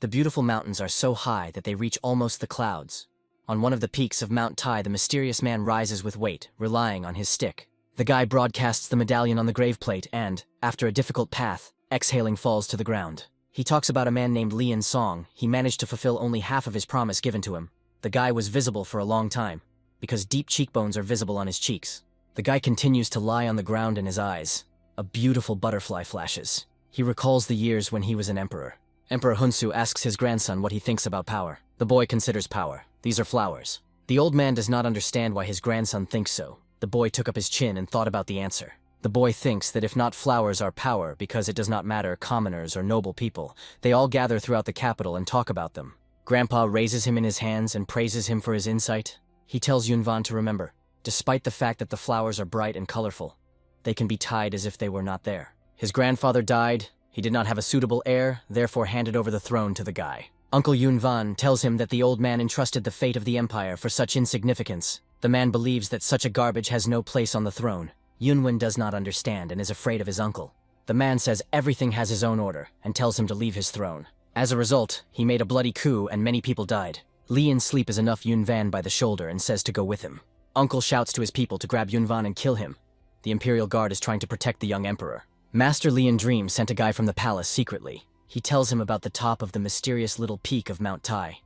The beautiful mountains are so high that they reach almost the clouds. On one of the peaks of Mount Tai, the mysterious man rises with weight, relying on his stick. The guy broadcasts the medallion on the grave plate and, after a difficult path, exhaling falls to the ground. He talks about a man named Lian Song. He managed to fulfill only half of his promise given to him. The guy was visible for a long time, because deep cheekbones are visible on his cheeks. The guy continues to lie on the ground in his eyes. A beautiful butterfly flashes. He recalls the years when he was an emperor. Emperor Hunsu asks his grandson what he thinks about power. The boy considers power. These are flowers. The old man does not understand why his grandson thinks so. The boy took up his chin and thought about the answer. The boy thinks that if not flowers are power, because it does not matter commoners or noble people, they all gather throughout the capital and talk about them. Grandpa raises him in his hands and praises him for his insight. He tells Yunvan to remember, despite the fact that the flowers are bright and colorful, they can be tied as if they were not there. His grandfather died. He did not have a suitable heir, therefore handed over the throne to the guy. Uncle Yunvan tells him that the old man entrusted the fate of the empire for such insignificance. The man believes that such a garbage has no place on the throne. Yunwen does not understand and is afraid of his uncle. The man says everything has his own order and tells him to leave his throne. As a result, he made a bloody coup and many people died. Li in sleep is enough Yunvan by the shoulder and says to go with him. Uncle shouts to his people to grab Yunvan and kill him. The Imperial Guard is trying to protect the young emperor. Master Li in Dream sent a guy from the palace secretly. He tells him about the top of the mysterious little peak of Mount Tai.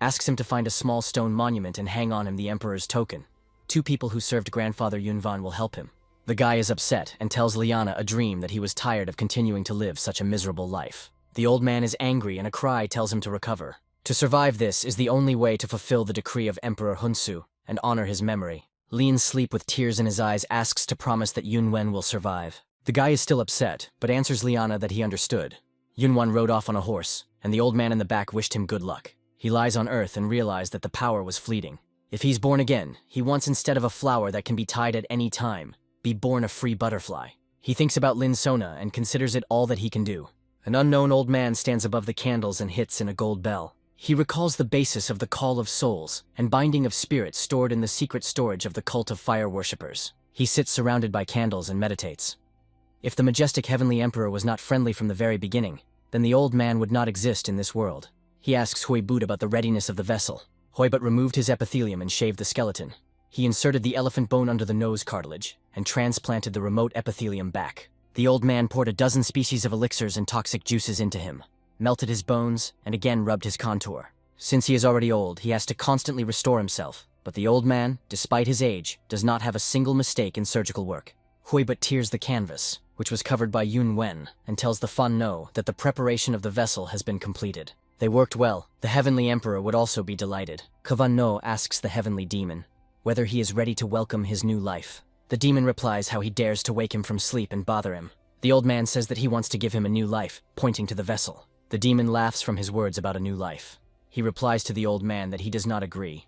Asks him to find a small stone monument and hang on him the emperor's token. 2 people who served grandfather Yunvan will help him. The guy is upset and tells Liana a dream that he was tired of continuing to live such a miserable life. The old man is angry and a cry tells him to recover. To survive this is the only way to fulfill the decree of Emperor Hunsu and honor his memory. Li in sleep with tears in his eyes asks to promise that Yunwen will survive. The guy is still upset, but answers Liana that he understood. Yunwan rode off on a horse, and the old man in the back wished him good luck. He lies on earth and realized that the power was fleeting. If he's born again, he wants instead of a flower that can be tied at any time, be born a free butterfly. He thinks about Lin Sona and considers it all that he can do. An unknown old man stands above the candles and hits in a gold bell. He recalls the basis of the call of souls and binding of spirits stored in the secret storage of the cult of fire worshippers. He sits surrounded by candles and meditates. If the majestic heavenly emperor was not friendly from the very beginning, then the old man would not exist in this world. He asks Huibut about the readiness of the vessel. Huibut removed his epithelium and shaved the skeleton. He inserted the elephant bone under the nose cartilage and transplanted the remote epithelium back. The old man poured a dozen species of elixirs and toxic juices into him, melted his bones, and again rubbed his contour. Since he is already old, he has to constantly restore himself. But the old man, despite his age, does not have a single mistake in surgical work. Huibut tears the canvas, which was covered by Yun Wen, and tells the Fan No that the preparation of the vessel has been completed. They worked well. The Heavenly Emperor would also be delighted. Kavan No asks the Heavenly Demon whether he is ready to welcome his new life. The demon replies how he dares to wake him from sleep and bother him. The old man says that he wants to give him a new life, pointing to the vessel. The demon laughs from his words about a new life. He replies to the old man that he does not agree.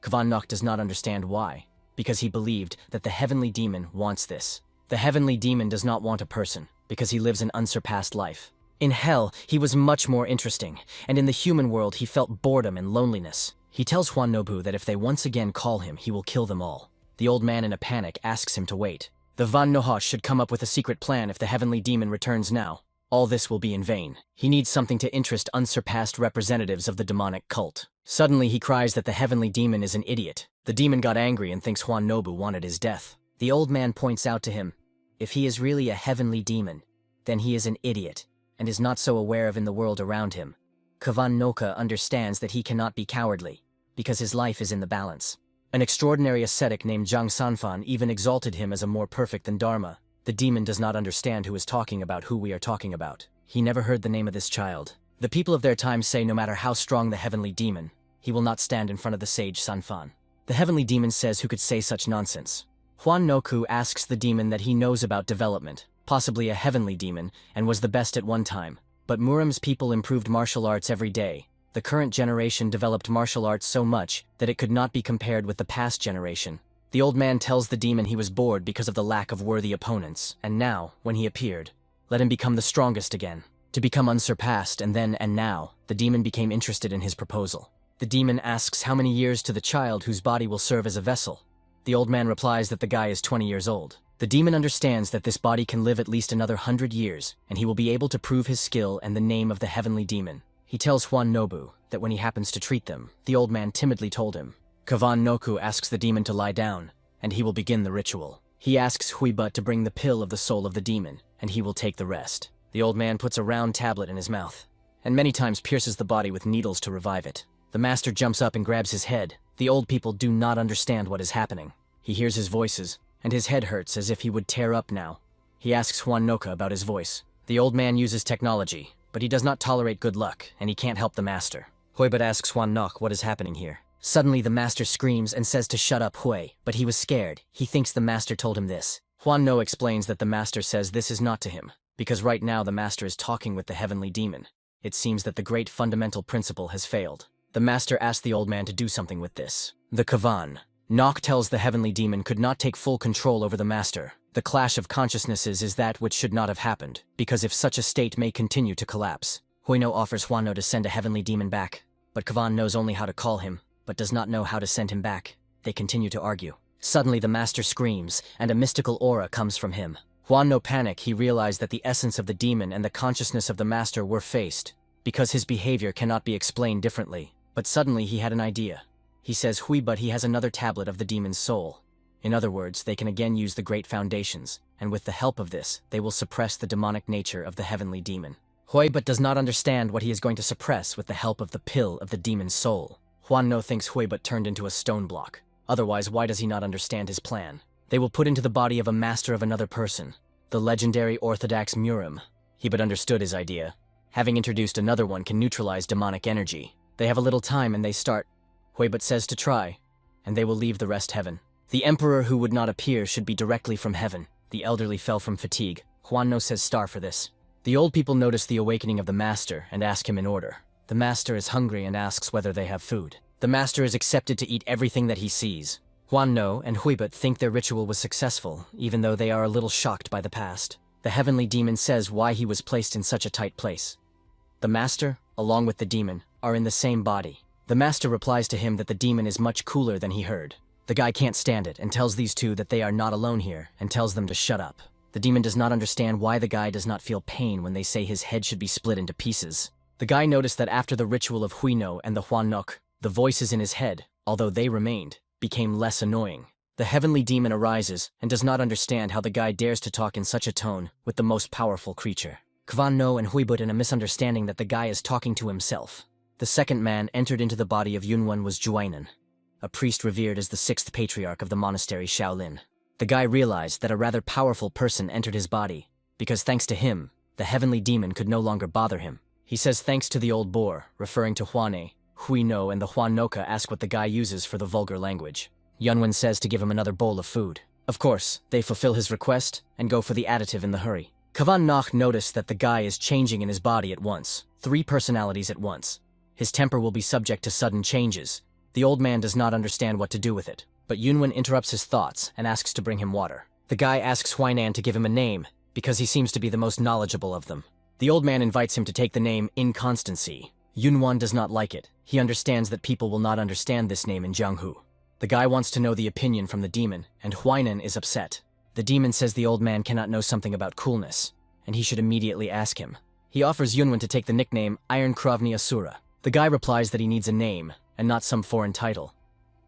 Kavan Nok does not understand why, because he believed that the Heavenly Demon wants this. The Heavenly Demon does not want a person, because he lives an unsurpassed life. In hell, he was much more interesting, and in the human world he felt boredom and loneliness. He tells Huan Nobu that if they once again call him, he will kill them all. The old man in a panic asks him to wait. The Van Nohosh should come up with a secret plan if the Heavenly Demon returns now. All this will be in vain. He needs something to interest unsurpassed representatives of the demonic cult. Suddenly he cries that the Heavenly Demon is an idiot. The demon got angry and thinks Huan Nobu wanted his death. The old man points out to him, if he is really a heavenly demon, then he is an idiot, and is not so aware of in the world around him. Kavan Noka understands that he cannot be cowardly, because his life is in the balance. An extraordinary ascetic named Zhang Sanfan even exalted him as a more perfect than Dharma. The demon does not understand who is talking about who we are talking about. He never heard the name of this child. The people of their time say no matter how strong the heavenly demon, he will not stand in front of the sage Sanfan. The heavenly demon says who could say such nonsense. Huan Noku asks the demon that he knows about development, possibly a heavenly demon, and was the best at one time. But Muram's people improved martial arts every day. The current generation developed martial arts so much that it could not be compared with the past generation. The old man tells the demon he was bored because of the lack of worthy opponents, and now, when he appeared, let him become the strongest again. To become unsurpassed, and then and now, the demon became interested in his proposal. The demon asks how many years to the child whose body will serve as a vessel. The old man replies that the guy is 20 years old. The demon understands that this body can live at least another 100 years, and he will be able to prove his skill and the name of the heavenly demon. He tells Huan Nobu that when he happens to treat them, the old man timidly told him. Kavan Noku asks the demon to lie down, and he will begin the ritual. He asks Huibut to bring the pill of the soul of the demon, and he will take the rest. The old man puts a round tablet in his mouth, and many times pierces the body with needles to revive it. The master jumps up and grabs his head. The old people do not understand what is happening. He hears his voices, and his head hurts as if he would tear up now. He asks Huan Noka about his voice. The old man uses technology, but he does not tolerate good luck, and he can't help the master. Huibut asks Huan Nok what is happening here. Suddenly the master screams and says to shut up Hui, but he was scared. He thinks the master told him this. Huan No explains that the master says this is not to him, because right now the master is talking with the heavenly demon. It seems that the great fundamental principle has failed. The master asks the old man to do something with this. The Kavan. Nok tells the heavenly demon could not take full control over the master. The clash of consciousnesses is that which should not have happened, because if such a state may continue to collapse. Huino offers Huano to send a heavenly demon back, but Kavan knows only how to call him, but does not know how to send him back. They continue to argue. Suddenly the master screams, and a mystical aura comes from him. Huano panic, he realized that the essence of the demon and the consciousness of the master were faced, because his behavior cannot be explained differently. But suddenly he had an idea. He says but he has another tablet of the demon's soul. In other words, they can again use the great foundations, and with the help of this, they will suppress the demonic nature of the heavenly demon. But does not understand what he is going to suppress with the help of the pill of the demon's soul. Huan No thinks but turned into a stone block. Otherwise, why does he not understand his plan? They will put into the body of a master of another person, the legendary Orthodox Murim. But understood his idea. Having introduced another one can neutralize demonic energy. They have a little time and they start. But says to try, and they will leave the rest heaven. The emperor who would not appear should be directly from heaven. The elderly fell from fatigue. Huan No says star for this. The old people notice the awakening of the master and ask him in order. The master is hungry and asks whether they have food. The master is accepted to eat everything that he sees. Huan No and Huibut think their ritual was successful, even though they are a little shocked by the past. The heavenly demon says why he was placed in such a tight place. The master, along with the demon, are in the same body. The master replies to him that the demon is much cooler than he heard. The guy can't stand it and tells these two that they are not alone here and tells them to shut up. The demon does not understand why the guy does not feel pain when they say his head should be split into pieces. The guy noticed that after the ritual of Huino and the Huan Nok, the voices in his head, although they remained, became less annoying. The heavenly demon arises and does not understand how the guy dares to talk in such a tone with the most powerful creature. Kvan No and Huibut in a misunderstanding that the guy is talking to himself. The second man entered into the body of Yunwan was Juainan, a priest revered as the sixth patriarch of the monastery Shaolin. The guy realized that a rather powerful person entered his body, because thanks to him, the heavenly demon could no longer bother him. He says thanks to the old boar, referring to Huane. Huino and the Huan Noka ask what the guy uses for the vulgar language. Yunwan says to give him another bowl of food. Of course, they fulfill his request and go for the additive in the hurry. Kavan Nach noticed that the guy is changing in his body at once, 3 personalities at once. His temper will be subject to sudden changes. The old man does not understand what to do with it, but Yunwan interrupts his thoughts and asks to bring him water. The guy asks Huainan to give him a name, because he seems to be the most knowledgeable of them. The old man invites him to take the name Inconstancy. Yunwan does not like it. He understands that people will not understand this name in Jianghu. The guy wants to know the opinion from the demon, and Huainan is upset. The demon says the old man cannot know something about coolness, and he should immediately ask him. He offers Yunwan to take the nickname Iron Krovny Asura. The guy replies that he needs a name, and not some foreign title.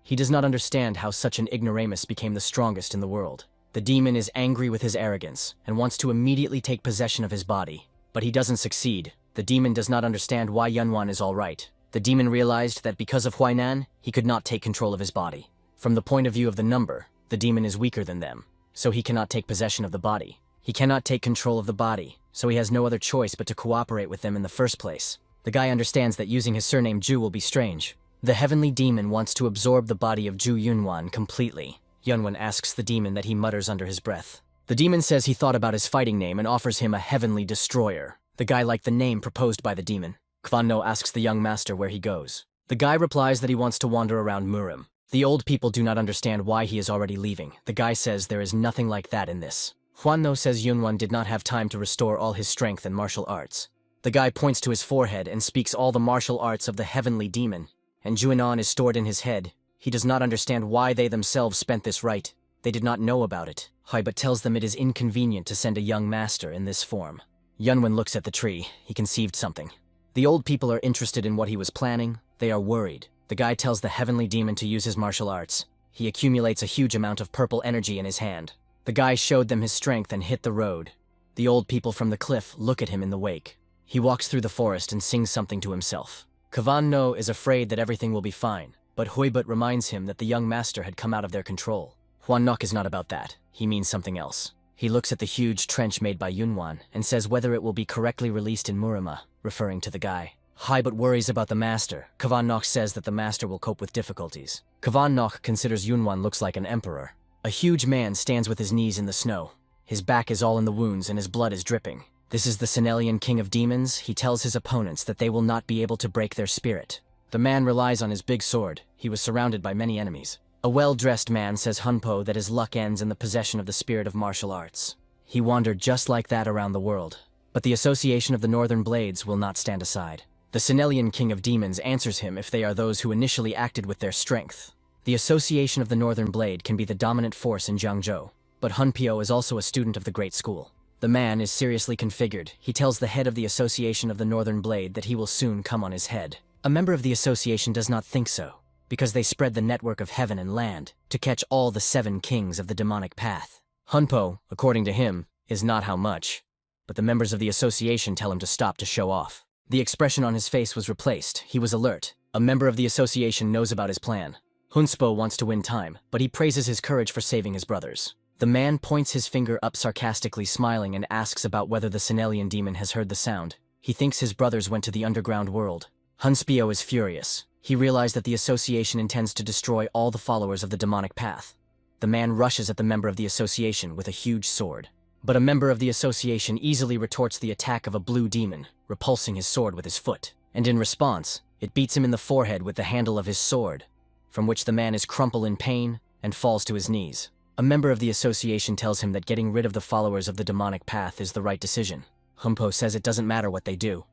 He does not understand how such an ignoramus became the strongest in the world. The demon is angry with his arrogance, and wants to immediately take possession of his body. But he doesn't succeed. The demon does not understand why Yunwan is alright. The demon realized that because of Huainan, he could not take control of his body. From the point of view of the number, the demon is weaker than them, so he cannot take possession of the body. He cannot take control of the body, so he has no other choice but to cooperate with them in the first place. The guy understands that using his surname Ju will be strange. The heavenly demon wants to absorb the body of Ju Yunwan completely. Yunwan asks the demon that he mutters under his breath. The demon says he thought about his fighting name and offers him a heavenly destroyer. The guy liked the name proposed by the demon. Kvan No asks the young master where he goes. The guy replies that he wants to wander around Murim. The old people do not understand why he is already leaving. The guy says there is nothing like that in this. Huan No says Yunwan did not have time to restore all his strength and martial arts. The guy points to his forehead and speaks all the martial arts of the heavenly demon. And Juanan is stored in his head. He does not understand why they themselves spent this right. They did not know about it. But tells them it is inconvenient to send a young master in this form. Yunwan looks at the tree. He conceived something. The old people are interested in what he was planning. They are worried. The guy tells the heavenly demon to use his martial arts. He accumulates a huge amount of purple energy in his hand. The guy showed them his strength and hit the road. The old people from the cliff look at him in the wake. He walks through the forest and sings something to himself. Kavan No is afraid that everything will be fine, but Huibut reminds him that the young master had come out of their control. Huan Nok is not about that. He means something else. He looks at the huge trench made by Yunwan and says whether it will be correctly released in Murama, referring to the guy. Huibut worries about the master. Kavan Nok says that the master will cope with difficulties. Kavan Nok considers Yunwan looks like an emperor. A huge man stands with his knees in the snow. His back is all in the wounds and his blood is dripping. This is the Senelian king of demons. He tells his opponents that they will not be able to break their spirit. The man relies on his big sword. He was surrounded by many enemies. A well-dressed man says Hunpo that his luck ends in the possession of the spirit of martial arts. He wandered just like that around the world. But the Association of the Northern Blades will not stand aside. The Senelian king of demons answers him if they are those who initially acted with their strength. The Association of the Northern Blade can be the dominant force in Jiangzhou, but Hunpyo is also a student of the Great School. The man is seriously configured. He tells the head of the Association of the Northern Blade that he will soon come on his head. A member of the association does not think so, because they spread the network of heaven and land to catch all the 7 kings of the demonic path. Hunpo, according to him, is not how much, but the members of the association tell him to stop to show off. The expression on his face was replaced. He was alert. A member of the association knows about his plan. Hunspo wants to win time, but he praises his courage for saving his brothers. The man points his finger up sarcastically, smiling, and asks about whether the Senelian demon has heard the sound. He thinks his brothers went to the underground world. Hunspio is furious. He realized that the association intends to destroy all the followers of the demonic path. The man rushes at the member of the association with a huge sword. But a member of the association easily retorts the attack of a blue demon, repulsing his sword with his foot. And in response, it beats him in the forehead with the handle of his sword, from which the man is crumpled in pain and falls to his knees. A member of the association tells him that getting rid of the followers of the demonic path is the right decision. Humpo says it doesn't matter what they do.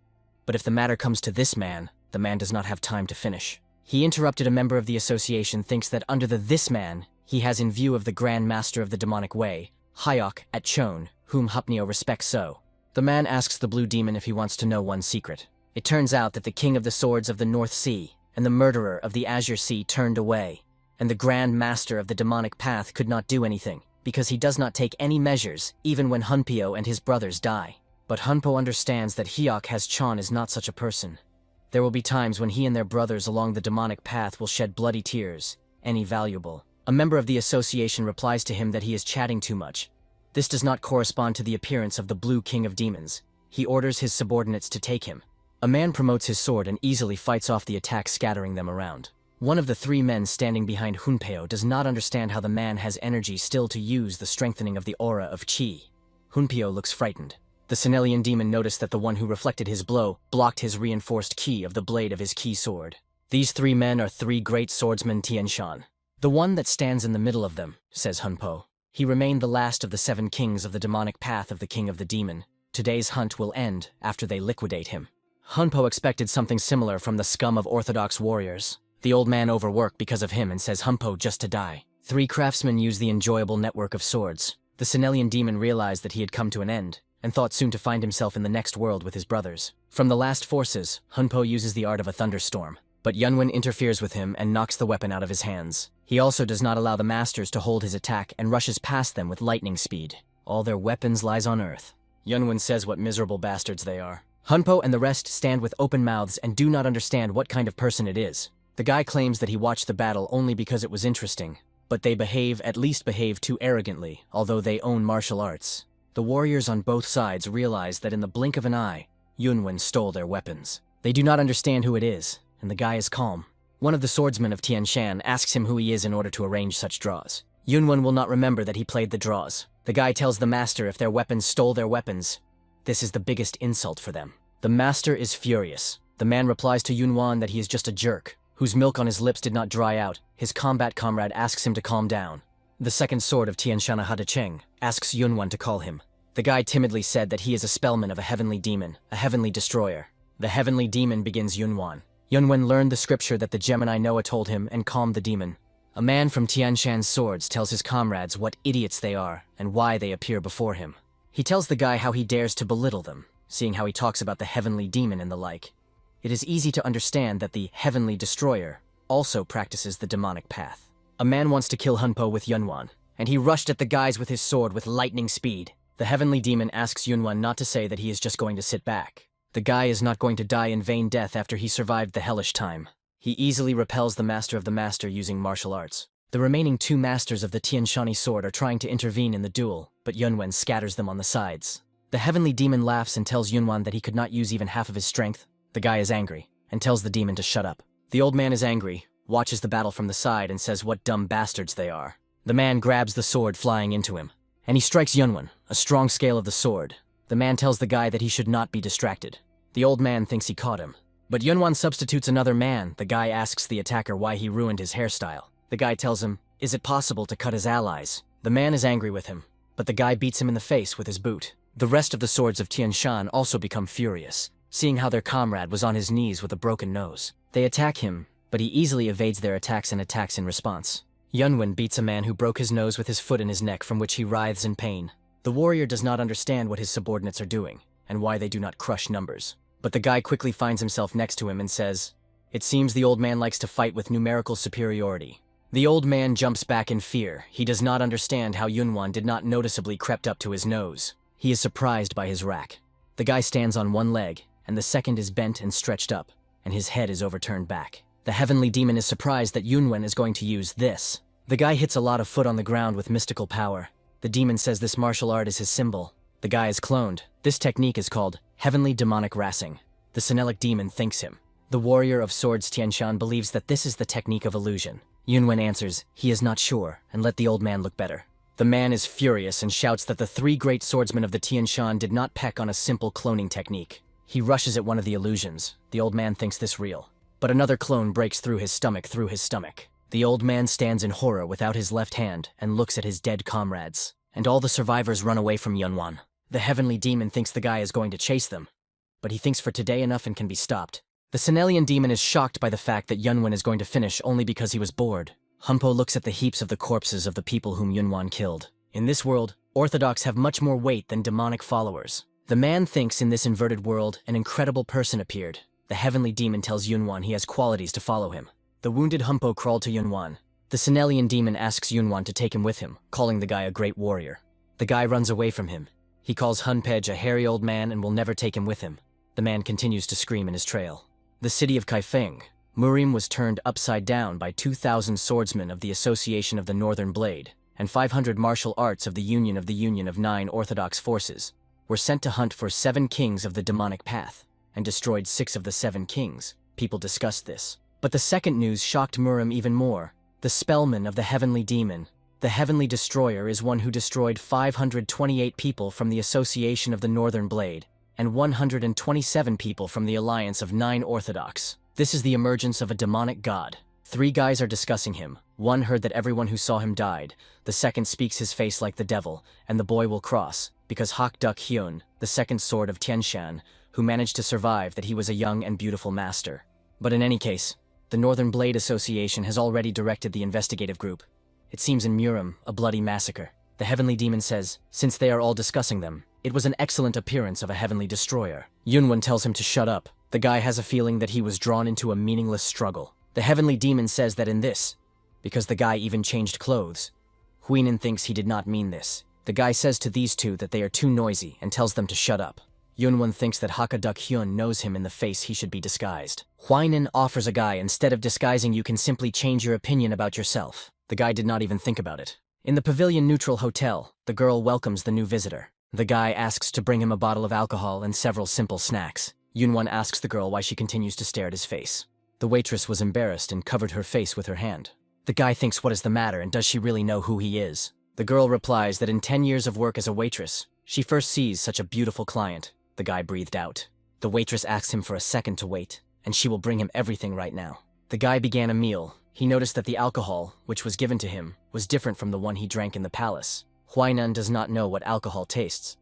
But if the matter comes to this man, the man does not have time to finish. He interrupted. A member of the association thinks that under the this man, he has in view of the Grand Master of the Demonic Way, Hyok at Chon, whom Hupneo respects so. The man asks the blue demon if he wants to know one secret. It turns out that the king of the swords of the North Sea and the murderer of the Azure Sea turned away, and the Grand Master of the Demonic Path could not do anything, because he does not take any measures, even when Hunpyo and his brothers die. But Hunpo understands that Hyok has Chon is not such a person. There will be times when he and their brothers along the demonic path will shed bloody tears, any valuable. A member of the association replies to him that he is chatting too much. This does not correspond to the appearance of the Blue King of Demons. He orders his subordinates to take him. A man promotes his sword and easily fights off the attack, scattering them around. One of the 3 men standing behind Hunpeo does not understand how the man has energy still to use the strengthening of the aura of Qi. Hunpeo looks frightened. The Senelian demon noticed that the one who reflected his blow blocked his reinforced ki of the blade of his ki sword. These 3 men are 3 great swordsmen Tianshan. The one that stands in the middle of them, says Hunpo. He remained the last of the 7 kings of the demonic path of the king of the demon. Today's hunt will end after they liquidate him. Hunpo expected something similar from the scum of orthodox warriors. The old man overworked because of him and says Hunpo just to die. 3 craftsmen use the enjoyable network of swords. The Senelian demon realized that he had come to an end, and thought soon to find himself in the next world with his brothers. From the last forces, Hunpo uses the art of a thunderstorm, but Yunwen interferes with him and knocks the weapon out of his hands. He also does not allow the masters to hold his attack and rushes past them with lightning speed. All their weapons lies on earth. Yunwen says what miserable bastards they are. Hunpo and the rest stand with open mouths and do not understand what kind of person it is. The guy claims that he watched the battle only because it was interesting, but they at least behave too arrogantly, although they own martial arts. The warriors on both sides realize that in the blink of an eye, Yunwen stole their weapons. They do not understand who it is, and the guy is calm. One of the swordsmen of Tianshan asks him who he is in order to arrange such draws. Yunwen will not remember that he played the draws. The guy tells the master if their weapons stole their weapons, this is the biggest insult for them. The master is furious. The man replies to Yunwan that he is just a jerk, whose milk on his lips did not dry out. His combat comrade asks him to calm down. The second sword of Tianshana Hadacheng asks Yunwan to call him. The guy timidly said that he is a spellman of a heavenly demon, a heavenly destroyer. The heavenly demon begins Yunwan. Yunwan learned the scripture that the Gemini Noah told him and calmed the demon. A man from Tianshan's swords tells his comrades what idiots they are and why they appear before him. He tells the guy how he dares to belittle them, seeing how he talks about the heavenly demon and the like. it is easy to understand that the Heavenly Destroyer also practices the demonic path. A man wants to kill Hunpo with Yunwan, and he rushed at the guys with his sword with lightning speed. The Heavenly Demon asks Yunwan not to say that he is just going to sit back. The guy is not going to die in vain death after he survived the hellish time. He easily repels the Master of the Master using martial arts. The remaining 2 masters of the Tianshani sword are trying to intervene in the duel, but Yunwan scatters them on the sides. The Heavenly Demon laughs and tells Yunwan that he could not use even half of his strength. The guy is angry, and tells the demon to shut up. The old man is angry, watches the battle from the side and says what dumb bastards they are. The man grabs the sword flying into him, and he strikes Yunwan, a strong scale of the sword. The man tells the guy that he should not be distracted. The old man thinks he caught him. But Yunwan substitutes another man. The guy asks the attacker why he ruined his hairstyle. The guy tells him, is it possible to cut his allies? The man is angry with him, but the guy beats him in the face with his boot. The rest of the swords of Tianshan also become furious, seeing how their comrade was on his knees with a broken nose. They attack him, but he easily evades their attacks and attacks in response. Yunwan beats a man who broke his nose with his foot in his neck, from which he writhes in pain. The warrior does not understand what his subordinates are doing, and why they do not crush numbers. But the guy quickly finds himself next to him and says, it seems the old man likes to fight with numerical superiority. The old man jumps back in fear. He does not understand how Yunwan did not noticeably crept up to his nose. He is surprised by his rack. The guy stands on one leg, and the second is bent and stretched up, and his head is overturned back. The Heavenly Demon is surprised that Yunwan is going to use this. The guy hits a lot of foot on the ground with mystical power. The demon says this martial art is his symbol. The guy is cloned. This technique is called Heavenly Demonic Racing. The Senelic Demon thinks him. The warrior of swords Tianshan believes that this is the technique of illusion. Yunwan answers he is not sure and let the old man look better. The man is furious and shouts that the 3 great swordsmen of the Tianshan did not peck on a simple cloning technique. He rushes at one of the illusions. The old man thinks this real. But another clone breaks through his stomach. The old man stands in horror without his left hand and looks at his dead comrades. And all the survivors run away from Yunwan. The Heavenly Demon thinks the guy is going to chase them, but he thinks for today enough and can be stopped. The Senelian Demon is shocked by the fact that Yunwan is going to finish only because he was bored. Hunpo looks at the heaps of the corpses of the people whom Yunwan killed. In this world, Orthodox have much more weight than demonic followers. The man thinks in this inverted world an incredible person appeared. The Heavenly Demon tells Yunwan he has qualities to follow him. The wounded Hunpo crawled to Yunwan. The Senelian Demon asks Yunwan to take him with him, calling the guy a great warrior. The guy runs away from him. He calls Hunpej a hairy old man and will never take him with him. The man continues to scream in his trail. The city of Kaifeng. Murim was turned upside down by 2,000 swordsmen of the Association of the Northern Blade, and 500 martial arts of the Union of 9 Orthodox forces were sent to hunt for 7 kings of the demonic path, and destroyed 6 of the 7 kings. People discussed this. But the second news shocked Murim even more. The Spellman of the Heavenly Demon, the Heavenly Destroyer, is one who destroyed 528 people from the Association of the Northern Blade, and 127 people from the Alliance of 9 Orthodox. This is the emergence of a demonic god. 3 guys are discussing him. One heard that everyone who saw him died. The second speaks his face like the devil, and the boy will cross, because Hak Duk Hyun, the second sword of Tianshan, who managed to survive, that he was a young and beautiful master. But in any case, the Northern Blade Association has already directed the investigative group. It seems in Murim, a bloody massacre. The Heavenly Demon says, since they are all discussing them, it was an excellent appearance of a Heavenly Destroyer. Yunwan tells him to shut up. The guy has a feeling that he was drawn into a meaningless struggle. The Heavenly Demon says that in this, because the guy even changed clothes. Huinin thinks he did not mean this. The guy says to these 2 that they are too noisy and tells them to shut up. Yunwan thinks that Hakaduk Hyun knows him in the face he should be disguised. Huinin offers a guy, instead of disguising you can simply change your opinion about yourself. The guy did not even think about it. In the Pavilion Neutral Hotel, the girl welcomes the new visitor. The guy asks to bring him a bottle of alcohol and several simple snacks. Yunwan asks the girl why she continues to stare at his face. The waitress was embarrassed and covered her face with her hand. The guy thinks what is the matter and does she really know who he is? The girl replies that in 10 years of work as a waitress, she first sees such a beautiful client. The guy breathed out. The waitress asks him for a second to wait, and she will bring him everything right now. The guy began a meal. He noticed that the alcohol, which was given to him, was different from the one he drank in the palace. Huainan does not know what alcohol tastes,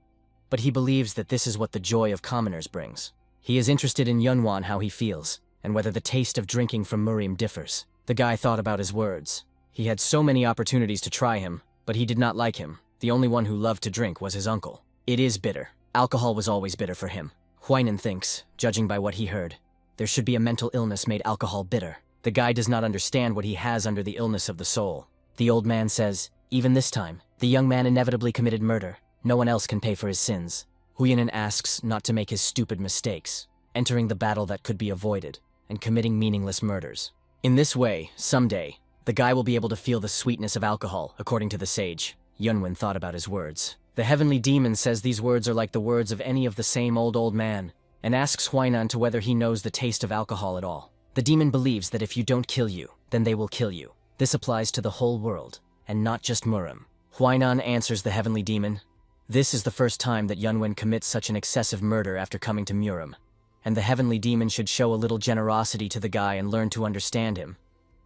but he believes that this is what the joy of commoners brings. He is interested in Yunwan, how he feels, and whether the taste of drinking from Murim differs. The guy thought about his words. He had so many opportunities to try him, but he did not like him. The only one who loved to drink was his uncle. It is bitter. Alcohol was always bitter for him. Huainan thinks, judging by what he heard, There should be a mental illness made alcohol bitter. The guy does not understand what he has under the illness of the soul. The old man says, even this time, the young man inevitably committed murder. No one else can pay for his sins. Huyanin asks not to make his stupid mistakes, entering the battle that could be avoided, and committing meaningless murders. In this way, someday, the guy will be able to feel the sweetness of alcohol, according to the sage. Yunwen thought about his words. The heavenly demon says these words are like the words of any of the same old man, and asks Huainan to whether he knows the taste of alcohol at all. The demon believes that if you don't kill you, then they will kill you. This applies to the whole world, and not just Murim. Huainan answers the heavenly demon. This is the first time that Yunwen commits such an excessive murder after coming to Murim, and the heavenly demon should show a little generosity to the guy and learn to understand him.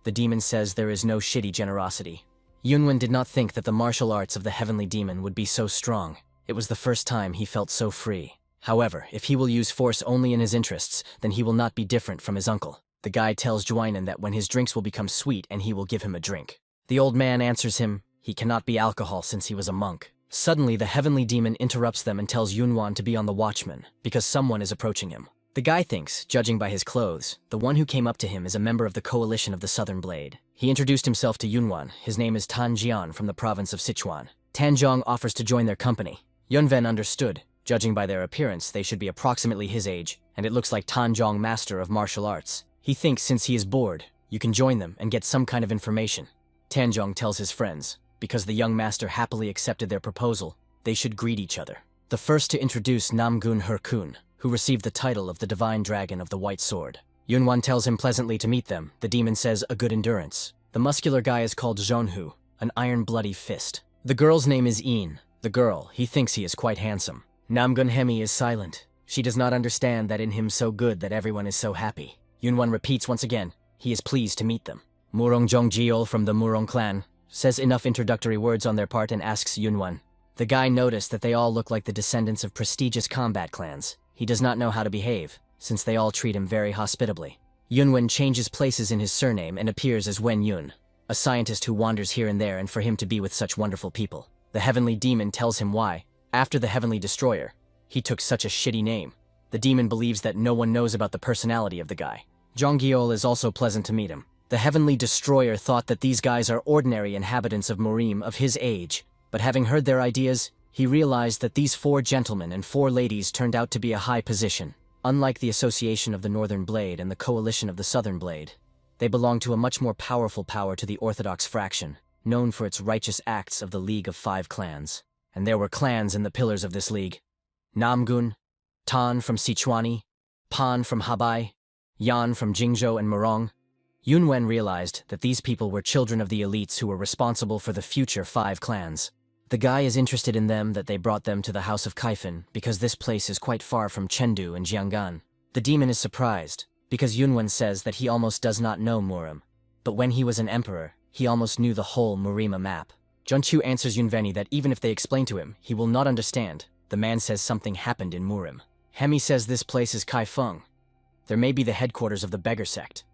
The demon says there is no shitty generosity. Yunwen did not think that the martial arts of the heavenly demon would be so strong. It was the first time he felt so free. However, if he will use force only in his interests, then he will not be different from his uncle. The guy tells Juainan that when his drinks will become sweet and he will give him a drink. The old man answers him, he cannot be alcohol since he was a monk. Suddenly, the heavenly demon interrupts them and tells Yunwan to be on the watchman, because someone is approaching him. The guy thinks, judging by his clothes, the one who came up to him is a member of the coalition of the Southern Blade. He introduced himself to Yunwan. His name is Tan Jian from the province of Sichuan. Tan Zhong offers to join their company. Yunven understood. Judging by their appearance, they should be approximately his age, and it looks like Tan Zhong, master of martial arts. He thinks since he is bored, you can join them and get some kind of information. Tan Zhong tells his friends, because the young master happily accepted their proposal, they should greet each other. The first to introduce Namgun Herkun, who received the title of the Divine Dragon of the White Sword. Yunwan tells him pleasantly to meet them. The demon says a good endurance. The muscular guy is called Zhonhu, an iron bloody fist. The girl's name is Een. The girl, he thinks he is quite handsome. Namgun Hemi is silent. She does not understand that in him so good that everyone is so happy. Yunwan repeats once again, he is pleased to meet them. Murong Zhongjiol from the Murong clan says enough introductory words on their part and asks Yunwan. The guy noticed that they all look like the descendants of prestigious combat clans. He does not know how to behave, since they all treat him very hospitably. Yunwen changes places in his surname and appears as Wen Yun, a scientist who wanders here and there and for him to be with such wonderful people. The heavenly demon tells him why, after the heavenly destroyer, he took such a shitty name. The demon believes that no one knows about the personality of the guy. Zhonggiol is also pleasant to meet him. The heavenly destroyer thought that these guys are ordinary inhabitants of Murim of his age, but having heard their ideas, he realized that these 4 gentlemen and 4 ladies turned out to be a high position. Unlike the Association of the Northern Blade and the Coalition of the Southern Blade, they belong to a much more powerful power to the Orthodox fraction, known for its righteous acts of the League of 5 Clans. And there were clans in the pillars of this league. Namgun, Tan from Sichuani, Pan from Habai, Yan from Jingzhou and Murong. Yunwen realized that these people were children of the elites who were responsible for the future 5 clans. The guy is interested in them that they brought them to the House of Kaifan because this place is quite far from Chengdu and Jianggan. The demon is surprised, because Yunwen says that he almost does not know Murim. But when he was an emperor, he almost knew the whole Murima map. Junqiu answers Yunveni that even if they explain to him, he will not understand. The man says something happened in Murim. Hemi says this place is Kaifeng. There may be the headquarters of the beggar sect,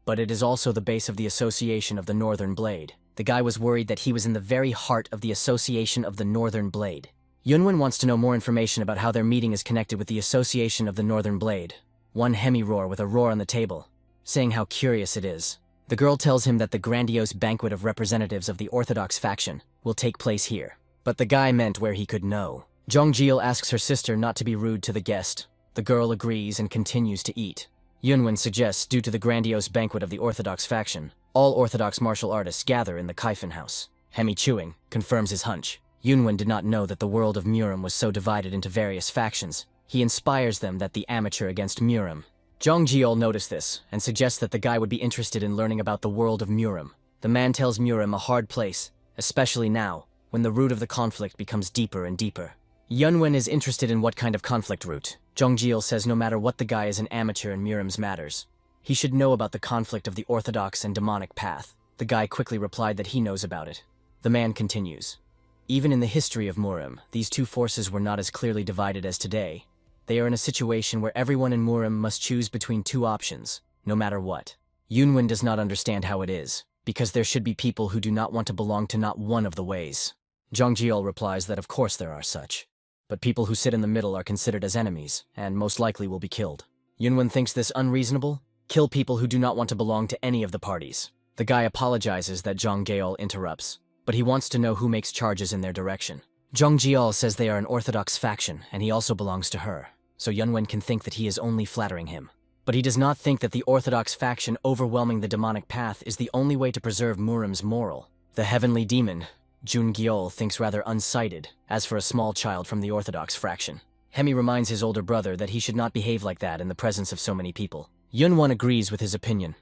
but it is also the base of the Association of the Northern Blade. The guy was worried that he was in the very heart of the Association of the Northern Blade. Yunwen wants to know more information about how their meeting is connected with the Association of the Northern Blade. One Hemi roar with a roar on the table, saying how curious it is. The girl tells him that the grandiose banquet of representatives of the Orthodox faction will take place here. But the guy meant where he could know. Zhongjil asks her sister not to be rude to the guest. The girl agrees and continues to eat. Yunwen suggests, due to the grandiose banquet of the Orthodox faction, all Orthodox martial artists gather in the Kaifan house. Hemi chewing confirms his hunch. Yunwen did not know that the world of Murim was so divided into various factions. He inspires them that the amateur against Murim. Zhongjiol noticed this and suggests that the guy would be interested in learning about the world of Murim. The man tells Murim a hard place, especially now, when the root of the conflict becomes deeper and deeper. Yunwen is interested in what kind of conflict route. Zhongjiol says no matter what, the guy is an amateur in Murim's matters. He should know about the conflict of the orthodox and demonic path. The guy quickly replied that he knows about it. The man continues. Even in the history of Murim, these 2 forces were not as clearly divided as today. They are in a situation where everyone in Murim must choose between 2 options, no matter what. Yunwen does not understand how it is, because there should be people who do not want to belong to not one of the ways. Zhongjiol replies that of course there are such. But people who sit in the middle are considered as enemies, and most likely will be killed. Yunwen thinks this unreasonable. Kill people who do not want to belong to any of the parties. The guy apologizes that Zhang Geol interrupts, but he wants to know who makes charges in their direction. Zhang Jiao says they are an orthodox faction, and he also belongs to her, so Yunwen can think that he is only flattering him. But he does not think that the orthodox faction overwhelming the demonic path is the only way to preserve Murim's moral. The heavenly demon, Jun Gyeol, thinks rather unsighted, as for a small child from the orthodox faction. Hemi reminds his older brother that he should not behave like that in the presence of so many people. Yunwon agrees with his opinion,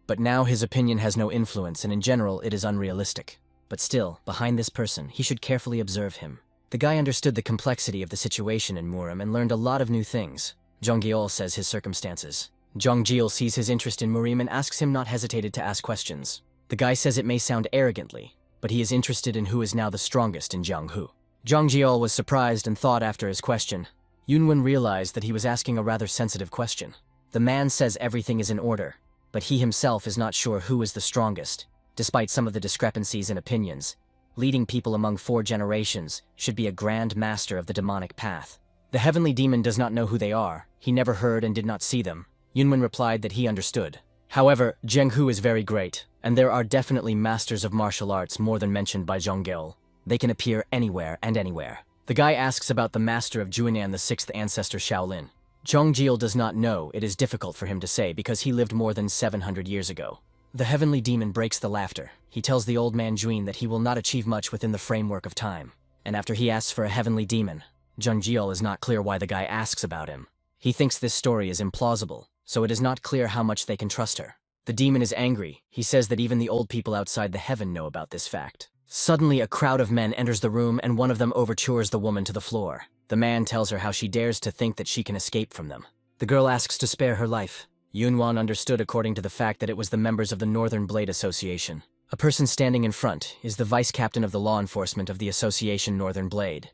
but now his opinion has no influence and in general it is unrealistic. But still, behind this person, he should carefully observe him. The guy understood the complexity of the situation in Murim and learned a lot of new things. Zhang Gyeol says his circumstances. Zhang Jiel sees his interest in Murim and asks him not hesitated to ask questions. The guy says it may sound arrogantly, but he is interested in who is now the strongest in Jianghu. Zhang Jiel was surprised and thought after his question. Yunwen realized that he was asking a rather sensitive question. The man says everything is in order, but he himself is not sure who is the strongest. Despite some of the discrepancies in opinions, leading people among 4 generations should be a grand master of the demonic path. The heavenly demon does not know who they are. He never heard and did not see them. Yunwen replied that he understood. However, Zhenghu is very great, and there are definitely masters of martial arts more than mentioned by Zhang Geol. They can appear anywhere and anywhere. The guy asks about the master of Juanan, the 6th ancestor Shaolin. Zhang Jiel does not know. It is difficult for him to say because he lived more than 700 years ago. The heavenly demon breaks the laughter. He tells the old man Juin that he will not achieve much within the framework of time. And after he asks for a heavenly demon, Zhang Jiel is not clear why the guy asks about him. He thinks this story is implausible, so it is not clear how much they can trust her. The demon is angry. He says that even the old people outside the heaven know about this fact. Suddenly, a crowd of men enters the room and one of them overtures the woman to the floor. The man tells her how she dares to think that she can escape from them. The girl asks to spare her life. Yunwan understood according to the fact that it was the members of the Northern Blade Association. A person standing in front is the vice captain of the law enforcement of the Association Northern Blade.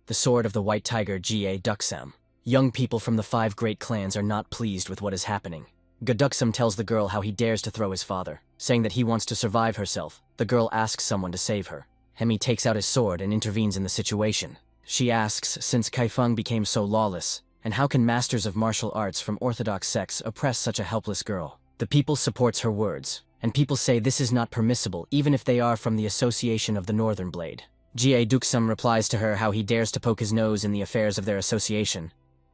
The sword of the White Tiger Ga Duksam. Young people from the 5 great clans are not pleased with what is happening. Gaduksam tells the girl how he dares to throw his father, saying that he wants to survive herself. The girl asks someone to save her. Hemi takes out his sword and intervenes in the situation. She asks, since Kaifeng became so lawless, and how can masters of martial arts from orthodox sects oppress such a helpless girl? The people supports her words, and people say this is not permissible even if they are from the Association of the Northern Blade. Ga Duksam replies to her how he dares to poke his nose in the affairs of their association,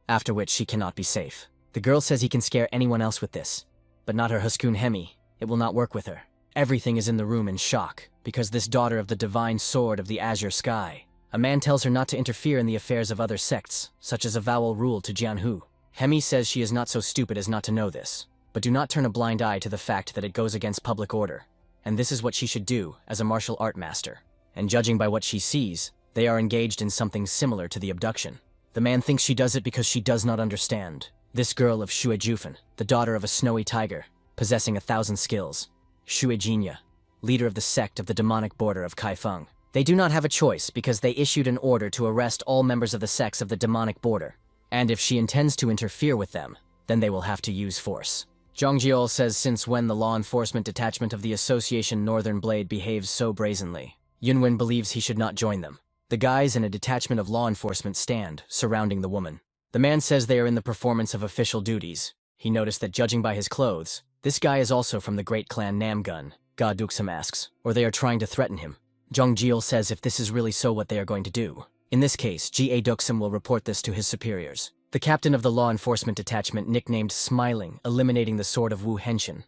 after which she cannot be safe. The girl says he can scare anyone else with this, but not her Huskun Hemi. It will not work with her. Everything is in the room in shock, because this daughter of the divine sword of the azure sky. A man tells her not to interfere in the affairs of other sects, such as avowal rule to Jianhu. Hemi says she is not so stupid as not to know this, but do not turn a blind eye to the fact that it goes against public order, and this is what she should do as a martial art master. And judging by what she sees, they are engaged in something similar to the abduction. The man thinks she does it because she does not understand. This girl of Shuejufen, the daughter of a snowy tiger, possessing 1,000 skills. Shuejinya, leader of the sect of the demonic border of Kaifeng. They do not have a choice because they issued an order to arrest all members of the sects of the demonic border. And if she intends to interfere with them, then they will have to use force. Zhang Jiol says since when the law enforcement detachment of the Association Northern Blade behaves so brazenly, Yunwen believes he should not join them. The guys and a detachment of law enforcement stand, surrounding the woman. The man says they are in the performance of official duties. He noticed that judging by his clothes, this guy is also from the great clan Namgun. Ga Duksam asks, or they are trying to threaten him. Zhang Jiel says if this is really so what they are going to do. In this case, Ga Duksam will report this to his superiors. The captain of the law enforcement detachment, nicknamed Smiling, eliminating the sword of Wu Henshin,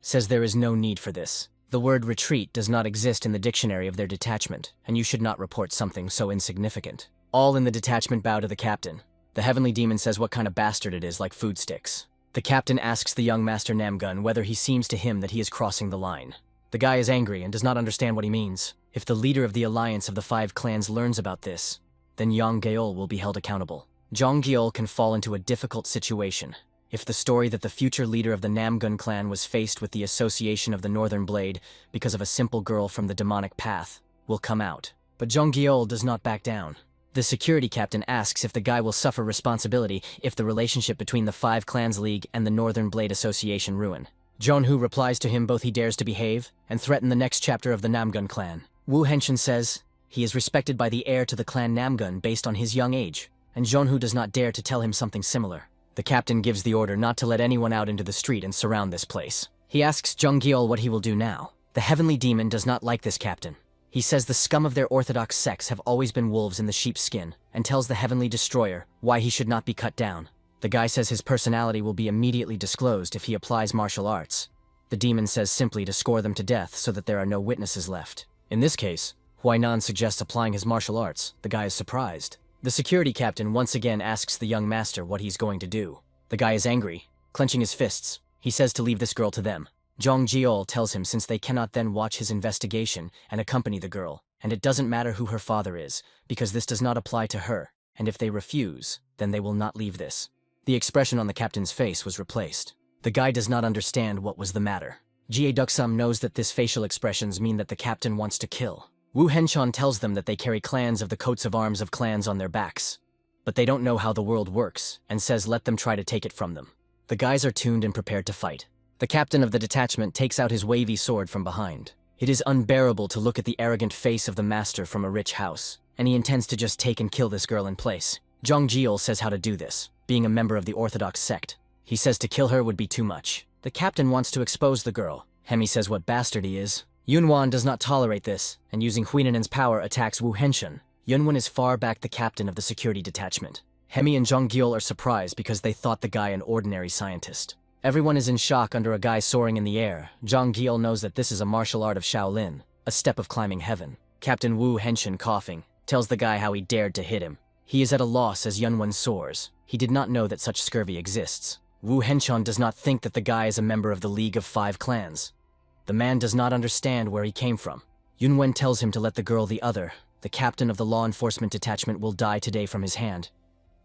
says there is no need for this. The word retreat does not exist in the dictionary of their detachment, and you should not report something so insignificant. All in the detachment bow to the captain. The heavenly demon says what kind of bastard it is, like food sticks. The captain asks the young master Namgun whether he seems to him that he is crossing the line. The guy is angry and does not understand what he means. If the leader of the alliance of the 5 clans learns about this, then Yang Geol will be held accountable. Zhang Geol can fall into a difficult situation. If the story that the future leader of the Namgun clan was faced with the Association of the Northern Blade because of a simple girl from the demonic path will come out. But Zhang Geol does not back down. The security captain asks if the guy will suffer responsibility if the relationship between the 5 Clans League and the Northern Blade Association ruin. Jonhu replies to him both he dares to behave and threaten the next chapter of the Namgun clan. Wu Henshin says he is respected by the heir to the clan Namgun based on his young age, and Jonhu does not dare to tell him something similar. The captain gives the order not to let anyone out into the street and surround this place. He asks Jung Gyeol what he will do now. The heavenly demon does not like this captain. He says the scum of their orthodox sects have always been wolves in the sheep's skin, and tells the heavenly destroyer why he should not be cut down. The guy says his personality will be immediately disclosed if he applies martial arts. The demon says simply to score them to death so that there are no witnesses left. In this case, Huainan suggests applying his martial arts. The guy is surprised. The security captain once again asks the young master what he's going to do. The guy is angry, clenching his fists. He says to leave this girl to them. Jong Jeol tells him since they cannot then watch his investigation and accompany the girl, and it doesn't matter who her father is, because this does not apply to her, and if they refuse, then they will not leave this. The expression on the captain's face was replaced. The guy does not understand what was the matter. Jie Duksum knows that this facial expressions mean that the captain wants to kill. Wu Henchon tells them that they carry clans of the coats of arms of clans on their backs. But they don't know how the world works, and says let them try to take it from them. The guys are tuned and prepared to fight. The captain of the detachment takes out his wavy sword from behind. It is unbearable to look at the arrogant face of the master from a rich house, and he intends to just take and kill this girl in place. Jong Jeol says how to do this, being a member of the orthodox sect. He says to kill her would be too much. The captain wants to expose the girl. Hemi says what bastard he is. Yunwan does not tolerate this, and using Huinanen's power attacks Wu Henshun. Yunwan is far back the captain of the security detachment. Hemi and Jong Gyeol are surprised because they thought the guy an ordinary scientist. Everyone is in shock under a guy soaring in the air. Jong Gyeol knows that this is a martial art of Shaolin, a step of climbing heaven. Captain Wu Henshun, coughing, tells the guy how he dared to hit him. He is at a loss as Yunwan soars. He did not know that such scurvy exists. Wu Henchon does not think that the guy is a member of the League of Five Clans. The man does not understand where he came from. Yunwen tells him to let the girl the other. The captain of the law enforcement detachment will die today from his hand.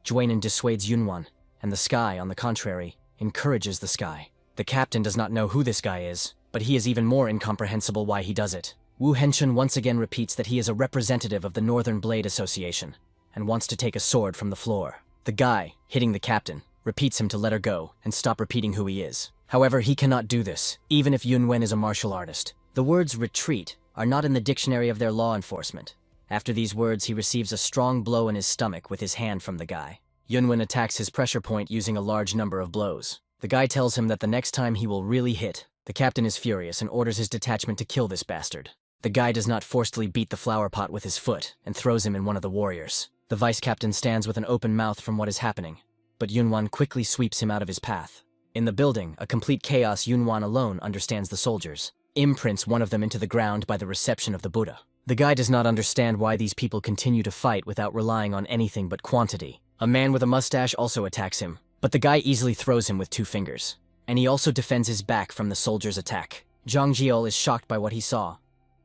Juanan dissuades Yunwan, and the sky, on the contrary, encourages the sky. The captain does not know who this guy is, but he is even more incomprehensible why he does it. Wu Henchun once again repeats that he is a representative of the Northern Blade Association, and wants to take a sword from the floor. The guy, hitting the captain, repeats him to let her go and stop repeating who he is. However, he cannot do this, even if Yunwen is a martial artist. The words retreat are not in the dictionary of their law enforcement. After these words, he receives a strong blow in his stomach with his hand from the guy. Yunwen attacks his pressure point using a large number of blows. The guy tells him that the next time he will really hit. The captain is furious and orders his detachment to kill this bastard. The guy does not forcefully beat the flower pot with his foot and throws him in one of the warriors. The vice captain stands with an open mouth from what is happening, but Yunwan quickly sweeps him out of his path. In the building, a complete chaos. Yunwan alone understands the soldiers. Imprints one of them into the ground by the reception of the Buddha. The guy does not understand why these people continue to fight without relying on anything but quantity. A man with a mustache also attacks him, but the guy easily throws him with 2 fingers. And he also defends his back from the soldier's attack. Zhang Jiol is shocked by what he saw.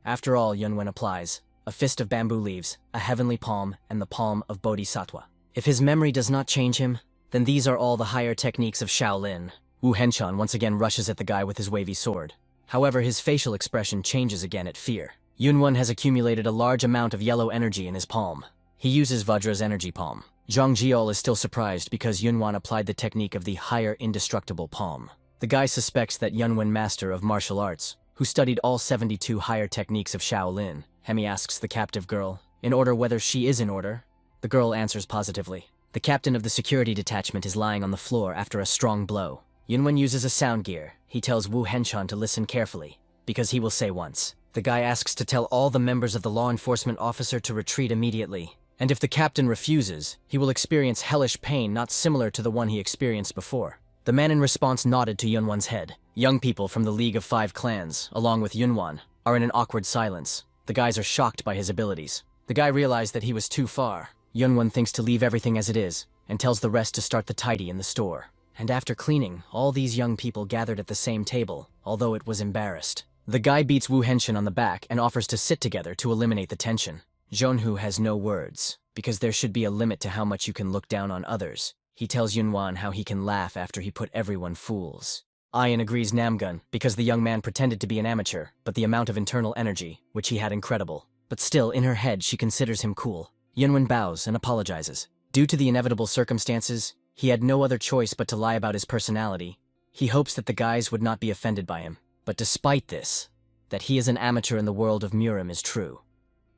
After all, Yunwen applies a fist of bamboo leaves, a heavenly palm, and the palm of Bodhisattva. If his memory does not change him, then these are all the higher techniques of Shaolin. Wu Henchon once again rushes at the guy with his wavy sword. However, his facial expression changes again at fear. Yunwen has accumulated a large amount of yellow energy in his palm. He uses Vajra's energy palm. Zhang Jiol is still surprised because Yunwan applied the technique of the higher indestructible palm. The guy suspects that Yunwen, master of martial arts, who studied all 72 higher techniques of Shaolin. Hemi asks the captive girl, in order whether she is in order. The girl answers positively. The captain of the security detachment is lying on the floor after a strong blow. Yunwen uses a sound gear. He tells Wu Henchon to listen carefully, because he will say once. The guy asks to tell all the members of the law enforcement officer to retreat immediately. And if the captain refuses, he will experience hellish pain not similar to the one he experienced before. The man in response nodded to Yunwan's head. Young people from the League of Five Clans, along with Yunwan, are in an awkward silence. The guys are shocked by his abilities. The guy realized that he was too far. Yunwan thinks to leave everything as it is, and tells the rest to start the tidy in the store. And after cleaning, all these young people gathered at the same table, although it was embarrassed. The guy beats Wu Henshun on the back and offers to sit together to eliminate the tension. Zhonhu has no words, because there should be a limit to how much you can look down on others. He tells Yunwan how he can laugh after he put everyone fools. Ayan agrees Namgun, because the young man pretended to be an amateur, but the amount of internal energy, which he had incredible. But still, in her head, she considers him cool. Yunwan bows and apologizes. Due to the inevitable circumstances, he had no other choice but to lie about his personality. He hopes that the guys would not be offended by him. But despite this, that he is an amateur in the world of Murim is true.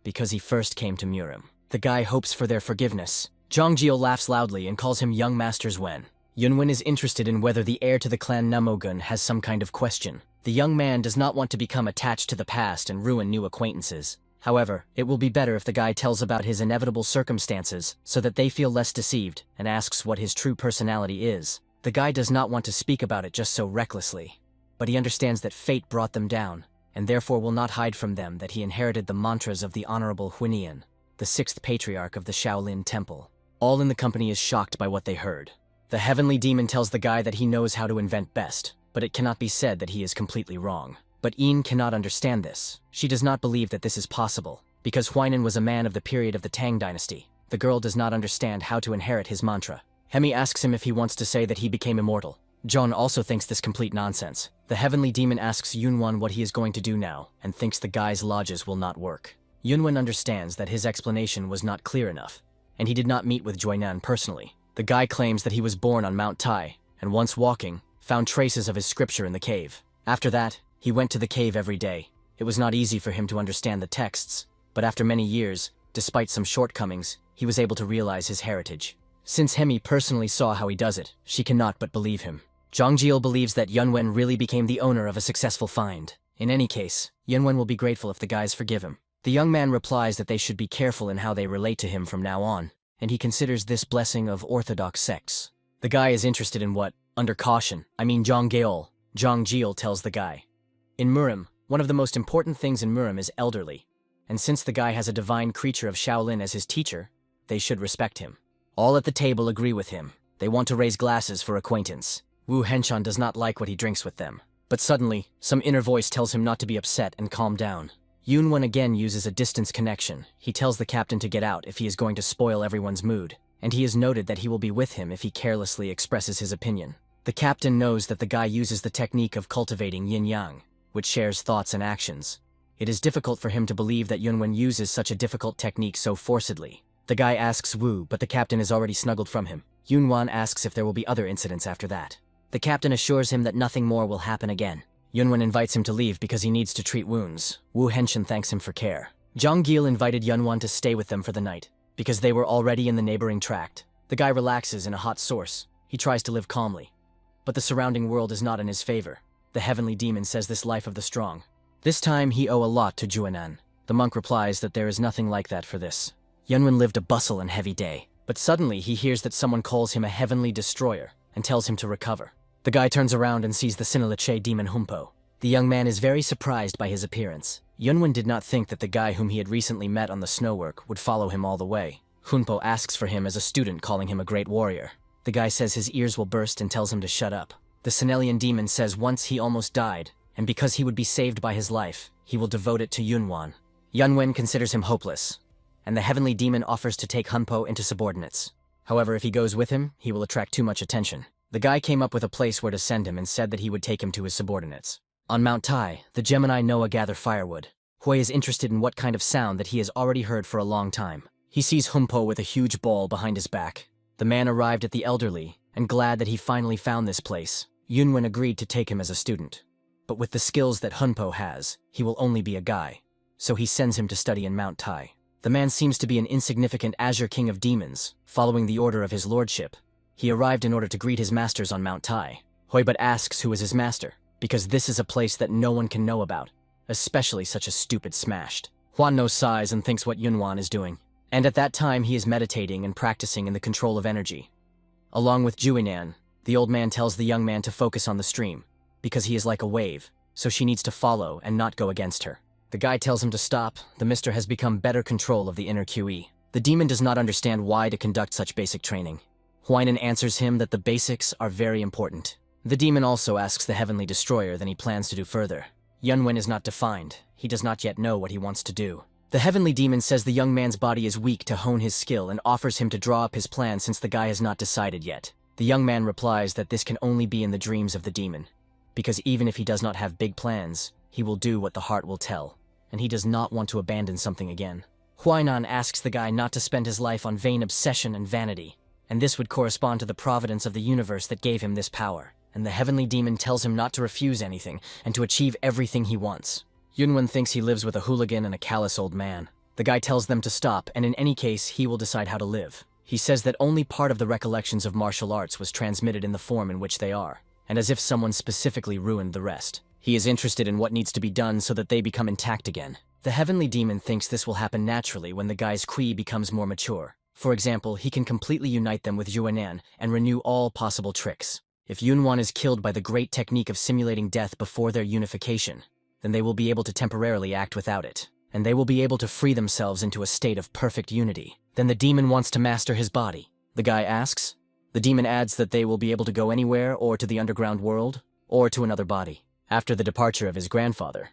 Because he first came to Murim. The guy hopes for their forgiveness. Zhang Jiao laughs loudly and calls him Young Master Zwen. Yunwen is interested in whether the heir to the clan Namogun has some kind of question. The young man does not want to become attached to the past and ruin new acquaintances. However, it will be better if the guy tells about his inevitable circumstances so that they feel less deceived and asks what his true personality is. The guy does not want to speak about it just so recklessly, but he understands that fate brought them down, and therefore will not hide from them that he inherited the mantras of the Honorable Huinian, the sixth patriarch of the Shaolin Temple. All in the company is shocked by what they heard. The heavenly demon tells the guy that he knows how to invent best, but it cannot be said that he is completely wrong. But Yin cannot understand this. She does not believe that this is possible, because Huainan was a man of the period of the Tang dynasty. The girl does not understand how to inherit his mantra. Hemi asks him if he wants to say that he became immortal. John also thinks this complete nonsense. The heavenly demon asks Yunwan what he is going to do now, and thinks the guy's lodges will not work. Yunwan understands that his explanation was not clear enough, and he did not meet with Joinan personally. The guy claims that he was born on Mount Tai, and once walking, found traces of his scripture in the cave. After that, he went to the cave every day. It was not easy for him to understand the texts, but after many years, despite some shortcomings, he was able to realize his heritage. Since Hemi personally saw how he does it, she cannot but believe him. Zhangjiel believes that Yunwen really became the owner of a successful find. In any case, Yunwen will be grateful if the guys forgive him. The young man replies that they should be careful in how they relate to him from now on, and he considers this blessing of orthodox sects. The guy is interested in what, under caution, Zhangjiel tells the guy. In Murim, one of the most important things in Murim is elderly, and since the guy has a divine creature of Shaolin as his teacher, they should respect him. All at the table agree with him. They want to raise glasses for acquaintance. Wu Henshan does not like what he drinks with them. But suddenly, some inner voice tells him not to be upset and calm down. Yunwen again uses a distance connection. He tells the captain to get out if he is going to spoil everyone's mood, and he has noted that he will be with him if he carelessly expresses his opinion. The captain knows that the guy uses the technique of cultivating yin-yang, which shares thoughts and actions. It is difficult for him to believe that Yunwen uses such a difficult technique so forcedly. The guy asks Wu, but the captain is already snuggled from him. Yunwan asks if there will be other incidents after that. The captain assures him that nothing more will happen again. Yunwen invites him to leave because he needs to treat wounds. Wu Henshin thanks him for care. Zhang Gil invited Yunwan to stay with them for the night, because they were already in the neighboring tract. The guy relaxes in a hot source. He tries to live calmly. But the surrounding world is not in his favor. The heavenly demon says this life of the strong. This time he owe a lot to Juanan. The monk replies that there is nothing like that for this. Yunwen lived a bustle and heavy day, but suddenly he hears that someone calls him a heavenly destroyer and tells him to recover. The guy turns around and sees the Sinaliche demon Humpo. The young man is very surprised by his appearance. Yunwen did not think that the guy whom he had recently met on the snowwork would follow him all the way. Hunpo asks for him as a student, calling him a great warrior. The guy says his ears will burst and tells him to shut up. The Sinelian demon says once he almost died, and because he would be saved by his life, he will devote it to Yunwan. Yunwen considers him hopeless, and the heavenly demon offers to take Hunpo into subordinates. However, if he goes with him, he will attract too much attention. The guy came up with a place where to send him and said that he would take him to his subordinates. On Mount Tai, the Gemini Noah gather firewood. Hui is interested in what kind of sound that he has already heard for a long time. He sees Humpo with a huge ball behind his back. The man arrived at the elderly, and glad that he finally found this place. Yunwen agreed to take him as a student. But with the skills that Hunpo has, he will only be a guy. So he sends him to study in Mount Tai. The man seems to be an insignificant Azure King of Demons, following the order of his lordship. He arrived in order to greet his masters on Mount Tai. Hoibut asks who is his master, because this is a place that no one can know about, especially such a stupid smashed. Huanno sighs and thinks what Yunwan is doing. And at that time he is meditating and practicing in the control of energy. Along with Juinan, the old man tells the young man to focus on the stream, because he is like a wave, so she needs to follow and not go against her. The guy tells him to stop. The mister has become better control of the inner QE. The demon does not understand why to conduct such basic training. Huainan answers him that the basics are very important. The demon also asks the heavenly destroyer than he plans to do further. Yunwen is not defined. He does not yet know what he wants to do. The heavenly demon says the young man's body is weak to hone his skill and offers him to draw up his plan since the guy has not decided yet. The young man replies that this can only be in the dreams of the demon, because even if he does not have big plans, he will do what the heart will tell, and he does not want to abandon something again. Huainan asks the guy not to spend his life on vain obsession and vanity, and this would correspond to the providence of the universe that gave him this power. And the heavenly demon tells him not to refuse anything and to achieve everything he wants. Yunwen thinks he lives with a hooligan and a callous old man. The guy tells them to stop, and in any case, he will decide how to live. He says that only part of the recollections of martial arts was transmitted in the form in which they are, and as if someone specifically ruined the rest. He is interested in what needs to be done so that they become intact again. The heavenly demon thinks this will happen naturally when the guy's Kui becomes more mature. For example, he can completely unite them with Yuanan and renew all possible tricks. If Yunwan is killed by the great technique of simulating death before their unification, then they will be able to temporarily act without it, and they will be able to free themselves into a state of perfect unity. Then the demon wants to master his body. The guy asks. The demon adds that they will be able to go anywhere or to the underground world, or to another body. After the departure of his grandfather,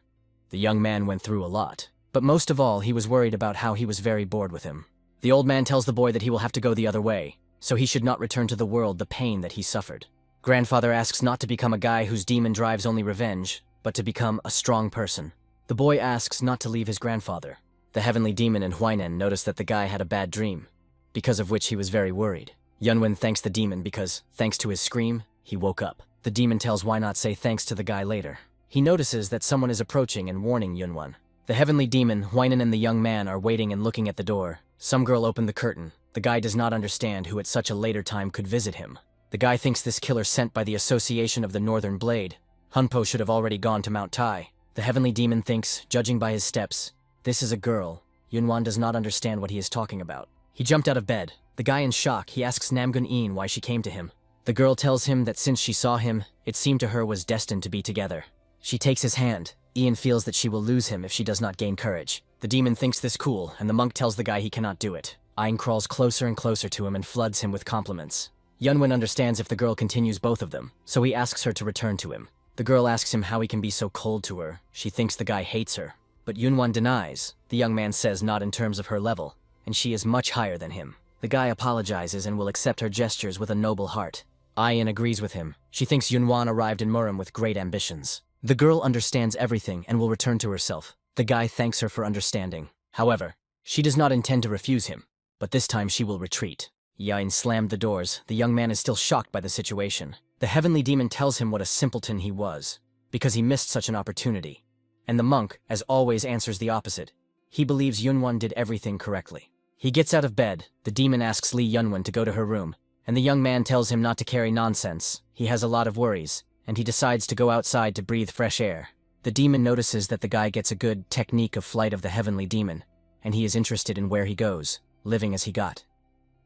the young man went through a lot, but most of all he was worried about how he was very bored with him. The old man tells the boy that he will have to go the other way, so he should not return to the world the pain that he suffered. Grandfather asks not to become a guy whose demon drives only revenge, but to become a strong person. The boy asks not to leave his grandfather. The heavenly demon and Huainan noticed that the guy had a bad dream, because of which he was very worried. Yunwen thanks the demon because, thanks to his scream, he woke up. The demon tells why not say thanks to the guy later. He notices that someone is approaching and warning Yunwen. The heavenly demon, Huainan, and the young man are waiting and looking at the door. Some girl opened the curtain. The guy does not understand who at such a later time could visit him. The guy thinks this killer sent by the Association of the Northern Blade. Hunpo should have already gone to Mount Tai. The heavenly demon thinks, judging by his steps, this is a girl. Yunwan does not understand what he is talking about. He jumped out of bed. The guy in shock, he asks Namgun-in why she came to him. The girl tells him that since she saw him, it seemed to her was destined to be together. She takes his hand. Ian feels that she will lose him if she does not gain courage. The demon thinks this cool, and the monk tells the guy he cannot do it. Ian crawls closer and closer to him and floods him with compliments. Yunwen understands if the girl continues both of them, so he asks her to return to him. The girl asks him how he can be so cold to her. She thinks the guy hates her. But Yunwan denies. The young man says not in terms of her level, and she is much higher than him. The guy apologizes and will accept her gestures with a noble heart. Ian agrees with him. She thinks Yunwan arrived in Murim with great ambitions. The girl understands everything and will return to herself. The guy thanks her for understanding. However, she does not intend to refuse him, but this time she will retreat. Yain slammed the doors. The young man is still shocked by the situation. The heavenly demon tells him what a simpleton he was, because he missed such an opportunity. And the monk, as always, answers the opposite. He believes Yunwan did everything correctly. He gets out of bed. The demon asks Li Yunwan to go to her room, and the young man tells him not to carry nonsense. He has a lot of worries, and he decides to go outside to breathe fresh air. The demon notices that the guy gets a good technique of flight of the heavenly demon, and he is interested in where he goes, living as he got.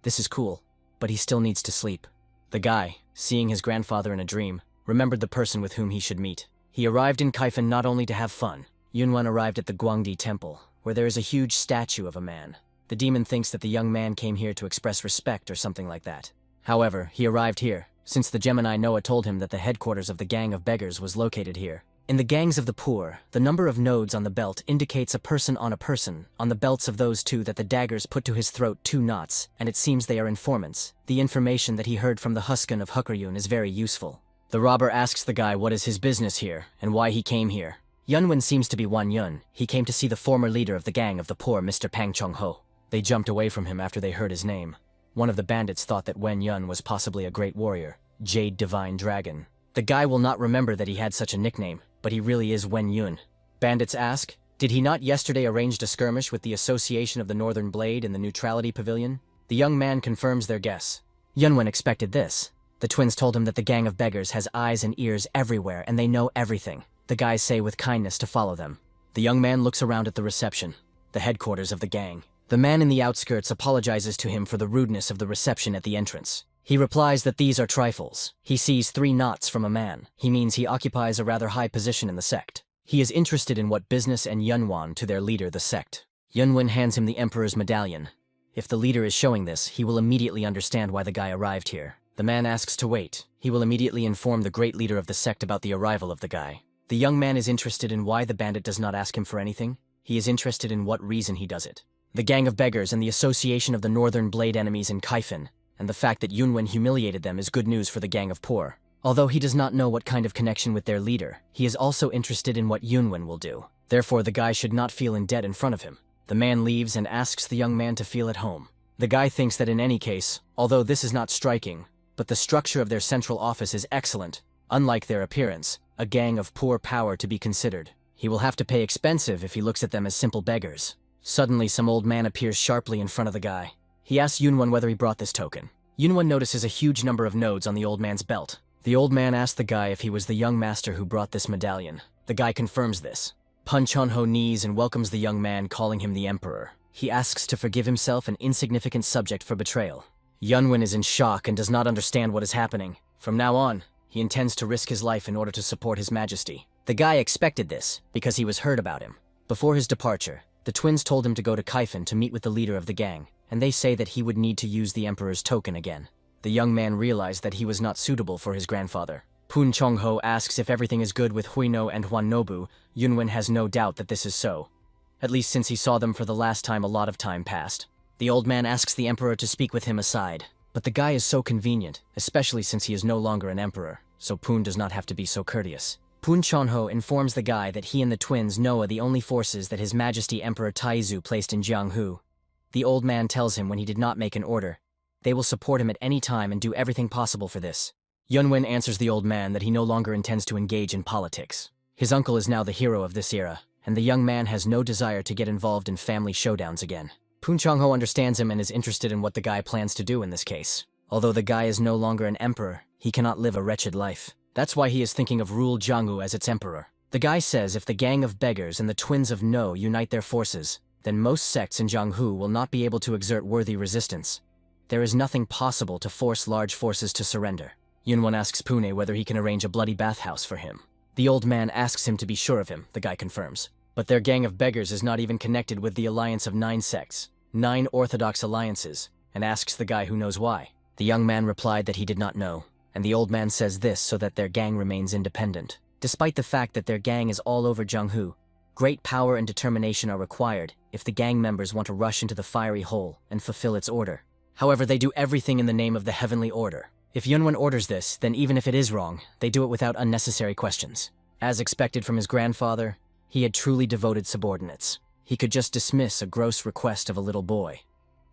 This is cool, but he still needs to sleep. The guy, seeing his grandfather in a dream, remembered the person with whom he should meet. He arrived in Kaifan not only to have fun. Yunwan arrived at the Guangdi Temple, where there is a huge statue of a man. The demon thinks that the young man came here to express respect or something like that. However, he arrived here, since the Gemini Noah told him that the headquarters of the gang of beggars was located here. In the gangs of the poor, the number of nodes on the belt indicates a person. On the belts of those two that the daggers put to his throat 2 knots, and it seems they are informants. The information that he heard from the Huskan of Hukaryun is very useful. The robber asks the guy what is his business here, and why he came here. Yunwen seems to be Wan Yun. He came to see the former leader of the gang of the poor, Mr. Pang Chung-ho. They jumped away from him after they heard his name. One of the bandits thought that Wen Yun was possibly a great warrior, Jade Divine Dragon. The guy will not remember that he had such a nickname, but he really is Wen Yun. Bandits ask, did he not yesterday arrange a skirmish with the Association of the Northern Blade in the Neutrality Pavilion? The young man confirms their guess. Yunwen expected this. The twins told him that the gang of beggars has eyes and ears everywhere and they know everything. The guys say with kindness to follow them. The young man looks around at the reception, the headquarters of the gang. The man in the outskirts apologizes to him for the rudeness of the reception at the entrance. He replies that these are trifles. He sees 3 knots from a man. He means he occupies a rather high position in the sect. He is interested in what business and Yunwan to their leader, the sect. Yunwen hands him the emperor's medallion. If the leader is showing this, he will immediately understand why the guy arrived here. The man asks to wait. He will immediately inform the great leader of the sect about the arrival of the guy. The young man is interested in why the bandit does not ask him for anything. He is interested in what reason he does it. The gang of beggars and the Association of the Northern Blade enemies in Kaifan, and the fact that Yunwen humiliated them is good news for the gang of poor. Although he does not know what kind of connection with their leader, he is also interested in what Yunwen will do. Therefore, the guy should not feel in debt in front of him. The man leaves and asks the young man to feel at home. The guy thinks that in any case, although this is not striking, but the structure of their central office is excellent, unlike their appearance, a gang of poor power to be considered. He will have to pay expensive if he looks at them as simple beggars. Suddenly, some old man appears sharply in front of the guy. He asks Yunwon whether he brought this token. Yunwon notices a huge number of nodes on the old man's belt. The old man asks the guy if he was the young master who brought this medallion. The guy confirms this. Pun Chonho knees and welcomes the young man, calling him the emperor. He asks to forgive himself, an insignificant subject, for betrayal. Yunwon is in shock and does not understand what is happening. From now on, he intends to risk his life in order to support his majesty. The guy expected this because he was heard about him. Before his departure, the twins told him to go to Kaifan to meet with the leader of the gang, and they say that he would need to use the emperor's token again. The young man realized that he was not suitable for his grandfather. Pun Chongho asks if everything is good with Huino and Huannobu. Yunwon has no doubt that this is so. At least since he saw them for the last time, a lot of time passed. The old man asks the emperor to speak with him aside. But the guy is so convenient, especially since he is no longer an emperor, so Pun does not have to be so courteous. Pun Chonho informs the guy that he and the twins know the only forces that His Majesty Emperor Taizu placed in Jianghu. The old man tells him when he did not make an order, they will support him at any time and do everything possible for this. Yunwon answers the old man that he no longer intends to engage in politics. His uncle is now the hero of this era, and the young man has no desire to get involved in family showdowns again. Pun Chongho understands him and is interested in what the guy plans to do in this case. Although the guy is no longer an emperor, he cannot live a wretched life. That's why he is thinking of rule Jianghu as its emperor. The guy says if the gang of beggars and the twins of No unite their forces, then most sects in Jianghu will not be able to exert worthy resistance. There is nothing possible to force large forces to surrender. Yunwon asks Pune whether he can arrange a bloody bathhouse for him. The old man asks him to be sure of him, the guy confirms. But their gang of beggars is not even connected with the alliance of 9 sects, 9 orthodox alliances, and asks the guy who knows why. The young man replied that he did not know, and the old man says this so that their gang remains independent. Despite the fact that their gang is all over Jianghu, great power and determination are required if the gang members want to rush into the fiery hole and fulfill its order. However, they do everything in the name of the heavenly order. If Yunwon orders this, then even if it is wrong, they do it without unnecessary questions. As expected from his grandfather, he had truly devoted subordinates. He could just dismiss a gross request of a little boy.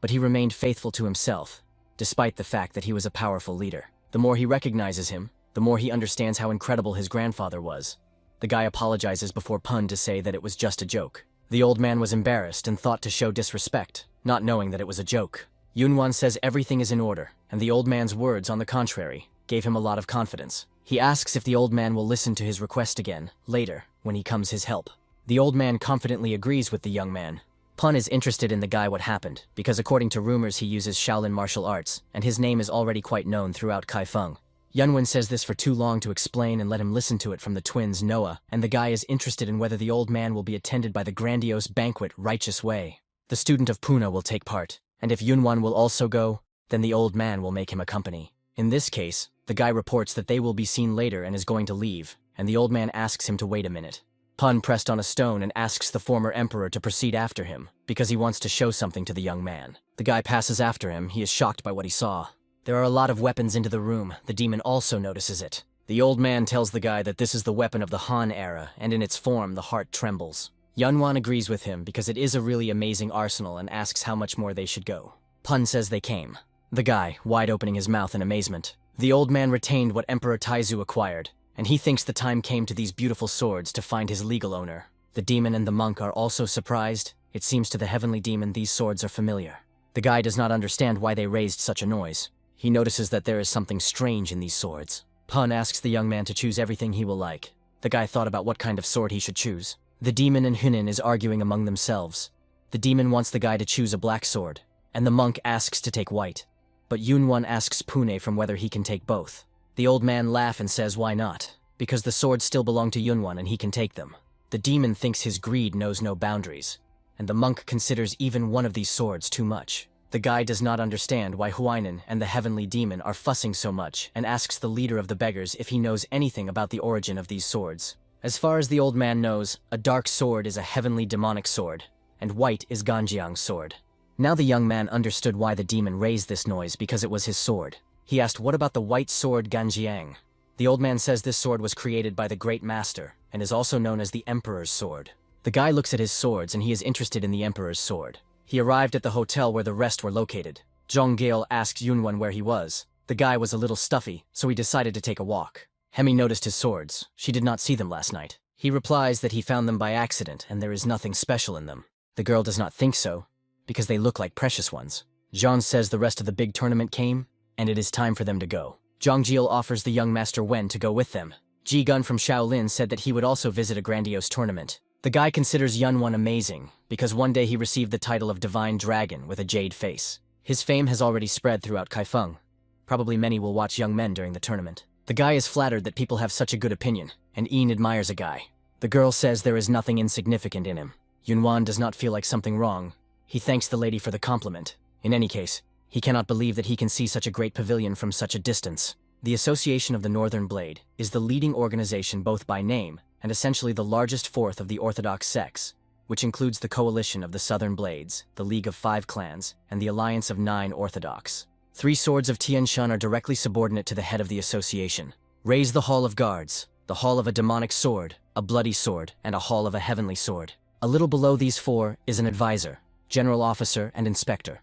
But he remained faithful to himself, despite the fact that he was a powerful leader. The more he recognizes him, the more he understands how incredible his grandfather was. The guy apologizes before Pun to say that it was just a joke. The old man was embarrassed and thought to show disrespect, not knowing that it was a joke. Yunwon says everything is in order, and the old man's words, on the contrary, gave him a lot of confidence. He asks if the old man will listen to his request again, later, when he comes his help. The old man confidently agrees with the young man. Pun is interested in the guy what happened, because according to rumors he uses Shaolin martial arts, and his name is already quite known throughout Kaifeng. Yunwon says this for too long to explain and let him listen to it from the twins Noah, and the guy is interested in whether the old man will be attended by the grandiose banquet Righteous Way. The student of Puna will take part, and if Yunwon will also go, then the old man will make him accompany. In this case, the guy reports that they will be seen later and is going to leave, and the old man asks him to wait a minute. Pun pressed on a stone and asks the former emperor to proceed after him, because he wants to show something to the young man. The guy passes after him. He is shocked by what he saw. There are a lot of weapons into the room. The demon also notices it. The old man tells the guy that this is the weapon of the Han era, and in its form the heart trembles. Yunwon agrees with him because it is a really amazing arsenal and asks how much more they should go. Pun says they came. The guy, wide opening his mouth in amazement. The old man retained what Emperor Taizu acquired, and he thinks the time came to these beautiful swords to find his legal owner. The demon and the monk are also surprised. It seems to the heavenly demon these swords are familiar. The guy does not understand why they raised such a noise. He notices that there is something strange in these swords. Pun asks the young man to choose everything he will like. The guy thought about what kind of sword he should choose. The demon and Hunin is arguing among themselves. The demon wants the guy to choose a black sword, and the monk asks to take white. But Yunwon asks Pune from whether he can take both. The old man laughs and says why not, because the swords still belong to Yunwon and he can take them. The demon thinks his greed knows no boundaries, and the monk considers even one of these swords too much. The guy does not understand why Huainan and the heavenly demon are fussing so much and asks the leader of the beggars if he knows anything about the origin of these swords. As far as the old man knows, a dark sword is a heavenly demonic sword, and white is Ganjiang's sword. Now the young man understood why the demon raised this noise because it was his sword. He asked what about the white sword Ganjiang? The old man says this sword was created by the great master and is also known as the Emperor's sword. The guy looks at his swords and he is interested in the Emperor's sword. He arrived at the hotel where the rest were located. Zhong Gale asked Yunwon where he was. The guy was a little stuffy, so he decided to take a walk. Hemi noticed his swords. She did not see them last night. He replies that he found them by accident and there is nothing special in them. The girl does not think so, because they look like precious ones. Jean says the rest of the big tournament came, and it is time for them to go. Zhang Jiel offers the young Master Wen to go with them. Ji Gun from Shaolin said that he would also visit a grandiose tournament. The guy considers Yunwan amazing, because one day he received the title of Divine Dragon with a jade face. His fame has already spread throughout Kaifeng. Probably many will watch young men during the tournament. The guy is flattered that people have such a good opinion, and Ian admires a guy. The girl says there is nothing insignificant in him. Yunwan does not feel like something wrong. He thanks the lady for the compliment. In any case, he cannot believe that he can see such a great pavilion from such a distance. The Association of the Northern Blade is the leading organization both by name and essentially the largest fourth of the Orthodox sects, which includes the Coalition of the Southern Blades, the League of 5 Clans, and the Alliance of 9 Orthodox. 3 swords of Tian Shan are directly subordinate to the head of the association. Raise the Hall of Guards, the Hall of a Demonic Sword, a Bloody Sword, and a Hall of a Heavenly Sword. A little below these 4 is an advisor, general officer, and inspector.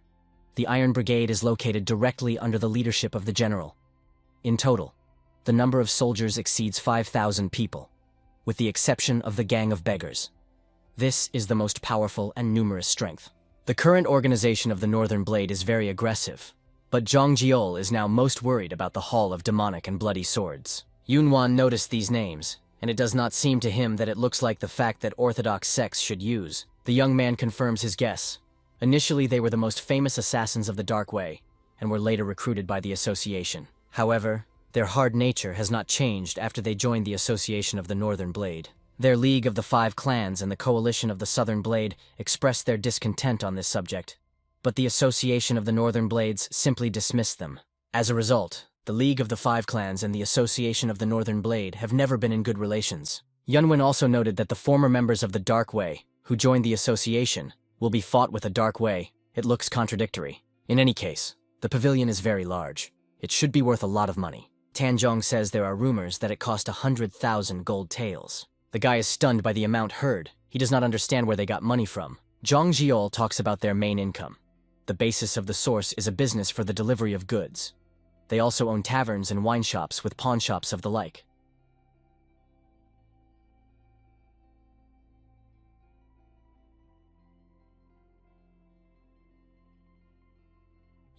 The Iron Brigade is located directly under the leadership of the general. In total, the number of soldiers exceeds 5,000 people, with the exception of the Gang of Beggars. This is the most powerful and numerous strength. The current organization of the Northern Blade is very aggressive, but Zhang Jiol is now most worried about the Hall of Demonic and Bloody Swords. Yunwan noticed these names, and it does not seem to him that it looks like the fact that Orthodox sects should use. The young man confirms his guess. Initially, they were the most famous assassins of the Dark Way, and were later recruited by the association. However, their hard nature has not changed after they joined the Association of the Northern Blade. Their League of the 5 Clans and the Coalition of the Southern Blade expressed their discontent on this subject, but the Association of the Northern Blades simply dismissed them. As a result, the League of the 5 Clans and the Association of the Northern Blade have never been in good relations. Yunwen also noted that the former members of the Dark Way, who joined the association, will be fought with a Dark Way. It looks contradictory. In any case, the pavilion is very large. It should be worth a lot of money. Tanjong says there are rumors that it cost 100,000 gold taels. The guy is stunned by the amount heard. He does not understand where they got money from. Zhang Jiol talks about their main income. The basis of the source is a business for the delivery of goods. They also own taverns and wine shops with pawn shops of the like.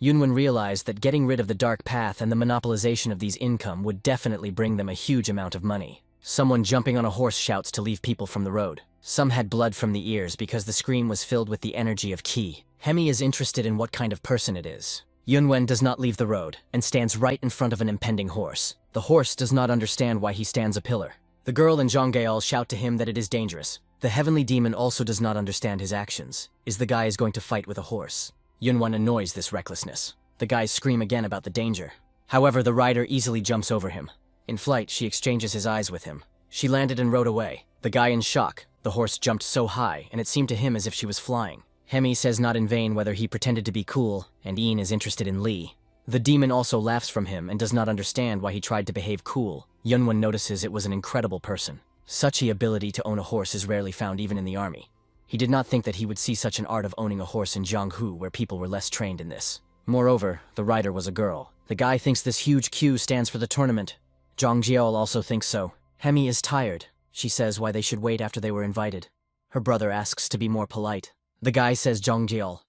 Yunwen realized that getting rid of the dark path and the monopolization of these income would definitely bring them a huge amount of money. Someone jumping on a horse shouts to leave people from the road. Some had blood from the ears because the scream was filled with the energy of Qi. Hemi is interested in what kind of person it is. Yunwen does not leave the road and stands right in front of an impending horse. The horse does not understand why he stands a pillar. The girl and Zhang Gaol shout to him that it is dangerous. The heavenly demon also does not understand his actions. Is the guy is going to fight with a horse? Yunwan annoys this recklessness. The guys scream again about the danger. However, the rider easily jumps over him. In flight, she exchanges his eyes with him. She landed and rode away. The guy in shock. The horse jumped so high, and it seemed to him as if she was flying. Hemi says not in vain whether he pretended to be cool, and Ian is interested in Lee. The demon also laughs from him and does not understand why he tried to behave cool. Yunwan notices it was an incredible person. Such an ability to own a horse is rarely found even in the army. He did not think that he would see such an art of owning a horse in Jianghu where people were less trained in this. Moreover, the rider was a girl. The guy thinks this huge queue stands for the tournament. Zhang Jiao also thinks so. Hemi is tired. She says why they should wait after they were invited. Her brother asks to be more polite. The guy says Zhang Jiao.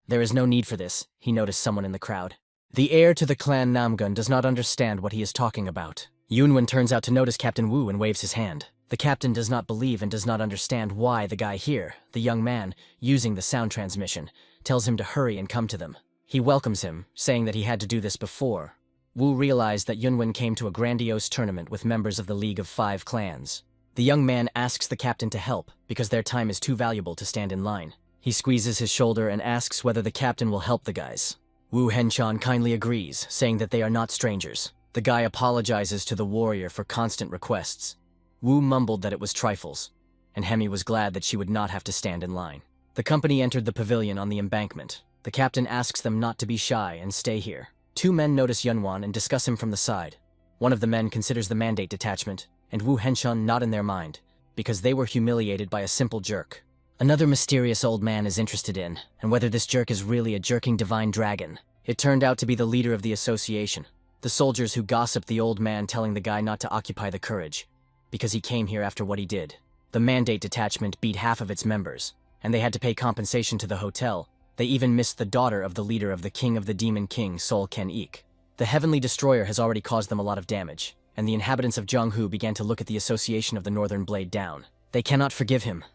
There is no need for this, he noticed someone in the crowd. The heir to the clan Namgun does not understand what he is talking about. Yunwen turns out to notice Captain Wu and waves his hand. The captain does not believe and does not understand why the guy here, the young man, using the sound transmission, tells him to hurry and come to them. He welcomes him, saying that he had to do this before. Wu realized that Yunwen came to a grandiose tournament with members of the League of 5 Clans. The young man asks the captain to help because their time is too valuable to stand in line. He squeezes his shoulder and asks whether the captain will help the guys. Wu Henchan kindly agrees, saying that they are not strangers. The guy apologizes to the warrior for constant requests. Wu mumbled that it was trifles, and Hemi was glad that she would not have to stand in line. The company entered the pavilion on the embankment. The captain asks them not to be shy and stay here. 2 men notice Yunwan and discuss him from the side. One of the men considers the mandate detachment, and Wu Henshan not in their mind, because they were humiliated by a simple jerk. Another mysterious old man is interested in, and whether this jerk is really a jerking divine dragon. It turned out to be the leader of the association. The soldiers who gossiped the old man telling the guy not to occupy the courage, because he came here after what he did. The mandate detachment beat half of its members, and they had to pay compensation to the hotel They even missed the daughter of the leader of the King of the Demon King, Sol Ken Ik. The Heavenly Destroyer has already caused them a lot of damage, and the inhabitants of Zhonghu began to look at the Association of the Northern Blade down. They cannot forgive him.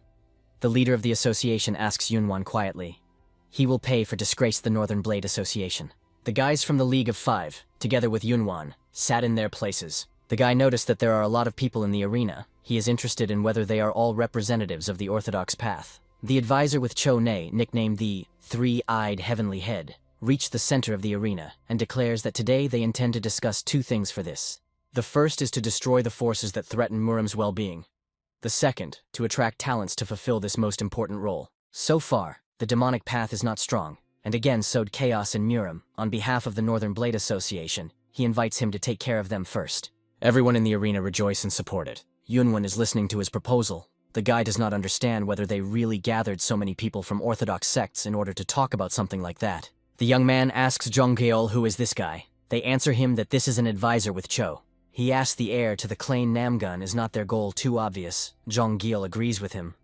The leader of the association asks Yunwan quietly. He will pay for disgrace the Northern Blade Association. The guys from the League of Five, together with Yunwan, sat in their places. The guy noticed that there are a lot of people in the arena. He is interested in whether they are all representatives of the Orthodox Path. The advisor with Cho Ne, nicknamed the Three-Eyed Heavenly Head, reached the center of the arena and declares that today they intend to discuss two things for this. The first is to destroy the forces that threaten Muram's well-being. The second, to attract talents to fulfill this most important role. So far, the demonic path is not strong, and again sowed chaos in Muram. On behalf of the Northern Blade Association, he invites him to take care of them first. Everyone in the arena rejoice and support it. Yunwan is listening to his proposal. The guy does not understand whether they really gathered so many people from Orthodox sects in order to talk about something like that. The young man asks Zhonggeol who is this guy. They answer him that this is an advisor with Cho. He asks the heir to the clan Namgun is not their goal too obvious. Zhonggeol agrees with him.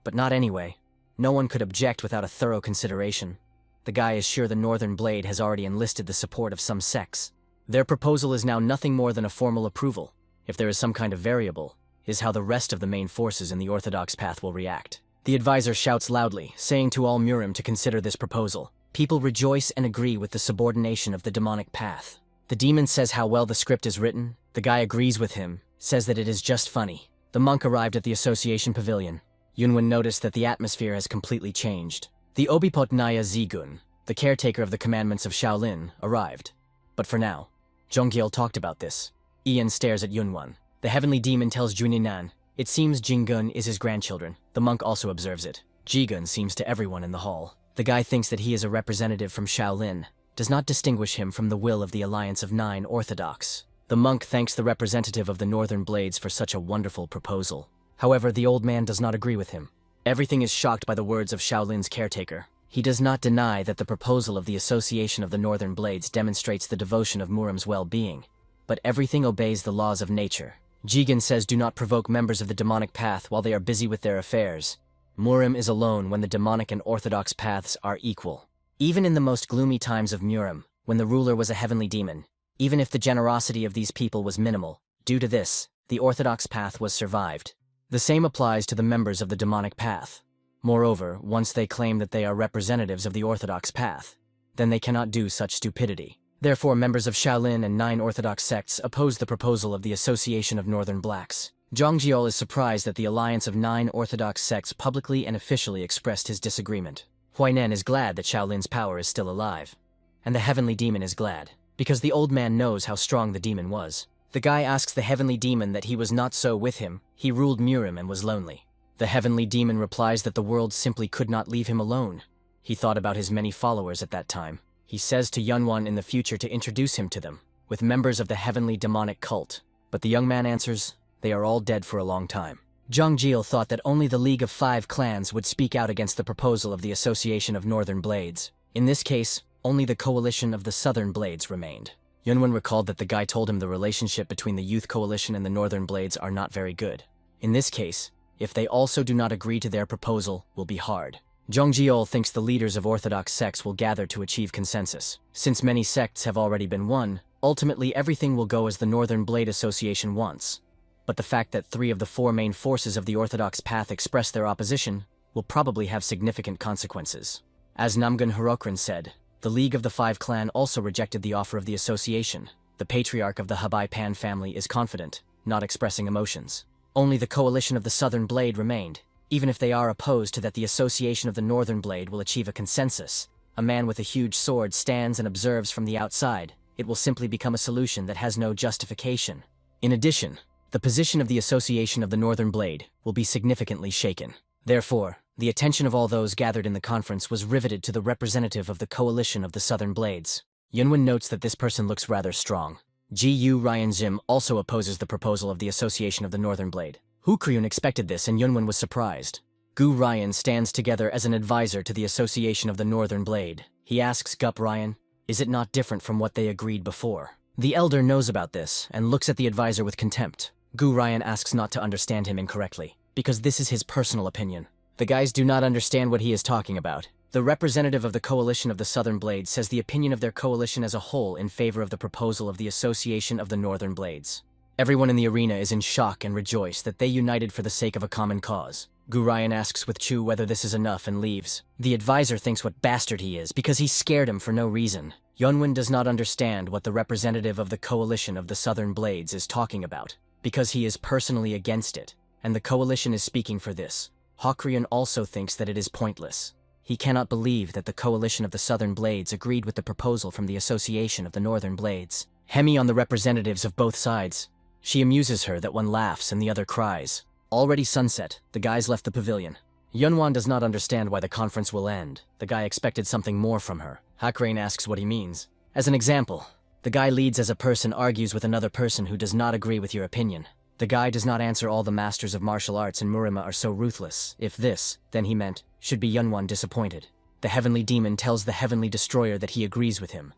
But not anyway. No one could object without a thorough consideration. The guy is sure the Northern Blade has already enlisted the support of some sects. Their proposal is now nothing more than a formal approval. If there is some kind of variable, is how the rest of the main forces in the Orthodox path will react. The advisor shouts loudly, saying to all Muram to consider this proposal. People rejoice and agree with the subordination of the demonic path. The demon says how well the script is written. The guy agrees with him, says that it is just funny. The monk arrived at the association pavilion. Yunwan noticed that the atmosphere has completely changed. The Obipotnaya Zigun, the caretaker of the commandments of Shaolin, arrived. But for now, Zhonggeol talked about this. Ian stares at Yunwan. The heavenly demon tells Juninan, it seems Jingun is his grandchildren. The monk also observes it. Jigun seems to everyone in the hall. The guy thinks that he is a representative from Shaolin, does not distinguish him from the will of the Alliance of Nine Orthodox. The monk thanks the representative of the Northern Blades for such a wonderful proposal. However, the old man does not agree with him. Everything is shocked by the words of Shaolin's caretaker. He does not deny that the proposal of the Association of the Northern Blades demonstrates the devotion of Muram's well-being. But everything obeys the laws of nature. Jigen says do not provoke members of the demonic path while they are busy with their affairs. Muram is alone when the demonic and orthodox paths are equal. Even in the most gloomy times of Muram, when the ruler was a heavenly demon, even if the generosity of these people was minimal, due to this, the orthodox path was survived. The same applies to the members of the demonic path. Moreover, once they claim that they are representatives of the orthodox path, then they cannot do such stupidity. Therefore, members of Shaolin and 9 orthodox sects oppose the proposal of the Association of Northern Blacks. Zhonggeol is surprised that the alliance of 9 orthodox sects publicly and officially expressed his disagreement. Huainan is glad that Shaolin's power is still alive. And the heavenly demon is glad, because the old man knows how strong the demon was. The guy asks the heavenly demon that he was not so with him. He ruled Muram and was lonely. The heavenly demon replies that the world simply could not leave him alone. He thought about his many followers at that time. He says to Yunwan in the future to introduce him to them, with members of the heavenly demonic cult. But the young man answers, they are all dead for a long time. Zhonggeol thought that only the League of 5 clans would speak out against the proposal of the Association of Northern Blades. In this case, only the coalition of the Southern Blades remained. Yunwan recalled that the guy told him the relationship between the Youth Coalition and the Northern Blades are not very good. In this case, if they also do not agree to their proposal, will be hard. Zhonggeol thinks the leaders of orthodox sects will gather to achieve consensus. Since many sects have already been won, ultimately everything will go as the Northern Blade Association wants. But the fact that 3 of the 4 main forces of the orthodox path express their opposition will probably have significant consequences. As Namgun Hirokran said, the League of the 5 clan also rejected the offer of the association. The patriarch of the Habai Pan family is confident, not expressing emotions. Only the coalition of the Southern Blade remained. Even if they are opposed to that the Association of the Northern Blade will achieve a consensus, a man with a huge sword stands and observes from the outside, it will simply become a solution that has no justification. In addition, the position of the Association of the Northern Blade will be significantly shaken. Therefore, the attention of all those gathered in the conference was riveted to the representative of the coalition of the Southern Blades. Yunwan notes that this person looks rather strong. Gu Ryanjim also opposes the proposal of the Association of the Northern Blade. Hu Kryun expected this and Yunwan was surprised. Gu Ryan stands together as an advisor to the Association of the Northern Blade. He asks Gup Ryan, is it not different from what they agreed before? The elder knows about this and looks at the advisor with contempt. Gu Ryan asks not to understand him incorrectly, because this is his personal opinion. The guys do not understand what he is talking about. The representative of the coalition of the Southern Blades says the opinion of their coalition as a whole in favor of the proposal of the Association of the Northern Blades. Everyone in the arena is in shock and rejoice that they united for the sake of a common cause. Gurayan asks with Chu whether this is enough and leaves. The advisor thinks what bastard he is because he scared him for no reason. Yunwen does not understand what the representative of the coalition of the Southern Blades is talking about, because he is personally against it, and the coalition is speaking for this. Hawkryan also thinks that it is pointless. He cannot believe that the coalition of the Southern Blades agreed with the proposal from the Association of the Northern Blades. Hemi on the representatives of both sides. She amuses her that one laughs and the other cries. Already sunset, the guys left the pavilion. Yunwan does not understand why the conference will end. The guy expected something more from her. Hakrane asks what he means. As an example, the guy leads as a person argues with another person who does not agree with your opinion. The guy does not answer all the masters of martial arts in Murima are so ruthless. If this, then he meant, should be Yunwan disappointed. The heavenly demon tells the heavenly destroyer that he agrees with him,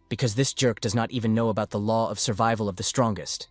because this jerk does not even know about the law of survival of the strongest.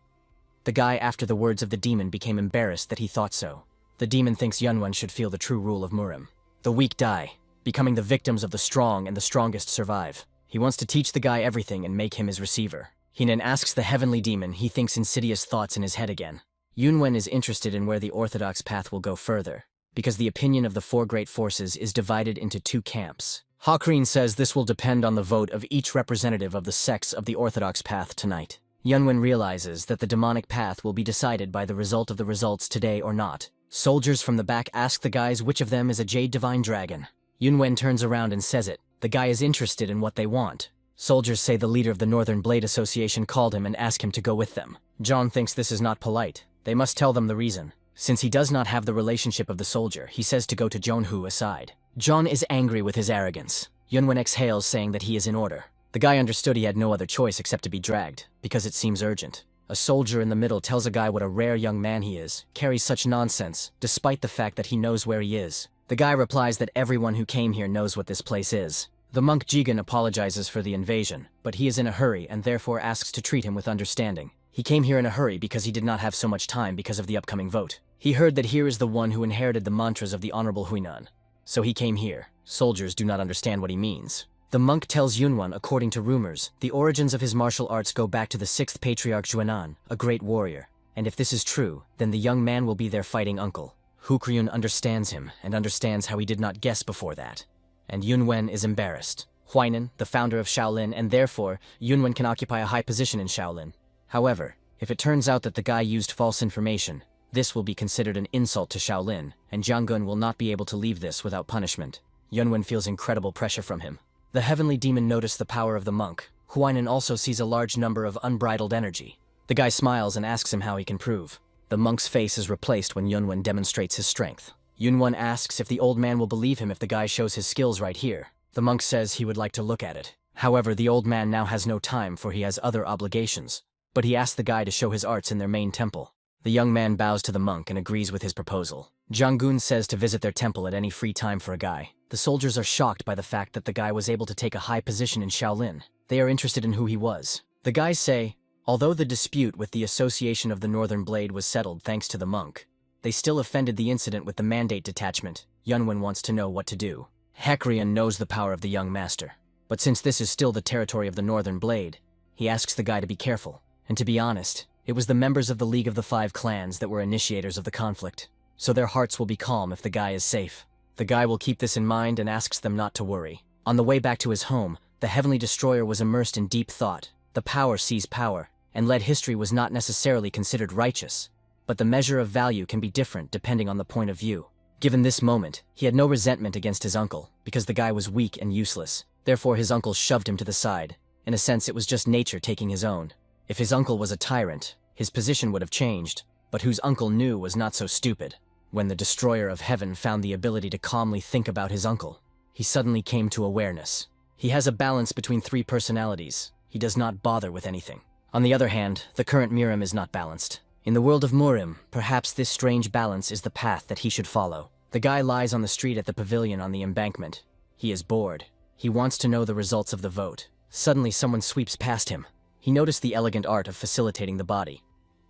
The guy after the words of the demon became embarrassed that he thought so. The demon thinks Yunwan should feel the true rule of Murim. The weak die, becoming the victims of the strong, and the strongest survive. He wants to teach the guy everything and make him his receiver. Hinen asks the heavenly demon, he thinks insidious thoughts in his head again. Yunwen is interested in where the orthodox path will go further, because the opinion of the four great forces is divided into two camps. Hakreen says this will depend on the vote of each representative of the sects of the orthodox path tonight. Yunwen realizes that the demonic path will be decided by the result of the results today or not. Soldiers from the back ask the guys which of them is a Jade Divine Dragon. Yunwen turns around and says it. The guy is interested in what they want. Soldiers say the leader of the Northern Blade Association called him and asked him to go with them. John thinks this is not polite. They must tell them the reason. Since he does not have the relationship of the soldier, he says to go to Jonhu aside. John is angry with his arrogance. Yunwen exhales, saying that he is in order. The guy understood he had no other choice except to be dragged, because it seems urgent. A soldier in the middle tells a guy what a rare young man he is, carries such nonsense, despite the fact that he knows where he is. The guy replies that everyone who came here knows what this place is. The monk Jigen apologizes for the invasion, but he is in a hurry and therefore asks to treat him with understanding. He came here in a hurry because he did not have so much time because of the upcoming vote. He heard that here is the one who inherited the mantras of the Honorable Huinan. So he came here. Soldiers do not understand what he means. The monk tells Yunwan, according to rumors, the origins of his martial arts go back to the 6th Patriarch Juanan, a great warrior. And if this is true, then the young man will be their fighting uncle. Hukryun understands him, and understands how he did not guess before that. And Yunwen is embarrassed. Huainan, the founder of Shaolin, and therefore, Yunwen can occupy a high position in Shaolin. However, if it turns out that the guy used false information, this will be considered an insult to Shaolin, and Jiangun will not be able to leave this without punishment. Yunwen feels incredible pressure from him. The heavenly demon noticed the power of the monk. Huainan also sees a large number of unbridled energy. The guy smiles and asks him how he can prove. The monk's face is replaced when Yunwen demonstrates his strength. Yunwen asks if the old man will believe him if the guy shows his skills right here. The monk says he would like to look at it. However, the old man now has no time for he has other obligations. But he asks the guy to show his arts in their main temple. The young man bows to the monk and agrees with his proposal. Jiangun says to visit their temple at any free time for a guy. The soldiers are shocked by the fact that the guy was able to take a high position in Shaolin. They are interested in who he was. The guys say, although the dispute with the Association of the Northern Blade was settled thanks to the monk, they still offended the incident with the mandate detachment. Yunwen wants to know what to do. Hekrian knows the power of the young master. But since this is still the territory of the Northern Blade, he asks the guy to be careful. And to be honest, it was the members of the League of the Five Clans that were initiators of the conflict. So their hearts will be calm if the guy is safe. The guy will keep this in mind and asks them not to worry. On the way back to his home, the Heavenly Destroyer was immersed in deep thought. The power sees power, and led history was not necessarily considered righteous. But the measure of value can be different depending on the point of view. Given this moment, he had no resentment against his uncle, because the guy was weak and useless. Therefore his uncle shoved him to the side. In a sense, it was just nature taking his own. If his uncle was a tyrant, his position would have changed, but whose uncle knew was not so stupid. When the Destroyer of Heaven found the ability to calmly think about his uncle, he suddenly came to awareness. He has a balance between three personalities. He does not bother with anything. On the other hand, the current Mirim is not balanced. In the world of Murim, perhaps this strange balance is the path that he should follow. The guy lies on the street at the pavilion on the embankment. He is bored. He wants to know the results of the vote. Suddenly someone sweeps past him. He noticed the elegant art of facilitating the body.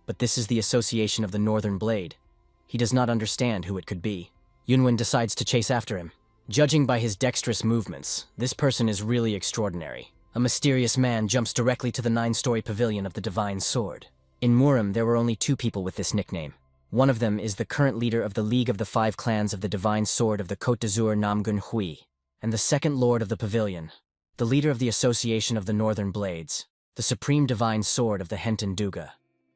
But this is the Association of the Northern Blade. He does not understand who it could be. Yunwen decides to chase after him. Judging by his dexterous movements, this person is really extraordinary. A mysterious man jumps directly to the 9-story pavilion of the Divine Sword. In Murim, there were only 2 people with this nickname. One of them is the current leader of the League of the 5 Clans of the Divine Sword of the Côte d'Azur Namgun Hui, and the second lord of the pavilion, the leader of the Association of the Northern Blades, the supreme divine sword of the Henten Duga.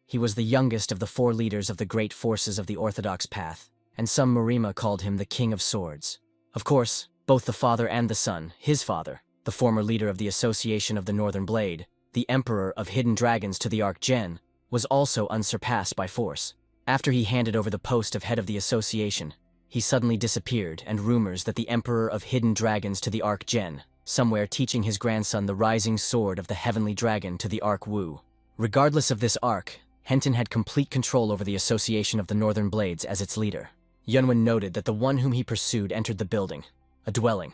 He was the youngest of the 4 leaders of the great forces of the Orthodox Path, and some Murima called him the King of Swords. Of course, both the father and the son, his father, the former leader of the Association of the Northern Blade, the Emperor of Hidden Dragons to the Archgen, was also unsurpassed by force. After he handed over the post of head of the association, he suddenly disappeared, and rumors that the Emperor of Hidden Dragons to the Archgen, somewhere teaching his grandson the rising sword of the Heavenly Dragon to the Arc Wu. Regardless of this arc, Henten had complete control over the Association of the Northern Blades as its leader. Yunwen noted that the one whom he pursued entered the building, a dwelling,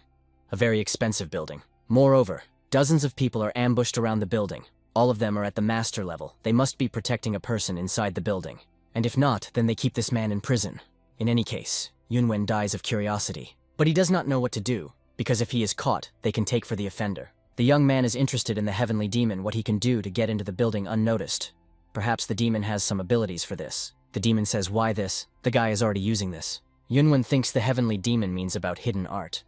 a very expensive building. Moreover, dozens of people are ambushed around the building. All of them are at the master level. They must be protecting a person inside the building. And if not, then they keep this man in prison. In any case, Yunwen dies of curiosity. But he does not know what to do, because if he is caught, they can take for the offender. The young man is interested in the heavenly demon, what he can do to get into the building unnoticed. Perhaps the demon has some abilities for this. The demon says, "Why this? The guy is already using this." Yunwen thinks the heavenly demon means about hidden art.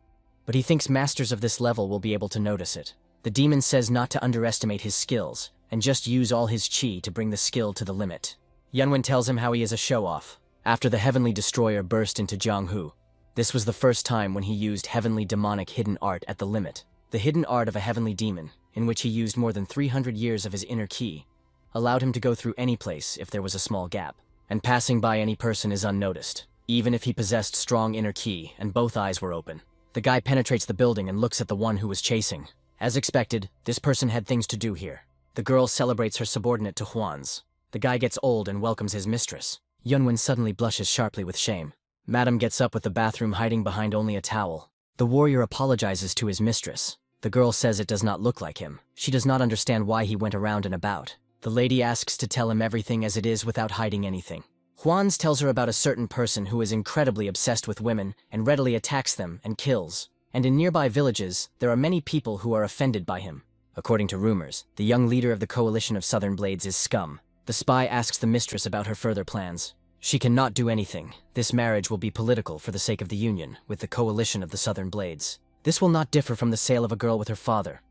But he thinks masters of this level will be able to notice it. The demon says not to underestimate his skills, and just use all his chi to bring the skill to the limit. Yunwen tells him how he is a show-off. After the heavenly destroyer burst into Jianghu, this was the first time when he used heavenly demonic hidden art at the limit. The hidden art of a heavenly demon, in which he used more than 300 years of his inner ki, allowed him to go through any place if there was a small gap, and passing by any person is unnoticed, even if he possessed strong inner ki and both eyes were open. The guy penetrates the building and looks at the one who was chasing. As expected, this person had things to do here. The girl celebrates her subordinate to Huan's. The guy gets old and welcomes his mistress. Yunwen suddenly blushes sharply with shame. Madam gets up with the bathroom hiding behind only a towel. The warrior apologizes to his mistress. The girl says it does not look like him. She does not understand why he went around and about. The lady asks to tell him everything as it is without hiding anything. Huan's tells her about a certain person who is incredibly obsessed with women and readily attacks them and kills. And in nearby villages, there are many people who are offended by him. According to rumors, the young leader of the Coalition of Southern Blades is scum. The spy asks the mistress about her further plans. She cannot do anything. This marriage will be political for the sake of the union with the Coalition of the Southern Blades. This will not differ from the sale of a girl with her father.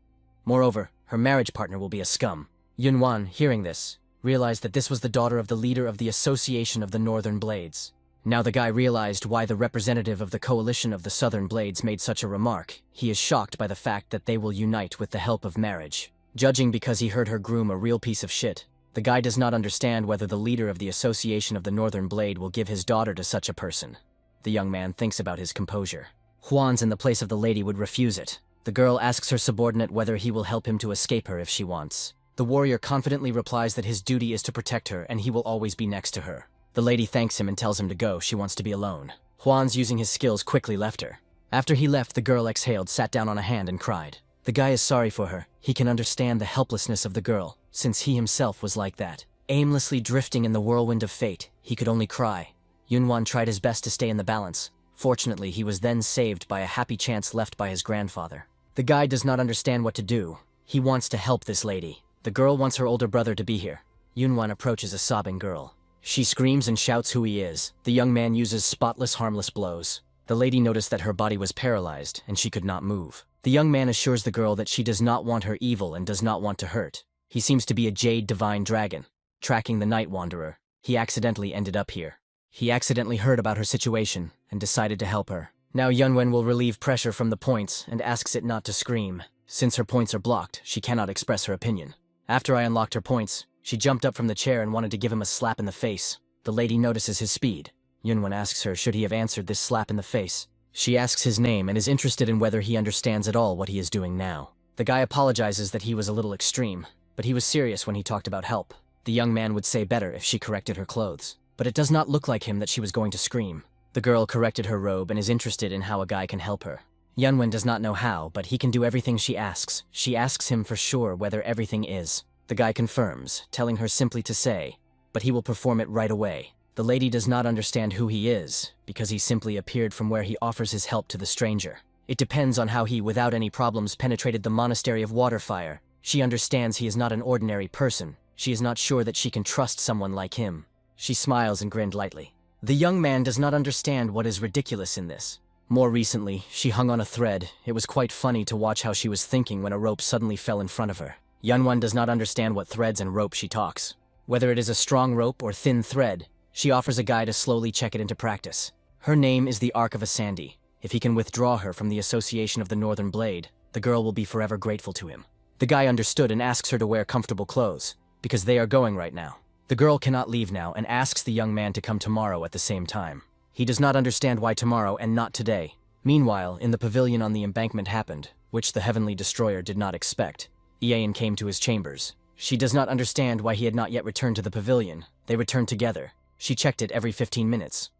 Moreover, her marriage partner will be a scum. Yunwan, hearing this, realized that this was the daughter of the leader of the Association of the Northern Blades. Now the guy realized why the representative of the Coalition of the Southern Blades made such a remark. He is shocked by the fact that they will unite with the help of marriage. Judging because he heard her groom a real piece of shit, the guy does not understand whether the leader of the Association of the Northern Blade will give his daughter to such a person. The young man thinks about his composure. Huan's in the place of the lady would refuse it. The girl asks her subordinate whether he will help him to escape her if she wants. The warrior confidently replies that his duty is to protect her and he will always be next to her. The lady thanks him and tells him to go, she wants to be alone. Huan's using his skills quickly left her. After he left, the girl exhaled, sat down on a hand and cried. The guy is sorry for her. He can understand the helplessness of the girl, since he himself was like that. Aimlessly drifting in the whirlwind of fate, he could only cry. Yunwan tried his best to stay in the balance. Fortunately, he was then saved by a happy chance left by his grandfather. The guy does not understand what to do. He wants to help this lady. The girl wants her older brother to be here. Yunwan approaches a sobbing girl. She screams and shouts who he is. The young man uses spotless, harmless blows. The lady noticed that her body was paralyzed and she could not move. The young man assures the girl that she does not want her evil and does not want to hurt. He seems to be a jade divine dragon. Tracking the night wanderer, he accidentally ended up here. He accidentally heard about her situation and decided to help her. Now Yunwen will relieve pressure from the points and asks it not to scream. Since her points are blocked, she cannot express her opinion. After I unlocked her points, she jumped up from the chair and wanted to give him a slap in the face. The lady notices his speed. Yunwen asks her should he have answered this slap in the face. She asks his name and is interested in whether he understands at all what he is doing now. The guy apologizes that he was a little extreme, but he was serious when he talked about help. The young man would say better if she corrected her clothes. But it does not look like him that she was going to scream. The girl corrected her robe and is interested in how a guy can help her. Yunwen does not know how, but he can do everything she asks. She asks him for sure whether everything is. The guy confirms, telling her simply to say, but he will perform it right away. The lady does not understand who he is, because he simply appeared from where he offers his help to the stranger. It depends on how he, without any problems, penetrated the monastery of Waterfire. She understands he is not an ordinary person. She is not sure that she can trust someone like him. She smiles and grinned lightly. The young man does not understand what is ridiculous in this. More recently, she hung on a thread. It was quite funny to watch how she was thinking when a rope suddenly fell in front of her. Yunwan does not understand what threads and rope she talks. Whether it is a strong rope or thin thread, she offers a guy to slowly check it into practice. Her name is the Ark of Asandi. If he can withdraw her from the association of the Northern Blade, the girl will be forever grateful to him. The guy understood and asks her to wear comfortable clothes, because they are going right now. The girl cannot leave now and asks the young man to come tomorrow at the same time. He does not understand why tomorrow and not today. Meanwhile, in the pavilion on the embankment happened, which the Heavenly Destroyer did not expect. Ian came to his chambers. She does not understand why he had not yet returned to the pavilion. They returned together. She checked it every 15 minutes.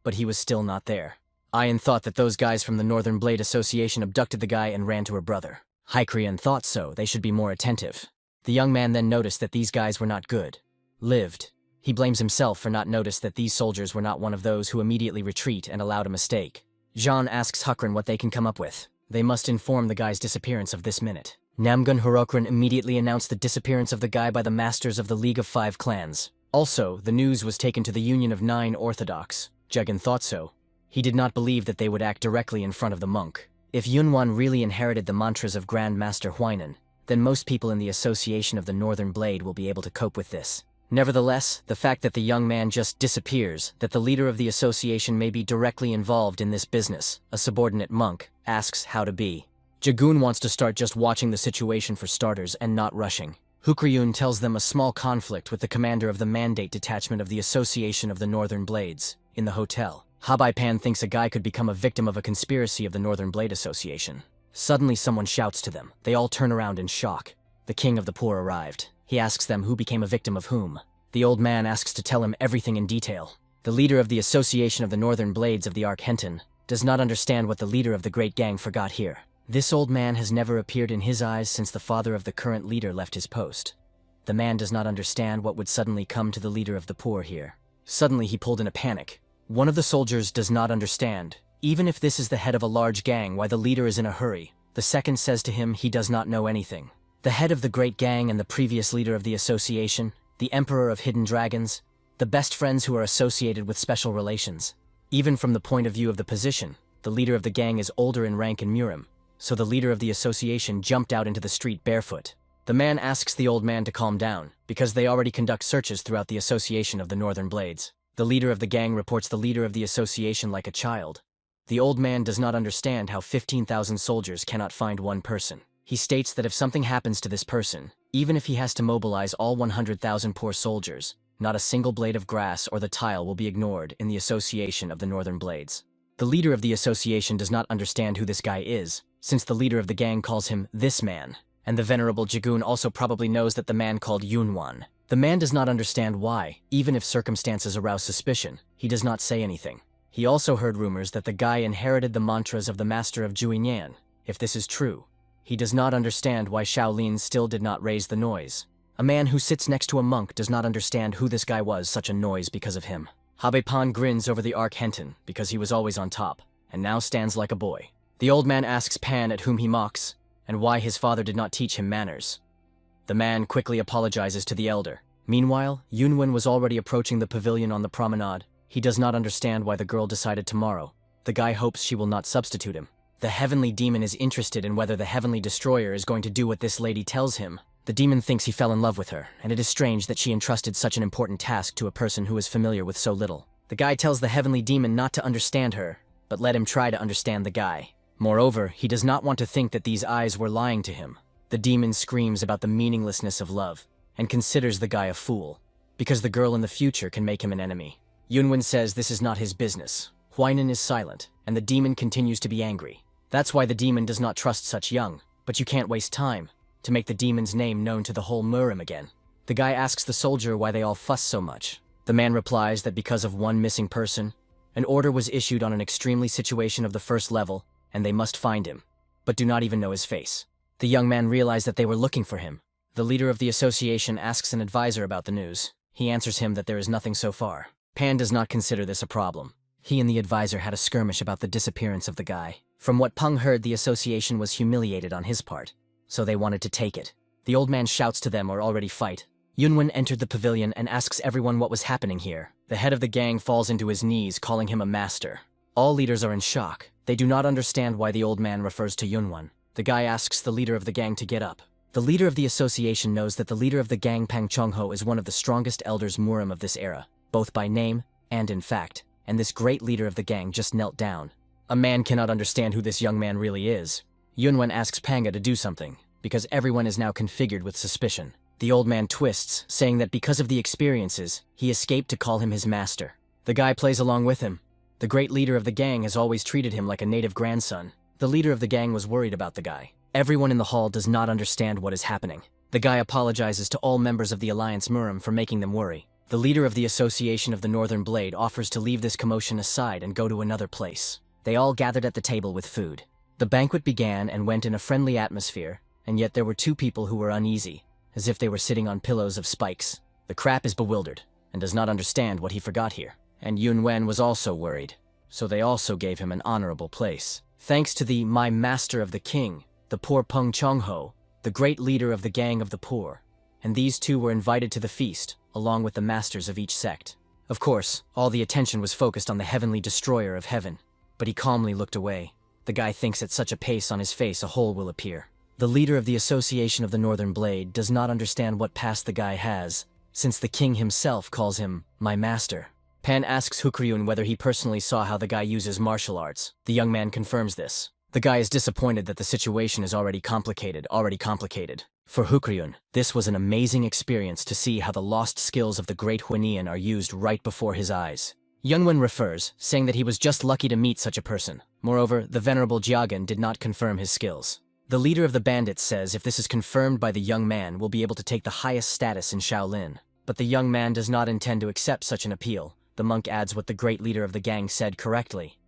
But he was still not there. Ian thought that those guys from the Northern Blade Association abducted the guy and ran to her brother. Haikrian thought so, they should be more attentive. The young man then noticed that these guys were not good. Lived. He blames himself for not notice that these soldiers were not one of those who immediately retreat and allowed a mistake. Jean asks Hukran what they can come up with. They must inform the guy's disappearance of this minute. Namgun Hirokran immediately announced the disappearance of the guy by the masters of the League of Five Clans. Also, the news was taken to the Union of Nine Orthodox. Jegan thought so. He did not believe that they would act directly in front of the monk. If Yunwan really inherited the mantras of Grand Master Huainan, then most people in the Association of the Northern Blade will be able to cope with this. Nevertheless, the fact that the young man just disappears, that the leader of the association may be directly involved in this business, a subordinate monk, asks how to be. Jagun wants to start just watching the situation for starters and not rushing. Hukryun tells them a small conflict with the commander of the Mandate Detachment of the Association of the Northern Blades, in the hotel. Habaipan thinks a guy could become a victim of a conspiracy of the Northern Blade Association. Suddenly someone shouts to them. They all turn around in shock. The king of the poor arrived. He asks them who became a victim of whom. The old man asks to tell him everything in detail. The leader of the Association of the Northern Blades of the Arkhenton does not understand what the leader of the great gang forgot here. This old man has never appeared in his eyes since the father of the current leader left his post. The man does not understand what would suddenly come to the leader of the poor here. Suddenly he pulled in a panic. One of the soldiers does not understand, even if this is the head of a large gang, why the leader is in a hurry. The second says to him he does not know anything. The head of the great gang and the previous leader of the association, the emperor of hidden dragons, the best friends who are associated with special relations. Even from the point of view of the position, the leader of the gang is older in rank in Murim, so the leader of the association jumped out into the street barefoot. The man asks the old man to calm down, because they already conduct searches throughout the association of the Northern Blades. The leader of the gang reports the leader of the association like a child. The old man does not understand how 15,000 soldiers cannot find one person. He states that if something happens to this person, even if he has to mobilize all 100,000 poor soldiers, not a single blade of grass or the tile will be ignored in the association of the Northern Blades. The leader of the association does not understand who this guy is, since the leader of the gang calls him this man, and the venerable Jagun also probably knows that the man called Yunwan. The man does not understand why, even if circumstances arouse suspicion, he does not say anything. He also heard rumors that the guy inherited the mantras of the master of Juinyan. If this is true, he does not understand why Shaolin still did not raise the noise. A man who sits next to a monk does not understand who this guy was, such a noise because of him. Habepan grins over the Arkhenton because he was always on top, and now stands like a boy. The old man asks Pan at whom he mocks, and why his father did not teach him manners. The man quickly apologizes to the elder. Meanwhile, Yunwen was already approaching the pavilion on the promenade. He does not understand why the girl decided tomorrow. The guy hopes she will not substitute him. The heavenly demon is interested in whether the heavenly destroyer is going to do what this lady tells him. The demon thinks he fell in love with her, and it is strange that she entrusted such an important task to a person who is familiar with so little. The guy tells the heavenly demon not to understand her, but let him try to understand the guy. Moreover, he does not want to think that these eyes were lying to him. The demon screams about the meaninglessness of love, and considers the guy a fool, because the girl in the future can make him an enemy. Yunwen says this is not his business. Huainan is silent, and the demon continues to be angry. That's why the demon does not trust such young, but you can't waste time to make the demon's name known to the whole Murim again. The guy asks the soldier why they all fuss so much. The man replies that because of one missing person, an order was issued on an extremely situation of the first level, and they must find him, but do not even know his face. The young man realized that they were looking for him. The leader of the association asks an advisor about the news. He answers him that there is nothing so far. Pan does not consider this a problem. He and the advisor had a skirmish about the disappearance of the guy. From what Peng heard, the association was humiliated on his part, so they wanted to take it. The old man shouts to them or already fight. Yunwen entered the pavilion and asks everyone what was happening here. The head of the gang falls into his knees, calling him a master. All leaders are in shock. They do not understand why the old man refers to Yunwen. The guy asks the leader of the gang to get up. The leader of the association knows that the leader of the gang, Pang Chongho, is one of the strongest elders Murim of this era, both by name and in fact, and this great leader of the gang just knelt down. A man cannot understand who this young man really is. Yunwen asks Panga to do something, because everyone is now configured with suspicion. The old man twists, saying that because of the experiences, he escaped to call him his master. The guy plays along with him. The great leader of the gang has always treated him like a native grandson. The leader of the gang was worried about the guy. Everyone in the hall does not understand what is happening. The guy apologizes to all members of the Alliance Murim for making them worry. The leader of the Association of the Northern Blade offers to leave this commotion aside and go to another place. They all gathered at the table with food. The banquet began and went in a friendly atmosphere, and yet there were two people who were uneasy, as if they were sitting on pillows of spikes. The crap is bewildered, and does not understand what he forgot here. And Yunwen was also worried, so they also gave him an honorable place. Thanks to the My Master of the King, the poor Peng Chongho, the great leader of the Gang of the Poor, and these two were invited to the feast, along with the masters of each sect. Of course, all the attention was focused on the heavenly destroyer of heaven, but he calmly looked away. The guy thinks at such a pace on his face a hole will appear. The leader of the Association of the Northern Blade does not understand what past the guy has, since the king himself calls him my master. Pan asks Hukryun whether he personally saw how the guy uses martial arts. The young man confirms this. The guy is disappointed that the situation is already complicated. For Hukryun, this was an amazing experience to see how the lost skills of the great Huanian are used right before his eyes. Yunwen refers, saying that he was just lucky to meet such a person. Moreover, the venerable Jiagan did not confirm his skills. The leader of the bandits says if this is confirmed by the young man, will be able to take the highest status in Shaolin. But the young man does not intend to accept such an appeal. The monk adds what the great leader of the gang said correctly.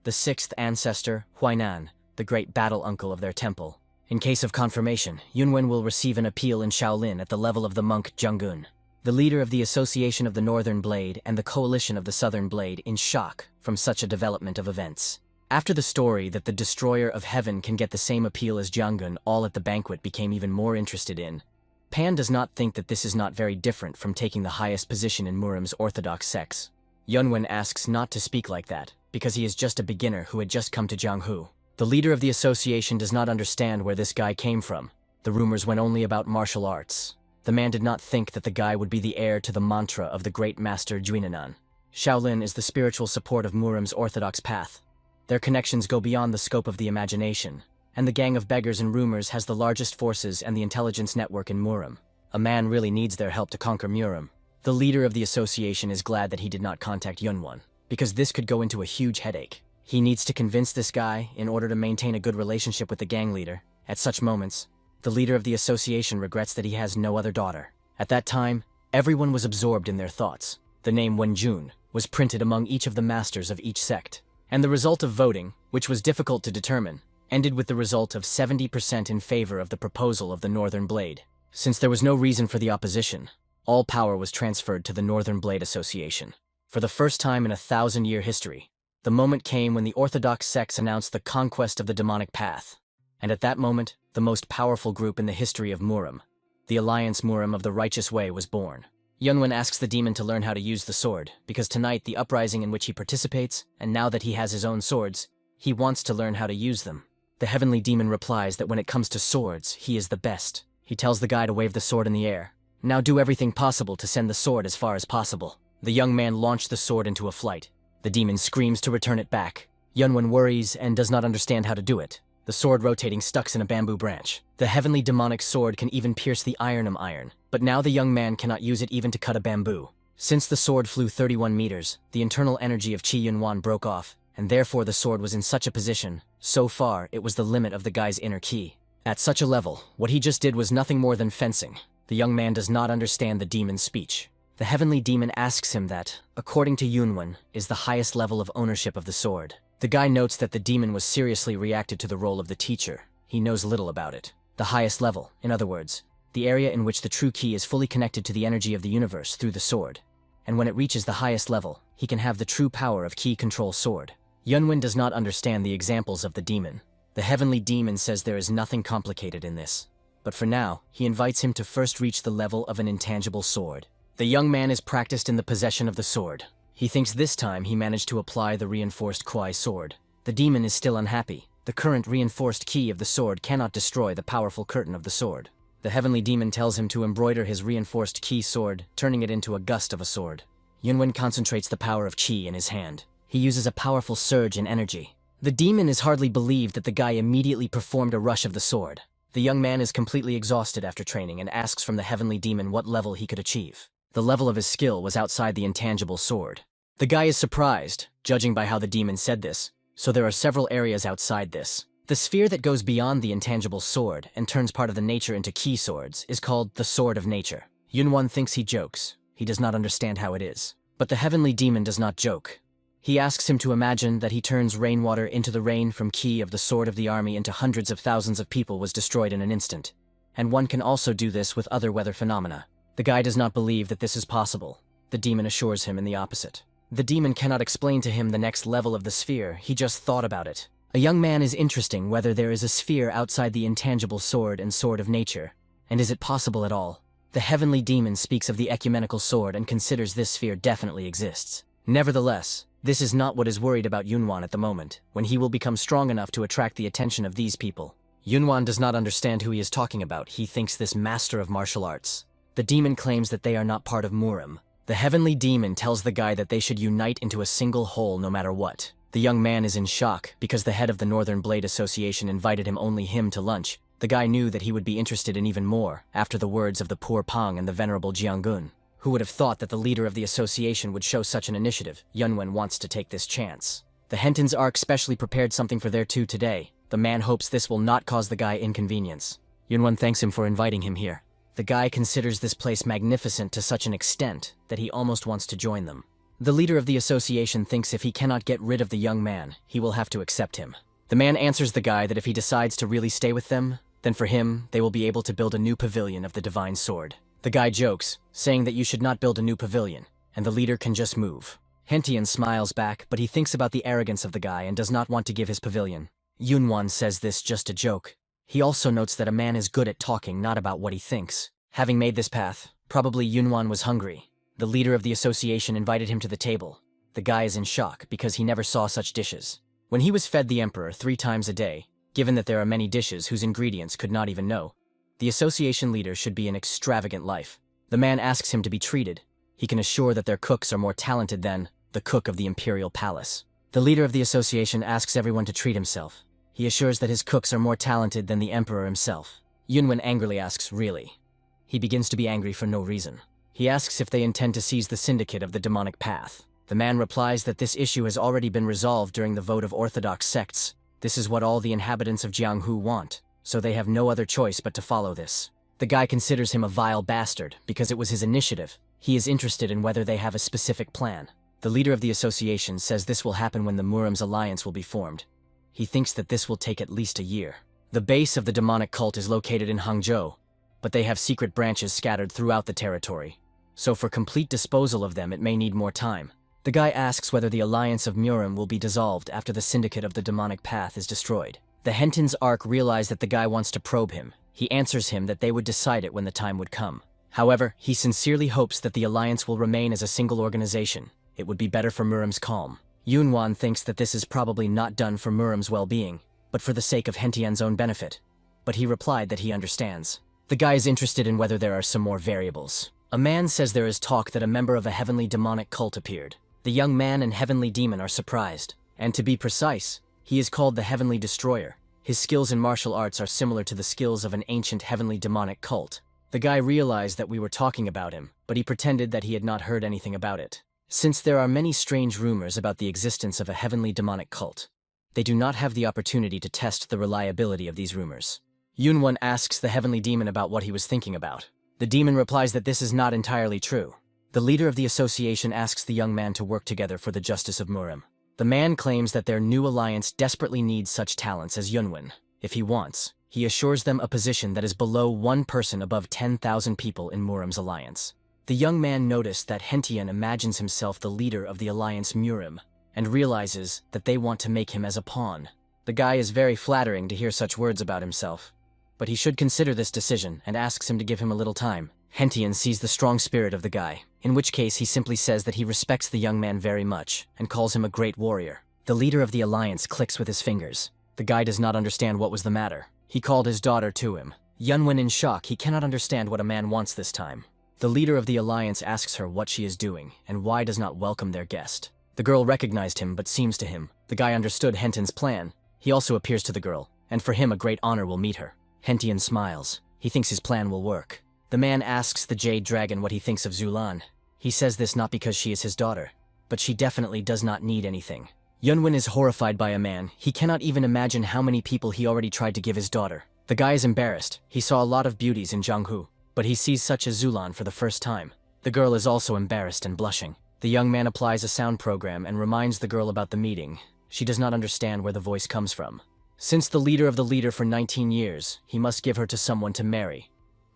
The sixth ancestor, Huainan, the great battle uncle of their temple. In case of confirmation, Yunwen will receive an appeal in Shaolin at the level of the monk Zhenggun. The leader of the Association of the Northern Blade and the Coalition of the Southern Blade in shock from such a development of events. After the story that the Destroyer of Heaven can get the same appeal as Zhenggun, all at the banquet became even more interested in. Pan does not think that this is not very different from taking the highest position in Murim's orthodox sects. Yunwen asks not to speak like that, because he is just a beginner who had just come to Jianghu. The leader of the association does not understand where this guy came from. The rumors went only about martial arts. The man did not think that the guy would be the heir to the mantra of the great master Juinanan. Shaolin is the spiritual support of Murim's orthodox path. Their connections go beyond the scope of the imagination, and the gang of beggars and rumors has the largest forces and the intelligence network in Murim. A man really needs their help to conquer Murim. The leader of the association is glad that he did not contact Yunwen, because this could go into a huge headache. He needs to convince this guy in order to maintain a good relationship with the gang leader. At such moments, the leader of the association regrets that he has no other daughter. At that time, everyone was absorbed in their thoughts. The name Wenjun was printed among each of the masters of each sect. And the result of voting, which was difficult to determine, ended with the result of 70% in favor of the proposal of the Northern Blade. Since there was no reason for the opposition, all power was transferred to the Northern Blade Association. For the first time in a 1,000-year history, the moment came when the orthodox sects announced the conquest of the demonic path. And at that moment, the most powerful group in the history of Murim, the Alliance Murim of the Righteous Way, was born. Yunwen asks the demon to learn how to use the sword, because tonight the uprising in which he participates, and now that he has his own swords, he wants to learn how to use them. The heavenly demon replies that when it comes to swords, he is the best. He tells the guy to wave the sword in the air. Now do everything possible to send the sword as far as possible. The young man launched the sword into a flight. The demon screams to return it back. Yunwen worries and does not understand how to do it. The sword rotating stuck in a bamboo branch. The heavenly demonic sword can even pierce the iron, but now the young man cannot use it even to cut a bamboo. Since the sword flew 31 meters, the internal energy of Qi Yunwan broke off, and therefore the sword was in such a position. So far, it was the limit of the guy's inner ki. At such a level, what he just did was nothing more than fencing. The young man does not understand the demon's speech. The heavenly demon asks him that, according to Yunwen, is the highest level of ownership of the sword. The guy notes that the demon was seriously reacted to the role of the teacher. He knows little about it. The highest level, in other words, the area in which the true ki is fully connected to the energy of the universe through the sword. and when it reaches the highest level, he can have the true power of Ki Control Sword. Yunwen does not understand the examples of the demon. The heavenly demon says there is nothing complicated in this. But for now, he invites him to first reach the level of an intangible sword. The young man is practiced in the possession of the sword. He thinks this time he managed to apply the reinforced Kuai sword. The demon is still unhappy. The current reinforced key of the sword cannot destroy the powerful curtain of the sword. The heavenly demon tells him to embroider his reinforced Ki sword, turning it into a gust of a sword. Yunwen concentrates the power of Qi in his hand. He uses a powerful surge in energy. The demon is hardly believed that the guy immediately performed a rush of the sword. The young man is completely exhausted after training and asks from the heavenly demon what level he could achieve. The level of his skill was outside the intangible sword. The guy is surprised, judging by how the demon said this, so there are several areas outside this. The sphere that goes beyond the intangible sword and turns part of the nature into Ki swords is called the Sword of Nature. Yunwen thinks he jokes. He does not understand how it is. But the heavenly demon does not joke. He asks him to imagine that he turns rainwater into the rain from Ki of the sword of the army into hundreds of thousands of people was destroyed in an instant. And one can also do this with other weather phenomena. The guy does not believe that this is possible. The demon assures him in the opposite. The demon cannot explain to him the next level of the sphere, he just thought about it. A young man is interesting whether there is a sphere outside the intangible sword and sword of nature, and is it possible at all? The heavenly demon speaks of the ecumenical sword and considers this sphere definitely exists. Nevertheless, this is not what is worried about Yunwen at the moment, when he will become strong enough to attract the attention of these people. Yunwen does not understand who he is talking about. He thinks this master of martial arts. The demon claims that they are not part of Murim. The heavenly demon tells the guy that they should unite into a single whole no matter what. The young man is in shock because the head of the Northern Blade Association invited only him to lunch. The guy knew that he would be interested in even more after the words of the poor Pang and the venerable Jiangun. Who would have thought that the leader of the association would show such an initiative? Yunwen wants to take this chance. The Hentons Arc specially prepared something for their two today. The man hopes this will not cause the guy inconvenience. Yunwen thanks him for inviting him here. The guy considers this place magnificent to such an extent that he almost wants to join them. The leader of the association thinks if he cannot get rid of the young man, he will have to accept him. The man answers the guy that if he decides to really stay with them, then for him, they will be able to build a new pavilion of the divine sword. The guy jokes, saying that you should not build a new pavilion, and the leader can just move. Hentian smiles back, but he thinks about the arrogance of the guy and does not want to give his pavilion. Yunwen says this just a joke. He also notes that a man is good at talking, not about what he thinks. Having made this path, probably Yunwen was hungry. The leader of the association invited him to the table. The guy is in shock because he never saw such dishes. When he was fed the emperor 3 times a day, given that there are many dishes whose ingredients could not even know, the association leader should be an extravagant life. The man asks him to be treated. He can assure that their cooks are more talented than the cook of the imperial palace. The leader of the association asks everyone to treat himself. He assures that his cooks are more talented than the emperor himself. Yunwen angrily asks, really? He begins to be angry for no reason. He asks if they intend to seize the syndicate of the demonic path. The man replies that this issue has already been resolved during the vote of orthodox sects. This is what all the inhabitants of Jianghu want, so they have no other choice but to follow this. The guy considers him a vile bastard because it was his initiative. He is interested in whether they have a specific plan. The leader of the association says this will happen when the Murim's alliance will be formed. He thinks that this will take at least a year. The base of the demonic cult is located in Hangzhou, but they have secret branches scattered throughout the territory. So for complete disposal of them, it may need more time. The guy asks whether the alliance of Murim will be dissolved after the syndicate of the demonic path is destroyed. The Hentons Arc realize that the guy wants to probe him. He answers him that they would decide it when the time would come. However, he sincerely hopes that the alliance will remain as a single organization. It would be better for Murim's calm. Yunwen thinks that this is probably not done for Murim's well-being, but for the sake of Hentian's own benefit. But he replied that he understands. The guy is interested in whether there are some more variables. A man says there is talk that a member of a heavenly demonic cult appeared. The young man and heavenly demon are surprised. And to be precise, he is called the Heavenly Destroyer. His skills in martial arts are similar to the skills of an ancient heavenly demonic cult. The guy realized that we were talking about him, but he pretended that he had not heard anything about it. Since there are many strange rumors about the existence of a heavenly demonic cult, they do not have the opportunity to test the reliability of these rumors. Yunwen asks the heavenly demon about what he was thinking about. The demon replies that this is not entirely true. The leader of the association asks the young man to work together for the justice of Murim. The man claims that their new alliance desperately needs such talents as Yunwen. If he wants, he assures them a position that is below one person above 10,000 people in Murim's alliance. The young man noticed that Hentian imagines himself the leader of the Alliance Murim, and realizes that they want to make him as a pawn. The guy is very flattering to hear such words about himself, but he should consider this decision and asks him to give him a little time. Hentian sees the strong spirit of the guy, in which case he simply says that he respects the young man very much and calls him a great warrior. The leader of the Alliance clicks with his fingers. The guy does not understand what was the matter. He called his daughter to him. Yunwen in shock, he cannot understand what a man wants this time. The leader of the Alliance asks her what she is doing and why does not welcome their guest. The girl recognized him but seems to him. The guy understood Hentian's plan. He also appears to the girl, and for him a great honor will meet her. Hentian smiles. He thinks his plan will work. The man asks the Jade Dragon what he thinks of Zulan. He says this not because she is his daughter, but she definitely does not need anything. Yunwen is horrified by a man. He cannot even imagine how many people he already tried to give his daughter. The guy is embarrassed. He saw a lot of beauties in Jianghu, but he sees such as Zulan for the first time. The girl is also embarrassed and blushing. The young man applies a sound program and reminds the girl about the meeting. She does not understand where the voice comes from. Since the leader of the leader for 19 years, he must give her to someone to marry.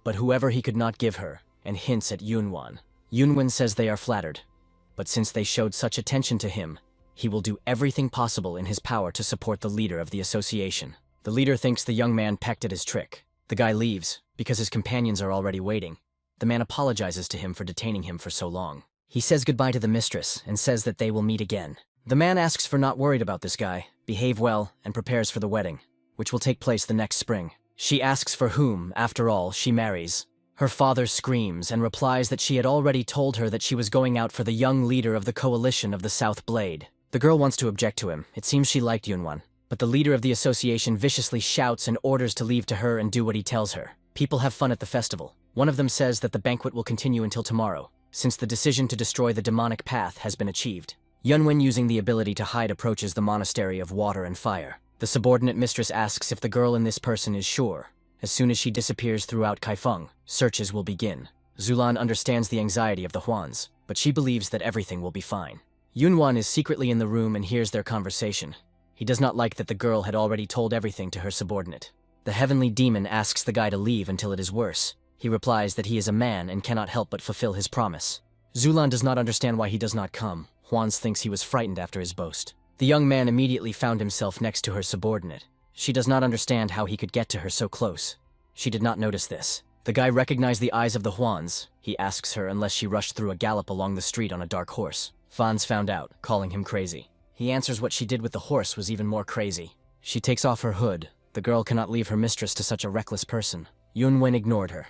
But whoever he could not give her, and hints at Yunwan. Yunwen says they are flattered, but since they showed such attention to him, he will do everything possible in his power to support the leader of the association. The leader thinks the young man pecked at his trick. The guy leaves, because his companions are already waiting. The man apologizes to him for detaining him for so long. He says goodbye to the mistress and says that they will meet again. The man asks for not worried about this guy, behave well, and prepares for the wedding, which will take place the next spring. She asks for whom, after all, she marries. Her father screams and replies that she had already told her that she was going out for the young leader of the coalition of the South Blade. The girl wants to object to him. It seems she liked Yunwan, but the leader of the association viciously shouts and orders to leave to her and do what he tells her. People have fun at the festival. One of them says that the banquet will continue until tomorrow, since the decision to destroy the demonic path has been achieved. Yunwen, using the ability to hide, approaches the monastery of water and fire. The subordinate mistress asks if the girl in this person is sure. As soon as she disappears throughout Kaifeng, searches will begin. Zulan understands the anxiety of the Huans, but she believes that everything will be fine. Yunwan is secretly in the room and hears their conversation. He does not like that the girl had already told everything to her subordinate. The heavenly demon asks the guy to leave until it is worse. He replies that he is a man and cannot help but fulfill his promise. Zulan does not understand why he does not come. Huans thinks he was frightened after his boast. The young man immediately found himself next to her subordinate. She does not understand how he could get to her so close. She did not notice this. The guy recognized the eyes of the Huans. He asks her unless she rushed through a gallop along the street on a dark horse. Fans found out, calling him crazy. He answers what she did with the horse was even more crazy. She takes off her hood. The girl cannot leave her mistress to such a reckless person. Yunwen ignored her.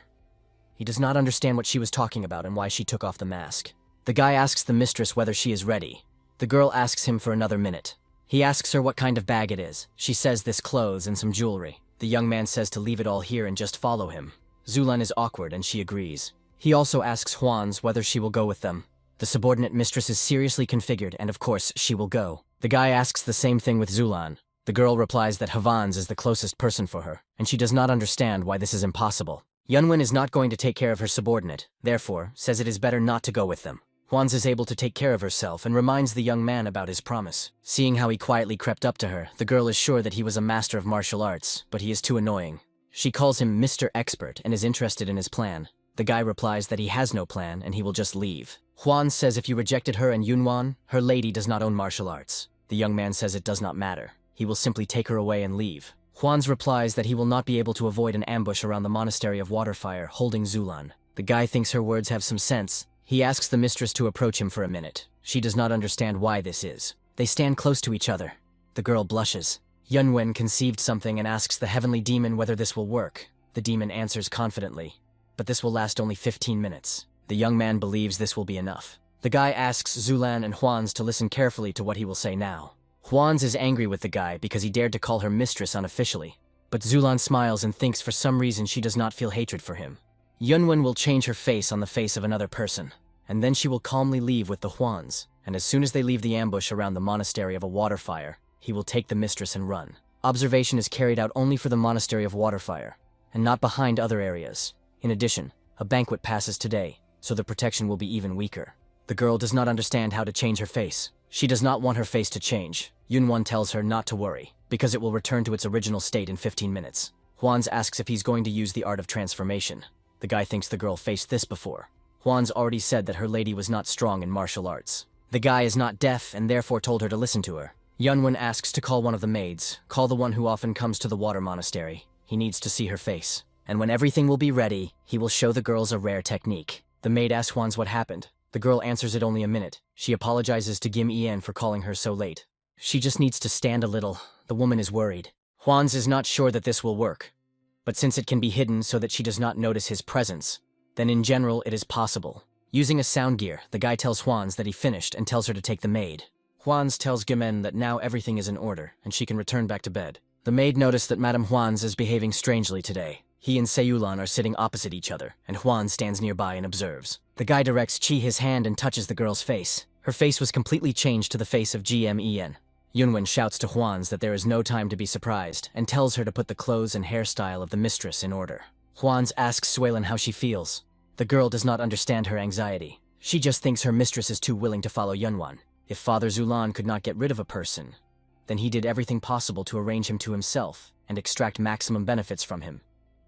He does not understand what she was talking about and why she took off the mask. The guy asks the mistress whether she is ready. The girl asks him for another minute. He asks her what kind of bag it is. She says this clothes and some jewelry. The young man says to leave it all here and just follow him. Zulan is awkward and she agrees. He also asks Huans whether she will go with them. The subordinate mistress is seriously configured and of course she will go. The guy asks the same thing with Zulan. The girl replies that Havans is the closest person for her, and she does not understand why this is impossible. Yunwen is not going to take care of her subordinate, therefore says it is better not to go with them. Huans is able to take care of herself and reminds the young man about his promise. Seeing how he quietly crept up to her, the girl is sure that he was a master of martial arts, but he is too annoying. She calls him Mr. Expert and is interested in his plan. The guy replies that he has no plan and he will just leave. Huan says if you rejected her and Yunwan, her lady does not own martial arts. The young man says it does not matter. He will simply take her away and leave. Huan's replies that he will not be able to avoid an ambush around the monastery of Waterfire holding Zulan. The guy thinks her words have some sense. He asks the mistress to approach him for a minute. She does not understand why this is. They stand close to each other. The girl blushes. Yunwen conceived something and asks the heavenly demon whether this will work. The demon answers confidently, but this will last only 15 minutes. The young man believes this will be enough. The guy asks Zulan and Huans to listen carefully to what he will say now. Huans is angry with the guy because he dared to call her mistress unofficially, but Zulan smiles and thinks for some reason she does not feel hatred for him. Yunwen will change her face on the face of another person, and then she will calmly leave with the Huans, and as soon as they leave the ambush around the monastery of a Waterfire, he will take the mistress and run. Observation is carried out only for the monastery of Waterfire, and not behind other areas. In addition, a banquet passes today, so the protection will be even weaker. The girl does not understand how to change her face. She does not want her face to change. Yunwan tells her not to worry, because it will return to its original state in 15 minutes. Huans asks if he's going to use the art of transformation. The guy thinks the girl faced this before. Juan's already said that her lady was not strong in martial arts. The guy is not deaf and therefore told her to listen to her. Yunwen asks to call one of the maids, call the one who often comes to the water monastery. He needs to see her face. And when everything will be ready, he will show the girls a rare technique. The maid asks Juan's what happened. The girl answers it only a minute. She apologizes to Kim Ien for calling her so late. She just needs to stand a little. The woman is worried. Juan's is not sure that this will work. But since it can be hidden so that she does not notice his presence, then in general it is possible. Using a sound gear, the guy tells Juan's that he finished and tells her to take the maid. Juan's tells Gimen that now everything is in order and she can return back to bed. The maid noticed that Madame Juan's is behaving strangely today. He and Seyulan are sitting opposite each other, and Juan stands nearby and observes. The guy directs Chi his hand and touches the girl's face. Her face was completely changed to the face of GMEN. Yunwen shouts to Juan's that there is no time to be surprised and tells her to put the clothes and hairstyle of the mistress in order. Juan's asks Suelen how she feels. The girl does not understand her anxiety. She just thinks her mistress is too willing to follow Yunwan. If Father Zulan could not get rid of a person, then he did everything possible to arrange him to himself and extract maximum benefits from him.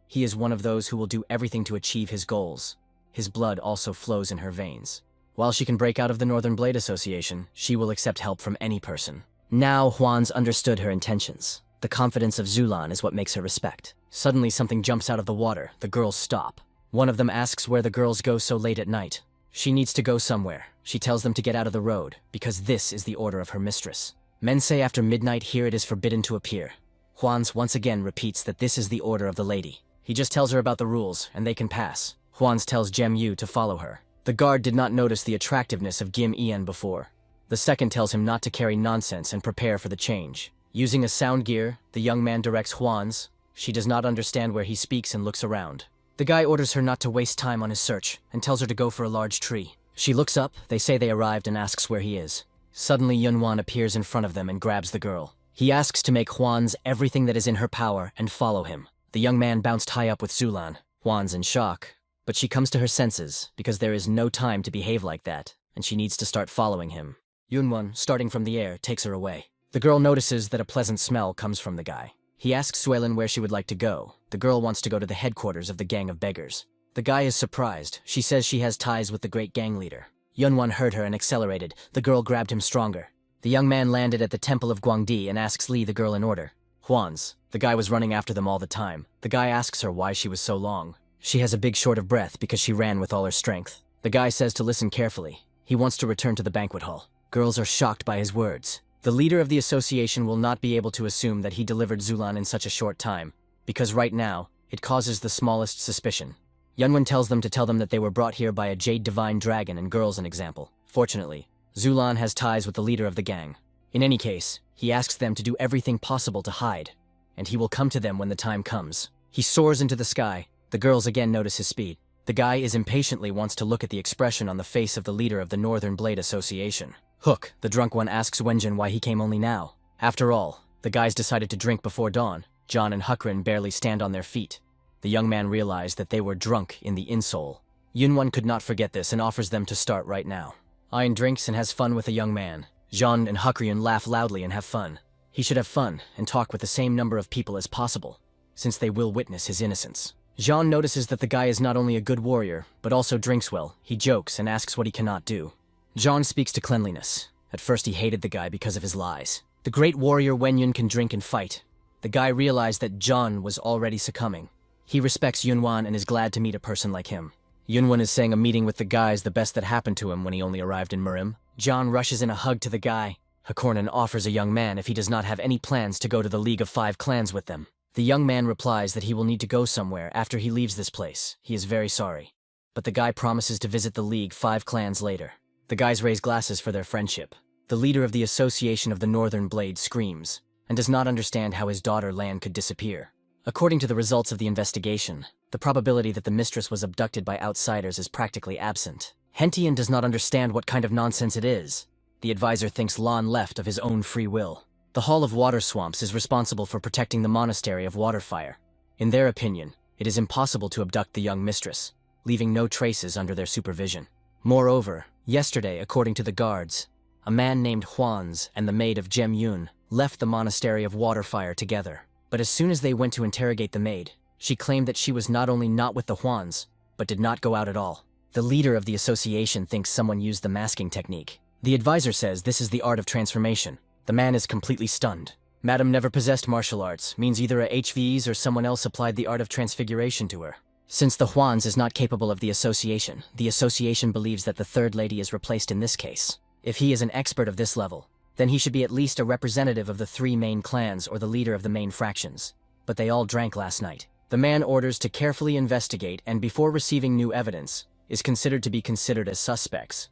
He is one of those who will do everything to achieve his goals. His blood also flows in her veins. While she can break out of the Northern Blade Association, she will accept help from any person. Now Juan's understood her intentions. The confidence of Zulan is what makes her respect. Suddenly something jumps out of the water. The girls stop. One of them asks where the girls go so late at night. She needs to go somewhere. She tells them to get out of the road, because this is the order of her mistress. Men say after midnight here it is forbidden to appear. Juan's once again repeats that this is the order of the lady. He just tells her about the rules, and they can pass. Juan's tells Jem Yu to follow her. The guard did not notice the attractiveness of Gim Ian before. The second tells him not to carry nonsense and prepare for the change. Using a sound gear, the young man directs Juan's. She does not understand where he speaks and looks around. The guy orders her not to waste time on his search and tells her to go for a large tree. She looks up, they say they arrived, and asks where he is. Suddenly Yunwan appears in front of them and grabs the girl. He asks to make Juan's everything that is in her power and follow him. The young man bounced high up with Zulan. Juan's in shock, but she comes to her senses because there is no time to behave like that, and she needs to start following him. Yunwan, starting from the air, takes her away. The girl notices that a pleasant smell comes from the guy. He asks Suelen where she would like to go. The girl wants to go to the headquarters of the gang of beggars. The guy is surprised. She says she has ties with the great gang leader. Yunwan heard her and accelerated. The girl grabbed him stronger. The young man landed at the temple of Guangdi and asks Li the girl in order. Juan's. The guy was running after them all the time. The guy asks her why she was so long. She has a big short of breath because she ran with all her strength. The guy says to listen carefully. He wants to return to the banquet hall. Girls are shocked by his words. The leader of the association will not be able to assume that he delivered Zulan in such a short time, because right now, it causes the smallest suspicion. Yunwen tells them to tell them that they were brought here by a jade divine dragon and girls an example. Fortunately, Zulan has ties with the leader of the gang. In any case, he asks them to do everything possible to hide, and he will come to them when the time comes. He soars into the sky. The girls again notice his speed. The guy is impatiently wants to look at the expression on the face of the leader of the Northern Blade Association. Hook, the drunk one, asks Wenjin why he came only now. After all, the guys decided to drink before dawn. John and Hukrin barely stand on their feet. The young man realized that they were drunk in the insole. Yunwan could not forget this and offers them to start right now. Ayn drinks and has fun with a young man. Jean and Hukrian laugh loudly and have fun. He should have fun and talk with the same number of people as possible, since they will witness his innocence. Jean notices that the guy is not only a good warrior, but also drinks well. He jokes and asks what he cannot do. Jean speaks to cleanliness. At first he hated the guy because of his lies. The great warrior Wenyun can drink and fight. The guy realized that John was already succumbing. He respects Yunwan and is glad to meet a person like him. Yunwan is saying a meeting with the guy is the best that happened to him when he only arrived in Murim. John rushes in a hug to the guy. Hakornan offers a young man if he does not have any plans to go to the League of Five Clans with them. The young man replies that he will need to go somewhere after he leaves this place. He is very sorry. But the guy promises to visit the League 5 Clans later. The guys raise glasses for their friendship. The leader of the Association of the Northern Blade screams, and does not understand how his daughter Lan could disappear. According to the results of the investigation, the probability that the mistress was abducted by outsiders is practically absent. Hentian does not understand what kind of nonsense it is. The advisor thinks Lan left of his own free will. The Hall of Water Swamps is responsible for protecting the Monastery of Waterfire. In their opinion, it is impossible to abduct the young mistress, leaving no traces under their supervision. Moreover, yesterday, according to the guards, a man named Huan's and the maid of Jem Yun left the Monastery of Waterfire together. But as soon as they went to interrogate the maid, she claimed that she was not only not with the Huans, but did not go out at all. The leader of the association thinks someone used the masking technique. The advisor says this is the art of transformation. The man is completely stunned. Madam never possessed martial arts, means either a HVEs or someone else applied the art of transfiguration to her. Since the Huans is not capable of the association believes that the third lady is replaced in this case. If he is an expert of this level, then he should be at least a representative of the three main clans or the leader of the main fractions. But they all drank last night. The man orders to carefully investigate and before receiving new evidence, is considered to be considered as suspects.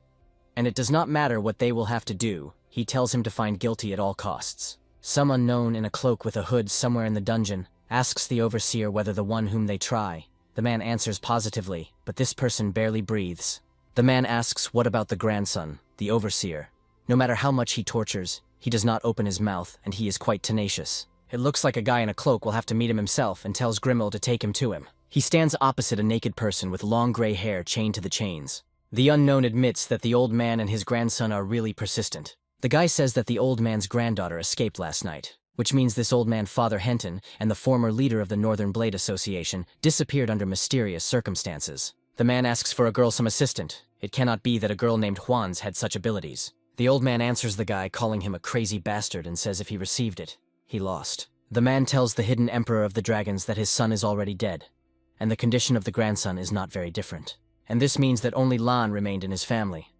And it does not matter what they will have to do, he tells him to find guilty at all costs. Some unknown in a cloak with a hood somewhere in the dungeon asks the overseer whether the one whom they try. The man answers positively, but this person barely breathes. The man asks what about the grandson, the overseer. No matter how much he tortures, he does not open his mouth and he is quite tenacious. It looks like a guy in a cloak will have to meet him himself and tells Grimmel to take him to him. He stands opposite a naked person with long gray hair chained to the chains. The unknown admits that the old man and his grandson are really persistent. The guy says that the old man's granddaughter escaped last night, which means this old man Father Henton and the former leader of the Northern Blade Association disappeared under mysterious circumstances. The man asks for a girl some assistant. It cannot be that a girl named Juan's had such abilities. The old man answers the guy, calling him a crazy bastard, and says if he received it, he lost. The man tells the hidden emperor of the dragons that his son is already dead, and the condition of the grandson is not very different. And this means that only Lan remained in his family.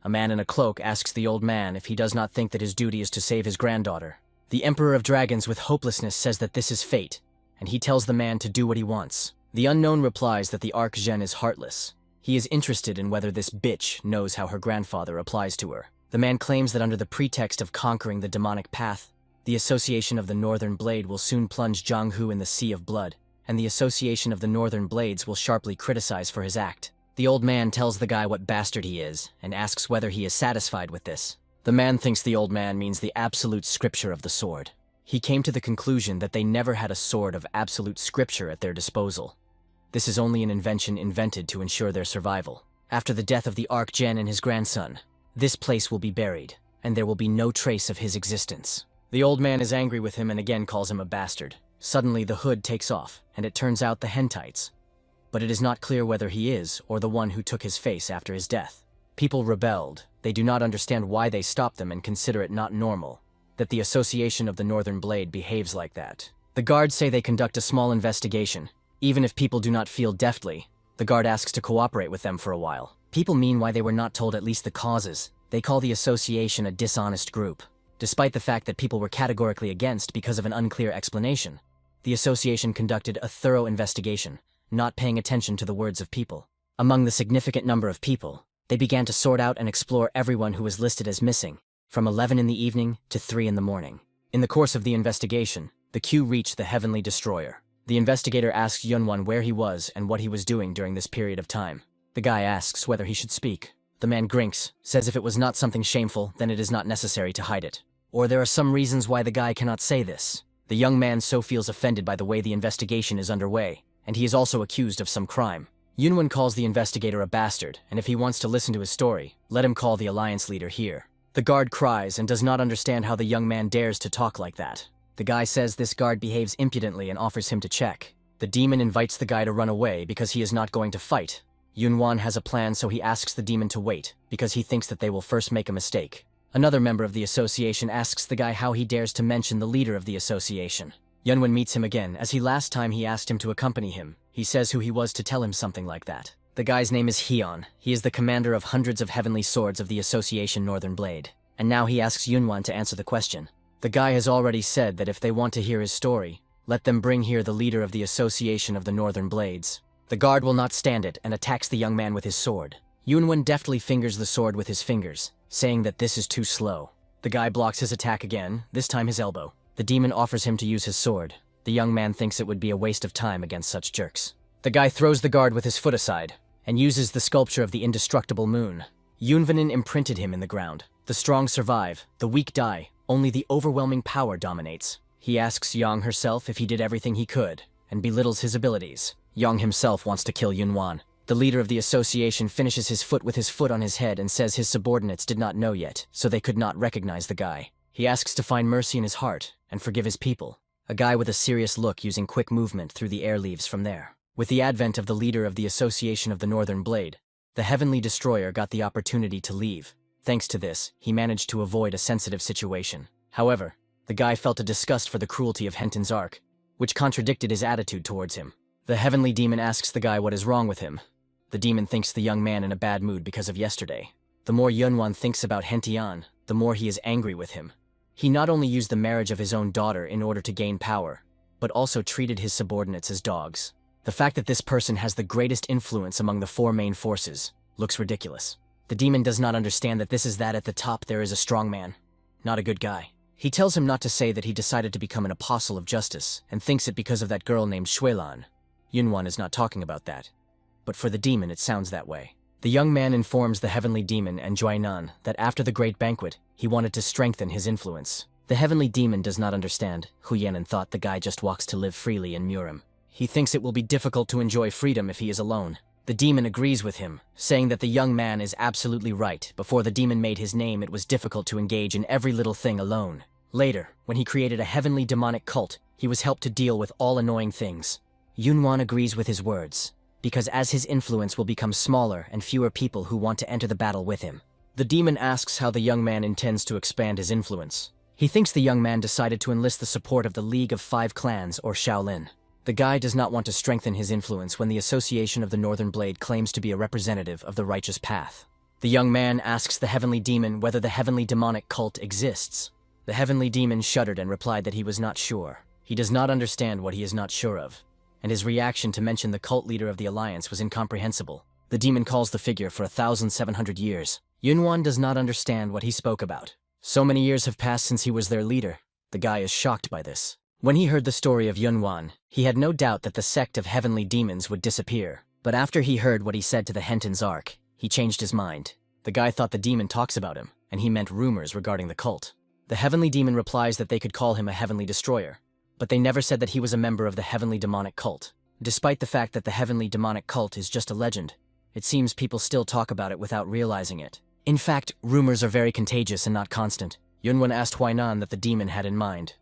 A man in a cloak asks the old man if he does not think that his duty is to save his granddaughter. The Emperor of Dragons with hopelessness says that this is fate, and he tells the man to do what he wants. The unknown replies that the Archgen is heartless. He is interested in whether this bitch knows how her grandfather applies to her. The man claims that under the pretext of conquering the demonic path, the Association of the Northern Blade will soon plunge Jianghu in the Sea of Blood, and the Association of the Northern Blades will sharply criticize for his act. The old man tells the guy what bastard he is, and asks whether he is satisfied with this. The man thinks the old man means the absolute scripture of the sword. He came to the conclusion that they never had a sword of absolute scripture at their disposal. This is only an invention invented to ensure their survival. After the death of the Archgen and his grandson, this place will be buried, and there will be no trace of his existence. The old man is angry with him and again calls him a bastard. Suddenly the hood takes off, and it turns out the Hentites. But it is not clear whether he is or the one who took his face after his death. People rebelled. They do not understand why they stopped them and consider it not normal that the Association of the Northern Blade behaves like that. The guards say they conduct a small investigation. Even if people do not feel deftly, the guard asks to cooperate with them for a while. People mean why they were not told at least the causes. They call the association a dishonest group. Despite the fact that people were categorically against because of an unclear explanation, the association conducted a thorough investigation, not paying attention to the words of people. Among the significant number of people, they began to sort out and explore everyone who was listed as missing, from 11 in the evening to 3 in the morning. In the course of the investigation, the queue reached the Heavenly Destroyer. The investigator asks Yunwan where he was and what he was doing during this period of time. The guy asks whether he should speak. The man grinks, says if it was not something shameful, then it is not necessary to hide it. Or there are some reasons why the guy cannot say this. The young man so feels offended by the way the investigation is underway, and he is also accused of some crime. Yunwan calls the investigator a bastard, and if he wants to listen to his story, let him call the alliance leader here. The guard cries and does not understand how the young man dares to talk like that. The guy says this guard behaves impudently and offers him to check. The demon invites the guy to run away because he is not going to fight. Yunwan has a plan, so he asks the demon to wait, because he thinks that they will first make a mistake. Another member of the association asks the guy how he dares to mention the leader of the association. Yunwan meets him again, as last time he asked him to accompany him. He says who he was to tell him something like that. The guy's name is Heon. He is the commander of hundreds of heavenly swords of the Association Northern Blade. And now he asks Yunwan to answer the question. The guy has already said that if they want to hear his story, let them bring here the leader of the Association of the Northern Blades. The guard will not stand it and attacks the young man with his sword. Yunwan deftly fingers the sword with his fingers, saying that this is too slow. The guy blocks his attack again, this time his elbow. The demon offers him to use his sword. The young man thinks it would be a waste of time against such jerks. The guy throws the guard with his foot aside, and uses the sculpture of the indestructible moon. Yunvanin imprinted him in the ground. The strong survive, the weak die, only the overwhelming power dominates. He asks Yang herself if he did everything he could, and belittles his abilities. Yang himself wants to kill Yunwan. The leader of the association finishes his foot with his foot on his head and says his subordinates did not know yet, so they could not recognize the guy. He asks to find mercy in his heart and forgive his people. A guy with a serious look using quick movement through the air leaves from there. With the advent of the leader of the Association of the Northern Blade, The Heavenly Destroyer got the opportunity to leave. Thanks to this, he managed to avoid a sensitive situation. However, the guy felt a disgust for the cruelty of Henton's arc, which contradicted his attitude towards him. The Heavenly Demon asks the guy what is wrong with him. The demon thinks the young man in a bad mood because of yesterday. The more Yunwan thinks about Hentian, the more he is angry with him. He not only used the marriage of his own daughter in order to gain power, but also treated his subordinates as dogs. The fact that this person has the greatest influence among the four main forces looks ridiculous. The demon does not understand that this is that at the top there is a strong man, not a good guy. He tells him not to say that he decided to become an apostle of justice and thinks it because of that girl named Shuelan. Yunwan is not talking about that, but for the demon it sounds that way. The young man informs the Heavenly Demon and Juainan that after the great banquet, he wanted to strengthen his influence. The Heavenly Demon does not understand. Huyenin thought the guy just walks to live freely in Murim. He thinks it will be difficult to enjoy freedom if he is alone. The demon agrees with him, saying that the young man is absolutely right. Before the demon made his name, it was difficult to engage in every little thing alone. Later, when he created a heavenly demonic cult, he was helped to deal with all annoying things. Yunwan agrees with his words, because as his influence will become smaller and fewer people who want to enter the battle with him. The demon asks how the young man intends to expand his influence. He thinks the young man decided to enlist the support of the League of Five Clans, or Shaolin. The guy does not want to strengthen his influence when the Association of the Northern Blade claims to be a representative of the righteous path. The young man asks the Heavenly Demon whether the heavenly demonic cult exists. The Heavenly Demon shuddered and replied that he was not sure. He does not understand what he is not sure of, and his reaction to mention the cult leader of the Alliance was incomprehensible. The demon calls the figure for 1,700 years. Yunwan does not understand what he spoke about. So many years have passed since he was their leader. The guy is shocked by this. When he heard the story of Yunwan, he had no doubt that the sect of heavenly demons would disappear. But after he heard what he said to the Henton's arc, he changed his mind. The guy thought the demon talks about him, and he meant rumors regarding the cult. The heavenly demon replies that they could call him a heavenly destroyer, but they never said that he was a member of the heavenly demonic cult. Despite the fact that the heavenly demonic cult is just a legend, it seems people still talk about it without realizing it. In fact, rumors are very contagious and not constant. Yunwan asked Huainan that the demon had in mind.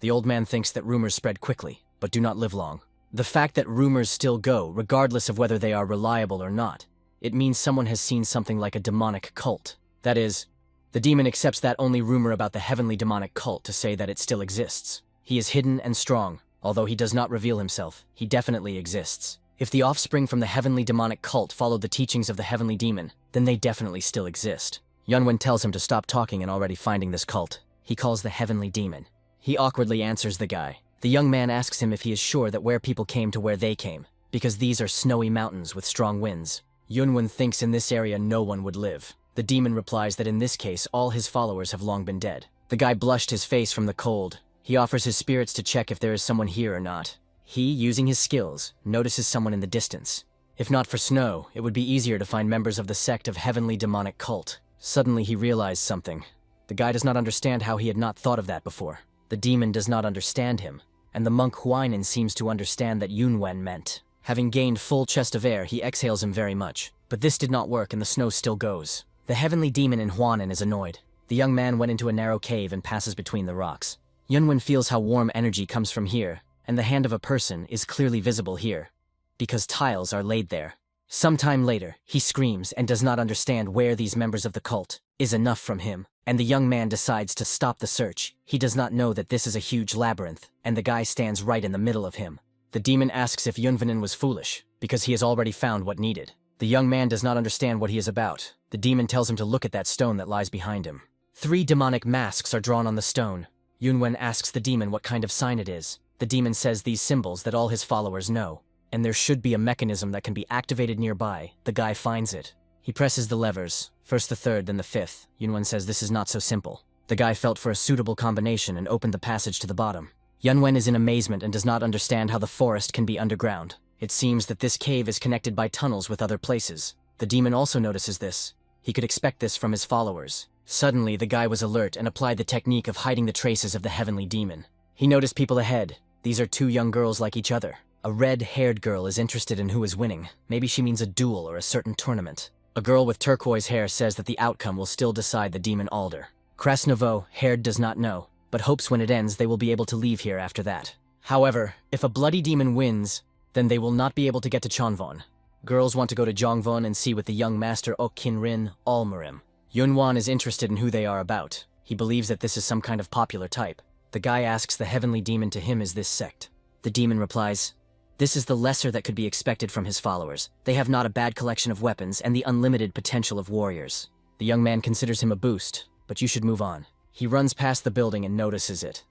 The old man thinks that rumors spread quickly, but do not live long. The fact that rumors still go, regardless of whether they are reliable or not, it means someone has seen something like a demonic cult. That is, the demon accepts that only rumor about the heavenly demonic cult to say that it still exists. He is hidden and strong. Although he does not reveal himself, he definitely exists. If the offspring from the heavenly demonic cult followed the teachings of the heavenly demon, then they definitely still exist. Yunwan tells him to stop talking and already finding this cult. He calls the heavenly demon. He awkwardly answers the guy. The young man asks him if he is sure that where people came to where they came, because these are snowy mountains with strong winds. Yunwan thinks in this area no one would live. The demon replies that in this case all his followers have long been dead. The guy blushed his face from the cold. He offers his spirits to check if there is someone here or not. He, using his skills, notices someone in the distance. If not for snow, it would be easier to find members of the sect of heavenly demonic cult. Suddenly he realized something. The guy does not understand how he had not thought of that before. The demon does not understand him, and the monk Huainan seems to understand that Yunwan meant. Having gained full chest of air, he exhales him very much. But this did not work and the snow still goes. The heavenly demon in Huainan is annoyed. The young man went into a narrow cave and passes between the rocks. Yunwan feels how warm energy comes from here, and the hand of a person is clearly visible here, because tiles are laid there. Sometime later, he screams and does not understand where these members of the cult is enough from him, and the young man decides to stop the search. He does not know that this is a huge labyrinth, and the guy stands right in the middle of him. The demon asks if Yunvanin was foolish, because he has already found what needed. The young man does not understand what he is about. The demon tells him to look at that stone that lies behind him. 3 demonic masks are drawn on the stone. Yunwan asks the demon what kind of sign it is. The demon says these symbols that all his followers know, and there should be a mechanism that can be activated nearby. The guy finds it. He presses the levers, first the 3rd, then the 5th. Yunwan says this is not so simple. The guy felt for a suitable combination and opened the passage to the bottom. Yunwan is in amazement and does not understand how the forest can be underground. It seems that this cave is connected by tunnels with other places. The demon also notices this. He could expect this from his followers. Suddenly, the guy was alert and applied the technique of hiding the traces of the heavenly demon. He noticed people ahead. These are 2 young girls like each other. A red-haired girl is interested in who is winning. Maybe she means a duel or a certain tournament. A girl with turquoise hair says that the outcome will still decide the demon Alder. Krasnovo, haired, does not know, but hopes when it ends they will be able to leave here after that. However, if a bloody demon wins, then they will not be able to get to Chonvon. Girls want to go to Jongwon and see what the young master Rin Almarim. Yunwan is interested in who they are about. He believes that this is some kind of popular type. The guy asks the heavenly demon to him is this sect. The demon replies, "This is the lesser that could be expected from his followers. They have not a bad collection of weapons and the unlimited potential of warriors." The young man considers him a boost, but you should move on. He runs past the building and notices it.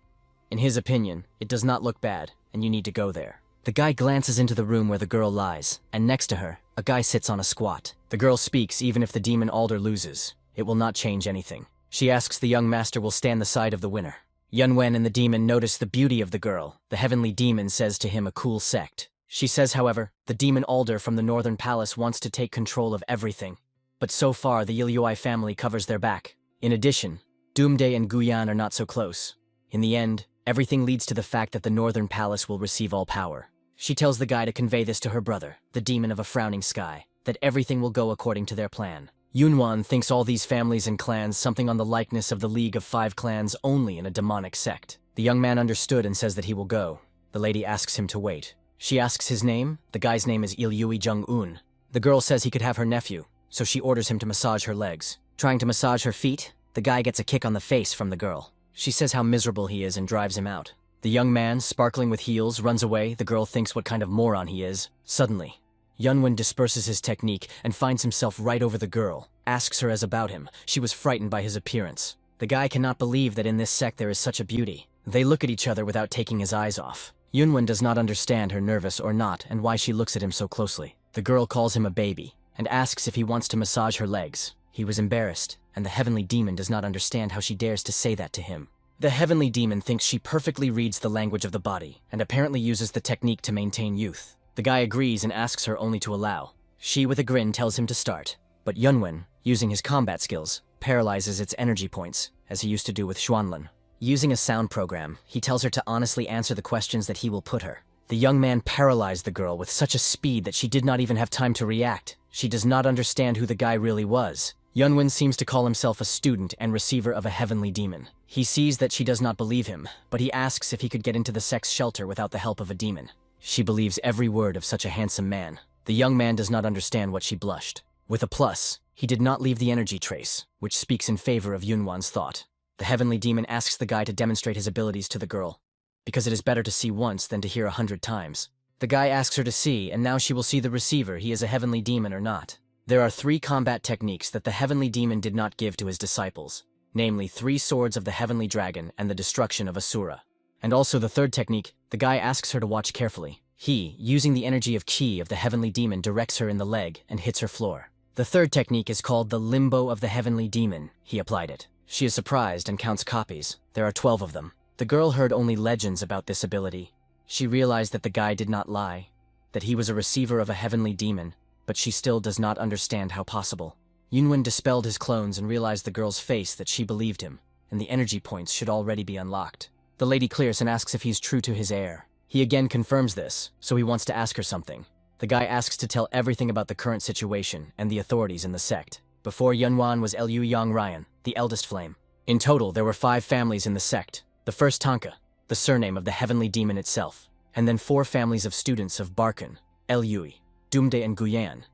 In his opinion, it does not look bad, and you need to go there. The guy glances into the room where the girl lies, and next to her, a guy sits on a squat. The girl speaks even if the demon Alder loses. It will not change anything. She asks the young master will stand the side of the winner. Yunwen and the demon notice the beauty of the girl. The heavenly demon says to him a cool sect. She says, however, the demon Alder from the northern palace wants to take control of everything. But so far, the Yilui family covers their back. In addition, Doomday and Guyan are not so close. In the end, everything leads to the fact that the northern palace will receive all power. She tells the guy to convey this to her brother, the demon of a frowning sky, that everything will go according to their plan. Yunwan thinks all these families and clans something on the likeness of the League of Five Clans only in a demonic sect. The young man understood and says that he will go. The lady asks him to wait. She asks his name. The guy's name is Ilyui Jung-un. The girl says he could have her nephew, so she orders him to massage her legs. Trying to massage her feet, the guy gets a kick on the face from the girl. She says how miserable he is and drives him out. The young man, sparkling with heels, runs away. The girl thinks what kind of moron he is. Suddenly, Yunwen disperses his technique and finds himself right over the girl, asks her as about him. She was frightened by his appearance. The guy cannot believe that in this sect there is such a beauty. They look at each other without taking his eyes off. Yunwen does not understand her nervous or not and why she looks at him so closely. The girl calls him a baby and asks if he wants to massage her legs. He was embarrassed, and the heavenly demon does not understand how she dares to say that to him. The heavenly demon thinks she perfectly reads the language of the body and apparently uses the technique to maintain youth. The guy agrees and asks her only to allow. She, with a grin, tells him to start. But Yunwen, using his combat skills, paralyzes its energy points, as he used to do with Xuanlin. Using a sound program, he tells her to honestly answer the questions that he will put her. The young man paralyzed the girl with such a speed that she did not even have time to react. She does not understand who the guy really was. Yunwen seems to call himself a student and receiver of a heavenly demon. He sees that she does not believe him, but he asks if he could get into the sex shelter without the help of a demon. She believes every word of such a handsome man. The young man does not understand what she blushed. With a plus, he did not leave the energy trace, which speaks in favor of Yunwan's thought. The heavenly demon asks the guy to demonstrate his abilities to the girl, because it is better to see once than to hear 100 times. The guy asks her to see, and now she will see the receiver, he is a heavenly demon or not. There are 3 combat techniques that the heavenly demon did not give to his disciples, namely 3 swords of the heavenly dragon and the destruction of Asura. And also the 3rd technique, the guy asks her to watch carefully. He, using the energy of Ki of the heavenly demon, directs her in the leg and hits her floor. The 3rd technique is called the limbo of the heavenly demon. He applied it. She is surprised and counts copies. There are 12 of them. The girl heard only legends about this ability. She realized that the guy did not lie, that he was a receiver of a heavenly demon, but she still does not understand how possible. Yunwen dispelled his clones and realized the girl's face that she believed him, and the energy points should already be unlocked. The lady clears and asks if he's true to his heir. He again confirms this, so he wants to ask her something. The guy asks to tell everything about the current situation and the authorities in the sect. Before Yunwan was Liu Yang Ryan, the eldest flame. In total, there were 5 families in the sect. The first Tanka, the surname of the heavenly demon itself, and then 4 families of students of Barkan, Liui, Doomday and Guyan,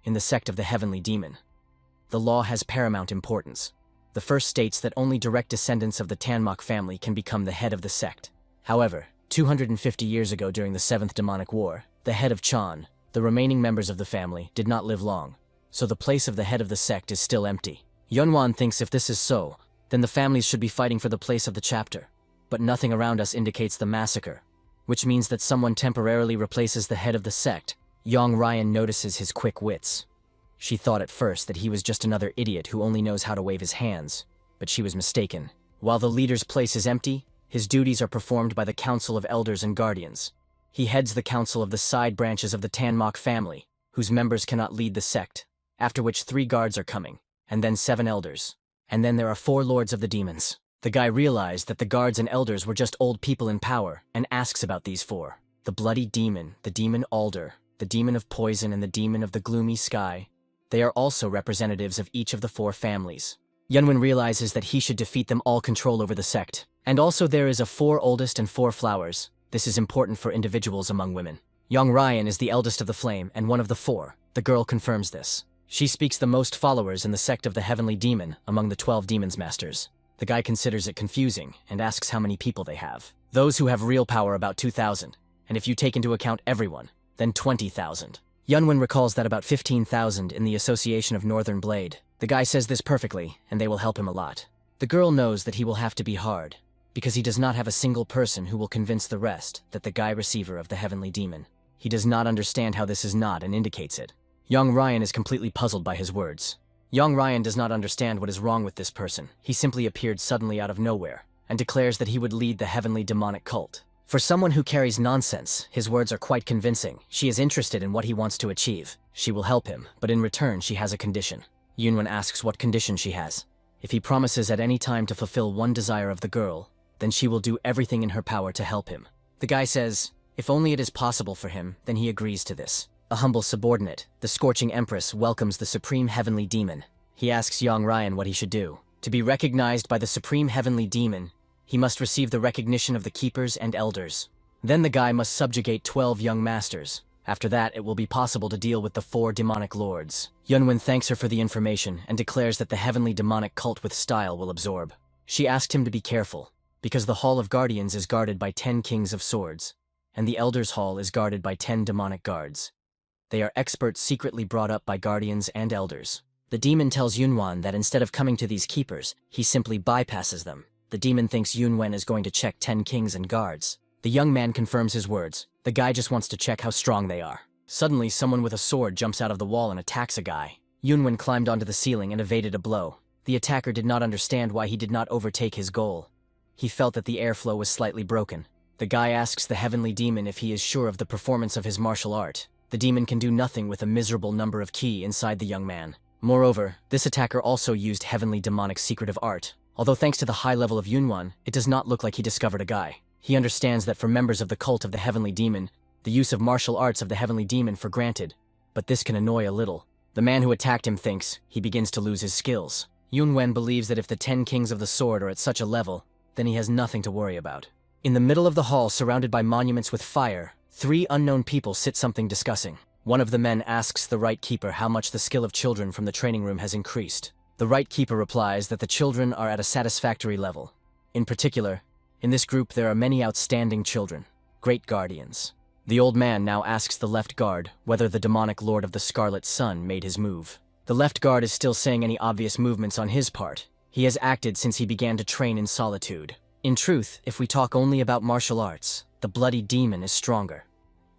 in the sect of the heavenly demon. The law has paramount importance. The first states that only direct descendants of the Tanmok family can become the head of the sect. However, 250 years ago during the 7th Demonic War, the head of Chan, the remaining members of the family, did not live long, so the place of the head of the sect is still empty. Yunwan thinks if this is so, then the families should be fighting for the place of the chapter. But nothing around us indicates the massacre, which means that someone temporarily replaces the head of the sect. Yang Ryan notices his quick wits. She thought at first that he was just another idiot who only knows how to wave his hands, but she was mistaken. While the leader's place is empty, his duties are performed by the Council of Elders and Guardians. He heads the council of the side branches of the Tanmok family, whose members cannot lead the sect, after which 3 guards are coming, and then 7 elders. And then there are 4 lords of the demons. The guy realized that the guards and elders were just old people in power, and asks about these 4. The bloody demon, the demon Alder, the demon of poison, and the demon of the gloomy sky. They are also representatives of each of the 4 families. Yunwen realizes that he should defeat them all control over the sect. And also there is a 4 oldest and 4 flowers. This is important for individuals among women. Yang Ryan is the eldest of the flame and one of the 4. The girl confirms this. She speaks the most followers in the sect of the Heavenly Demon among the 12 Demons Masters. The guy considers it confusing and asks how many people they have. Those who have real power about 2,000, and if you take into account everyone, then 20,000. Yunwen recalls that about 15,000 in the Association of Northern Blade. The guy says this perfectly, and they will help him a lot. The girl knows that he will have to be hard, because he does not have a single person who will convince the rest that the guy receiver of the Heavenly Demon. He does not understand how this is not and indicates it. Young Ryan is completely puzzled by his words. Young Ryan does not understand what is wrong with this person. He simply appeared suddenly out of nowhere, and declares that he would lead the heavenly demonic cult. For someone who carries nonsense, his words are quite convincing. She is interested in what he wants to achieve. She will help him, but in return she has a condition. Yunwen asks what condition she has. If he promises at any time to fulfill one desire of the girl, then she will do everything in her power to help him. The guy says, if only it is possible for him, then he agrees to this. A humble subordinate, the Scorching Empress, welcomes the Supreme Heavenly Demon. He asks Young Ryan what he should do. To be recognized by the Supreme Heavenly Demon, he must receive the recognition of the Keepers and Elders. Then the guy must subjugate 12 young masters. After that, it will be possible to deal with the 4 demonic lords. Yunwen thanks her for the information and declares that the heavenly demonic cult with style will absorb. She asked him to be careful, because the Hall of Guardians is guarded by 10 Kings of Swords, and the Elders' Hall is guarded by 10 demonic guards. They are experts secretly brought up by guardians and elders. The demon tells Yunwen that instead of coming to these keepers, he simply bypasses them. The demon thinks Yunwen is going to check 10 kings and guards. The young man confirms his words. The guy just wants to check how strong they are. Suddenly, someone with a sword jumps out of the wall and attacks a guy. Yunwen climbed onto the ceiling and evaded a blow. The attacker did not understand why he did not overtake his goal. He felt that the airflow was slightly broken. The guy asks the heavenly demon if he is sure of the performance of his martial art. The demon can do nothing with a miserable number of ki inside the young man. Moreover, this attacker also used heavenly demonic secretive art. Although thanks to the high level of Yunwen, it does not look like he discovered a guy. He understands that for members of the cult of the heavenly demon, the use of martial arts of the heavenly demon for granted, but this can annoy a little. The man who attacked him thinks he begins to lose his skills. Yunwen believes that if the 10 kings of the sword are at such a level, then he has nothing to worry about. In the middle of the hall, surrounded by monuments with fire, 3 unknown people sit something discussing. One of the men asks the right keeper how much the skill of children from the training room has increased. The right keeper replies that the children are at a satisfactory level. In particular, in this group there are many outstanding children, great guardians. The old man now asks the left guard whether the demonic lord of the Scarlet Sun made his move. The left guard is still saying any obvious movements on his part. He has acted since he began to train in solitude. In truth, if we talk only about martial arts, the bloody demon is stronger.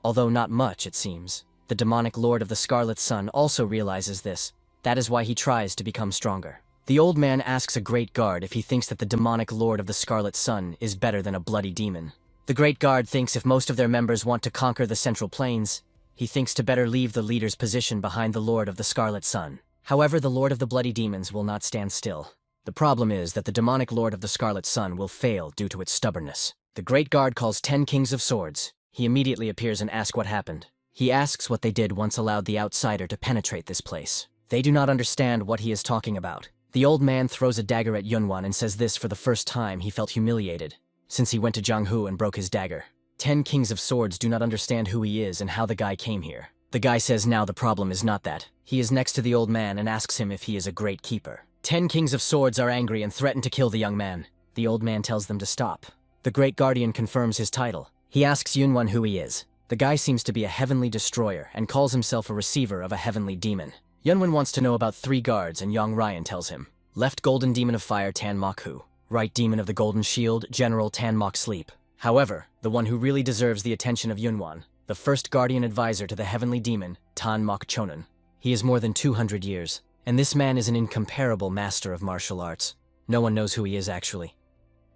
Although not much, it seems. The demonic lord of the Scarlet Sun also realizes this. That is why he tries to become stronger. The old man asks a great guard if he thinks that the demonic lord of the Scarlet Sun is better than a bloody demon. The great guard thinks if most of their members want to conquer the Central Plains, he thinks to better leave the leader's position behind the lord of the Scarlet Sun. However, the lord of the bloody demons will not stand still. The problem is that the demonic lord of the Scarlet Sun will fail due to its stubbornness. The great guard calls 10 kings of swords. He immediately appears and asks what happened. He asks what they did once allowed the outsider to penetrate this place. They do not understand what he is talking about. The old man throws a dagger at Yunwen and says this for the first time he felt humiliated, since he went to Jianghu and broke his dagger. 10 kings of swords do not understand who he is and how the guy came here. The guy says now the problem is not that. He is next to the old man and asks him if he is a great keeper. 10 kings of swords are angry and threaten to kill the young man. The old man tells them to stop. The great guardian confirms his title. He asks Yunwen who he is. The guy seems to be a heavenly destroyer and calls himself a receiver of a heavenly demon. Yunwen wants to know about 3 guards and Young Ryan tells him. Left golden demon of fire Tan Mok Hu. Right demon of the golden shield General Tan Mok Sleep. However, the one who really deserves the attention of Yunwen, the first guardian advisor to the heavenly demon, Tan Mok Chonan. He is more than 200 years, and this man is an incomparable master of martial arts. No one knows who he is actually.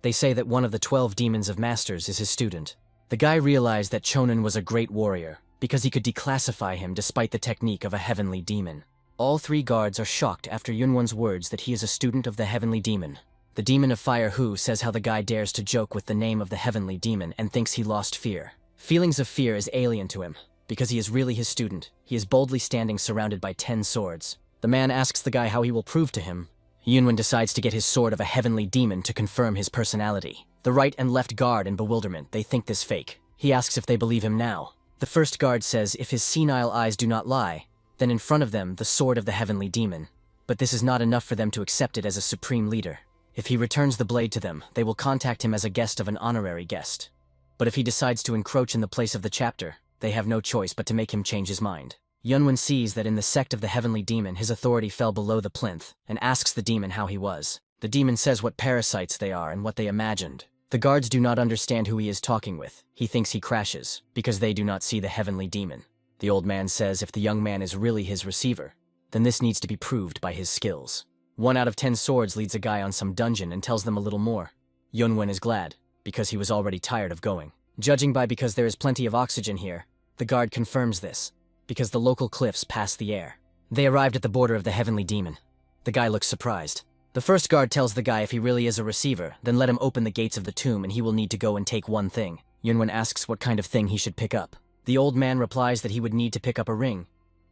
They say that one of the 12 demons of masters is his student. The guy realized that Chonan was a great warrior, because he could declassify him despite the technique of a heavenly demon. All 3 guards are shocked after Yunwen's words that he is a student of the heavenly demon. The demon of fire Hu says how the guy dares to joke with the name of the heavenly demon and thinks he lost fear. Feelings of fear is alien to him. Because he is really his student, he is boldly standing surrounded by 10 swords. The man asks the guy how he will prove to him. Yunwen decides to get his sword of a heavenly demon to confirm his personality. The right and left guard in bewilderment, they think this fake. He asks if they believe him now. The first guard says if his senile eyes do not lie, Then in front of them, the sword of the heavenly demon. But this is not enough for them to accept it as a supreme leader. If he returns the blade to them, they will contact him as a guest of an honorary guest. But if he decides to encroach in the place of the chapter, they have no choice but to make him change his mind. Yunwen sees that in the sect of the heavenly demon his authority fell below the plinth, and asks the demon how he was. The demon says what parasites they are and what they imagined. The guards do not understand who he is talking with. He thinks he crashes, because they do not see the heavenly demon. The old man says if the young man is really his receiver, then this needs to be proved by his skills. 1 out of 10 swords leads a guy on some dungeon and tells them a little more. Yunwen is glad, because he was already tired of going. Judging by because there is plenty of oxygen here, the guard confirms this, because the local cliffs pass the air. They arrived at the border of the heavenly demon. The guy looks surprised. The first guard tells the guy if he really is a receiver, then let him open the gates of the tomb and he will need to go and take one thing. Yunwen asks what kind of thing he should pick up. The old man replies that he would need to pick up a ring.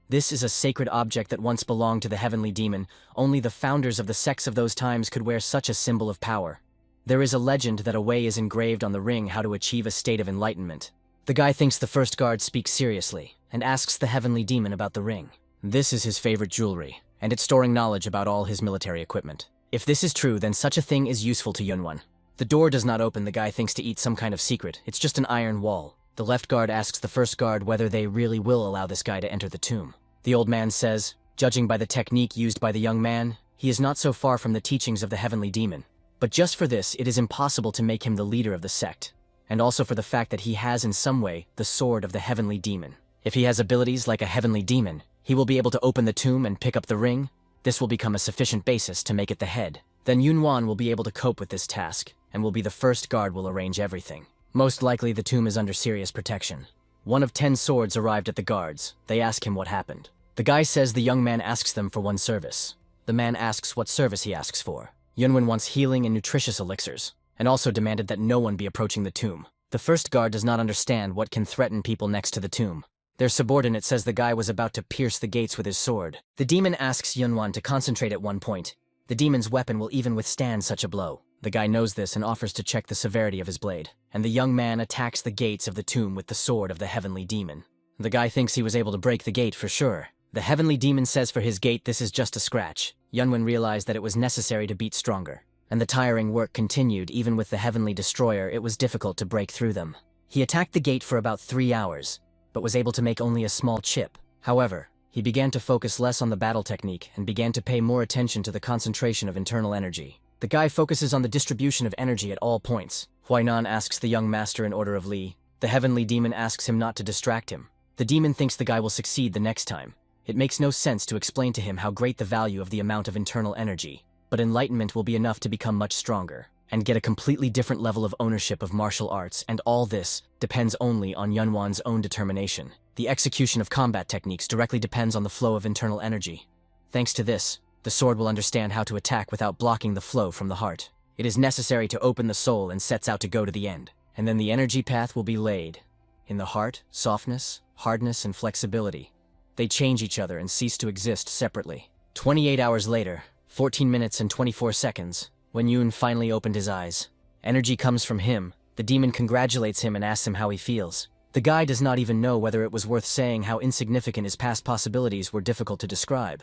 This is a sacred object that once belonged to the heavenly demon. Only the founders of the sects of those times could wear such a symbol of power. There is a legend that a way is engraved on the ring how to achieve a state of enlightenment. The guy thinks the first guard speaks seriously, and asks the heavenly demon about the ring. This is his favorite jewelry, and it's storing knowledge about all his military equipment. If this is true, then such a thing is useful to Yunwen. The door does not open. The guy thinks to eat some kind of secret. It's just an iron wall. The left guard asks the first guard whether they really will allow this guy to enter the tomb. The old man says, judging by the technique used by the young man, he is not so far from the teachings of the heavenly demon. But just for this, it is impossible to make him the leader of the sect, and also for the fact that he has in some way the sword of the heavenly demon. If he has abilities like a heavenly demon, he will be able to open the tomb and pick up the ring. This will become a sufficient basis to make it the head. Then Yunwen will be able to cope with this task, and will be the first guard will arrange everything. Most likely the tomb is under serious protection. 1 of 10 swords arrived at the guards. They ask him what happened. The guy says the young man asks them for one service. The man asks what service he asks for. Yunwen wants healing and nutritious elixirs, and also demanded that no one be approaching the tomb. The first guard does not understand what can threaten people next to the tomb. Their subordinate says the guy was about to pierce the gates with his sword. The demon asks Yunwen to concentrate at one point. The demon's weapon will even withstand such a blow. The guy knows this and offers to check the severity of his blade, and the young man attacks the gates of the tomb with the sword of the heavenly demon. The guy thinks he was able to break the gate for sure. The heavenly demon says for his gate this is just a scratch. Yunwen realized that it was necessary to beat stronger, and the tiring work continued. Even with the heavenly destroyer, it was difficult to break through them. He attacked the gate for about 3 hours, but was able to make only a small chip. However, he began to focus less on the battle technique and began to pay more attention to the concentration of internal energy. The guy focuses on the distribution of energy at all points. Huainan asks the young master in order of Li. The heavenly demon asks him not to distract him. The demon thinks the guy will succeed the next time. It makes no sense to explain to him how great the value of the amount of internal energy, but enlightenment will be enough to become much stronger, and get a completely different level of ownership of martial arts, and all this depends only on Yunwen's own determination. The execution of combat techniques directly depends on the flow of internal energy. Thanks to this, the sword will understand how to attack without blocking the flow from the heart. It is necessary to open the soul and sets out to go to the end, and then the energy path will be laid. In the heart, softness, hardness, and flexibility. They change each other and cease to exist separately. 28 hours later, 14 minutes and 24 seconds, when Yun finally opened his eyes. Energy comes from him. The demon congratulates him and asks him how he feels. The guy does not even know whether it was worth saying how insignificant his past possibilities were difficult to describe.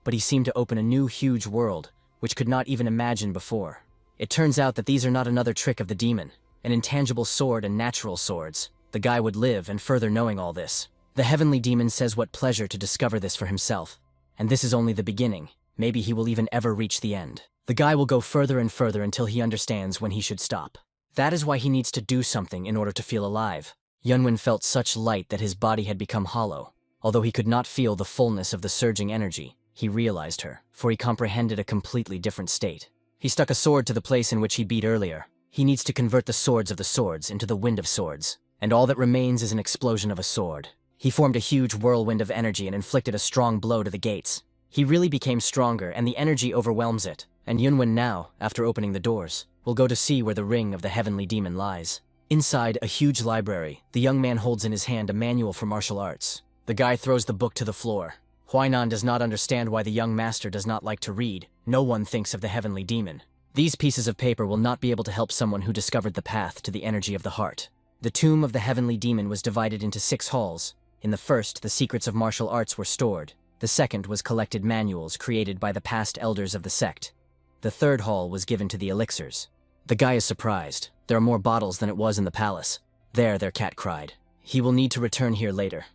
But he seemed to open a new huge world, which could not even imagine before. It turns out that these are not another trick of the demon, an intangible sword and natural swords. The guy would live, and further knowing all this. The heavenly demon says what pleasure to discover this for himself. And this is only the beginning. Maybe he will even ever reach the end. The guy will go further and further until he understands when he should stop. That is why he needs to do something in order to feel alive. Yunwen felt such light that his body had become hollow. Although he could not feel the fullness of the surging energy, he realized her, for he comprehended a completely different state. He stuck a sword to the place in which he beat earlier. He needs to convert the swords of the swords into the wind of swords, and all that remains is an explosion of a sword. He formed a huge whirlwind of energy and inflicted a strong blow to the gates. He really became stronger, and the energy overwhelms it. And Yunwen now, after opening the doors, will go to see where the ring of the heavenly demon lies. Inside a huge library, the young man holds in his hand a manual for martial arts. The guy throws the book to the floor. Huainan does not understand why the young master does not like to read. No one thinks of the heavenly demon. These pieces of paper will not be able to help someone who discovered the path to the energy of the heart. The tomb of the heavenly demon was divided into 6 halls. In the first, the secrets of martial arts were stored. The second was collected manuals created by the past elders of the sect. The third hall was given to the elixirs. The guy is surprised. There are more bottles than it was in the palace. There, their cat cried. He will need to return here later.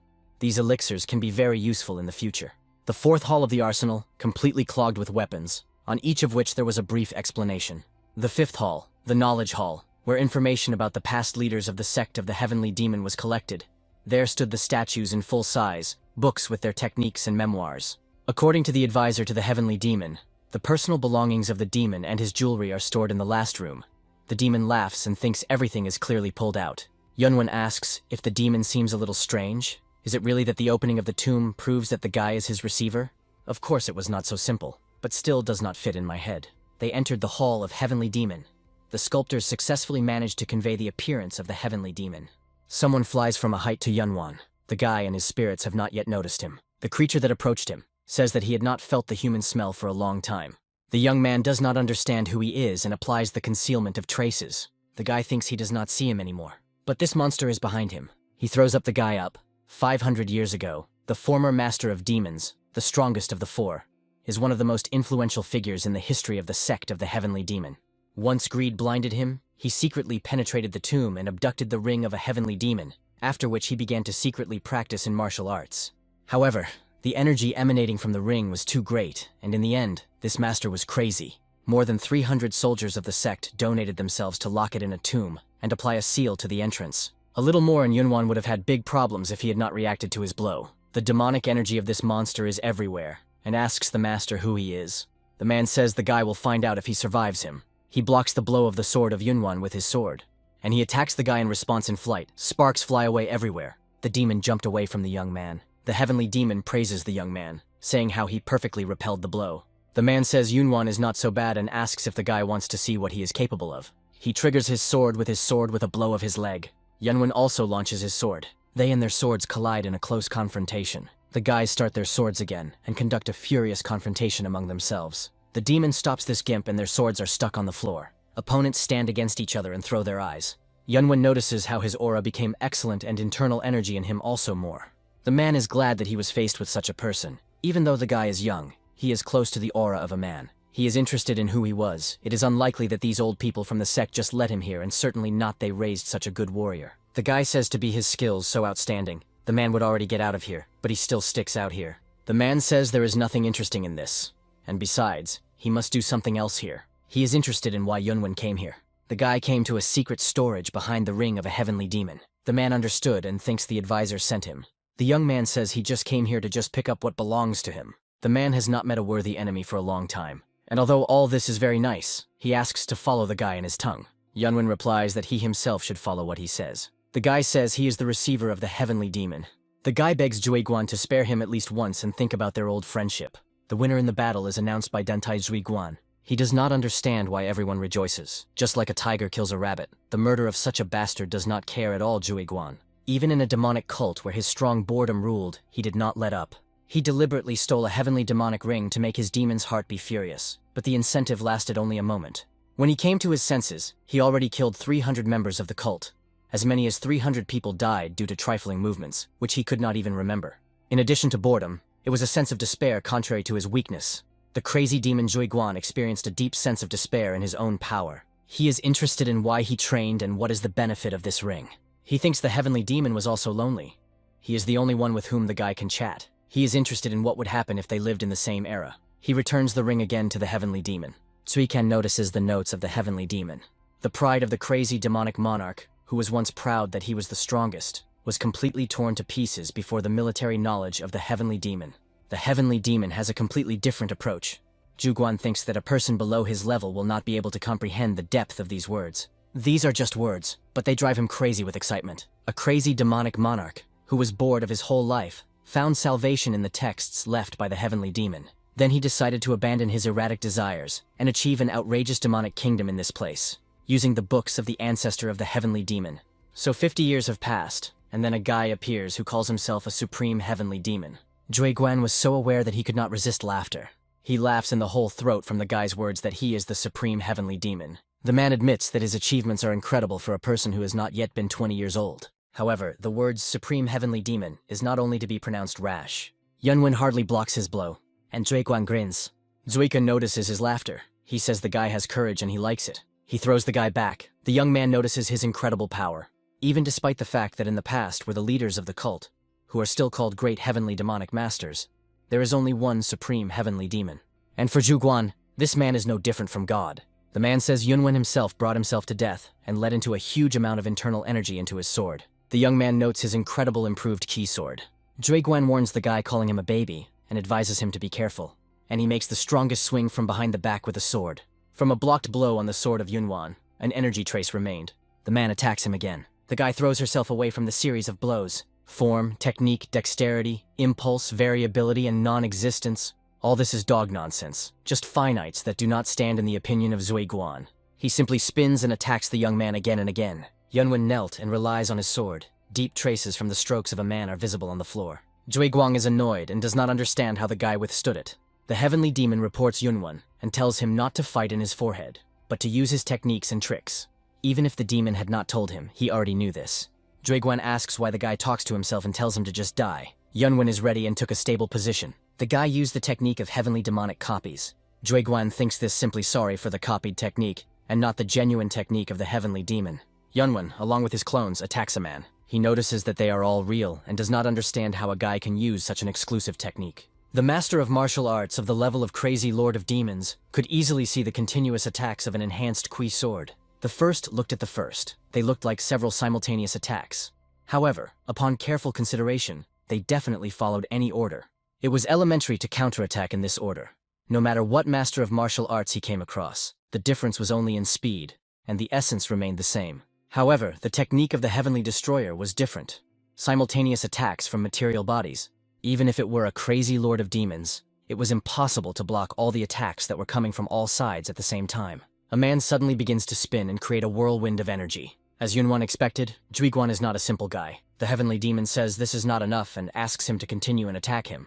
These elixirs can be very useful in the future. The fourth hall of the arsenal, completely clogged with weapons, on each of which there was a brief explanation. The fifth hall, the knowledge hall, where information about the past leaders of the sect of the Heavenly Demon was collected. There stood the statues in full size, books with their techniques and memoirs. According to the advisor to the Heavenly Demon, the personal belongings of the demon and his jewelry are stored in the last room. The demon laughs and thinks everything is clearly pulled out. Yunwen asks if the demon seems a little strange. Is it really that the opening of the tomb proves that the guy is his receiver? Of course it was not so simple, but still does not fit in my head. They entered the Hall of Heavenly Demon. The sculptors successfully managed to convey the appearance of the Heavenly Demon. Someone flies from a height to Yunwan. The guy and his spirits have not yet noticed him. The creature that approached him says that he had not felt the human smell for a long time. The young man does not understand who he is and applies the concealment of traces. The guy thinks he does not see him anymore. But this monster is behind him. He throws up the guy up. 500 years ago, the former master of demons, the strongest of the four, is one of the most influential figures in the history of the sect of the Heavenly Demon. Once greed blinded him, he secretly penetrated the tomb and abducted the ring of a heavenly demon, after which he began to secretly practice in martial arts. However, the energy emanating from the ring was too great, and in the end, this master was crazy. More than 300 soldiers of the sect donated themselves to lock it in a tomb and apply a seal to the entrance. A little more and Yunwan would have had big problems if he had not reacted to his blow. The demonic energy of this monster is everywhere, and asks the master who he is. The man says the guy will find out if he survives him. He blocks the blow of the sword of Yunwan with his sword, and he attacks the guy in response in flight. Sparks fly away everywhere. The demon jumped away from the young man. The heavenly demon praises the young man, saying how he perfectly repelled the blow. The man says Yunwan is not so bad and asks if the guy wants to see what he is capable of. He triggers his sword with a blow of his leg. Yunwan also launches his sword. They and their swords collide in a close confrontation. The guys start their swords again and conduct a furious confrontation among themselves. The demon stops this gimp and their swords are stuck on the floor. Opponents stand against each other and throw their eyes. Yunwan notices how his aura became excellent and internal energy in him also more. The man is glad that he was faced with such a person. Even though the guy is young, he is close to the aura of a man. He is interested in who he was. It is unlikely that these old people from the sect just let him here, and certainly not they raised such a good warrior. The guy says to be his skills so outstanding, the man would already get out of here, but he still sticks out here. The man says there is nothing interesting in this. And besides, he must do something else here. He is interested in why Yunwan came here. The guy came to a secret storage behind the ring of a heavenly demon. The man understood and thinks the advisor sent him. The young man says he just came here to just pick up what belongs to him. The man has not met a worthy enemy for a long time. And although all this is very nice, he asks to follow the guy in his tongue. Yunwan replies that he himself should follow what he says. The guy says he is the receiver of the heavenly demon. The guy begs Juiguan to spare him at least once and think about their old friendship. The winner in the battle is announced by Dentai Juiguan. He does not understand why everyone rejoices. Just like a tiger kills a rabbit, the murder of such a bastard does not care at all Juiguan. Even in a demonic cult where his strong boredom ruled, he did not let up. He deliberately stole a heavenly demonic ring to make his demon's heart be furious, but the incentive lasted only a moment. When he came to his senses, he already killed 300 members of the cult. As many as 300 people died due to trifling movements, which he could not even remember. In addition to boredom, it was a sense of despair contrary to his weakness. The crazy demon Juiguan experienced a deep sense of despair in his own power. He is interested in why he trained and what is the benefit of this ring. He thinks the heavenly demon was also lonely. He is the only one with whom the guy can chat. He is interested in what would happen if they lived in the same era. He returns the ring again to the heavenly demon. Zuikan notices the notes of the heavenly demon. The pride of the crazy demonic monarch, who was once proud that he was the strongest, was completely torn to pieces before the military knowledge of the heavenly demon. The heavenly demon has a completely different approach. Juiguan thinks that a person below his level will not be able to comprehend the depth of these words. These are just words, but they drive him crazy with excitement. A crazy demonic monarch, who was bored of his whole life, found salvation in the texts left by the heavenly demon. Then he decided to abandon his erratic desires and achieve an outrageous demonic kingdom in this place, using the books of the ancestor of the heavenly demon. So 50 years have passed, and then a guy appears who calls himself a supreme heavenly demon. Juiguan was so aware that he could not resist laughter. He laughs in the whole throat from the guy's words that he is the supreme heavenly demon. The man admits that his achievements are incredible for a person who has not yet been 20 years old. However, the words Supreme Heavenly Demon is not only to be pronounced rash. Yunwen hardly blocks his blow, and Zhuiguan grins. Zuika notices his laughter. He says the guy has courage and he likes it. He throws the guy back. The young man notices his incredible power, even despite the fact that in the past were the leaders of the cult, who are still called Great Heavenly Demonic Masters. There is only one Supreme Heavenly Demon. And for Zhuiguan, this man is no different from God. The man says Yunwen himself brought himself to death and let into a huge amount of internal energy into his sword. The young man notes his incredible improved key sword. Zhuiguan warns the guy calling him a baby and advises him to be careful, and he makes the strongest swing from behind the back with a sword. From a blocked blow on the sword of Yunwan, an energy trace remained. The man attacks him again. The guy throws herself away from the series of blows. Form, technique, dexterity, impulse, variability, and non-existence. All this is dog nonsense, just finites that do not stand in the opinion of Zhuiguan. He simply spins and attacks the young man again and again. Yunwen knelt and relies on his sword. Deep traces from the strokes of a man are visible on the floor. Zhuiguan is annoyed and does not understand how the guy withstood it. The heavenly demon reports Yunwen and tells him not to fight in his forehead, but to use his techniques and tricks. Even if the demon had not told him, he already knew this. Zhuiguan asks why the guy talks to himself and tells him to just die. Yunwen is ready and took a stable position. The guy used the technique of heavenly demonic copies. Zhuiguan thinks this simply sorry for the copied technique, and not the genuine technique of the heavenly demon. Yunwen, along with his clones, attacks a man. He notices that they are all real and does not understand how a guy can use such an exclusive technique. The master of martial arts of the level of crazy lord of demons could easily see the continuous attacks of an enhanced Kui sword. The first looked at the first. They looked like several simultaneous attacks. However, upon careful consideration, they definitely followed any order. It was elementary to counterattack in this order. No matter what master of martial arts he came across, the difference was only in speed, and the essence remained the same. However, the technique of the Heavenly Destroyer was different. Simultaneous attacks from material bodies. Even if it were a crazy lord of demons, it was impossible to block all the attacks that were coming from all sides at the same time. A man suddenly begins to spin and create a whirlwind of energy. As Yunwan expected, Zhuiguan is not a simple guy. The heavenly demon says this is not enough and asks him to continue and attack him.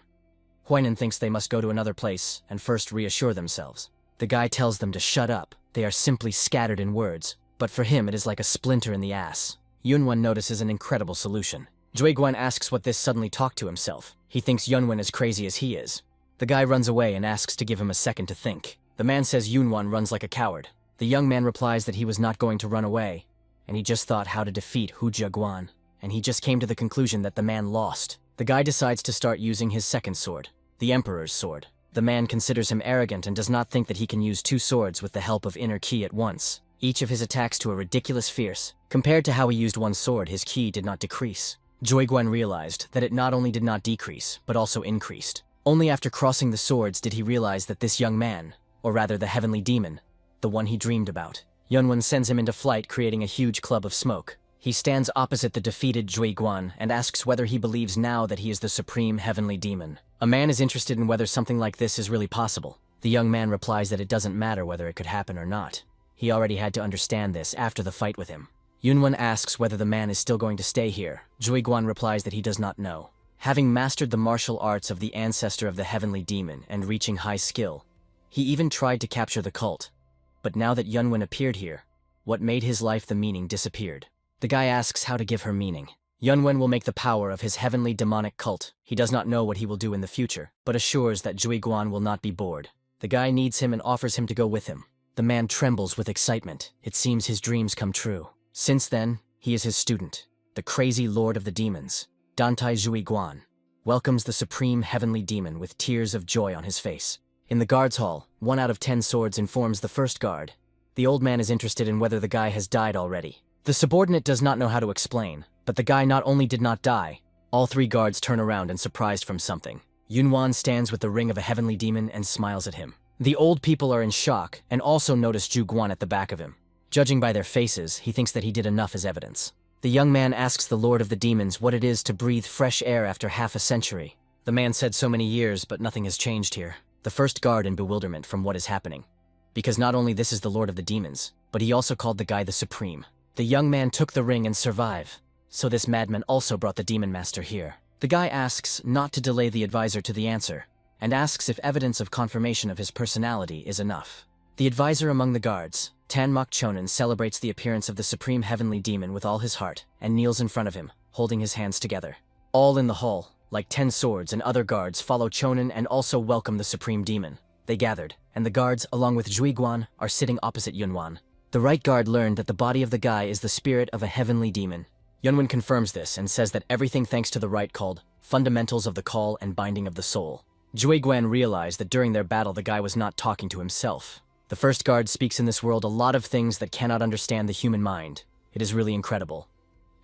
Huainan thinks they must go to another place and first reassure themselves. The guy tells them to shut up. They are simply scattered in words, but for him it is like a splinter in the ass. Yunwan notices an incredible solution. Zhuiguan asks what this suddenly talked to himself. He thinks Yunwan as crazy as he is. The guy runs away and asks to give him a second to think. The man says Yunwan runs like a coward. The young man replies that he was not going to run away, and he just thought how to defeat Hu Jiaguan, and he just came to the conclusion that the man lost. The guy decides to start using his second sword, the Emperor's sword. The man considers him arrogant and does not think that he can use two swords with the help of inner ki at once. Each of his attacks to a ridiculous fierce. Compared to how he used one sword, his ki did not decrease. Zhuiguan realized that it not only did not decrease, but also increased. Only after crossing the swords did he realize that this young man, or rather the heavenly demon, the one he dreamed about. Yunwan sends him into flight, creating a huge club of smoke. He stands opposite the defeated Zhuiguan and asks whether he believes now that he is the supreme heavenly demon. A man is interested in whether something like this is really possible. The young man replies that it doesn't matter whether it could happen or not. He already had to understand this after the fight with him. Yunwan asks whether the man is still going to stay here. Zhuiguan replies that he does not know. Having mastered the martial arts of the ancestor of the heavenly demon and reaching high skill, he even tried to capture the cult. But now that Yunwan appeared here, what made his life the meaning disappeared. The guy asks how to give her meaning. Yunwan will make the power of his heavenly demonic cult. He does not know what he will do in the future, but assures that Zhuiguan will not be bored. The guy needs him and offers him to go with him. The man trembles with excitement. It seems his dreams come true. Since then, he is his student. The crazy lord of the demons, Dantai Zhuiguan, welcomes the supreme heavenly demon with tears of joy on his face. In the guards hall, 1 out of 10 swords informs the first guard. The old man is interested in whether the guy has died already. The subordinate does not know how to explain, but the guy not only did not die, all 3 guards turn around and surprised from something. Yunwan stands with the ring of a heavenly demon and smiles at him. The old people are in shock and also notice Zhuiguan at the back of him. Judging by their faces, he thinks that he did enough as evidence. The young man asks the lord of the demons what it is to breathe fresh air after half a century. The man said so many years, but nothing has changed here. The first guard in bewilderment from what is happening. Because not only this is the lord of the demons, but he also called the guy the supreme. The young man took the ring and survived. So this madman also brought the demon master here. The guy asks not to delay the advisor to the answer, and asks if evidence of confirmation of his personality is enough. The advisor among the guards, Tanmok Chonin, celebrates the appearance of the supreme heavenly demon with all his heart, and kneels in front of him. holding his hands together. All in the hall, like 10 swords and other guards, follow Chonin and also welcome the Supreme Demon. They gathered, and the guards, along with Zhuiguan, are sitting opposite Yunwan. The right guard learned that the body of the guy is the spirit of a heavenly demon. Yunwan confirms this and says that everything thanks to the right called Fundamentals of the Call and Binding of the Soul. Zhuiguan realized that during their battle the guy was not talking to himself. The first guard speaks in this world a lot of things that cannot understand the human mind. It is really incredible.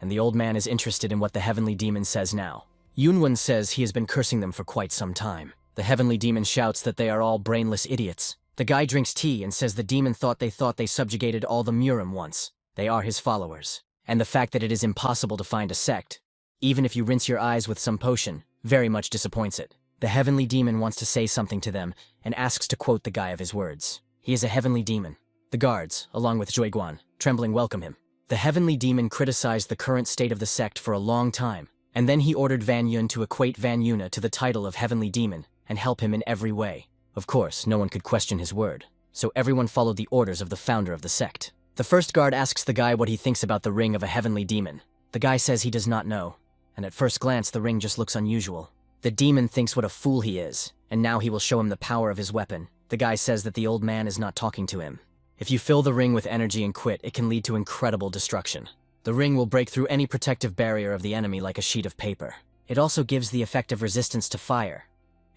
And the old man is interested in what the heavenly demon says now. Yunwan says he has been cursing them for quite some time. The heavenly demon shouts that they are all brainless idiots. The guy drinks tea and says the demon thought they subjugated all the Murim once. They are his followers. And the fact that it is impossible to find a sect, even if you rinse your eyes with some potion, very much disappoints it. The heavenly demon wants to say something to them and asks to quote the guy of his words. He is a heavenly demon. The guards, along with Zhuiguan, trembling welcome him. The heavenly demon criticized the current state of the sect for a long time, and then he ordered Van Yun to equate Van Yuna to the title of heavenly demon and help him in every way. Of course, no one could question his word, so everyone followed the orders of the founder of the sect. The first guard asks the guy what he thinks about the ring of a heavenly demon. The guy says he does not know, and at first glance the ring just looks unusual. The demon thinks what a fool he is, and now he will show him the power of his weapon. The guy says that the old man is not talking to him. If you fill the ring with energy and quit, it can lead to incredible destruction. The ring will break through any protective barrier of the enemy like a sheet of paper. It also gives the effect of resistance to fire.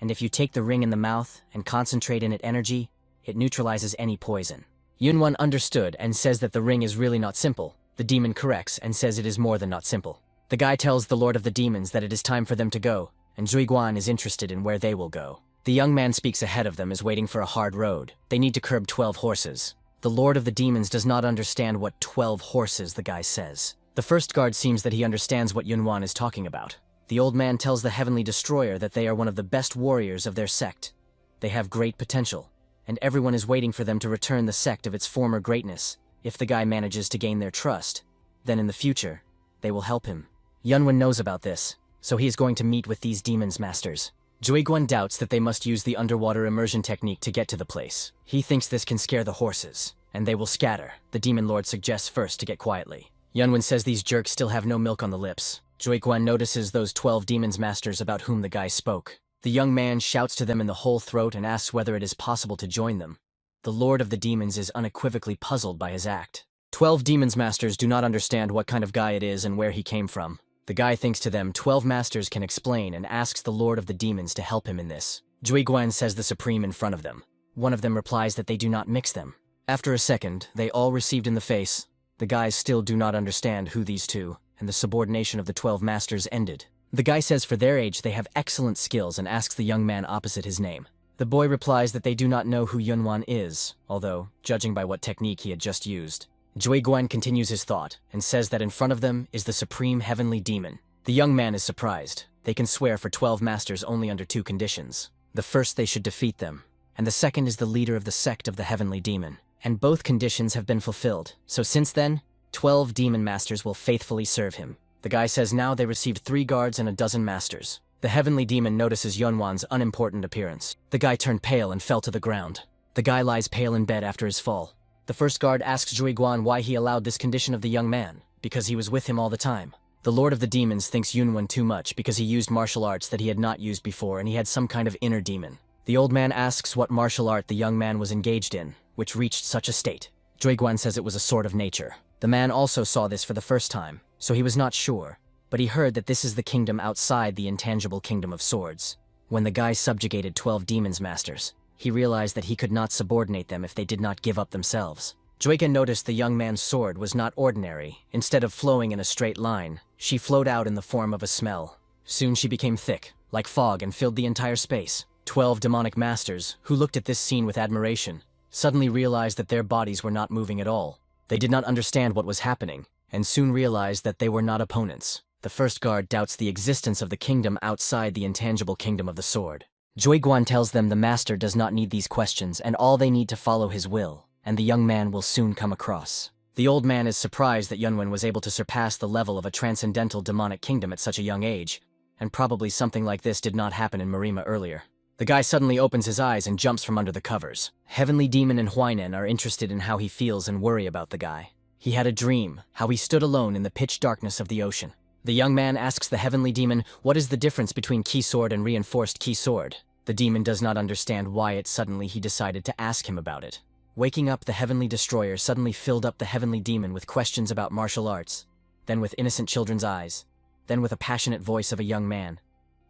And if you take the ring in the mouth and concentrate in it energy, it neutralizes any poison. Yunwan understood and says that the ring is really not simple. The demon corrects and says it is more than not simple. The guy tells the Lord of the Demons that it is time for them to go, and Zhuiguan is interested in where they will go. The young man speaks ahead of them is waiting for a hard road. They need to curb 12 horses. The Lord of the Demons does not understand what 12 horses the guy says. The first guard seems that he understands what Yunwan is talking about. The old man tells the Heavenly Destroyer that they are one of the best warriors of their sect. They have great potential, and everyone is waiting for them to return the sect of its former greatness. If the guy manages to gain their trust, then in the future, they will help him. Yunwan knows about this, so he is going to meet with these demons masters. Zhuiguan doubts that they must use the underwater immersion technique to get to the place. He thinks this can scare the horses, and they will scatter. The demon lord suggests first to get quietly. Yunwan says these jerks still have no milk on the lips. Zhuiguan notices those 12 demons masters about whom the guy spoke. The young man shouts to them in the whole throat and asks whether it is possible to join them. The Lord of the Demons is unequivocally puzzled by his act. 12 demons masters do not understand what kind of guy it is and where he came from. The guy thinks to them 12 masters can explain and asks the Lord of the Demons to help him in this. Zhuiguan says the Supreme in front of them. One of them replies that they do not mix them. After a second, they all received in the face. The guys still do not understand who these two, and the subordination of the 12 masters ended. The guy says for their age they have excellent skills and asks the young man opposite his name. The boy replies that they do not know who Yunwan is, although, judging by what technique he had just used. Zhuiguan continues his thought, and says that in front of them is the Supreme Heavenly Demon. The young man is surprised. They can swear for 12 masters only under 2 conditions. The first, they should defeat them, and the second is the leader of the sect of the Heavenly Demon. And both conditions have been fulfilled, so since then, 12 demon masters will faithfully serve him. The guy says now they received 3 guards and a dozen masters. The heavenly demon notices Yunwan's unimportant appearance. The guy turned pale and fell to the ground. The guy lies pale in bed after his fall. The first guard asks Zhuiguan why he allowed this condition of the young man, because he was with him all the time. The Lord of the Demons thinks Yunwan too much because he used martial arts that he had not used before and he had some kind of inner demon. The old man asks what martial art the young man was engaged in, which reached such a state. Zhuiguan says it was a sword of nature. The man also saw this for the first time, so he was not sure, but he heard that this is the kingdom outside the intangible kingdom of swords. When the guy subjugated 12 demons masters, he realized that he could not subordinate them if they did not give up themselves. Zhuiguan noticed the young man's sword was not ordinary. Instead of flowing in a straight line, she flowed out in the form of a smell. Soon she became thick, like fog, and filled the entire space. 12 demonic masters, who looked at this scene with admiration, suddenly realized that their bodies were not moving at all. They did not understand what was happening, and soon realized that they were not opponents. The first guard doubts the existence of the kingdom outside the intangible kingdom of the sword. Zhuiguan tells them the master does not need these questions and all they need to follow his will, and the young man will soon come across. The old man is surprised that Yunwan was able to surpass the level of a transcendental demonic kingdom at such a young age, and probably something like this did not happen in Marima earlier. The guy suddenly opens his eyes and jumps from under the covers. Heavenly Demon and Huainan are interested in how he feels and worry about the guy. He had a dream, how he stood alone in the pitch darkness of the ocean. The young man asks the heavenly demon, what is the difference between key sword and reinforced key sword? The demon does not understand why he decided to ask him about it. Waking up, the heavenly destroyer suddenly filled up the heavenly demon with questions about martial arts, then with innocent children's eyes, then with a passionate voice of a young man,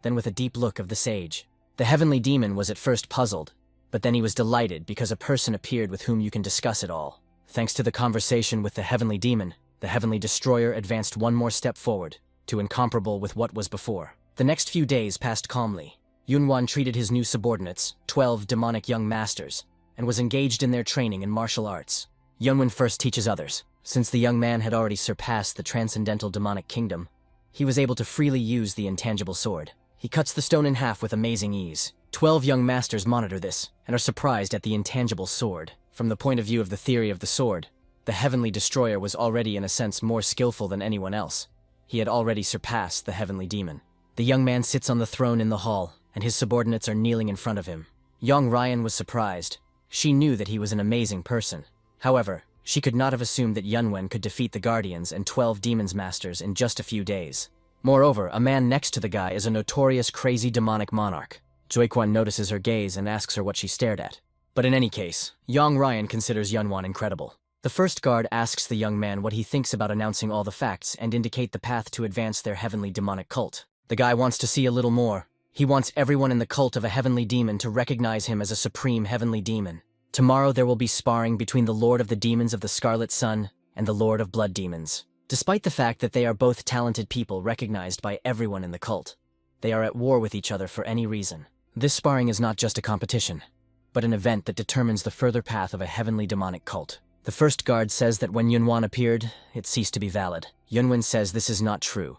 then with a deep look of the sage. The heavenly demon was at first puzzled, but then he was delighted because a person appeared with whom you can discuss it all. Thanks to the conversation with the heavenly demon, the heavenly destroyer advanced one more step forward, to incomparable with what was before. The next few days passed calmly. Yunwan treated his new subordinates, 12 demonic young masters, and was engaged in their training in martial arts. Yunwan first teaches others. Since the young man had already surpassed the transcendental demonic kingdom, he was able to freely use the intangible sword. He cuts the stone in half with amazing ease. 12 young masters monitor this, and are surprised at the intangible sword. From the point of view of the theory of the sword, the heavenly destroyer was already in a sense more skillful than anyone else. He had already surpassed the heavenly demon. The young man sits on the throne in the hall, and his subordinates are kneeling in front of him. Young Ryan was surprised. She knew that he was an amazing person. However, she could not have assumed that Yunwen could defeat the Guardians and 12 Demons Masters in just a few days. Moreover, a man next to the guy is a notorious crazy demonic monarch. Joikwon notices her gaze and asks her what she stared at. But in any case, Young Ryan considers Yunwan incredible. The first guard asks the young man what he thinks about announcing all the facts and indicate the path to advance their heavenly demonic cult. The guy wants to see a little more. He wants everyone in the cult of a heavenly demon to recognize him as a supreme heavenly demon. Tomorrow there will be sparring between the Lord of the Demons of the Scarlet Sun and the Lord of Blood Demons. Despite the fact that they are both talented people recognized by everyone in the cult, they are at war with each other for any reason. This sparring is not just a competition, but an event that determines the further path of a heavenly demonic cult. The first guard says that when Yunwan appeared, it ceased to be valid. Yunwan says this is not true.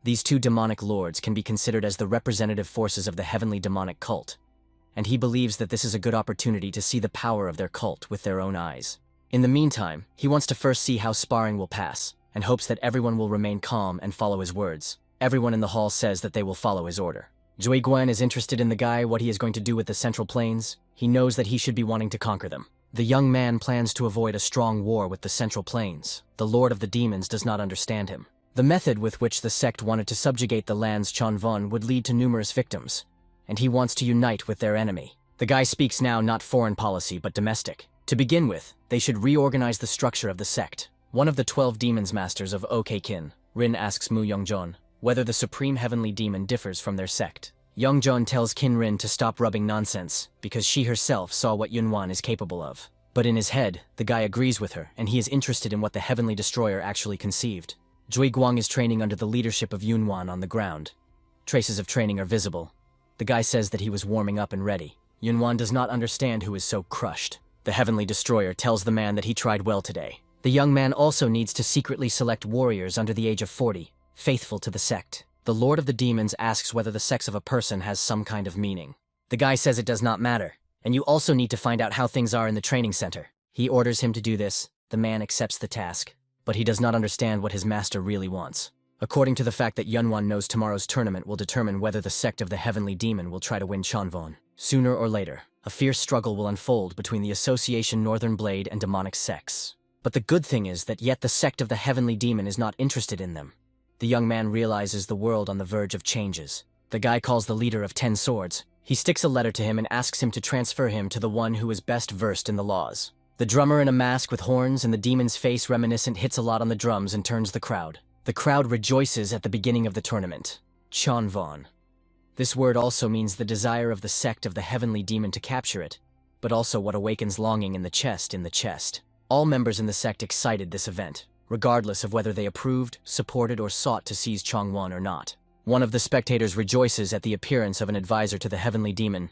These two demonic lords can be considered as the representative forces of the heavenly demonic cult, and he believes that this is a good opportunity to see the power of their cult with their own eyes. In the meantime, he wants to first see how sparring will pass, and hopes that everyone will remain calm and follow his words. Everyone in the hall says that they will follow his order. Jui Gwen is interested in the guy, what he is going to do with the Central Plains. He knows that he should be wanting to conquer them. The young man plans to avoid a strong war with the Central Plains. The Lord of the Demons does not understand him. The method with which the sect wanted to subjugate the lands Chonvon would lead to numerous victims, and he wants to unite with their enemy. The guy speaks now not foreign policy, but domestic. To begin with, they should reorganize the structure of the sect. One of the 12 demons masters of OK-kin, Rin, asks Mu Youngjon whether the supreme heavenly demon differs from their sect. Youngjon tells Kin Rin to stop rubbing nonsense, because she herself saw what Yunwan is capable of. But in his head, the guy agrees with her, and he is interested in what the heavenly destroyer actually conceived. Jui Guang is training under the leadership of Yunwan on the ground. Traces of training are visible. The guy says that he was warming up and ready. Yunwan does not understand who is so crushed. The heavenly destroyer tells the man that he tried well today. The young man also needs to secretly select warriors under the age of 40, faithful to the sect. The Lord of the Demons asks whether the sex of a person has some kind of meaning. The guy says it does not matter, and you also need to find out how things are in the training center. He orders him to do this. The man accepts the task, but he does not understand what his master really wants. According to the fact that Yunwan knows tomorrow's tournament will determine whether the sect of the heavenly demon will try to win Chonvon. Sooner or later, a fierce struggle will unfold between the Association Northern Blade and demonic sects. But the good thing is that yet the sect of the heavenly demon is not interested in them. The young man realizes the world on the verge of changes. The guy calls the leader of 10 swords. He sticks a letter to him and asks him to transfer him to the one who is best versed in the laws. The drummer in a mask with horns and the demon's face reminiscent hits a lot on the drums and turns the crowd. The crowd rejoices at the beginning of the tournament. Chonvon. This word also means the desire of the sect of the heavenly demon to capture it, but also what awakens longing in the chest. All members in the sect excited this event, regardless of whether they approved, supported, or sought to seize Chongwon or not. One of the spectators rejoices at the appearance of an advisor to the heavenly demon,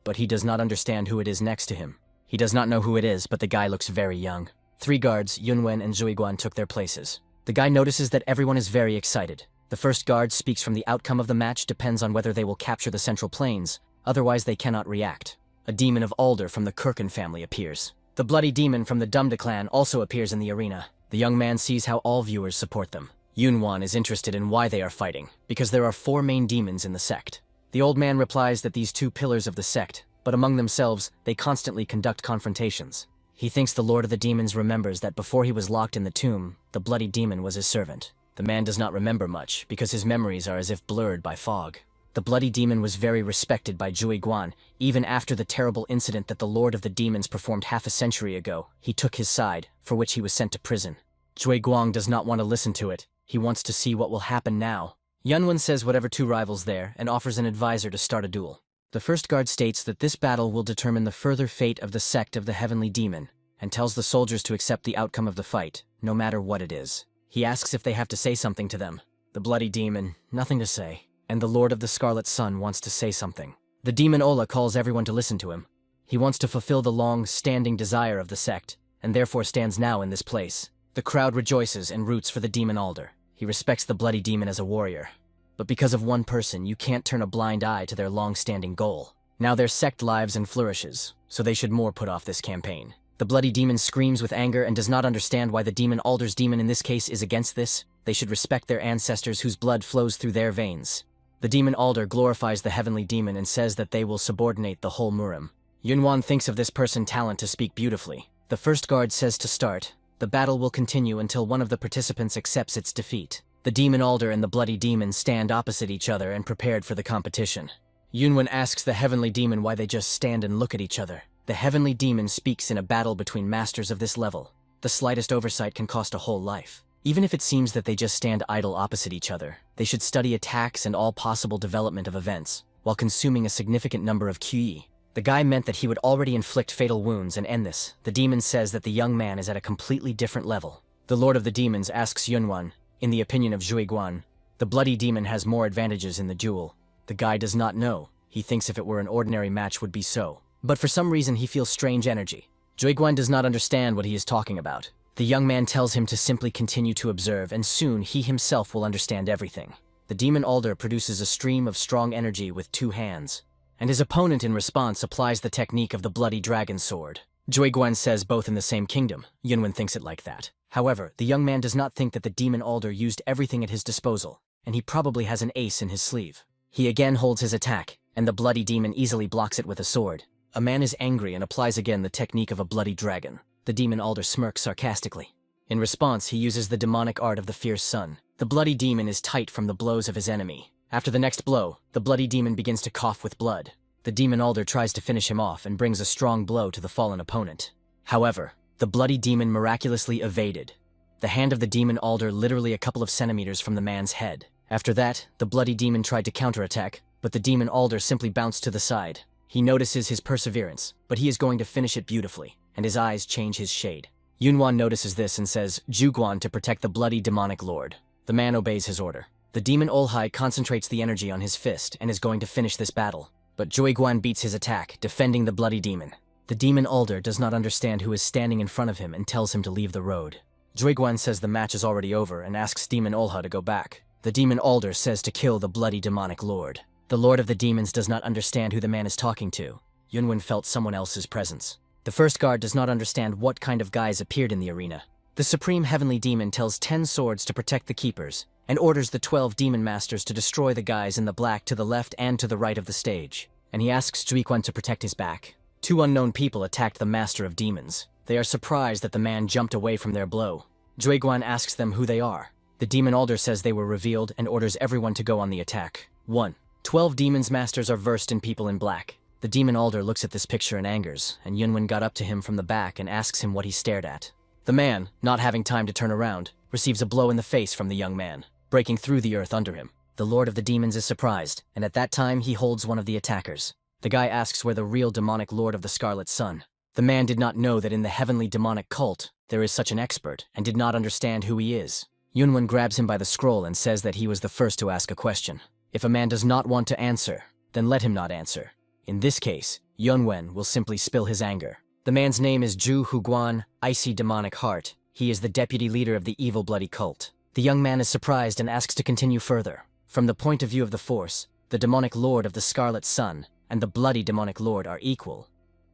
but he does not understand who it is next to him. He does not know who it is, but the guy looks very young. 3 guards, Yunwen and Zuiguan, took their places. The guy notices that everyone is very excited. The first guard speaks from the outcome of the match depends on whether they will capture the Central Plains, otherwise they cannot react. A demon of Alder from the Kirkin family appears. The bloody demon from the Dumda clan also appears in the arena. The young man sees how all viewers support them. Yunwan is interested in why they are fighting, because there are 4 main demons in the sect. The old man replies that these 2 pillars of the sect, but among themselves, they constantly conduct confrontations. He thinks the Lord of the Demons remembers that before he was locked in the tomb, the bloody demon was his servant. The man does not remember much, because his memories are as if blurred by fog. The bloody demon was very respected by Zhui Guan. Even after the terrible incident that the Lord of the Demons performed half a century ago, he took his side, for which he was sent to prison. Zhui Guang does not want to listen to it. He wants to see what will happen now. Yunwen says whatever two rivals there and offers an advisor to start a duel. The first guard states that this battle will determine the further fate of the sect of the Heavenly Demon, and tells the soldiers to accept the outcome of the fight, no matter what it is. He asks if they have to say something to them. The bloody demon, nothing to say. And the Lord of the Scarlet Sun wants to say something. The demon Ola calls everyone to listen to him. He wants to fulfill the long-standing desire of the sect, and therefore stands now in this place. The crowd rejoices and roots for the demon Alder. He respects the bloody demon as a warrior. But because of one person, you can't turn a blind eye to their long-standing goal. Now their sect lives and flourishes, so they should more put off this campaign. The bloody demon screams with anger and does not understand why the demon Alder's demon in this case is against this. They should respect their ancestors whose blood flows through their veins. The demon Alder glorifies the heavenly demon and says that they will subordinate the whole Murim. Yunwan thinks of this person talent to speak beautifully. The first guard says to start. The battle will continue until one of the participants accepts its defeat. The demon Alder and the bloody demon stand opposite each other and prepared for the competition. Yunwan asks the heavenly demon why they just stand and look at each other. The heavenly demon speaks in a battle between masters of this level. The slightest oversight can cost a whole life. Even if it seems that they just stand idle opposite each other, they should study attacks and all possible development of events, while consuming a significant number of QE. The guy meant that he would already inflict fatal wounds and end this. The demon says that the young man is at a completely different level. The Lord of the Demons asks Yunwan, in the opinion of Zhui Guan, the bloody demon has more advantages in the duel. The guy does not know. He thinks if it were an ordinary match would be so. But for some reason he feels strange energy. Zhui Guan does not understand what he is talking about. The young man tells him to simply continue to observe, and soon he himself will understand everything. The demon Alder produces a stream of strong energy with 2 hands, and his opponent in response applies the technique of the bloody dragon sword. Zhui Guan says both in the same kingdom. Yunwen thinks it like that. However, the young man does not think that the demon Alder used everything at his disposal, and he probably has an ace in his sleeve. He again holds his attack, and the bloody demon easily blocks it with a sword. A man is angry and applies again the technique of a bloody dragon. The demon Alder smirks sarcastically. In response, he uses the demonic art of the fierce sun. The bloody demon is tight from the blows of his enemy. After the next blow, the bloody demon begins to cough with blood. The demon Alder tries to finish him off and brings a strong blow to the fallen opponent. However, the bloody demon miraculously evaded. The hand of the demon Alder literally a couple of centimeters from the man's head. After that, the bloody demon tried to counterattack, but the demon Alder simply bounced to the side. He notices his perseverance, but he is going to finish it beautifully, and his eyes change his shade. Yunwan notices this and says, Juguan to protect the bloody demonic lord. The man obeys his order. The demon Olhai concentrates the energy on his fist and is going to finish this battle. But Juiguan beats his attack, defending the bloody demon. The demon Alder does not understand who is standing in front of him and tells him to leave the road. Juiguan says the match is already over and asks demon Olha to go back. The demon Alder says to kill the bloody demonic lord. The Lord of the Demons does not understand who the man is talking to. Yunwen felt someone else's presence. The first guard does not understand what kind of guys appeared in the arena. The Supreme Heavenly Demon tells 10 swords to protect the keepers, and orders the 12 demon masters to destroy the guys in the black to the left and to the right of the stage. And he asks Juiguan to protect his back. 2 unknown people attacked the Master of Demons. They are surprised that the man jumped away from their blow. Juiguan asks them who they are. The demon Alder says they were revealed and orders everyone to go on the attack. 1. 12 demons masters are versed in people in black. The demon Alder looks at this picture and angers, and Yunwen got up to him from the back and asks him what he stared at. The man, not having time to turn around, receives a blow in the face from the young man, breaking through the earth under him. The Lord of the Demons is surprised, and at that time he holds one of the attackers. The guy asks where the real demonic Lord of the Scarlet Sun. The man did not know that in the heavenly demonic cult, there is such an expert, and did not understand who he is. Yunwen grabs him by the scroll and says that he was the first to ask a question. If a man does not want to answer, then let him not answer. In this case, Yunwen will simply spill his anger. The man's name is Zhu Huguan, Icy Demonic Heart. He is the deputy leader of the evil bloody cult. The young man is surprised and asks to continue further. From the point of view of the Force, the demonic lord of the Scarlet Sun and the bloody demonic lord are equal.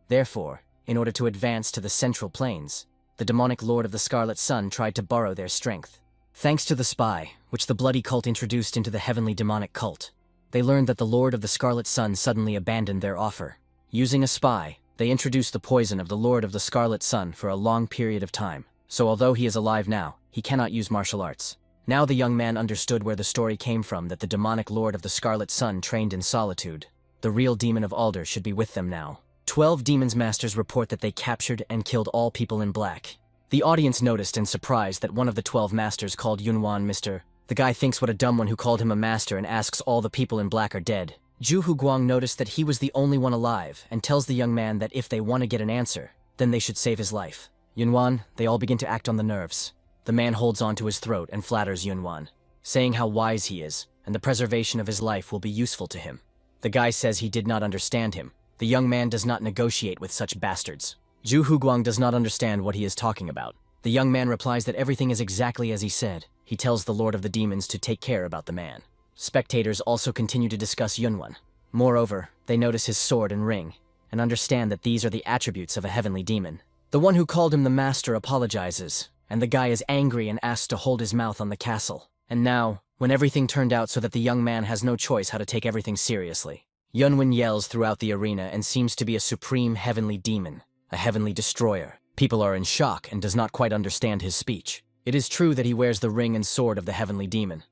Therefore, in order to advance to the central planes, the demonic lord of the Scarlet Sun tried to borrow their strength. Thanks to the spy, which the bloody cult introduced into the heavenly demonic cult, they learned that the Lord of the Scarlet Sun suddenly abandoned their offer. Using a spy, they introduced the poison of the Lord of the Scarlet Sun for a long period of time. So although he is alive now, he cannot use martial arts. Now the young man understood where the story came from, that the demonic lord of the Scarlet Sun trained in solitude. The real demon of Alder should be with them now. 12 demons masters report that they captured and killed all people in black. The audience noticed and surprised that one of the 12 masters called Yunwan Mr. The guy thinks what a dumb one who called him a master and asks all the people in black are dead. Zhu Huguang noticed that he was the only one alive and tells the young man that if they want to get an answer, then they should save his life. Yunwan, they all begin to act on the nerves. The man holds on to his throat and flatters Yunwan, saying how wise he is and the preservation of his life will be useful to him. The guy says he did not understand him. The young man does not negotiate with such bastards. Zhu Huguang does not understand what he is talking about. The young man replies that everything is exactly as he said. He tells the Lord of the Demons to take care about the man. Spectators also continue to discuss Yunwan. Moreover, they notice his sword and ring, and understand that these are the attributes of a heavenly demon. The one who called him the master apologizes, and the guy is angry and asks to hold his mouth on the castle. And now, when everything turned out so that the young man has no choice how to take everything seriously, Yunwan yells throughout the arena and seems to be a supreme heavenly demon, a heavenly destroyer. People are in shock and does not quite understand his speech. It is true that he wears the ring and sword of the heavenly demon,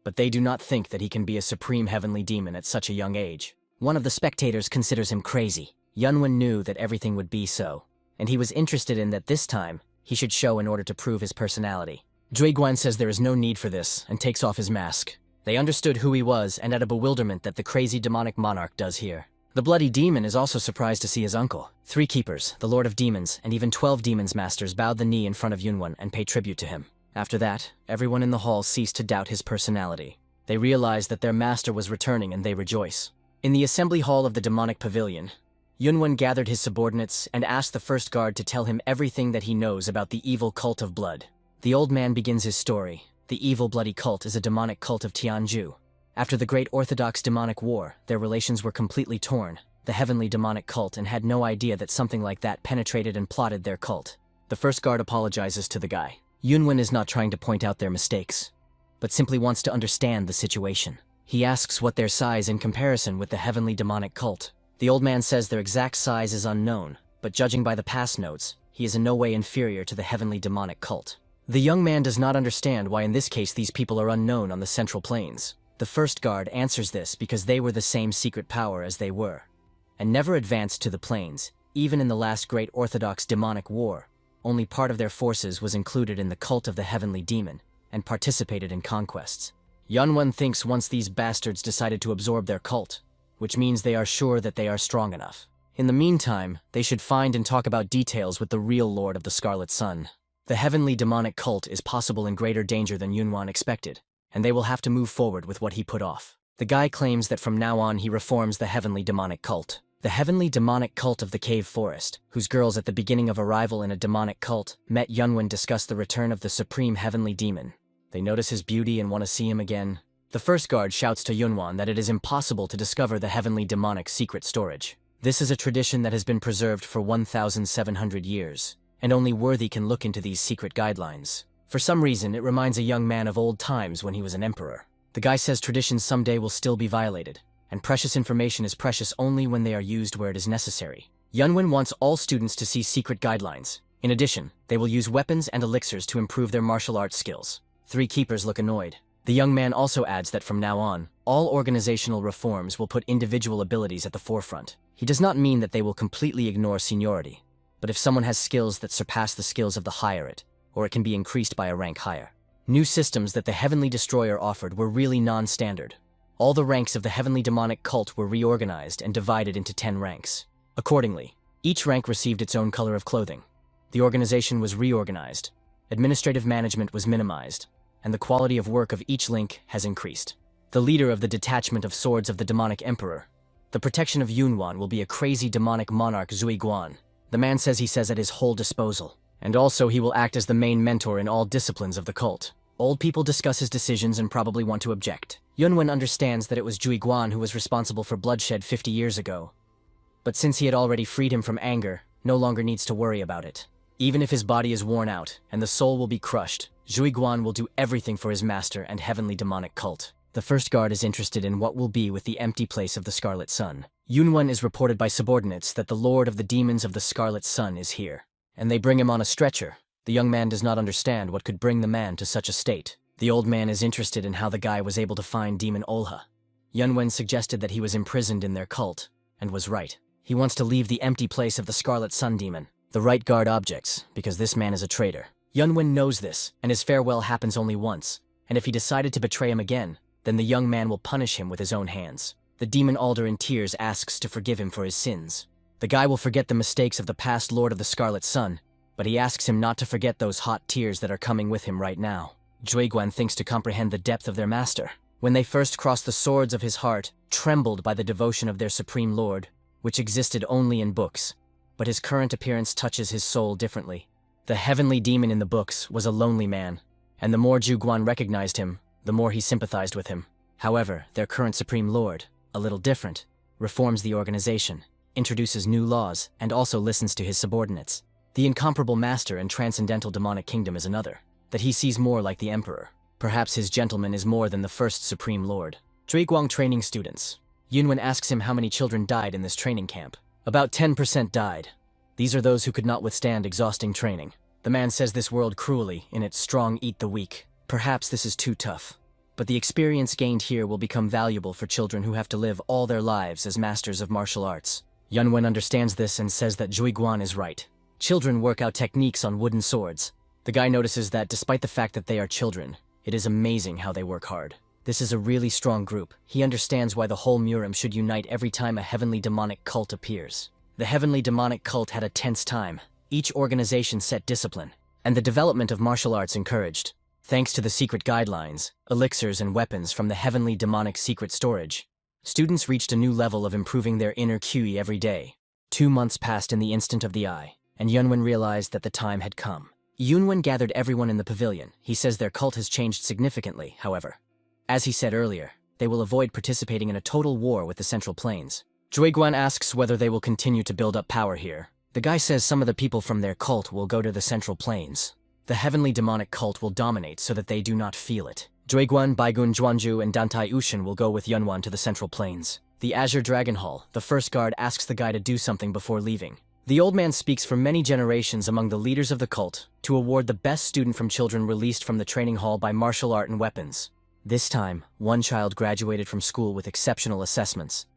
but they do not think that he can be a supreme heavenly demon at such a young age. One of the spectators considers him crazy. Yunwan knew that everything would be so, and he was interested in that this time he should show in order to prove his personality. Zhuiguan says there is no need for this and takes off his mask. They understood who he was and at a bewilderment that the crazy demonic monarch does here. The bloody demon is also surprised to see his uncle. 3 keepers, the Lord of Demons, and even 12 demons masters bowed the knee in front of Yunwan and paid tribute to him. After that, everyone in the hall ceased to doubt his personality. They realized that their master was returning and they rejoice. In the assembly hall of the demonic pavilion, Yunwan gathered his subordinates and asked the first guard to tell him everything that he knows about the evil cult of blood. The old man begins his story. The evil bloody cult is a demonic cult of Tianzhu. After the Great Orthodox Demonic War, their relations were completely torn. The heavenly demonic cult and had no idea that something like that penetrated and plotted their cult. The first guard apologizes to the guy. Yunwan is not trying to point out their mistakes, but simply wants to understand the situation. He asks what their size in comparison with the heavenly demonic cult. The old man says their exact size is unknown, but judging by the past notes, he is in no way inferior to the heavenly demonic cult. The young man does not understand why in this case these people are unknown on the Central Plains. The first guard answers this because they were the same secret power as they were, and never advanced to the plains. Even in the last Great Orthodox Demonic War, only part of their forces was included in the cult of the heavenly demon, and participated in conquests. Yunwan thinks once these bastards decided to absorb their cult, which means they are sure that they are strong enough. In the meantime, they should find and talk about details with the real Lord of the Scarlet Sun. The heavenly demonic cult is possible in greater danger than Yunwan expected, and they will have to move forward with what he put off. The guy claims that from now on he reforms the heavenly demonic cult. The heavenly demonic cult of the cave forest, whose girls at the beginning of arrival in a demonic cult met Yunwan discuss the return of the supreme heavenly demon. They notice his beauty and want to see him again. The first guard shouts to Yunwan that it is impossible to discover the heavenly demonic secret storage. This is a tradition that has been preserved for 1,700 years, and only worthy can look into these secret guidelines. For some reason, it reminds a young man of old times when he was an emperor. The guy says traditions someday will still be violated, and precious information is precious only when they are used where it is necessary. Yunwan wants all students to see secret guidelines. In addition, they will use weapons and elixirs to improve their martial arts skills. 3 keepers look annoyed. The young man also adds that from now on, all organizational reforms will put individual abilities at the forefront. He does not mean that they will completely ignore seniority, but if someone has skills that surpass the skills of the higher or it can be increased by a rank higher. New systems that the Heavenly Destroyer offered were really non-standard. All the ranks of the Heavenly Demonic Cult were reorganized and divided into 10 ranks. Accordingly, each rank received its own color of clothing. The organization was reorganized, administrative management was minimized, and the quality of work of each link has increased. The leader of the detachment of swords of the Demonic Emperor. The protection of Yunwan will be a crazy demonic monarch Zhuiguan. The man says he says at his whole disposal. And also he will act as the main mentor in all disciplines of the cult. Old people discuss his decisions and probably want to object. Yunwan understands that it was Zhuiguan who was responsible for bloodshed 50 years ago. But since he had already freed him from anger, no longer needs to worry about it. Even if his body is worn out and the soul will be crushed, Zhuiguan will do everything for his master and heavenly demonic cult. The first guard is interested in what will be with the empty place of the Scarlet Sun. Yunwan is reported by subordinates that the Lord of the Demons of the Scarlet Sun is here, and they bring him on a stretcher. The young man does not understand what could bring the man to such a state. The old man is interested in how the guy was able to find Demon Olha. Yunwen suggested that he was imprisoned in their cult, and was right. He wants to leave the empty place of the Scarlet Sun Demon, the right guard objects, because this man is a traitor. Yunwen knows this, and his farewell happens only once, and if he decided to betray him again, then the young man will punish him with his own hands. The demon Alder in tears asks to forgive him for his sins. The guy will forget the mistakes of the past Lord of the Scarlet Sun, but he asks him not to forget those hot tears that are coming with him right now. Juiguan thinks to comprehend the depth of their master. When they first crossed the swords of his heart, trembled by the devotion of their supreme lord, which existed only in books, but his current appearance touches his soul differently. The heavenly demon in the books was a lonely man, and the more Juiguan recognized him, the more he sympathized with him. However, their current supreme lord, a little different, reforms the organization, introduces new laws, and also listens to his subordinates. The incomparable master in transcendental demonic kingdom is another, that he sees more like the emperor. Perhaps his gentleman is more than the first supreme lord. Juiguang training students. Yunwen asks him how many children died in this training camp. About 10% died. These are those who could not withstand exhausting training. The man says this world cruelly, in its strong eat the weak. Perhaps this is too tough. But the experience gained here will become valuable for children who have to live all their lives as masters of martial arts. Yunwen understands this and says that Juiguan is right. Children work out techniques on wooden swords. The guy notices that despite the fact that they are children, it is amazing how they work hard. This is a really strong group. He understands why the whole Murim should unite every time a heavenly demonic cult appears. The heavenly demonic cult had a tense time. Each organization set discipline, and the development of martial arts encouraged. Thanks to the secret guidelines, elixirs, and weapons from the heavenly demonic secret storage, students reached a new level of improving their inner QE every day. 2 months passed in the instant of the eye, and Yunwen realized that the time had come. Yunwen gathered everyone in the pavilion. He says their cult has changed significantly, however. As he said earlier, they will avoid participating in a total war with the Central Plains. Juiguan asks whether they will continue to build up power here. The guy says some of the people from their cult will go to the Central Plains. The heavenly demonic cult will dominate so that they do not feel it. Juiguan, Baigun, Zhuanju, and Dantai Ushin will go with Yunwan to the Central Plains. The Azure Dragon Hall, the first guard asks the guy to do something before leaving. The old man speaks for many generations among the leaders of the cult to award the best student from children released from the training hall by martial art and weapons. This time, one child graduated from school with exceptional assessments.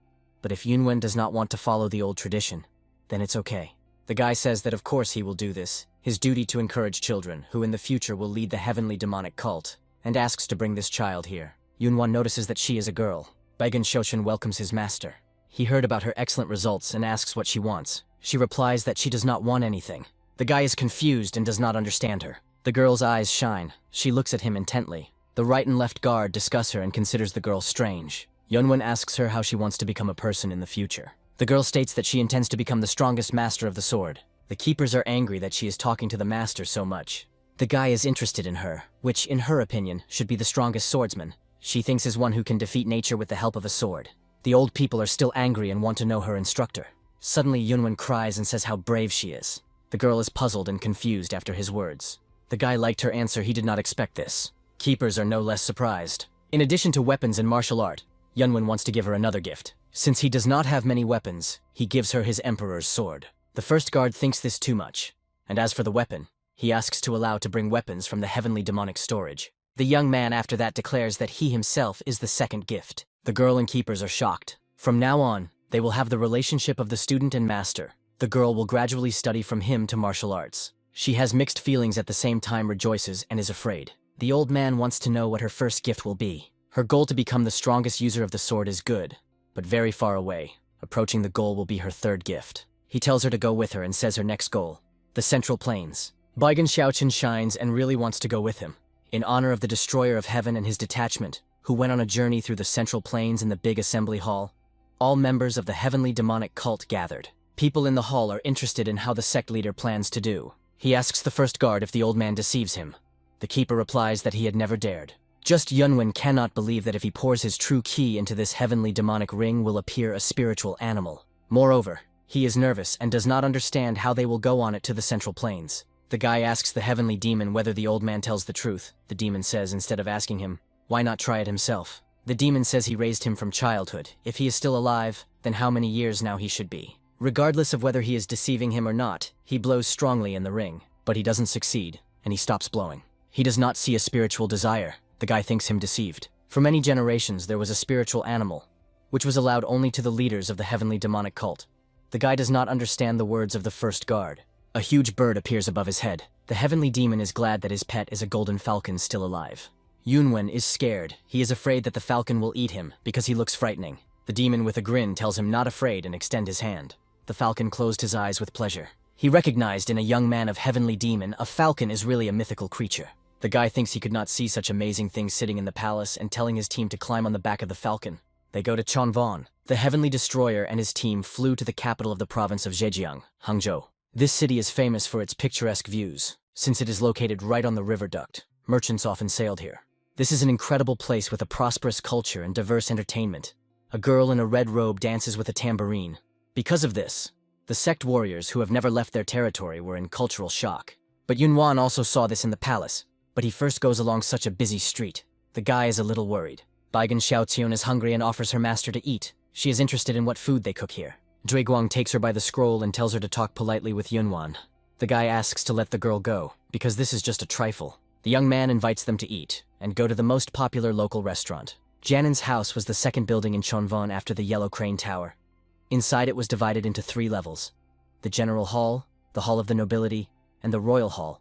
But if Yunwen does not want to follow the old tradition, then it's okay. The guy says that of course he will do this, his duty to encourage children, who in the future will lead the heavenly demonic cult, and asks to bring this child here. Yunwan notices that she is a girl. Baigun Shoshin welcomes his master. He heard about her excellent results and asks what she wants. She replies that she does not want anything. The guy is confused and does not understand her. The girl's eyes shine. She looks at him intently. The right and left guard discuss her and considers the girl strange. Yunwen asks her how she wants to become a person in the future. The girl states that she intends to become the strongest master of the sword. The keepers are angry that she is talking to the master so much. The guy is interested in her, which, in her opinion, should be the strongest swordsman. She thinks is one who can defeat nature with the help of a sword. The old people are still angry and want to know her instructor. Suddenly, Yunwen cries and says how brave she is. The girl is puzzled and confused after his words. The guy liked her answer. He did not expect this. Keepers are no less surprised. In addition to weapons and martial art, Yunwen wants to give her another gift. Since he does not have many weapons, he gives her his emperor's sword. The first guard thinks this too much, and as for the weapon, he asks to allow to bring weapons from the heavenly demonic storage. The young man after that declares that he himself is the second gift. The girl and keepers are shocked. From now on, they will have the relationship of the student and master. The girl will gradually study from him to martial arts. She has mixed feelings at the same time, rejoices and is afraid. The old man wants to know what her first gift will be. Her goal to become the strongest user of the sword is good, but very far away. Approaching the goal will be her third gift. He tells her to go with her and says her next goal, the Central Plains. Baigun Xiaoqin shines and really wants to go with him. In honor of the destroyer of heaven and his detachment, who went on a journey through the Central Plains in the big assembly hall, all members of the heavenly demonic cult gathered. People in the hall are interested in how the sect leader plans to do. He asks the first guard if the old man deceives him. The keeper replies that he had never dared. Just Yunwen cannot believe that if he pours his true key into this heavenly demonic ring will appear a spiritual animal. Moreover, he is nervous and does not understand how they will go on it to the Central Plains. The guy asks the heavenly demon whether the old man tells the truth. The demon says instead of asking him, why not try it himself? The demon says he raised him from childhood. If he is still alive, then how many years now he should be. Regardless of whether he is deceiving him or not, he blows strongly in the ring, but he doesn't succeed, and he stops blowing. He does not see a spiritual desire. The guy thinks him deceived. For many generations, there was a spiritual animal, which was allowed only to the leaders of the heavenly demonic cult. The guy does not understand the words of the first guard. A huge bird appears above his head. The heavenly demon is glad that his pet is a golden falcon still alive. Yunwen is scared. He is afraid that the falcon will eat him because he looks frightening. The demon with a grin tells him not afraid and extend his hand. The falcon closed his eyes with pleasure. He recognized in a young man of heavenly demon, a falcon is really a mythical creature. The guy thinks he could not see such amazing things sitting in the palace and telling his team to climb on the back of the falcon. They go to Chonvan. The heavenly destroyer and his team flew to the capital of the province of Zhejiang, Hangzhou. This city is famous for its picturesque views, since it is located right on the river duct. Merchants often sailed here. This is an incredible place with a prosperous culture and diverse entertainment. A girl in a red robe dances with a tambourine. Because of this, the sect warriors who have never left their territory were in cultural shock. But Yunwan also saw this in the palace, but he first goes along such a busy street. The guy is a little worried. Baigan Xiaoqian is hungry and offers her master to eat. She is interested in what food they cook here. Guang takes her by the scroll and tells her to talk politely with Yunwan. The guy asks to let the girl go, because this is just a trifle. The young man invites them to eat, and go to the most popular local restaurant. Janin's house was the second building in Chonvan after the Yellow Crane Tower. Inside it was divided into 3 levels. The General Hall, the Hall of the Nobility, and the Royal Hall.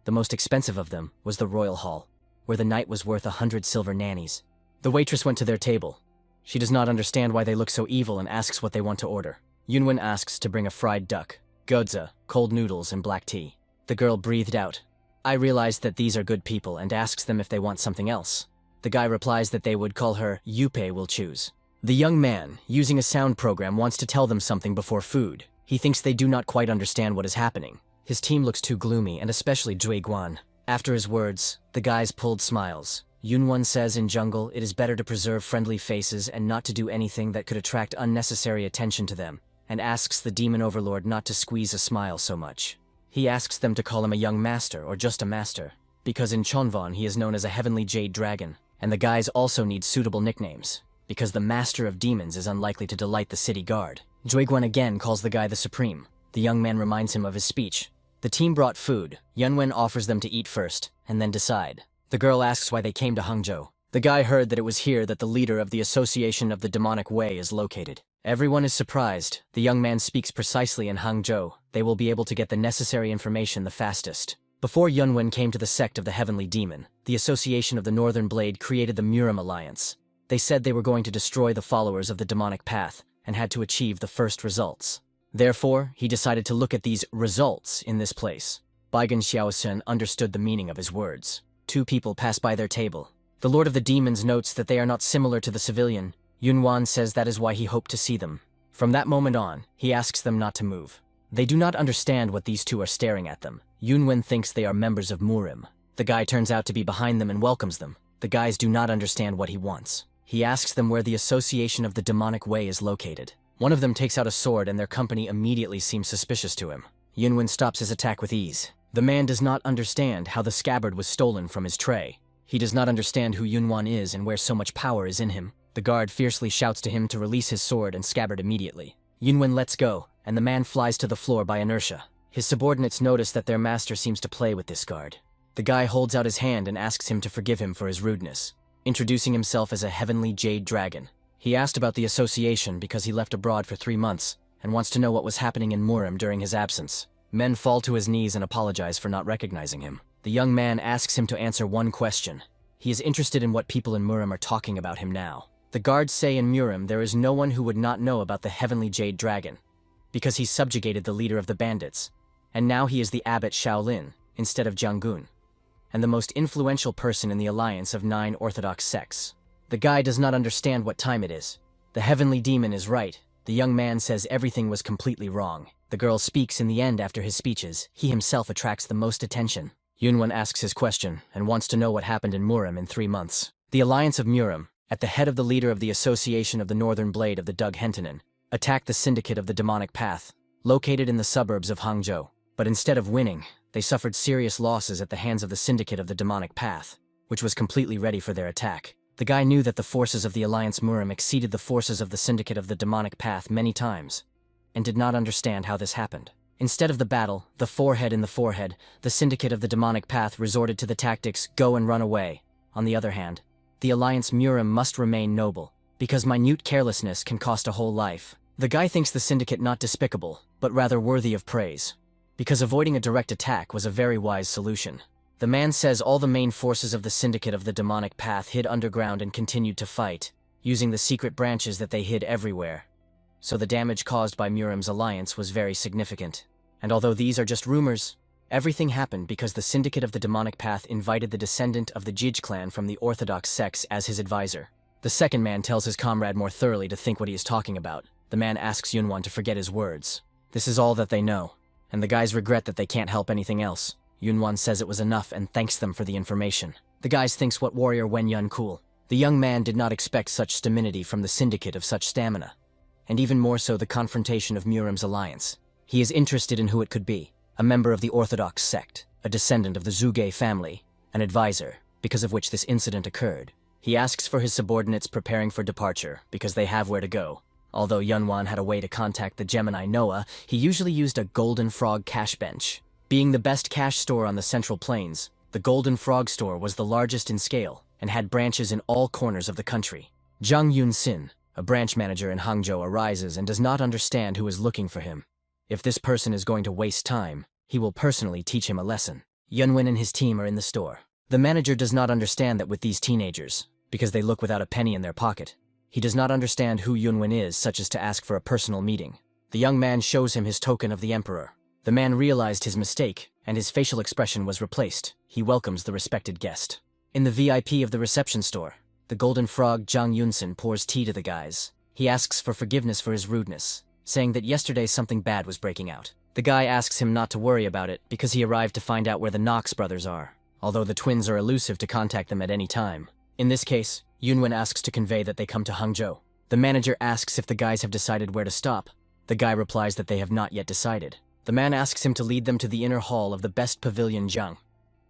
The most expensive of them was the Royal Hall, where the night was worth 100 silver nannies. The waitress went to their table. She does not understand why they look so evil and asks what they want to order. Yunwen asks to bring a fried duck, godza, cold noodles, and black tea. The girl breathed out. I realized that these are good people and asks them if they want something else. The guy replies that they would call her Yupe will choose. The young man, using a sound program, wants to tell them something before food. He thinks they do not quite understand what is happening. His team looks too gloomy, and especially Guan. After his words, the guys pulled smiles. Yunwen says in jungle it is better to preserve friendly faces and not to do anything that could attract unnecessary attention to them, and asks the demon overlord not to squeeze a smile so much. He asks them to call him a young master or just a master, because in Chonvan he is known as a heavenly jade dragon, and the guys also need suitable nicknames, because the master of demons is unlikely to delight the city guard. Guan again calls the guy the supreme. The young man reminds him of his speech. The team brought food. Yunwen offers them to eat first, and then decide. The girl asks why they came to Hangzhou. The guy heard that it was here that the leader of the Association of the Demonic Way is located. Everyone is surprised. The young man speaks precisely in Hangzhou. They will be able to get the necessary information the fastest. Before Yunwen came to the sect of the Heavenly Demon, the Association of the Northern Blade created the Murim Alliance. They said they were going to destroy the followers of the demonic path and had to achieve the first results. Therefore, he decided to look at these results in this place. Baigan Xiaosun understood the meaning of his words. 2 people pass by their table. The Lord of the Demons notes that they are not similar to the civilian. Yunwan says that is why he hoped to see them. From that moment on, he asks them not to move. They do not understand what these 2 are staring at them. Yunwen thinks they are members of Murim. The guy turns out to be behind them and welcomes them. The guys do not understand what he wants. He asks them where the Association of the Demonic Way is located. One of them takes out a sword and their company immediately seems suspicious to him. Yunwen stops his attack with ease. The man does not understand how the scabbard was stolen from his tray. He does not understand who Yunwan is and where so much power is in him. The guard fiercely shouts to him to release his sword and scabbard immediately. Yunwen lets go, and the man flies to the floor by inertia. His subordinates notice that their master seems to play with this guard. The guy holds out his hand and asks him to forgive him for his rudeness, introducing himself as a heavenly jade dragon. He asked about the association because he left abroad for 3 months and wants to know what was happening in Murim during his absence. Men fall to his knees and apologize for not recognizing him. The young man asks him to answer one question. He is interested in what people in Murim are talking about him now. The guards say in Murim there is no one who would not know about the heavenly jade dragon, because he subjugated the leader of the bandits, and now he is the abbot Shaolin instead of Jiangun, and the most influential person in the alliance of 9 orthodox sects. The guy does not understand what time it is. The heavenly demon is right. The young man says everything was completely wrong. The girl speaks in the end after his speeches. He himself attracts the most attention. Yunwen asks his question and wants to know what happened in Murim in 3 months. The alliance of Murim, at the head of the leader of the Association of the Northern Blade of the Dug Hentanen, attacked the Syndicate of the Demonic Path, located in the suburbs of Hangzhou. But instead of winning, they suffered serious losses at the hands of the Syndicate of the Demonic Path, which was completely ready for their attack. The guy knew that the forces of the Alliance Murim exceeded the forces of the Syndicate of the Demonic Path many times, and did not understand how this happened. Instead of the battle, the forehead in the forehead, the Syndicate of the Demonic Path resorted to the tactics go and run away, On the other hand, the alliance Murim must remain noble, because minute carelessness can cost a whole life. The guy thinks the syndicate not despicable, but rather worthy of praise, because avoiding a direct attack was a very wise solution. The man says all the main forces of the syndicate of the demonic path hid underground and continued to fight, using the secret branches that they hid everywhere. So the damage caused by Murim's alliance was very significant. And although these are just rumors, everything happened because the syndicate of the demonic path invited the descendant of the Jij clan from the Orthodox sects as his advisor. The second man tells his comrade more thoroughly to think what he is talking about. The man asks Yunwan to forget his words. This is all that they know, and the guys regret that they can't help anything else. Yunwan says it was enough and thanks them for the information. The guys thinks what warrior Wen Yun cool. The young man did not expect such stability from the syndicate of such stamina, and even more so the confrontation of Murim's alliance. He is interested in who it could be, a member of the Orthodox sect, a descendant of the Zhuge family, an advisor, because of which this incident occurred. He asks for his subordinates preparing for departure, because they have where to go. Although Yunwan had a way to contact the Gemini Noah, he usually used a Golden Frog cash bench. Being the best cash store on the Central Plains, the Golden Frog store was the largest in scale and had branches in all corners of the country. Zhang Yunxin, a branch manager in Hangzhou, arises and does not understand who is looking for him. If this person is going to waste time, he will personally teach him a lesson. Yunwen and his team are in the store. The manager does not understand that with these teenagers, because they look without a penny in their pocket. He does not understand who Yunwen is, such as to ask for a personal meeting. The young man shows him his token of the emperor. The man realized his mistake, and his facial expression was replaced. He welcomes the respected guest. In the VIP of the reception store, the golden frog Zhang Yunxin pours tea to the guys. He asks for forgiveness for his rudeness, saying that yesterday something bad was breaking out. The guy asks him not to worry about it because he arrived to find out where the Knox brothers are, although the twins are elusive to contact them at any time. In this case, Yunwen asks to convey that they come to Hangzhou. The manager asks if the guys have decided where to stop. The guy replies that they have not yet decided. The man asks him to lead them to the inner hall of the best pavilion Jiang.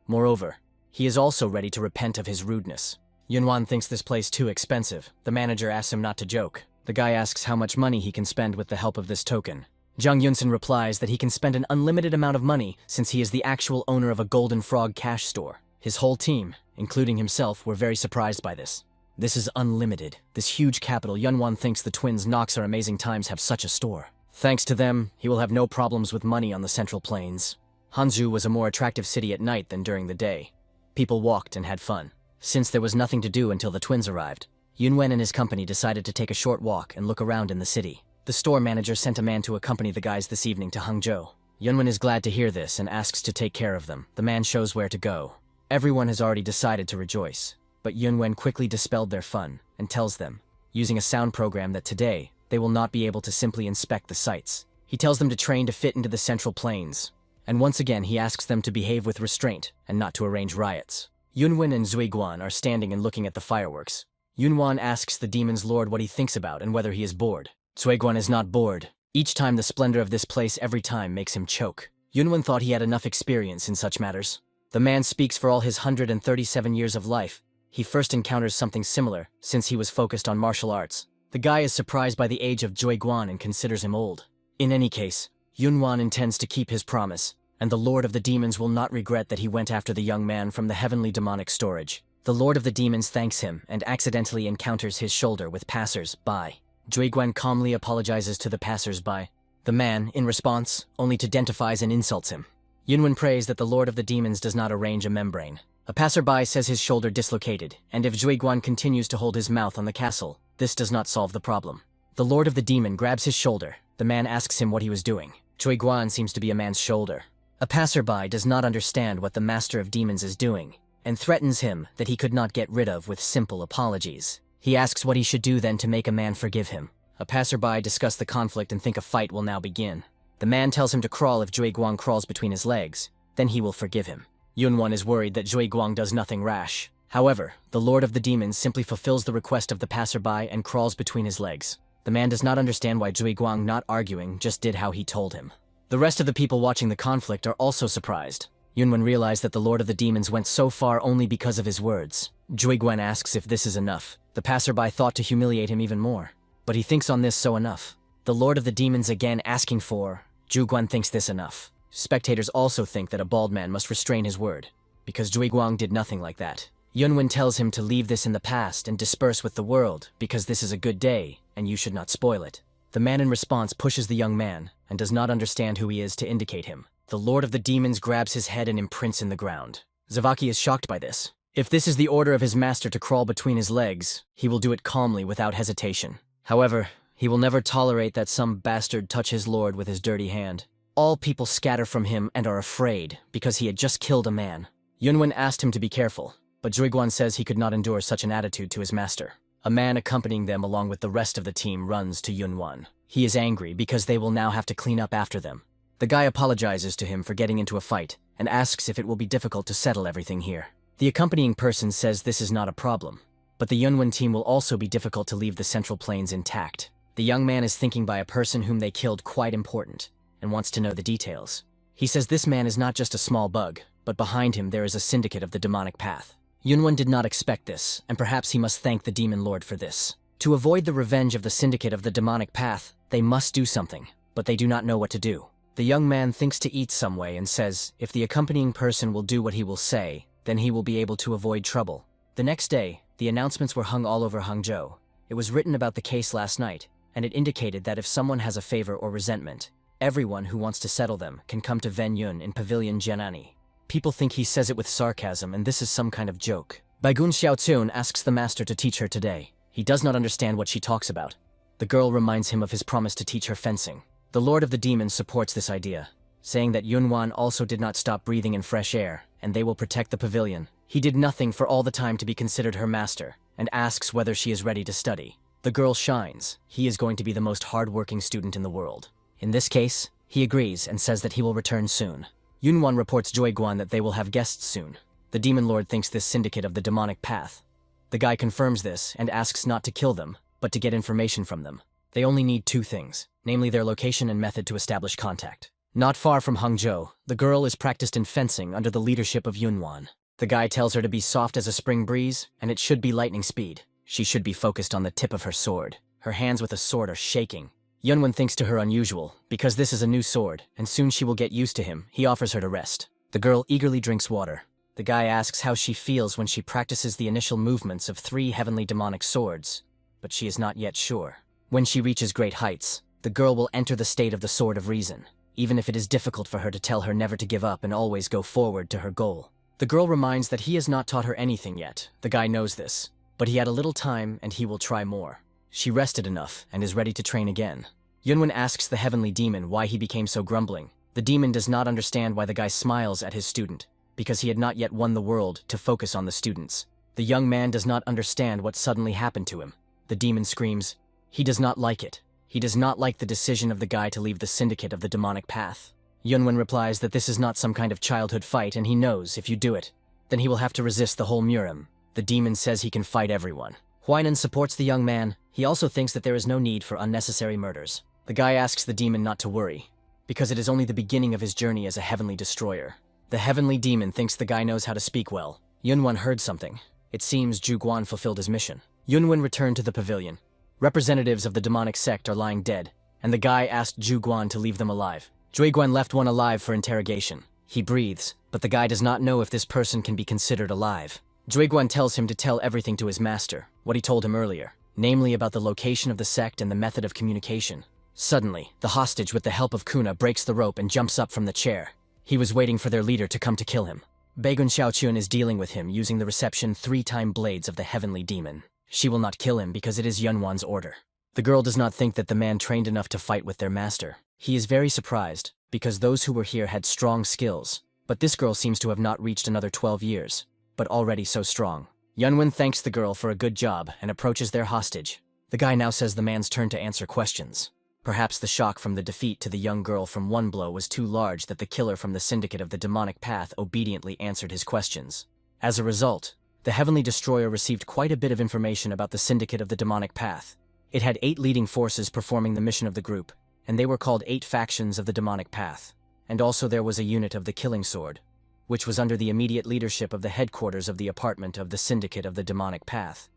Moreover, he is also ready to repent of his rudeness. Yunwan thinks this place too expensive. The manager asks him not to joke. The guy asks how much money he can spend with the help of this token. Zhang Yunxin replies that he can spend an unlimited amount of money since he is the actual owner of a Golden Frog cash store. His whole team, including himself, were very surprised by this. This is unlimited. This huge capital. Yunwan thinks the twins Knox are amazing times have such a store. Thanks to them, he will have no problems with money on the Central Plains. Hanzhou was a more attractive city at night than during the day. People walked and had fun. Since there was nothing to do until the twins arrived, Yunwen and his company decided to take a short walk and look around in the city. The store manager sent a man to accompany the guys this evening to Hangzhou. Yunwen is glad to hear this and asks to take care of them. The man shows where to go. Everyone has already decided to rejoice, but Yunwen quickly dispelled their fun and tells them, using a sound program, that today, they will not be able to simply inspect the sights. He tells them to train to fit into the Central Plains, and once again he asks them to behave with restraint and not to arrange riots. Yunwen and Zuiguan are standing and looking at the fireworks. Yunwan asks the demon's lord what he thinks about and whether he is bored. Zuiguan is not bored. Each time the splendor of this place every time makes him choke. Yunwen thought he had enough experience in such matters. The man speaks for all his 137 years of life. He first encounters something similar since he was focused on martial arts. The guy is surprised by the age of Zuiguan and considers him old. In any case, Yunwan intends to keep his promise, and the Lord of the Demons will not regret that he went after the young man from the heavenly demonic storage. The Lord of the Demons thanks him and accidentally encounters his shoulder with passers-by. Zuiguan calmly apologizes to the passers-by. The man, in response, only identifies and insults him. Yunwen prays that the Lord of the Demons does not arrange a membrane. A passerby says his shoulder dislocated, and if Zuiguan continues to hold his mouth on the castle, this does not solve the problem. The Lord of the Demon grabs his shoulder. The man asks him what he was doing. Zuiguan seems to be a man's shoulder. A passerby does not understand what the Master of Demons is doing, and threatens him that he could not get rid of with simple apologies. He asks what he should do then to make a man forgive him. A passerby discuss the conflict and think a fight will now begin. The man tells him to crawl if Zuiguan crawls between his legs, then he will forgive him. Yunwan is worried that Zuiguan does nothing rash. However, the Lord of the Demons simply fulfills the request of the passerby and crawls between his legs. The man does not understand why Zuiguan, not arguing, just did how he told him. The rest of the people watching the conflict are also surprised. Yunwen realized that the Lord of the Demons went so far only because of his words. Zuiguan asks if this is enough. The passerby thought to humiliate him even more, but he thinks on this so enough. The Lord of the Demons again asking for. Zuiguan thinks this enough. Spectators also think that a bald man must restrain his word, because Zuiguan did nothing like that. Yunwen tells him to leave this in the past and disperse with the world because this is a good day and you should not spoil it. The man in response pushes the young man and does not understand who he is to indicate him. The Lord of the Demons grabs his head and imprints in the ground. Zavaki is shocked by this. If this is the order of his master to crawl between his legs, he will do it calmly without hesitation. However, he will never tolerate that some bastard touch his lord with his dirty hand. All people scatter from him and are afraid because he had just killed a man. Yunwen asked him to be careful, but Juiguan says he could not endure such an attitude to his master. A man accompanying them along with the rest of the team runs to Yunwen. He is angry because they will now have to clean up after them. The guy apologizes to him for getting into a fight and asks if it will be difficult to settle everything here. The accompanying person says this is not a problem, but the Yunwen team will also be difficult to leave the Central Plains intact. The young man is thinking by a person whom they killed quite important and wants to know the details. He says this man is not just a small bug, but behind him there is a syndicate of the demonic path. Yunwen did not expect this, and perhaps he must thank the demon lord for this. To avoid the revenge of the syndicate of the demonic path, they must do something, but they do not know what to do. The young man thinks to eat some way and says if the accompanying person will do what he will say, then he will be able to avoid trouble. The next day, the announcements were hung all over Hangzhou. It was written about the case last night, and it indicated that if someone has a favor or resentment, everyone who wants to settle them can come to Ven Yun in Pavilion Jianani. People think he says it with sarcasm, and this is some kind of joke. Baigun Xiaotun asks the master to teach her today. He does not understand what she talks about. The girl reminds him of his promise to teach her fencing. The Lord of the Demons supports this idea, saying that Yunwen also did not stop breathing in fresh air, and they will protect the pavilion. He did nothing for all the time to be considered her master, and asks whether she is ready to study. The girl shines. He is going to be the most hard-working student in the world. In this case, he agrees and says that he will return soon. Yunwen reports Juiguan that they will have guests soon. The demon lord thinks this syndicate of the demonic path. The guy confirms this and asks not to kill them, but to get information from them. They only need two things, namely their location and method to establish contact. Not far from Hangzhou, the girl is practiced in fencing under the leadership of Yunwen. The guy tells her to be soft as a spring breeze, and it should be lightning speed. She should be focused on the tip of her sword. Her hands with the sword are shaking. Yunwen thinks to her unusual, because this is a new sword, and soon she will get used to him. He offers her to rest. The girl eagerly drinks water. The guy asks how she feels when she practices the initial movements of 3 heavenly demonic swords, but she is not yet sure. When she reaches great heights, the girl will enter the state of the Sword of Reason, even if it is difficult for her to tell her never to give up and always go forward to her goal. The girl reminds that he has not taught her anything yet. The guy knows this, but he had a little time and he will try more. She rested enough and is ready to train again. Yunwen asks the heavenly demon why he became so grumbling. The demon does not understand why the guy smiles at his student, because he had not yet won the world to focus on the students. The young man does not understand what suddenly happened to him. The demon screams. He does not like it. He does not like the decision of the guy to leave the syndicate of the demonic path. Yunwen replies that this is not some kind of childhood fight, and he knows if you do it, then he will have to resist the whole Murim. The demon says he can fight everyone. Huainan supports the young man. He also thinks that there is no need for unnecessary murders. The guy asks the demon not to worry, because it is only the beginning of his journey as a heavenly destroyer. The heavenly demon thinks the guy knows how to speak well. Yunwen heard something. It seems Juiguan fulfilled his mission. Yunwen returned to the pavilion. Representatives of the demonic sect are lying dead, and the guy asked Juiguan to leave them alive. Juiguan left one alive for interrogation. He breathes, but the guy does not know if this person can be considered alive. Juiguan tells him to tell everything to his master, what he told him earlier, namely about the location of the sect and the method of communication. Suddenly, the hostage with the help of Kuna breaks the rope and jumps up from the chair. He was waiting for their leader to come to kill him. Baigun Xiaochun is dealing with him using the reception 3-time blades of the heavenly demon. She will not kill him because it is Yunwan's order. The girl does not think that the man trained enough to fight with their master. He is very surprised, because those who were here had strong skills, but this girl seems to have not reached another 12 years, but already so strong. Yunwen thanks the girl for a good job and approaches their hostage. The guy now says the man's turn to answer questions. Perhaps the shock from the defeat to the young girl from one blow was too large that the killer from the syndicate of the demonic path obediently answered his questions. As a result, the Heavenly Destroyer received quite a bit of information about the syndicate of the demonic path. It had 8 leading forces performing the mission of the group, and they were called 8 factions of the demonic path. And also there was a unit of the Killing Sword, which was under the immediate leadership of the headquarters of the apartment of the syndicate of the demonic path.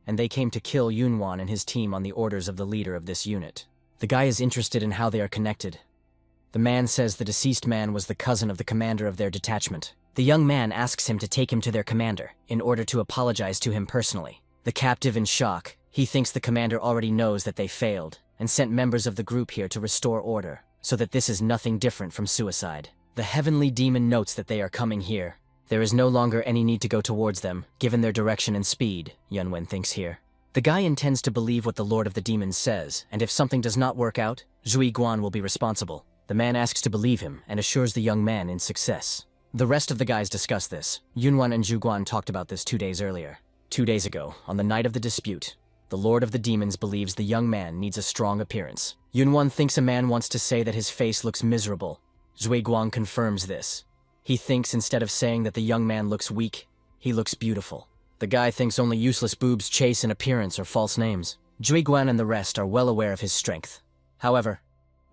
And they came to kill Yunwen and his team on the orders of the leader of this unit. The guy is interested in how they are connected. The man says the deceased man was the cousin of the commander of their detachment. The young man asks him to take him to their commander, in order to apologize to him personally. The captive in shock, he thinks the commander already knows that they failed, and sent members of the group here to restore order, so that this is nothing different from suicide. The heavenly demon notes that they are coming here. There is no longer any need to go towards them, given their direction and speed, Yunwen thinks here. The guy intends to believe what the Lord of the Demons says, and if something does not work out, Zhui Guan will be responsible. The man asks to believe him, and assures the young man in success. The rest of the guys discuss this. Yunwen and Zhu Guan talked about this 2 days earlier. 2 days ago, on the night of the dispute, the Lord of the Demons believes the young man needs a strong appearance. Yunwen thinks a man wants to say that his face looks miserable. Zhui Guan confirms this. He thinks instead of saying that the young man looks weak, he looks beautiful. The guy thinks only useless boobs chase an appearance or false names. Zhui Guan and the rest are well aware of his strength. However,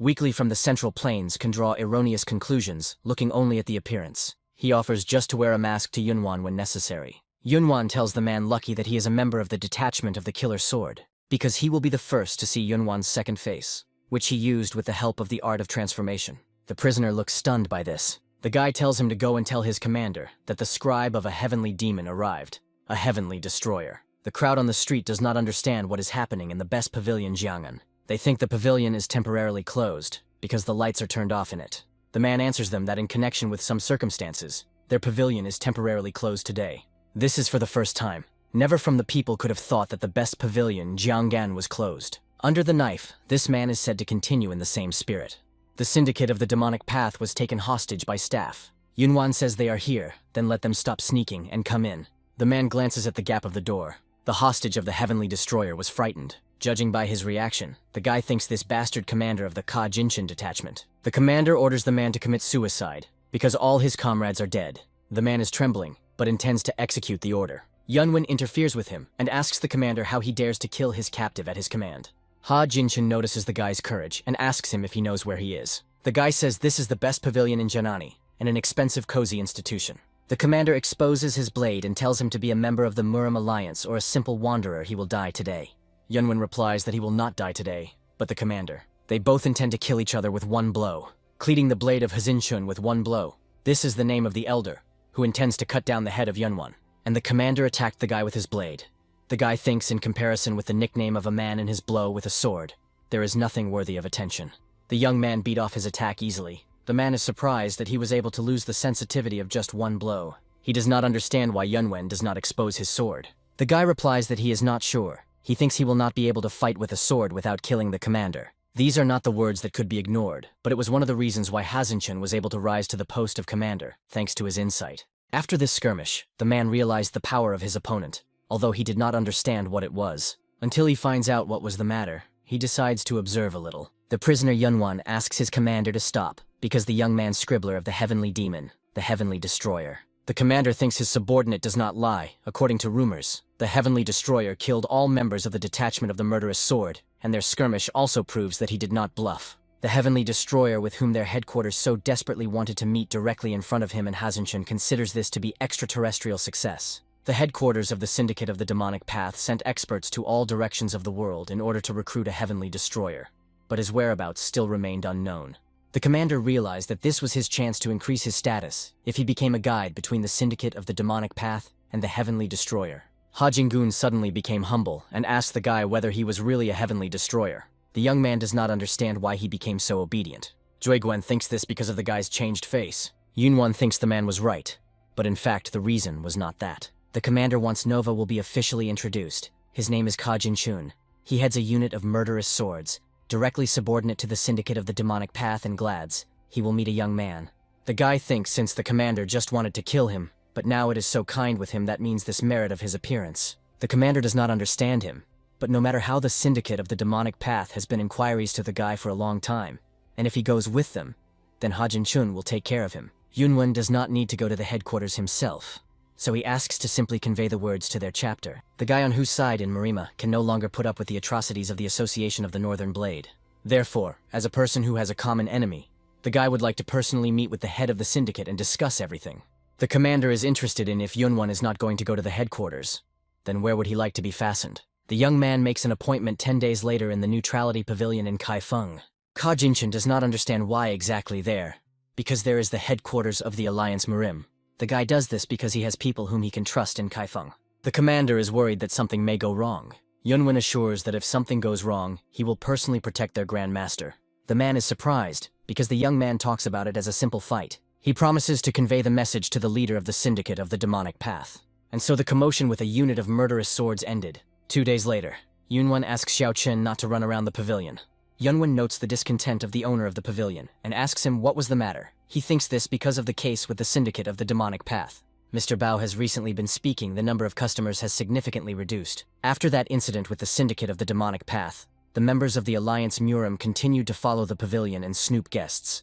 Weakly from the Central Plains can draw erroneous conclusions, looking only at the appearance. He offers just to wear a mask to Yunwen when necessary. Yunwen tells the man lucky that he is a member of the detachment of the Killer Sword, because he will be the first to see Yunwen's second face, which he used with the help of the art of transformation. The prisoner looks stunned by this. The guy tells him to go and tell his commander that the scribe of a heavenly demon arrived, a heavenly destroyer. The crowd on the street does not understand what is happening in the best pavilion Jiang'an. They think the pavilion is temporarily closed, because the lights are turned off in it. The man answers them that in connection with some circumstances, their pavilion is temporarily closed today. This is for the first time. Never from the people could have thought that the best pavilion, Jiang'an, was closed. Under the knife, this man is said to continue in the same spirit. The syndicate of the demonic path was taken hostage by staff. Yunwen says they are here, then let them stop sneaking and come in. The man glances at the gap of the door. The hostage of the heavenly destroyer was frightened. Judging by his reaction, the guy thinks this bastard commander of the Ka Jinshin detachment. The commander orders the man to commit suicide, because all his comrades are dead. The man is trembling, but intends to execute the order. Yunwen interferes with him, and asks the commander how he dares to kill his captive at his command. Ha Jinshin notices the guy's courage, and asks him if he knows where he is. The guy says this is the best pavilion in Janani, and an expensive cozy institution. The commander exposes his blade and tells him to be a member of the Murim Alliance or a simple wanderer, he will die today. Yunwen replies that he will not die today, but the commander. They both intend to kill each other with one blow, cleaving the blade of Hazinshun with one blow. This is the name of the elder, who intends to cut down the head of Yunwen. And the commander attacked the guy with his blade. The guy thinks in comparison with the nickname of a man in his blow with a sword, there is nothing worthy of attention. The young man beat off his attack easily. The man is surprised that he was able to lose the sensitivity of just one blow. He does not understand why Yunwen does not expose his sword. The guy replies that he is not sure. He thinks he will not be able to fight with a sword without killing the commander. These are not the words that could be ignored, but it was one of the reasons why Hazinchen was able to rise to the post of commander, thanks to his insight. After this skirmish, the man realized the power of his opponent, although he did not understand what it was. Until he finds out what was the matter, he decides to observe a little. The prisoner Yunwen asks his commander to stop, because the young man's scribbler of the heavenly demon, the heavenly destroyer. The commander thinks his subordinate does not lie, according to rumors. The heavenly destroyer killed all members of the detachment of the murderous sword, and their skirmish also proves that he did not bluff. The heavenly destroyer with whom their headquarters so desperately wanted to meet directly in front of him and Hazinchen considers this to be extraterrestrial success. The headquarters of the Syndicate of the Demonic Path sent experts to all directions of the world in order to recruit a heavenly destroyer, but his whereabouts still remained unknown. The commander realized that this was his chance to increase his status if he became a guide between the Syndicate of the Demonic Path and the heavenly destroyer. Ha Jinggun suddenly became humble and asked the guy whether he was really a heavenly destroyer. The young man does not understand why he became so obedient. Jueguen thinks this because of the guy's changed face. Yunwen thinks the man was right, but in fact the reason was not that. The commander wants Nova will be officially introduced. His name is Ka Jinchun. He heads a unit of murderous swords, directly subordinate to the Syndicate of the Demonic Path and Glads. He will meet a young man. The guy thinks since the commander just wanted to kill him, but now it is so kind with him that means this merit of his appearance. The commander does not understand him, but no matter how the Syndicate of the Demonic Path has been inquiries to the guy for a long time, and if he goes with them, then Ha Jinchun will take care of him. Yunwen does not need to go to the headquarters himself, so he asks to simply convey the words to their chapter. The guy on whose side in Marima can no longer put up with the atrocities of the Association of the Northern Blade. Therefore, as a person who has a common enemy, the guy would like to personally meet with the head of the syndicate and discuss everything. The commander is interested in if Yunwen is not going to go to the headquarters, then where would he like to be fastened? The young man makes an appointment 10 days later in the Neutrality Pavilion in Kaifeng. Ka Jinchen does not understand why exactly there, because there is the headquarters of the Alliance Murim. The guy does this because he has people whom he can trust in Kaifeng. The commander is worried that something may go wrong. Yunwen assures that if something goes wrong, he will personally protect their Grand Master. The man is surprised, because the young man talks about it as a simple fight. He promises to convey the message to the leader of the syndicate of the demonic path. And so the commotion with a unit of murderous swords ended. 2 days later, Yunwen asks Xiao Chen not to run around the pavilion. Yunwen notes the discontent of the owner of the pavilion, and asks him what was the matter. He thinks this because of the case with the syndicate of the demonic path. Mr. Bao has recently been speaking, the number of customers has significantly reduced. After that incident with the syndicate of the demonic path, the members of the Alliance Murim continued to follow the pavilion and snoop guests.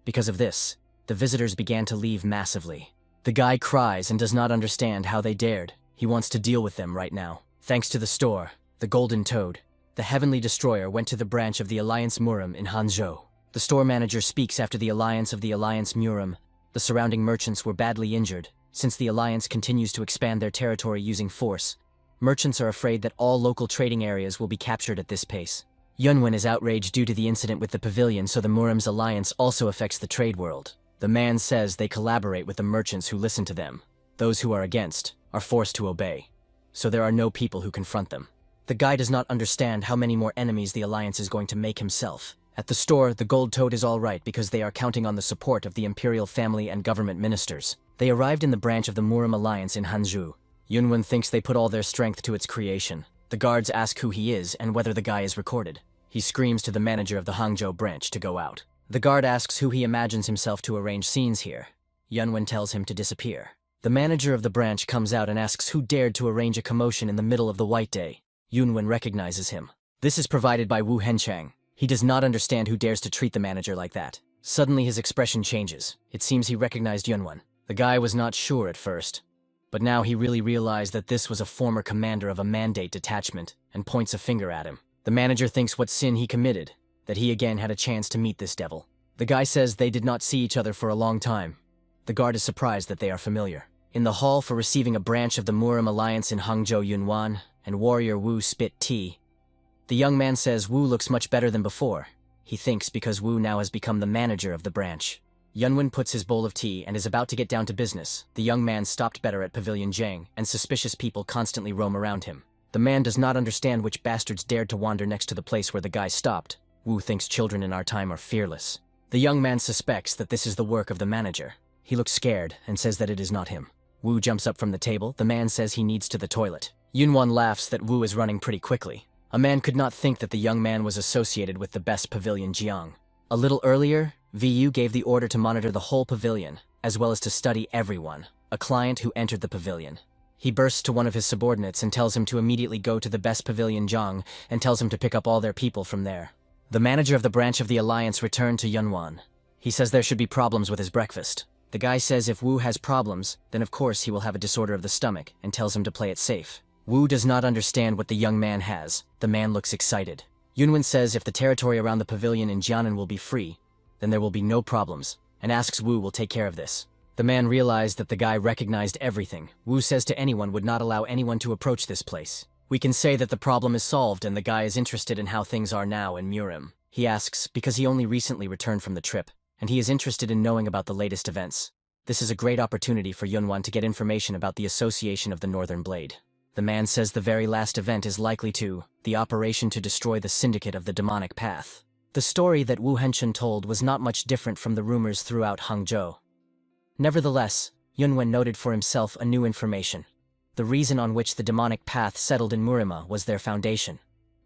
Because of this, the visitors began to leave massively. The guy cries and does not understand how they dared. He wants to deal with them right now. Thanks to the store, the Golden Toad, the Heavenly Destroyer went to the branch of the Alliance Murim in Hanzhou. The store manager speaks after the alliance of the Alliance Murim. The surrounding merchants were badly injured. Since the Alliance continues to expand their territory using force, merchants are afraid that all local trading areas will be captured at this pace. Yunwen is outraged due to the incident with the pavilion, so the Murim's alliance also affects the trade world. The man says they collaborate with the merchants who listen to them. Those who are against are forced to obey, so there are no people who confront them. The guy does not understand how many more enemies the Alliance is going to make himself. At the store, the Gold Toad is all right because they are counting on the support of the imperial family and government ministers. They arrived in the branch of the Murim Alliance in Hanzhou. Yunwen thinks they put all their strength to its creation. The guards ask who he is and whether the guy is recorded. He screams to the manager of the Hangzhou branch to go out. The guard asks who he imagines himself to arrange scenes here. Yunwen tells him to disappear. The manager of the branch comes out and asks who dared to arrange a commotion in the middle of the White Day. Yunwen recognizes him. This is provided by Wu Henchang. He does not understand who dares to treat the manager like that. Suddenly his expression changes. It seems he recognized Yunwen. The guy was not sure at first, but now he really realized that this was a former commander of a mandate detachment and points a finger at him. The manager thinks what sin he committed, that he again had a chance to meet this devil. The guy says they did not see each other for a long time. The guard is surprised that they are familiar. In the hall for receiving a branch of the Murim Alliance in Hangzhou, Yunwan and warrior Wu spit tea. The young man says Wu looks much better than before. He thinks because Wu now has become the manager of the branch. Yunwen puts his bowl of tea and is about to get down to business. The young man stopped better at Pavilion Jiang, and suspicious people constantly roam around him. The man does not understand which bastards dared to wander next to the place where the guy stopped. Wu thinks children in our time are fearless. The young man suspects that this is the work of the manager. He looks scared and says that it is not him. Wu jumps up from the table. The man says he needs to the toilet. Yunwan laughs that Wu is running pretty quickly. A man could not think that the young man was associated with the best Pavilion Jiang. A little earlier, VU gave the order to monitor the whole pavilion, as well as to study everyone, a client who entered the pavilion. He bursts to one of his subordinates and tells him to immediately go to the best Pavilion Jiang and tells him to pick up all their people from there. The manager of the branch of the Alliance returned to Yunwan. He says there should be problems with his breakfast. The guy says if Wu has problems, then of course he will have a disorder of the stomach and tells him to play it safe. Wu does not understand what the young man has. The man looks excited. Yunwen says if the territory around the pavilion in Jianan will be free, then there will be no problems, and asks Wu will take care of this. The man realized that the guy recognized everything. Wu says to anyone would not allow anyone to approach this place. We can say that the problem is solved and the guy is interested in how things are now in Murim. He asks because he only recently returned from the trip, and he is interested in knowing about the latest events. This is a great opportunity for Yunwan to get information about the Association of the Northern Blade. The man says the very last event is likely to, the operation to destroy the syndicate of the demonic path. The story that Wu Henchun told was not much different from the rumors throughout Hangzhou. Nevertheless, Yunwen noted for himself a new information. The reason on which the demonic path settled in Murima was their foundation,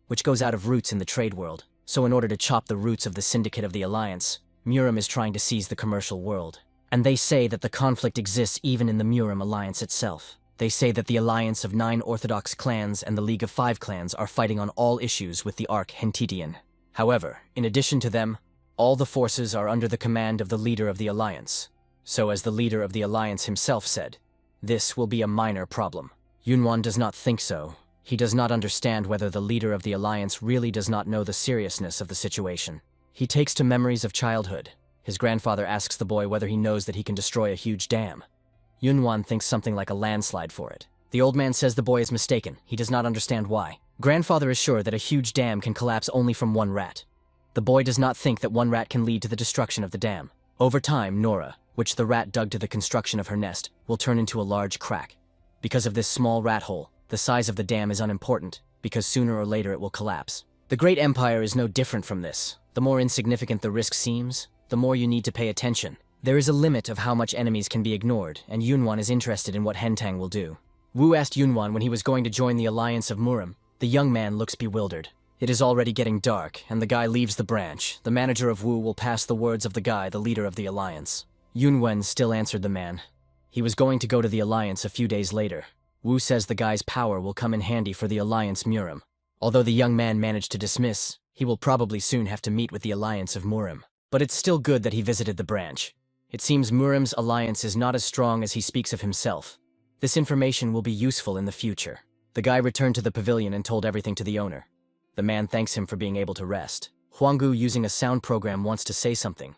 which goes out of roots in the trade world. So in order to chop the roots of the syndicate of the Alliance, Murim is trying to seize the commercial world. And they say that the conflict exists even in the Murim Alliance itself. They say that the alliance of 9 Orthodox clans and the League of 5 clans are fighting on all issues with the Ark Hentitian. However, in addition to them, all the forces are under the command of the leader of the alliance. So as the leader of the alliance himself said, this will be a minor problem. Yunwan does not think so. He does not understand whether the leader of the alliance really does not know the seriousness of the situation. He takes to memories of childhood. His grandfather asks the boy whether he knows that he can destroy a huge dam. Yunwan thinks something like a landslide for it. The old man says the boy is mistaken. He does not understand why. Grandfather is sure that a huge dam can collapse only from one rat. The boy does not think that one rat can lead to the destruction of the dam. Over time, Nora, which the rat dug to the construction of her nest, will turn into a large crack. Because of this small rat hole, the size of the dam is unimportant, because sooner or later it will collapse. The Great Empire is no different from this. The more insignificant the risk seems, the more you need to pay attention. There is a limit of how much enemies can be ignored, and Yunwan is interested in what Hentang will do. Wu asked Yunwan when he was going to join the alliance of Murim. The young man looks bewildered. It is already getting dark, and the guy leaves the branch. The manager of Wu will pass the words of the guy, the leader of the alliance. Yunwan still answered the man. He was going to go to the alliance a few days later. Wu says the guy's power will come in handy for the alliance Murim. Although the young man managed to dismiss, he will probably soon have to meet with the alliance of Murim. But it's still good that he visited the branch. It seems Murim's alliance is not as strong as he speaks of himself. This information will be useful in the future. The guy returned to the pavilion and told everything to the owner. The man thanks him for being able to rest. Huanggu, using a sound program, wants to say something.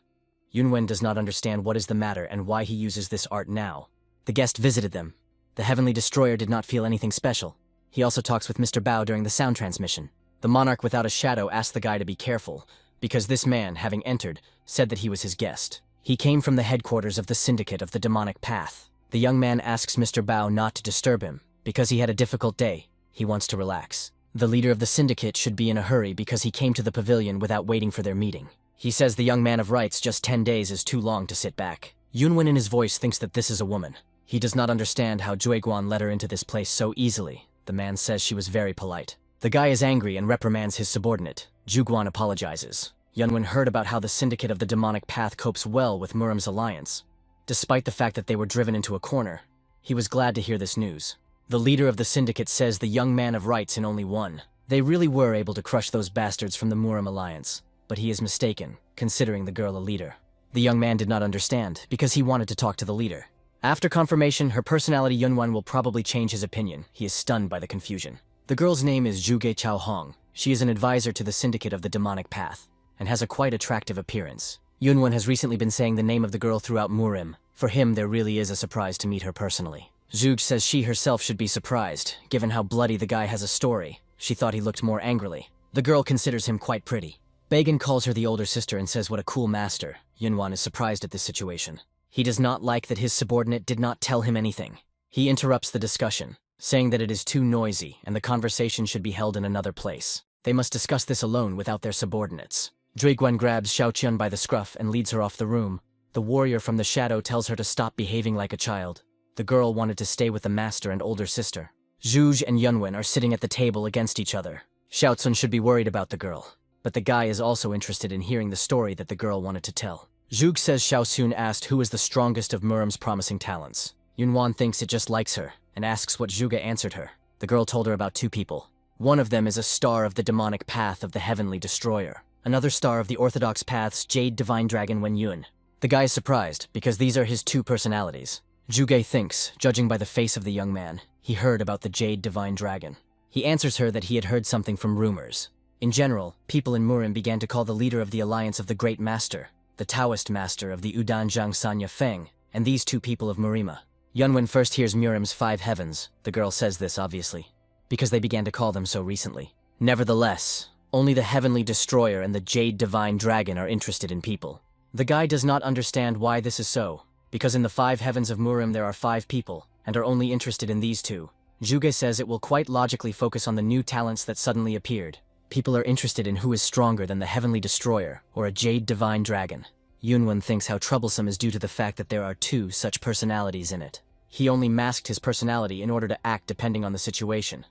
Yunwen does not understand what is the matter and why he uses this art now. The guest visited them. The Heavenly Destroyer did not feel anything special. He also talks with Mr. Bao during the sound transmission. The monarch without a shadow asked the guy to be careful, because this man, having entered, said that he was his guest. He came from the headquarters of the Syndicate of the Demonic Path. The young man asks Mr. Bao not to disturb him, because he had a difficult day. He wants to relax. The leader of the syndicate should be in a hurry because he came to the pavilion without waiting for their meeting. He says the young man of rights just 10 days is too long to sit back. Yunwen in his voice thinks that this is a woman. He does not understand how Jueguan let her into this place so easily. The man says she was very polite. The guy is angry and reprimands his subordinate. Jueguan apologizes. Yunwen heard about how the Syndicate of the Demonic Path copes well with Murim's alliance. Despite the fact that they were driven into a corner, he was glad to hear this news. The leader of the syndicate says the young man of rights in only one. They really were able to crush those bastards from the Murim alliance, but he is mistaken, considering the girl a leader. The young man did not understand, because he wanted to talk to the leader. After confirmation, her personality Yunwan will probably change his opinion. He is stunned by the confusion. The girl's name is Zhuge Chaohong. She is an advisor to the Syndicate of the Demonic Path, and has a quite attractive appearance. Yunwan has recently been saying the name of the girl throughout Murim. For him, there really is a surprise to meet her personally. Zhuge says she herself should be surprised, given how bloody the guy has a story. She thought he looked more angrily. The girl considers him quite pretty. Bagan calls her the older sister and says what a cool master. Yunwan is surprised at this situation. He does not like that his subordinate did not tell him anything. He interrupts the discussion, saying that it is too noisy and the conversation should be held in another place. They must discuss this alone without their subordinates. Jueguan grabs Xiaoqian by the scruff and leads her off the room. The warrior from the shadow tells her to stop behaving like a child. The girl wanted to stay with the master and older sister. Zhuge and Yunwen are sitting at the table against each other. Xiaotsun should be worried about the girl, but the guy is also interested in hearing the story that the girl wanted to tell. Zhuge says Xiaosun asked who is the strongest of Murim's promising talents. Yunwan thinks it just likes her, and asks what Zhuge answered her. The girl told her about two people. One of them is a star of the demonic path of the Heavenly Destroyer. Another star of the Orthodox Path's Jade Divine Dragon Wenyun. The guy is surprised, because these are his two personalities. Zhuge thinks, judging by the face of the young man, he heard about the Jade Divine Dragon. He answers her that he had heard something from rumors. In general, people in Murim began to call the leader of the Alliance of the Great Master, the Taoist Master of the Udanjiang Sanya Feng, and these two people of Murima. Yunwen first hears Murim's 5 heavens. The girl says this, obviously, because they began to call them so recently. Nevertheless, only the Heavenly Destroyer and the Jade Divine Dragon are interested in people. The guy does not understand why this is so, because in the 5 heavens of Murim there are 5 people, and are only interested in these 2. Zhuge says it will quite logically focus on the new talents that suddenly appeared. People are interested in who is stronger than the Heavenly Destroyer, or a Jade Divine Dragon. Yunwen thinks how troublesome is due to the fact that there are 2 such personalities in it. He only masked his personality in order to act depending on the situation.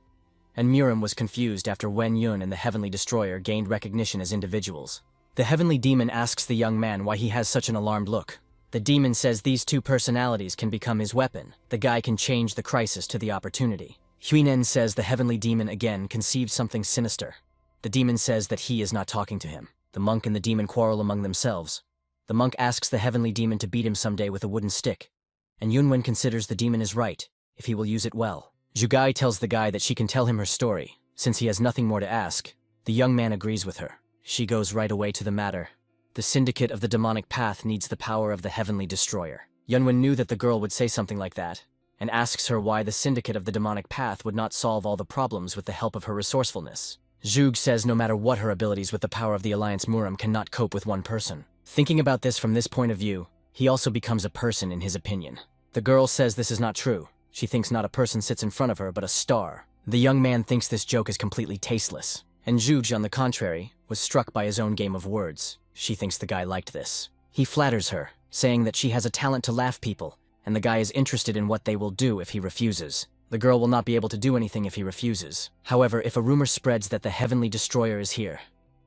And Murim was confused after Wen Yun and the Heavenly Destroyer gained recognition as individuals. The Heavenly Demon asks the young man why he has such an alarmed look. The demon says these 2 personalities can become his weapon. The guy can change the crisis to the opportunity. Huinen says the Heavenly Demon again conceived something sinister. The demon says that he is not talking to him. The monk and the demon quarrel among themselves. The monk asks the Heavenly Demon to beat him someday with a wooden stick. And Yunwen considers the demon is right, if he will use it well. Zhugai tells the guy that she can tell him her story, since he has nothing more to ask. The young man agrees with her. She goes right away to the matter. The Syndicate of the Demonic Path needs the power of the Heavenly Destroyer. Yunwen knew that the girl would say something like that, and asks her why the Syndicate of the Demonic Path would not solve all the problems with the help of her resourcefulness. Zhuge says no matter what her abilities with the power of the Alliance Murim cannot cope with one person. Thinking about this from this point of view, He also becomes a person in his opinion. The girl says this is not true. She thinks not a person sits in front of her, but a star. The young man thinks this joke is completely tasteless. And Zhuge, on the contrary, was struck by his own game of words. She thinks the guy liked this. He flatters her, saying that she has a talent to laugh people, and the guy is interested in what they will do if he refuses. The girl will not be able to do anything if he refuses. However, if a rumor spreads that the Heavenly Destroyer is here,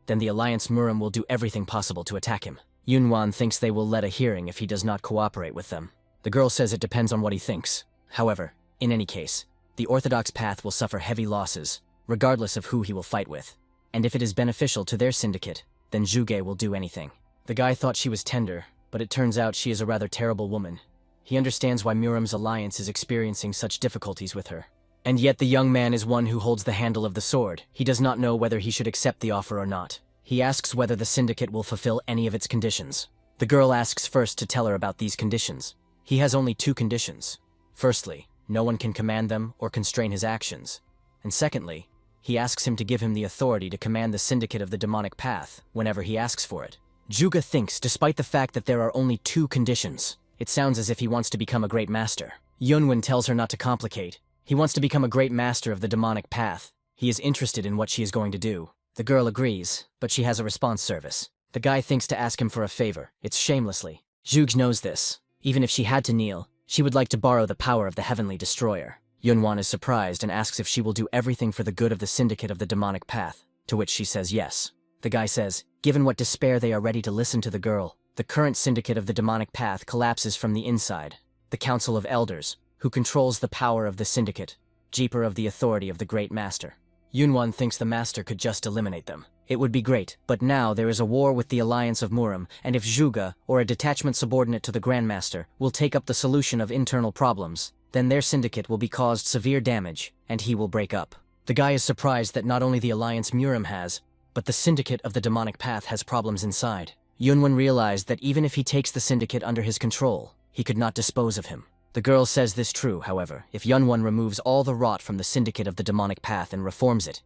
then the Alliance Muram will do everything possible to attack him. Yunwan thinks they will let a hearing if he does not cooperate with them. The girl says it depends on what he thinks. However, in any case, the Orthodox path will suffer heavy losses, regardless of who he will fight with. And if it is beneficial to their syndicate, then Zhuge will do anything. The guy thought she was tender, but it turns out she is a rather terrible woman. He understands why Muram's alliance is experiencing such difficulties with her. And yet the young man is one who holds the handle of the sword. He does not know whether he should accept the offer or not. He asks whether the syndicate will fulfill any of its conditions. The girl asks first to tell her about these conditions. He has only 2 conditions. Firstly, no one can command them or constrain his actions. And secondly, he asks him to give him the authority to command the syndicate of the demonic path whenever he asks for it. Zhuge thinks, despite the fact that there are only 2 conditions, it sounds as if he wants to become a great master. Yunwen tells her not to complicate. He wants to become a great master of the demonic path. He is interested in what she is going to do. The girl agrees, but she has a response service. The guy thinks to ask him for a favor. It's shamelessly. Zhuge knows this. Even if she had to kneel, she would like to borrow the power of the Heavenly Destroyer. Yunwan is surprised and asks if she will do everything for the good of the syndicate of the demonic path, to which she says yes. The guy says, given what despair they are ready to listen to the girl, the current syndicate of the demonic path collapses from the inside. The Council of Elders, who controls the power of the syndicate, jeeper of the authority of the great master. Yunwan thinks the master could just eliminate them. It would be great, but now there is a war with the alliance of Muram, and if Zhuge, or a detachment subordinate to the Grandmaster, will take up the solution of internal problems, then their syndicate will be caused severe damage, and he will break up. The guy is surprised that not only the alliance Muram has, but the syndicate of the demonic path has problems inside. Yunwan realized that even if he takes the syndicate under his control, he could not dispose of him. The girl says this true, however. If Yunwan removes all the rot from the syndicate of the demonic path and reforms it,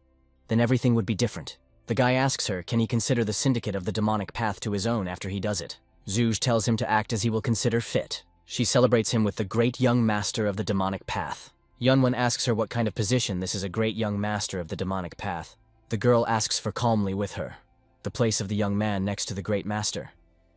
then everything would be different. The guy asks her, can he consider the syndicate of the demonic path to his own after he does it? Zhuge tells him to act as he will consider fit. She celebrates him with the great young master of the demonic path. Yunwan asks her what kind of position this is, a great young master of the demonic path. The girl asks for calmly with her, the place of the young man next to the great master.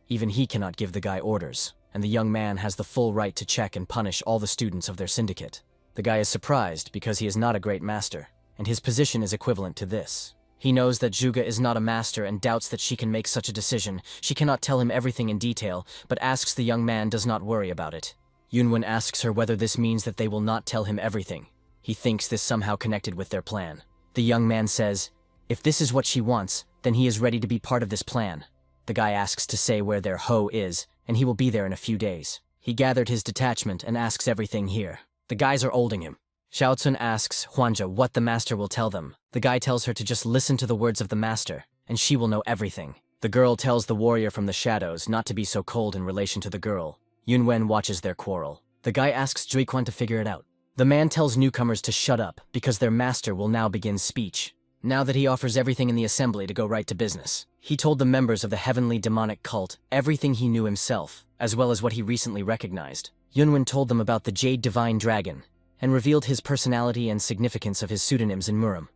Even he cannot give the guy orders, and the young man has the full right to check and punish all the students of their syndicate. The guy is surprised because he is not a great master, and his position is equivalent to this. He knows that Zhuge is not a master and doubts that she can make such a decision. She cannot tell him everything in detail, but asks the young man does not worry about it. Yunwen asks her whether this means that they will not tell him everything. He thinks this somehow connected with their plan. The young man says, if this is what she wants, then he is ready to be part of this plan. The guy asks to say where their hoe is, and he will be there in a few days. He gathered his detachment and asks everything here. The guys are holding him. Xiaotun asks Huanja what the master will tell them. The guy tells her to just listen to the words of the master, and she will know everything. The girl tells the warrior from the shadows not to be so cold in relation to the girl. Yunwen watches their quarrel. The guy asks Juiquan to figure it out. The man tells newcomers to shut up because their master will now begin speech. Now that he offers everything in the assembly to go right to business. He told the members of the heavenly demonic cult everything he knew himself, as well as what he recently recognized. Yunwen told them about the Jade Divine Dragon, and revealed his personality and significance of his pseudonyms in Muram,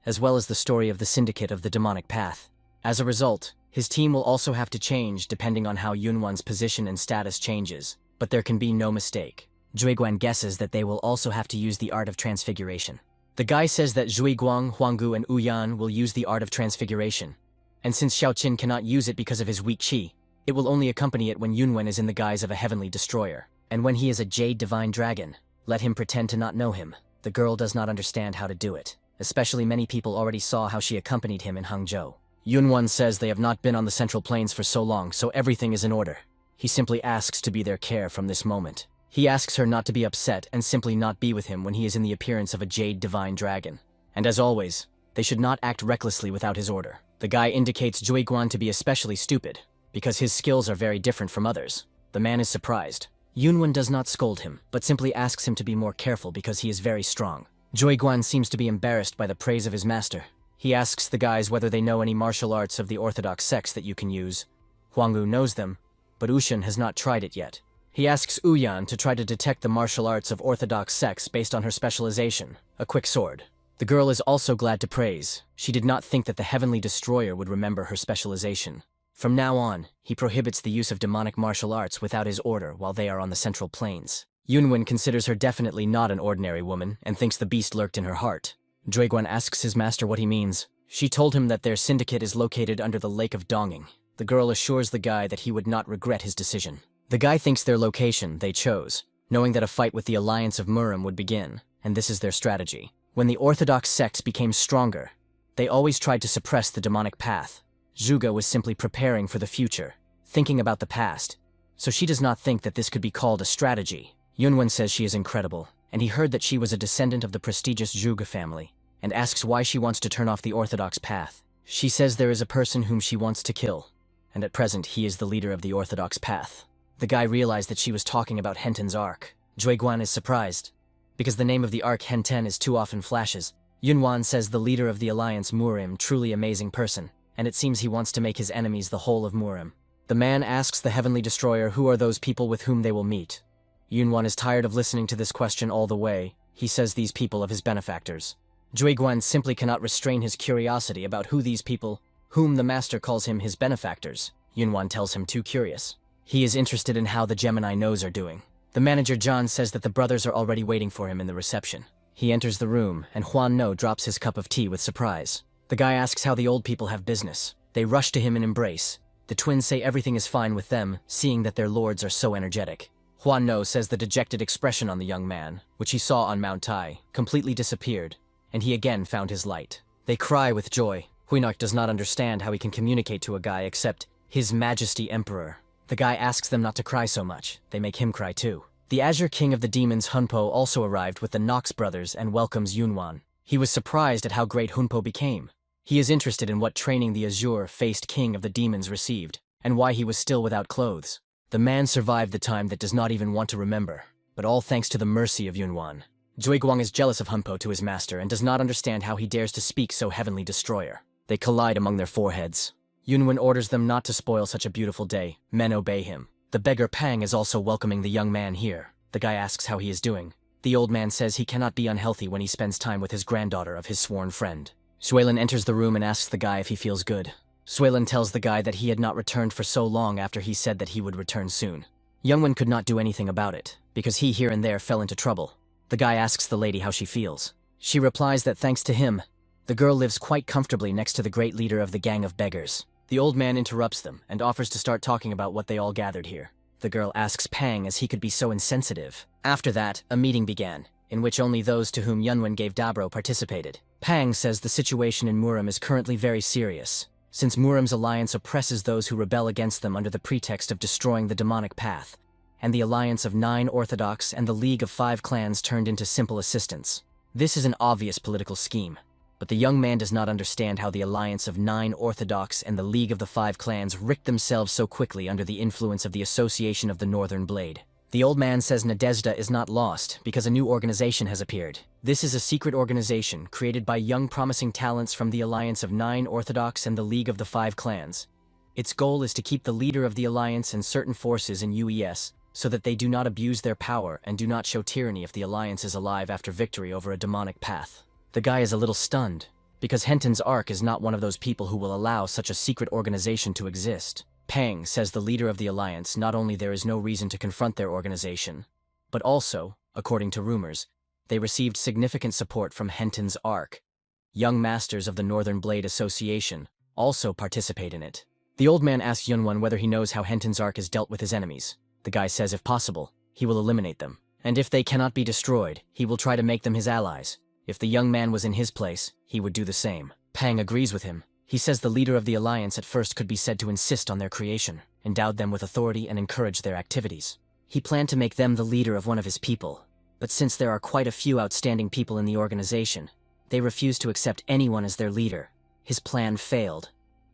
as well as the story of the syndicate of the demonic path. As a result, his team will also have to change depending on how Yunwan's position and status changes, but there can be no mistake. Juiguan guesses that they will also have to use the art of transfiguration. The guy says that Zhuiguang, Huanggu, and Uyan will use the art of transfiguration, and since Xiaoqin cannot use it because of his weak qi, it will only accompany it when Yunwen is in the guise of a heavenly destroyer, and when he is a Jade Divine Dragon. Let him pretend to not know him. The girl does not understand how to do it. Especially many people already saw how she accompanied him in Hangzhou. Yunwan says they have not been on the Central Plains for so long, so everything is in order. He simply asks to be their care from this moment. He asks her not to be upset and simply not be with him when he is in the appearance of a Jade Divine Dragon. And as always, they should not act recklessly without his order. The guy indicates Juiguan to be especially stupid, because his skills are very different from others. The man is surprised. Yunwen does not scold him, but simply asks him to be more careful because he is very strong. Juiguan seems to be embarrassed by the praise of his master. He asks the guys whether they know any martial arts of the orthodox sects that you can use. Huanggu knows them, but Ushan has not tried it yet. He asks Uyan to try to detect the martial arts of orthodox sects based on her specialization, a quick sword. The girl is also glad to praise. She did not think that the Heavenly Destroyer would remember her specialization. From now on, he prohibits the use of demonic martial arts without his order while they are on the Central Plains. Yunwen considers her definitely not an ordinary woman and thinks the beast lurked in her heart. Jueguan asks his master what he means. She told him that their syndicate is located under the Lake of Donging. The girl assures the guy that he would not regret his decision. The guy thinks their location they chose, knowing that a fight with the Alliance of Murim would begin, and this is their strategy. When the orthodox sects became stronger, they always tried to suppress the demonic path. Zhuge was simply preparing for the future, thinking about the past, so she does not think that this could be called a strategy. Yunwen says she is incredible, and he heard that she was a descendant of the prestigious Zhuge family, and asks why she wants to turn off the orthodox path. She says there is a person whom she wants to kill, and at present he is the leader of the orthodox path. The guy realized that she was talking about Henten's arc. Jueguan is surprised, because the name of the arc Henten is too often flashes. Yunwan says the leader of the Alliance Murim, truly amazing person, and it seems he wants to make his enemies the whole of Murim. The man asks the Heavenly Destroyer who are those people with whom they will meet. Yunwan is tired of listening to this question all the way. He says these people of his benefactors. Jueguan simply cannot restrain his curiosity about who these people, whom the master calls him his benefactors. Yunwan tells him too curious. He is interested in how the Gemini Knows are doing. The manager John says that the brothers are already waiting for him in the reception. He enters the room, and Huan No drops his cup of tea with surprise. The guy asks how the old people have business. They rush to him and embrace. The twins say everything is fine with them, seeing that their lords are so energetic. Huan No says the dejected expression on the young man, which he saw on Mount Tai, completely disappeared, and he again found his light. They cry with joy. Huinark does not understand how he can communicate to a guy except His Majesty Emperor. The guy asks them not to cry so much. They make him cry too. The Azure King of the Demons Hunpo also arrived with the Nox brothers and welcomes Yunwan. He was surprised at how great Hunpo became. He is interested in what training the Azure-faced King of the Demons received, and why he was still without clothes. The man survived the time that does not even want to remember, but all thanks to the mercy of Yunwan. Jueguang is jealous of Hunpo to his master and does not understand how he dares to speak so Heavenly Destroyer. They collide among their foreheads. Yunwen orders them not to spoil such a beautiful day. Men obey him. The beggar Pang is also welcoming the young man here. The guy asks how he is doing. The old man says he cannot be unhealthy when he spends time with his granddaughter of his sworn friend. Suelin enters the room and asks the guy if he feels good. Suelin tells the guy that he had not returned for so long after he said that he would return soon. Youngwen could not do anything about it, because he here and there fell into trouble. The guy asks the lady how she feels. She replies that thanks to him, the girl lives quite comfortably next to the great leader of the gang of beggars. The old man interrupts them and offers to start talking about what they all gathered here. The girl asks Pang as he could be so insensitive. After that, a meeting began, in which only those to whom Yunwen gave Dabro participated. Pang says the situation in Murim is currently very serious, since Murim's alliance oppresses those who rebel against them under the pretext of destroying the demonic path, and the alliance of 9 Orthodox and the League of 5 clans turned into simple assistants. This is an obvious political scheme, but the young man does not understand how the alliance of 9 Orthodox and the League of the 5 clans ricked themselves so quickly under the influence of the Association of the Northern Blade. The old man says Nadezhda is not lost because a new organization has appeared. This is a secret organization created by young promising talents from the alliance of 9 Orthodox and the League of the 5 clans. Its goal is to keep the leader of the alliance and certain forces in UES so that they do not abuse their power and do not show tyranny if the alliance is alive after victory over a demonic path. The guy is a little stunned, because Henten's Ark is not one of those people who will allow such a secret organization to exist. Pang says the leader of the alliance not only there is no reason to confront their organization, but also, according to rumors, they received significant support from Henten's Ark. Young masters of the Northern Blade Association also participate in it. The old man asks Yunwan whether he knows how Henten's Ark is dealt with his enemies. The guy says if possible, he will eliminate them, and if they cannot be destroyed, he will try to make them his allies. If the young man was in his place, he would do the same. Pang agrees with him. He says the leader of the alliance at first could be said to insist on their creation, endowed them with authority and encouraged their activities. He planned to make them the leader of one of his people, but since there are quite a few outstanding people in the organization, they refuse to accept anyone as their leader. His plan failed.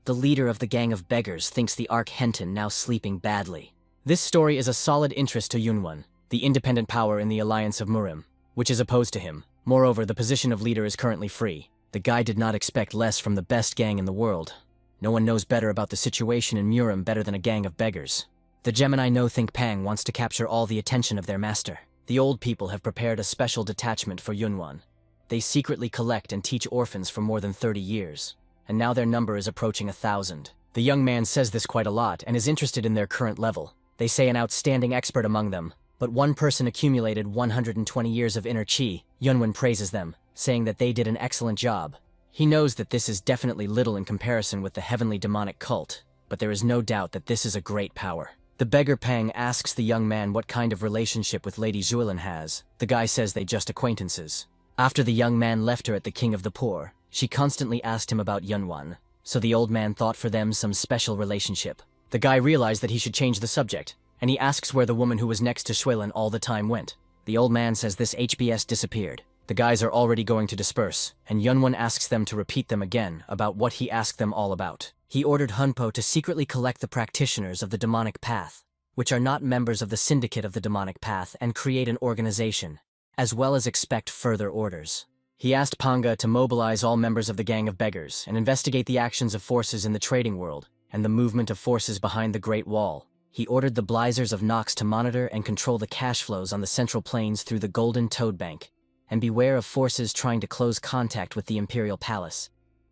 The leader of the gang of beggars thinks the Ark Henten now sleeping badly. This story is a solid interest to Yunwan, the independent power in the alliance of Murim, which is opposed to him. Moreover, the position of leader is currently free. The guy did not expect less from the best gang in the world. No one knows better about the situation in Murim better than a gang of beggars. The Gemini no think Pang wants to capture all the attention of their master. The old people have prepared a special detachment for Yunwan. They secretly collect and teach orphans for more than 30 years, and now their number is approaching 1,000. The young man says this quite a lot and is interested in their current level. They say an outstanding expert among them, but one person accumulated 120 years of inner chi. Yunwan praises them, saying that they did an excellent job. He knows that this is definitely little in comparison with the heavenly demonic cult, but there is no doubt that this is a great power. The beggar Pang asks the young man what kind of relationship with Lady Zuilin has. The guy says they just acquaintances. After the young man left her at the King of the Poor, she constantly asked him about Yunwan, so the old man thought for them some special relationship. The guy realized that he should change the subject, and he asks where the woman who was next to Zuilin all the time went. The old man says this HBS disappeared. The guys are already going to disperse, and Yunwan asks them to repeat them again about what he asked them all about. He ordered Hunpo to secretly collect the practitioners of the demonic path, which are not members of the syndicate of the demonic path, and create an organization, as well as expect further orders. He asked Panga to mobilize all members of the gang of beggars and investigate the actions of forces in the trading world and the movement of forces behind the Great Wall. He ordered the Blizers of Nox to monitor and control the cash flows on the Central Plains through the Golden Toad Bank, and beware of forces trying to close contact with the Imperial Palace.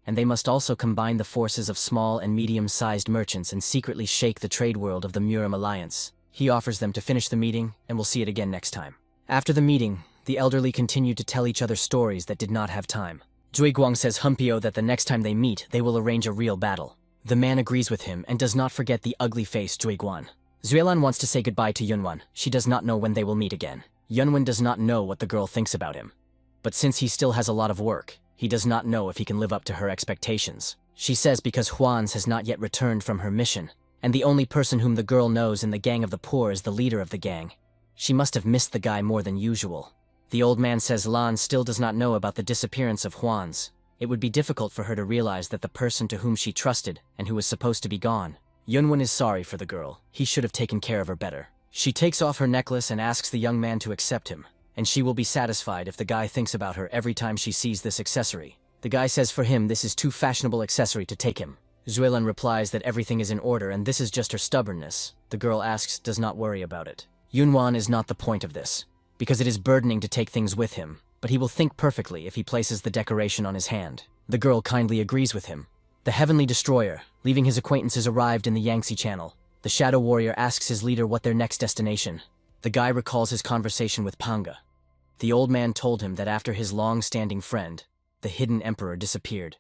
And they must also combine the forces of small and medium-sized merchants and secretly shake the trade world of the Murim Alliance. He offers them to finish the meeting, and we'll see it again next time. After the meeting, the elderly continued to tell each other stories that did not have time. Zhuiguang says Humpio that the next time they meet, they will arrange a real battle. The man agrees with him and does not forget the ugly-faced Zhuiguan. Zuelan wants to say goodbye to Yunwan. She does not know when they will meet again. Yunwan does not know what the girl thinks about him. But since he still has a lot of work, he does not know if he can live up to her expectations. She says because Juan's has not yet returned from her mission, and the only person whom the girl knows in the gang of the poor is the leader of the gang. She must have missed the guy more than usual. The old man says Lan still does not know about the disappearance of Juan's. It would be difficult for her to realize that the person to whom she trusted and who was supposed to be gone. Yunwan is sorry for the girl. He should have taken care of her better. She takes off her necklace and asks the young man to accept him, and she will be satisfied if the guy thinks about her every time she sees this accessory. The guy says for him this is too fashionable accessory to take him. Zuelan replies that everything is in order and this is just her stubbornness. The girl asks does not worry about it. Yunwan is not the point of this, because it is burdening to take things with him, but he will think perfectly if he places the decoration on his hand. The girl kindly agrees with him. The Heavenly Destroyer, leaving his acquaintances, arrived in the Yangtze Channel. The Shadow Warrior asks his leader what their next destination. The guy recalls his conversation with Panga. The old man told him that after his long-standing friend, the Hidden Emperor, disappeared,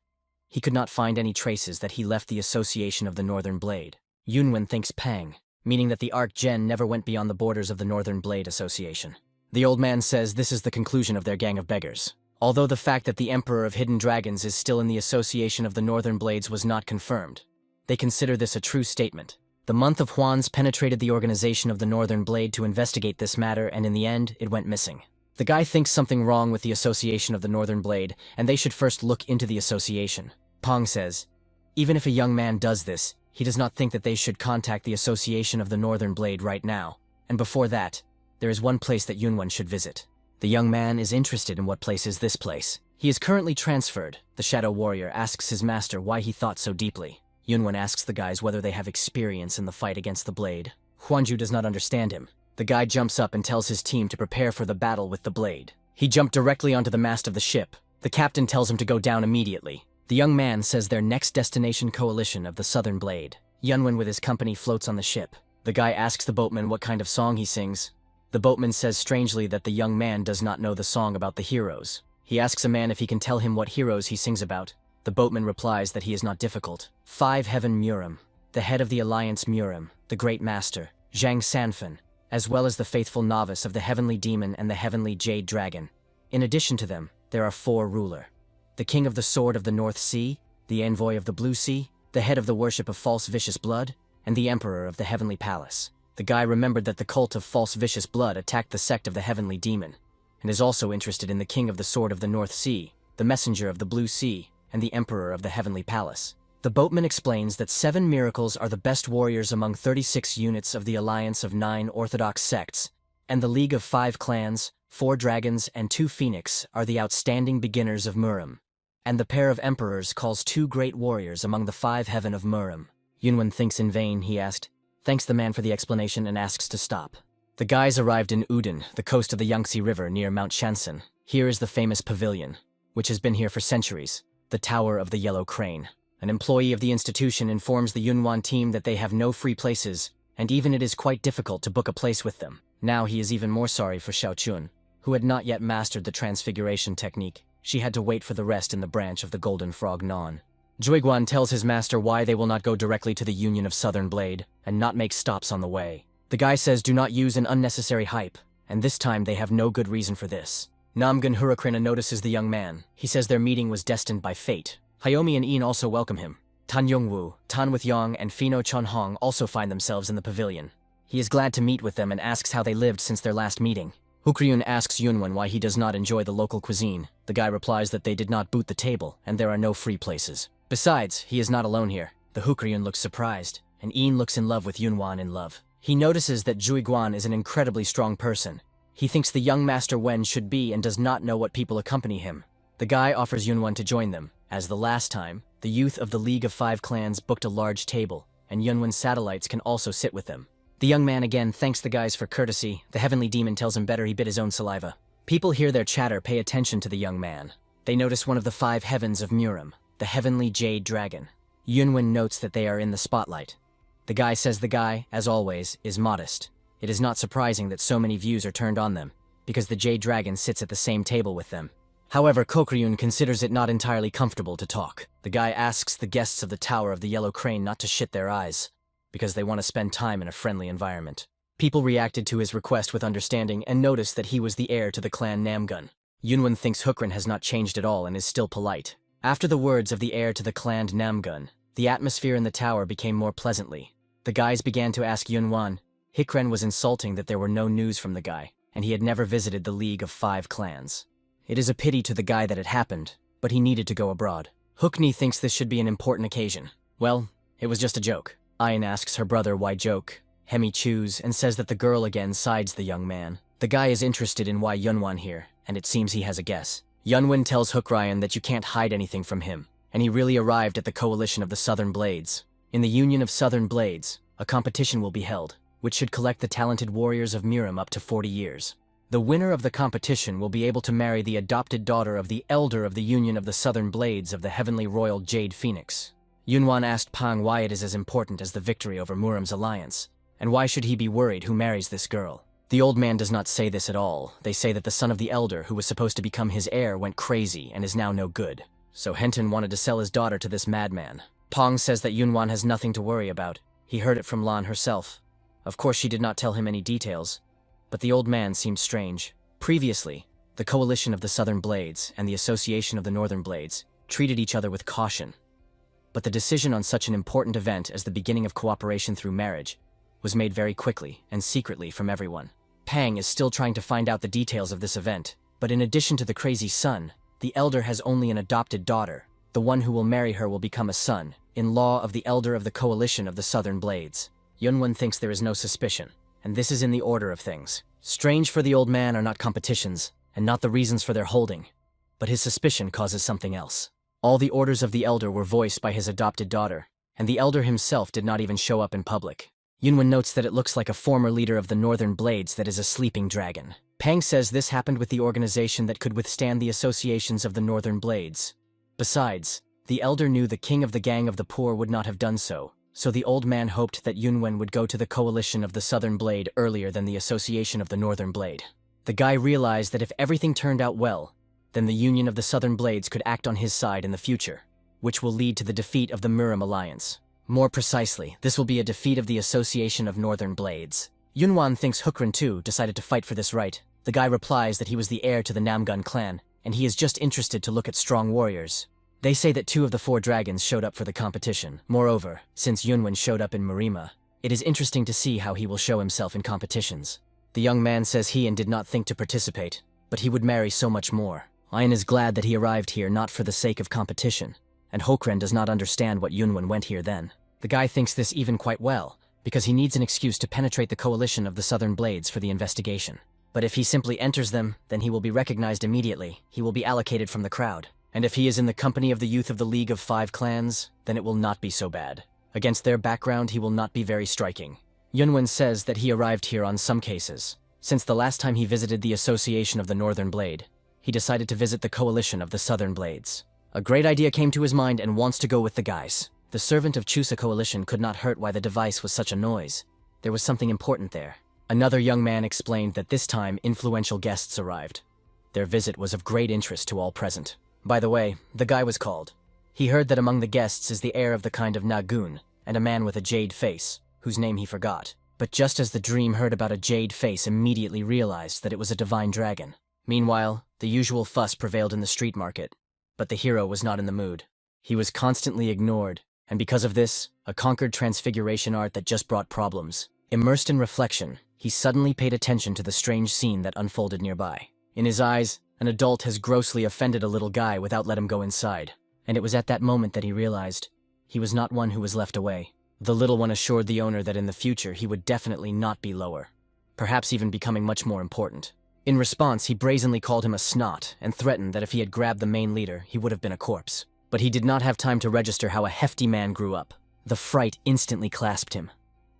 he could not find any traces that he left the Association of the Northern Blade. Yunwan thinks Pang, meaning that the Arch-Gen never went beyond the borders of the Northern Blade Association. The old man says this is the conclusion of their gang of beggars. Although the fact that the Emperor of Hidden Dragons is still in the Association of the Northern Blades was not confirmed, they consider this a true statement. The month of Juan's penetrated the organization of the Northern Blade to investigate this matter, and in the end, it went missing. The guy thinks something wrong with the Association of the Northern Blade, and they should first look into the association. Pong says, even if a young man does this, he does not think that they should contact the Association of the Northern Blade right now, and before that, there is one place that Yunwan should visit. The young man is interested in what place is this place. He is currently transferred. The Shadow Warrior asks his master why he thought so deeply. Yunwan asks the guys whether they have experience in the fight against the blade. Huanju does not understand him. The guy jumps up and tells his team to prepare for the battle with the blade. He jumped directly onto the mast of the ship. The captain tells him to go down immediately. The young man says their next destination coalition of the Southern Blade. Yunwan with his company floats on the ship. The guy asks the boatman what kind of song he sings. The boatman says strangely that the young man does not know the song about the heroes. He asks a man if he can tell him what heroes he sings about. The boatman replies that he is not difficult. 5 Heaven Murim, the head of the Alliance Murim, the Great Master, Zhang Sanfen, as well as the faithful novice of the Heavenly Demon and the Heavenly Jade Dragon. In addition to them, there are 4 ruler. The King of the Sword of the North Sea, the Envoy of the Blue Sea, the head of the worship of false vicious blood, and the Emperor of the Heavenly Palace. The guy remembered that the cult of false vicious blood attacked the sect of the Heavenly Demon, and is also interested in the King of the Sword of the North Sea, the Messenger of the Blue Sea, and the Emperor of the Heavenly Palace. The boatman explains that 7 miracles are the best warriors among 36 units of the Alliance of 9 Orthodox sects, and the League of 5 clans, 4 dragons, and 2 phoenix are the outstanding beginners of Murim. And the pair of emperors calls 2 great warriors among the 5 heaven of Murim. Yunwan thinks in vain. He asked, thanks the man for the explanation and asks to stop. The guys arrived in Udon, the coast of the Yangtze River near Mount Shansen. Here is the famous pavilion, which has been here for centuries, the Tower of the Yellow Crane. An employee of the institution informs the Yunwan team that they have no free places, and even it is quite difficult to book a place with them. Now he is even more sorry for Xiaochun, who had not yet mastered the transfiguration technique. She had to wait for the rest in the branch of the Golden Frog Non. Juiguan tells his master why they will not go directly to the Union of Southern Blade and not make stops on the way. The guy says do not use an unnecessary hype, and this time they have no good reason for this. Namgun Hurakrina notices the young man. He says their meeting was destined by fate. Hayomi and Ian also welcome him. Tan Yongwu, Tan with Yang, and Fino Chunhong also find themselves in the pavilion. He is glad to meet with them and asks how they lived since their last meeting. Hukryun asks Yunwen why he does not enjoy the local cuisine. The guy replies that they did not boot the table, and there are no free places. Besides, he is not alone here. The Hukryun looks surprised, and Ian looks in love with Yunwan in love. He notices that Juiguan is an incredibly strong person. He thinks the young Master Wen should be and does not know what people accompany him. The guy offers Yunwan to join them. As the last time, the youth of the League of Five Clans booked a large table, and Yunwan's satellites can also sit with them. The young man again thanks the guys for courtesy. The heavenly demon tells him better he bit his own saliva. People hear their chatter, pay attention to the young man. They notice one of the 5 heavens of Murim, the heavenly jade dragon. Yunwen notes that they are in the spotlight. The guy says the guy, as always, is modest. It is not surprising that so many views are turned on them, because the jade dragon sits at the same table with them. However, Kokryun considers it not entirely comfortable to talk. The guy asks the guests of the Tower of the Yellow Crane not to shit their eyes, because they want to spend time in a friendly environment. People reacted to his request with understanding and noticed that he was the heir to the clan Namgun. Yunwen thinks Hukran has not changed at all and is still polite. After the words of the heir to the clan Namgun, the atmosphere in the tower became more pleasantly. The guys began to ask Yunwan. Hikren was insulting that there were no news from the guy, and he had never visited the League of Five Clans. It is a pity to the guy that it happened, but he needed to go abroad. Hukni thinks this should be an important occasion. Well, it was just a joke. Ayan asks her brother why joke. Hemi chews and says that the girl again sides the young man. The guy is interested in why Yunwan here, and it seems he has a guess. Yunwan tells Hukryan that you can't hide anything from him, and he really arrived at the coalition of the Southern Blades. In the Union of Southern Blades, a competition will be held, which should collect the talented warriors of Miram up to 40 years. The winner of the competition will be able to marry the adopted daughter of the elder of the Union of the Southern Blades of the Heavenly Royal Jade Phoenix. Yunwan asked Pang why it is as important as the victory over Muram's alliance, and why should he be worried who marries this girl. The old man does not say this at all. They say that the son of the elder, who was supposed to become his heir, went crazy and is now no good. So Henton wanted to sell his daughter to this madman. Pang says that Yunwan has nothing to worry about. He heard it from Lan herself. Of course she did not tell him any details, but the old man seemed strange. Previously, the coalition of the Southern Blades and the association of the Northern Blades treated each other with caution. But the decision on such an important event as the beginning of cooperation through marriage was made very quickly and secretly from everyone. Pang is still trying to find out the details of this event, but in addition to the crazy son, the elder has only an adopted daughter. The one who will marry her will become a son, in law of the elder of the coalition of the Southern Blades. Yunwan thinks there is no suspicion, and this is in the order of things. Strange for the old man are not competitions, and not the reasons for their holding, but his suspicion causes something else. All the orders of the elder were voiced by his adopted daughter, and the elder himself did not even show up in public. Yunwan notes that it looks like a former leader of the Northern Blades that is a sleeping dragon. Pang says this happened with the organization that could withstand the associations of the Northern Blades. Besides, the elder knew the king of the Gang of the Poor would not have done so, so the old man hoped that Yunwen would go to the coalition of the Southern Blade earlier than the association of the Northern Blade. The guy realized that if everything turned out well, then the Union of the Southern Blades could act on his side in the future, which will lead to the defeat of the Muram Alliance. More precisely, this will be a defeat of the Association of Northern Blades. Yunwan thinks Hukran too decided to fight for this right. The guy replies that he was the heir to the Namgun clan, and he is just interested to look at strong warriors. They say that 2 of the 4 dragons showed up for the competition. Moreover, since Yunwan showed up in Marima, it is interesting to see how he will show himself in competitions. The young man says he did not think to participate, but he would marry so much more. Ayan is glad that he arrived here not for the sake of competition, and Hokren does not understand what Yunwan went here then. The guy thinks this even quite well, because he needs an excuse to penetrate the coalition of the Southern Blades for the investigation. But if he simply enters them, then he will be recognized immediately. He will be allocated from the crowd. And if he is in the company of the youth of the League of Five Clans, then it will not be so bad. Against their background, he will not be very striking. Yunwen says that he arrived here on some cases. Since the last time he visited the Association of the Northern Blade, he decided to visit the Coalition of the Southern Blades. A great idea came to his mind and wants to go with the guys. The servant of Chusa Coalition could not hurt why the device was such a noise. There was something important there. Another young man explained that this time influential guests arrived. Their visit was of great interest to all present. By the way, the guy was called. He heard that among the guests is the heir of the kind of Nagun, and a man with a jade face, whose name he forgot. But just as the dream heard about a jade face, immediately realized that it was a divine dragon. Meanwhile, the usual fuss prevailed in the street market, but the hero was not in the mood. He was constantly ignored, and because of this, a conquered transfiguration art that just brought problems. Immersed in reflection, he suddenly paid attention to the strange scene that unfolded nearby. In his eyes, an adult has grossly offended a little guy without letting him go inside, and it was at that moment that he realized he was not one who was left away. The little one assured the owner that in the future he would definitely not be lower, perhaps even becoming much more important. In response, he brazenly called him a snot and threatened that if he had grabbed the main leader, he would have been a corpse. But he did not have time to register how a hefty man grew up. The fright instantly clasped him.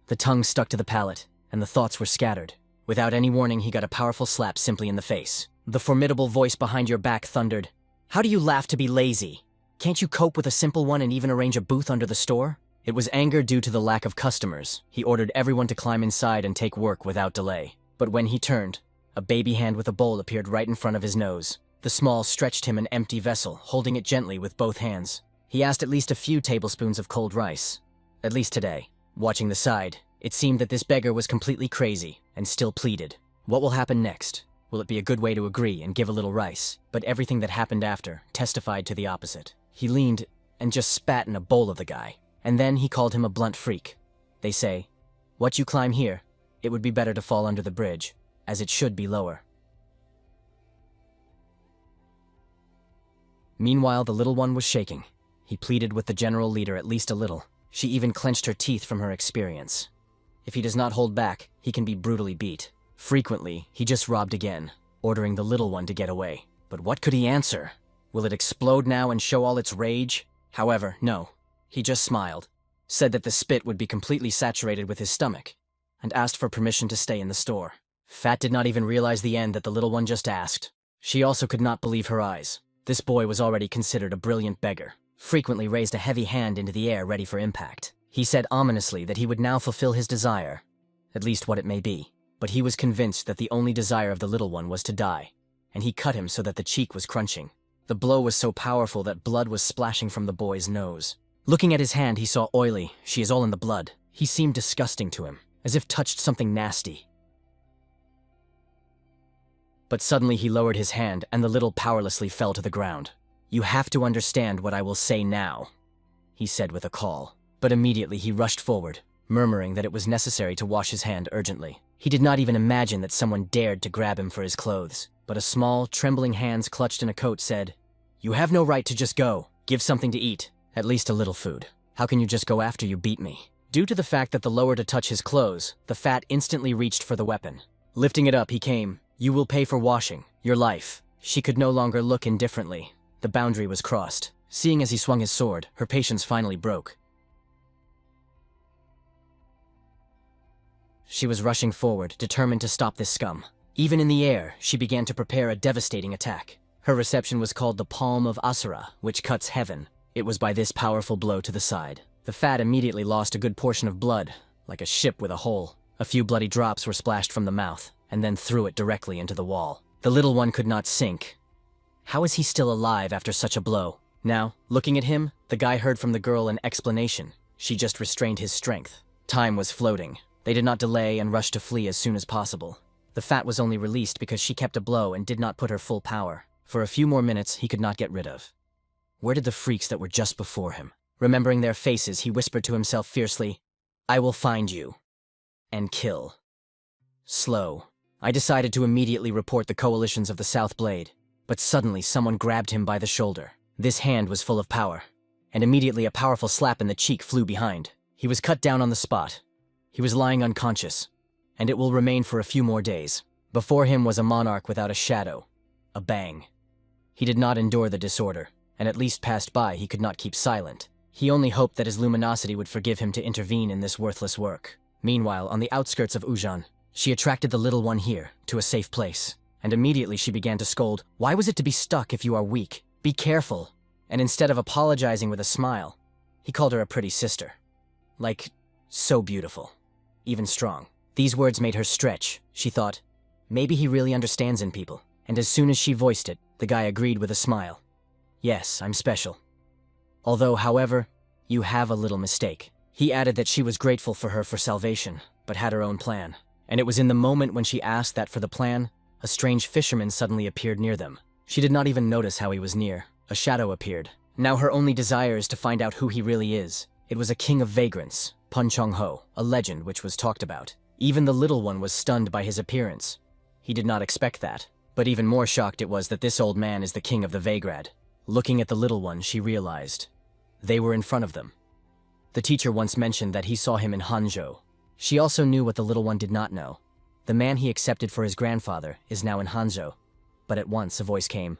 The tongue stuck to the palate, and the thoughts were scattered. Without any warning, he got a powerful slap simply in the face. The formidable voice behind your back thundered, "How do you laugh to be lazy? Can't you cope with a simple one and even arrange a booth under the store?" It was anger due to the lack of customers. He ordered everyone to climb inside and take work without delay. But when he turned, a baby hand with a bowl appeared right in front of his nose. The small stretched him an empty vessel, holding it gently with both hands. He asked at least a few tablespoons of cold rice. At least today. Watching the side, it seemed that this beggar was completely crazy and still pleaded. What will happen next? Will it be a good way to agree and give a little rice? But everything that happened after testified to the opposite. He leaned and just spat in a bowl of the guy. And then he called him a blunt freak. They say, "What you climb here, it would be better to fall under the bridge, as it should be lower." Meanwhile, the little one was shaking. He pleaded with the general leader at least a little. She even clenched her teeth from her experience. If he does not hold back, he can be brutally beat. Frequently, he just robbed again, ordering the little one to get away. But what could he answer? Will it explode now and show all its rage? However, no. He just smiled, said that the spit would be completely saturated with his stomach, and asked for permission to stay in the store. Fat did not even realize the end that the little one just asked. She also could not believe her eyes. This boy was already considered a brilliant beggar, frequently raised a heavy hand into the air ready for impact. He said ominously that he would now fulfill his desire, at least what it may be. But he was convinced that the only desire of the little one was to die, and he cut him so that the cheek was crunching. The blow was so powerful that blood was splashing from the boy's nose. Looking at his hand, he saw oily. She is all in the blood. He seemed disgusting to him, as if touched something nasty. But suddenly he lowered his hand, and the little powerlessly fell to the ground. "You have to understand what I will say now," he said with a call. But immediately he rushed forward, murmuring that it was necessary to wash his hand urgently. He did not even imagine that someone dared to grab him for his clothes. But a small, trembling hands clutched in a coat said, "You have no right to just go. Give something to eat. At least a little food. How can you just go after you beat me?" Due to the fact that the lower to touch his clothes, the fat instantly reached for the weapon. Lifting it up, he came. "You will pay for washing. Your life." She could no longer look indifferently. The boundary was crossed. Seeing as he swung his sword, her patience finally broke. She was rushing forward, determined to stop this scum. Even in the air, she began to prepare a devastating attack. Her reception was called the Palm of Asura, which cuts heaven. It was by this powerful blow to the side. The fat immediately lost a good portion of blood, like a ship with a hole. A few bloody drops were splashed from the mouth, and then threw it directly into the wall. The little one could not sink. How is he still alive after such a blow? Now, looking at him, the guy heard from the girl an explanation. She just restrained his strength. Time was floating. They did not delay and rushed to flee as soon as possible. The fat was only released because she kept a blow and did not put her full power. For a few more minutes, he could not get rid of. Where did the freaks that were just before him? Remembering their faces, he whispered to himself fiercely, "I will find you. And kill." Slow. I decided to immediately report the coalitions of the South Blade, but suddenly someone grabbed him by the shoulder. This hand was full of power, and immediately a powerful slap in the cheek flew behind. He was cut down on the spot. He was lying unconscious, and it will remain for a few more days. Before him was a monarch without a shadow, a bang. He did not endure the disorder, and at least passed by he could not keep silent. He only hoped that his luminosity would forgive him to intervene in this worthless work. Meanwhile, on the outskirts of Ujan, she attracted the little one here to a safe place. And immediately she began to scold, "Why was it to be stuck if you are weak? Be careful." And instead of apologizing with a smile, he called her a pretty sister. Like, so beautiful. Even strong. These words made her stretch. She thought, maybe he really understands in people. And as soon as she voiced it, the guy agreed with a smile. "Yes, I'm special. Although, however, you have a little mistake." He added that she was grateful for her for salvation, but had her own plan. And it was in the moment when she asked that for the plan, a strange fisherman suddenly appeared near them. She did not even notice how he was near. A shadow appeared. Now her only desire is to find out who he really is. It was a king of vagrants, Pun Chong-ho, a legend which was talked about. Even the little one was stunned by his appearance. He did not expect that. But even more shocked it was that this old man is the king of the Vagrad. Looking at the little one, she realized they were in front of them. The teacher once mentioned that he saw him in Hanzhou. She also knew what the little one did not know. The man he accepted for his grandfather is now in Hanzhou. But at once a voice came.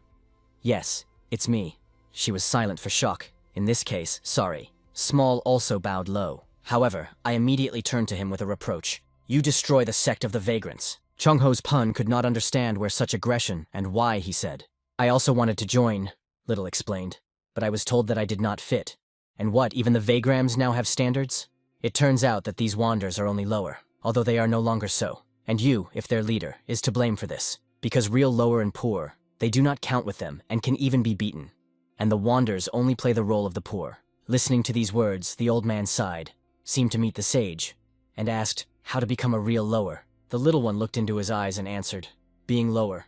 "Yes, it's me." She was silent for shock. In this case, sorry. Small also bowed low. However, I immediately turned to him with a reproach. "You destroy the sect of the vagrants." Chong-ho's pun could not understand where such aggression and why, he said. "I also wanted to join," Little explained, "but I was told that I did not fit. And what, even the vagrams now have standards? It turns out that these wanders are only lower, although they are no longer so. And you, if their leader, is to blame for this. Because real lower and poor, they do not count with them and can even be beaten. And the wanders only play the role of the poor." Listening to these words, the old man sighed, seemed to meet the sage, and asked how to become a real lower. The little one looked into his eyes and answered, "Being lower.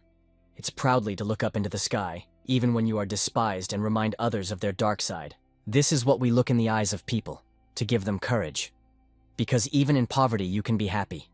It's proudly to look up into the sky, even when you are despised, and remind others of their dark side. This is what we look in the eyes of people, to give them courage. Because even in poverty you can be happy.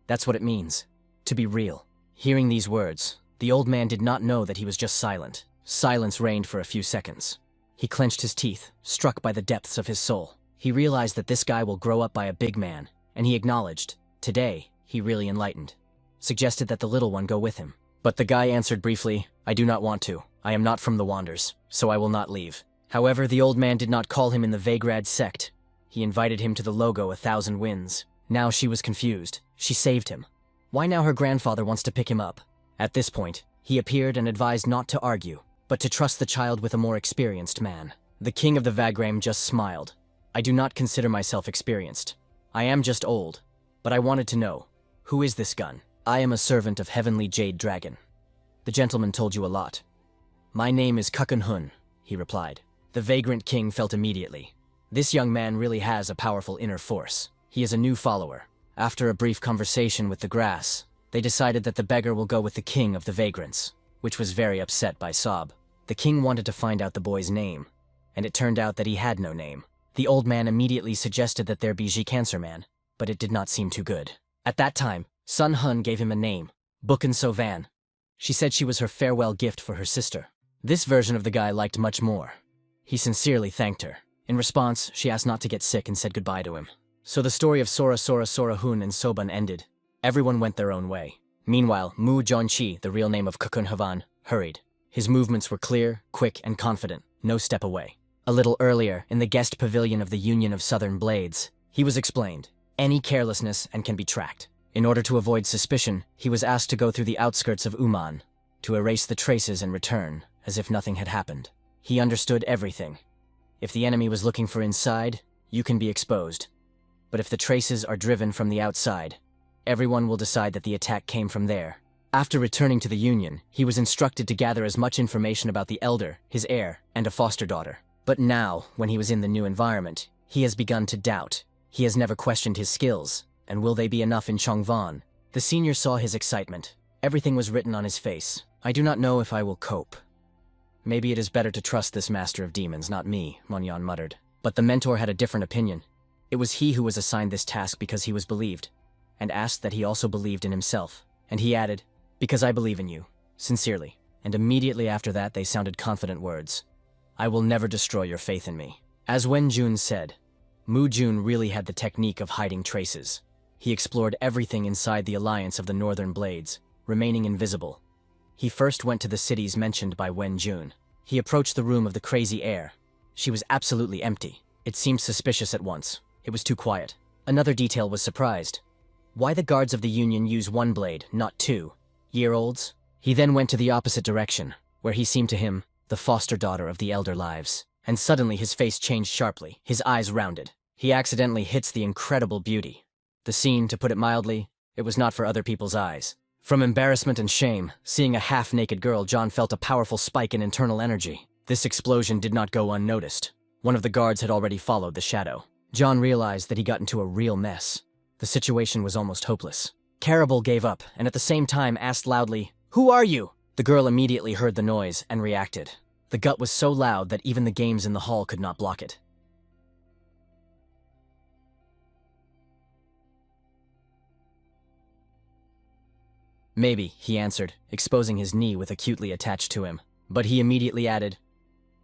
That's what it means, to be real." Hearing these words, the old man did not know that he was just silent. Silence reigned for a few seconds. He clenched his teeth, struck by the depths of his soul. He realized that this guy will grow up by a big man, and he acknowledged, today, he really enlightened. Suggested that the little one go with him. But the guy answered briefly, "I do not want to. I am not from the Wanders, so I will not leave." However, the old man did not call him in the Vagrad sect. He invited him to the logo 1,000 Winds. Now she was confused. She saved him. Why now her grandfather wants to pick him up? At this point, he appeared and advised not to argue, but to trust the child with a more experienced man. The king of the Vagram just smiled. "I do not consider myself experienced. I am just old. But I wanted to know, who is this gun?" "I am a servant of Heavenly Jade Dragon. The gentleman told you a lot." "My name is Kukun Hun," he replied. The vagrant king felt immediately. This young man really has a powerful inner force. He is a new follower. After a brief conversation with the grass, they decided that the beggar will go with the king of the vagrants, which was very upset by Sob. The king wanted to find out the boy's name, and it turned out that he had no name. The old man immediately suggested that there be Ji Cancer Man, but it did not seem too good. At that time, Sun Hun gave him a name, Bukin Sovan. She said she was her farewell gift for her sister. This version of the guy liked much more. He sincerely thanked her. In response, she asked not to get sick and said goodbye to him. So the story of Sora Hun and Soban ended. Everyone went their own way. Meanwhile, Mu Jonchi, the real name of Kukun Havan, hurried. His movements were clear, quick, and confident, no step away. A little earlier, in the guest pavilion of the Union of Southern Blades, he was explained, any carelessness and can be tracked. In order to avoid suspicion, he was asked to go through the outskirts of Uman, to erase the traces and return, as if nothing had happened. He understood everything. If the enemy was looking for inside, you can be exposed. But if the traces are driven from the outside, everyone will decide that the attack came from there. After returning to the Union, he was instructed to gather as much information about the elder, his heir, and a foster daughter. But now, when he was in the new environment, he has begun to doubt. He has never questioned his skills, and will they be enough in Chongvan? The senior saw his excitement. Everything was written on his face. "I do not know if I will cope." "Maybe it is better to trust this master of demons, not me," Monyan muttered. But the mentor had a different opinion. It was he who was assigned this task because he was believed, and asked that he also believed in himself. And he added, "Because I believe in you, sincerely." And immediately after that they sounded confident words. "I will never destroy your faith in me." As Wen Jun said, Mu Jun really had the technique of hiding traces. He explored everything inside the alliance of the Northern Blades, remaining invisible. He first went to the cities mentioned by Wen Jun. He approached the room of the crazy heir. She was absolutely empty. It seemed suspicious at once. It was too quiet. Another detail was surprised. Why the guards of the Union use one blade, not two? Year-olds? He then went to the opposite direction, where he seemed to him the foster daughter of the elder lives. And suddenly his face changed sharply, his eyes rounded. He accidentally hits the incredible beauty. The scene, to put it mildly, it was not for other people's eyes. From embarrassment and shame, seeing a half-naked girl, John felt a powerful spike in internal energy. This explosion did not go unnoticed. One of the guards had already followed the shadow. John realized that he got into a real mess. The situation was almost hopeless. Caribou gave up, and at the same time asked loudly, "Who are you?" The girl immediately heard the noise and reacted. The gut was so loud that even the games in the hall could not block it. "Maybe," he answered, exposing his knee with acutely attached to him. But he immediately added,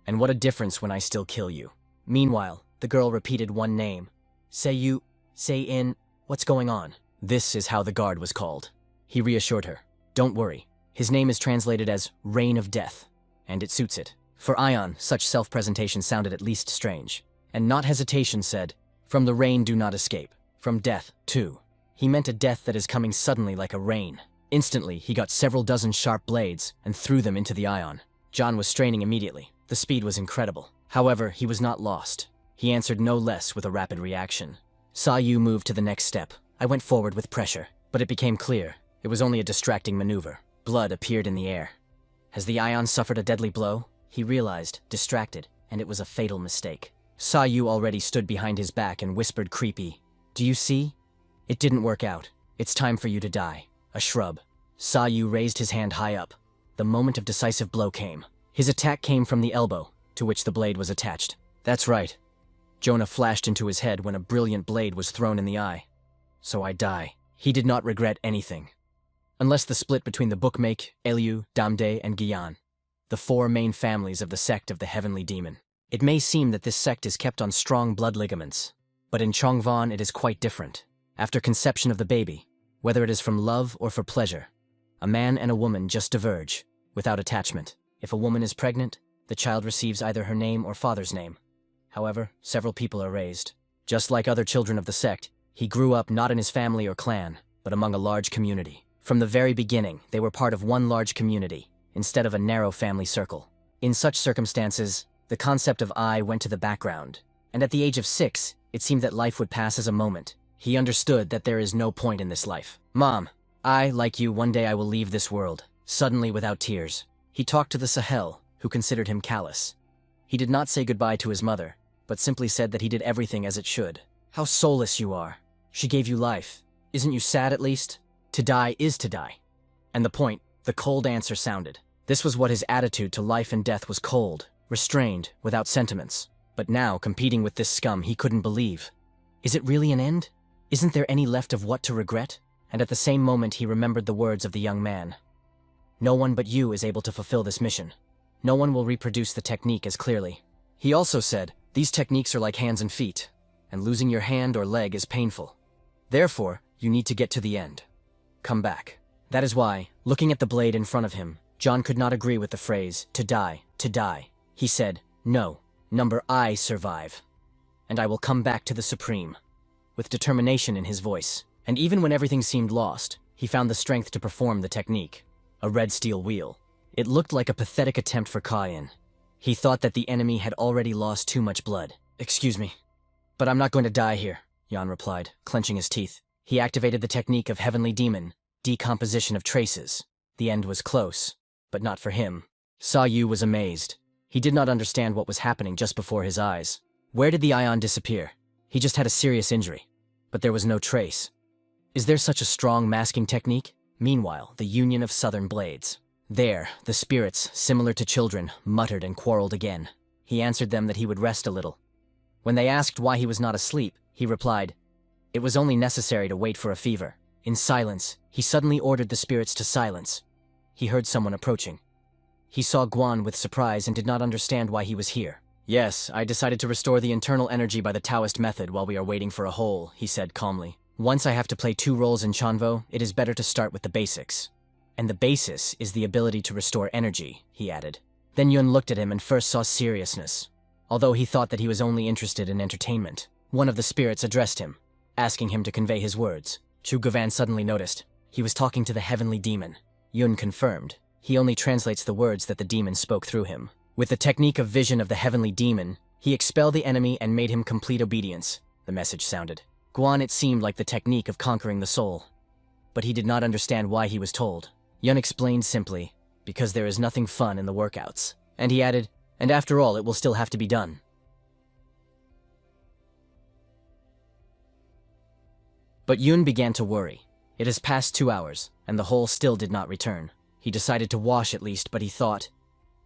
"And what a difference when I still kill you." Meanwhile, the girl repeated one name. "Say you, say in, what's going on?" This is how the guard was called. He reassured her, "Don't worry. His name is translated as Reign of Death, and it suits it." For Ion, such self-presentation sounded at least strange, and not hesitation said, "From the rain do not escape. From death, too." He meant a death that is coming suddenly like a rain. Instantly, he got several dozen sharp blades and threw them into the Ion. John was straining immediately. The speed was incredible. However, he was not lost. He answered no less with a rapid reaction. Saw you move to the next step. I went forward with pressure, but it became clear. It was only a distracting maneuver. Blood appeared in the air. Has the Ion suffered a deadly blow? He realized, distracted, and it was a fatal mistake. Saw you already stood behind his back and whispered creepy, "Do you see? It didn't work out. It's time for you to die." A shrub. Saw you raised his hand high up. The moment of decisive blow came. His attack came from the elbow, to which the blade was attached. That's right. Jonah flashed into his head when a brilliant blade was thrown in the eye. So I die. He did not regret anything. Unless the split between the Bookmake, Eliu, Damde, and Gyan, the four main families of the sect of the Heavenly Demon. It may seem that this sect is kept on strong blood ligaments, but in Chongvon it is quite different. After conception of the baby, whether it is from love or for pleasure, a man and a woman just diverge, without attachment. If a woman is pregnant, the child receives either her name or father's name. However, several people are raised. Just like other children of the sect, he grew up not in his family or clan, but among a large community. From the very beginning, they were part of one large community, instead of a narrow family circle. In such circumstances, the concept of I went to the background, and at the age of 6, it seemed that life would pass as a moment. He understood that there is no point in this life. "Mom, like you, one day I will leave this world." Suddenly, without tears, he talked to the Sahel, who considered him callous. He did not say goodbye to his mother, but simply said that he did everything as it should. "How soulless you are. She gave you life. Isn't you sad at least? To die is to die." And the cold answer sounded. This was what his attitude to life and death was: cold, restrained, without sentiments. But now, competing with this scum, he couldn't believe. Is it really an end? Isn't there any left of what to regret? And at the same moment he remembered the words of the young man. No one but you is able to fulfill this mission. No one will reproduce the technique as clearly. He also said, these techniques are like hands and feet, and losing your hand or leg is painful. Therefore, you need to get to the end. Come back. That is why, looking at the blade in front of him, John could not agree with the phrase, to die, to die. He said, no, number I survive. And I will come back to the Supreme. With determination in his voice. And even when everything seemed lost, he found the strength to perform the technique. A red steel wheel. It looked like a pathetic attempt for Kain. He thought that the enemy had already lost too much blood. Excuse me, but I'm not going to die here, Jan replied, clenching his teeth. He activated the technique of Heavenly Demon, decomposition of traces. The end was close, but not for him. Sa Yu was amazed. He did not understand what was happening just before his eyes. Where did the ion disappear? He just had a serious injury, but there was no trace. Is there such a strong masking technique? Meanwhile, the Union of Southern Blades. There, the spirits, similar to children, muttered and quarreled again. He answered them that he would rest a little. When they asked why he was not asleep, he replied, it was only necessary to wait for a fever. In silence, he suddenly ordered the spirits to silence. He heard someone approaching. He saw Guan with surprise and did not understand why he was here. Yes, I decided to restore the internal energy by the Taoist method while we are waiting for a hole, he said calmly. Once I have to play 2 roles in Chanvo, it is better to start with the basics. And the basis is the ability to restore energy, he added. Then Yun looked at him and first saw seriousness. Although he thought that he was only interested in entertainment. One of the spirits addressed him. asking him to convey his words. Chu Gavan suddenly noticed. He was talking to the heavenly demon. Yun confirmed. He only translates the words that the demon spoke through him. With the technique of vision of the heavenly demon, he expelled the enemy and made him complete obedience, the message sounded. Guan, it seemed like the technique of conquering the soul. But he did not understand why he was told. Yun explained simply, because there is nothing fun in the workouts. And he added, and after all, it will still have to be done. But Yun began to worry. It has passed 2 hours, and the hole still did not return. He decided to wash at least, but he thought,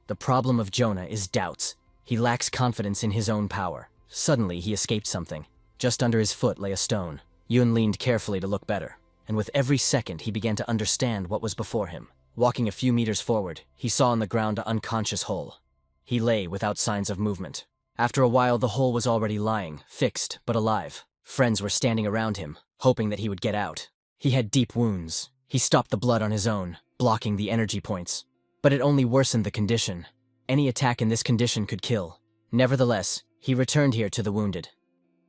the problem of Jonah is doubts. He lacks confidence in his own power. Suddenly, he escaped something. Just under his foot lay a stone. Yun leaned carefully to look better, and with every second he began to understand what was before him. Walking a few meters forward, he saw on the ground an unconscious hole. He lay without signs of movement. After a while, the hole was already lying, fixed but alive. Friends were standing around him, hoping that he would get out. He had deep wounds. He stopped the blood on his own, blocking the energy points. But it only worsened the condition. Any attack in this condition could kill. Nevertheless, he returned here to the wounded.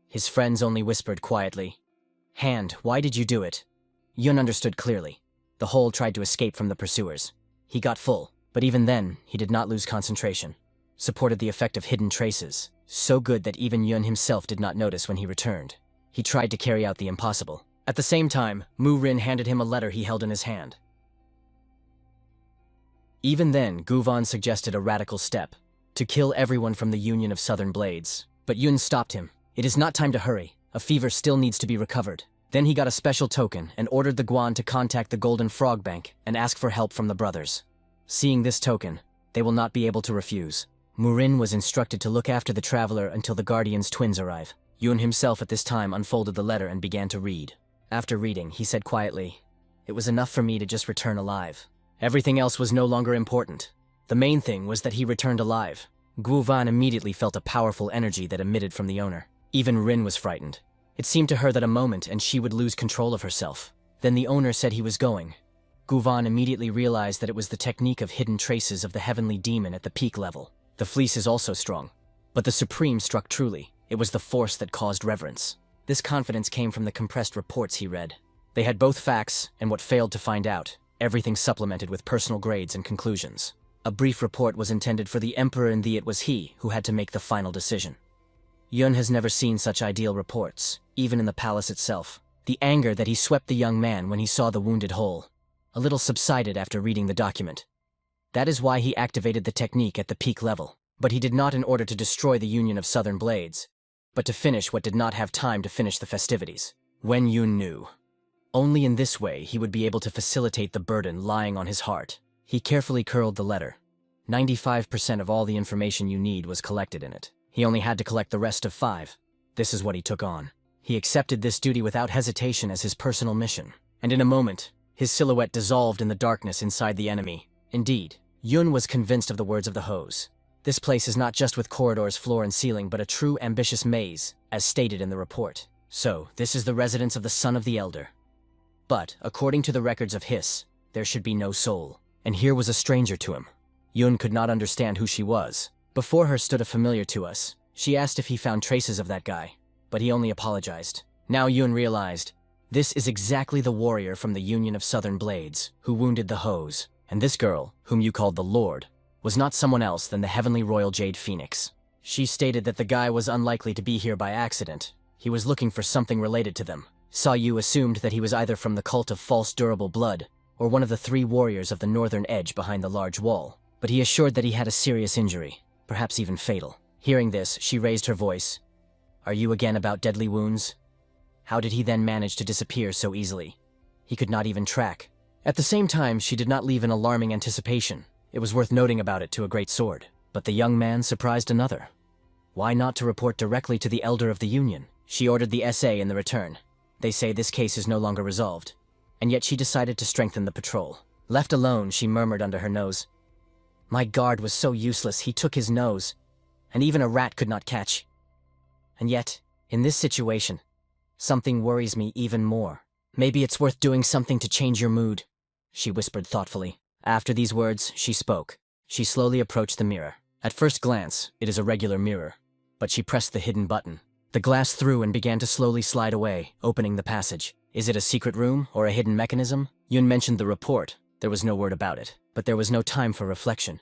His friends only whispered quietly, "Hand, why did you do it?" Yun understood clearly. The hole tried to escape from the pursuers. He got full, but even then, he did not lose concentration. Supported the effect of hidden traces, so good that even Yun himself did not notice when he returned. He tried to carry out the impossible. At the same time, Mu Rin handed him a letter he held in his hand. Even then, Guvan suggested a radical step, to kill everyone from the Union of Southern Blades. But Yun stopped him. It is not time to hurry. A fever still needs to be recovered. Then he got a special token and ordered the Guan to contact the Golden Frog Bank and ask for help from the brothers. Seeing this token, they will not be able to refuse. Murin was instructed to look after the traveler until the Guardian's twins arrive. Yun himself at this time unfolded the letter and began to read. After reading, he said quietly, "It was enough for me to just return alive. Everything else was no longer important. The main thing was that he returned alive." Guvan immediately felt a powerful energy that emitted from the owner. Even Rin was frightened. It seemed to her that a moment and she would lose control of herself. Then the owner said he was going. Guvan immediately realized that it was the technique of hidden traces of the heavenly demon at the peak level. The fleece is also strong. But the Supreme struck truly. It was the force that caused reverence. This confidence came from the compressed reports he read. They had both facts and what failed to find out, everything supplemented with personal grades and conclusions. A brief report was intended for the Emperor, and it was he who had to make the final decision. Yun has never seen such ideal reports, even in the palace itself. The anger that he swept the young man when he saw the wounded hole a little subsided after reading the document. That is why he activated the technique at the peak level. But he did not in order to destroy the Union of Southern Blades, but to finish what did not have time to finish the festivities. When Yun knew. Only in this way he would be able to facilitate the burden lying on his heart. He carefully curled the letter. 95% of all the information you need was collected in it. He only had to collect the rest of 5. This is what he took on. He accepted this duty without hesitation as his personal mission. And in a moment, his silhouette dissolved in the darkness inside the enemy. Indeed, Yun was convinced of the words of the hose. This place is not just with corridors, floor, and ceiling, but a true ambitious maze, as stated in the report. So, this is the residence of the son of the Elder. But, according to the records of Hiss, there should be no soul. And here was a stranger to him. Yun could not understand who she was. Before her stood a familiar to us. She asked if he found traces of that guy, but he only apologized. Now Yun realized, this is exactly the warrior from the Union of Southern Blades, who wounded the hose. And this girl, whom you called the Lord, was not someone else than the Heavenly Royal Jade Phoenix. She stated that the guy was unlikely to be here by accident. He was looking for something related to them. Sa Yu assumed that he was either from the cult of false durable blood, or one of the 3 warriors of the northern edge behind the large wall. But he assured that he had a serious injury, perhaps even fatal. Hearing this, she raised her voice. "Are you again about deadly wounds?" How did he then manage to disappear so easily? He could not even track. At the same time, she did not leave an alarming anticipation. It was worth noting about it to a great sword. But the young man surprised another. Why not to report directly to the Elder of the Union? She ordered the SA in the return. They say this case is no longer resolved. And yet she decided to strengthen the patrol. Left alone, she murmured under her nose. "My guard was so useless, he took his nose, and even a rat could not catch. And yet, in this situation, something worries me even more. Maybe it's worth doing something to change your mood," she whispered thoughtfully. After these words, she spoke. She slowly approached the mirror. At first glance, it is a regular mirror, but she pressed the hidden button. The glass threw and began to slowly slide away, opening the passage. Is it a secret room or a hidden mechanism? Yun mentioned the report. There was no word about it, but there was no time for reflection.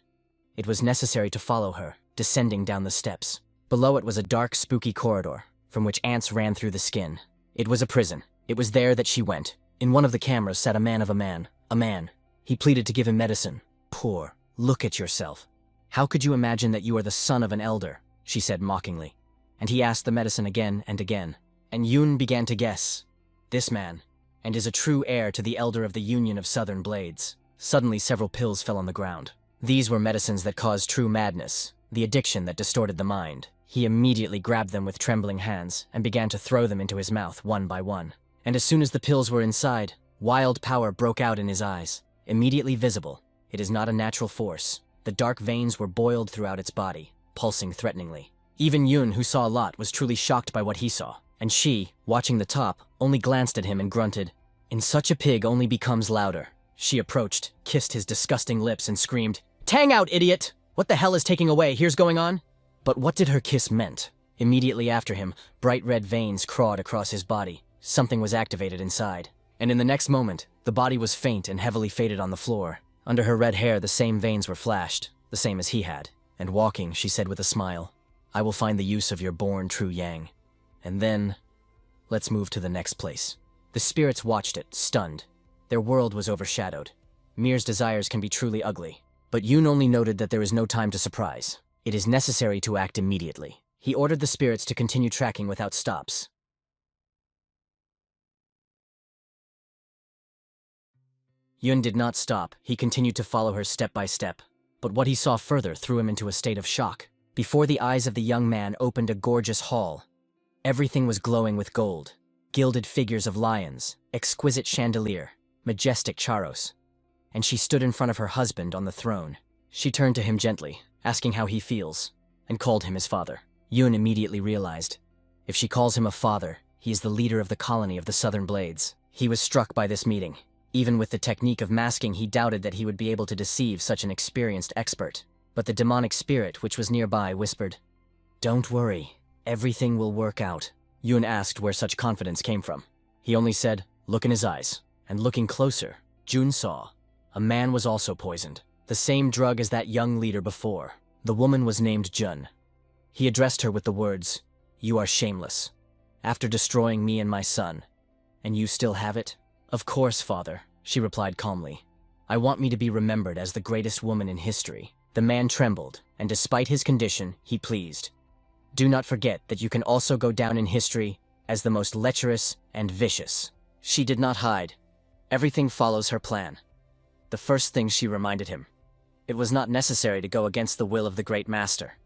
It was necessary to follow her, descending down the steps. Below it was a dark, spooky corridor, from which ants ran through the skin. It was a prison. It was there that she went. In one of the cameras sat a man of a man. A man. He pleaded to give him medicine. Poor. Look at yourself. How could you imagine that you are the son of an elder? She said mockingly. And he asked the medicine again and again. And Yun began to guess. This man, and is a true heir to the elder of the Union of Southern Blades. Suddenly several pills fell on the ground. These were medicines that caused true madness, the addiction that distorted the mind. He immediately grabbed them with trembling hands and began to throw them into his mouth one by one. And as soon as the pills were inside, wild power broke out in his eyes, immediately visible. It is not a natural force. The dark veins were boiled throughout its body, pulsing threateningly. Even Yun, who saw a lot, was truly shocked by what he saw. And she, watching the top, only glanced at him and grunted, "In such a pig only becomes louder." She approached, kissed his disgusting lips and screamed, "Tang out, idiot! What the hell is taking away? Here's going on?" But what did her kiss meant? Immediately after him, bright red veins crawled across his body. Something was activated inside. And in the next moment, the body was faint and heavily faded on the floor. Under her red hair, the same veins were flashed, the same as he had. And walking, she said with a smile, "I will find the use of your born true yang. And then, let's move to the next place." The spirits watched it, stunned. Their world was overshadowed. Mir's desires can be truly ugly. But Yun only noted that there is no time to surprise. It is necessary to act immediately. He ordered the spirits to continue tracking without stops. Yun did not stop. He continued to follow her step by step. But what he saw further threw him into a state of shock. Before the eyes of the young man opened a gorgeous hall. Everything was glowing with gold. Gilded figures of lions, exquisite chandelier, majestic charos. And she stood in front of her husband on the throne. She turned to him gently, asking how he feels, and called him his father. Yun immediately realized, if she calls him a father, he is the leader of the colony of the Southern Blades. He was struck by this meeting. Even with the technique of masking, he doubted that he would be able to deceive such an experienced expert. But the demonic spirit, which was nearby, whispered, "Don't worry, everything will work out." Yun asked where such confidence came from. He only said, "Look in his eyes." And looking closer, Jun saw a man was also poisoned. The same drug as that young leader before. The woman was named Jun. He addressed her with the words, "You are shameless. After destroying me and my son. And you still have it?" "Of course, father," she replied calmly. "I want me to be remembered as the greatest woman in history." The man trembled, and despite his condition, he pleased. "Do not forget that you can also go down in history as the most lecherous and vicious." She did not hide. Everything follows her plan. The first thing she reminded him. It was not necessary to go against the will of the great master.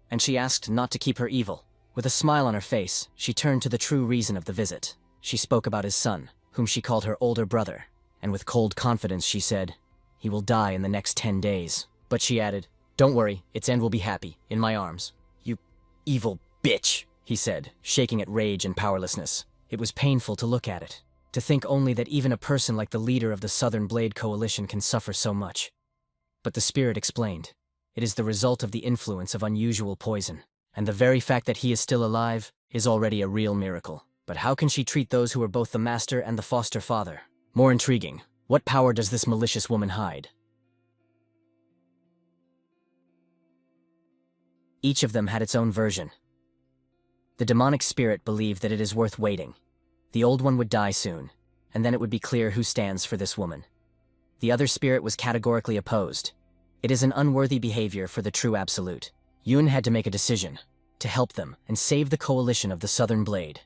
And she asked not to keep her evil. With a smile on her face, she turned to the true reason of the visit. She spoke about his son, whom she called her older brother, and with cold confidence she said, "He will die in the next 10 days. But she added, "Don't worry, its end will be happy, in my arms." "You evil bitch," he said, shaking at rage and powerlessness. It was painful to look at it, to think only that even a person like the leader of the Southern Blade Coalition can suffer so much. But the spirit explained, it is the result of the influence of unusual poison, and the very fact that he is still alive is already a real miracle. But how can she treat those who are both the master and the foster father? More intriguing, what power does this malicious woman hide? Each of them had its own version. The demonic spirit believed that it is worth waiting. The old one would die soon, and then it would be clear who stands for this woman. The other spirit was categorically opposed. It is an unworthy behavior for the true absolute. Yun had to make a decision, to help them and save the coalition of the Southern Blade,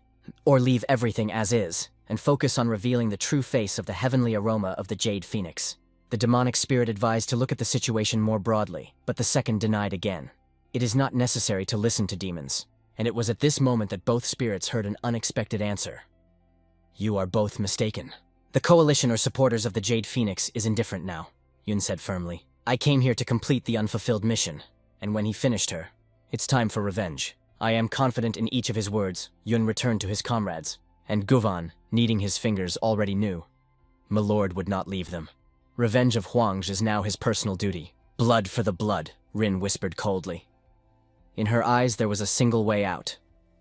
or leave everything as is, and focus on revealing the true face of the heavenly aroma of the Jade Phoenix. The demonic spirit advised to look at the situation more broadly, but the second denied again. It is not necessary to listen to demons, and it was at this moment that both spirits heard an unexpected answer. "You are both mistaken. The coalition or supporters of the Jade Phoenix is indifferent now," Yun said firmly. "I came here to complete the unfulfilled mission, and when he finished her, it's time for revenge." I am confident in each of his words. Yun returned to his comrades, and Guvan, kneading his fingers, already knew. Milord would not leave them. Revenge of Huangj is now his personal duty. "Blood for the blood," Rin whispered coldly. In her eyes there was a single way out.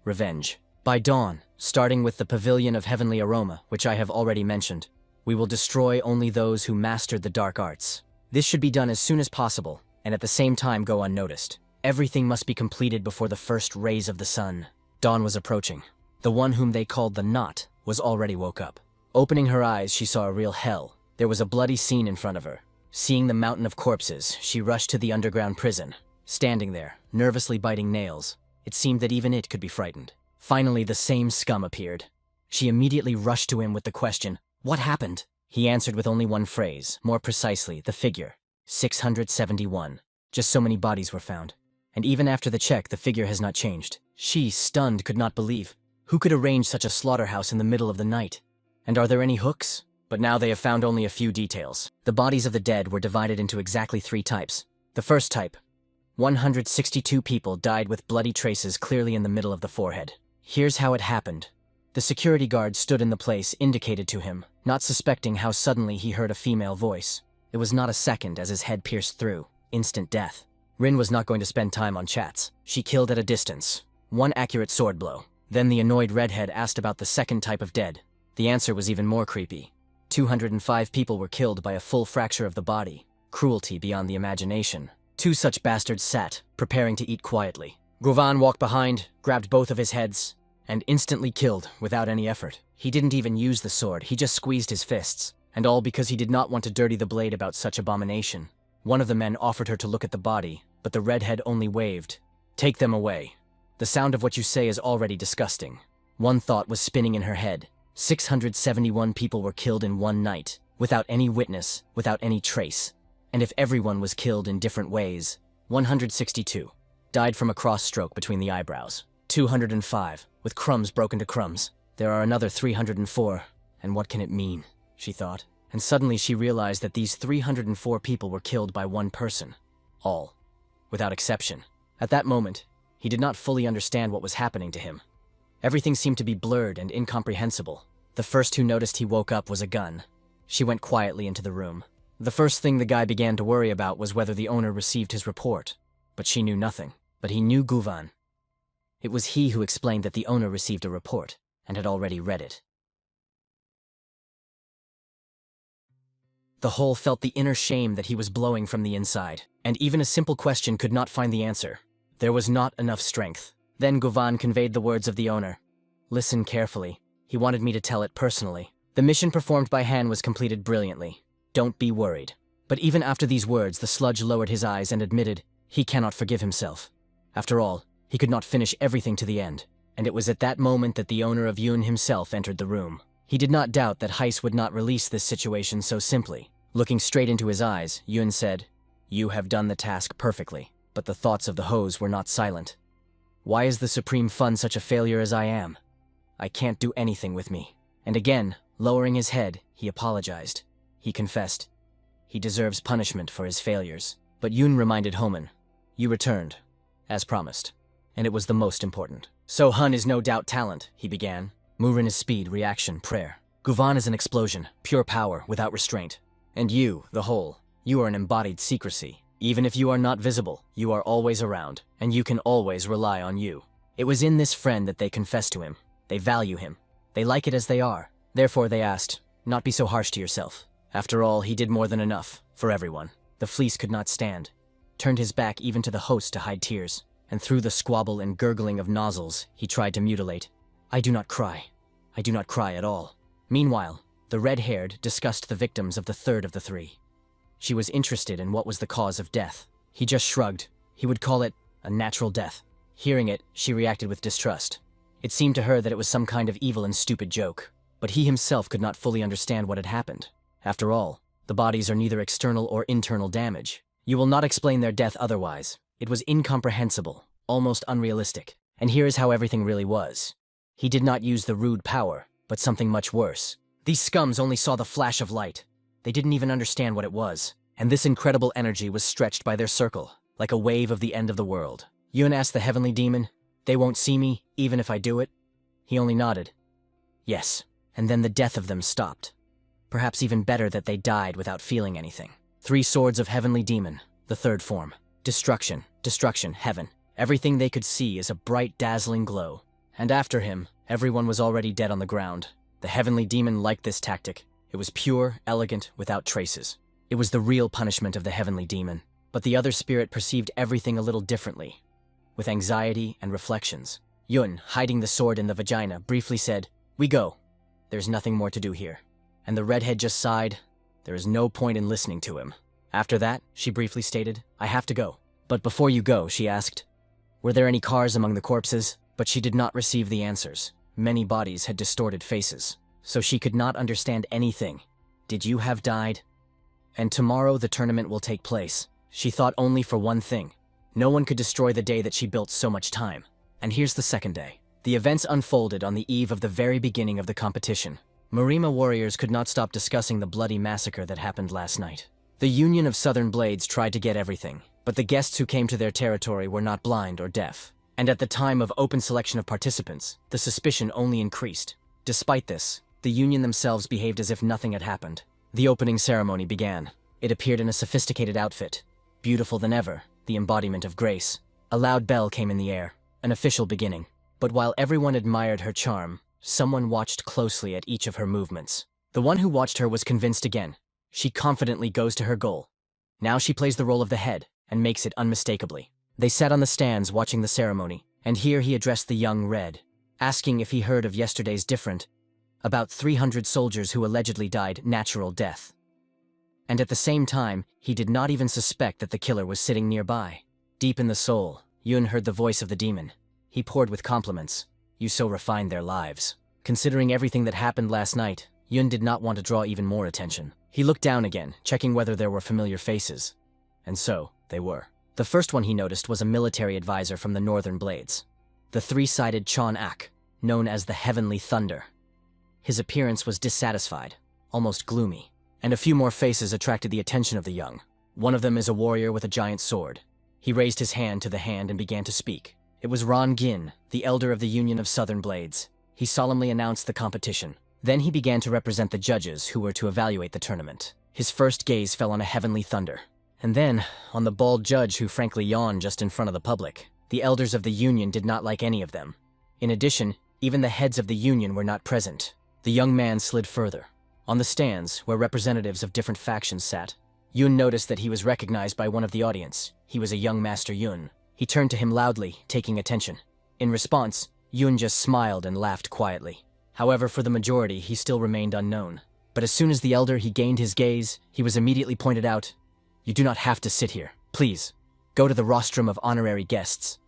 revenge. By dawn, starting with the Pavilion of Heavenly Aroma, which I have already mentioned, we will destroy only those who mastered the dark arts. This should be done as soon as possible, and at the same time go unnoticed. Everything must be completed before the first rays of the sun. Dawn was approaching. The one whom they called the Knot was already woke up. Opening her eyes, she saw a real hell. There was a bloody scene in front of her. Seeing the mountain of corpses, she rushed to the underground prison. Standing there, nervously biting nails, it seemed that even it could be frightened. Finally, the same scum appeared. She immediately rushed to him with the question, "What happened?" He answered with only one phrase, more precisely, the figure, 671. Just so many bodies were found. And even after the check, the figure has not changed. She, stunned, could not believe. Who could arrange such a slaughterhouse in the middle of the night? And are there any hooks? But now they have found only a few details. The bodies of the dead were divided into exactly 3 types. The first type, 162 people died with bloody traces clearly in the middle of the forehead. Here's how it happened. The security guard stood in the place indicated to him, not suspecting how suddenly he heard a female voice. It was not a second as his head pierced through. Instant death. Rin was not going to spend time on chats. She killed at a distance. 1 accurate sword blow. Then the annoyed redhead asked about the second type of dead. The answer was even more creepy. 205 people were killed by a full fracture of the body. Cruelty beyond the imagination. 2 such bastards sat, preparing to eat quietly. Govan walked behind, grabbed both of his heads, and instantly killed without any effort. He didn't even use the sword, he just squeezed his fists. And all because he did not want to dirty the blade about such abomination. One of the men offered her to look at the body, but the redhead only waved. "Take them away. The sound of what you say is already disgusting." One thought was spinning in her head. 671 people were killed in one night, without any witness, without any trace. And if everyone was killed in different ways, 162 died from a cross stroke between the eyebrows. 205, with crumbs broken to crumbs. There are another 304, and what can it mean? She thought. And suddenly she realized that these 304 people were killed by one person. All. Without exception. At that moment, he did not fully understand what was happening to him. Everything seemed to be blurred and incomprehensible. The first who noticed he woke up was a gun. She went quietly into the room. The first thing the guy began to worry about was whether the owner received his report. But she knew nothing. But he knew Guvan. It was he who explained that the owner received a report, and had already read it. The whole felt the inner shame that he was blowing from the inside, and even a simple question could not find the answer. There was not enough strength. Then Guvan conveyed the words of the owner. "Listen carefully. He wanted me to tell it personally. The mission performed by Han was completed brilliantly. Don't be worried." But even after these words, the sludge lowered his eyes and admitted he cannot forgive himself. After all, he could not finish everything to the end. And it was at that moment that the owner of Yoon himself entered the room. He did not doubt that Heiss would not release this situation so simply. Looking straight into his eyes, Yoon said, "You have done the task perfectly." But the thoughts of the hose were not silent. "Why is the Supreme Fund such a failure as I am? I can't do anything with me." And again, lowering his head, he apologized. He confessed. He deserves punishment for his failures. But Yoon reminded Homan, "You returned, as promised. And it was the most important." "So Hun is no doubt talent," he began. Murin is speed, reaction, prayer. Guvan is an explosion, pure power, without restraint. And you, the whole, you are an embodied secrecy. Even if you are not visible, you are always around, and you can always rely on you. It was in this friend that they confessed to him. They value him. They like it as they are. Therefore they asked, "Not be so harsh to yourself." After all, he did more than enough, for everyone. The fleece could not stand. Turned his back even to the host to hide tears. And through the squabble and gurgling of nozzles, he tried to mutilate. "I do not cry. I do not cry at all." Meanwhile, the red-haired discussed the victims of the third of the 3. She was interested in what was the cause of death. He just shrugged. He would call it a natural death. Hearing it, she reacted with distrust. It seemed to her that it was some kind of evil and stupid joke. But he himself could not fully understand what had happened. After all, the bodies are neither external or internal damage. You will not explain their death otherwise. It was incomprehensible, almost unrealistic. And here is how everything really was. He did not use the rude power, but something much worse. These scums only saw the flash of light. They didn't even understand what it was. And this incredible energy was stretched by their circle, like a wave of the end of the world. Yun asked the heavenly demon, "They won't see me, even if I do it?" He only nodded. Yes. And then the death of them stopped. Perhaps even better that they died without feeling anything. 3 swords of heavenly demon, the third form. Destruction, destruction, heaven. Everything they could see is a bright, dazzling glow. And after him, everyone was already dead on the ground. The heavenly demon liked this tactic. It was pure, elegant, without traces. It was the real punishment of the heavenly demon. But the other spirit perceived everything a little differently, with anxiety and reflections. Yun, hiding the sword in the vagina, briefly said, "We go. There's nothing more to do here." And the redhead just sighed. There is no point in listening to him. After that, she briefly stated, "I have to go." But before you go, she asked, "Were there any cars among the corpses?" But she did not receive the answers. Many bodies had distorted faces, so she could not understand anything. Did you have died? And tomorrow the tournament will take place. She thought only for one thing. No one could destroy the day that she built so much time. And here's the second day. The events unfolded on the eve of the very beginning of the competition. Marima warriors could not stop discussing the bloody massacre that happened last night. The Union of Southern Blades tried to get everything, but the guests who came to their territory were not blind or deaf. And at the time of open selection of participants, the suspicion only increased. Despite this, the Union themselves behaved as if nothing had happened. The opening ceremony began. It appeared in a sophisticated outfit, beautiful than ever, the embodiment of grace. A loud bell came in the air, an official beginning. But while everyone admired her charm, someone watched closely at each of her movements. The one who watched her was convinced again. She confidently goes to her goal. Now she plays the role of the head, and makes it unmistakably. They sat on the stands watching the ceremony, and here he addressed the young Red, asking if he heard of yesterday's different, about 300 soldiers who allegedly died natural death. And at the same time, he did not even suspect that the killer was sitting nearby. Deep in the soul, Yun heard the voice of the demon. He poured with compliments. "You so refined their lives." Considering everything that happened last night, Yun did not want to draw even more attention. He looked down again, checking whether there were familiar faces. And so, they were. The first one he noticed was a military advisor from the Northern Blades. The three-sided Chon Ak, known as the Heavenly Thunder. His appearance was dissatisfied, almost gloomy. And a few more faces attracted the attention of the young. One of them is a warrior with a giant sword. He raised his hand to the hand and began to speak. It was Ron Gin, the elder of the Union of Southern Blades. He solemnly announced the competition. Then he began to represent the judges who were to evaluate the tournament. His first gaze fell on a Heavenly Thunder. And then, on the bald judge who frankly yawned just in front of the public. The elders of the Union did not like any of them. In addition, even the heads of the Union were not present. The young man slid further. On the stands, where representatives of different factions sat, Yun noticed that he was recognized by one of the audience. He was a young Master Yun. He turned to him loudly, taking attention. In response, Yun just smiled and laughed quietly. However, for the majority, he still remained unknown. But as soon as the elder he gained his gaze, he was immediately pointed out. "You do not have to sit here. Please, go to the rostrum of honorary guests."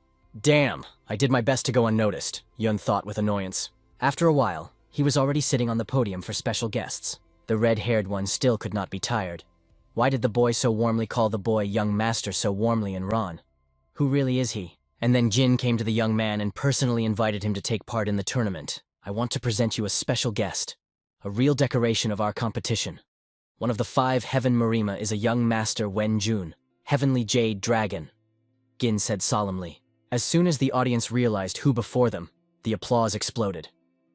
Damn, I did my best to go unnoticed, Yun thought with annoyance. After a while, he was already sitting on the podium for special guests. The red-haired one still could not be tired. Why did the boy so warmly call the boy young master so warmly and Ron? Who really is he? And then Jin came to the young man and personally invited him to take part in the tournament. "I want to present you a special guest, a real decoration of our competition. One of the 5 Heaven Marima is a young master Wen Jun, Heavenly Jade Dragon," Gin said solemnly. As soon as the audience realized who before them, the applause exploded.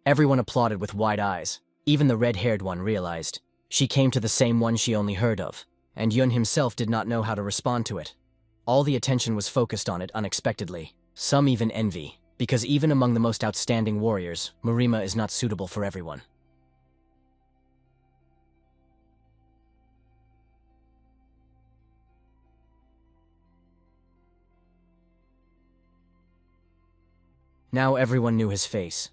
Everyone applauded with wide eyes. Even the red-haired one realized. She came to the same one she only heard of, and Yun himself did not know how to respond to it. All the attention was focused on it unexpectedly. Some even envy, because even among the most outstanding warriors, Marima is not suitable for everyone. Now everyone knew his face.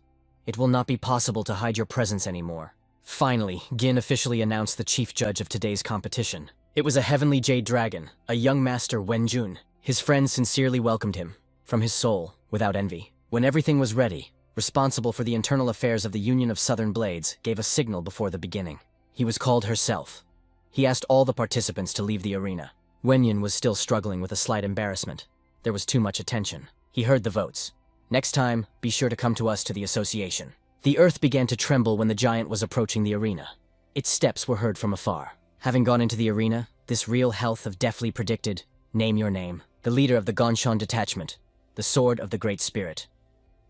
It will not be possible to hide your presence anymore. Finally, Gin officially announced the chief judge of today's competition. It was a Heavenly Jade Dragon, a young master Wen Jun. His friends sincerely welcomed him, from his soul, without envy. When everything was ready, responsible for the internal affairs of the Union of Southern Blades gave a signal before the beginning. He was called herself. He asked all the participants to leave the arena. Wenyan was still struggling with a slight embarrassment. There was too much attention. He heard the votes. "Next time, be sure to come to us to the association." The earth began to tremble when the giant was approaching the arena. Its steps were heard from afar. Having gone into the arena, this real health of deftly predicted, "Name your name," the leader of the Gonshan detachment, the sword of the Great Spirit.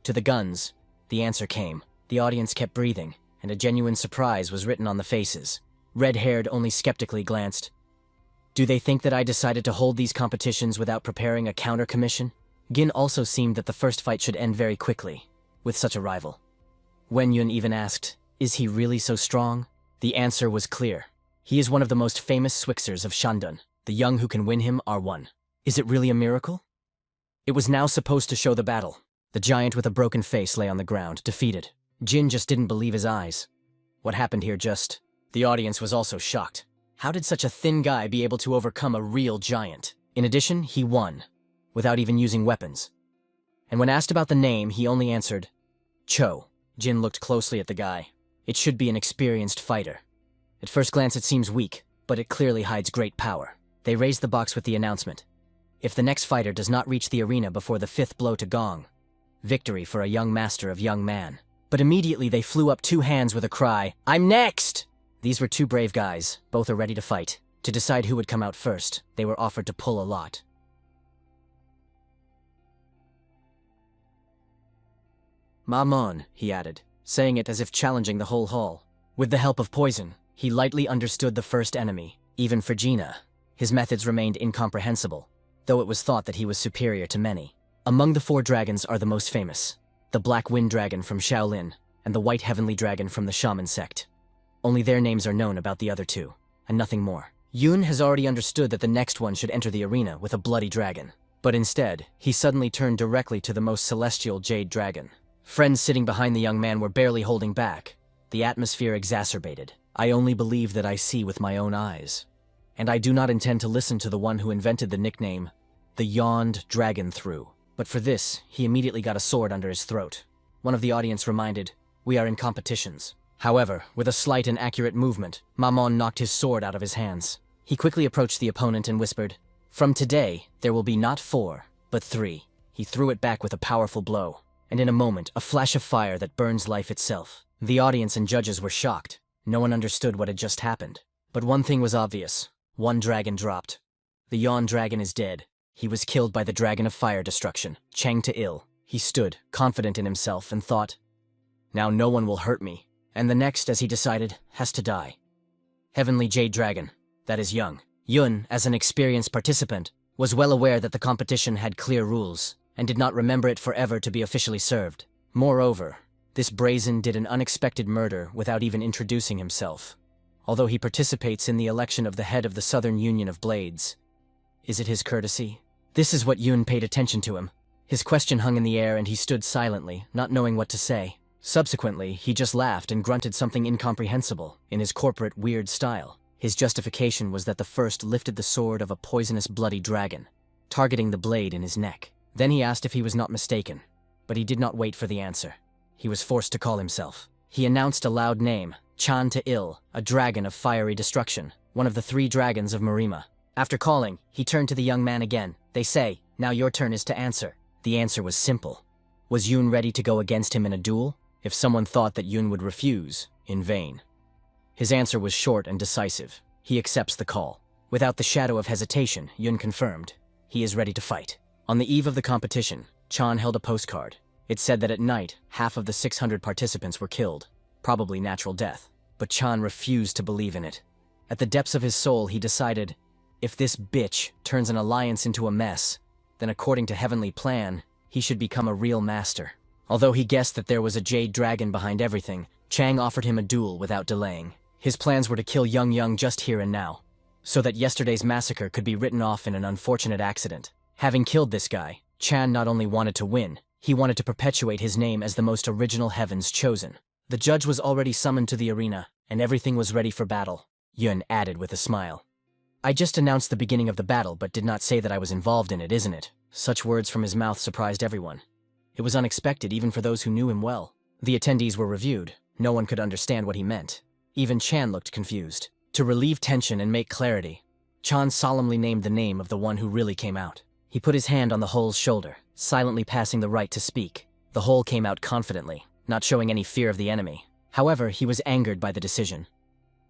To the guns, the answer came. The audience kept breathing, and a genuine surprise was written on the faces. Red-haired only skeptically glanced. "Do they think that I decided to hold these competitions without preparing a counter-commission?" Gin also seemed that the first fight should end very quickly. with such a rival. When Yun even asked, "Is he really so strong?" the answer was clear. He is one of the most famous Swixers of Shandun. The young who can win him are one. Is it really a miracle? It was now supposed to show the battle. The giant with a broken face lay on the ground, defeated. Jin just didn't believe his eyes. What happened here just... The audience was also shocked. How did such a thin guy be able to overcome a real giant? In addition, he won, without even using weapons. And when asked about the name, he only answered, Cho. Jin looked closely at the guy. It should be an experienced fighter. At first glance it seems weak, but it clearly hides great power. They raised the box with the announcement. If the next fighter does not reach the arena before the 5th blow to gong, victory for a young master of young man. But immediately they flew up 2 hands with a cry, "I'm next!" These were 2 brave guys, both are ready to fight. To decide who would come out first, they were offered to pull a lot. Mamon, he added, saying it as if challenging the whole hall. With the help of poison, he lightly understood the first enemy, even for Gina. His methods remained incomprehensible, though it was thought that he was superior to many. Among the 4 dragons are the most famous, the Black Wind Dragon from Shaolin, and the White Heavenly Dragon from the Shaman sect. Only their names are known about the other 2, and nothing more. Yun has already understood that the next one should enter the arena with a bloody dragon. But instead, he suddenly turned directly to the most celestial Jade Dragon. Friends sitting behind the young man were barely holding back. The atmosphere exacerbated. I only believe that I see with my own eyes. And I do not intend to listen to the one who invented the nickname, the Yawned Dragon Through. But for this, he immediately got a sword under his throat. One of the audience reminded, "We are in competitions." However, with a slight and accurate movement, Mamon knocked his sword out of his hands. He quickly approached the opponent and whispered, "From today, there will be not 4, but 3. He threw it back with a powerful blow, and in a moment, a flash of fire that burns life itself. The audience and judges were shocked. No one understood what had just happened. But one thing was obvious. 1 dragon dropped. The Yawn Dragon is dead. He was killed by the Dragon of Fire Destruction, Chang Ta'il. He stood, confident in himself, and thought, "Now no one will hurt me." And the next, as he decided, has to die. Heavenly Jade Dragon, that is young. Yun, as an experienced participant, was well aware that the competition had clear rules, and did not remember it forever to be officially served. Moreover, this brazen did an unexpected murder without even introducing himself. Although he participates in the election of the head of the Southern Union of Blades. Is it his courtesy? This is what Yun paid attention to him. His question hung in the air and he stood silently, not knowing what to say. Subsequently, he just laughed and grunted something incomprehensible, in his corporate weird style. His justification was that the first lifted the sword of a poisonous bloody dragon, targeting the blade in his neck. Then he asked if he was not mistaken, but he did not wait for the answer. He was forced to call himself. He announced a loud name, Chan Ta'il, a dragon of fiery destruction, one of the 3 dragons of Marima. After calling, he turned to the young man again. They say, "Now your turn is to answer." The answer was simple. Was Yun ready to go against him in a duel? If someone thought that Yun would refuse, in vain. His answer was short and decisive. He accepts the call. Without the shadow of hesitation, Yun confirmed. He is ready to fight. On the eve of the competition, Chan held a postcard. It said that at night, half of the 600 participants were killed, probably natural death. But Chan refused to believe in it. At the depths of his soul, he decided, if this bitch turns an alliance into a mess, then according to heavenly plan, he should become a real master. Although he guessed that there was a Jade Dragon behind everything, Chang offered him a duel without delaying. His plans were to kill Young just here and now, so that yesterday's massacre could be written off in an unfortunate accident. Having killed this guy, Chan not only wanted to win, he wanted to perpetuate his name as the most original Heavens chosen. The judge was already summoned to the arena, and everything was ready for battle. Yun added with a smile. "I just announced the beginning of the battle, but did not say that I was involved in it, isn't it?" Such words from his mouth surprised everyone. It was unexpected even for those who knew him well. The attendees were reviewed. No one could understand what he meant. Even Chan looked confused. To relieve tension and make clarity, Chan solemnly named the name of the one who really came out. He put his hand on the Hole's shoulder, silently passing the right to speak. The Hole came out confidently, not showing any fear of the enemy. However, he was angered by the decision.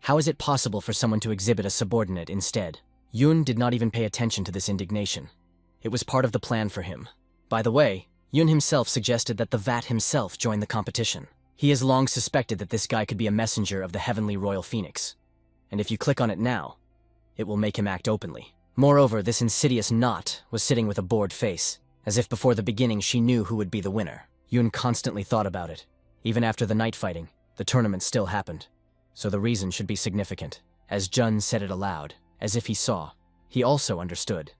How is it possible for someone to exhibit a subordinate instead? Yun did not even pay attention to this indignation. It was part of the plan for him. By the way, Yun himself suggested that the Vat himself join the competition. He has long suspected that this guy could be a messenger of the Heavenly Royal Phoenix. And if you click on it now, it will make him act openly. Moreover, this insidious knot was sitting with a bored face, as if before the beginning she knew who would be the winner. Yun constantly thought about it. Even after the night fighting, the tournament still happened. So the reason should be significant. As Jun said it aloud, as if he saw, he also understood.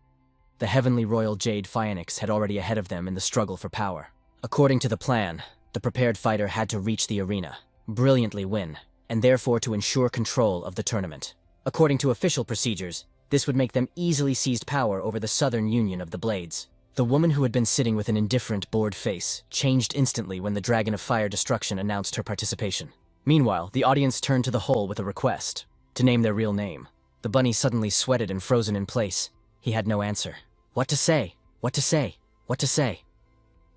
The Heavenly Royal Jade Phoenix had already ahead of them in the struggle for power. According to the plan, the prepared fighter had to reach the arena, brilliantly win, and therefore to ensure control of the tournament. According to official procedures, this would make them easily seize power over the Southern Union of the Blades. The woman who had been sitting with an indifferent, bored face changed instantly when the Dragon of Fire Destruction announced her participation. Meanwhile, the audience turned to the whole with a request to name their real name. The bunny suddenly sweated and frozen in place. He had no answer. What to say? What to say? What to say?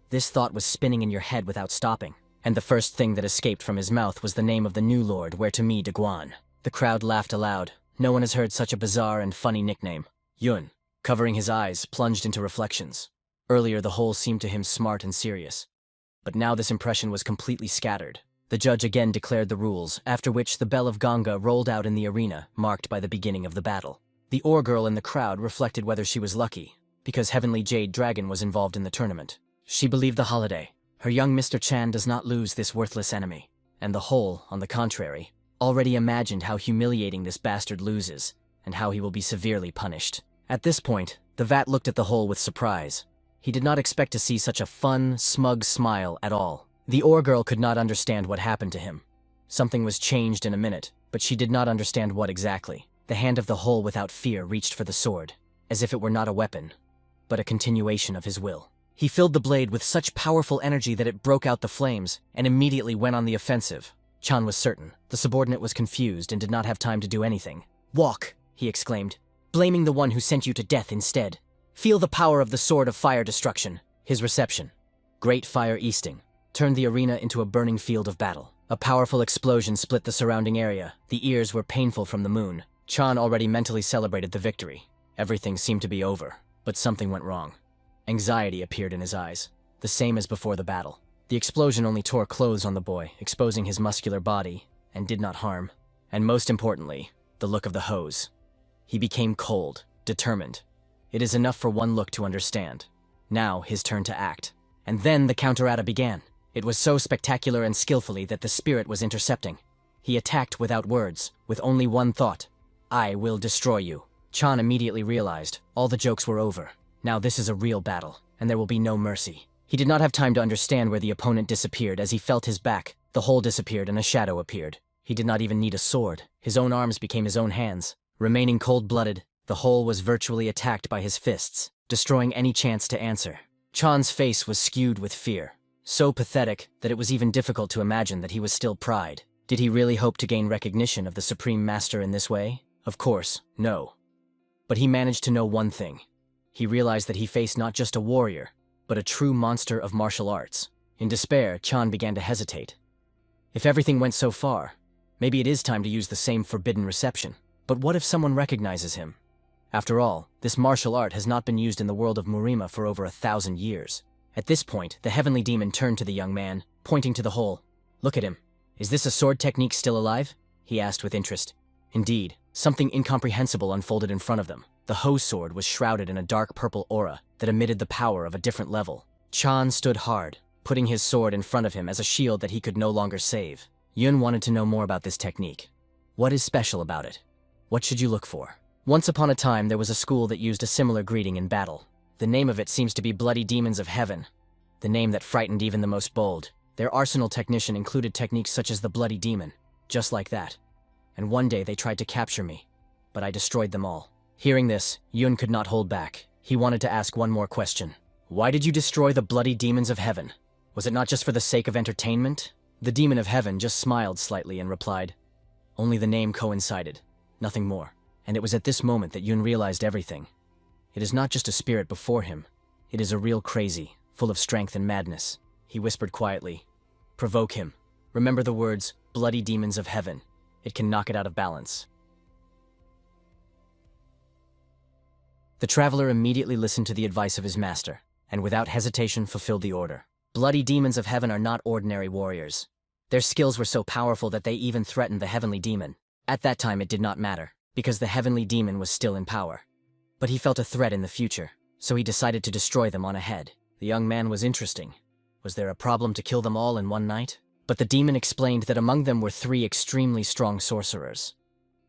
This thought was spinning in your head without stopping, and the first thing that escaped from his mouth was the name of the new lord, where to me de Guan. The crowd laughed aloud. No one has heard such a bizarre and funny nickname. Yun, covering his eyes, plunged into reflections. Earlier the whole seemed to him smart and serious, but now this impression was completely scattered. The judge again declared the rules, after which the bell of Ganga rolled out in the arena, marked by the beginning of the battle. The Ore girl in the crowd reflected whether she was lucky, because Heavenly Jade Dragon was involved in the tournament. She believed the holiday. Her young Mr. Chan does not lose this worthless enemy. And the whole, on the contrary, already imagined how humiliating this bastard loses, and how he will be severely punished. At this point, the Vat looked at the whole with surprise. He did not expect to see such a fun, smug smile at all. The Ore girl could not understand what happened to him. Something was changed in a minute, but she did not understand what exactly. The hand of the whole without fear reached for the sword, as if it were not a weapon, but a continuation of his will. He filled the blade with such powerful energy that it broke out the flames, and immediately went on the offensive. Chan was certain. The subordinate was confused and did not have time to do anything. "Walk," he exclaimed, blaming the one who sent you to death instead. "Feel the power of the Sword of Fire Destruction." His reception. Great Fire Easting turned the arena into a burning field of battle. A powerful explosion split the surrounding area. The ears were painful from the moon. Chan already mentally celebrated the victory. Everything seemed to be over, but something went wrong. Anxiety appeared in his eyes, the same as before the battle. The explosion only tore clothes on the boy, exposing his muscular body, and did not harm. And most importantly, the look of the hose. He became cold, determined. It is enough for one look to understand. Now his turn to act. And then the counterata began. It was so spectacular and skillfully that the spirit was intercepting. He attacked without words, with only one thought: "I will destroy you." Chan immediately realized all the jokes were over. Now this is a real battle, and there will be no mercy. He did not have time to understand where the opponent disappeared. As he felt his back, the hole disappeared and a shadow appeared. He did not even need a sword. His own arms became his own hands. Remaining cold-blooded, the hole was virtually attacked by his fists, destroying any chance to answer. Chan's face was skewed with fear, so pathetic that it was even difficult to imagine that he was still pride. Did he really hope to gain recognition of the Supreme Master in this way? Of course, no. But he managed to know one thing. He realized that he faced not just a warrior, but a true monster of martial arts. In despair, Chan began to hesitate. If everything went so far, maybe it is time to use the same forbidden reception. But what if someone recognizes him? After all, this martial art has not been used in the world of Murima for over 1,000 years. At this point, the heavenly demon turned to the young man, pointing to the hole. "Look at him. Is this a sword technique still alive?" he asked with interest. Indeed, something incomprehensible unfolded in front of them. The hose sword was shrouded in a dark purple aura that emitted the power of a different level. Chan stood hard, putting his sword in front of him as a shield that he could no longer save. Yun wanted to know more about this technique. What is special about it? What should you look for? Once upon a time, there was a school that used a similar greeting in battle. The name of it seems to be Bloody Demons of Heaven, the name that frightened even the most bold. Their arsenal technician included techniques such as the Bloody Demon, just like that. And one day they tried to capture me, but I destroyed them all. Hearing this, Yun could not hold back. He wanted to ask one more question. Why did you destroy the Bloody Demons of Heaven? Was it not just for the sake of entertainment? The Demon of Heaven just smiled slightly and replied, "Only the name coincided, nothing more." And it was at this moment that Yun realized everything. It is not just a spirit before him. It is a real crazy, full of strength and madness. He whispered quietly, "Provoke him. Remember the words, Bloody Demons of Heaven. It can knock it out of balance." The traveler immediately listened to the advice of his master, and without hesitation fulfilled the order. Bloody Demons of Heaven are not ordinary warriors. Their skills were so powerful that they even threatened the heavenly demon. At that time it did not matter, because the heavenly demon was still in power. But he felt a threat in the future, so he decided to destroy them on ahead. The young man was interesting. Was there a problem to kill them all in one night? But the demon explained that among them were 3 extremely strong sorcerers.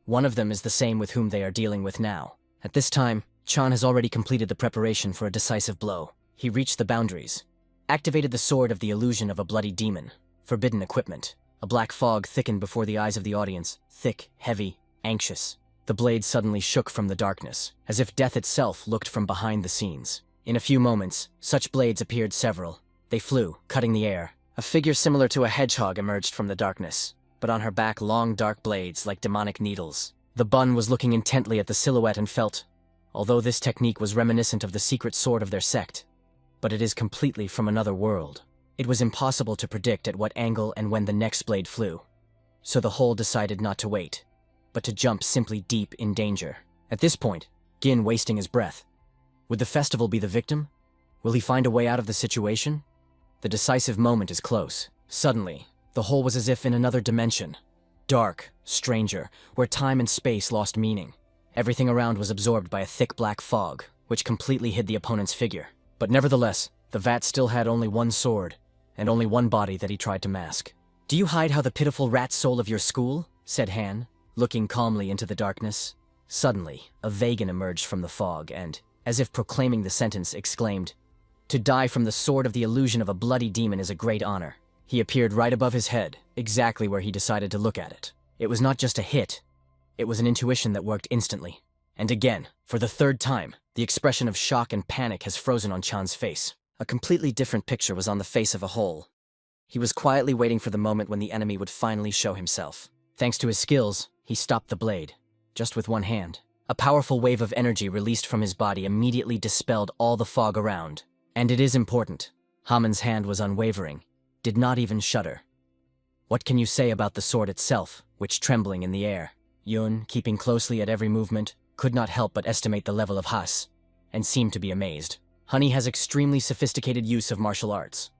One of them is the same with whom they are dealing with now. At this time, Chan has already completed the preparation for a decisive blow. He reached the boundaries, activated the sword of the illusion of a bloody demon, forbidden equipment. A black fog thickened before the eyes of the audience, thick, heavy, anxious. The blade suddenly shook from the darkness, as if death itself looked from behind the scenes. In a few moments, such blades appeared several. They flew, cutting the air. A figure similar to a hedgehog emerged from the darkness, but on her back long dark blades like demonic needles. The bun was looking intently at the silhouette and felt, although this technique was reminiscent of the secret sword of their sect, but it is completely from another world. It was impossible to predict at what angle and when the next blade flew, so the whole decided not to wait, but to jump simply deep in danger. At this point, Gin wasting his breath. Would the festival be the victim? Will he find a way out of the situation? The decisive moment is close. Suddenly, the whole was as if in another dimension. Dark, stranger, where time and space lost meaning. Everything around was absorbed by a thick black fog, which completely hid the opponent's figure. But nevertheless, the vat still had only one sword, and only one body that he tried to mask. "Do you hide how the pitiful rat soul of your school?" said Han, looking calmly into the darkness. Suddenly, a Vagan emerged from the fog and, as if proclaiming the sentence, exclaimed, "To die from the sword of the illusion of a bloody demon is a great honor." He appeared right above his head, exactly where he decided to look at it. It was not just a hit, it was an intuition that worked instantly. And again, for the 3rd time, the expression of shock and panic has frozen on Chan's face. A completely different picture was on the face of a whole. He was quietly waiting for the moment when the enemy would finally show himself. Thanks to his skills, he stopped the blade, just with one hand. A powerful wave of energy released from his body immediately dispelled all the fog around. And it is important, Hamon's hand was unwavering, did not even shudder. What can you say about the sword itself, which trembling in the air? Yun, keeping closely at every movement, could not help but estimate the level of Has, and seemed to be amazed. Honey has extremely sophisticated use of martial arts.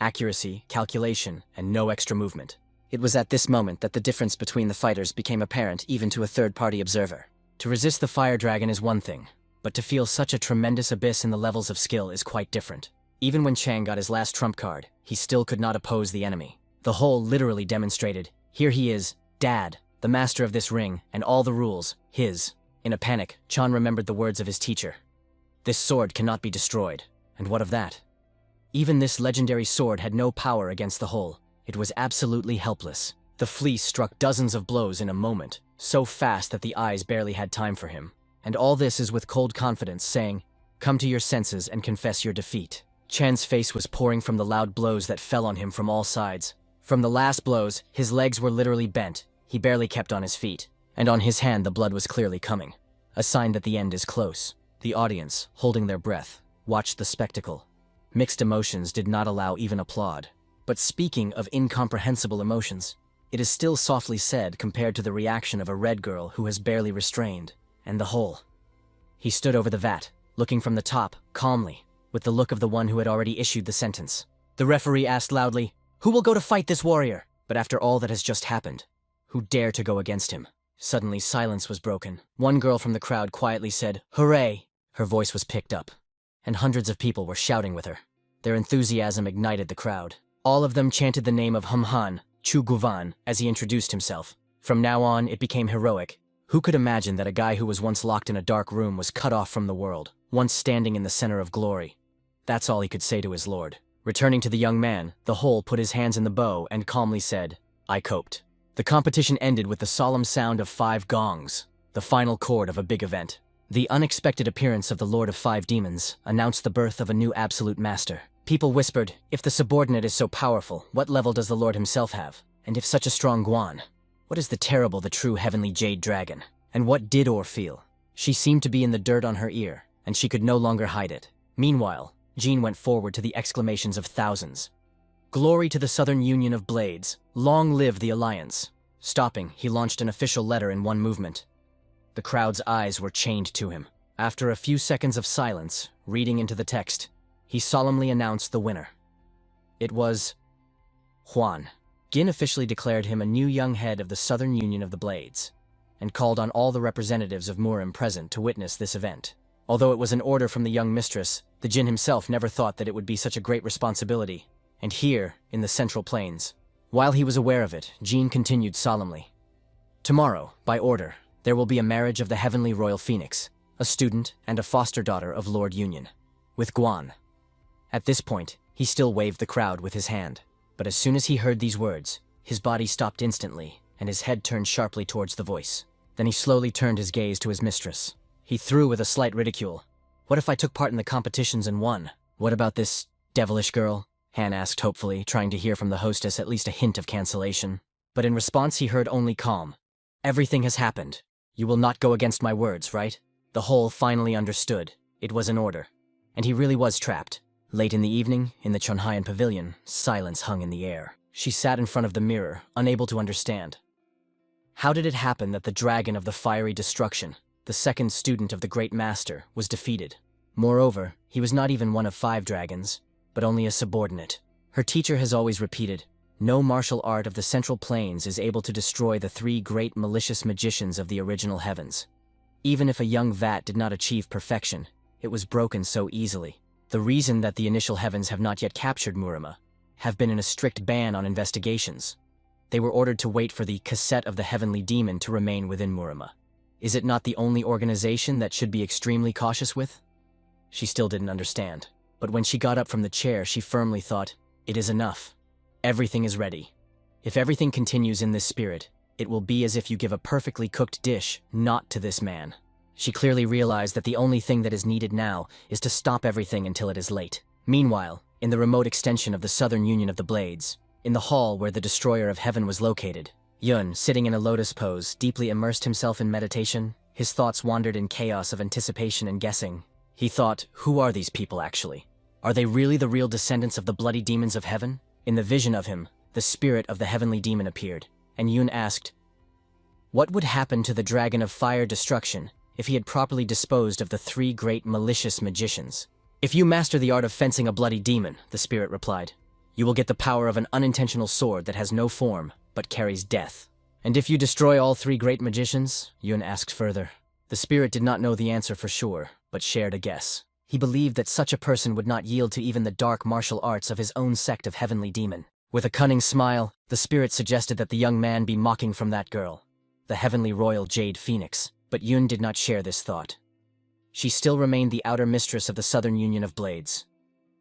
Accuracy, calculation, and no extra movement. It was at this moment that the difference between the fighters became apparent even to a third-party observer. To resist the fire dragon is one thing, but to feel such a tremendous abyss in the levels of skill is quite different. Even when Chang got his last trump card, he still could not oppose the enemy. The whole literally demonstrated, here he is, Dad, the master of this ring, and all the rules, his. In a panic, Chan remembered the words of his teacher. This sword cannot be destroyed, and what of that? Even this legendary sword had no power against the whole. It was absolutely helpless. The fleece struck dozens of blows in a moment, so fast that the eyes barely had time for him. And all this is with cold confidence, saying, "Come to your senses and confess your defeat." Chan's face was pouring from the loud blows that fell on him from all sides. From the last blows, his legs were literally bent. He barely kept on his feet, and on his hand the blood was clearly coming. A sign that the end is close. The audience, holding their breath, watched the spectacle. Mixed emotions did not allow even applaud. But speaking of incomprehensible emotions, it is still softly said compared to the reaction of a red girl who has barely restrained. And the whole. He stood over the vat, looking from the top, calmly, with the look of the one who had already issued the sentence. The referee asked loudly, "Who will go to fight this warrior?" But after all that has just happened, who dare to go against him? Suddenly silence was broken. One girl from the crowd quietly said, "Hooray!" Her voice was picked up, and hundreds of people were shouting with her. Their enthusiasm ignited the crowd. All of them chanted the name of Humhan, Chu Guvan, as he introduced himself. From now on, it became heroic. Who could imagine that a guy who was once locked in a dark room was cut off from the world, once standing in the center of glory? That's all he could say to his lord. Returning to the young man, the whole put his hands in the bow and calmly said, "I coped." The competition ended with the solemn sound of 5 gongs, the final chord of a big event. The unexpected appearance of the Lord of 5 Demons announced the birth of a new absolute master. People whispered, if the subordinate is so powerful, what level does the Lord himself have? And if such a strong Guan, what is the terrible, the true heavenly jade dragon? And what did Or feel? She seemed to be in the dirt on her ear, and she could no longer hide it. Meanwhile, Jean went forward to the exclamations of thousands. Glory to the Southern Union of Blades. Long live the Alliance. Stopping, he launched an official letter in one movement. The crowd's eyes were chained to him. After a few seconds of silence, reading into the text, he solemnly announced the winner. It was Juan. Gin officially declared him a new young head of the Southern Union of the Blades, and called on all the representatives of Murim present to witness this event. Although it was an order from the young mistress, the Jin himself never thought that it would be such a great responsibility. and here, in the Central Plains. While he was aware of it, Jean continued solemnly. Tomorrow, by order, there will be a marriage of the Heavenly Royal Phoenix, a student and a foster daughter of Lord Union, with Guan. At this point, he still waved the crowd with his hand, but as soon as he heard these words, his body stopped instantly, and his head turned sharply towards the voice. Then he slowly turned his gaze to his mistress. He threw with a slight ridicule. What if I took part in the competitions and won? What about this devilish girl? Han asked hopefully, trying to hear from the hostess at least a hint of cancellation. But in response he heard only calm. Everything has happened. You will not go against my words, right? The whole finally understood. It was an order. And he really was trapped. Late in the evening, in the Chonhyan pavilion, silence hung in the air. She sat in front of the mirror, unable to understand. How did it happen that the dragon of the fiery destruction, the second student of the great master, was defeated? Moreover, he was not even one of 5 dragons, but only a subordinate. Her teacher has always repeated, no martial art of the Central Plains is able to destroy the 3 great malicious magicians of the original heavens. Even if a young Vat did not achieve perfection, it was broken so easily. The reason that the initial heavens have not yet captured Murama have been in a strict ban on investigations. They were ordered to wait for the cassette of the heavenly demon to remain within Murama. Is it not the only organization that should be extremely cautious with? She still didn't understand. But when she got up from the chair, she firmly thought, it is enough. Everything is ready. If everything continues in this spirit, it will be as if you give a perfectly cooked dish, not to this man. She clearly realized that the only thing that is needed now is to stop everything until it is late. Meanwhile, in the remote extension of the Southern Union of the Blades, in the hall where the Destroyer of Heaven was located, Yun, sitting in a lotus pose, deeply immersed himself in meditation. His thoughts wandered in chaos of anticipation and guessing. He thought, who are these people actually? Are they really the real descendants of the bloody demons of heaven? In the vision of him, the spirit of the heavenly demon appeared, and Yun asked, what would happen to the dragon of fire destruction if he had properly disposed of the 3 great malicious magicians? If you master the art of fencing a bloody demon, the spirit replied, you will get the power of an unintentional sword that has no form, but carries death. And if you destroy all 3 great magicians? Yun asked further. The spirit did not know the answer for sure, but shared a guess. He believed that such a person would not yield to even the dark martial arts of his own sect of heavenly demon. With a cunning smile, the spirit suggested that the young man be mocking from that girl, the heavenly royal Jade Phoenix, but Yun did not share this thought. She still remained the outer mistress of the Southern Union of Blades.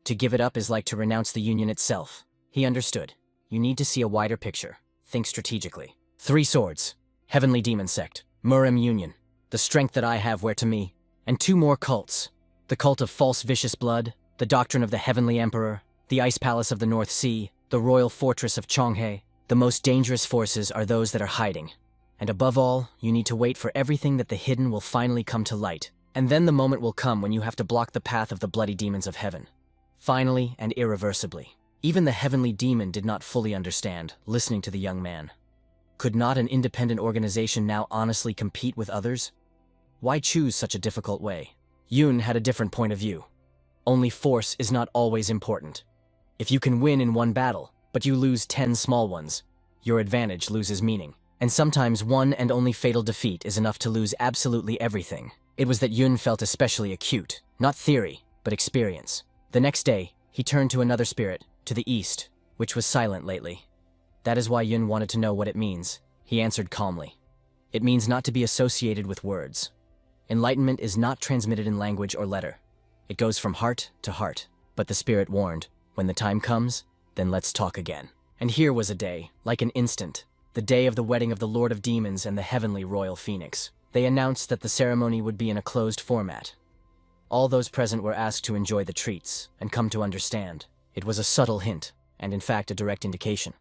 To give it up is like to renounce the union itself. He understood. You need to see a wider picture. Think strategically. 3 swords, heavenly demon sect, Murim Union, the strength that I have where to me, and 2 more cults. The cult of false vicious blood, the doctrine of the heavenly emperor, the ice palace of the North Sea, the royal fortress of Chonghe. The most dangerous forces are those that are hiding. And above all, you need to wait for everything that the hidden will finally come to light. And then the moment will come when you have to block the path of the bloody demons of heaven. Finally and irreversibly. Even the heavenly demon did not fully understand, listening to the young man. Could not an independent organization now honestly compete with others? Why choose such a difficult way? Yun had a different point of view. Only force is not always important. If you can win in one battle, but you lose 10 small ones, your advantage loses meaning. And sometimes one and only fatal defeat is enough to lose absolutely everything. It was that Yun felt especially acute, not theory, but experience. The next day, he turned to another spirit, to the east, which was silent lately. That is why Yun wanted to know what it means. He answered calmly. It means not to be associated with words. Enlightenment is not transmitted in language or letter. It goes from heart to heart. But the spirit warned, when the time comes, then let's talk again. And here was a day, like an instant, the day of the wedding of the Lord of Demons and the heavenly Royal Phoenix. They announced that the ceremony would be in a closed format. All those present were asked to enjoy the treats and come to understand. It was a subtle hint, and in fact a direct indication.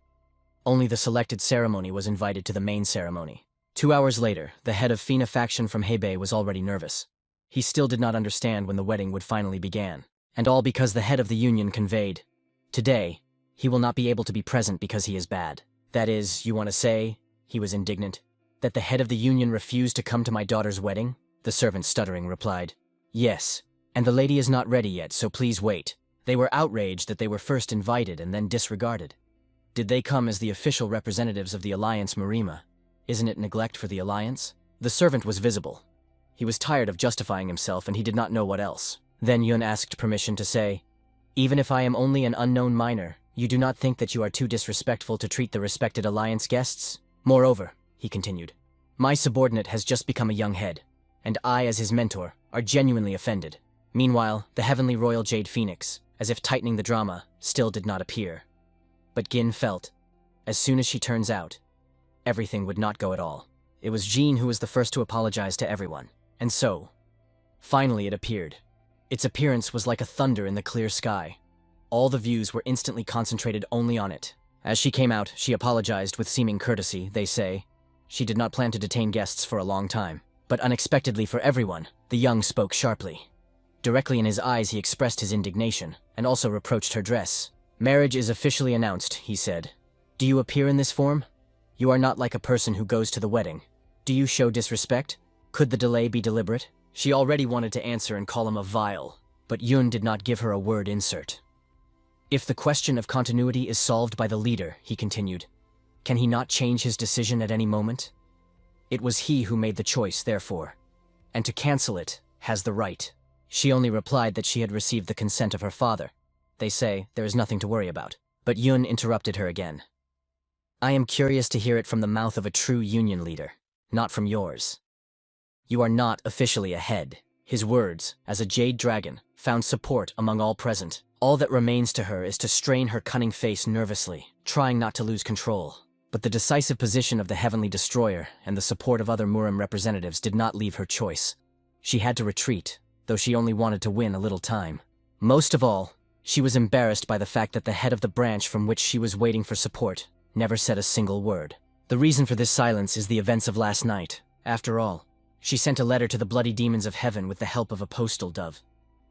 Only the selected ceremony was invited to the main ceremony. 2 hours later, the head of Fina faction from Hebei was already nervous. He still did not understand when the wedding would finally begin. And all because the head of the union conveyed, today, he will not be able to be present because he is bad. That is, you want to say, he was indignant, that the head of the union refused to come to my daughter's wedding? The servant stuttering replied, yes, and the lady is not ready yet, so please wait. They were outraged that they were first invited and then disregarded. Did they come as the official representatives of the Alliance Marima? Isn't it neglect for the Alliance? The servant was visible. He was tired of justifying himself and he did not know what else. Then Yun asked permission to say, even if I am only an unknown minor, You do not think that you are too disrespectful to treat the respected alliance guests? Moreover, he continued, my subordinate has just become a young head, and I, as his mentor, are genuinely offended. Meanwhile, the heavenly royal Jade Phoenix, as if tightening the drama, still did not appear. But Gin felt, as soon as she turns out, everything would not go at all. It was Jean who was the first to apologize to everyone. And so, finally it appeared. Its appearance was like a thunder in the clear sky. All the views were instantly concentrated only on it. As she came out, she apologized with seeming courtesy, they say. She did not plan to detain guests for a long time. But unexpectedly for everyone, the young spoke sharply. Directly in his eyes he expressed his indignation, and also reproached her dress. Marriage is officially announced, he said. Do you appear in this form? You are not like a person who goes to the wedding. Do you show disrespect? Could the delay be deliberate? She already wanted to answer and call him a vile, but Yun did not give her a word insert. If the question of continuity is solved by the leader, he continued, can he not change his decision at any moment? It was he who made the choice, therefore, and to cancel it has the right. She only replied that she had received the consent of her father. They say there is nothing to worry about. But Yun interrupted her again. I am curious to hear it from the mouth of a true union leader, not from yours. You are not officially a head. His words, as a jade dragon, found support among all present. All that remains to her is to strain her cunning face nervously, trying not to lose control. But the decisive position of the Heavenly Destroyer and the support of other Murim representatives did not leave her choice. She had to retreat, though she only wanted to win a little time. Most of all, she was embarrassed by the fact that the head of the branch from which she was waiting for support never said a single word. The reason for this silence is the events of last night. After all, she sent a letter to the bloody demons of heaven with the help of a postal dove.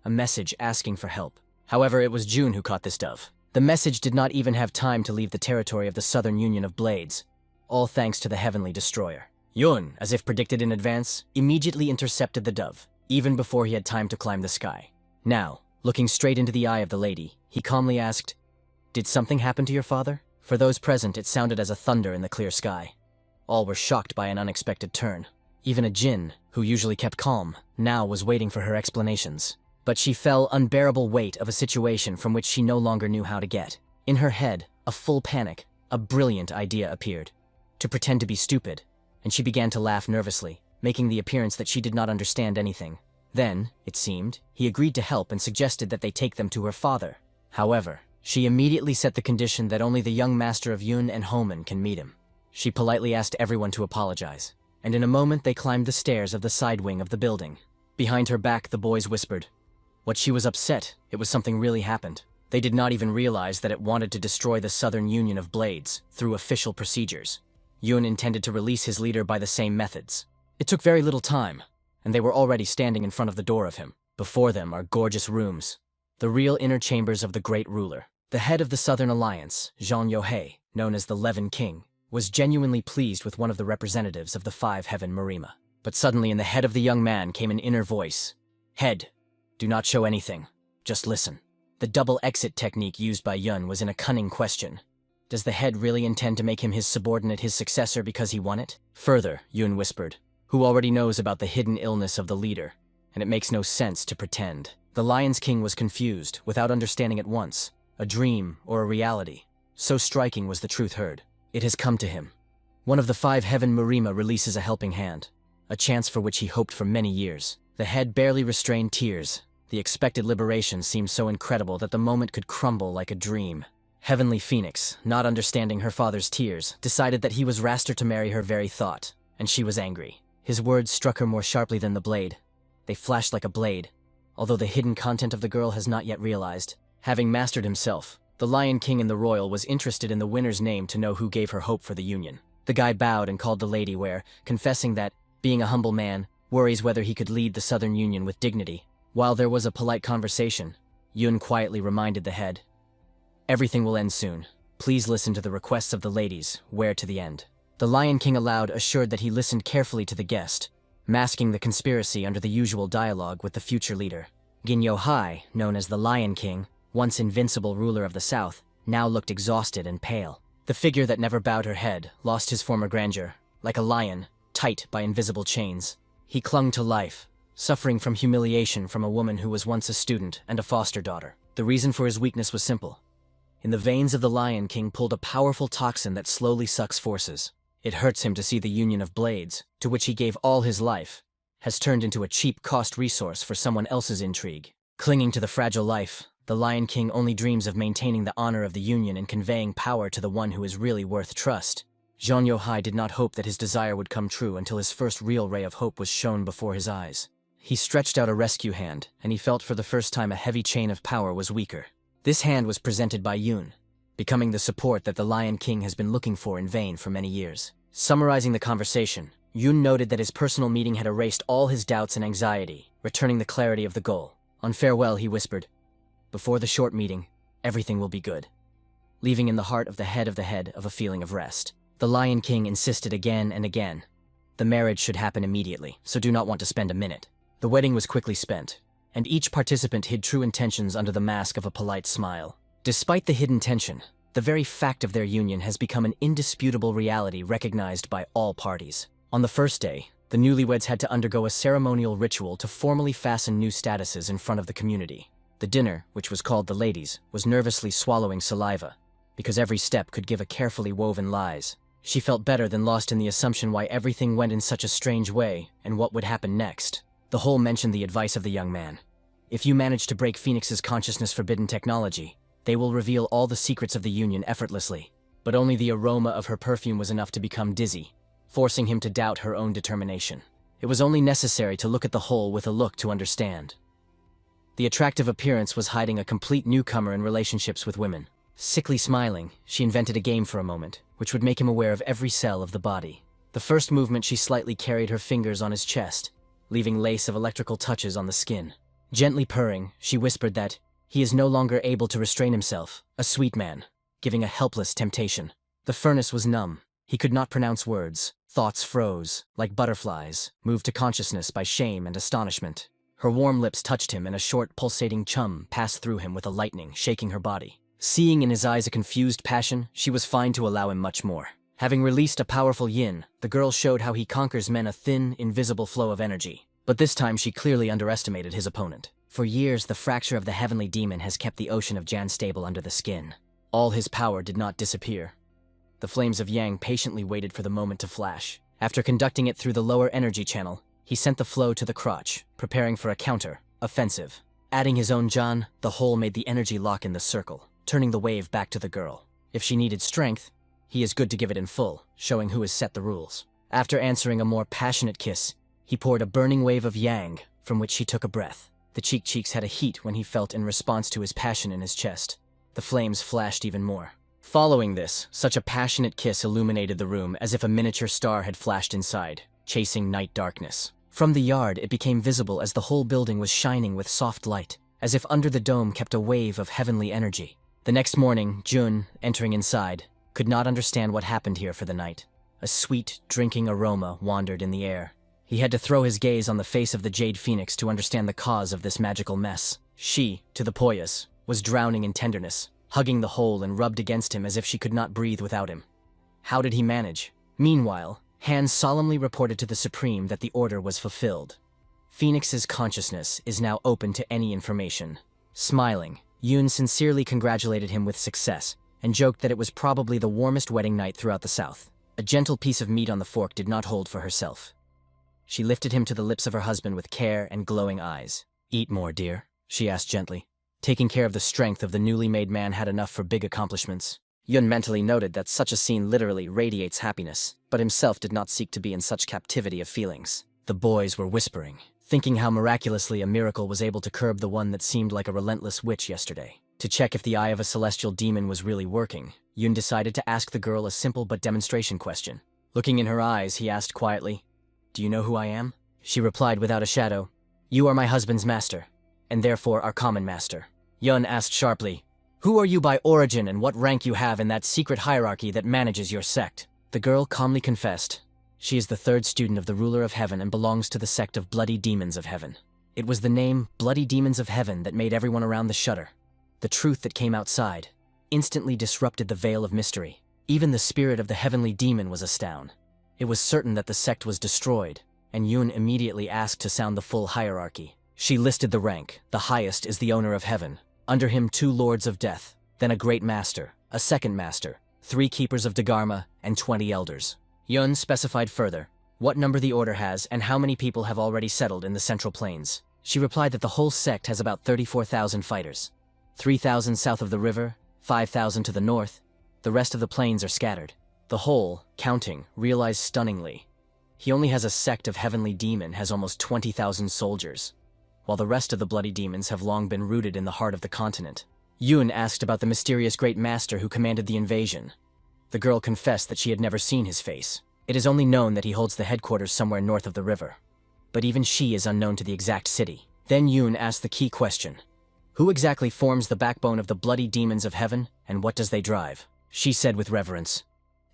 A message asking for help. However, it was June who caught this dove. The message did not even have time to leave the territory of the Southern Union of Blades, all thanks to the Heavenly Destroyer. Yun, as if predicted in advance, immediately intercepted the dove, even before he had time to climb the sky. Now, looking straight into the eye of the lady, he calmly asked, Did something happen to your father? For those present, it sounded as a thunder in the clear sky. All were shocked by an unexpected turn. Even a Jinn, who usually kept calm, now was waiting for her explanations. But she felt unbearable weight of a situation from which she no longer knew how to get. In her head, a full panic, a brilliant idea appeared. To pretend to be stupid, and she began to laugh nervously, making the appearance that she did not understand anything. Then, it seemed, he agreed to help and suggested that they take them to her father. However, she immediately set the condition that only the young master of Yun and Homan can meet him. She politely asked everyone to apologize, and in a moment they climbed the stairs of the side wing of the building. Behind her back, the boys whispered. What she was upset, it was something really happened. They did not even realize that it wanted to destroy the Southern Union of Blades through official procedures. Yun intended to release his leader by the same methods. It took very little time, and they were already standing in front of the door of him. Before them are gorgeous rooms, the real inner chambers of the great ruler. The head of the Southern Alliance, Jean Yohei, known as the Levin King, was genuinely pleased with one of the representatives of the Five Heaven Marima. But suddenly in the head of the young man came an inner voice. Head, do not show anything, just listen. The double exit technique used by Yun was in a cunning question. Does the head really intend to make him his subordinate his successor because he won it? Further, Yun whispered, who already knows about the hidden illness of the leader, and it makes no sense to pretend. The Lion's King was confused, without understanding at once, a dream or a reality. So striking was the truth heard. It has come to him. One of the Five Heaven Marima releases a helping hand, a chance for which he hoped for many years. The head barely restrained tears. The expected liberation seemed so incredible that the moment could crumble like a dream. Heavenly Phoenix, not understanding her father's tears, decided that he was raster to marry her very thought, and she was angry. His words struck her more sharply than the blade. They flashed like a blade, although the hidden content of the girl has not yet realized. Having mastered himself, the Lion King in the Royal was interested in the winner's name to know who gave her hope for the union. The guy bowed and called the lady where, confessing that, being a humble man, worries whether he could lead the Southern Union with dignity. While there was a polite conversation, Yun quietly reminded the head, Everything will end soon. Please listen to the requests of the ladies, where to the end. The Lion King aloud assured that he listened carefully to the guest, masking the conspiracy under the usual dialogue with the future leader. Ginyo Hai, known as the Lion King, once invincible ruler of the South, now looked exhausted and pale. The figure that never bowed her head lost his former grandeur, like a lion, tight by invisible chains. He clung to life, suffering from humiliation from a woman who was once a student and a foster daughter. The reason for his weakness was simple. In the veins of the Lion King pulled a powerful toxin that slowly sucks forces. It hurts him to see the union of blades, to which he gave all his life, has turned into a cheap cost resource for someone else's intrigue. Clinging to the fragile life, the Lion King only dreams of maintaining the honor of the union and conveying power to the one who is really worth trust. Zhang Youhai did not hope that his desire would come true until his first real ray of hope was shown before his eyes. He stretched out a rescue hand, and he felt for the first time a heavy chain of power was weaker. This hand was presented by Yun, becoming the support that the Lion King has been looking for in vain for many years. Summarizing the conversation, Yun noted that his personal meeting had erased all his doubts and anxiety, returning the clarity of the goal. On farewell, he whispered, "Before the short meeting, everything will be good," leaving in the heart of the head of a feeling of rest. The Lion King insisted again and again. The marriage should happen immediately, so do not want to spend a minute. The wedding was quickly spent, and each participant hid true intentions under the mask of a polite smile. Despite the hidden tension, the very fact of their union has become an indisputable reality recognized by all parties. On the first day, the newlyweds had to undergo a ceremonial ritual to formally fasten new statuses in front of the community. The dinner, which was called the ladies, was nervously swallowing saliva, because every step could give a carefully woven lies. She felt better than lost in the assumption why everything went in such a strange way and what would happen next. The whole mentioned the advice of the young man. If you manage to break Phoenix's consciousness forbidden technology, they will reveal all the secrets of the union effortlessly. But only the aroma of her perfume was enough to become dizzy, forcing him to doubt her own determination. It was only necessary to look at the whole with a look to understand. The attractive appearance was hiding a complete newcomer in relationships with women. Sickly smiling, she invented a game for a moment, which would make him aware of every cell of the body. The first movement, she slightly carried her fingers on his chest, leaving lace of electrical touches on the skin. Gently purring, she whispered that he is no longer able to restrain himself, a sweet man, giving a helpless temptation. The furnace was numb. He could not pronounce words. Thoughts froze, like butterflies, moved to consciousness by shame and astonishment. Her warm lips touched him, and a short, pulsating chum passed through him with a lightning, shaking her body. Seeing in his eyes a confused passion, she was fine to allow him much more. Having released a powerful yin, the girl showed how he conquers men, a thin, invisible flow of energy. But this time she clearly underestimated his opponent. For years, the fracture of the heavenly demon has kept the ocean of Jan stable under the skin. All his power did not disappear. The flames of Yang patiently waited for the moment to flash. After conducting it through the lower energy channel, he sent the flow to the crotch, preparing for a counter, offensive. Adding his own Jan, the whole made the energy lock in the circle, turning the wave back to the girl. If she needed strength, he is good to give it in full, showing who has set the rules. After answering a more passionate kiss, he poured a burning wave of Yang, from which she took a breath. The cheeks had a heat when he felt in response to his passion in his chest. The flames flashed even more. Following this, such a passionate kiss illuminated the room as if a miniature star had flashed inside, chasing night darkness. From the yard, it became visible as the whole building was shining with soft light, as if under the dome kept a wave of heavenly energy. The next morning, Jun, entering inside, could not understand what happened here for the night. A sweet, drinking aroma wandered in the air. He had to throw his gaze on the face of the Jade Phoenix to understand the cause of this magical mess. She, to the Poyas, was drowning in tenderness, hugging the hole and rubbed against him as if she could not breathe without him. How did he manage? Meanwhile, Han solemnly reported to the Supreme that the order was fulfilled. Phoenix's consciousness is now open to any information. Smiling, Yoon sincerely congratulated him with success and joked that it was probably the warmest wedding night throughout the South. A gentle piece of meat on the fork did not hold for herself. She lifted him to the lips of her husband with care and glowing eyes. "Eat more, dear," she asked gently. Taking care of the strength of the newly made man had enough for big accomplishments. Yun mentally noted that such a scene literally radiates happiness, but himself did not seek to be in such captivity of feelings. The boys were whispering, thinking how miraculously a miracle was able to curb the one that seemed like a relentless witch yesterday. To check if the eye of a celestial demon was really working, Yun decided to ask the girl a simple but demonstration question. Looking in her eyes, he asked quietly, "Do you know who I am?" She replied without a shadow, "You are my husband's master, and therefore our common master." Yun asked sharply, "Who are you by origin and what rank you have in that secret hierarchy that manages your sect?" The girl calmly confessed, she is the third student of the ruler of heaven and belongs to the sect of Bloody Demons of Heaven. It was the name Bloody Demons of Heaven that made everyone around the shudder. The truth that came outside instantly disrupted the veil of mystery. Even the spirit of the heavenly demon was astounded. It was certain that the sect was destroyed, and Yun immediately asked to sound the full hierarchy. She listed the rank. The highest is the owner of heaven. Under him 2 lords of death. then a great master, a second master, 3 keepers of Dharma, and 20 elders. Yun specified further what number the order has and how many people have already settled in the Central Plains. She replied that the whole sect has about 34,000 fighters. 3,000 south of the river, 5,000 to the north. The rest of the plains are scattered. The whole, counting, realized stunningly. He only has a sect of heavenly demon has almost 20,000 soldiers, while the rest of the bloody demons have long been rooted in the heart of the continent. Yun asked about the mysterious great master who commanded the invasion. The girl confessed that she had never seen his face. It is only known that he holds the headquarters somewhere north of the river. But even she is unknown to the exact city. Then Yun asked the key question. Who exactly forms the backbone of the bloody demons of heaven, and what does they drive? She said with reverence,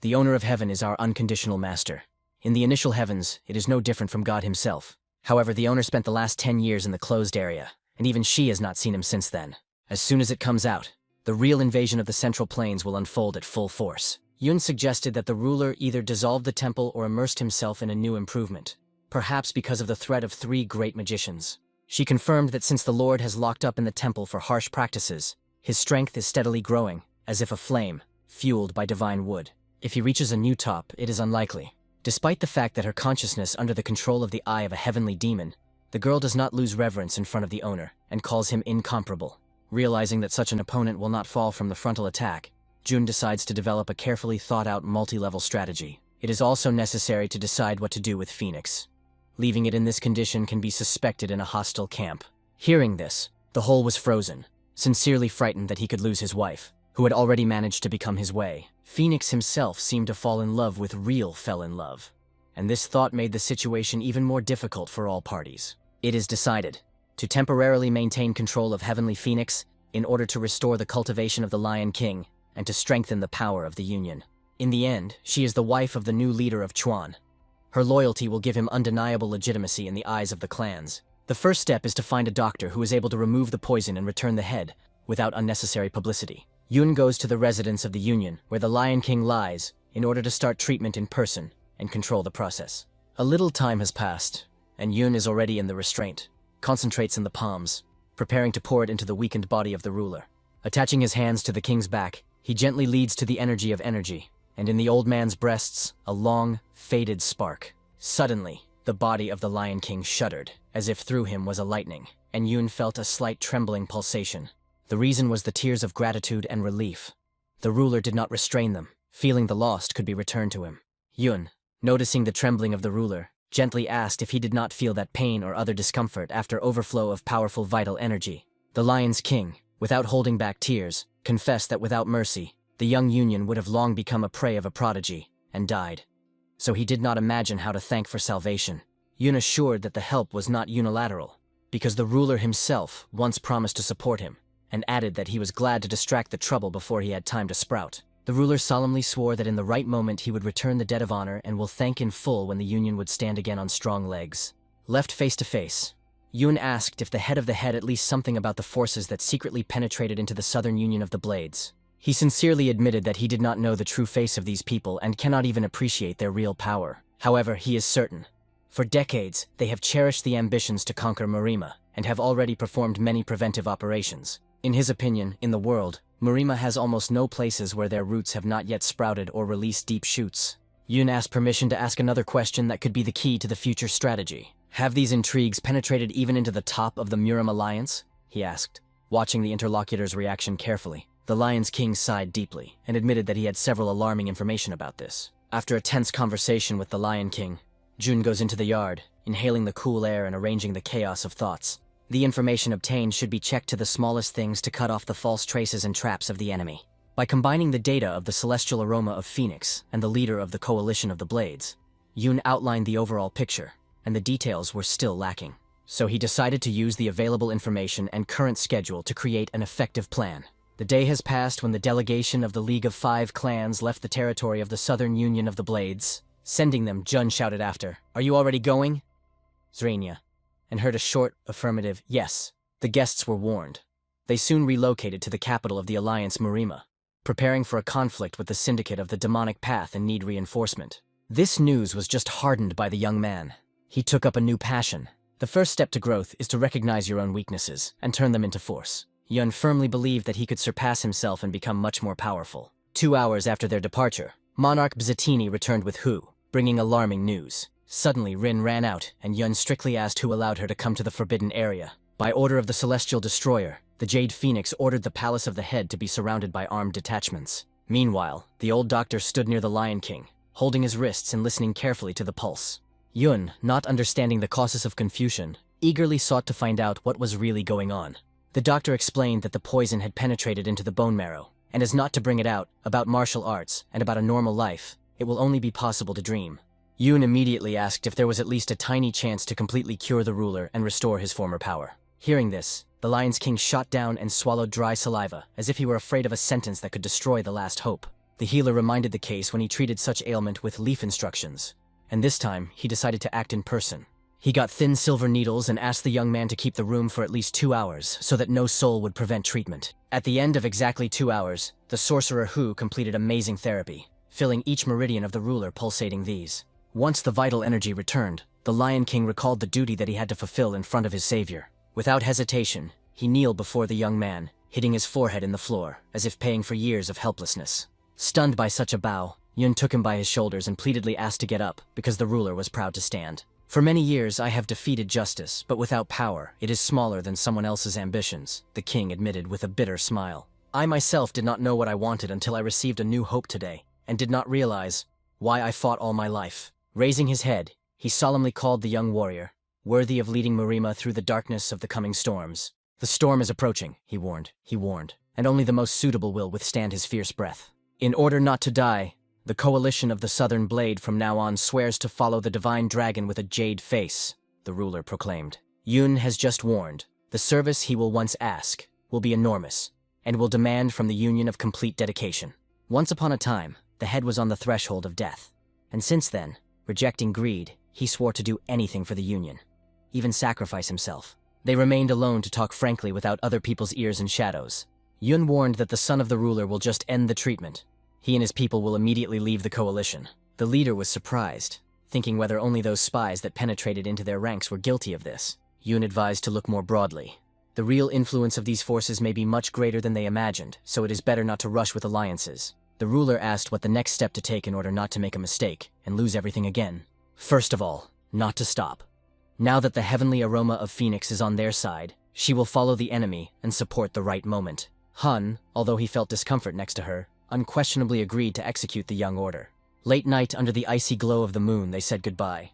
the owner of heaven is our unconditional master. In the initial heavens, it is no different from God himself. However, the owner spent the last 10 years in the closed area, and even she has not seen him since then. As soon as it comes out, the real invasion of the Central Plains will unfold at full force. Yun suggested that the ruler either dissolved the temple or immersed himself in a new improvement, perhaps because of the threat of 3 great magicians. She confirmed that since the Lord has locked up in the temple for harsh practices, his strength is steadily growing, as if a flame, fueled by divine wood. If he reaches a new top, it is unlikely. Despite the fact that her consciousness under the control of the eye of a heavenly demon, the girl does not lose reverence in front of the owner and calls him incomparable. Realizing that such an opponent will not fall from the frontal attack, Jun decides to develop a carefully thought-out multi-level strategy. It is also necessary to decide what to do with Phoenix. Leaving it in this condition can be suspected in a hostile camp. Hearing this, the whole was frozen, sincerely frightened that he could lose his wife, who had already managed to become his way. Phoenix himself seemed to fall in love with real fell in love, and this thought made the situation even more difficult for all parties. It is decided to temporarily maintain control of Heavenly Phoenix in order to restore the cultivation of the Lion King and to strengthen the power of the Union. In the end, she is the wife of the new leader of Chuan. Her loyalty will give him undeniable legitimacy in the eyes of the clans. The first step is to find a doctor who is able to remove the poison and return the head without unnecessary publicity. Yun goes to the residence of the Union, where the Lion King lies, in order to start treatment in person and control the process. A little time has passed, and Yun is already in the restraint, concentrates in the palms, preparing to pour it into the weakened body of the ruler. Attaching his hands to the king's back, he gently leads to the energy of energy, and in the old man's breasts, a long, faded spark. Suddenly, the body of the Lion King shuddered, as if through him was a lightning, and Yun felt a slight trembling pulsation. The reason was the tears of gratitude and relief. The ruler did not restrain them, feeling the lost could be returned to him. Yun, noticing the trembling of the ruler, gently asked if he did not feel that pain or other discomfort after overflow of powerful vital energy. The Lion's King, without holding back tears, confessed that without mercy, the young Union would have long become a prey of a prodigy, and died. So he did not imagine how to thank for salvation. Yun assured that the help was not unilateral, because the ruler himself once promised to support him, and added that he was glad to distract the trouble before he had time to sprout. The ruler solemnly swore that in the right moment he would return the debt of honor and will thank in full when the Union would stand again on strong legs. Left face to face, Yun asked if the head of the head at least something about the forces that secretly penetrated into the Southern Union of the Blades. He sincerely admitted that he did not know the true face of these people and cannot even appreciate their real power. However, he is certain. For decades, they have cherished the ambitions to conquer Marima and have already performed many preventive operations. In his opinion, in the world, Marima has almost no places where their roots have not yet sprouted or released deep shoots. Yun asked permission to ask another question that could be the key to the future strategy. Have these intrigues penetrated even into the top of the Murim alliance? He asked, watching the interlocutor's reaction carefully. The Lion's King sighed deeply and admitted that he had several alarming information about this. After a tense conversation with the Lion King, Jun goes into the yard, inhaling the cool air and arranging the chaos of thoughts. The information obtained should be checked to the smallest things to cut off the false traces and traps of the enemy. By combining the data of the celestial aroma of Phoenix and the leader of the coalition of the Blades, Yun outlined the overall picture, and the details were still lacking. So he decided to use the available information and current schedule to create an effective plan. The day has passed when the delegation of the League of Five Clans left the territory of the Southern Union of the Blades. Sending them, Jun shouted after, "Are you already going?" Zrania, and heard a short, affirmative yes. The guests were warned. They soon relocated to the capital of the Alliance, Marima, preparing for a conflict with the Syndicate of the Demonic Path and need reinforcement. This news was just hardened by the young man. He took up a new passion. The first step to growth is to recognize your own weaknesses and turn them into force. Yun firmly believed that he could surpass himself and become much more powerful. 2 hours after their departure, Monarch Bzatini returned with Hu, bringing alarming news. Suddenly, Rin ran out, and Yun strictly asked who allowed her to come to the forbidden area. By order of the Celestial Destroyer, the Jade Phoenix ordered the Palace of the Head to be surrounded by armed detachments. Meanwhile, the old doctor stood near the Lion King, holding his wrists and listening carefully to the pulse. Yun, not understanding the causes of confusion, eagerly sought to find out what was really going on. The doctor explained that the poison had penetrated into the bone marrow, and as not to bring it out, about martial arts, and about a normal life, it will only be possible to dream. Yun immediately asked if there was at least a tiny chance to completely cure the ruler and restore his former power. Hearing this, the Lion's King shot down and swallowed dry saliva, as if he were afraid of a sentence that could destroy the last hope. The healer reminded the case when he treated such ailment with leaf instructions, and this time he decided to act in person. He got thin silver needles and asked the young man to keep the room for at least 2 hours so that no soul would prevent treatment. At the end of exactly 2 hours, the sorcerer Hu completed amazing therapy, filling each meridian of the ruler pulsating these. Once the vital energy returned, the Lion King recalled the duty that he had to fulfill in front of his savior. Without hesitation, he kneeled before the young man, hitting his forehead in the floor, as if paying for years of helplessness. Stunned by such a bow, Yun took him by his shoulders and pleadedly asked to get up, because the ruler was proud to stand. For many years I have defeated justice, but without power, it is smaller than someone else's ambitions, the king admitted with a bitter smile. I myself did not know what I wanted until I received a new hope today, and did not realize why I fought all my life. Raising his head, he solemnly called the young warrior, worthy of leading Marima through the darkness of the coming storms. The storm is approaching, he warned, and only the most suitable will withstand his fierce breath. In order not to die, the coalition of the Southern Blade from now on swears to follow the divine dragon with a jade face, the ruler proclaimed. Yun has just warned, the service he will once ask will be enormous, and will demand from the Union of complete dedication. Once upon a time, the head was on the threshold of death, and since then, rejecting greed, he swore to do anything for the Union, even sacrifice himself. They remained alone to talk frankly without other people's ears and shadows. Yun warned that the son of the ruler will just end the treatment. He and his people will immediately leave the coalition. The leader was surprised, thinking whether only those spies that penetrated into their ranks were guilty of this. Yun advised to look more broadly. The real influence of these forces may be much greater than they imagined, so it is better not to rush with alliances. The ruler asked what the next step to take in order not to make a mistake and lose everything again. First of all, not to stop. Now that the heavenly aroma of Phoenix is on their side, she will follow the enemy and support the right moment. Hun, although he felt discomfort next to her, unquestionably agreed to execute the young order. Late night, under the icy glow of the moon, they said goodbye.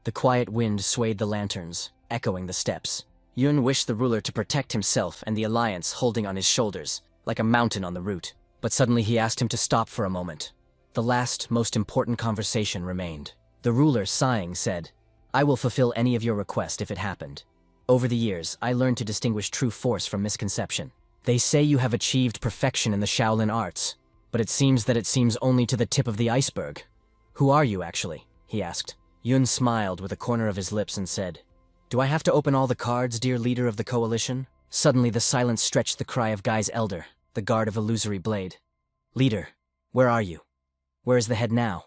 The quiet wind swayed the lanterns, echoing the steps. Yun wished the ruler to protect himself and the alliance holding on his shoulders, like a mountain on the route. But suddenly he asked him to stop for a moment. The last, most important conversation remained. The ruler, sighing, said, I will fulfill any of your request if it happened. Over the years, I learned to distinguish true force from misconception. They say you have achieved perfection in the Shaolin arts, but it seems only to the tip of the iceberg. Who are you, actually? He asked. Yun smiled with a corner of his lips and said, Do I have to open all the cards, dear leader of the coalition? Suddenly the silence stretched the cry of Guy's elder, the guard of Illusory Blade. Leader, where are you? Where is the head now?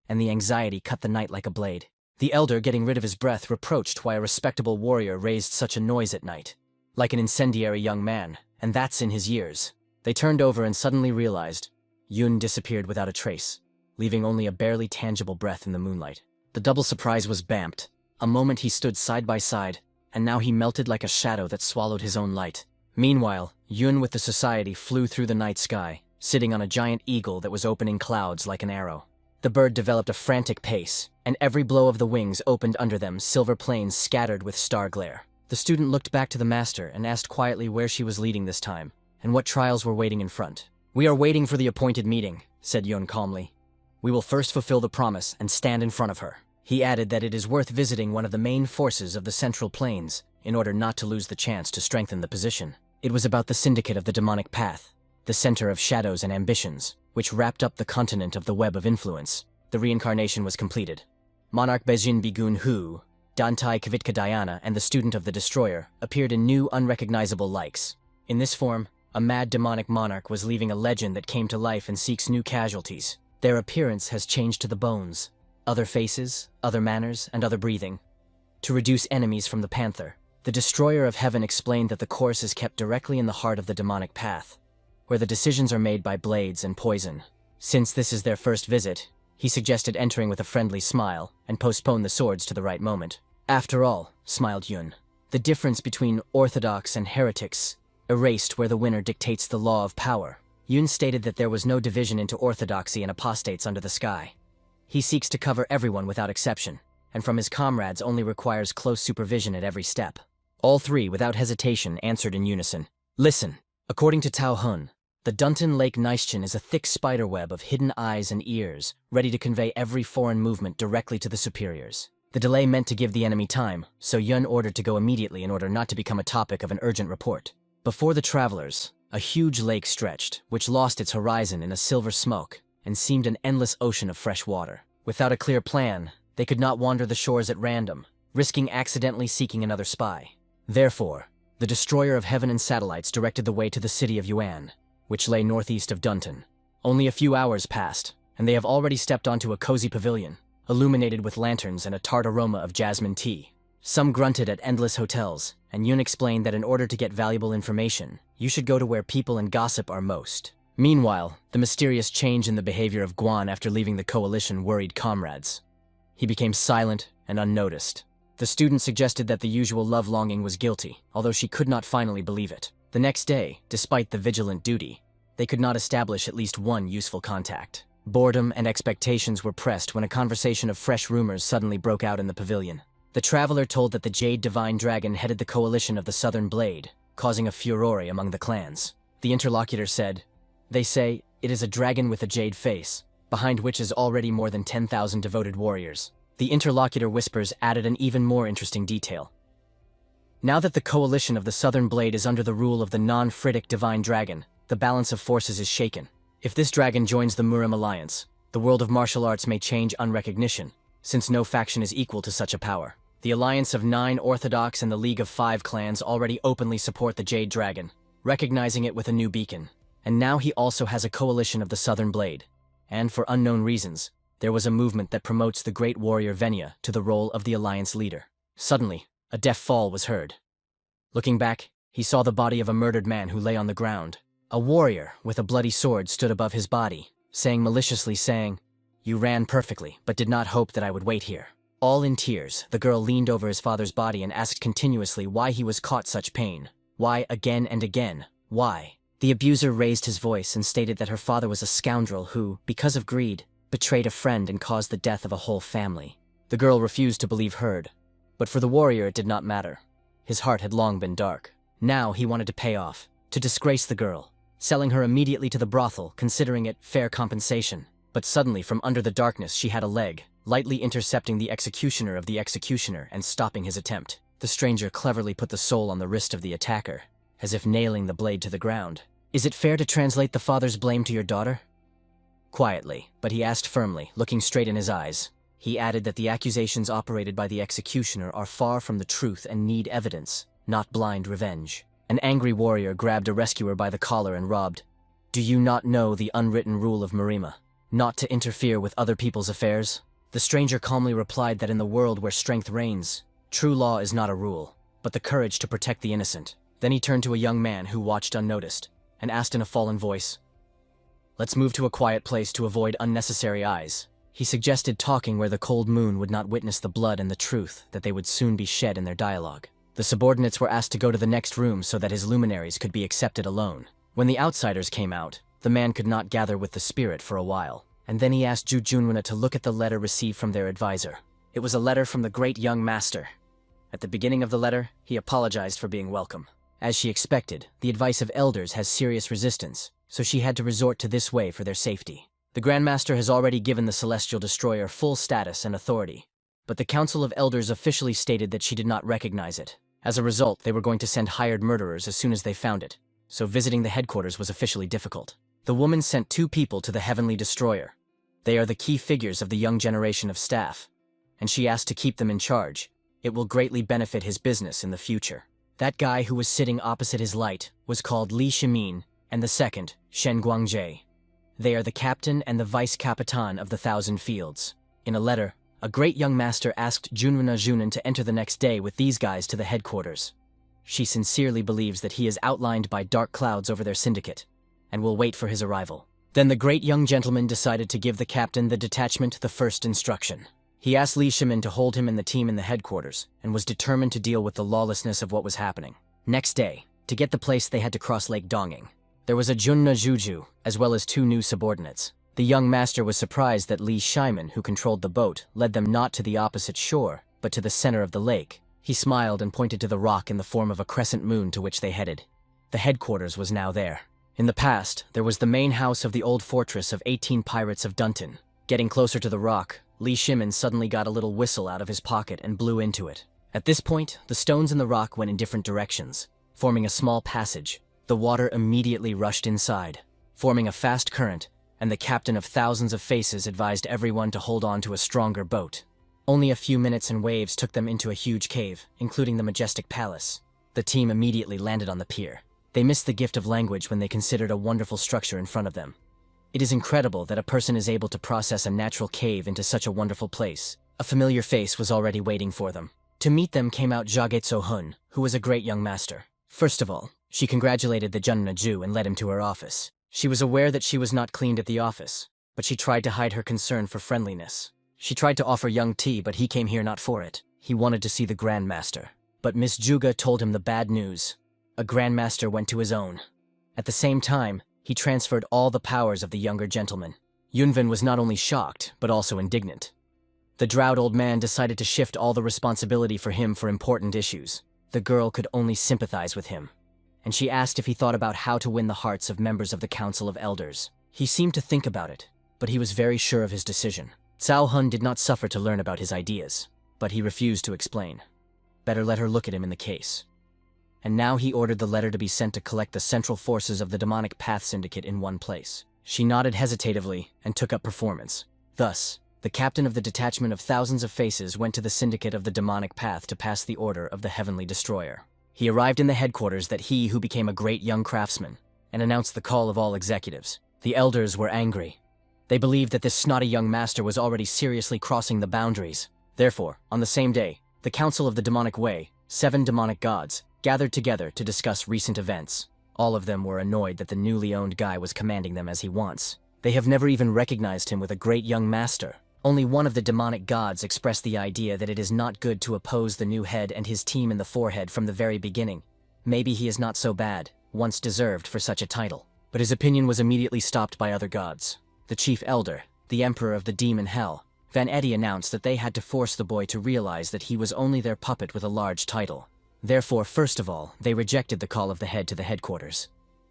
And the anxiety cut the night like a blade. The elder, getting rid of his breath, reproached why a respectable warrior raised such a noise at night. Like an incendiary young man, and that's in his years. They turned over and suddenly realized Yun disappeared without a trace, leaving only a barely tangible breath in the moonlight. The double surprise was bamped. A moment he stood side by side, and now he melted like a shadow that swallowed his own light. Meanwhile, Yun with the society flew through the night sky, sitting on a giant eagle that was opening clouds like an arrow. The bird developed a frantic pace, and every blow of the wings opened under them silver plains scattered with star glare. The student looked back to the master and asked quietly where she was leading this time, and what trials were waiting in front. We are waiting for the appointed meeting, said Yun calmly. We will first fulfill the promise and stand in front of her. He added that it is worth visiting one of the main forces of the Central Plains in order not to lose the chance to strengthen the position. It was about the Syndicate of the Demonic Path, the center of shadows and ambitions, which wrapped up the continent of the web of influence. The reincarnation was completed. Monarch Bejin Bigun Hu, Dantai Kvitka Diana, and the student of the Destroyer appeared in new, unrecognizable likes. In this form, a mad demonic monarch was leaving a legend that came to life and seeks new casualties. Their appearance has changed to the bones. Other faces, other manners, and other breathing. To reduce enemies from the panther, The Destroyer of Heaven explained that the course is kept directly in the heart of the demonic path, where the decisions are made by blades and poison. Since this is their first visit, he suggested entering with a friendly smile and postpone the swords to the right moment. After all, smiled Yun, the difference between orthodox and heretics erased where the winner dictates the law of power. Yun stated that there was no division into orthodoxy and apostates under the sky. He seeks to cover everyone without exception, and from his comrades only requires close supervision at every step. All three, without hesitation, answered in unison. Listen. According to Tao Hun, the Dunton Lake Nishchin is a thick spiderweb of hidden eyes and ears, ready to convey every foreign movement directly to the superiors. The delay meant to give the enemy time, so Yun ordered to go immediately in order not to become a topic of an urgent report. Before the travelers, a huge lake stretched, which lost its horizon in a silver smoke and seemed an endless ocean of fresh water. Without a clear plan, they could not wander the shores at random, risking accidentally seeking another spy. Therefore, the Destroyer of Heaven and Satellites directed the way to the city of Yuan, which lay northeast of Dunton. Only a few hours passed, and they have already stepped onto a cozy pavilion, illuminated with lanterns and a tart aroma of jasmine tea. Some grunted at endless hotels, and Yun explained that in order to get valuable information, you should go to where people and gossip are most. Meanwhile, the mysterious change in the behavior of Guan after leaving the coalition worried comrades. He became silent and unnoticed. The student suggested that the usual love-longing was guilty, although she could not finally believe it. The next day, despite the vigilant duty, they could not establish at least one useful contact. Boredom and expectations were pressed when a conversation of fresh rumors suddenly broke out in the pavilion. The traveler told that the Jade Divine Dragon headed the coalition of the Southern Blade, causing a furore among the clans. The interlocutor said, "They say it is a dragon with a jade face, behind which is already more than 10,000 devoted warriors." The interlocutor whispers added an even more interesting detail. Now that the coalition of the Southern Blade is under the rule of the non-Fritic Divine Dragon, the balance of forces is shaken. If this dragon joins the Murim Alliance, the world of martial arts may change on recognition, since no faction is equal to such a power. The Alliance of 9 Orthodox and the League of 5 clans already openly support the Jade Dragon, recognizing it with a new beacon. And now he also has a coalition of the Southern Blade. And for unknown reasons, there was a movement that promotes the great warrior Venya to the role of the Alliance leader. Suddenly, a deaf fall was heard. Looking back, he saw the body of a murdered man who lay on the ground. A warrior with a bloody sword stood above his body, maliciously saying, "You ran perfectly, but did not hope that I would wait here." All in tears, the girl leaned over his father's body and asked continuously why he was caught such pain. Why again and again? Why? The abuser raised his voice and stated that her father was a scoundrel who, because of greed, betrayed a friend and caused the death of a whole family. The girl refused to believe heard, but for the warrior it did not matter. His heart had long been dark. Now he wanted to pay off, to disgrace the girl, selling her immediately to the brothel, considering it fair compensation. But suddenly from under the darkness she had a leg, lightly intercepting the executioner of the executioner and stopping his attempt. The stranger cleverly put the soul on the wrist of the attacker, as if nailing the blade to the ground. "Is it fair to translate the father's blame to your daughter?" Quietly, but he asked firmly, looking straight in his eyes. He added that the accusations operated by the executioner are far from the truth and need evidence, not blind revenge. An angry warrior grabbed a rescuer by the collar and robbed. "Do you not know the unwritten rule of Marima? Not to interfere with other people's affairs?" The stranger calmly replied that in the world where strength reigns, true law is not a rule, but the courage to protect the innocent. Then he turned to a young man who watched unnoticed, and asked in a fallen voice, "Let's move to a quiet place to avoid unnecessary eyes." He suggested talking where the cold moon would not witness the blood and the truth that they would soon be shed in their dialogue. The subordinates were asked to go to the next room so that his luminaries could be accepted alone. When the outsiders came out, the man could not gather with the spirit for a while, and then he asked Ju Junwina to look at the letter received from their advisor. It was a letter from the great young master. At the beginning of the letter, he apologized for being welcome. As she expected, the advice of elders has serious resistance, so she had to resort to this way for their safety. The Grandmaster has already given the Celestial Destroyer full status and authority, but the Council of Elders officially stated that she did not recognize it. As a result, they were going to send hired murderers as soon as they found it, so visiting the headquarters was officially difficult. The woman sent 2 people to the Heavenly Destroyer. They are the key figures of the young generation of staff, and she asked to keep them in charge. It will greatly benefit his business in the future. That guy who was sitting opposite his light was called Li Shimin, and the second, Shen Guangjie. They are the captain and the vice-capitan of the 1,000 Fields. In a letter, A great young master asked Junruna Junin to enter the next day with these guys to the headquarters. She sincerely believes that he is outlined by dark clouds over their syndicate, and will wait for his arrival. Then the great young gentleman decided to give the captain the detachment the first instruction. He asked Li Shimin to hold him and the team in the headquarters, and was determined to deal with the lawlessness of what was happening. Next day, to get the place they had to cross Lake Donging. There was a Junna Juju, as well as 2 new subordinates. The young master was surprised that Li Shimin, who controlled the boat, led them not to the opposite shore, but to the center of the lake. He smiled and pointed to the rock in the form of a crescent moon to which they headed. The headquarters was now there. In the past, there was the main house of the old fortress of 18 pirates of Dunton. Getting closer to the rock, Li Shimin suddenly got a little whistle out of his pocket and blew into it. At this point, the stones in the rock went in different directions, forming a small passage. The water immediately rushed inside, forming a fast current, and the captain of thousands of faces advised everyone to hold on to a stronger boat. Only a few minutes and waves took them into a huge cave, including the majestic palace. The team immediately landed on the pier. They missed the gift of language when they considered a wonderful structure in front of them. It is incredible that a person is able to process a natural cave into such a wonderful place. A familiar face was already waiting for them. To meet them came out Jagetso Hun, who was a great young master. First of all, she congratulated the Junna Ju and led him to her office. She was aware that she was not cleaned at the office, but she tried to hide her concern for friendliness. She tried to offer Young tea, but he came here not for it. He wanted to see the Grandmaster. But Miss Juga told him the bad news. A Grandmaster went to his own. At the same time, he transferred all the powers of the younger gentleman. Yunvin was not only shocked, but also indignant. The drowned old man decided to shift all the responsibility for him for important issues. The girl could only sympathize with him, and she asked if he thought about how to win the hearts of members of the Council of Elders. He seemed to think about it, but he was very sure of his decision. Cao Hun did not suffer to learn about his ideas, but he refused to explain. Better let her look at him in the case. And now he ordered the letter to be sent to collect the central forces of the Demonic Path Syndicate in one place. She nodded hesitatively and took up performance. Thus, the captain of the detachment of thousands of faces went to the syndicate of the Demonic Path to pass the order of the Heavenly Destroyer. He arrived in the headquarters that he who became a great young craftsman, and announced the call of all executives. The elders were angry. They believed that this snotty young master was already seriously crossing the boundaries. Therefore, on the same day, the Council of the Demonic Way, 7 demonic gods, gathered together to discuss recent events. All of them were annoyed that the newly owned guy was commanding them as he wants. They have never even recognized him with a great young master. Only one of the demonic gods expressed the idea that it is not good to oppose the new head and his team in the forehead from the very beginning. Maybe he is not so bad, once deserved for such a title. But his opinion was immediately stopped by other gods. The chief elder, the emperor of the demon hell, Van Eddy announced that they had to force the boy to realize that he was only their puppet with a large title. Therefore, first of all, they rejected the call of the head to the headquarters.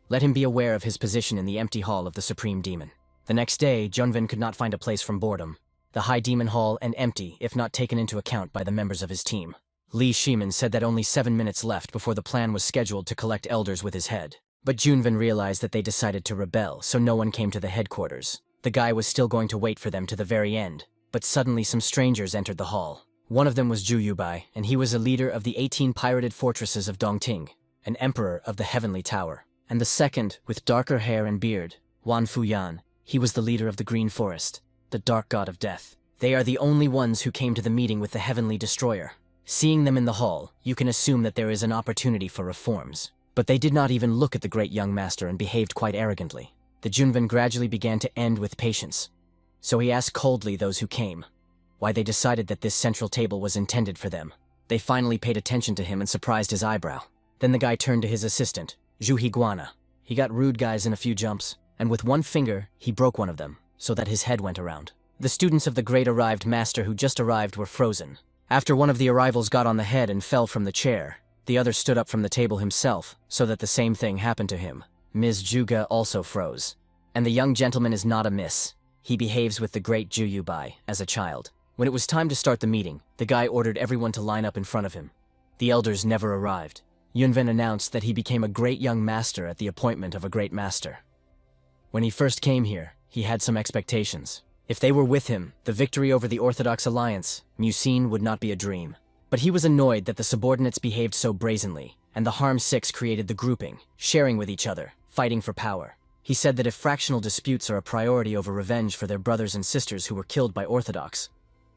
Let him be aware of his position in the empty hall of the Supreme Demon. The next day, Junvin could not find a place from boredom. The High Demon Hall and empty, if not taken into account by the members of his team. Li Shimin said that only 7 minutes left before the plan was scheduled to collect elders with his head. But Junvin realized that they decided to rebel, so no one came to the headquarters. The guy was still going to wait for them to the very end, but suddenly some strangers entered the hall. One of them was Zhu Yubai, and he was a leader of the 18 pirated fortresses of Dongting, an emperor of the Heavenly Tower. And the second, with darker hair and beard, Wan Fuyan, he was the leader of the Green Forest, the dark god of death. They are the only ones who came to the meeting with the Heavenly Destroyer. Seeing them in the hall, you can assume that there is an opportunity for reforms. But they did not even look at the great young master and behaved quite arrogantly. The Junvin gradually began to end with patience. So he asked coldly those who came why they decided that this central table was intended for them. They finally paid attention to him and surprised his eyebrow. Then the guy turned to his assistant, Zhu Higuana. He got rude guys in a few jumps, and with one finger, he broke one of them, so that his head went around. The students of the great arrived master who just arrived were frozen. After one of the arrivals got on the head and fell from the chair, the other stood up from the table himself, so that the same thing happened to him. Ms. Juga also froze. And the young gentleman is not a miss. He behaves with the great Ju Yubai as a child. When it was time to start the meeting, the guy ordered everyone to line up in front of him. The elders never arrived. Yunven announced that he became a great young master at the appointment of a great master. When he first came here, he had some expectations. If they were with him, the victory over the Orthodox Alliance, Musin, would not be a dream. But he was annoyed that the subordinates behaved so brazenly, and the Harm Six created the grouping, sharing with each other, fighting for power. He said that if fractional disputes are a priority over revenge for their brothers and sisters who were killed by Orthodox,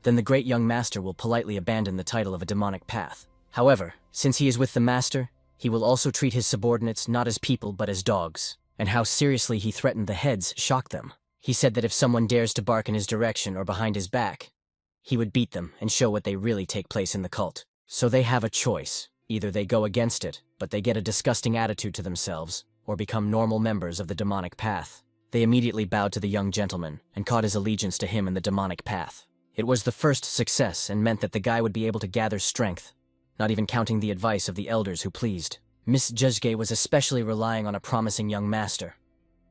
then the great young master will politely abandon the title of a demonic path. However, since he is with the master, he will also treat his subordinates not as people but as dogs. And how seriously he threatened the heads shocked them. He said that if someone dares to bark in his direction or behind his back, he would beat them and show what they really take place in the cult. So they have a choice. Either they go against it, but they get a disgusting attitude to themselves, or become normal members of the demonic path. They immediately bowed to the young gentleman and caught his allegiance to him in the demonic path. It was the first success and meant that the guy would be able to gather strength, not even counting the advice of the elders who pleased. Miss Juzge was especially relying on a promising young master.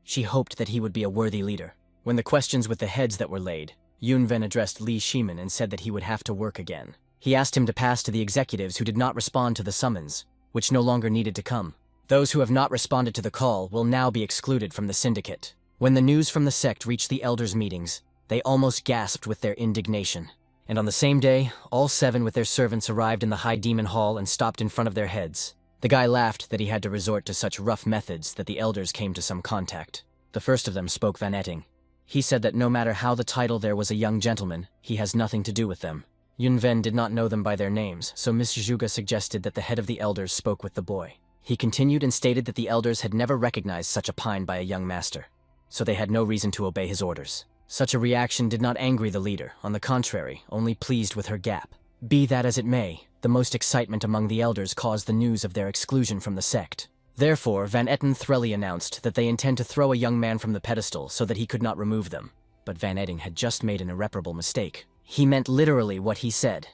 She hoped that he would be a worthy leader. When the questions with the heads that were laid, Yunven addressed Li Shimin and said that he would have to work again. He asked him to pass to the executives who did not respond to the summons, which no longer needed to come. Those who have not responded to the call will now be excluded from the syndicate. When the news from the sect reached the elders' meetings, they almost gasped with their indignation. And on the same day, all 7 with their servants arrived in the High Demon Hall and stopped in front of their heads. The guy laughed that he had to resort to such rough methods that the elders came to some contact. The first of them spoke Van Etting. He said that no matter how the title there was a young gentleman, he has nothing to do with them. Yunven did not know them by their names, so Miss Zhuge suggested that the head of the elders spoke with the boy. He continued and stated that the elders had never recognized such a pine by a young master, so they had no reason to obey his orders. Such a reaction did not angry the leader, on the contrary, only pleased with her gap. Be that as it may, the most excitement among the elders caused the news of their exclusion from the sect. Therefore, Van Etten Threlly announced that they intend to throw a young man from the pedestal so that he could not remove them. But Van Etting had just made an irreparable mistake. He meant literally what he said.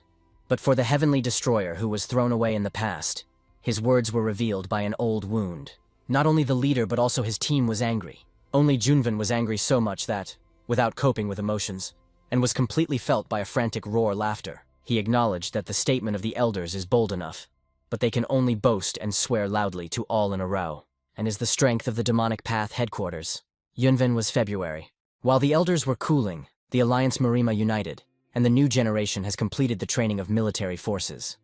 But for the heavenly destroyer who was thrown away in the past, his words were revealed by an old wound. Not only the leader but also his team was angry. Only Junven was angry so much that, without coping with emotions, and was completely felt by a frantic roar laughter, he acknowledged that the statement of the elders is bold enough, but they can only boast and swear loudly to all in a row, and is the strength of the demonic path headquarters. Yunven was February. While the elders were cooling, the Alliance Marima united, and the new generation has completed the training of military forces.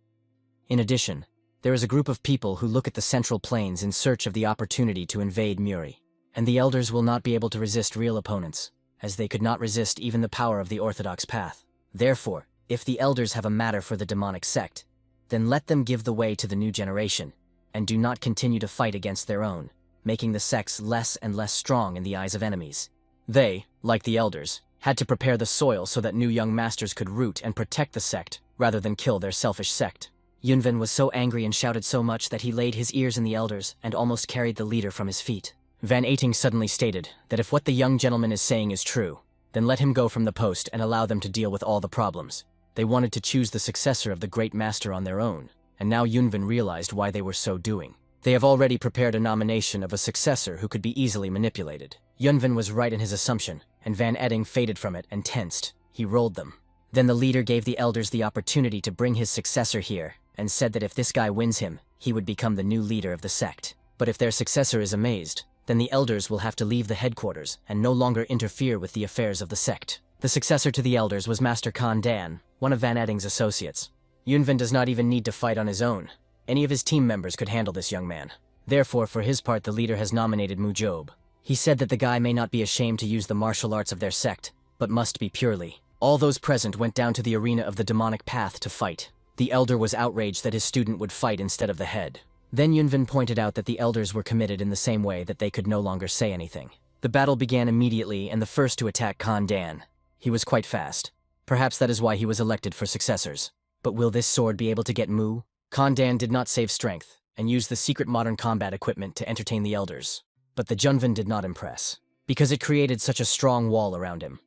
In addition, there is a group of people who look at the Central Plains in search of the opportunity to invade Muri, and the elders will not be able to resist real opponents, as they could not resist even the power of the Orthodox path. Therefore, if the elders have a matter for the demonic sect, then let them give the way to the new generation, and do not continue to fight against their own, making the sects less and less strong in the eyes of enemies. They, like the elders, had to prepare the soil so that new young masters could root and protect the sect, rather than kill their selfish sect. Yunven was so angry and shouted so much that he laid his ears in the elders and almost carried the leader from his feet. Van Etting suddenly stated that if what the young gentleman is saying is true, then let him go from the post and allow them to deal with all the problems. They wanted to choose the successor of the great master on their own, and now Yunven realized why they were so doing. They have already prepared a nomination of a successor who could be easily manipulated. Yunven was right in his assumption, and Van Etting faded from it and tensed. He rolled them. Then the leader gave the elders the opportunity to bring his successor here, and said that if this guy wins him, he would become the new leader of the sect. But if their successor is amazed, then the elders will have to leave the headquarters and no longer interfere with the affairs of the sect. The successor to the elders was Master Khan Dan, one of Van Etting's associates. Yunven does not even need to fight on his own. Any of his team members could handle this young man. Therefore, for his part, the leader has nominated Mujob. He said that the guy may not be ashamed to use the martial arts of their sect, but must be purely. All those present went down to the arena of the demonic path to fight. The elder was outraged that his student would fight instead of the head. Then Yunven pointed out that the elders were committed in the same way that they could no longer say anything. The battle began immediately, and the first to attack Khan Dan. He was quite fast. Perhaps that is why he was elected for successors. But will this sword be able to get Mu? Khan Dan did not save strength, and used the secret modern combat equipment to entertain the elders. But the Junven did not impress, because it created such a strong wall around him.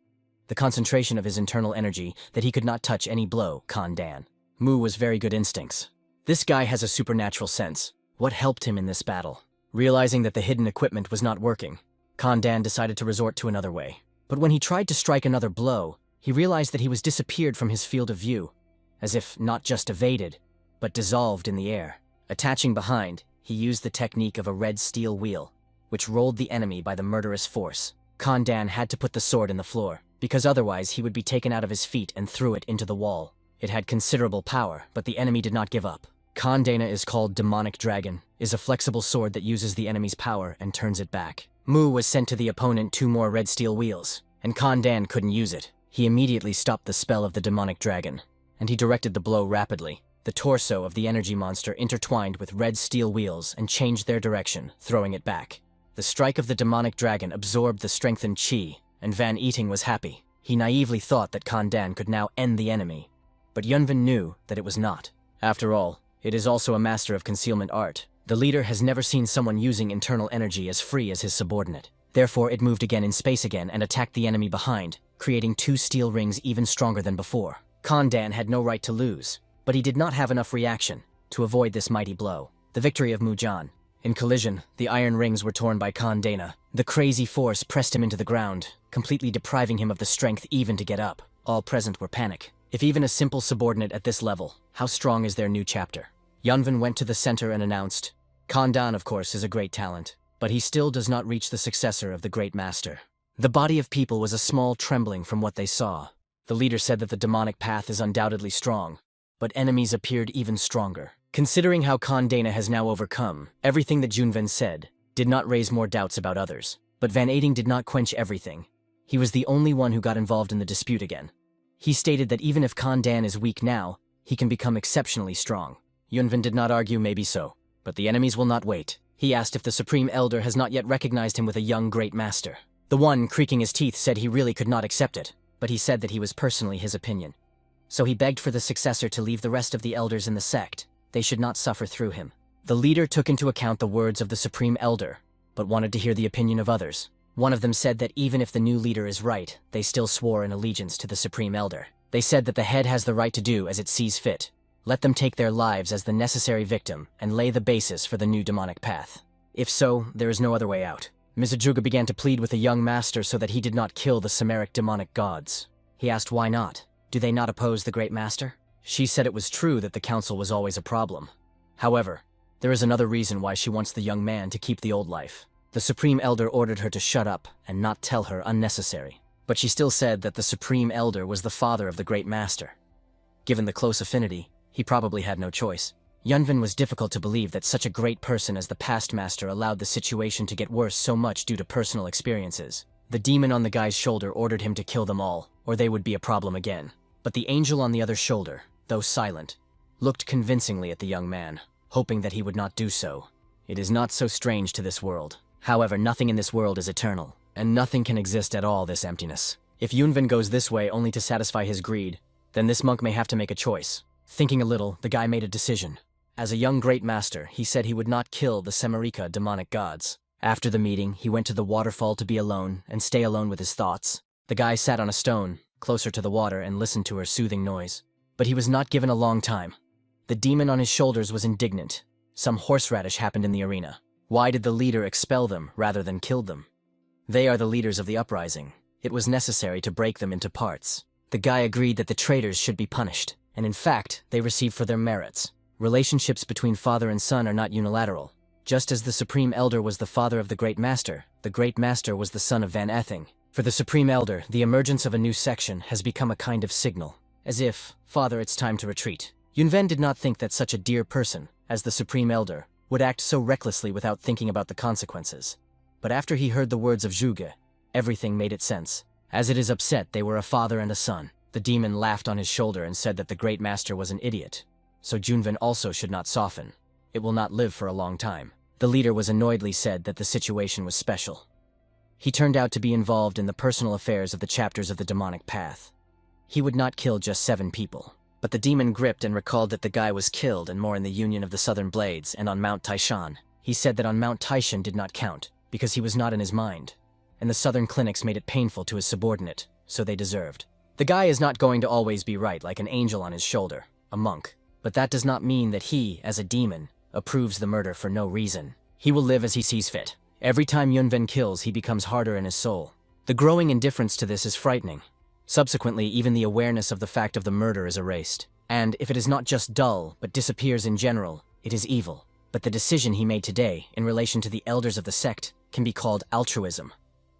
The concentration of his internal energy that he could not touch any blow Khan Dan. Mu was very good instincts. This guy has a supernatural sense. What helped him in this battle? Realizing that the hidden equipment was not working, Khan Dan decided to resort to another way. But when he tried to strike another blow, he realized that he was disappeared from his field of view, as if not just evaded, but dissolved in the air. Attaching behind, he used the technique of a red steel wheel, which rolled the enemy by the murderous force. Khan Dan had to put the sword in the floor, because otherwise he would be taken out of his feet and threw it into the wall. It had considerable power, but the enemy did not give up. Khan Dana is called Demonic Dragon, is a flexible sword that uses the enemy's power and turns it back. Mu was sent to the opponent 2 more red steel wheels, and Khan Dan couldn't use it. He immediately stopped the spell of the demonic dragon, and he directed the blow rapidly. The torso of the energy monster intertwined with red steel wheels and changed their direction, throwing it back. The strike of the demonic dragon absorbed the strengthened chi, and Van Eating was happy. He naively thought that Kandan could now end the enemy, but Yunvan knew that it was not. After all, it is also a master of concealment art. The leader has never seen someone using internal energy as free as his subordinate. Therefore, it moved again in space again and attacked the enemy behind, creating 2 steel rings even stronger than before. Kandan had no right to lose, but he did not have enough reaction to avoid this mighty blow. The victory of Mujan. In collision, the iron rings were torn by Kandana. The crazy force pressed him into the ground, completely depriving him of the strength even to get up. All present were panic. If even a simple subordinate at this level, how strong is their new chapter? Yunvan went to the center and announced, Kandan, of course, is a great talent, but he still does not reach the successor of the great master. The body of people was a small trembling from what they saw. The leader said that the demonic path is undoubtedly strong, but enemies appeared even stronger. Considering how Kandana has now overcome, everything that Junven said did not raise more doubts about others. But Van Eating did not quench everything. He was the only one who got involved in the dispute again. He stated that even if Kandan is weak now, he can become exceptionally strong. Yunven did not argue maybe so, but the enemies will not wait. He asked if the Supreme Elder has not yet recognized him with a young great master. The one, creaking his teeth, said he really could not accept it, but he said that he was personally his opinion. So he begged for the successor to leave the rest of the elders in the sect. They should not suffer through him. The leader took into account the words of the Supreme Elder, but wanted to hear the opinion of others. One of them said that even if the new leader is right, they still swore an allegiance to the Supreme Elder. They said that the head has the right to do as it sees fit. Let them take their lives as the necessary victim and lay the basis for the new demonic path. If so, there is no other way out. Mizujuga began to plead with the young master so that he did not kill the Sumeric demonic gods. He asked why not. Do they not oppose the great master? She said it was true that the council was always a problem. However, there is another reason why she wants the young man to keep the old life. The Supreme Elder ordered her to shut up and not tell her unnecessary. But she still said that the Supreme Elder was the father of the great master. Given the close affinity, he probably had no choice. Yunven was difficult to believe that such a great person as the past master allowed the situation to get worse so much due to personal experiences. The demon on the guy's shoulder ordered him to kill them all, or they would be a problem again. But the angel on the other shoulder, though silent, looked convincingly at the young man, hoping that he would not do so. It is not so strange to this world. However, nothing in this world is eternal, and nothing can exist at all this emptiness. If Yunven goes this way only to satisfy his greed, then this monk may have to make a choice. Thinking a little, the guy made a decision. As a young great master, he said he would not kill the Semirika demonic gods. After the meeting, he went to the waterfall to be alone and stay alone with his thoughts. The guy sat on a stone, closer to the water, and listened to her soothing noise. But he was not given a long time. The demon on his shoulders was indignant. Some horseradish happened in the arena. Why did the leader expel them rather than kill them? They are the leaders of the uprising. It was necessary to break them into parts. The guy agreed that the traitors should be punished, and in fact, they received for their merits. Relationships between father and son are not unilateral. Just as the Supreme Elder was the father of the Great Master was the son of Van Ething. For the Supreme Elder, the emergence of a new section has become a kind of signal. As if, Father, it's time to retreat. Yunven did not think that such a dear person, as the Supreme Elder, would act so recklessly without thinking about the consequences. But after he heard the words of Zhuge, everything made its sense. As it is upset, they were a father and a son. The demon laughed on his shoulder and said that the Great Master was an idiot. So Junven also should not soften. It will not live for a long time. The leader was annoyedly said that the situation was special. He turned out to be involved in the personal affairs of the chapters of the demonic path. He would not kill just 7 people. But the demon gripped and recalled that the guy was killed and more in the Union of the Southern Blades and on Mount Taishan. He said that on Mount Taishan did not count, because he was not in his mind. And the Southern clinics made it painful to his subordinate, so they deserved. The guy is not going to always be right like an angel on his shoulder, a monk. But that does not mean that he, as a demon, approves the murder for no reason. He will live as he sees fit. Every time Yunven kills, he becomes harder in his soul. The growing indifference to this is frightening. Subsequently, even the awareness of the fact of the murder is erased. And if it is not just dull, but disappears in general, it is evil. But the decision he made today, in relation to the elders of the sect, can be called altruism.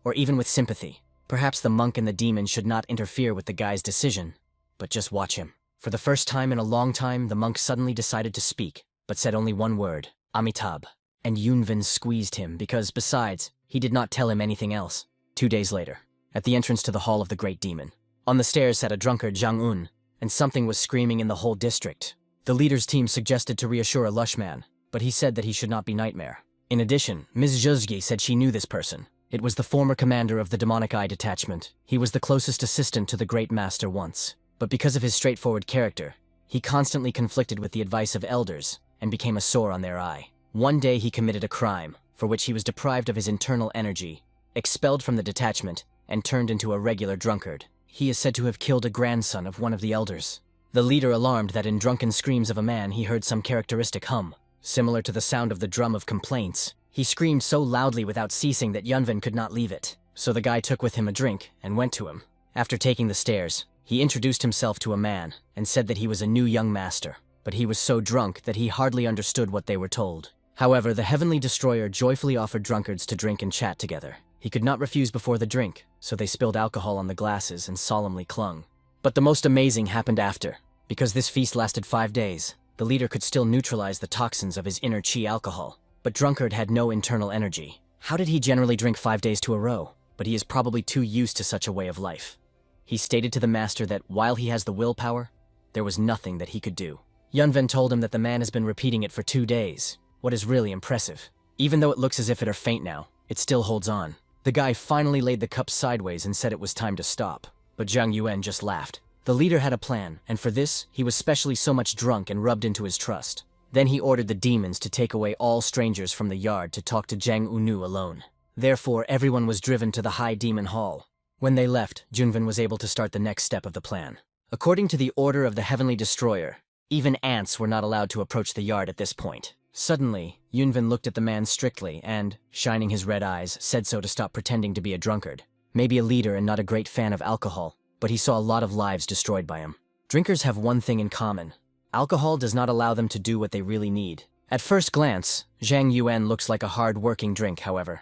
Or even with sympathy. Perhaps the monk and the demon should not interfere with the guy's decision, but just watch him. For the first time in a long time, the monk suddenly decided to speak, but said only one word, Amitabh. And Yunven squeezed him because, besides, he did not tell him anything else. 2 days later, at the entrance to the Hall of the Great Demon, On the stairs sat a drunkard Zhang Un, and something was screaming in the whole district. The leader's team suggested to reassure a lush man, but he said that he should not be Nightmare. In addition, Ms. Zhuzgi said she knew this person. It was the former commander of the Demonic Eye Detachment. He was the closest assistant to the Great Master once. But because of his straightforward character, he constantly conflicted with the advice of elders and became a sore on their eye. One day he committed a crime, for which he was deprived of his internal energy, expelled from the detachment, and turned into a regular drunkard. He is said to have killed a grandson of one of the elders. The leader alarmed that in drunken screams of a man he heard some characteristic hum, similar to the sound of the drum of complaints. He screamed so loudly without ceasing that Yunvin could not leave it. So the guy took with him a drink and went to him. After taking the stairs, he introduced himself to a man and said that he was a new young master, but he was so drunk that he hardly understood what they were told. However, the Heavenly Destroyer joyfully offered drunkards to drink and chat together. He could not refuse before the drink, so they spilled alcohol on the glasses and solemnly clung. But the most amazing happened after. Because this feast lasted 5 days, the leader could still neutralize the toxins of his inner chi alcohol. But drunkard had no internal energy. How did he generally drink 5 days to a row? But he is probably too used to such a way of life. He stated to the master that while he has the willpower, there was nothing that he could do. Yunven told him that the man has been repeating it for 2 days. What is really impressive. Even though it looks as if it are faint now, it still holds on. The guy finally laid the cup sideways and said it was time to stop. But Zhang Yuan just laughed. The leader had a plan, and for this, he was specially so much drunk and rubbed into his trust. Then he ordered the demons to take away all strangers from the yard to talk to Zhang Unu alone. Therefore, everyone was driven to the High Demon Hall. When they left, Junvin was able to start the next step of the plan. According to the order of the Heavenly Destroyer, even ants were not allowed to approach the yard at this point. Suddenly, Yunvin looked at the man strictly and, shining his red eyes, said so to stop pretending to be a drunkard. Maybe a leader and not a great fan of alcohol, but he saw a lot of lives destroyed by him. Drinkers have one thing in common. Alcohol does not allow them to do what they really need. At first glance, Zhang Yuan looks like a hard-working drink, however.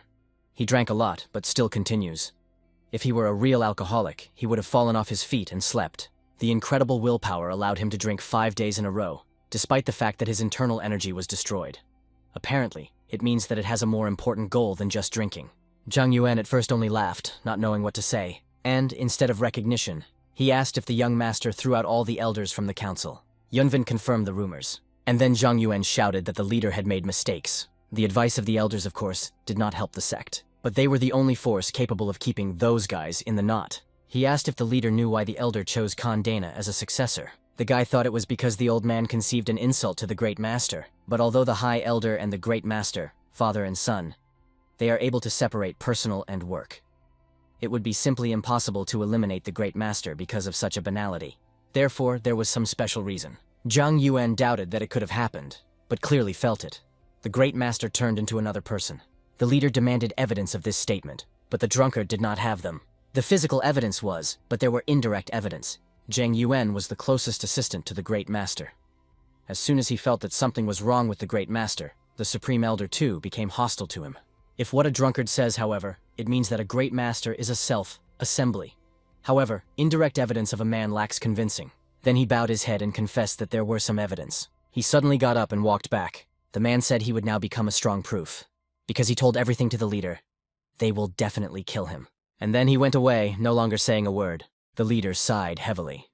He drank a lot, but still continues. If he were a real alcoholic, he would have fallen off his feet and slept. The incredible willpower allowed him to drink 5 days in a row, despite the fact that his internal energy was destroyed. Apparently, it means that it has a more important goal than just drinking. Zhang Yuan at first only laughed, not knowing what to say, and, instead of recognition, he asked if the young master threw out all the elders from the council. Yunvin confirmed the rumors, and then Zhang Yuan shouted that the leader had made mistakes. The advice of the elders, of course, did not help the sect, but they were the only force capable of keeping those guys in the knot. He asked if the leader knew why the elder chose Khan Dana as a successor. The guy thought it was because the old man conceived an insult to the Great Master, but although the High Elder and the Great Master, father and son, they are able to separate personal and work. It would be simply impossible to eliminate the Great Master because of such a banality. Therefore, there was some special reason. Zhang Yuan doubted that it could have happened, but clearly felt it. The Great Master turned into another person. The leader demanded evidence of this statement, but the drunkard did not have them. The physical evidence was, but there were indirect evidence. Zhang Yuan was the closest assistant to the Great Master. As soon as he felt that something was wrong with the Great Master, the Supreme Elder too became hostile to him. If what a drunkard says, however, it means that a Great Master is a self-assembly. However, indirect evidence of a man lacks convincing. Then he bowed his head and confessed that there were some evidence. He suddenly got up and walked back. The man said he would now become a strong proof. Because he told everything to the leader, they will definitely kill him. And then he went away, no longer saying a word. The leader sighed heavily.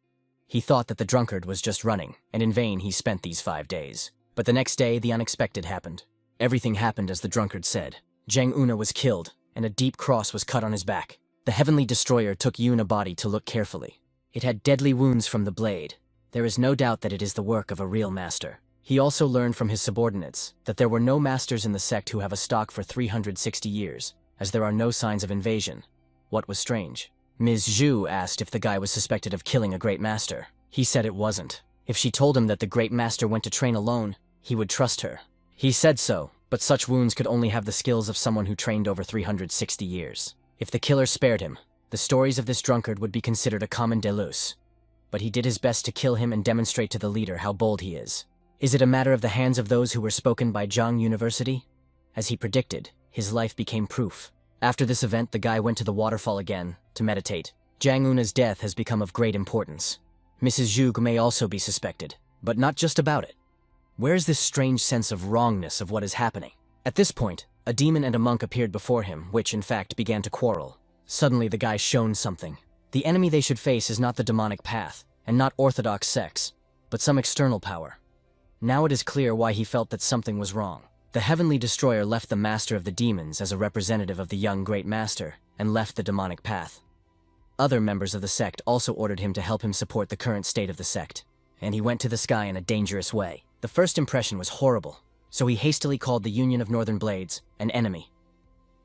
He thought that the drunkard was just running, and in vain he spent these 5 days. But the next day, the unexpected happened. Everything happened as the drunkard said. Zhang Una was killed, and a deep cross was cut on his back. The Heavenly Destroyer took Yuna body to look carefully. It had deadly wounds from the blade. There is no doubt that it is the work of a real master. He also learned from his subordinates that there were no masters in the sect who have a stock for 360 years, as there are no signs of invasion. What was strange? Ms. Zhu asked if the guy was suspected of killing a great master. He said it wasn't. If she told him that the great master went to train alone, he would trust her. He said so, but such wounds could only have the skills of someone who trained over 360 years. If the killer spared him, the stories of this drunkard would be considered a common deluxe. But he did his best to kill him and demonstrate to the leader how bold he is. Is it a matter of the hands of those who were spoken by Zhang University? As he predicted, his life became proof. After this event, the guy went to the waterfall again to meditate. Zhang Una's death has become of great importance. Mrs. Zhu may also be suspected, but not just about it. Where is this strange sense of wrongness of what is happening? At this point, a demon and a monk appeared before him, which in fact began to quarrel. Suddenly the guy shone something. The enemy they should face is not the demonic path, and not orthodox sects, but some external power. Now it is clear why he felt that something was wrong. The Heavenly Destroyer left the Master of the Demons as a representative of the young Great Master, and left the demonic path. Other members of the sect also ordered him to help him support the current state of the sect, and he went to the sky in a dangerous way. The first impression was horrible, so he hastily called the Union of Northern Blades an enemy.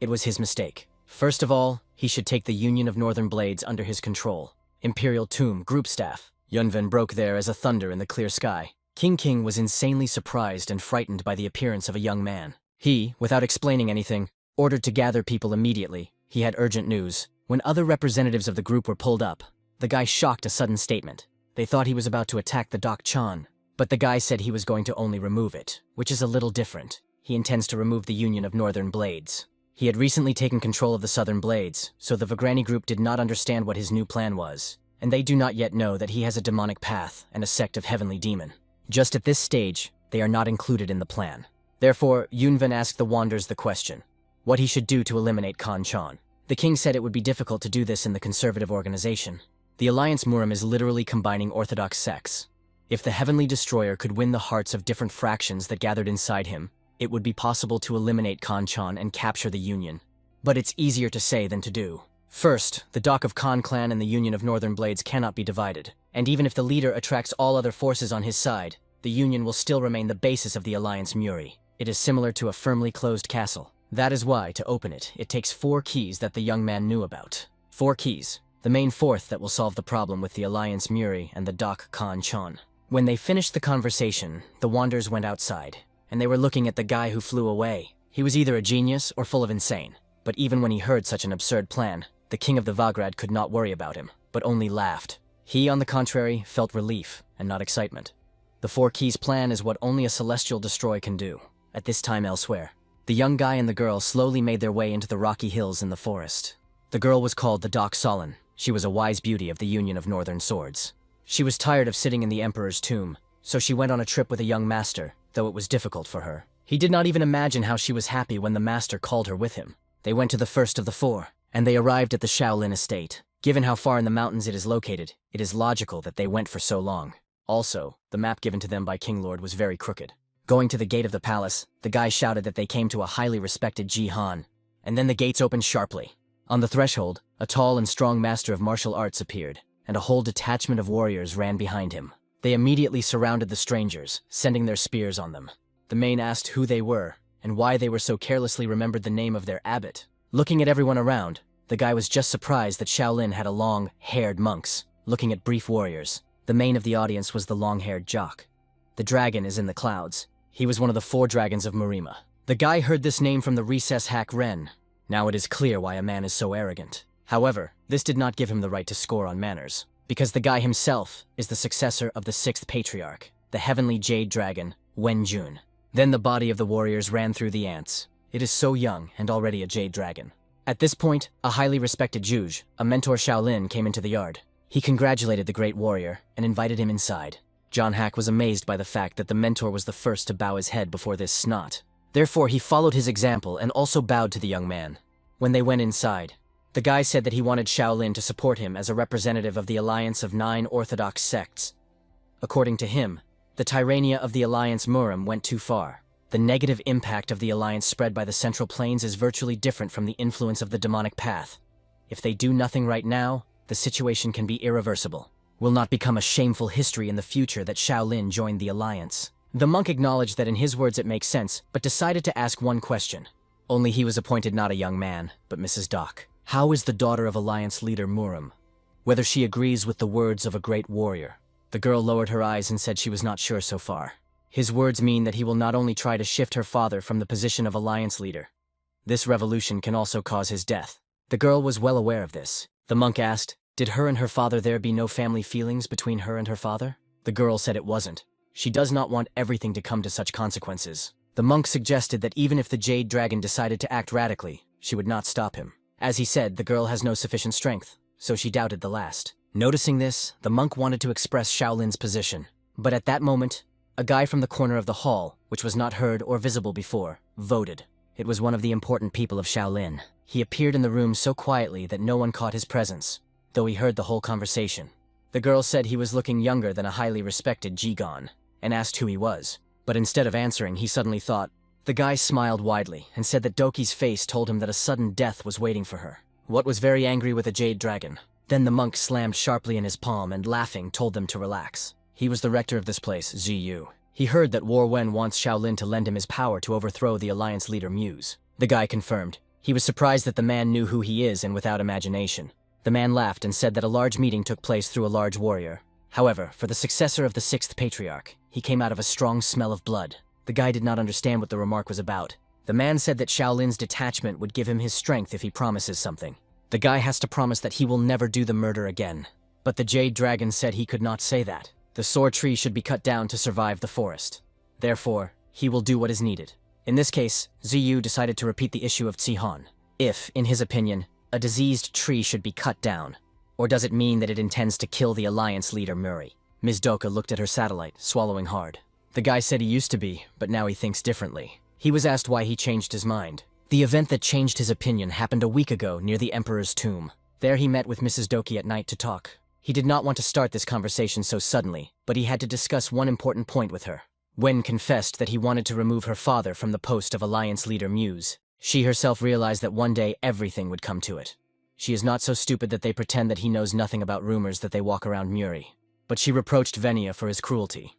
It was his mistake. First of all, he should take the Union of Northern Blades under his control. Imperial Tomb, Group Staff. Yunven broke there as a thunder in the clear sky. King was insanely surprised and frightened by the appearance of a young man. He, without explaining anything, ordered to gather people immediately. He had urgent news. When other representatives of the group were pulled up, the guy shocked a sudden statement. They thought he was about to attack the Dak Chan, but the guy said he was going to only remove it, which is a little different. He intends to remove the Union of Northern Blades. He had recently taken control of the Southern Blades, so the Vagrani group did not understand what his new plan was, and they do not yet know that he has a demonic path and a sect of heavenly demon. Just at this stage, they are not included in the plan. Therefore, Yunven asked the Wanderers the question, what he should do to eliminate Khan Chan. The king said it would be difficult to do this in the conservative organization. The Alliance Murim is literally combining orthodox sects. If the Heavenly Destroyer could win the hearts of different fractions that gathered inside him, it would be possible to eliminate Khan Chan and capture the Union. But it's easier to say than to do. First, the Dak of Khan clan and the Union of Northern Blades cannot be divided, and even if the leader attracts all other forces on his side, the Union will still remain the basis of the Alliance Muri. It is similar to a firmly closed castle. That is why, to open it, it takes 4 keys that the young man knew about. 4 keys. The main 4th that will solve the problem with the Alliance Muri and the Dak Khan Chan. When they finished the conversation, the Wanderers went outside, and they were looking at the guy who flew away. He was either a genius or full of insane. But even when he heard such an absurd plan, the king of the Vagrad could not worry about him, but only laughed. He, on the contrary, felt relief and not excitement. The 4 keys plan is what only a celestial destroy can do, at this time elsewhere. The young guy and the girl slowly made their way into the rocky hills in the forest. The girl was called the Dak Solon. She was a wise beauty of the Union of Northern Swords. She was tired of sitting in the Emperor's tomb, so she went on a trip with a young master, though it was difficult for her. He did not even imagine how she was happy when the master called her with him. They went to the first of the 4, and they arrived at the Shaolin estate. Given how far in the mountains it is located, it is logical that they went for so long. Also, the map given to them by King Lord was very crooked. Going to the gate of the palace, the guy shouted that they came to a highly respected Jihan, and then the gates opened sharply. On the threshold, a tall and strong master of martial arts appeared, and a whole detachment of warriors ran behind him. They immediately surrounded the strangers, sending their spears on them. The Mane asked who they were, and why they were so carelessly remembered the name of their abbot. Looking at everyone around, the guy was just surprised that Shaolin had a long-haired monks, looking at brief warriors. The main of the audience was the long-haired jock. The dragon is in the clouds. He was one of the 4 dragons of Marima. The guy heard this name from the recess hack Ren. Now it is clear why a man is so arrogant. However, this did not give him the right to score on manners, because the guy himself is the successor of the 6th patriarch, the heavenly jade dragon, Wenjun. Then the body of the warriors ran through the ants. It is so young and already a jade dragon. At this point, a highly respected Juge, a mentor Shaolin, came into the yard. He congratulated the great warrior and invited him inside. John Hack was amazed by the fact that the mentor was the first to bow his head before this snot. Therefore, he followed his example and also bowed to the young man. When they went inside, the guy said that he wanted Shaolin to support him as a representative of the alliance of 9 orthodox sects. According to him, the tyrannia of the Alliance Murim went too far. The negative impact of the alliance spread by the Central Plains is virtually different from the influence of the demonic path. If they do nothing right now, the situation can be irreversible. Will not become a shameful history in the future that Shaolin joined the alliance. The monk acknowledged that in his words it makes sense, but decided to ask one question. Only he was appointed not a young man, but Mrs. Dak. How is the daughter of alliance leader Murim? Whether she agrees with the words of a great warrior. The girl lowered her eyes and said she was not sure so far. His words mean that he will not only try to shift her father from the position of alliance leader. This revolution can also cause his death. The girl was well aware of this. The monk asked, did her and her father there be no family feelings between her and her father? The girl said it wasn't. She does not want everything to come to such consequences. The monk suggested that even if the Jade Dragon decided to act radically, she would not stop him. As he said, the girl has no sufficient strength, so she doubted the last. Noticing this, the monk wanted to express Shaolin's position. But at that moment, a guy from the corner of the hall, which was not heard or visible before, voted. It was one of the important people of Shaolin. He appeared in the room so quietly that no one caught his presence. though he heard the whole conversation. The girl said he was looking younger than a highly respected Jigon, and asked who he was. But instead of answering, he suddenly thought. The guy smiled widely and said that Doki's face told him that a sudden death was waiting for her. What was very angry with a jade dragon. Then the monk slammed sharply in his palm and, laughing, told them to relax. He was the rector of this place, Ziyu. He heard that War Wen wants Shaolin to lend him his power to overthrow the alliance leader Muse. The guy confirmed. He was surprised that the man knew who he is and without imagination. The man laughed and said that a large meeting took place through a large warrior. However, for the successor of the 6th Patriarch, he came out of a strong smell of blood. The guy did not understand what the remark was about. The man said that Shaolin's detachment would give him his strength if he promises something. The guy has to promise that he will never do the murder again. But the Jade Dragon said he could not say that. The soar tree should be cut down to survive the forest. Therefore, he will do what is needed. In this case, Ziyu decided to repeat the issue of Tsihan. If, in his opinion, a diseased tree should be cut down, or does it mean that it intends to kill the alliance leader Muri? Ms. Doka looked at her satellite, swallowing hard. The guy said he used to be, but now he thinks differently. He was asked why he changed his mind. The event that changed his opinion happened a week ago near the Emperor's tomb. There he met with Mrs. Doki at night to talk. He did not want to start this conversation so suddenly, but he had to discuss one important point with her. Wen confessed that he wanted to remove her father from the post of alliance leader Muse. She herself realized that one day everything would come to it. She is not so stupid that they pretend that he knows nothing about rumors that they walk around Muri. But she reproached Venia for his cruelty.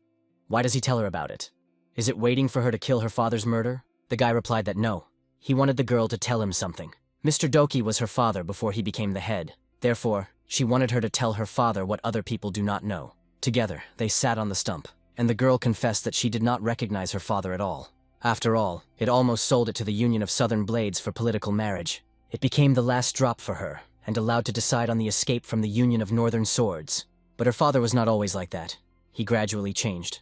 Why does he tell her about it? Is it waiting for her to kill her father's murder? The guy replied that no. He wanted the girl to tell him something. Mr. Doki was her father before he became the head. Therefore, she wanted her to tell her father what other people do not know. Together, they sat on the stump, and the girl confessed that she did not recognize her father at all. After all, it almost sold it to the Union of Southern Blades for political marriage. It became the last drop for her, and allowed to decide on the escape from the Union of Northern Swords. But her father was not always like that. He gradually changed.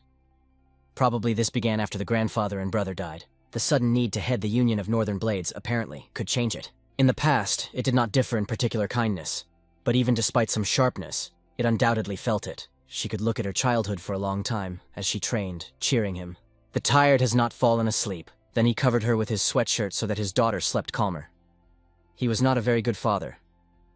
Probably this began after the grandfather and brother died. The sudden need to head the Union of Northern Blades, apparently, could change it. In the past, it did not differ in particular kindness. But even despite some sharpness, it undoubtedly felt it. She could look at her childhood for a long time, as she trained, cheering him. The tired has not fallen asleep. Then he covered her with his sweatshirt so that his daughter slept calmer. He was not a very good father,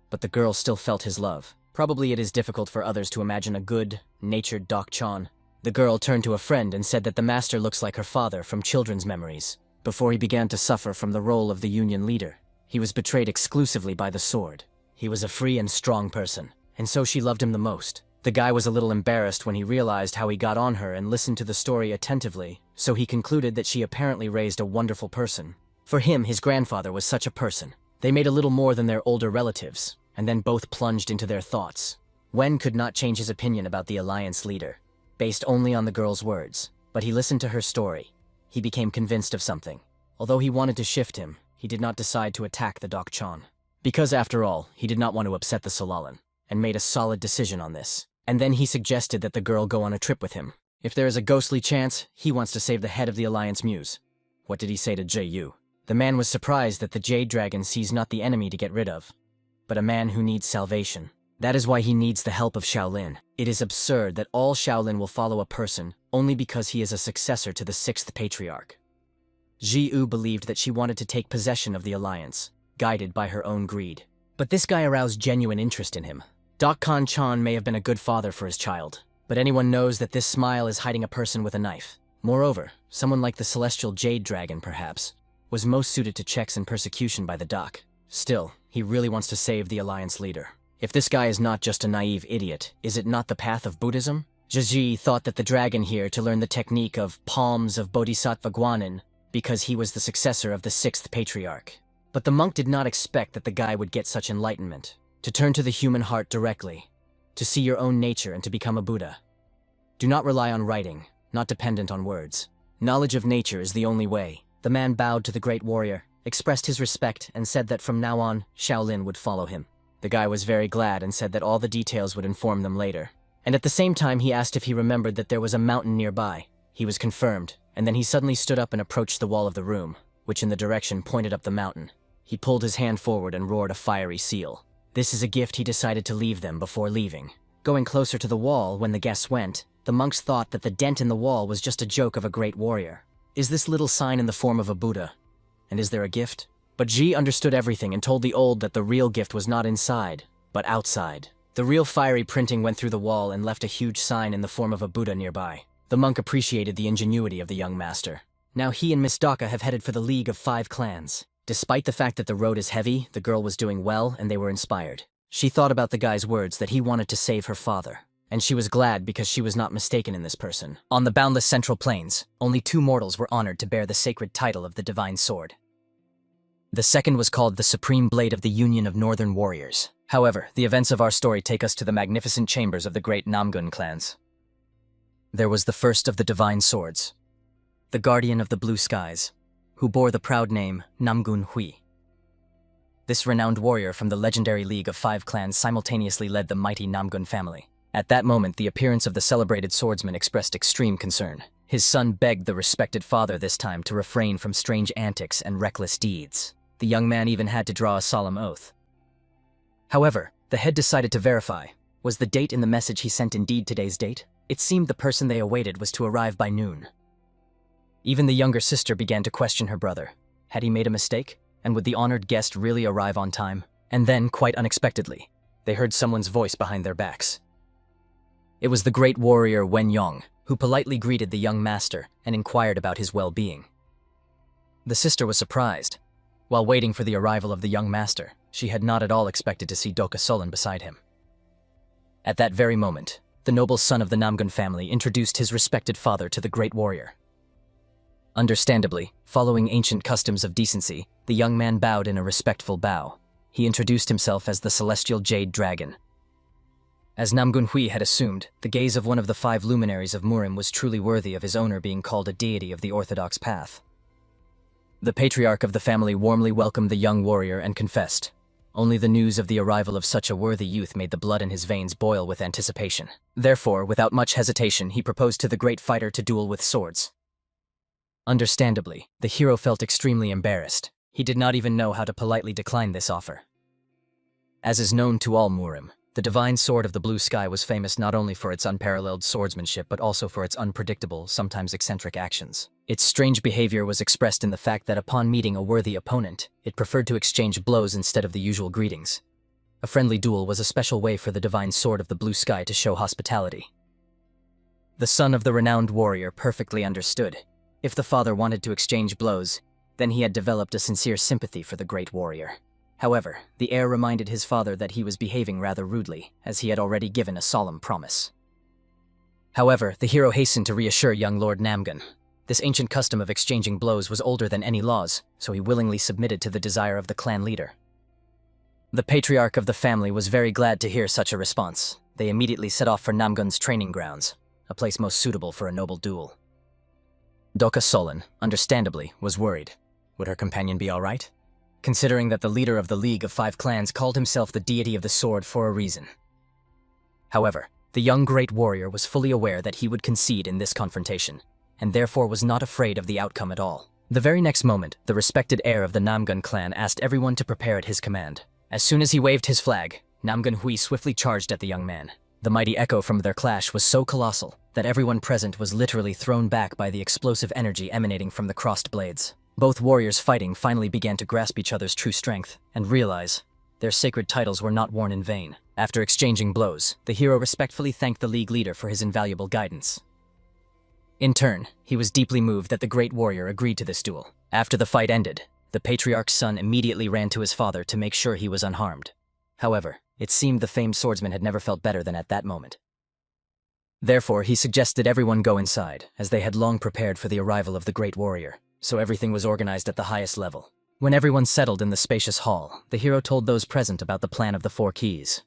but the girl still felt his love. Probably it is difficult for others to imagine a good, natured Dak-chan. The girl turned to a friend and said that the master looks like her father from children's memories. Before he began to suffer from the role of the Union leader, he was betrayed exclusively by the sword. He was a free and strong person, and so she loved him the most. The guy was a little embarrassed when he realized how he got on her and listened to the story attentively, so he concluded that she apparently raised a wonderful person. For him, his grandfather was such a person. They made a little more than their older relatives, and then both plunged into their thoughts. Wen could not change his opinion about the alliance leader, based only on the girl's words, but he listened to her story. He became convinced of something. Although he wanted to shift him, he did not decide to attack the Dak-chan. Because after all, he did not want to upset the Solalan, and made a solid decision on this. And then he suggested that the girl go on a trip with him. If there is a ghostly chance, he wants to save the head of the Alliance Muse. What did he say to J.U.? The man was surprised that the Jade Dragon sees not the enemy to get rid of, but a man who needs salvation. That is why he needs the help of Shaolin. It is absurd that all Shaolin will follow a person only because he is a successor to the 6th Patriarch. Ji-U believed that she wanted to take possession of the Alliance, guided by her own greed. But this guy aroused genuine interest in him. Dak-chan may have been a good father for his child, but anyone knows that this smile is hiding a person with a knife. Moreover, someone like the Celestial Jade Dragon, perhaps, was most suited to checks and persecution by the Dak. Still, he really wants to save the Alliance leader. If this guy is not just a naive idiot, is it not the path of Buddhism? Zhiji thought that the dragon here to learn the technique of palms of Bodhisattva Guanin because he was the successor of the 6th Patriarch. But the monk did not expect that the guy would get such enlightenment. To turn to the human heart directly, to see your own nature and to become a Buddha. Do not rely on writing, not dependent on words. Knowledge of nature is the only way. The man bowed to the great warrior, expressed his respect, and said that from now on, Shaolin would follow him. The guy was very glad and said that all the details would inform them later. And at the same time, he asked if he remembered that there was a mountain nearby. He was confirmed, and then he suddenly stood up and approached the wall of the room, which in the direction pointed up the mountain. He pulled his hand forward and roared a fiery seal. This is a gift he decided to leave them before leaving. Going closer to the wall when the guests went, the monks thought that the dent in the wall was just a joke of a great warrior. Is this little sign in the form of a Buddha? And is there a gift? But Ji understood everything and told the old that the real gift was not inside, But outside, the real fiery printing went through the wall and left a huge sign in the form of a Buddha nearby. The monk appreciated the ingenuity of the young master. Now he and Miss Daka have headed for the League of 5 Clans. Despite the fact that the road is heavy, the girl was doing well and they were inspired. She thought about the guy's words that he wanted to save her father. And she was glad because she was not mistaken in this person. On the boundless Central Plains, only 2 mortals were honored to bear the sacred title of the Divine Sword. The second was called the Supreme Blade of the Union of Northern Warriors. However, the events of our story take us to the magnificent chambers of the great Namgun clans. There was the first of the Divine Swords, the Guardian of the Blue Skies, who bore the proud name Namgun Hui. This renowned warrior from the legendary League of 5 Clans simultaneously led the mighty Namgun family. At that moment, the appearance of the celebrated swordsman expressed extreme concern. His son begged the respected father this time to refrain from strange antics and reckless deeds. The young man even had to draw a solemn oath. However, the head decided to verify. Was the date in the message he sent indeed today's date? It seemed the person they awaited was to arrive by noon. Even the younger sister began to question her brother. Had he made a mistake? And would the honored guest really arrive on time? And then, quite unexpectedly, they heard someone's voice behind their backs. It was the great warrior Wen Yong, who politely greeted the young master and inquired about his well-being. The sister was surprised. While waiting for the arrival of the young master, she had not at all expected to see Doka Solan beside him. At that very moment, the noble son of the Namgun family introduced his respected father to the great warrior. Understandably, following ancient customs of decency, the young man bowed in a respectful bow. He introduced himself as the Celestial Jade Dragon. As Namgun Hui had assumed, the gaze of one of the 5 luminaries of Murim was truly worthy of his owner being called a deity of the orthodox path. The patriarch of the family warmly welcomed the young warrior and confessed. Only the news of the arrival of such a worthy youth made the blood in his veins boil with anticipation. Therefore, without much hesitation, he proposed to the great fighter to duel with swords. Understandably, the hero felt extremely embarrassed. He did not even know how to politely decline this offer. As is known to all Murim, the Divine Sword of the Blue Sky was famous not only for its unparalleled swordsmanship but also for its unpredictable, sometimes eccentric actions. Its strange behavior was expressed in the fact that upon meeting a worthy opponent, it preferred to exchange blows instead of the usual greetings. A friendly duel was a special way for the Divine Sword of the Blue Sky to show hospitality. The son of the renowned warrior perfectly understood. If the father wanted to exchange blows, then he had developed a sincere sympathy for the great warrior. However, the heir reminded his father that he was behaving rather rudely, as he had already given a solemn promise. However, the hero hastened to reassure young Lord Namgun. This ancient custom of exchanging blows was older than any laws, so he willingly submitted to the desire of the clan leader. The patriarch of the family was very glad to hear such a response. They immediately set off for Namgun's training grounds, a place most suitable for a noble duel. Doka Solan, understandably, was worried. Would her companion be all right? Considering that the leader of the League of 5 Clans called himself the deity of the sword for a reason. However, the young great warrior was fully aware that he would concede in this confrontation, and therefore was not afraid of the outcome at all. The very next moment, the respected heir of the Namgun clan asked everyone to prepare at his command. As soon as he waved his flag, Namgun Hui swiftly charged at the young man. The mighty echo from their clash was so colossal that everyone present was literally thrown back by the explosive energy emanating from the crossed blades. Both warriors fighting finally began to grasp each other's true strength and realize their sacred titles were not worn in vain. After exchanging blows, the hero respectfully thanked the league leader for his invaluable guidance. In turn, he was deeply moved that the great warrior agreed to this duel. After the fight ended, the patriarch's son immediately ran to his father to make sure he was unharmed. However, it seemed the famed swordsman had never felt better than at that moment. Therefore, he suggested everyone go inside, as they had long prepared for the arrival of the great warrior. So everything was organized at the highest level. When everyone settled in the spacious hall, the hero told those present about the plan of the 4 keys.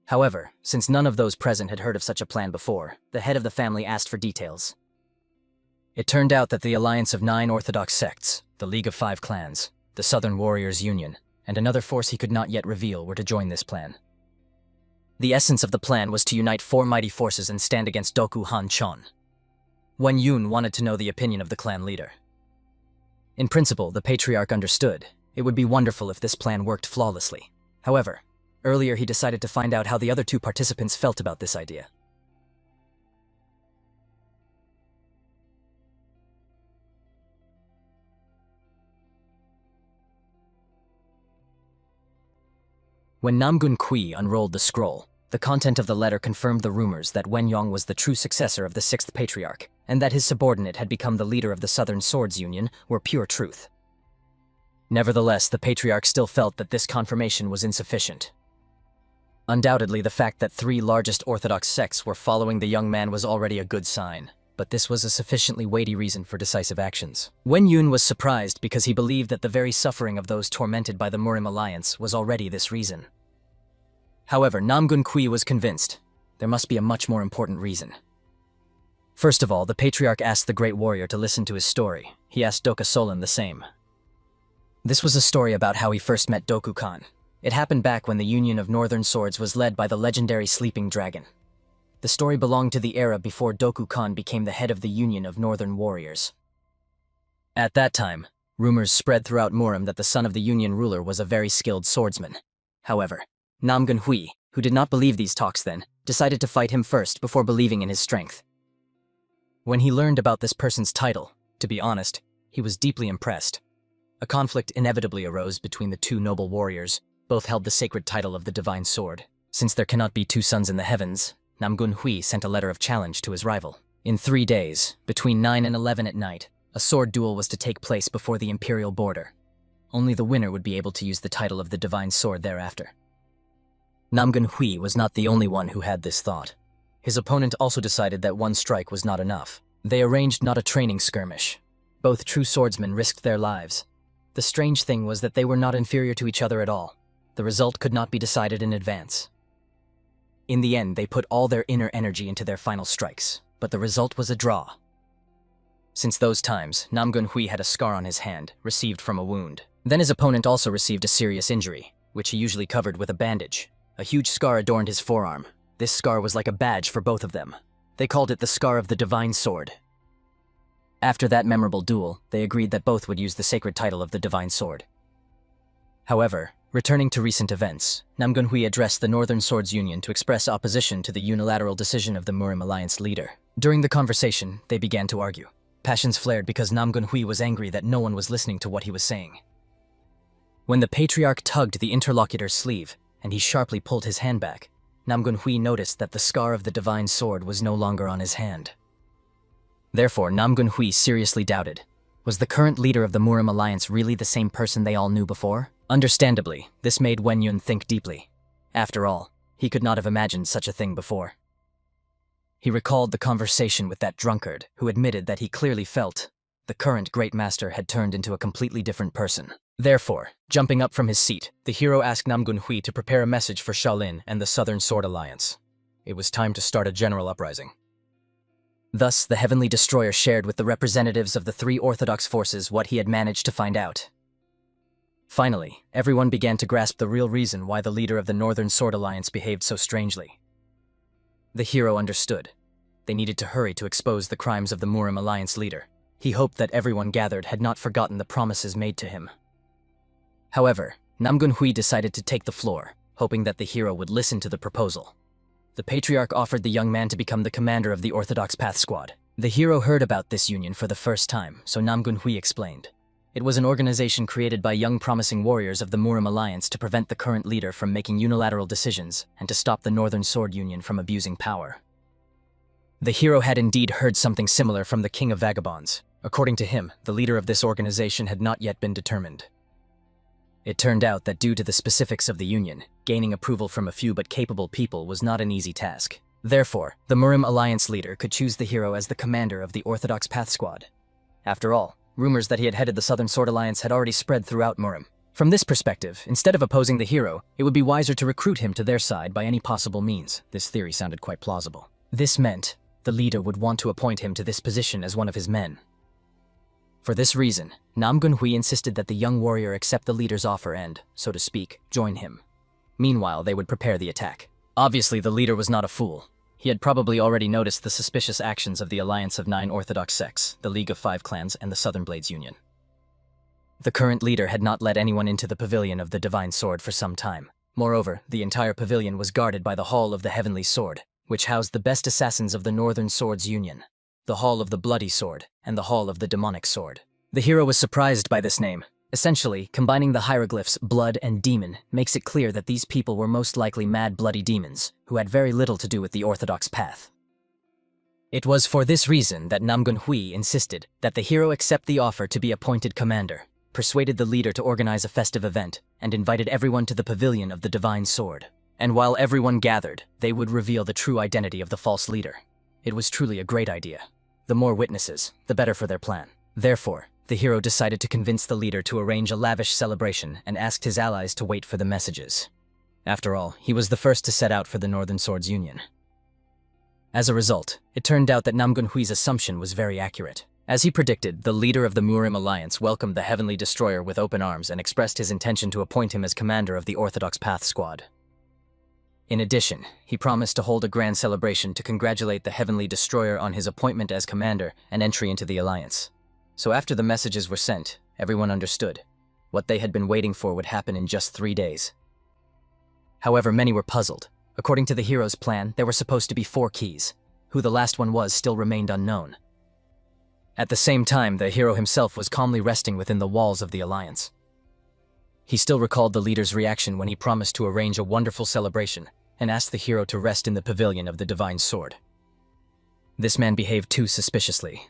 However, since none of those present had heard of such a plan before, the head of the family asked for details. It turned out that the alliance of 9 orthodox sects, the League of 5 Clans, the Southern Warriors Union, and another force he could not yet reveal were to join this plan. The essence of the plan was to unite 4 mighty forces and stand against Doku Han Chon. Wen Yun wanted to know the opinion of the clan leader. In principle, the patriarch understood. It would be wonderful if this plan worked flawlessly. However, earlier he decided to find out how the other 2 participants felt about this idea. When Namgun Kui unrolled the scroll, the content of the letter confirmed the rumors that Wen Yong was the true successor of the sixth patriarch, and that his subordinate had become the leader of the Southern Swords Union were pure truth. Nevertheless, the patriarch still felt that this confirmation was insufficient. Undoubtedly, the fact that three largest Orthodox sects were following the young man was already a good sign, but this was a sufficiently weighty reason for decisive actions. Wen Yun was surprised because he believed that the very suffering of those tormented by the Murim alliance was already this reason. However, Namgun Kui was convinced there must be a much more important reason. First of all, the patriarch asked the great warrior to listen to his story. He asked Doka Solan the same. This was a story about how he first met Doku Khan. It happened back when the Union of Northern Swords was led by the legendary Sleeping Dragon. The story belonged to the era before Doku Khan became the head of the Union of Northern Warriors. At that time, rumors spread throughout Murim that the son of the Union ruler was a very skilled swordsman. However, Namgun Hui, who did not believe these talks then, decided to fight him first before believing in his strength. When he learned about this person's title, to be honest, he was deeply impressed. A conflict inevitably arose between the two noble warriors. Both held the sacred title of the Divine Sword. Since there cannot be two suns in the heavens, Namgun Hui sent a letter of challenge to his rival. In 3 days, between 9 and 11 at night, a sword duel was to take place before the imperial border. Only the winner would be able to use the title of the Divine Sword thereafter. Namgun Hui was not the only one who had this thought. His opponent also decided that one strike was not enough. They arranged not a training skirmish. Both true swordsmen risked their lives. The strange thing was that they were not inferior to each other at all. The result could not be decided in advance. In the end, they put all their inner energy into their final strikes, but the result was a draw. Since those times, Namgun Hui had a scar on his hand, received from a wound. Then his opponent also received a serious injury, which he usually covered with a bandage. A huge scar adorned his forearm. This scar was like a badge for both of them. They called it the Scar of the Divine Sword. After that memorable duel, they agreed that both would use the sacred title of the Divine Sword. However, returning to recent events, Namgun Hui addressed the Northern Swords Union to express opposition to the unilateral decision of the Murim Alliance leader. During the conversation, they began to argue. Passions flared because Namgun Hui was angry that no one was listening to what he was saying. When the patriarch tugged the interlocutor's sleeve, and he sharply pulled his hand back, Namgun Hui noticed that the scar of the Divine Sword was no longer on his hand. Therefore, Namgun Hui seriously doubted. Was the current leader of the Murim Alliance really the same person they all knew before? Understandably, this made Wen Yun think deeply. After all, he could not have imagined such a thing before. He recalled the conversation with that drunkard, who admitted that he clearly felt the current Great Master had turned into a completely different person. Therefore, jumping up from his seat, the hero asked Namgun Hui to prepare a message for Shaolin and the Southern Sword Alliance. It was time to start a general uprising. Thus, the Heavenly Destroyer shared with the representatives of the three Orthodox forces what he had managed to find out. Finally, everyone began to grasp the real reason why the leader of the Northern Sword Alliance behaved so strangely. The hero understood. They needed to hurry to expose the crimes of the Murim Alliance leader. He hoped that everyone gathered had not forgotten the promises made to him. However, Namgun Hui decided to take the floor, hoping that the hero would listen to the proposal. The patriarch offered the young man to become the commander of the Orthodox Path Squad. The hero heard about this union for the first time, so Namgun Hui explained. It was an organization created by young promising warriors of the Murim Alliance to prevent the current leader from making unilateral decisions and to stop the Northern Sword Union from abusing power. The hero had indeed heard something similar from the King of Vagabonds. According to him, the leader of this organization had not yet been determined. It turned out that due to the specifics of the union, gaining approval from a few but capable people was not an easy task. Therefore, the Murim Alliance leader could choose the hero as the commander of the Orthodox Path Squad. After all, rumors that he had headed the Southern Sword Alliance had already spread throughout Murim. From this perspective, instead of opposing the hero, it would be wiser to recruit him to their side by any possible means. This theory sounded quite plausible. This meant the leader would want to appoint him to this position as one of his men. For this reason, Namgun Hui insisted that the young warrior accept the leader's offer and, so to speak, join him. Meanwhile, they would prepare the attack. Obviously, the leader was not a fool. He had probably already noticed the suspicious actions of the Alliance of 9 Orthodox sects, the League of 5 Clans, and the Southern Blades Union. The current leader had not let anyone into the pavilion of the Divine Sword for some time. Moreover, the entire pavilion was guarded by the Hall of the Heavenly Sword, which housed the best assassins of the Northern Swords Union, the Hall of the Bloody Sword, and the Hall of the Demonic Sword. The hero was surprised by this name. Essentially, combining the hieroglyphs blood and demon makes it clear that these people were most likely mad bloody demons who had very little to do with the orthodox path. It was for this reason that Namgun Hui insisted that the hero accept the offer to be appointed commander, persuaded the leader to organize a festive event, and invited everyone to the pavilion of the divine sword. And while everyone gathered, they would reveal the true identity of the false leader. It was truly a great idea. The more witnesses, the better for their plan. Therefore, the hero decided to convince the leader to arrange a lavish celebration and asked his allies to wait for the messages. After all, he was the first to set out for the Northern Swords Union. As a result, it turned out that Namgun Hui's assumption was very accurate. As he predicted, the leader of the Murim Alliance welcomed the Heavenly Destroyer with open arms and expressed his intention to appoint him as commander of the Orthodox Path Squad. In addition, he promised to hold a grand celebration to congratulate the Heavenly Destroyer on his appointment as commander and entry into the Alliance. So after the messages were sent, everyone understood. What they had been waiting for would happen in just 3 days. However, many were puzzled. According to the hero's plan, there were supposed to be 4 keys. Who the last one was still remained unknown. At the same time, the hero himself was calmly resting within the walls of the Alliance. He still recalled the leader's reaction when he promised to arrange a wonderful celebration and asked the hero to rest in the pavilion of the divine sword. This man behaved too suspiciously.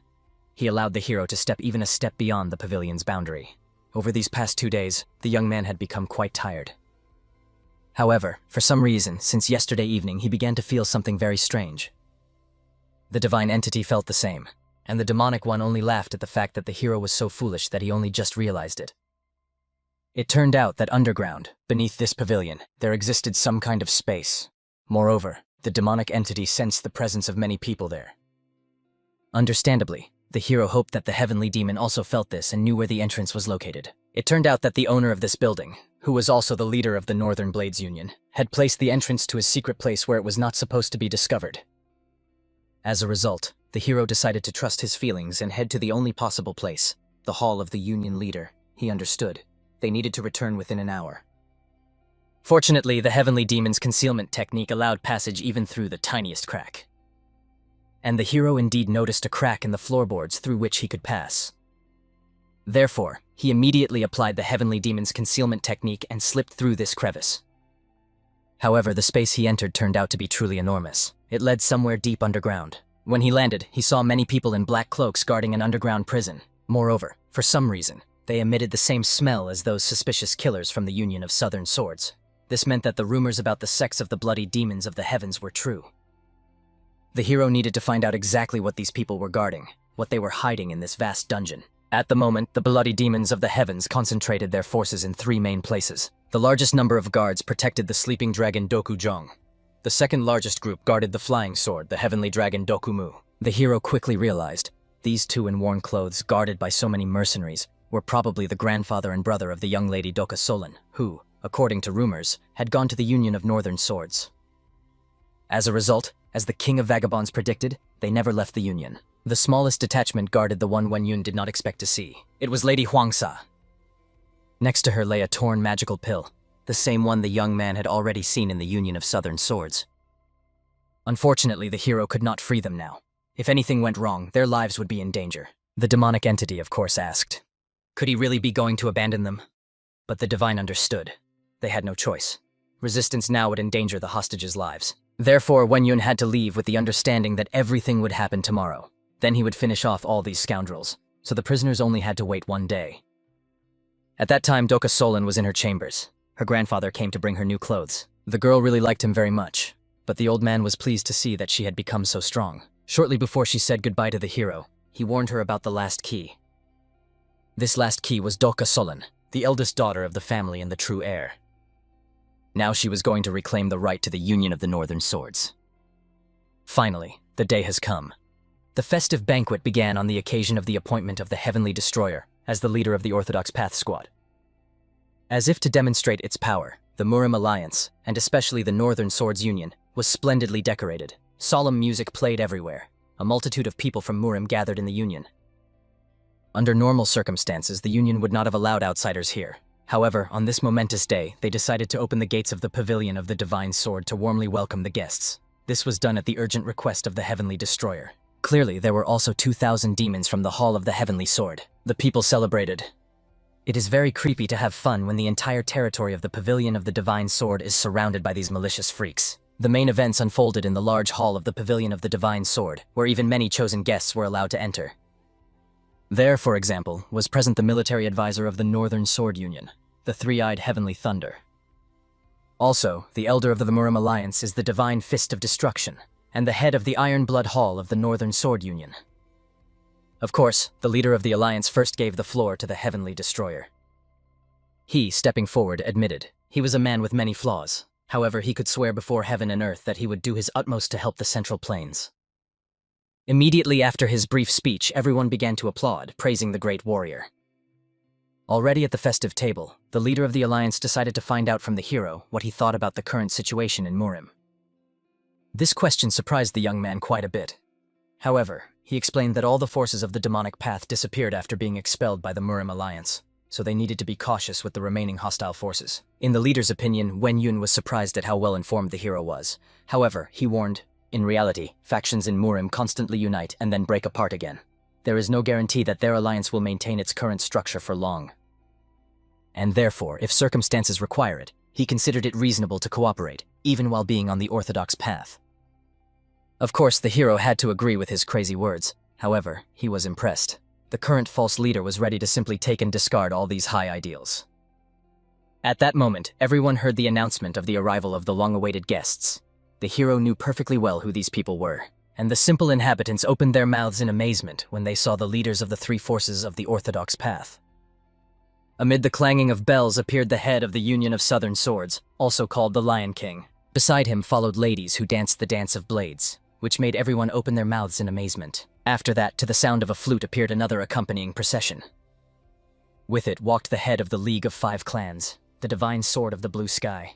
He allowed the hero to step even a step beyond the pavilion's boundary. Over these past 2 days, the young man had become quite tired. However, for some reason, since yesterday evening, he began to feel something very strange. The divine entity felt the same, and the demonic one only laughed at the fact that the hero was so foolish that he only just realized it. It turned out that underground, beneath this pavilion, there existed some kind of space. Moreover, the demonic entity sensed the presence of many people there. Understandably, the hero hoped that the heavenly demon also felt this and knew where the entrance was located. It turned out that the owner of this building, who was also the leader of the Northern Blades Union, had placed the entrance to his secret place where it was not supposed to be discovered. As a result, the hero decided to trust his feelings and head to the only possible place, the hall of the Union leader. He understood. They needed to return within an hour. Fortunately, the heavenly demon's concealment technique allowed passage even through the tiniest crack. And the hero indeed noticed a crack in the floorboards through which he could pass. Therefore, he immediately applied the heavenly demon's concealment technique and slipped through this crevice. However, the space he entered turned out to be truly enormous. It led somewhere deep underground. When he landed, he saw many people in black cloaks guarding an underground prison. Moreover, for some reason, they emitted the same smell as those suspicious killers from the Union of Southern Swords. This meant that the rumors about the sex of the bloody demons of the heavens were true. The hero needed to find out exactly what these people were guarding, what they were hiding in this vast dungeon. At the moment, the bloody demons of the heavens concentrated their forces in 3 main places. The largest number of guards protected the sleeping dragon Dokujong. The second largest group guarded the flying sword, the heavenly dragon Dokumu. The hero quickly realized these 2 in worn clothes, guarded by so many mercenaries, were probably the grandfather and brother of the young lady Doka Solan, who, according to rumors, had gone to the Union of Northern Swords. As a result, as the king of vagabonds predicted, they never left the Union. The smallest detachment guarded the one Wen Yun did not expect to see. It was Lady Huangsa. Next to her lay a torn magical pill, the same one the young man had already seen in the Union of Southern Swords. Unfortunately, the hero could not free them now. If anything went wrong, their lives would be in danger. The demonic entity, of course, asked, could he really be going to abandon them? But the divine understood. They had no choice. Resistance now would endanger the hostages' lives. Therefore, Wen Yun had to leave with the understanding that everything would happen tomorrow. Then he would finish off all these scoundrels, so the prisoners only had to wait 1 day. At that time, Doka Solan was in her chambers. Her grandfather came to bring her new clothes. The girl really liked him very much, but the old man was pleased to see that she had become so strong. Shortly before she said goodbye to the hero, he warned her about the last key. This last key was Doka Solan, the eldest daughter of the family and the true heir. Now she was going to reclaim the right to the Union of the Northern Swords. Finally, the day has come. The festive banquet began on the occasion of the appointment of the Heavenly Destroyer as the leader of the Orthodox Path Squad. As if to demonstrate its power, the Murim Alliance, and especially the Northern Swords Union, was splendidly decorated. Solemn music played everywhere. A multitude of people from Murim gathered in the Union. Under normal circumstances, the Union would not have allowed outsiders here. However, on this momentous day, they decided to open the gates of the Pavilion of the Divine Sword to warmly welcome the guests. This was done at the urgent request of the Heavenly Destroyer. Clearly, there were also 2,000 demons from the Hall of the Heavenly Sword. The people celebrated. It is very creepy to have fun when the entire territory of the Pavilion of the Divine Sword is surrounded by these malicious freaks. The main events unfolded in the large hall of the Pavilion of the Divine Sword, where even many chosen guests were allowed to enter. There, for example, was present the military advisor of the Northern Sword Union, the Three-Eyed Heavenly Thunder. Also, the elder of the Murim Alliance is the Divine Fist of Destruction, and the head of the Iron Blood Hall of the Northern Sword Union. Of course, the leader of the Alliance first gave the floor to the Heavenly Destroyer. He, stepping forward, admitted he was a man with many flaws. However, he could swear before heaven and earth that he would do his utmost to help the Central Plains. Immediately after his brief speech, everyone began to applaud, praising the great warrior. Already at the festive table, the leader of the Alliance decided to find out from the hero what he thought about the current situation in Murim. This question surprised the young man quite a bit. However, he explained that all the forces of the demonic path disappeared after being expelled by the Murim Alliance, so they needed to be cautious with the remaining hostile forces. In the leader's opinion, Wen Yun was surprised at how well informed the hero was. However, he warned, in reality, factions in Murim constantly unite and then break apart again. There is no guarantee that their alliance will maintain its current structure for long. And therefore, if circumstances require it, he considered it reasonable to cooperate, even while being on the orthodox path. Of course, the hero had to agree with his crazy words. However, he was impressed. The current false leader was ready to simply take and discard all these high ideals. At that moment, everyone heard the announcement of the arrival of the long-awaited guests. The hero knew perfectly well who these people were, and the simple inhabitants opened their mouths in amazement when they saw the leaders of the three forces of the orthodox path. Amid the clanging of bells appeared the head of the Union of Southern Swords, also called the Lion King. Beside him followed ladies who danced the Dance of Blades, which made everyone open their mouths in amazement. After that, to the sound of a flute appeared another accompanying procession. With it walked the head of the League of Five Clans, the Divine Sword of the Blue Sky.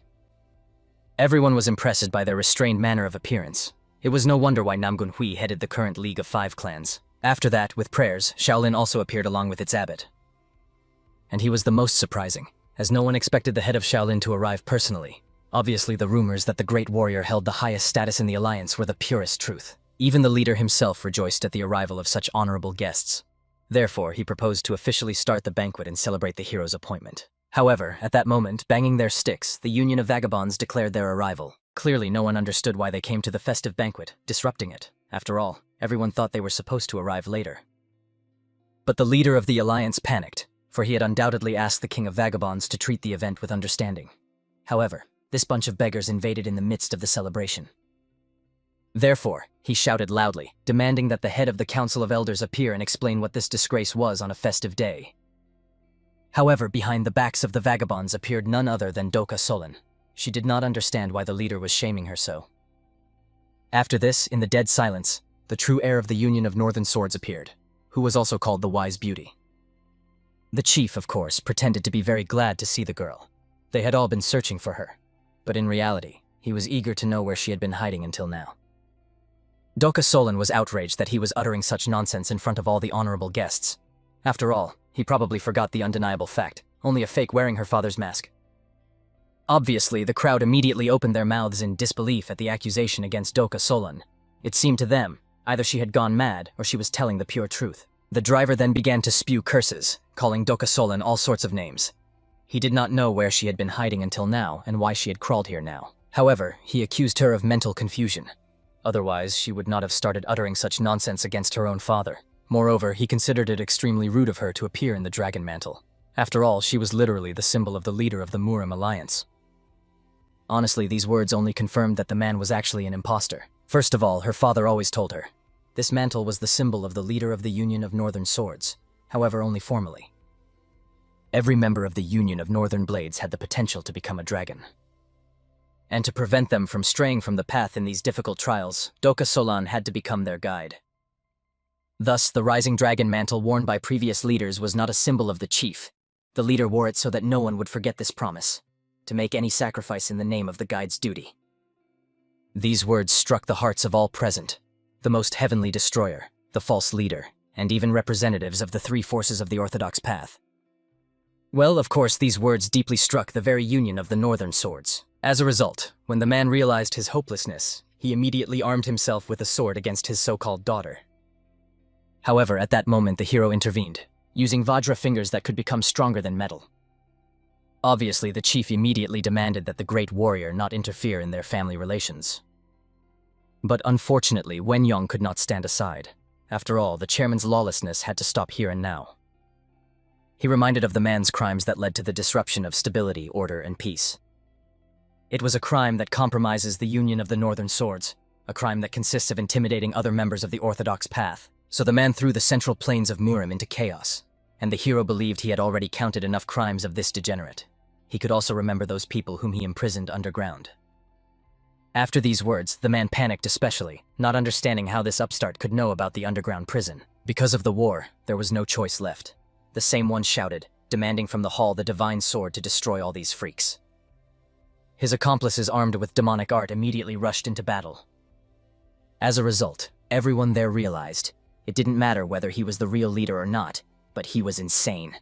Everyone was impressed by their restrained manner of appearance. It was no wonder why Namgun Hui headed the current League of Five Clans. After that, with prayers, Shaolin also appeared along with its abbot. And he was the most surprising, as no one expected the head of Shaolin to arrive personally. Obviously, the rumors that the great warrior held the highest status in the alliance were the purest truth. Even the leader himself rejoiced at the arrival of such honorable guests. Therefore, he proposed to officially start the banquet and celebrate the hero's appointment. However, at that moment, banging their sticks, the Union of Vagabonds declared their arrival. Clearly, no one understood why they came to the festive banquet, disrupting it. After all, everyone thought they were supposed to arrive later. But the leader of the alliance panicked, for he had undoubtedly asked the King of Vagabonds to treat the event with understanding. However, this bunch of beggars invaded in the midst of the celebration. Therefore, he shouted loudly, demanding that the head of the Council of Elders appear and explain what this disgrace was on a festive day. However, behind the backs of the vagabonds appeared none other than Doka Solon. She did not understand why the leader was shaming her so. After this, in the dead silence, the true heir of the Union of Northern Swords appeared, who was also called the Wise Beauty. The chief, of course, pretended to be very glad to see the girl. They had all been searching for her, but in reality, he was eager to know where she had been hiding until now. Doka Solon was outraged that he was uttering such nonsense in front of all the honorable guests. After all, he probably forgot the undeniable fact, only a fake wearing her father's mask. Obviously, the crowd immediately opened their mouths in disbelief at the accusation against Doka Solon. It seemed to them, either she had gone mad or she was telling the pure truth. The driver then began to spew curses, calling Doka Solon all sorts of names. He did not know where she had been hiding until now and why she had crawled here now. However, he accused her of mental confusion. Otherwise, she would not have started uttering such nonsense against her own father. Moreover, he considered it extremely rude of her to appear in the dragon mantle. After all, she was literally the symbol of the leader of the Murim Alliance. Honestly, these words only confirmed that the man was actually an imposter. First of all, her father always told her. This mantle was the symbol of the leader of the Union of Northern Swords, however only formally. Every member of the Union of Northern Blades had the potential to become a dragon. And to prevent them from straying from the path in these difficult trials, Doka Solon had to become their guide. Thus, the rising dragon mantle worn by previous leaders was not a symbol of the chief. The leader wore it so that no one would forget this promise, to make any sacrifice in the name of the guide's duty. These words struck the hearts of all present, the most heavenly destroyer, the false leader, and even representatives of the three forces of the orthodox path. Well, of course, these words deeply struck the very Union of the Northern Swords. As a result, when the man realized his hopelessness, he immediately armed himself with a sword against his so-called daughter. However, at that moment the hero intervened. using Vajra fingers that could become stronger than metal. Obviously, the chief immediately demanded that the great warrior not interfere in their family relations. But unfortunately, Wen Yong could not stand aside. After all, the chairman's lawlessness had to stop here and now. He reminded of the man's crimes that led to the disruption of stability, order, and peace. It was a crime that compromises the union of the Northern Swords, a crime that consists of intimidating other members of the Orthodox path. So the man threw the central plains of Murim into chaos, and the hero believed he had already counted enough crimes of this degenerate. He could also remember those people whom he imprisoned underground. After these words, the man panicked especially, not understanding how this upstart could know about the underground prison. Because of the war, there was no choice left. The same one shouted, demanding from the hall the divine sword to destroy all these freaks. His accomplices armed with demonic art immediately rushed into battle. As a result, everyone there realized it didn't matter whether he was the real leader or not, but he was insane.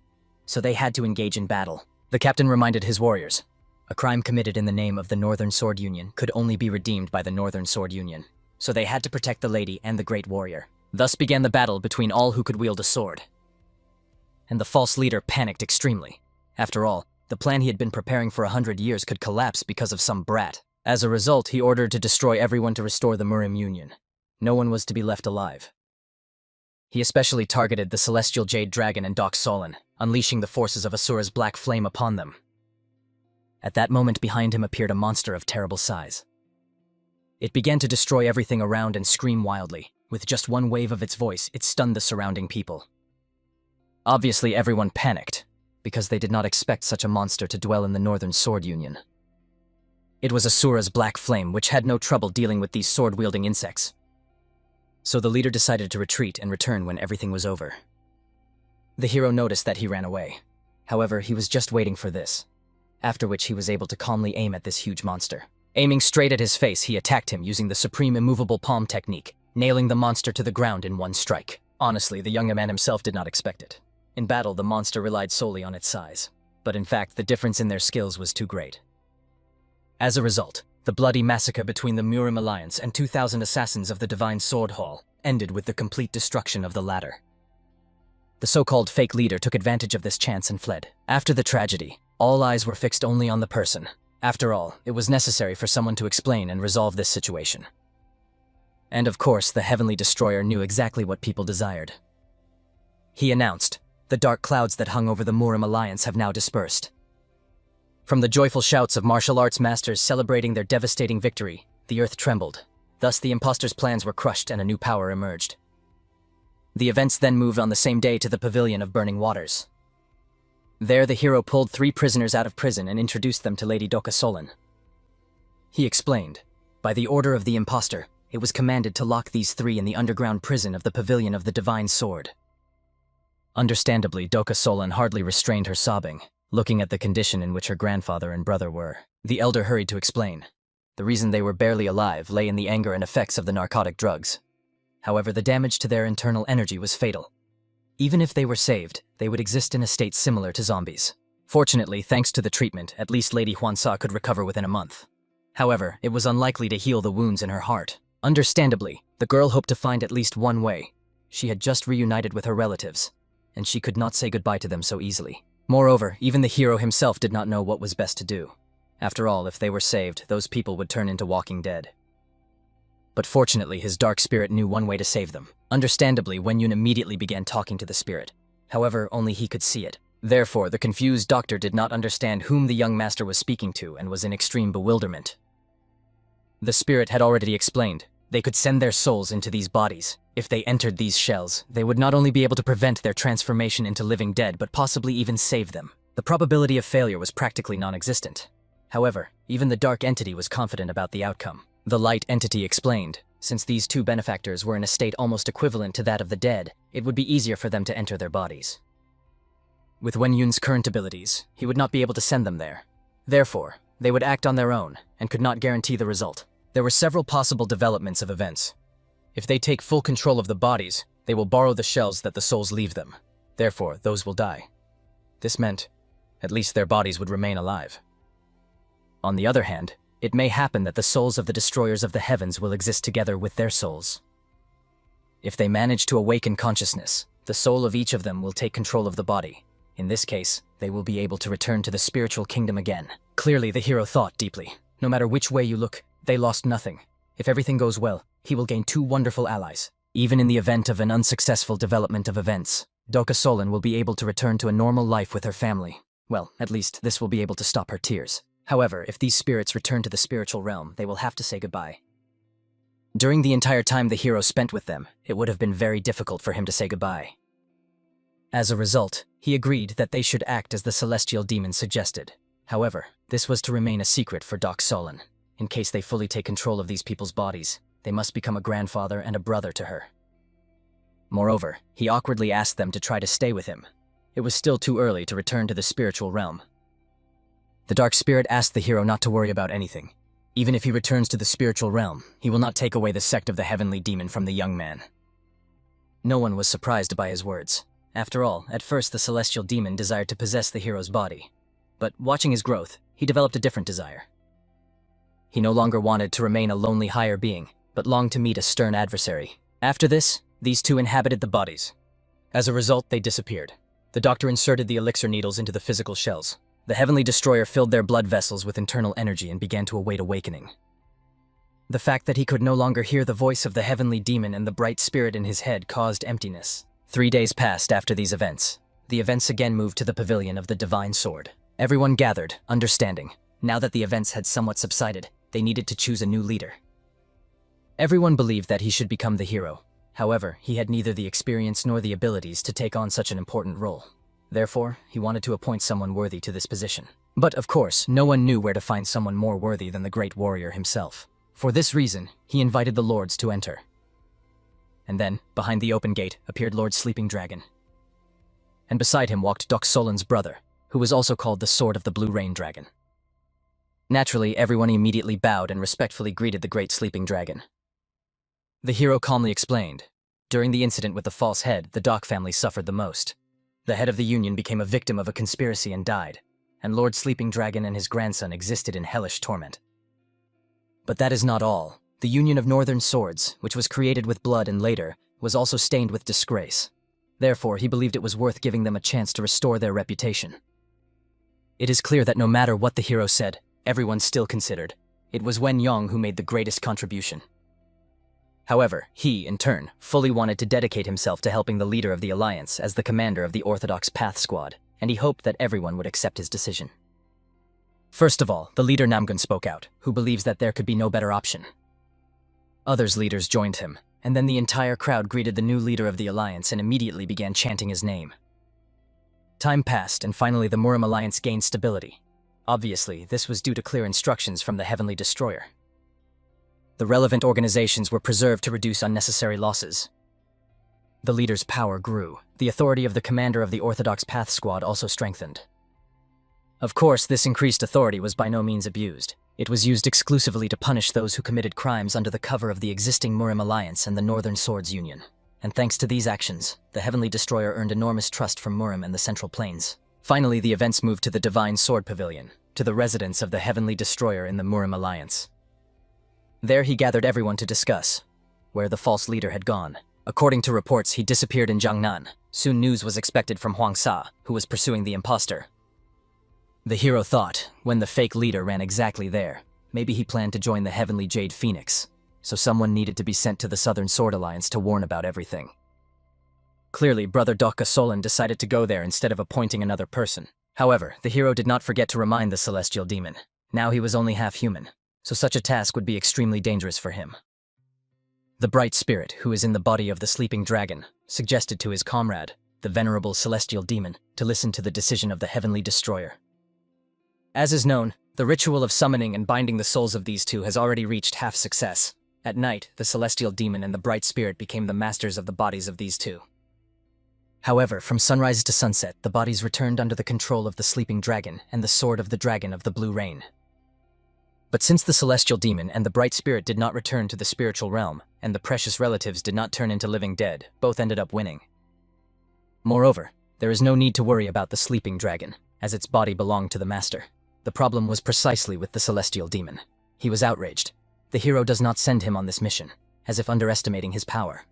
So they had to engage in battle. The captain reminded his warriors, a crime committed in the name of the Northern Sword Union could only be redeemed by the Northern Sword Union. So they had to protect the lady and the great warrior. Thus began the battle between all who could wield a sword. And the false leader panicked extremely. After all, the plan he had been preparing for 100 years could collapse because of some brat. As a result, he ordered to destroy everyone to restore the Murim Union. No one was to be left alive. He especially targeted the Celestial Jade Dragon and Doc Solon, unleashing the forces of Asura's black flame upon them. At that moment, behind him appeared a monster of terrible size. It began to destroy everything around and scream wildly. With just one wave of its voice, it stunned the surrounding people. Obviously, everyone panicked, because they did not expect such a monster to dwell in the Northern Sword Union. It was Asura's black flame, which had no trouble dealing with these sword-wielding insects. So the leader decided to retreat and return when everything was over. The hero noticed that he ran away. However, he was just waiting for this, after which he was able to calmly aim at this huge monster. Aiming straight at his face, he attacked him using the supreme immovable palm technique, nailing the monster to the ground in one strike. Honestly, the young man himself did not expect it. In battle, the monster relied solely on its size, but in fact, the difference in their skills was too great. As a result, the bloody massacre between the Murim Alliance and 2,000 assassins of the Divine Sword Hall ended with the complete destruction of the latter. The so-called fake leader took advantage of this chance and fled. After the tragedy, all eyes were fixed only on the person. After all, it was necessary for someone to explain and resolve this situation. And of course, the Heavenly Destroyer knew exactly what people desired. He announced, "The dark clouds that hung over the Murim Alliance have now dispersed." From the joyful shouts of martial arts masters celebrating their devastating victory, the earth trembled. Thus, the impostors' plans were crushed and a new power emerged. The events then moved on the same day to the Pavilion of Burning Waters. There, the hero pulled 3 prisoners out of prison and introduced them to Lady Doka Solon. He explained, by the order of the impostor, it was commanded to lock these 3 in the underground prison of the Pavilion of the Divine Sword. Understandably, Doka Solon hardly restrained her sobbing, looking at the condition in which her grandfather and brother were. The elder hurried to explain. The reason they were barely alive lay in the anger and effects of the narcotic drugs. However, the damage to their internal energy was fatal. Even if they were saved, they would exist in a state similar to zombies. Fortunately, thanks to the treatment, at least Lady Hwansa could recover within a month. However, it was unlikely to heal the wounds in her heart. Understandably, the girl hoped to find at least one way. She had just reunited with her relatives, and she could not say goodbye to them so easily. Moreover, even the hero himself did not know what was best to do. After all, if they were saved, those people would turn into walking dead. But fortunately, his dark spirit knew one way to save them. Understandably, Wen-yun immediately began talking to the spirit. However, only he could see it. Therefore, the confused doctor did not understand whom the young master was speaking to and was in extreme bewilderment. The spirit had already explained. They could send their souls into these bodies. If they entered these shells, they would not only be able to prevent their transformation into living dead, but possibly even save them. The probability of failure was practically non-existent. However, even the dark entity was confident about the outcome. The light entity explained, since these 2 benefactors were in a state almost equivalent to that of the dead, it would be easier for them to enter their bodies. With Wen-yun's current abilities, he would not be able to send them there. Therefore, they would act on their own, and could not guarantee the result. There were several possible developments of events. If they take full control of the bodies, they will borrow the shells that the souls leave them. Therefore, those will die. This meant, at least their bodies would remain alive. On the other hand, it may happen that the souls of the destroyers of the heavens will exist together with their souls. If they manage to awaken consciousness, The soul of each of them will take control of the body. In this case, they will be able to return to the spiritual kingdom again. Clearly, the hero thought deeply. No matter which way you look, they lost nothing. If everything goes well, he will gain 2 wonderful allies. Even in the event of an unsuccessful development of events, Doka Solon will be able to return to a normal life with her family. Well, at least this will be able to stop her tears. However, if these spirits return to the spiritual realm, they will have to say goodbye. During the entire time the hero spent with them, it would have been very difficult for him to say goodbye. As a result, he agreed that they should act as the celestial demon suggested. However, this was to remain a secret for Doc Solon. In case they fully take control of these people's bodies, they must become a grandfather and a brother to her. Moreover, he awkwardly asked them to try to stay with him. It was still too early to return to the spiritual realm. The dark spirit asked the hero not to worry about anything. Even if he returns to the spiritual realm, he will not take away the sect of the heavenly demon from the young man. No one was surprised by his words. After all, at first the celestial demon desired to possess the hero's body. But watching his growth, he developed a different desire. He no longer wanted to remain a lonely higher being, but longed to meet a stern adversary. After this, these two inhabited the bodies. As a result, they disappeared. The doctor inserted the elixir needles into the physical shells. The heavenly destroyer filled their blood vessels with internal energy and began to await awakening. The fact that he could no longer hear the voice of the heavenly demon and the bright spirit in his head caused emptiness. 3 days passed after these events. The events again moved to the pavilion of the divine sword. Everyone gathered, understanding. Now that the events had somewhat subsided, they needed to choose a new leader. Everyone believed that he should become the hero. However, he had neither the experience nor the abilities to take on such an important role. Therefore, he wanted to appoint someone worthy to this position. But of course, no one knew where to find someone more worthy than the great warrior himself. For this reason, he invited the lords to enter. And then, behind the open gate, appeared Lord Sleeping Dragon. And beside him walked Doc Solon's brother, who was also called the Sword of the Blue Rain Dragon. Naturally, everyone immediately bowed and respectfully greeted the great Sleeping Dragon. The hero calmly explained. During the incident with the false head, the Doc family suffered the most. The head of the Union became a victim of a conspiracy and died, and Lord Sleeping Dragon and his grandson existed in hellish torment. But that is not all. The Union of Northern Swords, which was created with blood and later, was also stained with disgrace. Therefore, he believed it was worth giving them a chance to restore their reputation. It is clear that no matter what the hero said, everyone still considered it was Wen Yong who made the greatest contribution. However, he, in turn, fully wanted to dedicate himself to helping the leader of the Alliance as the commander of the Orthodox Path Squad, and he hoped that everyone would accept his decision. First of all, the leader Namgun spoke out, who believes that there could be no better option. Others leaders joined him, and then the entire crowd greeted the new leader of the Alliance and immediately began chanting his name. Time passed, and finally the Murim Alliance gained stability. Obviously, this was due to clear instructions from the Heavenly Destroyer. The relevant organizations were preserved to reduce unnecessary losses. The leader's power grew. The authority of the commander of the Orthodox Path Squad also strengthened. Of course, this increased authority was by no means abused. It was used exclusively to punish those who committed crimes under the cover of the existing Murim Alliance and the Northern Swords Union. And thanks to these actions, the Heavenly Destroyer earned enormous trust from Murim and the Central Plains. Finally, the events moved to the Divine Sword Pavilion, to the residence of the Heavenly Destroyer in the Murim Alliance. There he gathered everyone to discuss where the false leader had gone. According to reports, he disappeared in Jiangnan. Soon news was expected from Huang Sa, who was pursuing the imposter. The hero thought, when the fake leader ran exactly there, maybe he planned to join the Heavenly Jade Phoenix, so someone needed to be sent to the Southern Sword Alliance to warn about everything. Clearly, Brother Doka Solon decided to go there instead of appointing another person. However, the hero did not forget to remind the Celestial Demon. Now he was only half human, so such a task would be extremely dangerous for him. The bright spirit, who is in the body of the sleeping dragon, suggested to his comrade, the venerable Celestial Demon, to listen to the decision of the Heavenly Destroyer. As is known, the ritual of summoning and binding the souls of these two has already reached half success. At night, the Celestial Demon and the bright spirit became the masters of the bodies of these two. However, from sunrise to sunset, the bodies returned under the control of the sleeping dragon and the sword of the dragon of the Blue Rain. But since the Celestial Demon and the bright spirit did not return to the spiritual realm, and the precious relatives did not turn into living dead, both ended up winning. Moreover, there is no need to worry about the sleeping dragon, as its body belonged to the master. The problem was precisely with the Celestial Demon. He was outraged. The hero does not send him on this mission, as if underestimating his power.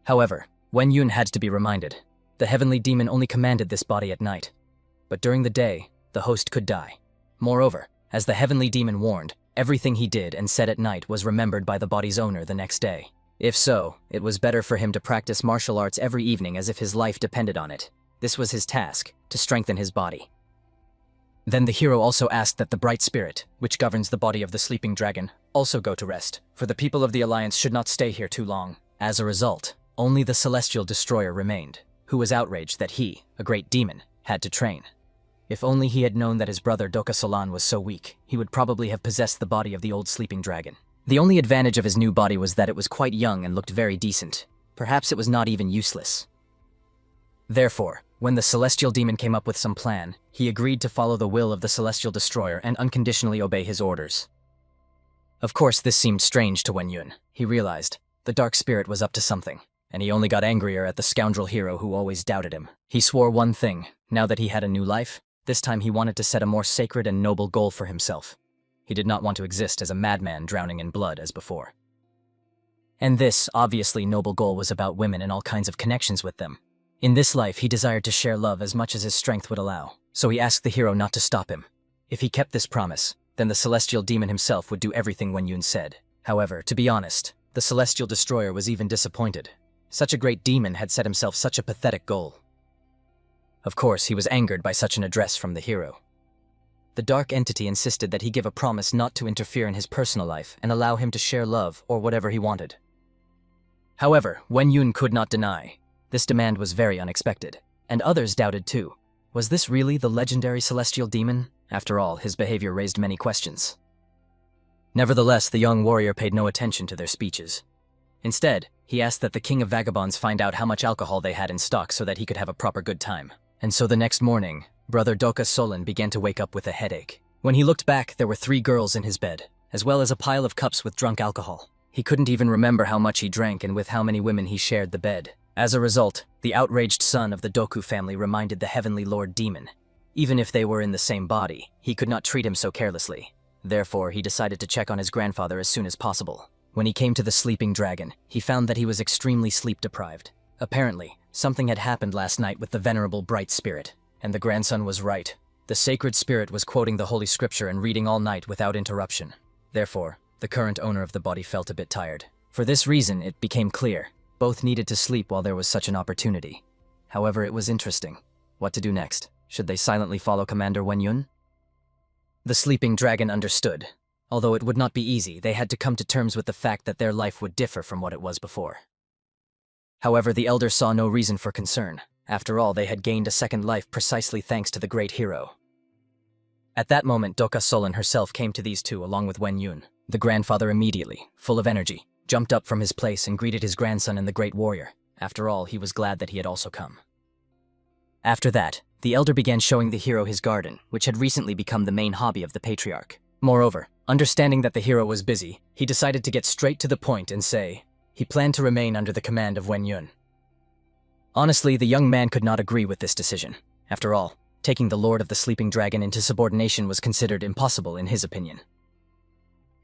However, Wen Yun had to be reminded. The heavenly demon only commanded this body at night. But during the day, the host could die. Moreover, as the heavenly demon warned, everything he did and said at night was remembered by the body's owner the next day. If so, it was better for him to practice martial arts every evening as if his life depended on it. This was his task, to strengthen his body. Then the hero also asked that the bright spirit, which governs the body of the sleeping dragon, also go to rest, for the people of the Alliance should not stay here too long. As a result, only the celestial destroyer remained, who was outraged that he, a great demon, had to train. If only he had known that his brother Doka Solan was so weak, he would probably have possessed the body of the old sleeping dragon. The only advantage of his new body was that it was quite young and looked very decent. Perhaps it was not even useless. Therefore, when the celestial demon came up with some plan, he agreed to follow the will of the celestial destroyer and unconditionally obey his orders. Of course, this seemed strange to Wen Yun. He realized the dark spirit was up to something, and he only got angrier at the scoundrel hero who always doubted him. He swore one thing: now that he had a new life, this time he wanted to set a more sacred and noble goal for himself. He did not want to exist as a madman drowning in blood as before. And this, obviously noble goal was about women and all kinds of connections with them. In this life, he desired to share love as much as his strength would allow, so he asked the hero not to stop him. If he kept this promise, then the celestial demon himself would do everything Wen Yun said. However, to be honest, the celestial destroyer was even disappointed. Such a great demon had set himself such a pathetic goal. Of course, he was angered by such an address from the hero. The dark entity insisted that he give a promise not to interfere in his personal life and allow him to share love or whatever he wanted. However, Wen Yun could not deny. This demand was very unexpected, and others doubted too. Was this really the legendary celestial demon? After all, his behavior raised many questions. Nevertheless, the young warrior paid no attention to their speeches. Instead, he asked that the king of vagabonds find out how much alcohol they had in stock so that he could have a proper good time. And so the next morning, Brother Doka Solan began to wake up with a headache. When he looked back, there were 3 girls in his bed, as well as a pile of cups with drunk alcohol. He couldn't even remember how much he drank and with how many women he shared the bed. As a result, the outraged son of the Doku family reminded the heavenly lord demon. Even if they were in the same body, he could not treat him so carelessly. Therefore, he decided to check on his grandfather as soon as possible. When he came to the sleeping dragon, he found that he was extremely sleep-deprived. Apparently, something had happened last night with the venerable bright spirit, and the grandson was right. The sacred spirit was quoting the holy scripture and reading all night without interruption. Therefore, the current owner of the body felt a bit tired. For this reason, it became clear. Both needed to sleep while there was such an opportunity. However, it was interesting. What to do next? Should they silently follow Commander Wen Yun? The sleeping dragon understood. Although it would not be easy, they had to come to terms with the fact that their life would differ from what it was before. However, the elder saw no reason for concern. After all, they had gained a second life precisely thanks to the great hero. At that moment, Doka Solan herself came to these two along with Wen Yun. The grandfather immediately, full of energy, jumped up from his place and greeted his grandson and the great warrior. After all, he was glad that he had also come. After that, the elder began showing the hero his garden, which had recently become the main hobby of the patriarch. Moreover, understanding that the hero was busy, he decided to get straight to the point and say he planned to remain under the command of Wen Yun. Honestly, the young man could not agree with this decision. After all, taking the Lord of the Sleeping Dragon into subordination was considered impossible in his opinion.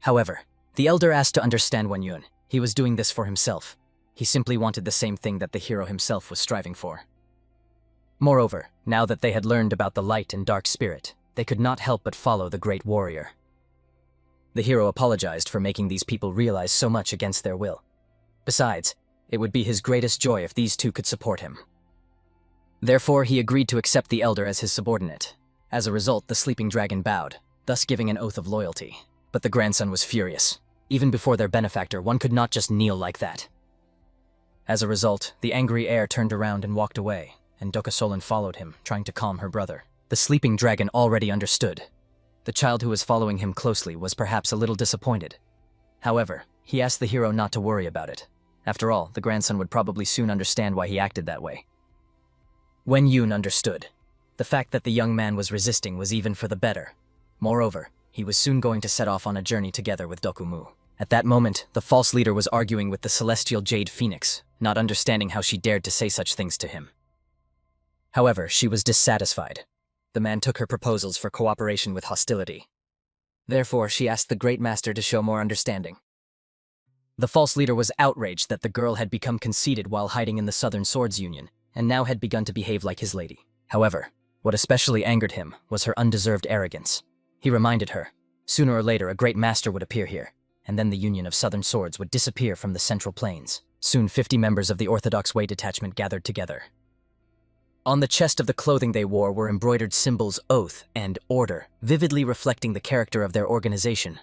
However, the elder asked to understand Wen Yun. He was doing this for himself. He simply wanted the same thing that the hero himself was striving for. Moreover, now that they had learned about the light and dark spirit, they could not help but follow the great warrior. The hero apologized for making these people realize so much against their will. Besides, it would be his greatest joy if these two could support him. Therefore, he agreed to accept the elder as his subordinate. As a result, the sleeping dragon bowed, thus giving an oath of loyalty. But the grandson was furious. Even before their benefactor, one could not just kneel like that. As a result, the angry heir turned around and walked away, and Doka Solan followed him, trying to calm her brother. The sleeping dragon already understood. The child who was following him closely was perhaps a little disappointed. However, he asked the hero not to worry about it. After all, the grandson would probably soon understand why he acted that way. Wen Yun understood. The fact that the young man was resisting was even for the better. Moreover, he was soon going to set off on a journey together with Dokumu. At that moment, the false leader was arguing with the celestial Jade Phoenix, not understanding how she dared to say such things to him. However, she was dissatisfied. The man took her proposals for cooperation with hostility. Therefore, she asked the Great Master to show more understanding. The false leader was outraged that the girl had become conceited while hiding in the Southern Swords Union, and now had begun to behave like his lady. However, what especially angered him was her undeserved arrogance. He reminded her, sooner or later a great master would appear here, and then the Union of Southern Swords would disappear from the Central Plains. Soon 50 members of the Orthodox Way detachment gathered together. On the chest of the clothing they wore were embroidered symbols Oath and Order, vividly reflecting the character of their organization.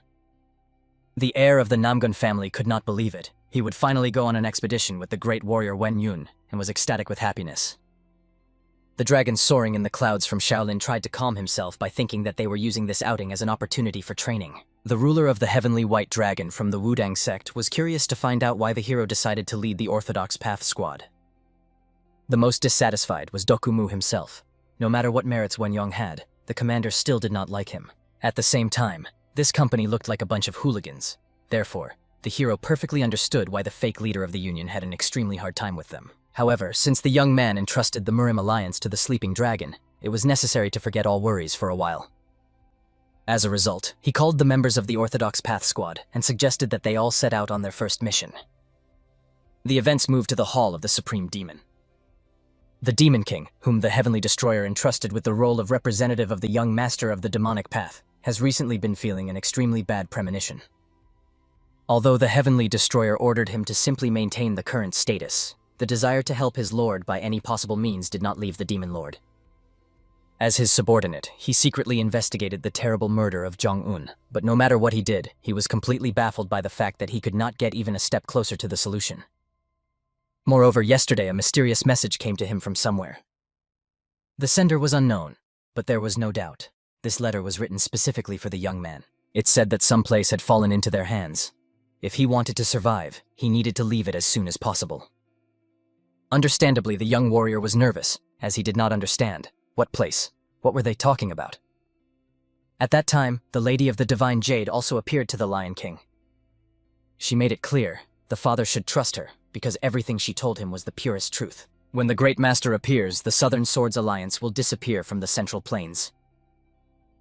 The heir of the Namgun family could not believe it. He would finally go on an expedition with the great warrior Wen Yun, and was ecstatic with happiness. The dragon soaring in the clouds from Shaolin tried to calm himself by thinking that they were using this outing as an opportunity for training. The ruler of the Heavenly White Dragon from the Wudang sect was curious to find out why the hero decided to lead the Orthodox Path squad. The most dissatisfied was Dokumu himself. No matter what merits Wenyong had, the commander still did not like him. At the same time, this company looked like a bunch of hooligans. Therefore, the hero perfectly understood why the fake leader of the Union had an extremely hard time with them. However, since the young man entrusted the Murim alliance to the Sleeping Dragon, it was necessary to forget all worries for a while. As a result, he called the members of the Orthodox Path Squad and suggested that they all set out on their first mission. The events moved to the Hall of the Supreme Demon. The Demon King, whom the Heavenly Destroyer entrusted with the role of representative of the young master of the demonic path, has recently been feeling an extremely bad premonition. Although the Heavenly Destroyer ordered him to simply maintain the current status, the desire to help his lord by any possible means did not leave the Demon Lord. As his subordinate, he secretly investigated the terrible murder of Jong-un, but no matter what he did, he was completely baffled by the fact that he could not get even a step closer to the solution. Moreover, yesterday a mysterious message came to him from somewhere. The sender was unknown, but there was no doubt. This letter was written specifically for the young man. It said that some place had fallen into their hands. If he wanted to survive, he needed to leave it as soon as possible. Understandably, the young warrior was nervous, as he did not understand. What place? What were they talking about? At that time, the Lady of the Divine Jade also appeared to the Lion King. She made it clear the father should trust her, because everything she told him was the purest truth. When the Great Master appears, the Southern Swords Alliance will disappear from the Central Plains.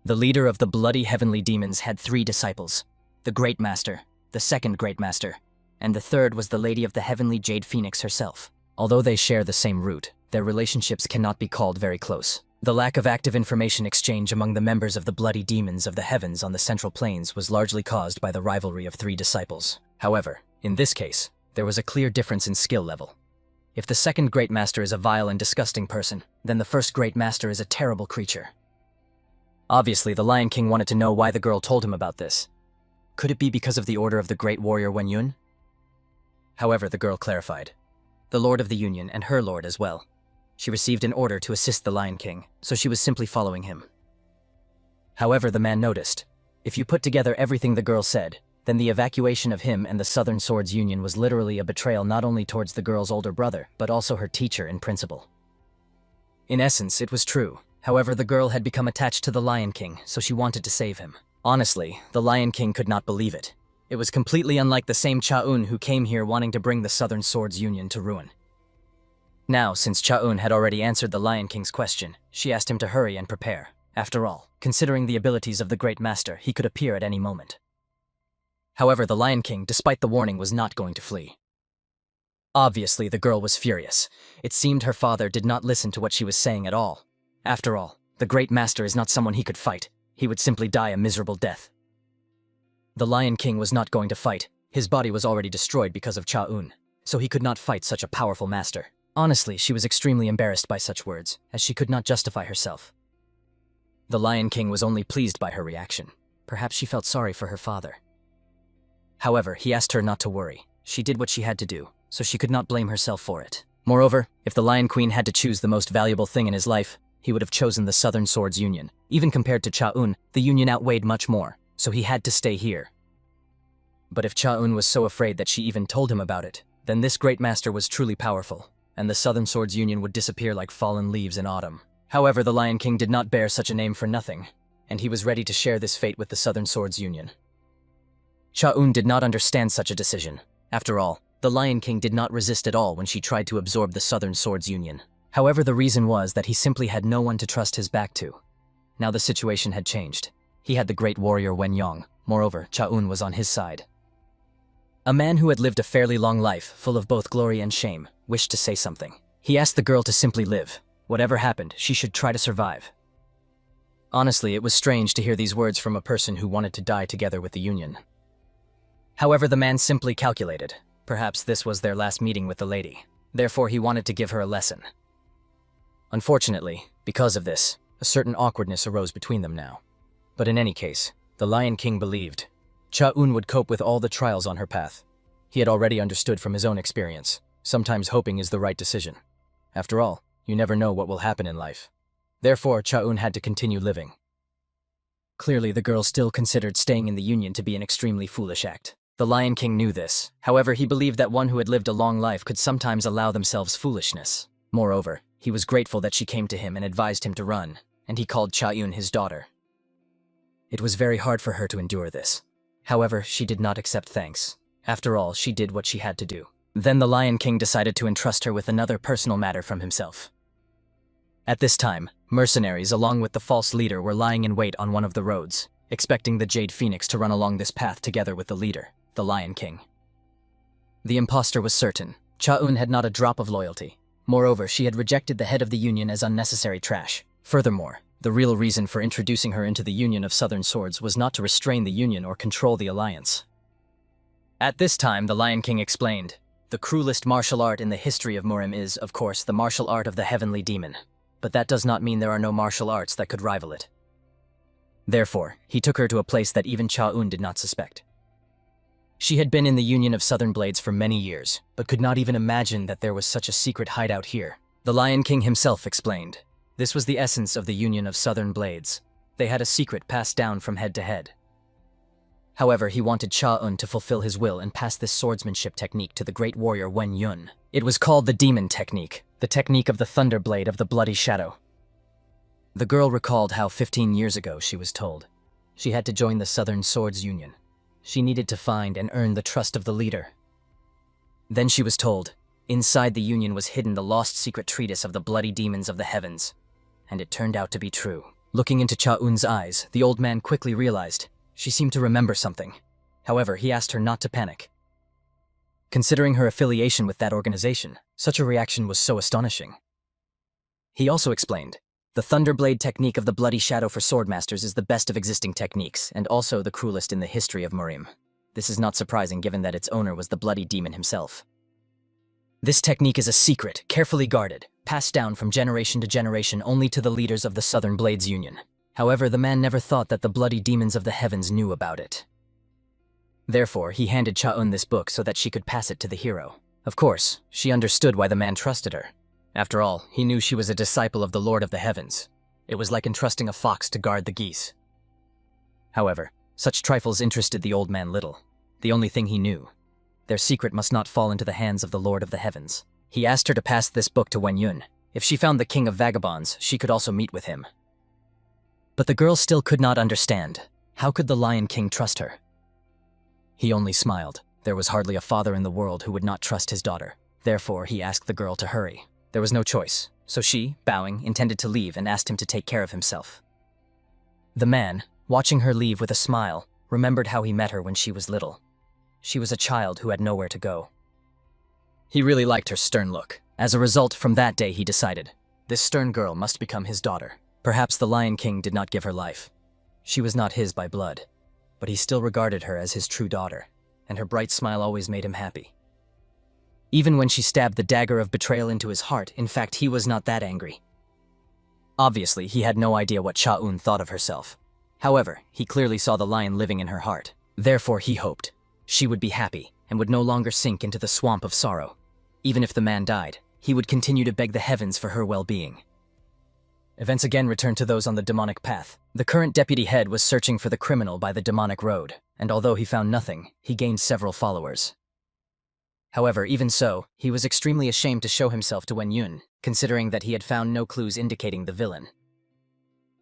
The leader of the bloody heavenly demons had 3 disciples: the Great Master, the second Great Master, and the third was the Lady of the Heavenly Jade Phoenix herself. Although they share the same root, their relationships cannot be called very close. The lack of active information exchange among the members of the bloody demons of the heavens on the Central Plains was largely caused by the rivalry of 3 disciples. However, in this case, there was a clear difference in skill level. If the second Great Master is a vile and disgusting person, then the first Great Master is a terrible creature. Obviously, the Lion King wanted to know why the girl told him about this. Could it be because of the order of the great warrior Wen Yun? However, the girl clarified. The Lord of the Union and her lord as well. She received an order to assist the Lion King, so she was simply following him. However, the man noticed. If you put together everything the girl said, then the evacuation of him and the Southern Swords Union was literally a betrayal not only towards the girl's older brother, but also her teacher in principle. In essence, it was true. However, the girl had become attached to the Lion King, so she wanted to save him. Honestly, the Lion King could not believe it. It was completely unlike the same Cha-un who came here wanting to bring the Southern Swords Union to ruin. Now, since Cha-un had already answered the Lion King's question, she asked him to hurry and prepare. After all, considering the abilities of the Great Master, he could appear at any moment. However, the Lion King, despite the warning, was not going to flee. Obviously, the girl was furious. It seemed her father did not listen to what she was saying at all. After all, the Great Master is not someone he could fight. He would simply die a miserable death. The Lion King was not going to fight. His body was already destroyed because of Cha-un, so he could not fight such a powerful master. Honestly, she was extremely embarrassed by such words, as she could not justify herself. The Lion King was only pleased by her reaction. Perhaps she felt sorry for her father. However, he asked her not to worry. She did what she had to do, so she could not blame herself for it. Moreover, if the Lion Queen had to choose the most valuable thing in his life, he would have chosen the Southern Swords Union. Even compared to Cha-un, the Union outweighed much more, so he had to stay here. But if Cha-un was so afraid that she even told him about it, then this Great Master was truly powerful, and the Southern Swords Union would disappear like fallen leaves in autumn. However, the Lion King did not bear such a name for nothing, and he was ready to share this fate with the Southern Swords Union. Cha-un did not understand such a decision. After all, the Lion King did not resist at all when she tried to absorb the Southern Swords Union. However, the reason was that he simply had no one to trust his back to. Now the situation had changed. He had the great warrior Wen Yong. Moreover, Cha-un was on his side. A man who had lived a fairly long life, full of both glory and shame, wished to say something. He asked the girl to simply live. Whatever happened, she should try to survive. Honestly, it was strange to hear these words from a person who wanted to die together with the Union. However, the man simply calculated. Perhaps this was their last meeting with the lady. Therefore, he wanted to give her a lesson. Unfortunately, because of this, a certain awkwardness arose between them now. But in any case, the Lion King believed Cha-un would cope with all the trials on her path. He had already understood from his own experience. Sometimes hoping is the right decision. After all, you never know what will happen in life. Therefore, Cha-un had to continue living. Clearly, the girl still considered staying in the Union to be an extremely foolish act. The Lion King knew this. However, he believed that one who had lived a long life could sometimes allow themselves foolishness. Moreover, he was grateful that she came to him and advised him to run, and he called Cha-un his daughter. It was very hard for her to endure this. However, she did not accept thanks. After all, she did what she had to do. Then the Lion King decided to entrust her with another personal matter from himself. At this time, mercenaries along with the false leader were lying in wait on one of the roads, expecting the Jade Phoenix to run along this path together with the leader, the Lion King. The impostor was certain. Cha-un had not a drop of loyalty. Moreover, she had rejected the head of the Union as unnecessary trash. Furthermore, the real reason for introducing her into the Union of Southern Swords was not to restrain the Union or control the alliance. At this time, the Lion King explained, "The cruelest martial art in the history of Murim is, of course, the martial art of the heavenly demon. But that does not mean there are no martial arts that could rival it." Therefore, he took her to a place that even Cha-un did not suspect. She had been in the Union of Southern Blades for many years, but could not even imagine that there was such a secret hideout here. The Lion King himself explained, this was the essence of the Union of Southern Blades. They had a secret passed down from head to head. However, he wanted Cha-un to fulfill his will and pass this swordsmanship technique to the great warrior Wen Yun. It was called the Demon Technique, the technique of the Thunder Blade of the Bloody Shadow. The girl recalled how 15 years ago she was told she had to join the Southern Swords Union. She needed to find and earn the trust of the leader. Then she was told, inside the Union was hidden the lost secret treatise of the bloody demons of the heavens. And it turned out to be true. Looking into Cha-un's eyes, the old man quickly realized she seemed to remember something. However, he asked her not to panic. Considering her affiliation with that organization, such a reaction was so astonishing. He also explained, the Thunderblade technique of the Bloody Shadow for swordmasters is the best of existing techniques, and also the cruelest in the history of Murim. This is not surprising given that its owner was the bloody demon himself. This technique is a secret, carefully guarded, passed down from generation to generation only to the leaders of the Southern Blades Union. However, the man never thought that the bloody demons of the heavens knew about it. Therefore, he handed Cha-un this book so that she could pass it to the hero. Of course, she understood why the man trusted her. After all, he knew she was a disciple of the Lord of the Heavens. It was like entrusting a fox to guard the geese. However, such trifles interested the old man little. The only thing he knew, their secret must not fall into the hands of the Lord of the Heavens. He asked her to pass this book to Wen Yun. If she found the King of Vagabonds, she could also meet with him. But the girl still could not understand. How could the Lion King trust her? He only smiled. There was hardly a father in the world who would not trust his daughter. Therefore, he asked the girl to hurry. There was no choice, so she, bowing, intended to leave and asked him to take care of himself. The man, watching her leave with a smile, remembered how he met her when she was little. She was a child who had nowhere to go. He really liked her stern look. As a result, from that day he decided, this stern girl must become his daughter. Perhaps the Lion King did not give her life. She was not his by blood, but he still regarded her as his true daughter, and her bright smile always made him happy. Even when she stabbed the dagger of betrayal into his heart, in fact, he was not that angry. Obviously, he had no idea what Cha-un thought of herself. However, he clearly saw the lion living in her heart. Therefore, he hoped she would be happy and would no longer sink into the swamp of sorrow. Even if the man died, he would continue to beg the heavens for her well-being. Events again returned to those on the demonic path. The current deputy head was searching for the criminal by the demonic road, and although he found nothing, he gained several followers. However, even so, he was extremely ashamed to show himself to Wen Yun, considering that he had found no clues indicating the villain.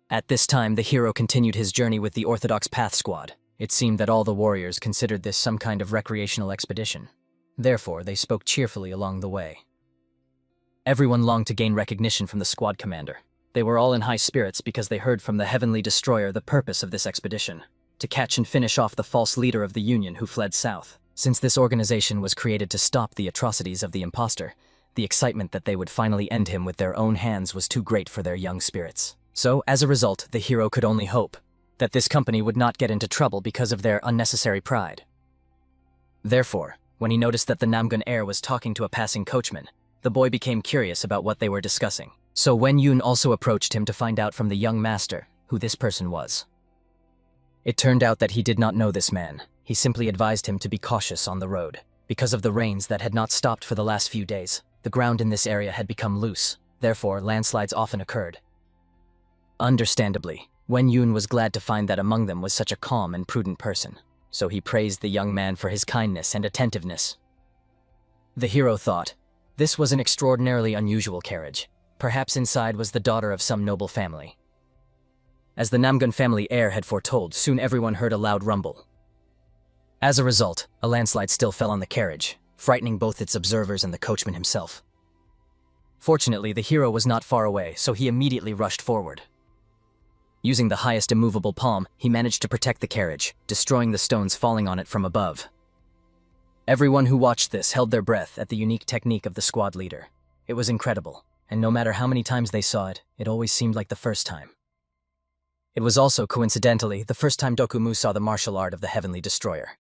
At this time, the hero continued his journey with the Orthodox Path Squad. It seemed that all the warriors considered this some kind of recreational expedition. Therefore, they spoke cheerfully along the way. Everyone longed to gain recognition from the squad commander. They were all in high spirits because they heard from the Heavenly Destroyer the purpose of this expedition, to catch and finish off the false leader of the Union who fled south. Since this organization was created to stop the atrocities of the imposter, the excitement that they would finally end him with their own hands was too great for their young spirits. So, as a result, the hero could only hope that this company would not get into trouble because of their unnecessary pride. Therefore, when he noticed that the Namgun heir was talking to a passing coachman, the boy became curious about what they were discussing. So Wen Yun also approached him to find out from the young master who this person was. It turned out that he did not know this man. He simply advised him to be cautious on the road. Because of the rains that had not stopped for the last few days, the ground in this area had become loose. Therefore, landslides often occurred. Understandably, Wen Yun was glad to find that among them was such a calm and prudent person, so he praised the young man for his kindness and attentiveness. The hero thought, this was an extraordinarily unusual carriage. Perhaps inside was the daughter of some noble family. As the Namgun family heir had foretold, soon everyone heard a loud rumble. As a result, a landslide still fell on the carriage, frightening both its observers and the coachman himself. Fortunately, the hero was not far away, so he immediately rushed forward. Using the highest immovable palm, he managed to protect the carriage, destroying the stones falling on it from above. Everyone who watched this held their breath at the unique technique of the squad leader. It was incredible, and no matter how many times they saw it, it always seemed like the first time. It was also, coincidentally, the first time Dokumu saw the martial art of the Heavenly Destroyer.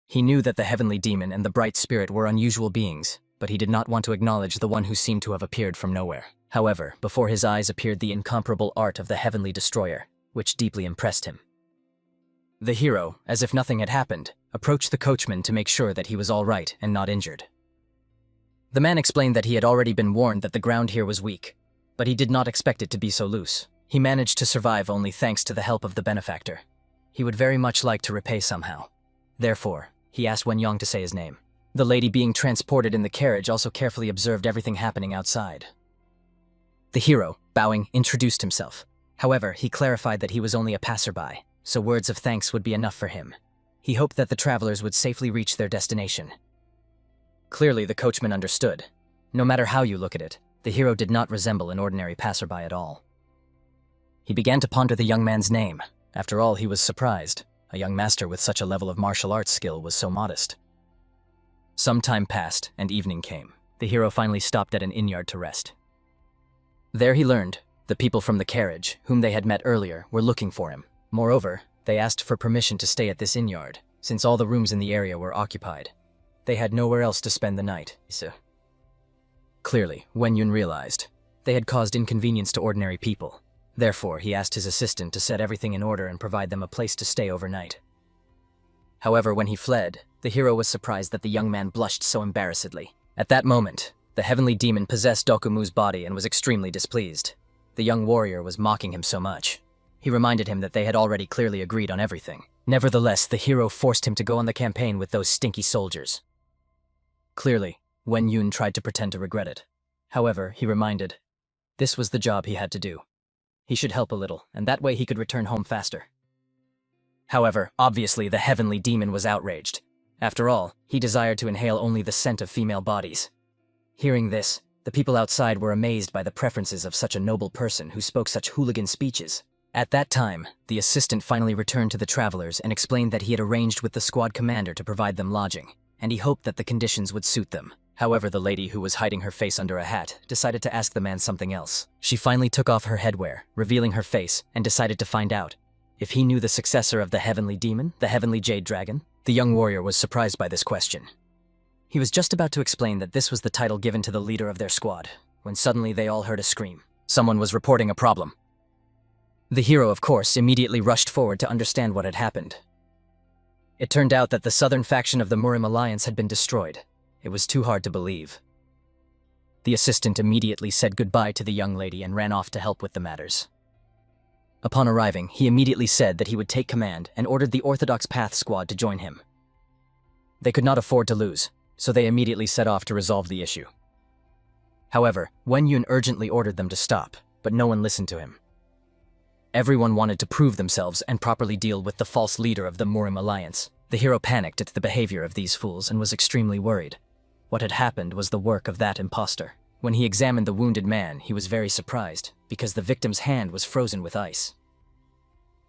He knew that the Heavenly Demon and the Bright Spirit were unusual beings, but he did not want to acknowledge the one who seemed to have appeared from nowhere. However, before his eyes appeared the incomparable art of the Heavenly Destroyer, which deeply impressed him. The hero, as if nothing had happened, approached the coachman to make sure that he was all right and not injured. The man explained that he had already been warned that the ground here was weak, but he did not expect it to be so loose. He managed to survive only thanks to the help of the benefactor. He would very much like to repay somehow. Therefore, he asked Wen Yong to say his name. The lady being transported in the carriage also carefully observed everything happening outside. The hero, bowing, introduced himself. However, he clarified that he was only a passerby, so words of thanks would be enough for him. He hoped that the travelers would safely reach their destination. Clearly, the coachman understood. No matter how you look at it, the hero did not resemble an ordinary passerby at all. He began to ponder the young man's name. After all, he was surprised. A young master with such a level of martial arts skill was so modest. Some time passed, and evening came. The hero finally stopped at an inn-yard to rest. There he learned the people from the carriage, whom they had met earlier, were looking for him. Moreover, they asked for permission to stay at this inn-yard, since all the rooms in the area were occupied. They had nowhere else to spend the night. Clearly, Wen Yun realized they had caused inconvenience to ordinary people. Therefore, he asked his assistant to set everything in order and provide them a place to stay overnight. However, when he fled, the hero was surprised that the young man blushed so embarrassedly. At that moment, the heavenly demon possessed Dokumu's body and was extremely displeased. The young warrior was mocking him so much. He reminded him that they had already clearly agreed on everything. Nevertheless, the hero forced him to go on the campaign with those stinky soldiers. Clearly, Wen Yun tried to pretend to regret it. However, he reminded, this was the job he had to do. He should help a little, and that way he could return home faster. However, obviously the heavenly demon was outraged. After all, he desired to inhale only the scent of female bodies. Hearing this, the people outside were amazed by the preferences of such a noble person who spoke such hooligan speeches. At that time, the assistant finally returned to the travelers and explained that he had arranged with the squad commander to provide them lodging, and he hoped that the conditions would suit them. However, the lady who was hiding her face under a hat decided to ask the man something else. She finally took off her headwear, revealing her face, and decided to find out if he knew the successor of the heavenly demon, the heavenly jade dragon. The young warrior was surprised by this question. He was just about to explain that this was the title given to the leader of their squad, when suddenly they all heard a scream. Someone was reporting a problem. The hero, of course, immediately rushed forward to understand what had happened. It turned out that the southern faction of the Murim Alliance had been destroyed. It was too hard to believe. The assistant immediately said goodbye to the young lady and ran off to help with the matters. Upon arriving, he immediately said that he would take command and ordered the Orthodox Path squad to join him. They could not afford to lose, so they immediately set off to resolve the issue. However, Wen Yun urgently ordered them to stop, but no one listened to him. Everyone wanted to prove themselves and properly deal with the false leader of the Murim Alliance. The hero panicked at the behavior of these fools and was extremely worried. What had happened was the work of that imposter. When he examined the wounded man, he was very surprised, because the victim's hand was frozen with ice.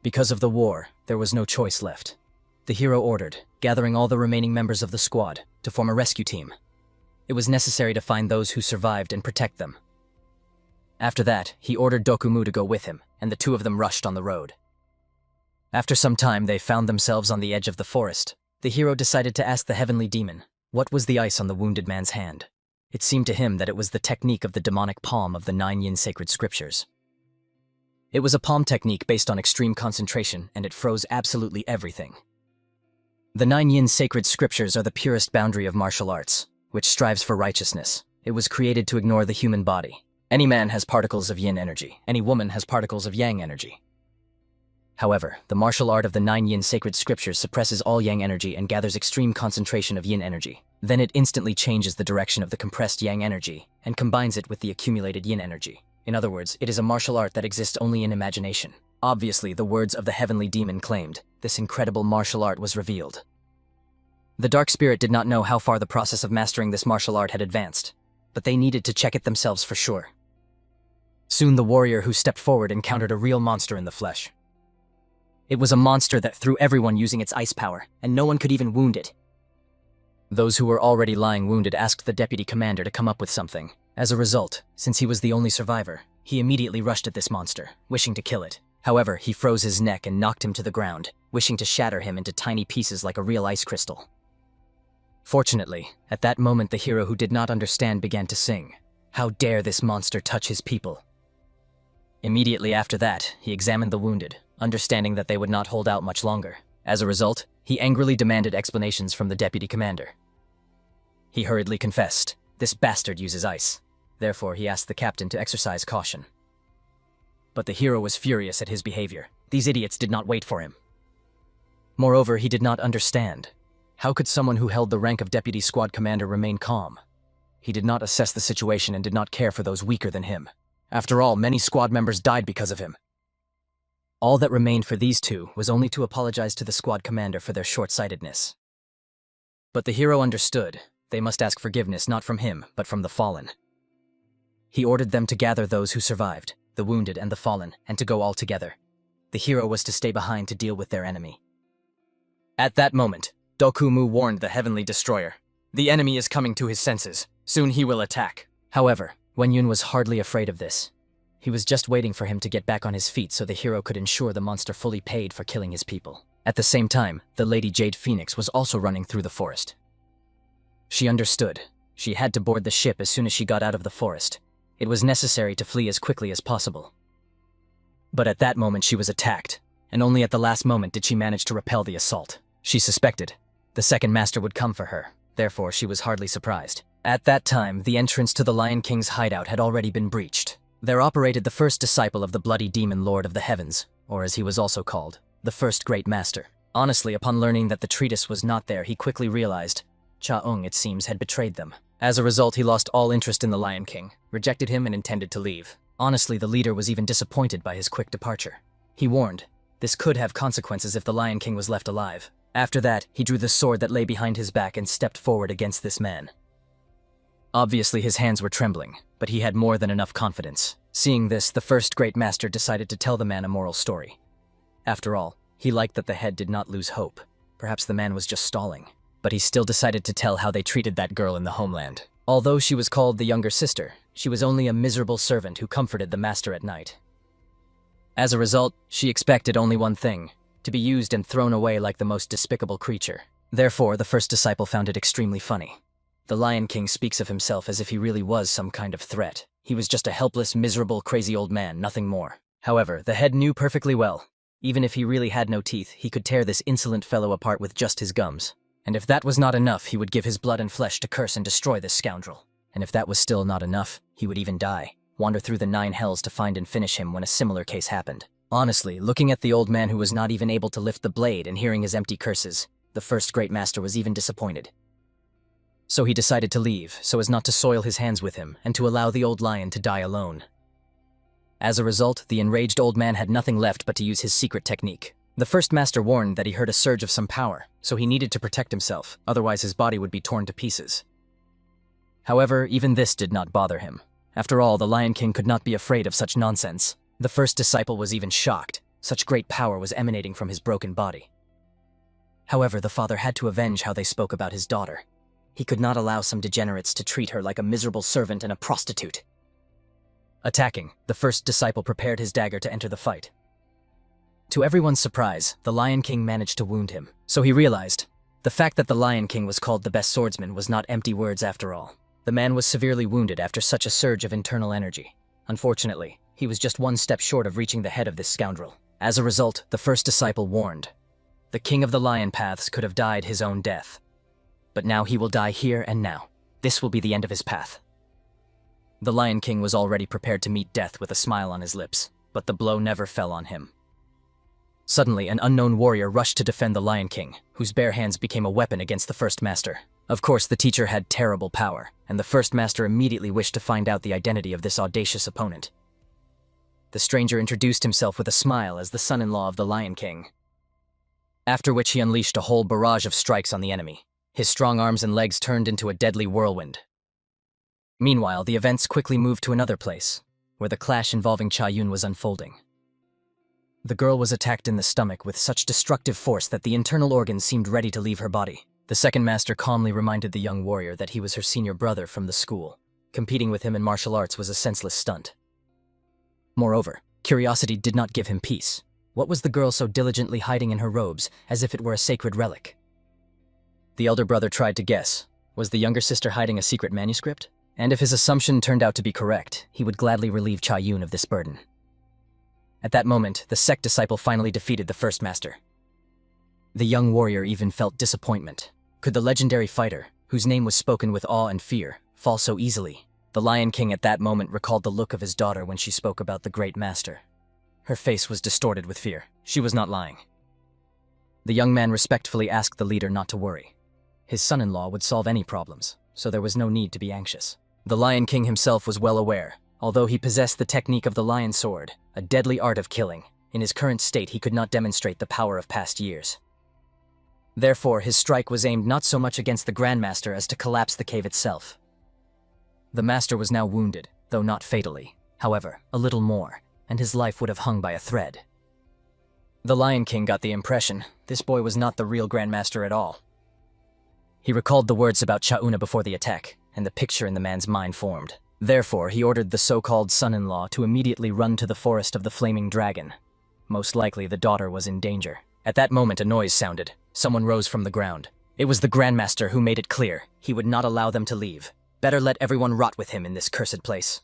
Because of the war, there was no choice left. The hero ordered, gathering all the remaining members of the squad to form a rescue team. It was necessary to find those who survived and protect them. After that, he ordered Dokumu to go with him, and the two of them rushed on the road. After some time, they found themselves on the edge of the forest. The hero decided to ask the heavenly demon, what was the ice on the wounded man's hand? It seemed to him that it was the technique of the demonic palm of the 9 yin sacred scriptures. It was a palm technique based on extreme concentration, and it froze absolutely everything. The 9 yin sacred scriptures are the purest boundary of martial arts, which strives for righteousness. It was created to ignore the human body. Any man has particles of yin energy. Any woman has particles of yang energy. However, the martial art of the 9 yin sacred scriptures suppresses all yang energy and gathers extreme concentration of yin energy. Then it instantly changes the direction of the compressed yang energy and combines it with the accumulated yin energy. In other words, it is a martial art that exists only in imagination. Obviously, the words of the heavenly demon claimed, this incredible martial art was revealed. The dark spirit did not know how far the process of mastering this martial art had advanced, but they needed to check it themselves for sure. Soon the warrior who stepped forward encountered a real monster in the flesh. It was a monster that threw everyone using its ice power, and no one could even wound it. Those who were already lying wounded asked the deputy commander to come up with something. As a result, since he was the only survivor, he immediately rushed at this monster, wishing to kill it. However, he froze his neck and knocked him to the ground, wishing to shatter him into tiny pieces like a real ice crystal. Fortunately, at that moment the hero who did not understand began to sing, "How dare this monster touch his people?" Immediately after that, he examined the wounded, understanding that they would not hold out much longer. As a result, he angrily demanded explanations from the deputy commander. He hurriedly confessed, "This bastard uses ice." Therefore, he asked the captain to exercise caution. But the hero was furious at his behavior. These idiots did not wait for him. Moreover, he did not understand. How could someone who held the rank of deputy squad commander remain calm? He did not assess the situation and did not care for those weaker than him. After all, many squad members died because of him. All that remained for these two was only to apologize to the squad commander for their short-sightedness. But the hero understood. They must ask forgiveness not from him, but from the fallen. He ordered them to gather those who survived, the wounded and the fallen, and to go all together. The hero was to stay behind to deal with their enemy. At that moment, Dokumu warned the heavenly destroyer. The enemy is coming to his senses. Soon he will attack. However, Wenyun was hardly afraid of this. He was just waiting for him to get back on his feet so the hero could ensure the monster fully paid for killing his people. At the same time, the Lady Jade Phoenix was also running through the forest. She understood. She had to board the ship as soon as she got out of the forest. It was necessary to flee as quickly as possible. But at that moment she was attacked, and only at the last moment did she manage to repel the assault. She suspected the second master would come for her, therefore she was hardly surprised. At that time, the entrance to the Lion King's hideout had already been breached. There operated the first disciple of the bloody demon Lord of the Heavens, or as he was also called, the first great master. Honestly, upon learning that the treatise was not there, he quickly realized Cha-ung, it seems, had betrayed them. As a result, he lost all interest in the Lion King, rejected him and intended to leave. Honestly, the leader was even disappointed by his quick departure. He warned, this could have consequences if the Lion King was left alive. After that, he drew the sword that lay behind his back and stepped forward against this man. Obviously, his hands were trembling, but he had more than enough confidence. Seeing this, the first great master decided to tell the man a moral story. After all, he liked that the head did not lose hope. Perhaps the man was just stalling. But he still decided to tell how they treated that girl in the homeland. Although she was called the younger sister, she was only a miserable servant who comforted the master at night. As a result, she expected only one thing, to be used and thrown away like the most despicable creature. Therefore, the first disciple found it extremely funny. The Lion King speaks of himself as if he really was some kind of threat. He was just a helpless, miserable, crazy old man, nothing more. However, the head knew perfectly well. Even if he really had no teeth, he could tear this insolent fellow apart with just his gums. And if that was not enough, he would give his blood and flesh to curse and destroy this scoundrel. And if that was still not enough, he would even die, wander through the 9 hells to find and finish him when a similar case happened. Honestly, looking at the old man who was not even able to lift the blade and hearing his empty curses, the first great master was even disappointed. So he decided to leave, so as not to soil his hands with him, and to allow the old lion to die alone. As a result, the enraged old man had nothing left but to use his secret technique. The first master warned that he heard a surge of some power, so he needed to protect himself, otherwise his body would be torn to pieces. However, even this did not bother him. After all, the Lion King could not be afraid of such nonsense. The first disciple was even shocked. Such great power was emanating from his broken body. However, the father had to avenge how they spoke about his daughter. He could not allow some degenerates to treat her like a miserable servant and a prostitute. Attacking, the first disciple prepared his dagger to enter the fight. To everyone's surprise, the Lion King managed to wound him. So he realized, the fact that the Lion King was called the best swordsman was not empty words after all. The man was severely wounded after such a surge of internal energy. Unfortunately, he was just one step short of reaching the head of this scoundrel. As a result, the first disciple warned, the king of the lion paths could have died his own death. But now he will die here and now. This will be the end of his path. The Lion King was already prepared to meet death with a smile on his lips, but the blow never fell on him. Suddenly, an unknown warrior rushed to defend the Lion King, whose bare hands became a weapon against the first master. Of course, the teacher had terrible power, and the first master immediately wished to find out the identity of this audacious opponent. The stranger introduced himself with a smile as the son-in-law of the Lion King. After which he unleashed a whole barrage of strikes on the enemy. His strong arms and legs turned into a deadly whirlwind. Meanwhile, the events quickly moved to another place, where the clash involving Cha-Yun was unfolding. The girl was attacked in the stomach with such destructive force that the internal organs seemed ready to leave her body. The second master calmly reminded the young warrior that he was her senior brother from the school. Competing with him in martial arts was a senseless stunt. Moreover, curiosity did not give him peace. What was the girl so diligently hiding in her robes, as if it were a sacred relic? The elder brother tried to guess. Was the younger sister hiding a secret manuscript? And if his assumption turned out to be correct, he would gladly relieve Cha-Yun of this burden. At that moment, the sect disciple finally defeated the first master. The young warrior even felt disappointment. Could the legendary fighter, whose name was spoken with awe and fear, fall so easily? The Lion King at that moment recalled the look of his daughter when she spoke about the great master. Her face was distorted with fear. She was not lying. The young man respectfully asked the leader not to worry. His son-in-law would solve any problems, so there was no need to be anxious. The Lion King himself was well aware. Although he possessed the technique of the lion sword, a deadly art of killing, in his current state he could not demonstrate the power of past years. Therefore, his strike was aimed not so much against the Grandmaster as to collapse the cave itself. The master was now wounded, though not fatally. However, a little more, and his life would have hung by a thread. The Lion King got the impression this boy was not the real Grandmaster at all. He recalled the words about Cha-Una before the attack, and the picture in the man's mind formed. Therefore, he ordered the so-called son-in-law to immediately run to the forest of the flaming dragon. Most likely, the daughter was in danger. At that moment, a noise sounded. Someone rose from the ground. It was the Grandmaster who made it clear he would not allow them to leave. Better let everyone rot with him in this cursed place.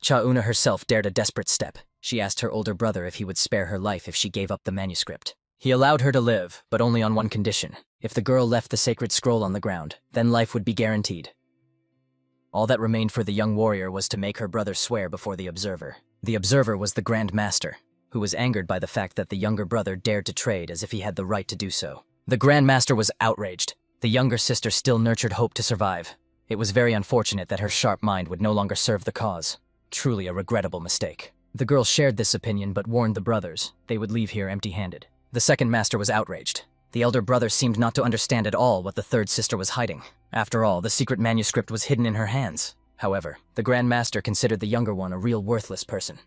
Cha-Una herself dared a desperate step. She asked her older brother if he would spare her life if she gave up the manuscript. He allowed her to live, but only on one condition. If the girl left the sacred scroll on the ground, then life would be guaranteed. All that remained for the young warrior was to make her brother swear before the observer. The observer was the Grand Master, who was angered by the fact that the younger brother dared to trade as if he had the right to do so. The Grand Master was outraged. The younger sister still nurtured hope to survive. It was very unfortunate that her sharp mind would no longer serve the cause. Truly a regrettable mistake. The girl shared this opinion but warned the brothers they would leave here empty-handed. The second master was outraged. The elder brother seemed not to understand at all what the third sister was hiding. After all, the secret manuscript was hidden in her hands. However, the Grand Master considered the younger one a real worthless person.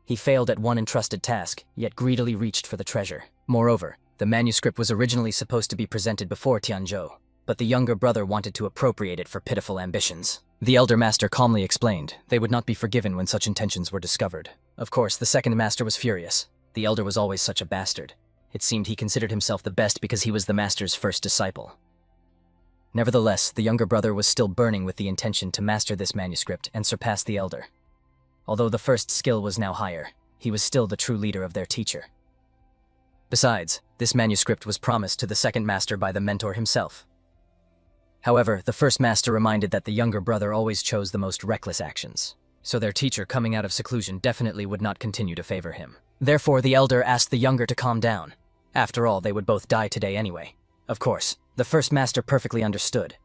He failed at one entrusted task, yet greedily reached for the treasure. Moreover, the manuscript was originally supposed to be presented before Tianzhou, but the younger brother wanted to appropriate it for pitiful ambitions. The elder master calmly explained they would not be forgiven when such intentions were discovered. Of course, the second master was furious. The elder was always such a bastard. It seemed he considered himself the best because he was the master's first disciple. Nevertheless, the younger brother was still burning with the intention to master this manuscript and surpass the elder. Although the first skill was now higher, he was still the true leader of their teacher. Besides, this manuscript was promised to the second master by the mentor himself. However, the first master reminded that the younger brother always chose the most reckless actions, so their teacher coming out of seclusion definitely would not continue to favor him. Therefore, the elder asked the younger to calm down. After all, they would both die today anyway. Of course, the first master perfectly understood.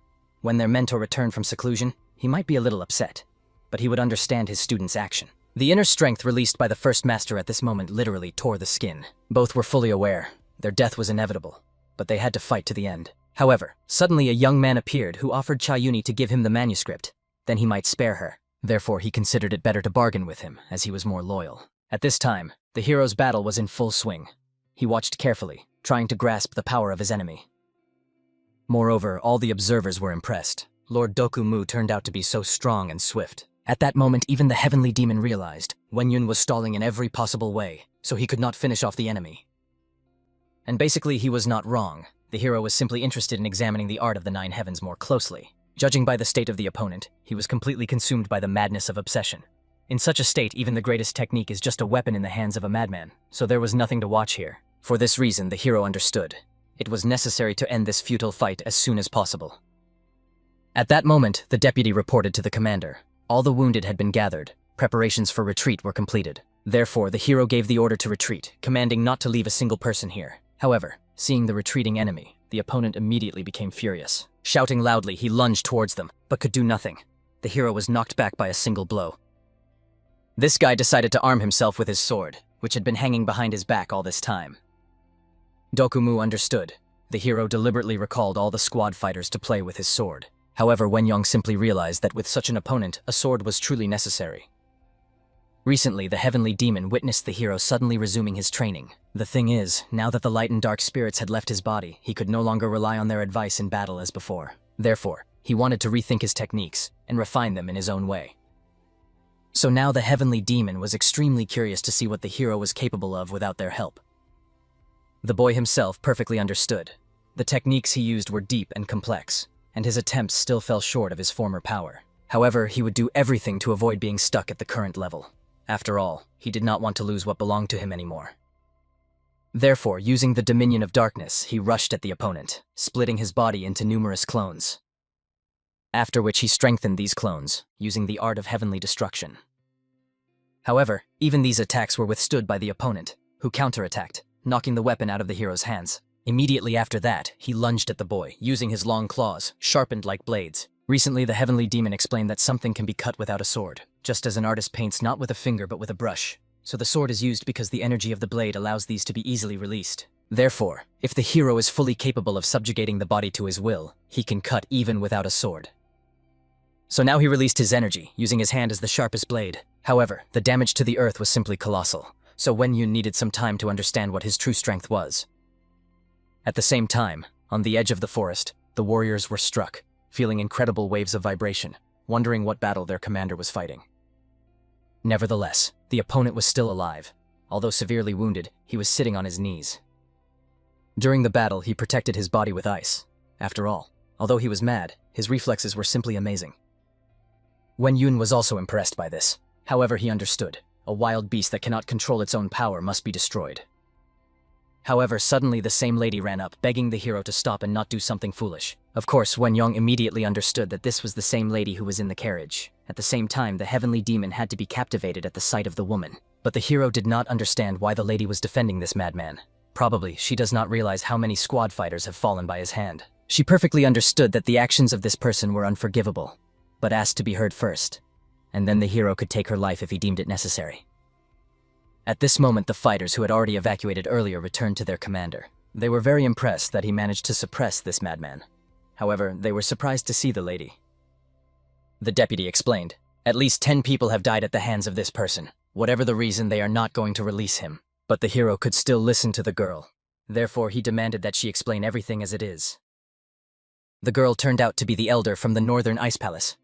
When their mentor returned from seclusion, he might be a little upset, but he would understand his student's action. The inner strength released by the first master at this moment literally tore the skin. Both were fully aware. Their death was inevitable, but they had to fight to the end. However, suddenly a young man appeared who offered Cha-Yuni to give him the manuscript. Then he might spare her. Therefore, he considered it better to bargain with him, as he was more loyal. At this time, the hero's battle was in full swing. He watched carefully. trying to grasp the power of his enemy. Moreover, all the observers were impressed. Lord Dokumu turned out to be so strong and swift. At that moment, even the heavenly demon realized Wenyun was stalling in every possible way, so he could not finish off the enemy. And basically, he was not wrong. The hero was simply interested in examining the art of the Nine Heavens more closely. Judging by the state of the opponent, he was completely consumed by the madness of obsession. In such a state, even the greatest technique is just a weapon in the hands of a madman, so there was nothing to watch here. For this reason, the hero understood. It was necessary to end this futile fight as soon as possible. At that moment, the deputy reported to the commander. All the wounded had been gathered. Preparations for retreat were completed. Therefore, the hero gave the order to retreat, commanding not to leave a single person here. However, seeing the retreating enemy, the opponent immediately became furious. Shouting loudly, he lunged towards them, but could do nothing. The hero was knocked back by a single blow. This guy decided to arm himself with his sword, which had been hanging behind his back all this time. Dokumu understood. The hero deliberately recalled all the squad fighters to play with his sword. However, Wenyong simply realized that with such an opponent, a sword was truly necessary. Recently, the heavenly demon witnessed the hero suddenly resuming his training. The thing is, now that the light and dark spirits had left his body, he could no longer rely on their advice in battle as before. Therefore, he wanted to rethink his techniques and refine them in his own way. So now the heavenly demon was extremely curious to see what the hero was capable of without their help. The boy himself perfectly understood. The techniques he used were deep and complex, and his attempts still fell short of his former power. However, he would do everything to avoid being stuck at the current level. After all, he did not want to lose what belonged to him anymore. Therefore, using the dominion of darkness, he rushed at the opponent, splitting his body into numerous clones. After which he strengthened these clones, using the art of heavenly destruction. However, even these attacks were withstood by the opponent, who counterattacked, knocking the weapon out of the hero's hands. Immediately after that, he lunged at the boy, using his long claws, sharpened like blades. Recently, the heavenly demon explained that something can be cut without a sword, just as an artist paints not with a finger but with a brush. So the sword is used because the energy of the blade allows these to be easily released. Therefore, if the hero is fully capable of subjugating the body to his will, he can cut even without a sword. So now he released his energy, using his hand as the sharpest blade. However, the damage to the earth was simply colossal, so Wenyun needed some time to understand what his true strength was. At the same time, on the edge of the forest, the warriors were struck, feeling incredible waves of vibration, wondering what battle their commander was fighting. Nevertheless, the opponent was still alive. Although severely wounded, he was sitting on his knees. During the battle, he protected his body with ice. After all, although he was mad, his reflexes were simply amazing. Wenyun was also impressed by this. However, he understood. A wild beast that cannot control its own power must be destroyed. However, suddenly the same lady ran up, begging the hero to stop and not do something foolish. Of course, Wenyong immediately understood that this was the same lady who was in the carriage. At the same time, the heavenly demon had to be captivated at the sight of the woman. But the hero did not understand why the lady was defending this madman. Probably, she does not realize how many squad fighters have fallen by his hand. She perfectly understood that the actions of this person were unforgivable, but asked to be heard first, and then the hero could take her life if he deemed it necessary. At this moment, the fighters who had already evacuated earlier returned to their commander. They were very impressed that he managed to suppress this madman. However, they were surprised to see the lady. The deputy explained, "At least 10 people have died at the hands of this person. Whatever the reason, they are not going to release him." But the hero could still listen to the girl. Therefore, he demanded that she explain everything as it is. The girl turned out to be the elder from the Northern Ice Palace.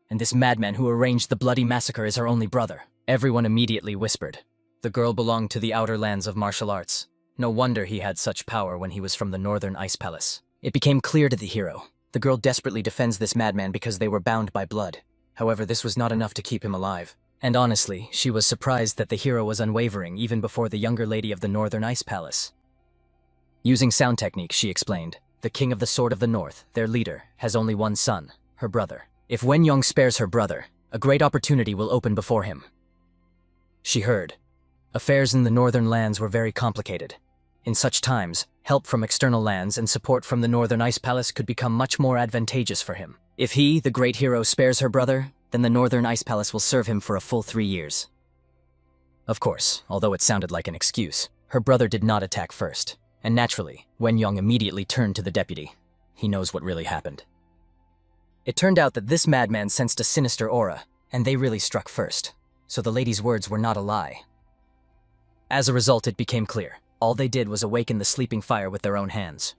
And this madman who arranged the bloody massacre is her only brother. Everyone immediately whispered. The girl belonged to the outer lands of martial arts. No wonder he had such power when he was from the Northern Ice Palace. It became clear to the hero. The girl desperately defends this madman because they were bound by blood. However, this was not enough to keep him alive. And honestly, she was surprised that the hero was unwavering even before the younger lady of the Northern Ice Palace. Using sound technique, she explained, "The King of the Sword of the North, their leader, has only one son, her brother. If Wenyong spares her brother, a great opportunity will open before him." She heard. Affairs in the northern lands were very complicated. In such times, help from external lands and support from the Northern Ice Palace could become much more advantageous for him. If he, the great hero, spares her brother, then the Northern Ice Palace will serve him for a full 3 years. Of course, although it sounded like an excuse, her brother did not attack first. And naturally, Wenyong immediately turned to the deputy. He knows what really happened. It turned out that this madman sensed a sinister aura, and they really struck first. So the lady's words were not a lie. As a result, it became clear. All they did was awaken the sleeping fire with their own hands.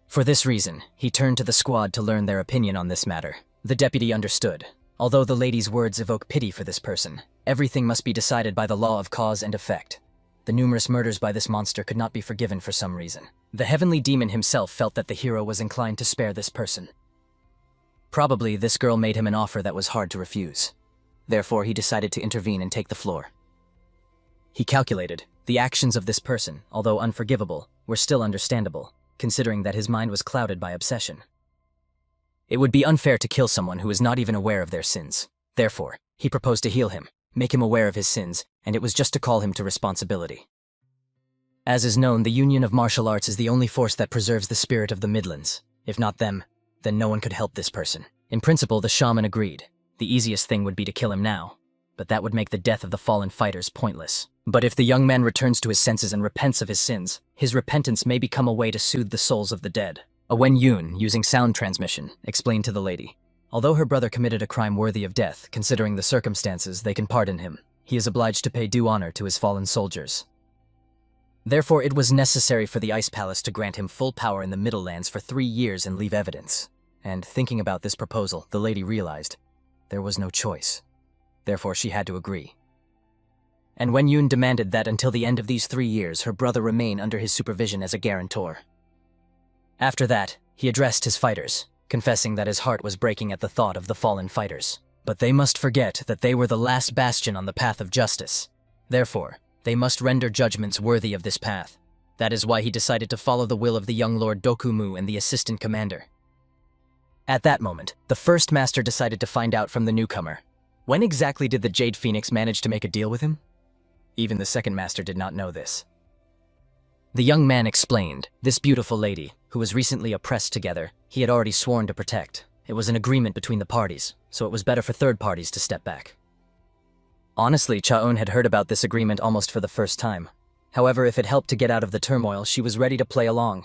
For this reason, he turned to the squad to learn their opinion on this matter. The deputy understood. Although the lady's words evoke pity for this person, everything must be decided by the law of cause and effect. The numerous murders by this monster could not be forgiven for some reason. The heavenly demon himself felt that the hero was inclined to spare this person. Probably this girl made him an offer that was hard to refuse. Therefore, he decided to intervene and take the floor. He calculated, the actions of this person, although unforgivable, were still understandable, considering that his mind was clouded by obsession. It would be unfair to kill someone who is not even aware of their sins. Therefore, he proposed to heal him, make him aware of his sins, and it was just to call him to responsibility. As is known, the union of martial arts is the only force that preserves the spirit of the Midlands. If not them, then no one could help this person. In principle, the shaman agreed. The easiest thing would be to kill him now, but that would make the death of the fallen fighters pointless. But if the young man returns to his senses and repents of his sins, his repentance may become a way to soothe the souls of the dead. A Wen Yun, using sound transmission, explained to the lady, although her brother committed a crime worthy of death, considering the circumstances, they can pardon him. He is obliged to pay due honor to his fallen soldiers. Therefore, it was necessary for the Ice Palace to grant him full power in the Middle Lands for 3 years and leave evidence. And thinking about this proposal, the lady realized there was no choice. Therefore, she had to agree. And Wen Yun demanded that until the end of these 3 years, her brother remain under his supervision as a guarantor. After that, he addressed his fighters, confessing that his heart was breaking at the thought of the fallen fighters. But they must forget that they were the last bastion on the path of justice. Therefore, they must render judgments worthy of this path. That is why he decided to follow the will of the young Lord Dokumu and the assistant commander. At that moment, the first master decided to find out from the newcomer. When exactly did the Jade Phoenix manage to make a deal with him? Even the second master did not know this. The young man explained, this beautiful lady, who was recently oppressed together, he had already sworn to protect. It was an agreement between the parties, so it was better for third parties to step back. Honestly, Cha-eun had heard about this agreement almost for the first time. However, if it helped to get out of the turmoil, she was ready to play along.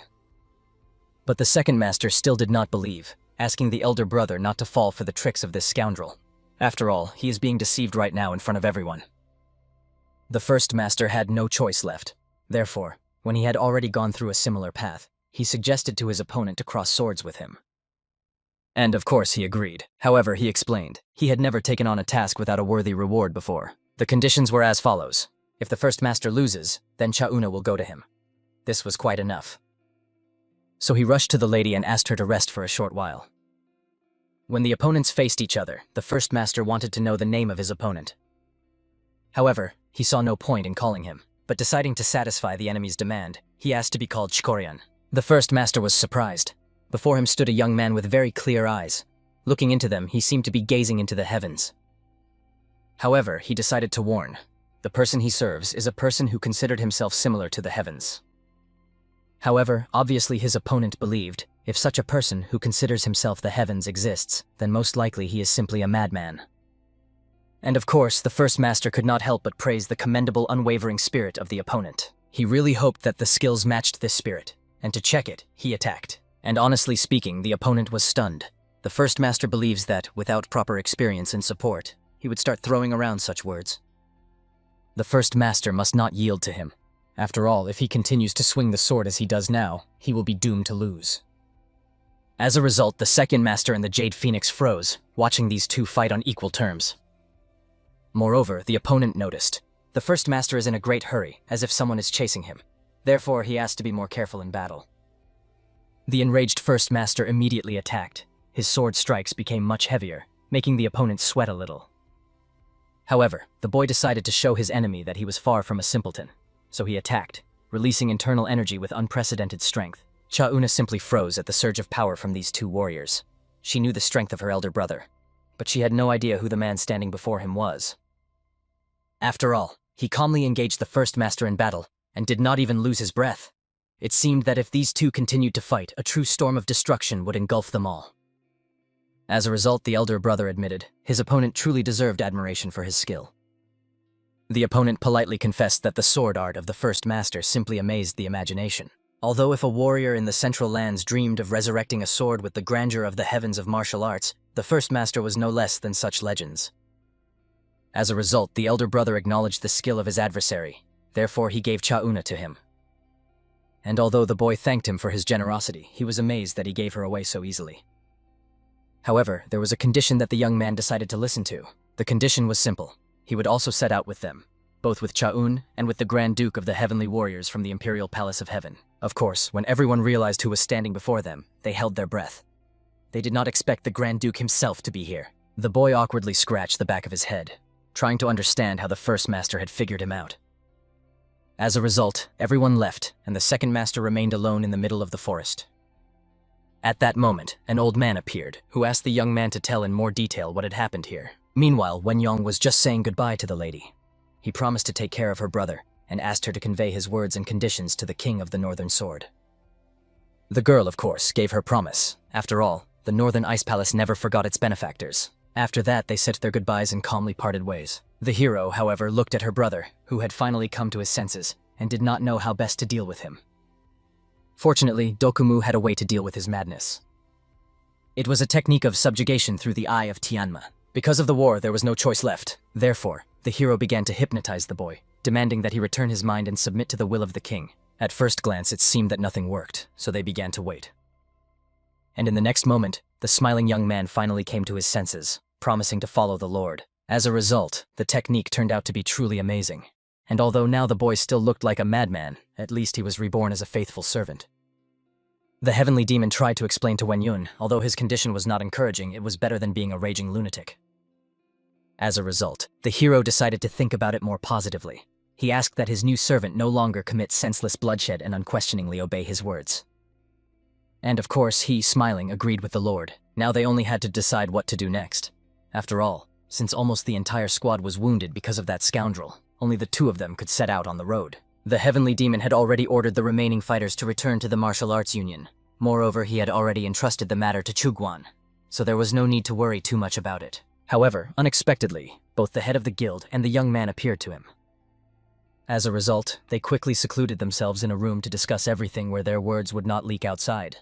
But the second master still did not believe, asking the elder brother not to fall for the tricks of this scoundrel. After all, he is being deceived right now in front of everyone. The first master had no choice left. Therefore, when he had already gone through a similar path, he suggested to his opponent to cross swords with him. And of course he agreed. However, he explained, he had never taken on a task without a worthy reward before. The conditions were as follows. If the first master loses, then Cha-una will go to him. This was quite enough. So he rushed to the lady and asked her to rest for a short while. When the opponents faced each other, the first master wanted to know the name of his opponent. However, he saw no point in calling him, but deciding to satisfy the enemy's demand, he asked to be called Chikorian. The first master was surprised. Before him stood a young man with very clear eyes. Looking into them, he seemed to be gazing into the heavens. However, he decided to warn. The person he serves is a person who considered himself similar to the heavens. However, obviously his opponent believed, if such a person who considers himself the heavens exists, then most likely he is simply a madman. And of course, the first master could not help but praise the commendable, unwavering spirit of the opponent. He really hoped that the skills matched this spirit, and to check it, he attacked. And honestly speaking, the opponent was stunned. The first master believes that, without proper experience and support, he would start throwing around such words. The first master must not yield to him. After all, if he continues to swing the sword as he does now, he will be doomed to lose. As a result, the second master and the Jade Phoenix froze, watching these two fight on equal terms. Moreover, the opponent noticed. The first master is in a great hurry, as if someone is chasing him. Therefore, he asked to be more careful in battle. The enraged first master immediately attacked. His sword strikes became much heavier, making the opponent sweat a little. However, the boy decided to show his enemy that he was far from a simpleton, so he attacked, releasing internal energy with unprecedented strength. Cha-una simply froze at the surge of power from these two warriors. She knew the strength of her elder brother, but she had no idea who the man standing before him was. After all, he calmly engaged the first master in battle, and did not even lose his breath. It seemed that if these two continued to fight, a true storm of destruction would engulf them all. As a result, the elder brother admitted, his opponent truly deserved admiration for his skill. The opponent politely confessed that the sword art of the first master simply amazed the imagination. Although if a warrior in the Central Lands dreamed of resurrecting a sword with the grandeur of the heavens of martial arts, the first master was no less than such legends. As a result, the elder brother acknowledged the skill of his adversary. Therefore, he gave Chauna to him. And although the boy thanked him for his generosity, he was amazed that he gave her away so easily. However, there was a condition that the young man decided to listen to. The condition was simple. He would also set out with them, both with Chaun and with the Grand Duke of the Heavenly Warriors from the Imperial Palace of Heaven. Of course, when everyone realized who was standing before them, they held their breath. They did not expect the Grand Duke himself to be here. The boy awkwardly scratched the back of his head, trying to understand how the first master had figured him out. As a result, everyone left, and the second master remained alone in the middle of the forest. At that moment, an old man appeared, who asked the young man to tell in more detail what had happened here. Meanwhile, Wenyang was just saying goodbye to the lady. He promised to take care of her brother, and asked her to convey his words and conditions to the King of the Northern Sword. The girl, of course, gave her promise. After all, the Northern Ice Palace never forgot its benefactors. After that, they said their goodbyes and calmly parted ways. The hero, however, looked at her brother, who had finally come to his senses, and did not know how best to deal with him. Fortunately, Dokumu had a way to deal with his madness. It was a technique of subjugation through the eye of Tianma. Because of the war, there was no choice left. Therefore, the hero began to hypnotize the boy, demanding that he return his mind and submit to the will of the king. At first glance, it seemed that nothing worked, so they began to wait. And in the next moment, the smiling young man finally came to his senses, promising to follow the Lord. As a result, the technique turned out to be truly amazing. And although now the boy still looked like a madman, at least he was reborn as a faithful servant. The heavenly demon tried to explain to Wenyun, although his condition was not encouraging, it was better than being a raging lunatic. As a result, the hero decided to think about it more positively. He asked that his new servant no longer commit senseless bloodshed and unquestioningly obey his words. And of course, he, smiling, agreed with the Lord. Now they only had to decide what to do next. After all, since almost the entire squad was wounded because of that scoundrel, only the two of them could set out on the road. The heavenly demon had already ordered the remaining fighters to return to the martial arts union. Moreover, he had already entrusted the matter to Chuguan, so there was no need to worry too much about it. However, unexpectedly, both the head of the guild and the young man appeared to him. As a result, they quickly secluded themselves in a room to discuss everything where their words would not leak outside.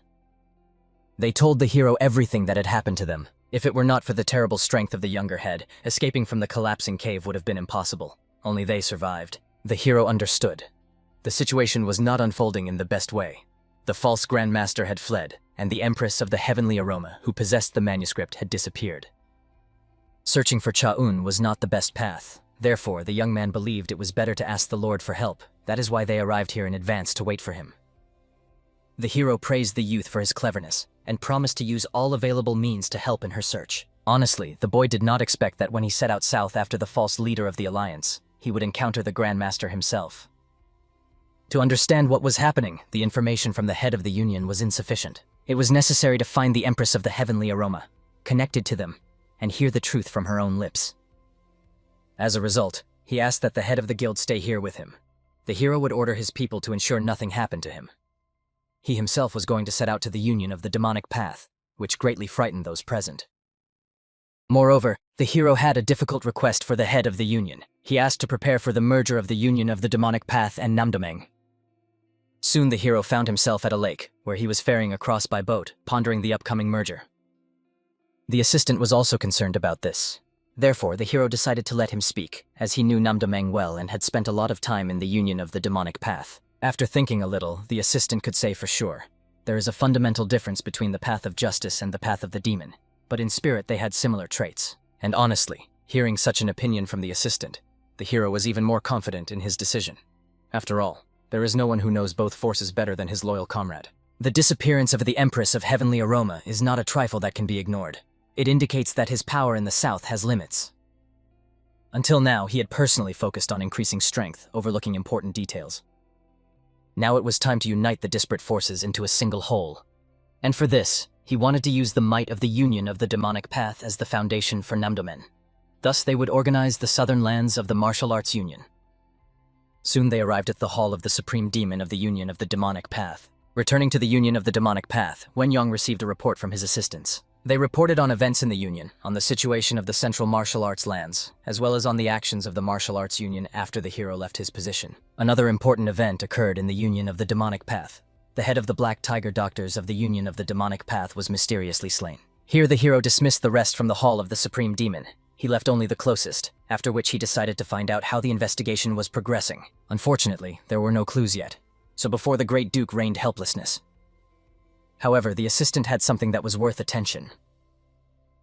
They told the hero everything that had happened to them. If it were not for the terrible strength of the younger head, escaping from the collapsing cave would have been impossible. Only they survived. The hero understood. The situation was not unfolding in the best way. The false Grand Master had fled, and the Empress of the Heavenly Aroma, who possessed the manuscript, had disappeared. Searching for Chaun was not the best path. Therefore, the young man believed it was better to ask the Lord for help. That is why they arrived here in advance to wait for him. The hero praised the youth for his cleverness, and promised to use all available means to help in her search. Honestly, the boy did not expect that when he set out south after the false leader of the Alliance, he would encounter the Grand Master himself. To understand what was happening, the information from the head of the Union was insufficient. It was necessary to find the Empress of the Heavenly Aroma, connected to them, and hear the truth from her own lips. As a result, he asked that the head of the guild stay here with him. The hero would order his people to ensure nothing happened to him. He himself was going to set out to the Union of the Demonic Path, which greatly frightened those present. Moreover, the hero had a difficult request for the head of the Union. He asked to prepare for the merger of the Union of the Demonic Path and Namdomeng. Soon the hero found himself at a lake, where he was ferrying across by boat, pondering the upcoming merger. The assistant was also concerned about this. Therefore, the hero decided to let him speak, as he knew Namdomeng well and had spent a lot of time in the Union of the Demonic Path. After thinking a little, the assistant could say for sure, there is a fundamental difference between the path of justice and the path of the demon, but in spirit they had similar traits. And honestly, hearing such an opinion from the assistant, the hero was even more confident in his decision. After all, there is no one who knows both forces better than his loyal comrade. The disappearance of the Empress of Heavenly Aroma is not a trifle that can be ignored. It indicates that his power in the south has limits. Until now, he had personally focused on increasing strength, overlooking important details. Now it was time to unite the disparate forces into a single whole. And for this, he wanted to use the might of the Union of the Demonic Path as the foundation for Namdomen. Thus they would organize the southern lands of the Martial Arts Union. Soon they arrived at the hall of the Supreme Demon of the Union of the Demonic Path. Returning to the Union of the Demonic Path, Wenyang received a report from his assistants. They reported on events in the Union, on the situation of the Central Martial Arts lands, as well as on the actions of the Martial Arts Union after the hero left his position. Another important event occurred in the Union of the Demonic Path. The head of the Black Tiger Doctors of the Union of the Demonic Path was mysteriously slain. Here the hero dismissed the rest from the Hall of the Supreme Demon. he left only the closest, after which he decided to find out how the investigation was progressing. Unfortunately, there were no clues yet, so before the Great Duke reigned helplessness. However, the assistant had something that was worth attention.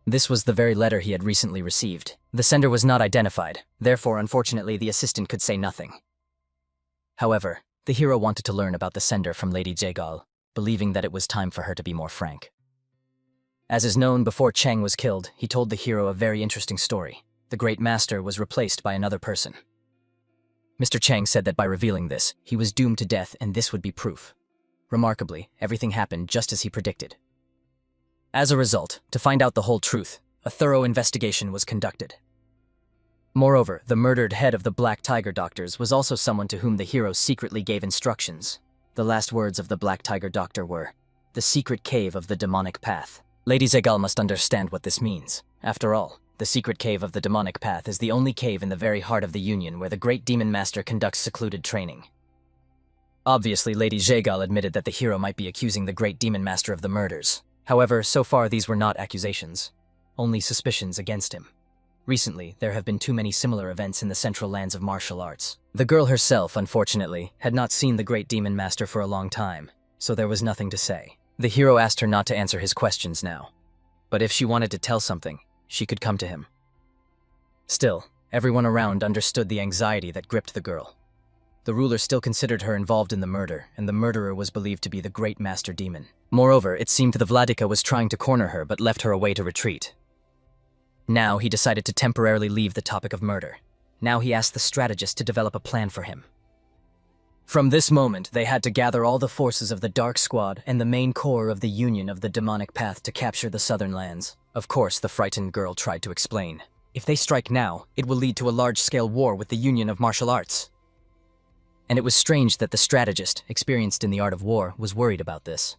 This was the very letter he had recently received. The sender was not identified, therefore, unfortunately, the assistant could say nothing. However, the hero wanted to learn about the sender from Lady Jagal, believing that it was time for her to be more frank. As is known, before Chang was killed, he told the hero a very interesting story. The Great Master was replaced by another person. Mr. Chang said that by revealing this, he was doomed to death and this would be proof. Remarkably, everything happened just as he predicted. As a result, to find out the whole truth, a thorough investigation was conducted. Moreover, the murdered head of the Black Tiger Doctors was also someone to whom the hero secretly gave instructions. The last words of the Black Tiger Doctor were, "The secret cave of the demonic path." Lady Zegal must understand what this means. After all, the secret cave of the demonic path is the only cave in the very heart of the Union where the Great Demon Master conducts secluded training. Obviously, Lady Zegal admitted that the hero might be accusing the Great Demon Master of the murders. However, so far these were not accusations, only suspicions against him. Recently, there have been too many similar events in the central lands of martial arts. The girl herself, unfortunately, had not seen the Great Demon Master for a long time, so there was nothing to say. The hero asked her not to answer his questions now, but if she wanted to tell something, she could come to him. Still, everyone around understood the anxiety that gripped the girl. The ruler still considered her involved in the murder, and the murderer was believed to be the Great Master Demon. Moreover, it seemed the Vladika was trying to corner her but left her a way to retreat. Now he decided to temporarily leave the topic of murder. Now he asked the strategist to develop a plan for him. From this moment, they had to gather all the forces of the Dark Squad and the main core of the Union of the Demonic Path to capture the southern lands. Of course, the frightened girl tried to explain. If they strike now, it will lead to a large-scale war with the Union of Martial Arts. And it was strange that the strategist, experienced in the art of war, was worried about this.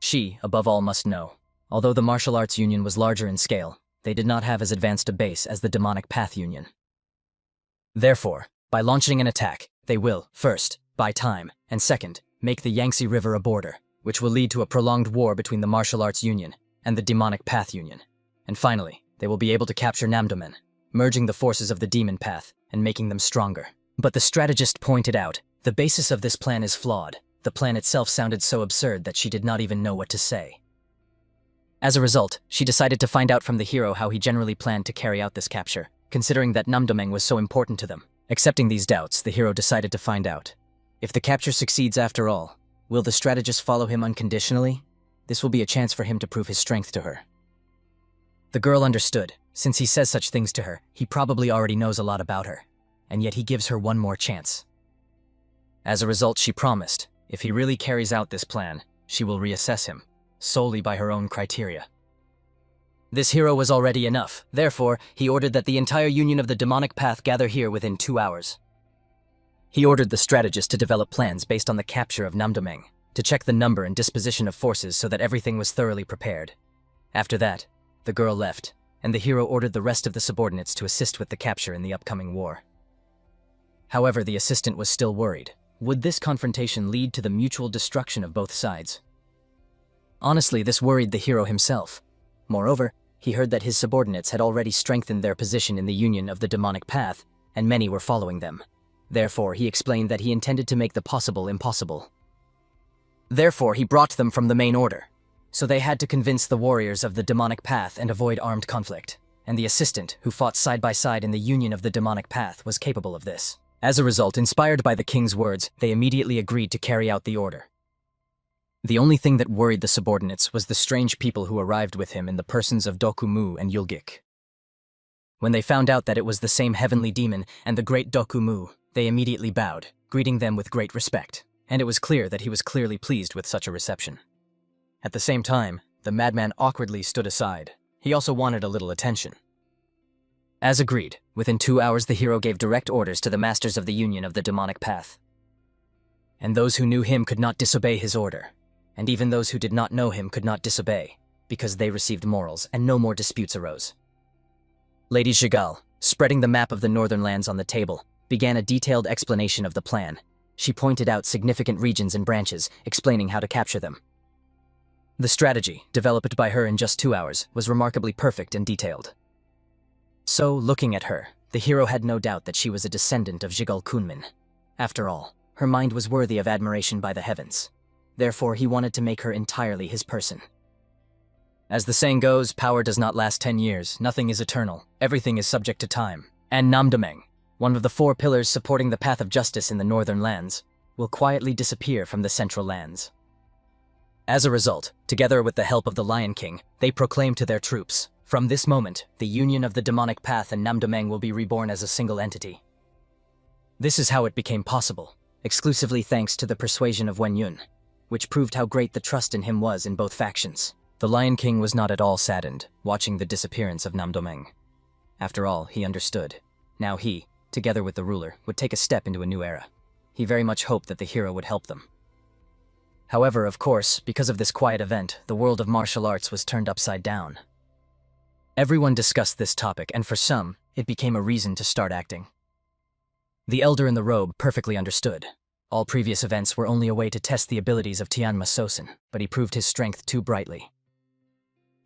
She, above all, must know. Although the Martial Arts Union was larger in scale, they did not have as advanced a base as the Demonic Path Union. Therefore, by launching an attack, they will, first, buy time, and second, make the Yangtze River a border, which will lead to a prolonged war between the Martial Arts Union and the Demonic Path Union. And finally, they will be able to capture Namdomen, merging the forces of the Demon Path and making them stronger. But the strategist pointed out, the basis of this plan is flawed. The plan itself sounded so absurd that she did not even know what to say. As a result, she decided to find out from the hero how he generally planned to carry out this capture, considering that Namdomeng was so important to them. Accepting these doubts, the hero decided to find out. If the capture succeeds after all, will the strategist follow him unconditionally? This will be a chance for him to prove his strength to her. The girl understood. Since he says such things to her, he probably already knows a lot about her, and yet he gives her one more chance. As a result, she promised, if he really carries out this plan, she will reassess him, solely by her own criteria. This hero was already enough. Therefore, he ordered that the entire Union of the Demonic Path gather here within 2 hours. He ordered the strategist to develop plans based on the capture of Namdomeng, to check the number and disposition of forces so that everything was thoroughly prepared. After that, the girl left, and the hero ordered the rest of the subordinates to assist with the capture in the upcoming war. However, the assistant was still worried. Would this confrontation lead to the mutual destruction of both sides? Honestly, this worried the hero himself. Moreover, he heard that his subordinates had already strengthened their position in the Union of the Demonic Path, and many were following them. Therefore, he explained that he intended to make the possible impossible. Therefore, he brought them from the main order. So they had to convince the warriors of the Demonic Path and avoid armed conflict. And the assistant, who fought side by side in the Union of the Demonic Path, was capable of this. As a result, inspired by the king's words, they immediately agreed to carry out the order. The only thing that worried the subordinates was the strange people who arrived with him in the persons of Dokumu and Yulgik. When they found out that it was the same heavenly demon and the great Dokumu, they immediately bowed, greeting them with great respect, and it was clear that he was clearly pleased with such a reception. At the same time, the madman awkwardly stood aside. He also wanted a little attention. As agreed, within 2 hours the hero gave direct orders to the masters of the Union of the Demonic Path. And those who knew him could not disobey his order. And even those who did not know him could not disobey, because they received morals and no more disputes arose. Lady Jigal, spreading the map of the northern lands on the table, began a detailed explanation of the plan. She pointed out significant regions and branches, explaining how to capture them. The strategy, developed by her in just 2 hours, was remarkably perfect and detailed. So, looking at her, the hero had no doubt that she was a descendant of Jigul Kunmin. After all, her mind was worthy of admiration by the heavens. Therefore, he wanted to make her entirely his person. As the saying goes, power does not last 10 years, nothing is eternal, everything is subject to time. And Namdameng, one of the 4 pillars supporting the path of justice in the northern lands, will quietly disappear from the central lands. As a result, together with the help of the Lion King, they proclaim to their troops, from this moment, the union of the demonic path and Namdameng will be reborn as a single entity. This is how it became possible, exclusively thanks to the persuasion of Wen Yun, which proved how great the trust in him was in both factions. The Lion King was not at all saddened, watching the disappearance of Namdameng. After all, he understood. Now he, together with the ruler, would take a step into a new era. He very much hoped that the hero would help them. However, of course, because of this quiet event, the world of martial arts was turned upside down. Everyone discussed this topic, and for some, it became a reason to start acting. The elder in the robe perfectly understood. All previous events were only a way to test the abilities of Tianma Sosin, but he proved his strength too brightly.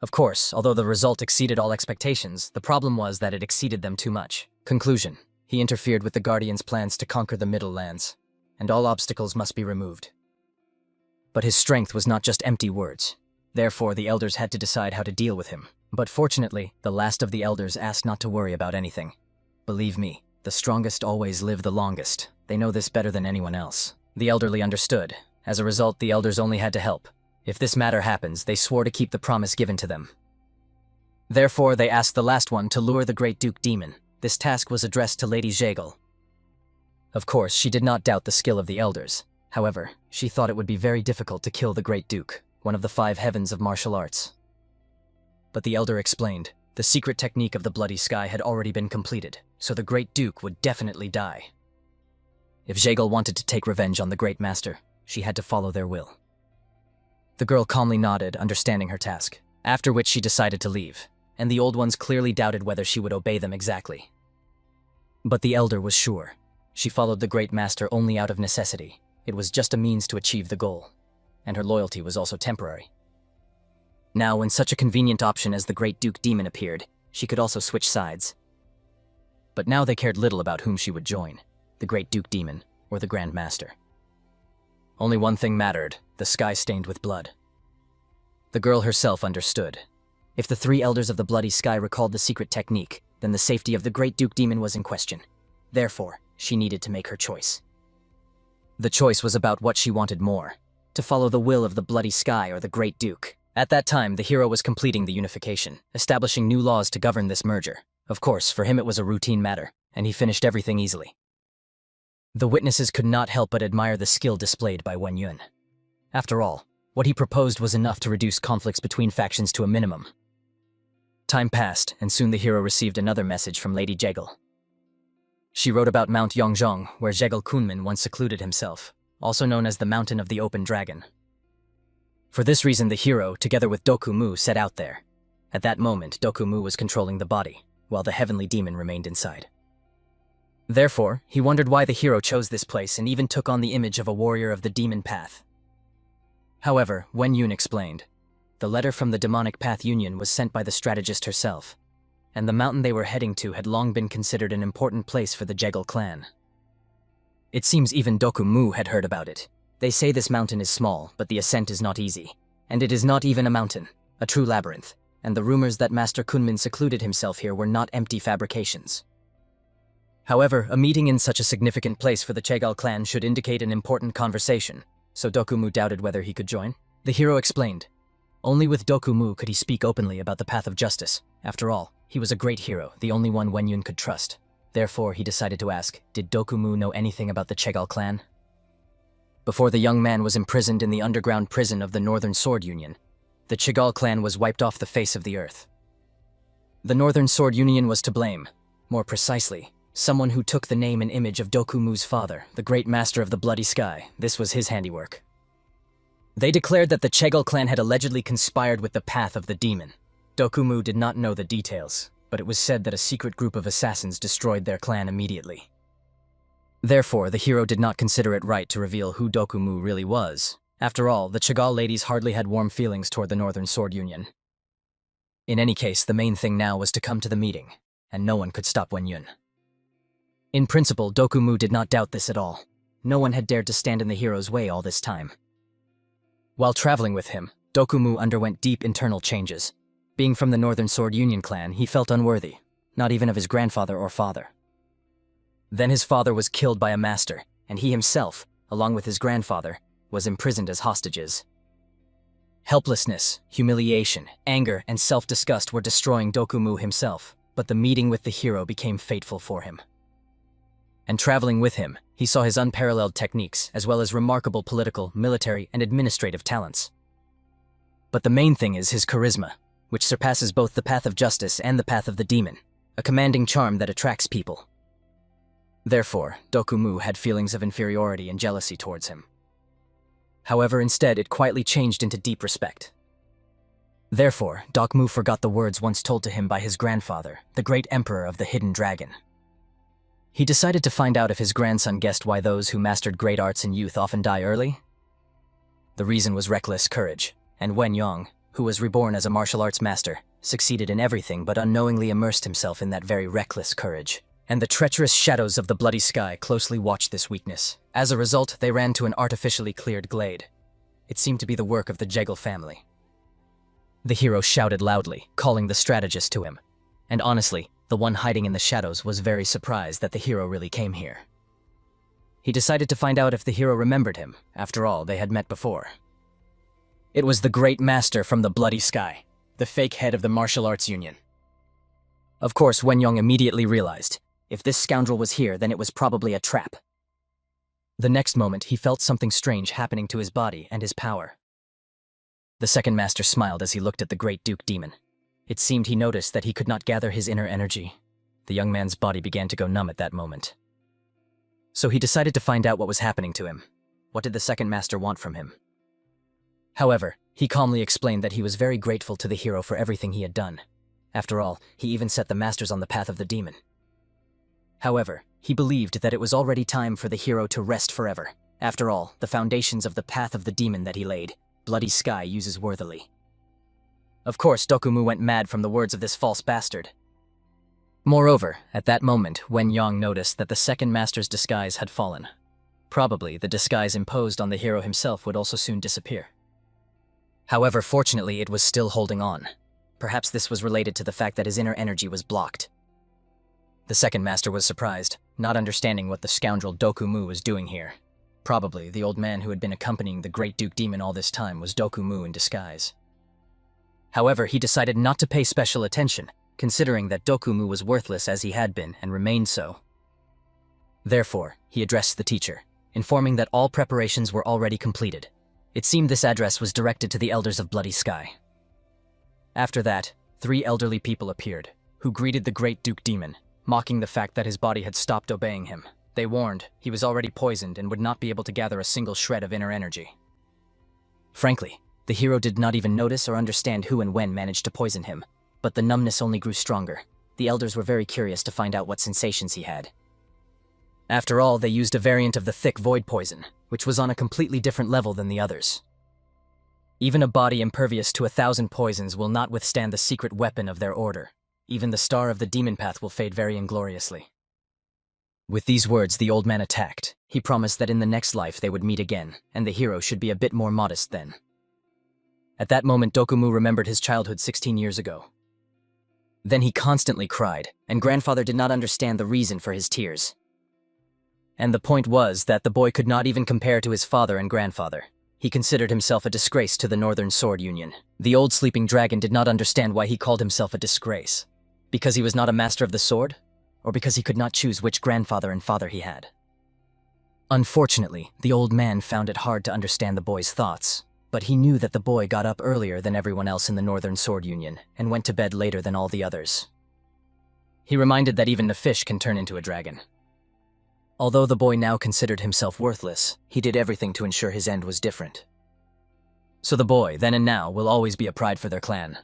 Of course, although the result exceeded all expectations, the problem was that it exceeded them too much. Conclusion: he interfered with the Guardian's plans to conquer the Middle Lands, and all obstacles must be removed. But his strength was not just empty words. Therefore, the elders had to decide how to deal with him. But fortunately, the last of the elders asked not to worry about anything. Believe me, the strongest always live the longest. They know this better than anyone else. The elderly understood. As a result, the elders only had to help. If this matter happens, they swore to keep the promise given to them. Therefore, they asked the last one to lure the Great Duke Demon. This task was addressed to Lady Jagel. Of course, she did not doubt the skill of the elders. However, she thought it would be very difficult to kill the Great Duke, one of the 5 heavens of martial arts. But the elder explained, the secret technique of the Bloody Sky had already been completed, so the Great Duke would definitely die. If Jagel wanted to take revenge on the Great Master, she had to follow their will. The girl calmly nodded, understanding her task, after which she decided to leave, and the old ones clearly doubted whether she would obey them exactly. But the elder was sure. She followed the Great Master only out of necessity. It was just a means to achieve the goal, and her loyalty was also temporary. Now, when such a convenient option as the Great Duke Demon appeared, she could also switch sides. But now they cared little about whom she would join, the Great Duke Demon or the Grand Master. Only one thing mattered, the sky stained with blood. The girl herself understood. If the 3 elders of the Bloody Sky recalled the secret technique, then the safety of the Great Duke Demon was in question. Therefore, she needed to make her choice. The choice was about what she wanted more, to follow the will of the Bloody Sky or the Great Duke. At that time, the hero was completing the unification, establishing new laws to govern this merger. Of course, for him it was a routine matter, and he finished everything easily. The witnesses could not help but admire the skill displayed by Wen Yun. After all, what he proposed was enough to reduce conflicts between factions to a minimum. Time passed, and soon the hero received another message from Lady Jagel. She wrote about Mount Yongzhong, where Jagel Kunmin once secluded himself, also known as the Mountain of the Open Dragon. For this reason, the hero, together with Dokumu, set out there. At that moment, Dokumu was controlling the body, while the heavenly demon remained inside. Therefore, he wondered why the hero chose this place and even took on the image of a warrior of the demon path. However, Wen Yun explained, the letter from the demonic path union was sent by the strategist herself, and the mountain they were heading to had long been considered an important place for the Jagel clan. It seems even Dokumu had heard about it. They say this mountain is small, but the ascent is not easy. And it is not even a mountain, a true labyrinth, and the rumors that Master Kunmin secluded himself here were not empty fabrications. However, a meeting in such a significant place for the Jagel clan should indicate an important conversation, so Dokumu doubted whether he could join. The hero explained, only with Dokumu could he speak openly about the path of justice. After all, he was a great hero, the only one Wen Yun could trust. Therefore, he decided to ask, did Dokumu know anything about the Jagel clan? Before the young man was imprisoned in the underground prison of the Northern Sword Union, the Jagel clan was wiped off the face of the earth. The Northern Sword Union was to blame. More precisely, someone who took the name and image of Dokumu's father, the Great Master of the Bloody Sky. This was his handiwork. They declared that the Jagel clan had allegedly conspired with the path of the demon. Dokumu did not know the details, but it was said that a secret group of assassins destroyed their clan immediately. Therefore, the hero did not consider it right to reveal who Dokumu really was. After all, the Jagel ladies hardly had warm feelings toward the Northern Sword Union. In any case, the main thing now was to come to the meeting, and no one could stop Wen Yun. In principle, Dokumu did not doubt this at all. No one had dared to stand in the hero's way all this time. While traveling with him, Dokumu underwent deep internal changes. Being from the Northern Sword Union clan, he felt unworthy, not even of his grandfather or father. Then his father was killed by a master, and he himself, along with his grandfather, was imprisoned as hostages. Helplessness, humiliation, anger, and self-disgust were destroying Dokumu himself, but the meeting with the hero became fateful for him. And traveling with him, he saw his unparalleled techniques, as well as remarkable political, military, and administrative talents. But the main thing is his charisma, which surpasses both the path of justice and the path of the demon, a commanding charm that attracts people. Therefore, Dokumu had feelings of inferiority and jealousy towards him. However, instead, it quietly changed into deep respect. Therefore, Dokumu forgot the words once told to him by his grandfather, the great emperor of the Hidden Dragon. He decided to find out if his grandson guessed why those who mastered great arts in youth often die early. The reason was reckless courage, and Wen Yong, who was reborn as a martial arts master, succeeded in everything but unknowingly immersed himself in that very reckless courage. And the treacherous shadows of the bloody sky closely watched this weakness. As a result, they ran to an artificially cleared glade. It seemed to be the work of the Jegal family. The hero shouted loudly, calling the strategist to him. And honestly, the one hiding in the shadows was very surprised that the hero really came here. He decided to find out if the hero remembered him. After all, they had met before. It was the great master from the bloody sky, the fake head of the martial arts union. Of course, Wen Yong immediately realized, if this scoundrel was here, then it was probably a trap. The next moment, he felt something strange happening to his body and his power. The second master smiled as he looked at the great Duke Demon. It seemed he noticed that he could not gather his inner energy. The young man's body began to go numb at that moment. So he decided to find out what was happening to him. What did the second master want from him? However, he calmly explained that he was very grateful to the hero for everything he had done. After all, he even set the masters on the path of the demon. However, he believed that it was already time for the hero to rest forever. After all, the foundations of the path of the demon that he laid, Bloody Sky uses worthily. Of course, Dokumu went mad from the words of this false bastard. Moreover, at that moment, Wen Yong noticed that the second master's disguise had fallen. Probably, the disguise imposed on the hero himself would also soon disappear. However, fortunately, it was still holding on. Perhaps this was related to the fact that his inner energy was blocked. The second master was surprised, not understanding what the scoundrel Dokumu was doing here. Probably, the old man who had been accompanying the great Duke Demon all this time was Dokumu in disguise. However, he decided not to pay special attention, considering that Dokumu was worthless as he had been and remained so. Therefore, he addressed the teacher, informing that all preparations were already completed. It seemed this address was directed to the elders of Bloody Sky. After that, 3 elderly people appeared, who greeted the great Duke Demon, mocking the fact that his body had stopped obeying him. They warned he was already poisoned and would not be able to gather a single shred of inner energy. Frankly, the hero did not even notice or understand who and when managed to poison him, but the numbness only grew stronger. The elders were very curious to find out what sensations he had. After all, they used a variant of the thick void poison, which was on a completely different level than the others. Even a body impervious to 1,000 poisons will not withstand the secret weapon of their order. Even the star of the demon path will fade very ingloriously. With these words, the old man attacked. He promised that in the next life they would meet again, and the hero should be a bit more modest then. At that moment, Dokumu remembered his childhood 16 years ago. Then he constantly cried, and grandfather did not understand the reason for his tears. And the point was that the boy could not even compare to his father and grandfather. He considered himself a disgrace to the Northern Sword Union. The old sleeping dragon did not understand why he called himself a disgrace. Because he was not a master of the sword? Or because he could not choose which grandfather and father he had? Unfortunately, the old man found it hard to understand the boy's thoughts, but he knew that the boy got up earlier than everyone else in the Northern Sword Union and went to bed later than all the others. He reminded that even the fish can turn into a dragon. Although the boy now considered himself worthless, he did everything to ensure his end was different. So the boy, then and now, will always be a pride for their clan.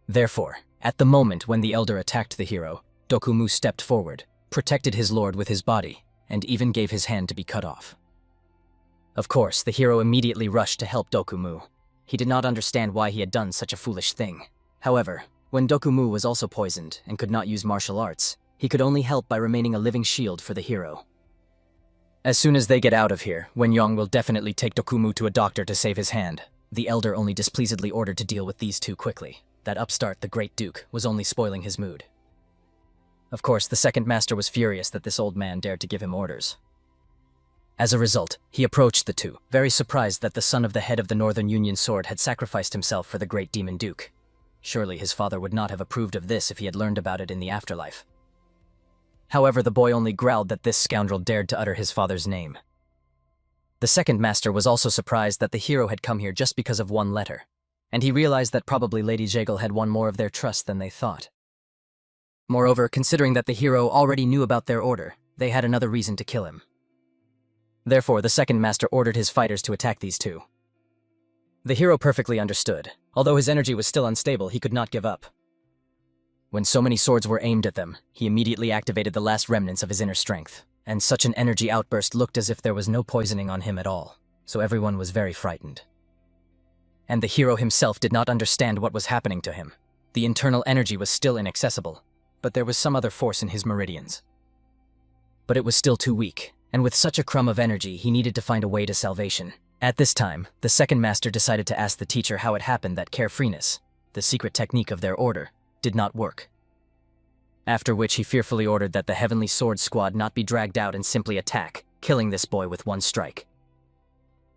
Therefore, at the moment when the elder attacked the hero, Dokumu stepped forward, protected his lord with his body, and even gave his hand to be cut off. Of course, the hero immediately rushed to help Dokumu. He did not understand why he had done such a foolish thing. However, When Dokumu was also poisoned and could not use martial arts, he could only help by remaining a living shield for the hero. As soon as they get out of here, Wen-yong will definitely take Dokumu to a doctor to save his hand. The elder only displeasedly ordered to deal with these two quickly. That upstart, the Great Duke, was only spoiling his mood. Of course, the second master was furious that this old man dared to give him orders. As a result, he approached the two, very surprised that the son of the head of the Northern Union Sword had sacrificed himself for the Great Demon Duke. Surely his father would not have approved of this if he had learned about it in the afterlife. However, the boy only growled that this scoundrel dared to utter his father's name. The second master was also surprised that the hero had come here just because of one letter, and he realized that probably Lady Jaegel had won more of their trust than they thought. Moreover, considering that the hero already knew about their order, they had another reason to kill him. Therefore, the second master ordered his fighters to attack these two. The hero perfectly understood. Although his energy was still unstable, he could not give up. When so many swords were aimed at them, he immediately activated the last remnants of his inner strength, and such an energy outburst looked as if there was no poisoning on him at all, so everyone was very frightened. And the hero himself did not understand what was happening to him. The internal energy was still inaccessible, but there was some other force in his meridians. But it was still too weak, and with such a crumb of energy, he needed to find a way to salvation. At this time, the second master decided to ask the teacher how it happened that carefreeness, the secret technique of their order, did not work. After which he fearfully ordered that the Heavenly Sword Squad not be dragged out and simply attack, killing this boy with one strike.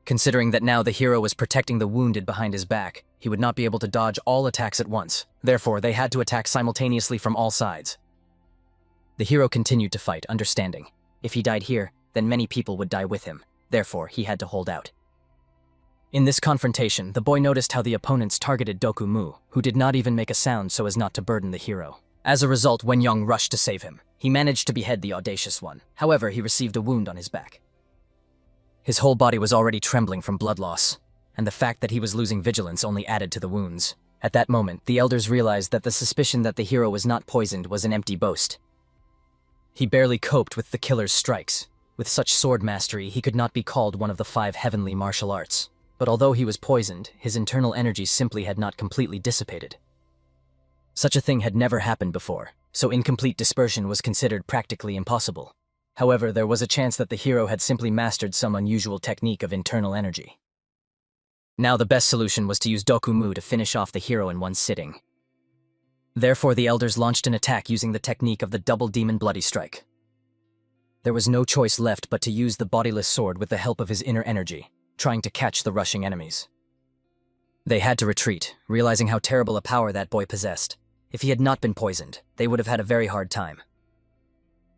Considering that now the hero was protecting the wounded behind his back, he would not be able to dodge all attacks at once. Therefore, they had to attack simultaneously from all sides. The hero continued to fight, understanding. If he died here, then many people would die with him. Therefore, he had to hold out. In this confrontation, the boy noticed how the opponents targeted Dokumu, who did not even make a sound so as not to burden the hero. As a result, Wen-yong rushed to save him. He managed to behead the audacious one. However, he received a wound on his back. His whole body was already trembling from blood loss, and the fact that he was losing vigilance only added to the wounds. At that moment, the elders realized that the suspicion that the hero was not poisoned was an empty boast. He barely coped with the killer's strikes. With such sword mastery, he could not be called one of the 5 heavenly martial arts. But although he was poisoned, his internal energy simply had not completely dissipated. Such a thing had never happened before, so incomplete dispersion was considered practically impossible. However, there was a chance that the hero had simply mastered some unusual technique of internal energy. Now the best solution was to use Dokumu to finish off the hero in one sitting. Therefore, the elders launched an attack using the technique of the double demon bloody strike. There was no choice left but to use the bodiless sword with the help of his inner energy, trying to catch the rushing enemies. They had to retreat, realizing how terrible a power that boy possessed. If he had not been poisoned, they would have had a very hard time.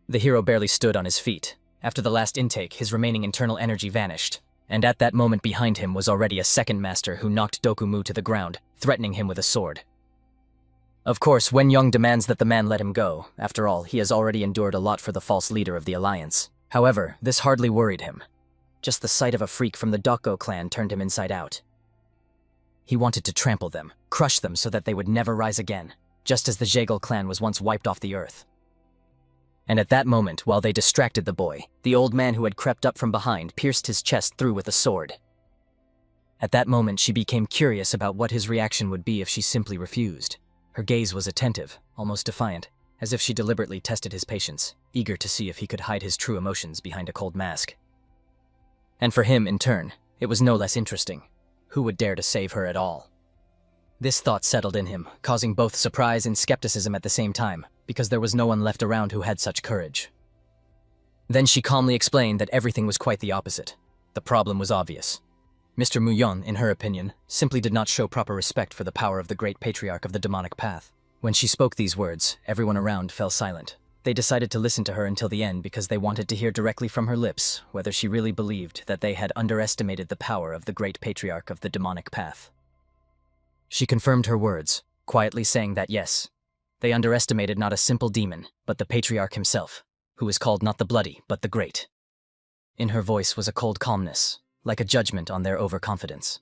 The hero barely stood on his feet. After the last intake, his remaining internal energy vanished, and at that moment behind him was already a second master who knocked Dokumu to the ground, threatening him with a sword. Of course, Wen-yong demands that the man let him go. After all, he has already endured a lot for the false leader of the alliance. However, this hardly worried him. Just the sight of a freak from the Dokgo clan turned him inside out. He wanted to trample them, crush them so that they would never rise again, just as the Jaegel clan was once wiped off the earth. And at that moment, while they distracted the boy, the old man who had crept up from behind pierced his chest through with a sword. At that moment, she became curious about what his reaction would be if she simply refused. Her gaze was attentive, almost defiant, as if she deliberately tested his patience, eager to see if he could hide his true emotions behind a cold mask. And for him, in turn, it was no less interesting. Who would dare to save her at all? This thought settled in him, causing both surprise and skepticism at the same time, because there was no one left around who had such courage. Then she calmly explained that everything was quite the opposite. The problem was obvious. Mr. Muyon, in her opinion, simply did not show proper respect for the power of the great patriarch of the demonic path. When she spoke these words, everyone around fell silent. They decided to listen to her until the end because they wanted to hear directly from her lips whether she really believed that they had underestimated the power of the great patriarch of the demonic path. She confirmed her words, quietly saying that yes, they underestimated not a simple demon, but the patriarch himself, who is called not the bloody, but the great. In her voice was a cold calmness, like a judgment on their overconfidence.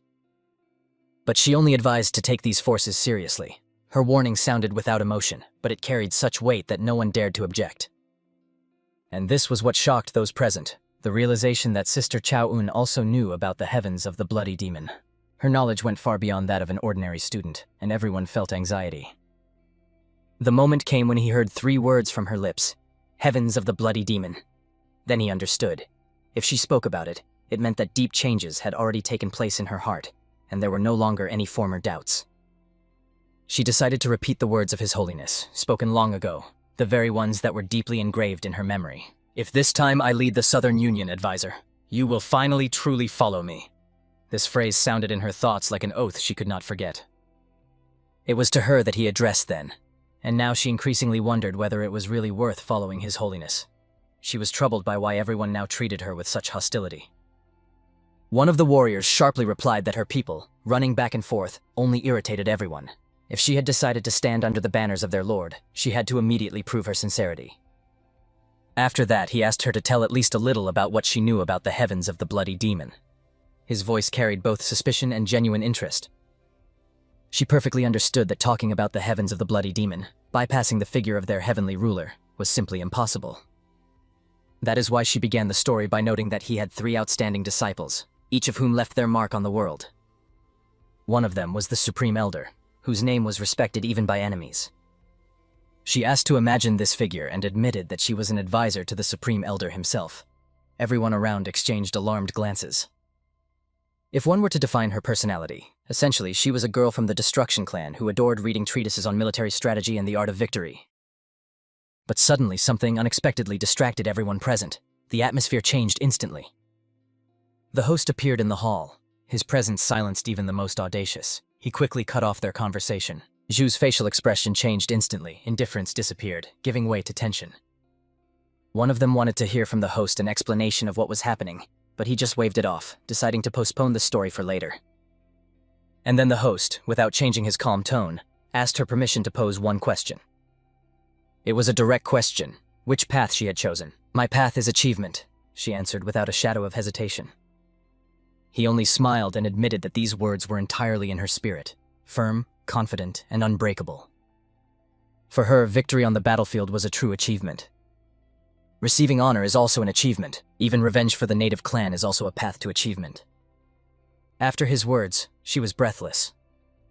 But she only advised to take these forces seriously. Her warning sounded without emotion, but it carried such weight that no one dared to object. And this was what shocked those present, the realization that Sister Chao-un also knew about the heavens of the bloody demon. Her knowledge went far beyond that of an ordinary student, and everyone felt anxiety. The moment came when he heard 3 words from her lips. Heavens of the bloody demon. Then he understood. If she spoke about it, it meant that deep changes had already taken place in her heart, and there were no longer any former doubts. She decided to repeat the words of His Holiness, spoken long ago, the very ones that were deeply engraved in her memory. If this time I lead the Southern Union, advisor, you will finally truly follow me. This phrase sounded in her thoughts like an oath she could not forget. It was to her that he addressed then, and now she increasingly wondered whether it was really worth following His Holiness. She was troubled by why everyone now treated her with such hostility. One of the warriors sharply replied that her people, running back and forth, only irritated everyone. If she had decided to stand under the banners of their lord, she had to immediately prove her sincerity. After that, he asked her to tell at least a little about what she knew about the heavens of the bloody demon. His voice carried both suspicion and genuine interest. She perfectly understood that talking about the heavens of the bloody demon, bypassing the figure of their heavenly ruler, was simply impossible. That is why she began the story by noting that he had 3 outstanding disciples, each of whom left their mark on the world. One of them was the Supreme Elder, whose name was respected even by enemies. She asked to imagine this figure and admitted that she was an advisor to the Supreme Elder himself. Everyone around exchanged alarmed glances. If one were to define her personality, essentially she was a girl from the Destruction clan who adored reading treatises on military strategy and the art of victory. But suddenly something unexpectedly distracted everyone present. The atmosphere changed instantly. The host appeared in the hall. His presence silenced even the most audacious. He quickly cut off their conversation. Zhu's facial expression changed instantly. Indifference disappeared, giving way to tension. One of them wanted to hear from the host an explanation of what was happening, but he just waved it off, deciding to postpone the story for later. And then the host, without changing his calm tone, asked her permission to pose one question. It was a direct question, which path she had chosen. "My path is achievement," she answered without a shadow of hesitation. He only smiled and admitted that these words were entirely in her spirit, firm, confident, and unbreakable. For her, victory on the battlefield was a true achievement. Receiving honor is also an achievement. Even revenge for the native clan is also a path to achievement. After his words, she was breathless.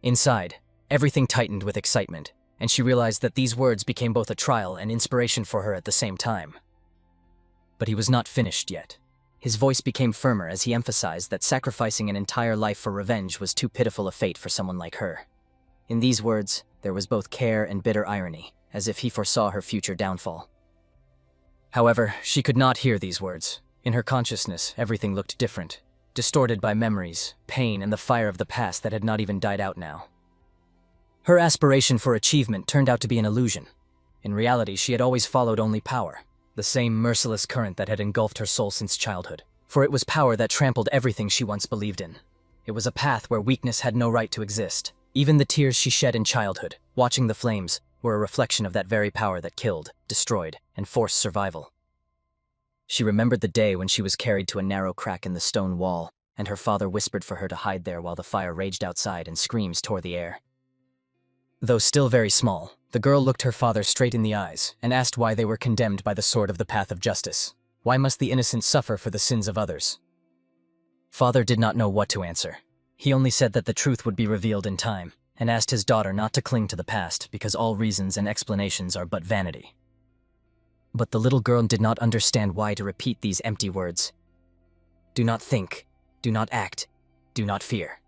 Inside, everything tightened with excitement, and she realized that these words became both a trial and inspiration for her at the same time. But he was not finished yet. His voice became firmer as he emphasized that sacrificing an entire life for revenge was too pitiful a fate for someone like her. In these words, there was both care and bitter irony, as if he foresaw her future downfall. However, she could not hear these words. In her consciousness, everything looked different, distorted by memories, pain, and the fire of the past that had not even died out now. Her aspiration for achievement turned out to be an illusion. In reality, she had always followed only power, the same merciless current that had engulfed her soul since childhood. For it was power that trampled everything she once believed in. It was a path where weakness had no right to exist. Even the tears she shed in childhood, watching the flames, were a reflection of that very power that killed, destroyed, and forced survival. She remembered the day when she was carried to a narrow crack in the stone wall, and her father whispered for her to hide there while the fire raged outside and screams tore the air. Though still very small, the girl looked her father straight in the eyes and asked why they were condemned by the sword of the path of justice. Why must the innocent suffer for the sins of others? Father did not know what to answer. He only said that the truth would be revealed in time, and asked his daughter not to cling to the past because all reasons and explanations are but vanity. But the little girl did not understand why to repeat these empty words. Do not think, do not act, do not fear.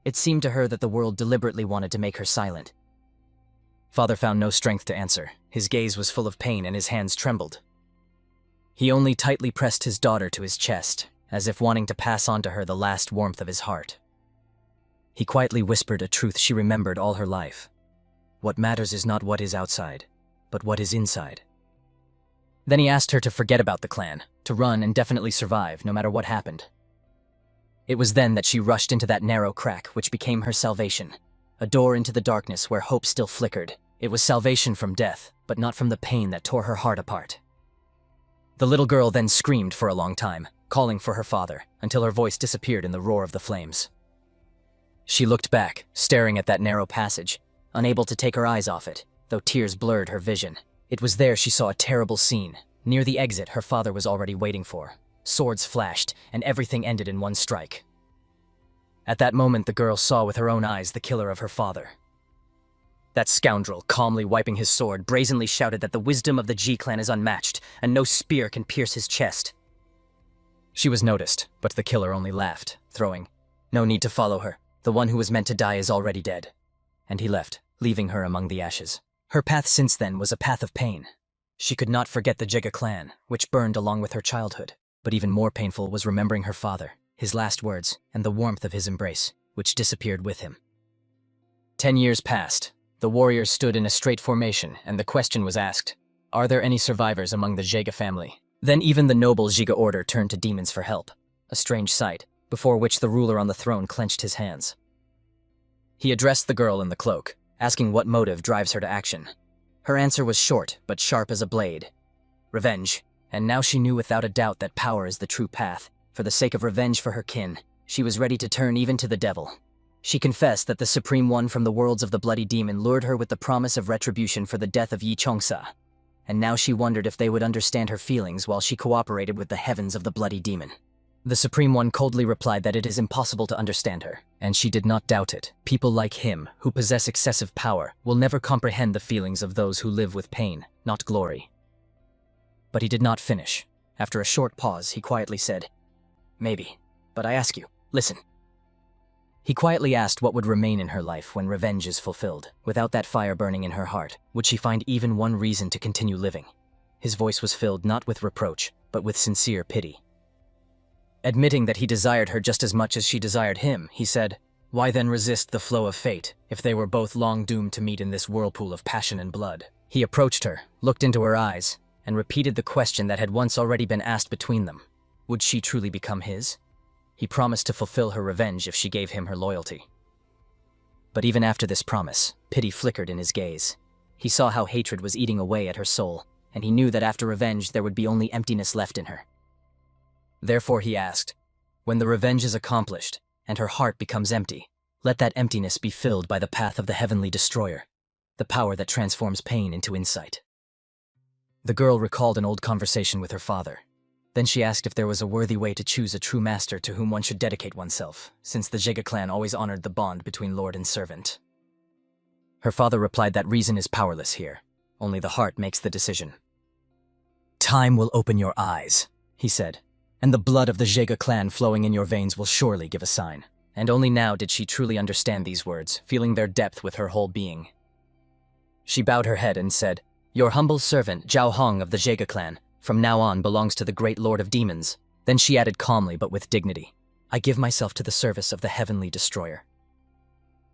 It seemed to her that the world deliberately wanted to make her silent. Father found no strength to answer. His gaze was full of pain and his hands trembled. He only tightly pressed his daughter to his chest, as if wanting to pass on to her the last warmth of his heart. He quietly whispered a truth she remembered all her life. What matters is not what is outside, but what is inside. Then he asked her to forget about the clan, to run and definitely survive no matter what happened. It was then that she rushed into that narrow crack which became her salvation, a door into the darkness where hope still flickered. It was salvation from death, but not from the pain that tore her heart apart. The little girl then screamed for a long time, calling for her father, until her voice disappeared in the roar of the flames. She looked back, staring at that narrow passage, unable to take her eyes off it, though tears blurred her vision. It was there she saw a terrible scene. Near the exit her father was already waiting for. Swords flashed, and everything ended in one strike. At that moment the girl saw with her own eyes the killer of her father. That scoundrel, calmly wiping his sword, brazenly shouted that the wisdom of the G-clan is unmatched, and no spear can pierce his chest. She was noticed, but the killer only laughed, throwing, "No need to follow her. The one who was meant to die is already dead." And he left, leaving her among the ashes. Her path since then was a path of pain. She could not forget the Jiga clan, which burned along with her childhood. But even more painful was remembering her father, his last words, and the warmth of his embrace, which disappeared with him. 10 years passed. The warriors stood in a straight formation, and the question was asked, are there any survivors among the Jiga family? Then even the noble Jiga order turned to demons for help, a strange sight, before which the ruler on the throne clenched his hands. He addressed the girl in the cloak, asking what motive drives her to action. Her answer was short, but sharp as a blade. Revenge. And now she knew without a doubt that power is the true path. For the sake of revenge for her kin, she was ready to turn even to the devil. She confessed that the Supreme One from the worlds of the Bloody Demon lured her with the promise of retribution for the death of Yi Chongsa. And now she wondered if they would understand her feelings while she cooperated with the heavens of the Bloody Demon. The Supreme One coldly replied that it is impossible to understand her, and she did not doubt it. People like him, who possess excessive power, will never comprehend the feelings of those who live with pain, not glory. But he did not finish. After a short pause, he quietly said, "Maybe, but I ask you, listen." He quietly asked what would remain in her life when revenge is fulfilled. Without that fire burning in her heart, would she find even one reason to continue living? His voice was filled not with reproach, but with sincere pity. Admitting that he desired her just as much as she desired him, he said, "Why then resist the flow of fate, if they were both long doomed to meet in this whirlpool of passion and blood?" He approached her, looked into her eyes, and repeated the question that had once already been asked between them. Would she truly become his? He promised to fulfill her revenge if she gave him her loyalty. But even after this promise, pity flickered in his gaze. He saw how hatred was eating away at her soul, and he knew that after revenge there would be only emptiness left in her. Therefore he asked, "When the revenge is accomplished, and her heart becomes empty, let that emptiness be filled by the path of the heavenly destroyer, the power that transforms pain into insight." The girl recalled an old conversation with her father. Then she asked if there was a worthy way to choose a true master to whom one should dedicate oneself, since the Jiga clan always honored the bond between lord and servant. Her father replied that reason is powerless here. Only the heart makes the decision. "Time will open your eyes," he said, "and the blood of the Jiga clan flowing in your veins will surely give a sign." And only now did she truly understand these words, feeling their depth with her whole being. She bowed her head and said, "Your humble servant, Zhao Hong of the Jiga clan, from now on belongs to the great lord of demons." Then she added calmly but with dignity, "I give myself to the service of the heavenly destroyer."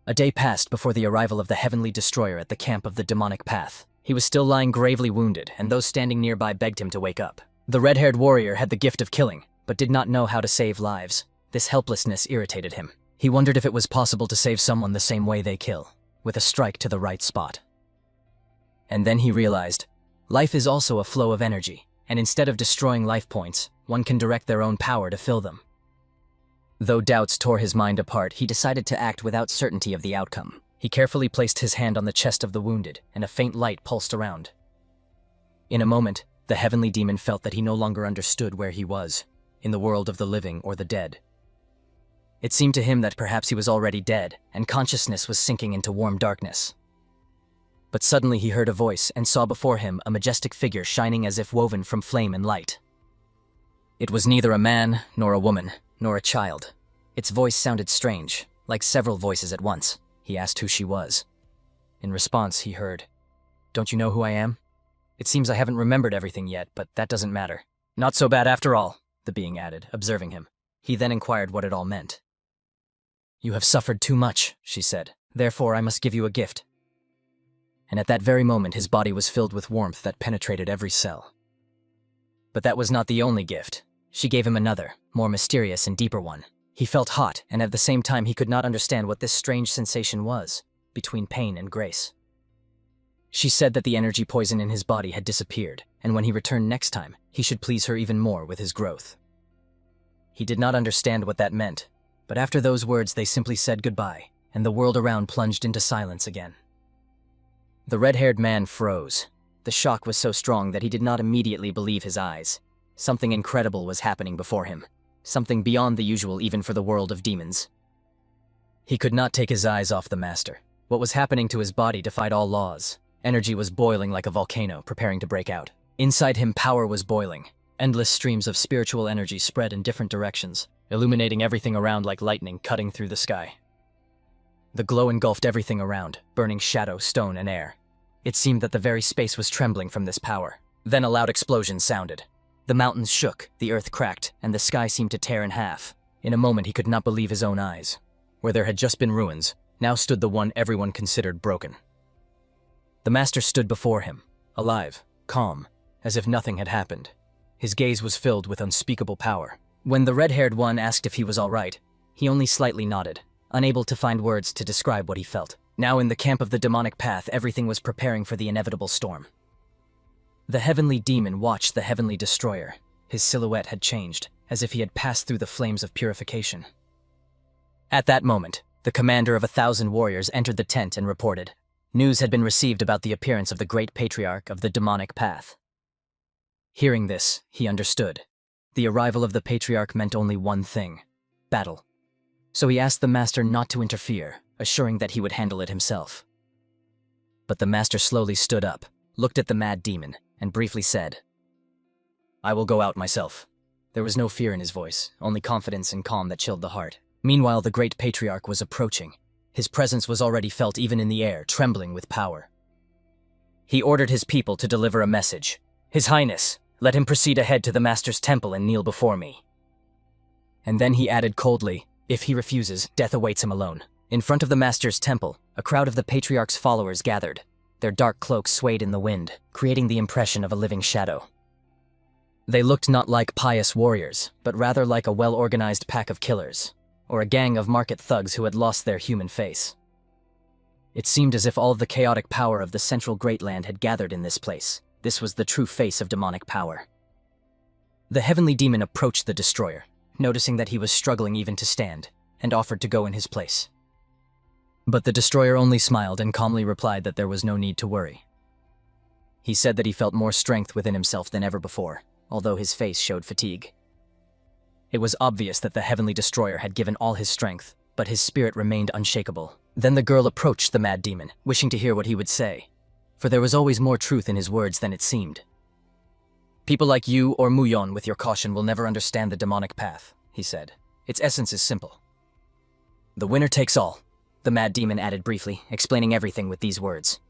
A day passed before the arrival of the heavenly destroyer at the camp of the demonic path. He was still lying gravely wounded, and those standing nearby begged him to wake up. The red-haired warrior had the gift of killing, but did not know how to save lives. This helplessness irritated him. He wondered if it was possible to save someone the same way they kill, with a strike to the right spot. And then he realized, life is also a flow of energy, and instead of destroying life points, one can direct their own power to fill them. Though doubts tore his mind apart, he decided to act without certainty of the outcome. He carefully placed his hand on the chest of the wounded, and a faint light pulsed around. In a moment, the heavenly demon felt that he no longer understood where he was, in the world of the living or the dead. It seemed to him that perhaps he was already dead, and consciousness was sinking into warm darkness. But suddenly he heard a voice and saw before him a majestic figure shining as if woven from flame and light. It was neither a man, nor a woman, nor a child. Its voice sounded strange, like several voices at once. He asked who she was. In response, he heard, "Don't you know who I am? It seems I haven't remembered everything yet, but that doesn't matter." "Not so bad after all," the being added, observing him. He then inquired what it all meant. "You have suffered too much," she said. "Therefore I must give you a gift." And at that very moment his body was filled with warmth that penetrated every cell. But that was not the only gift. She gave him another, more mysterious and deeper one. He felt hot, and at the same time he could not understand what this strange sensation was, between pain and grace. She said that the energy poison in his body had disappeared, and when he returned next time, he should please her even more with his growth. He did not understand what that meant, but after those words they simply said goodbye, and the world around plunged into silence again. The red-haired man froze. The shock was so strong that he did not immediately believe his eyes. Something incredible was happening before him. Something beyond the usual even for the world of demons. He could not take his eyes off the master. What was happening to his body defied all laws. Energy was boiling like a volcano, preparing to break out. Inside him, power was boiling. Endless streams of spiritual energy spread in different directions, illuminating everything around like lightning cutting through the sky. The glow engulfed everything around, burning shadow, stone, and air. It seemed that the very space was trembling from this power. Then a loud explosion sounded. The mountains shook, the earth cracked, and the sky seemed to tear in half. In a moment, he could not believe his own eyes. Where there had just been ruins, now stood the one everyone considered broken. The master stood before him, alive, calm, as if nothing had happened. His gaze was filled with unspeakable power. When the red-haired one asked if he was all right, he only slightly nodded, unable to find words to describe what he felt. Now in the camp of the demonic path, everything was preparing for the inevitable storm. The heavenly demon watched the heavenly destroyer. His silhouette had changed, as if he had passed through the flames of purification. At that moment, the commander of 1,000 warriors entered the tent and reported. News had been received about the appearance of the great patriarch of the demonic path. Hearing this, he understood. The arrival of the patriarch meant only one thing: battle. So he asked the master not to interfere, assuring that he would handle it himself. But the master slowly stood up, looked at the mad demon, and briefly said, "I will go out myself." There was no fear in his voice, only confidence and calm that chilled the heart. Meanwhile, the great patriarch was approaching. His presence was already felt even in the air, trembling with power. He ordered his people to deliver a message. "His Highness, let him proceed ahead to the master's temple and kneel before me." And then he added coldly, "If he refuses, death awaits him alone." In front of the master's temple, a crowd of the patriarch's followers gathered. Their dark cloaks swayed in the wind, creating the impression of a living shadow. They looked not like pious warriors, but rather like a well-organized pack of killers, or a gang of market thugs who had lost their human face. It seemed as if all of the chaotic power of the central Great Land had gathered in this place. This was the true face of demonic power. The heavenly demon approached the destroyer, noticing that he was struggling even to stand, and offered to go in his place. But the destroyer only smiled and calmly replied that there was no need to worry. He said that he felt more strength within himself than ever before, although his face showed fatigue. It was obvious that the heavenly destroyer had given all his strength, but his spirit remained unshakable. Then the girl approached the mad demon, wishing to hear what he would say, for there was always more truth in his words than it seemed. "People like you or Muyon with your caution will never understand the demonic path," he said. "Its essence is simple. The winner takes all," the mad demon added briefly, explaining everything with these words.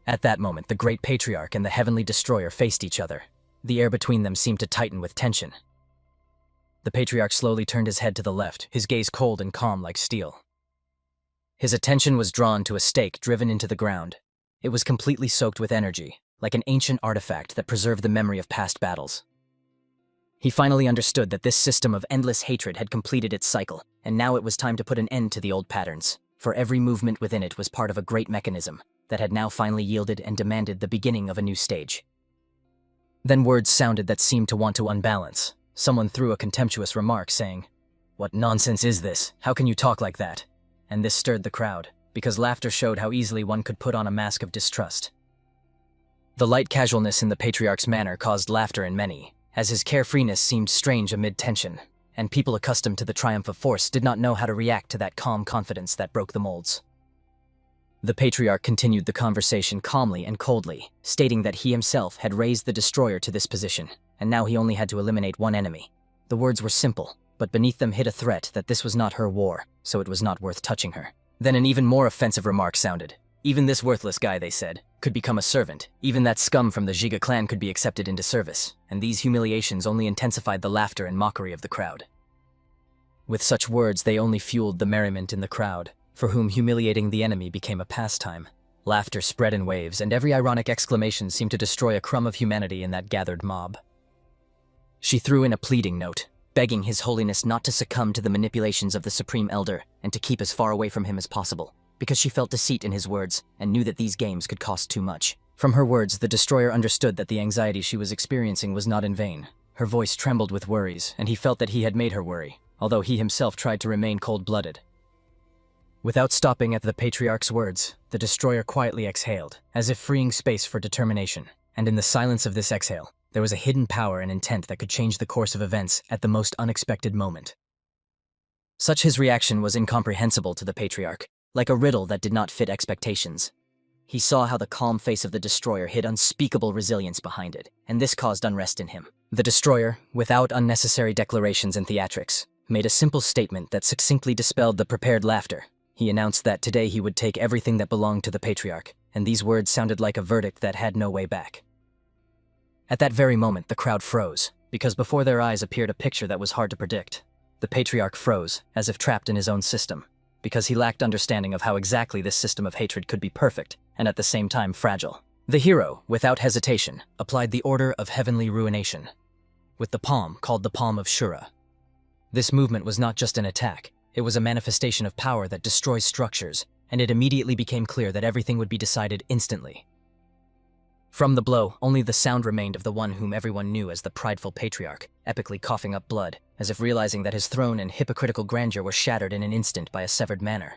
At that moment, the great patriarch and the heavenly destroyer faced each other. The air between them seemed to tighten with tension. The patriarch slowly turned his head to the left, his gaze cold and calm like steel. His attention was drawn to a stake driven into the ground. It was completely soaked with energy, like an ancient artifact that preserved the memory of past battles. He finally understood that this system of endless hatred had completed its cycle, and now it was time to put an end to the old patterns, for every movement within it was part of a great mechanism that had now finally yielded and demanded the beginning of a new stage. Then words sounded that seemed to want to unbalance. Someone threw a contemptuous remark saying, "What nonsense is this? How can you talk like that?" And this stirred the crowd, because laughter showed how easily one could put on a mask of distrust. The light casualness in the patriarch's manner caused laughter in many, as his carefreeness seemed strange amid tension, and people accustomed to the triumph of force did not know how to react to that calm confidence that broke the molds. The patriarch continued the conversation calmly and coldly, stating that he himself had raised the destroyer to this position, and now he only had to eliminate one enemy. The words were simple, but beneath them hid a threat that this was not her war, so it was not worth touching her. Then an even more offensive remark sounded. "Even this worthless guy," they said, "could become a servant. Even that scum from the Giga clan could be accepted into service," and these humiliations only intensified the laughter and mockery of the crowd. With such words, they only fueled the merriment in the crowd, for whom humiliating the enemy became a pastime. Laughter spread in waves, and every ironic exclamation seemed to destroy a crumb of humanity in that gathered mob. She threw in a pleading note, begging His Holiness not to succumb to the manipulations of the Supreme Elder and to keep as far away from him as possible, because she felt deceit in his words and knew that these games could cost too much. From her words, the destroyer understood that the anxiety she was experiencing was not in vain. Her voice trembled with worries, and he felt that he had made her worry, although he himself tried to remain cold-blooded. Without stopping at the patriarch's words, the destroyer quietly exhaled, as if freeing space for determination. And in the silence of this exhale, there was a hidden power and intent that could change the course of events at the most unexpected moment. Such his reaction was incomprehensible to the patriarch. like a riddle that did not fit expectations. He saw how the calm face of the destroyer hid unspeakable resilience behind it, and this caused unrest in him. The destroyer, without unnecessary declarations and theatrics, made a simple statement that succinctly dispelled the prepared laughter. He announced that today he would take everything that belonged to the patriarch, and these words sounded like a verdict that had no way back. At that very moment, the crowd froze, because before their eyes appeared a picture that was hard to predict. The patriarch froze, as if trapped in his own system, because he lacked understanding of how exactly this system of hatred could be perfect and at the same time fragile. The hero, without hesitation, applied the order of heavenly ruination, with the palm called the palm of Shura. This movement was not just an attack, it was a manifestation of power that destroys structures, and it immediately became clear that everything would be decided instantly. From the blow, only the sound remained of the one whom everyone knew as the prideful patriarch, epically coughing up blood, as if realizing that his throne and hypocritical grandeur were shattered in an instant by a severed manner.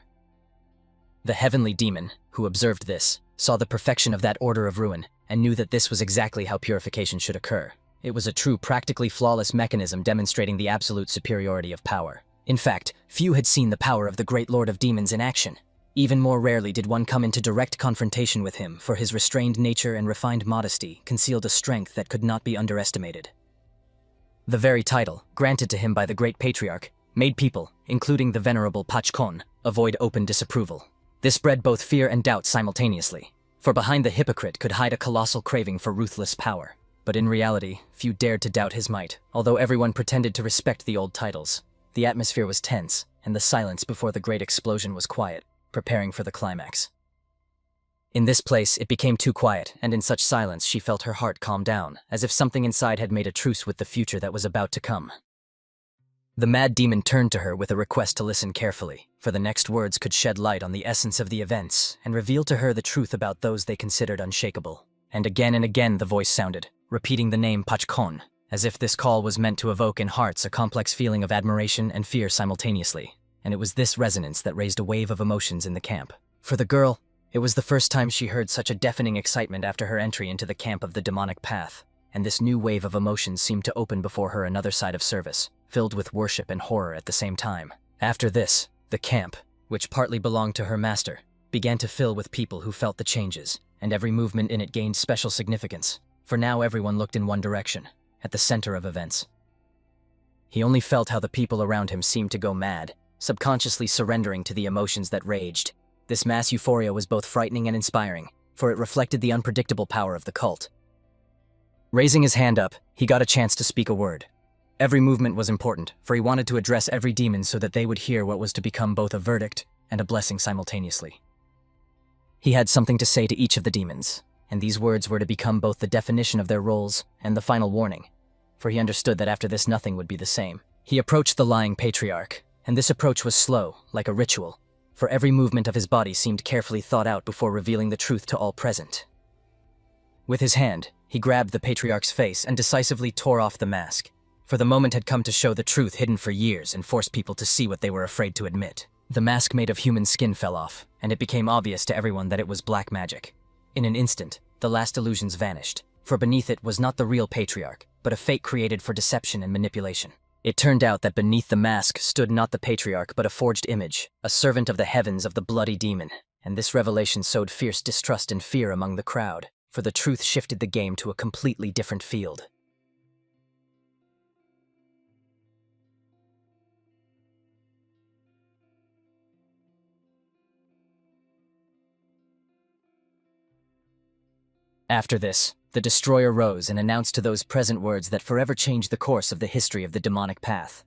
The heavenly demon, who observed this, saw the perfection of that order of ruin, and knew that this was exactly how purification should occur. It was a true, practically flawless mechanism demonstrating the absolute superiority of power. In fact, few had seen the power of the great Lord of Demons in action. Even more rarely did one come into direct confrontation with him, for his restrained nature and refined modesty concealed a strength that could not be underestimated. The very title, granted to him by the great patriarch, made people, including the venerable Pachkon, avoid open disapproval. This bred both fear and doubt simultaneously, for behind the hypocrite could hide a colossal craving for ruthless power. But in reality, few dared to doubt his might, although everyone pretended to respect the old titles. The atmosphere was tense, and the silence before the great explosion was quiet, preparing for the climax. In this place, it became too quiet, and in such silence she felt her heart calm down, as if something inside had made a truce with the future that was about to come. The mad demon turned to her with a request to listen carefully, for the next words could shed light on the essence of the events and reveal to her the truth about those they considered unshakable. And again the voice sounded, repeating the name Pachkon, as if this call was meant to evoke in hearts a complex feeling of admiration and fear simultaneously. And it was this resonance that raised a wave of emotions in the camp. For the girl, it was the first time she heard such a deafening excitement after her entry into the camp of the demonic path, and this new wave of emotions seemed to open before her another side of service, filled with worship and horror at the same time. After this, the camp, which partly belonged to her master, began to fill with people who felt the changes, and every movement in it gained special significance, for now everyone looked in one direction, at the center of events. He only felt how the people around him seemed to go mad, subconsciously surrendering to the emotions that raged. This mass euphoria was both frightening and inspiring, for it reflected the unpredictable power of the cult. Raising his hand up, he got a chance to speak a word. Every movement was important, for he wanted to address every demon so that they would hear what was to become both a verdict and a blessing simultaneously. He had something to say to each of the demons, and these words were to become both the definition of their roles and the final warning, for he understood that after this nothing would be the same. He approached the lying patriarch, and this approach was slow, like a ritual, for every movement of his body seemed carefully thought out before revealing the truth to all present. With his hand, he grabbed the patriarch's face and decisively tore off the mask, for the moment had come to show the truth hidden for years and force people to see what they were afraid to admit. The mask made of human skin fell off, and it became obvious to everyone that it was black magic. In an instant, the last illusions vanished, for beneath it was not the real patriarch, but a fake created for deception and manipulation. It turned out that beneath the mask stood not the patriarch but a forged image, a servant of the heavens of the bloody demon, and this revelation sowed fierce distrust and fear among the crowd, for the truth shifted the game to a completely different field. After this, the destroyer rose and announced to those present words that forever changed the course of the history of the demonic path.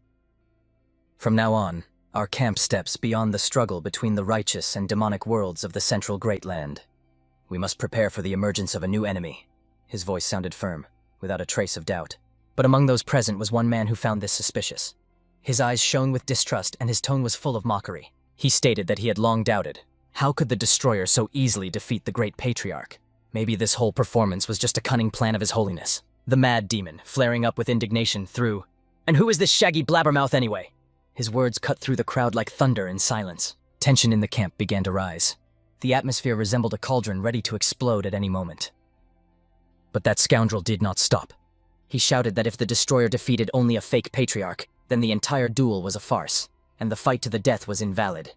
From now on, our camp steps beyond the struggle between the righteous and demonic worlds of the central Great Land. We must prepare for the emergence of a new enemy. His voice sounded firm, without a trace of doubt. But among those present was one man who found this suspicious. His eyes shone with distrust and his tone was full of mockery. He stated that he had long doubted. How could the destroyer so easily defeat the great patriarch? Maybe this whole performance was just a cunning plan of his holiness. The mad demon, flaring up with indignation, threw, "And who is this shaggy blabbermouth anyway?" His words cut through the crowd like thunder in silence. Tension in the camp began to rise. The atmosphere resembled a cauldron ready to explode at any moment. But that scoundrel did not stop. He shouted that if the destroyer defeated only a fake patriarch, then the entire duel was a farce, and the fight to the death was invalid.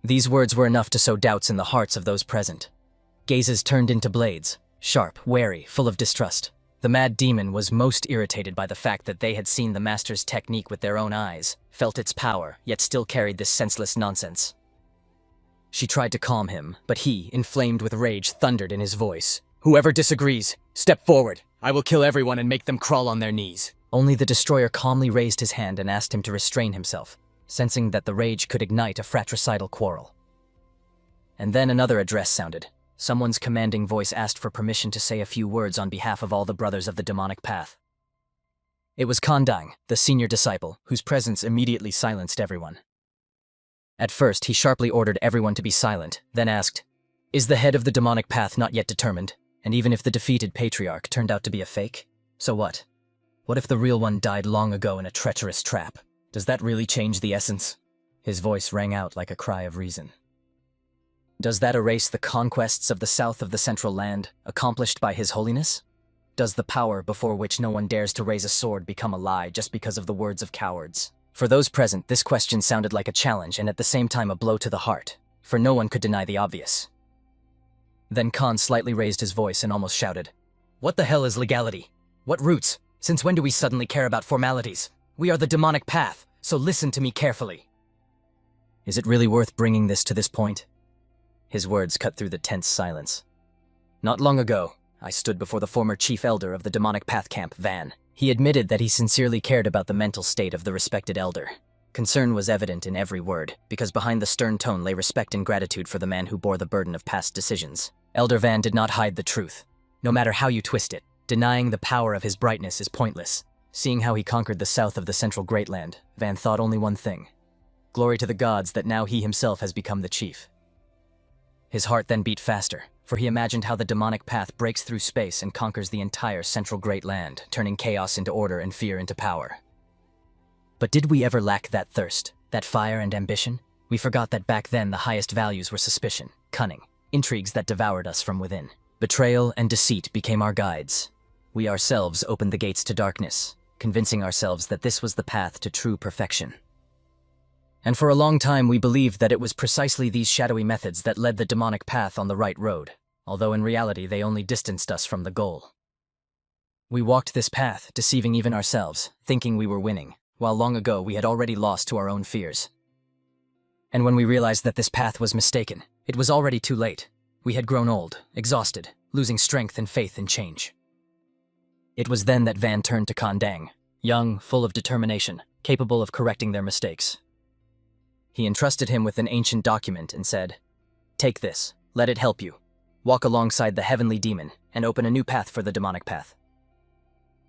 These words were enough to sow doubts in the hearts of those present. Gazes turned into blades, sharp, wary, full of distrust. The mad demon was most irritated by the fact that they had seen the master's technique with their own eyes, felt its power, yet still carried this senseless nonsense. She tried to calm him, but he, inflamed with rage, thundered in his voice. "Whoever disagrees, step forward. I will kill everyone and make them crawl on their knees." Only the destroyer calmly raised his hand and asked him to restrain himself, sensing that the rage could ignite a fratricidal quarrel. And then another address sounded. Someone's commanding voice asked for permission to say a few words on behalf of all the brothers of the demonic path. It was Kandang, the senior disciple, whose presence immediately silenced everyone. At first, he sharply ordered everyone to be silent, then asked, "Is the head of the demonic path not yet determined? And even if the defeated patriarch turned out to be a fake, so what? What if the real one died long ago in a treacherous trap? Does that really change the essence?" His voice rang out like a cry of reason. "Does that erase the conquests of the south of the central land, accomplished by His Holiness? Does the power before which no one dares to raise a sword become a lie just because of the words of cowards?" For those present, this question sounded like a challenge and at the same time a blow to the heart, for no one could deny the obvious. Then Khan slightly raised his voice and almost shouted, "What the hell is legality? What roots? Since when do we suddenly care about formalities? We are the demonic path, so listen to me carefully." Is it really worth bringing this to this point? His words cut through the tense silence. "Not long ago, I stood before the former chief elder of the demonic path camp, Van. He admitted that he sincerely cared about the mental state of the respected elder. Concern was evident in every word, because behind the stern tone lay respect and gratitude for the man who bore the burden of past decisions. Elder Van did not hide the truth. No matter how you twist it, denying the power of his brightness is pointless. Seeing how he conquered the south of the central Great Land, Van thought only one thing. Glory to the gods that now he himself has become the chief. His heart then beat faster, for he imagined how the demonic path breaks through space and conquers the entire central Great Land, turning chaos into order and fear into power. But did we ever lack that thirst, that fire and ambition? We forgot that back then the highest values were suspicion, cunning, intrigues that devoured us from within. Betrayal and deceit became our guides. We ourselves opened the gates to darkness, convincing ourselves that this was the path to true perfection. And for a long time we believed that it was precisely these shadowy methods that led the demonic path on the right road, although in reality they only distanced us from the goal. We walked this path, deceiving even ourselves, thinking we were winning, while long ago we had already lost to our own fears. And when we realized that this path was mistaken, it was already too late. We had grown old, exhausted, losing strength and faith in change. It was then that Van turned to Kandang, young, full of determination, capable of correcting their mistakes. He entrusted him with an ancient document and said, "Take this, let it help you. Walk alongside the heavenly demon and open a new path for the demonic path."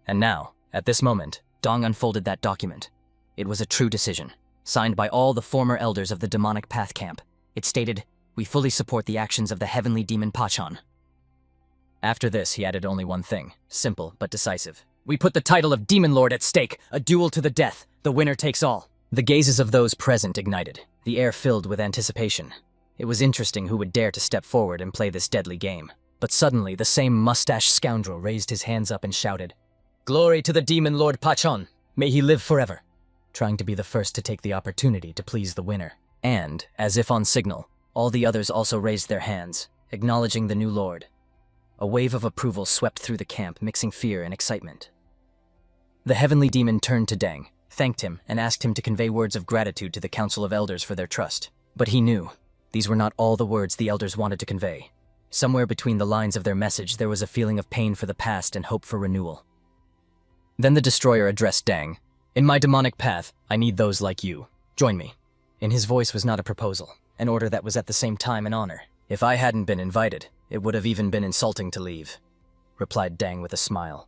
And now, at this moment, Dong unfolded that document. It was a true decision, signed by all the former elders of the demonic path camp. It stated, "We fully support the actions of the heavenly demon Pachan." After this, he added only one thing, simple but decisive. "We put the title of Demon Lord at stake, a duel to the death. The winner takes all." The gazes of those present ignited, the air filled with anticipation. It was interesting who would dare to step forward and play this deadly game. But suddenly, the same mustached scoundrel raised his hands up and shouted, "Glory to the Demon Lord Pachan! May he live forever!" trying to be the first to take the opportunity to please the winner. And, as if on signal, all the others also raised their hands, acknowledging the new lord. A wave of approval swept through the camp, mixing fear and excitement. The heavenly demon turned to Dang, thanked him, and asked him to convey words of gratitude to the Council of Elders for their trust. But he knew, these were not all the words the elders wanted to convey. Somewhere between the lines of their message there was a feeling of pain for the past and hope for renewal. Then the destroyer addressed Dang. "In my demonic path, I need those like you. Join me." In his voice was not a proposal, an order that was at the same time an honor. "If I hadn't been invited, it would have even been insulting to leave," replied Dang with a smile.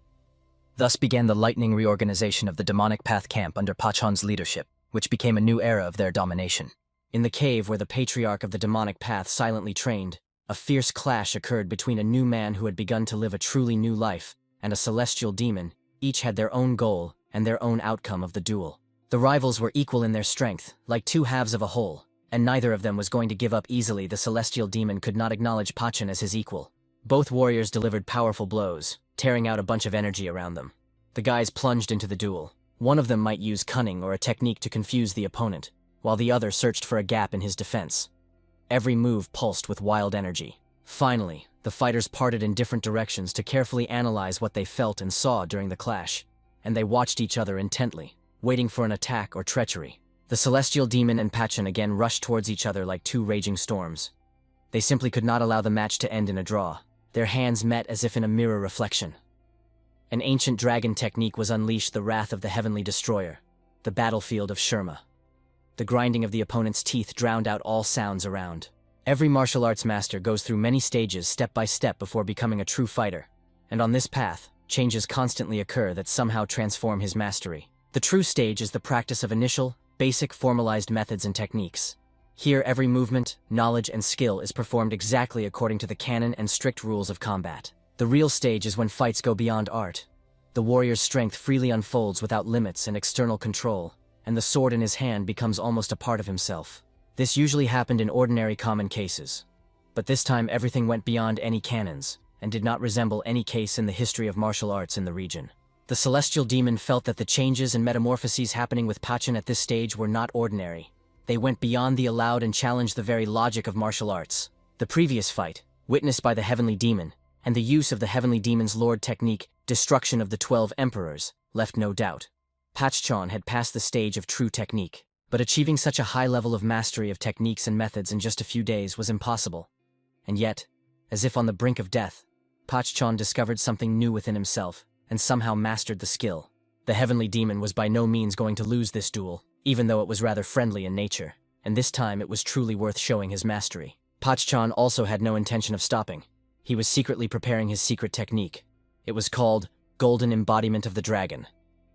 Thus began the lightning reorganization of the demonic path camp under Pachan's leadership, which became a new era of their domination. In the cave where the patriarch of the demonic path silently trained, a fierce clash occurred between a new man who had begun to live a truly new life and a celestial demon. Each had their own goal and their own outcome of the duel. The rivals were equal in their strength, like two halves of a whole, and neither of them was going to give up easily. The celestial demon could not acknowledge Pachan as his equal. Both warriors delivered powerful blows, tearing out a bunch of energy around them. The guys plunged into the duel. One of them might use cunning or a technique to confuse the opponent, while the other searched for a gap in his defense. Every move pulsed with wild energy. Finally, the fighters parted in different directions to carefully analyze what they felt and saw during the clash, and they watched each other intently, waiting for an attack or treachery. The celestial demon and Pachan again rushed towards each other like two raging storms. They simply could not allow the match to end in a draw. Their hands met as if in a mirror reflection. An ancient dragon technique was unleashed, the wrath of the heavenly destroyer, the battlefield of Shurma. The grinding of the opponent's teeth drowned out all sounds around. Every martial arts master goes through many stages step by step before becoming a true fighter, and on this path, changes constantly occur that somehow transform his mastery. The true stage is the practice of initial, basic formalized methods and techniques. Here every movement, knowledge, and skill is performed exactly according to the canon and strict rules of combat. The real stage is when fights go beyond art. The warrior's strength freely unfolds without limits and external control, and the sword in his hand becomes almost a part of himself. This usually happened in ordinary common cases. But this time everything went beyond any canons, and did not resemble any case in the history of martial arts in the region. The celestial demon felt that the changes and metamorphoses happening with Pachan at this stage were not ordinary. They went beyond the allowed and challenged the very logic of martial arts. The previous fight, witnessed by the heavenly demon, and the use of the heavenly demon's lord technique, destruction of the 12 emperors, left no doubt. Pachan had passed the stage of true technique, but achieving such a high level of mastery of techniques and methods in just a few days was impossible. And yet, as if on the brink of death, Pachan discovered something new within himself, and somehow mastered the skill. The heavenly demon was by no means going to lose this duel, even though it was rather friendly in nature, and this time it was truly worth showing his mastery. Pachan also had no intention of stopping. He was secretly preparing his secret technique. It was called Golden Embodiment of the Dragon.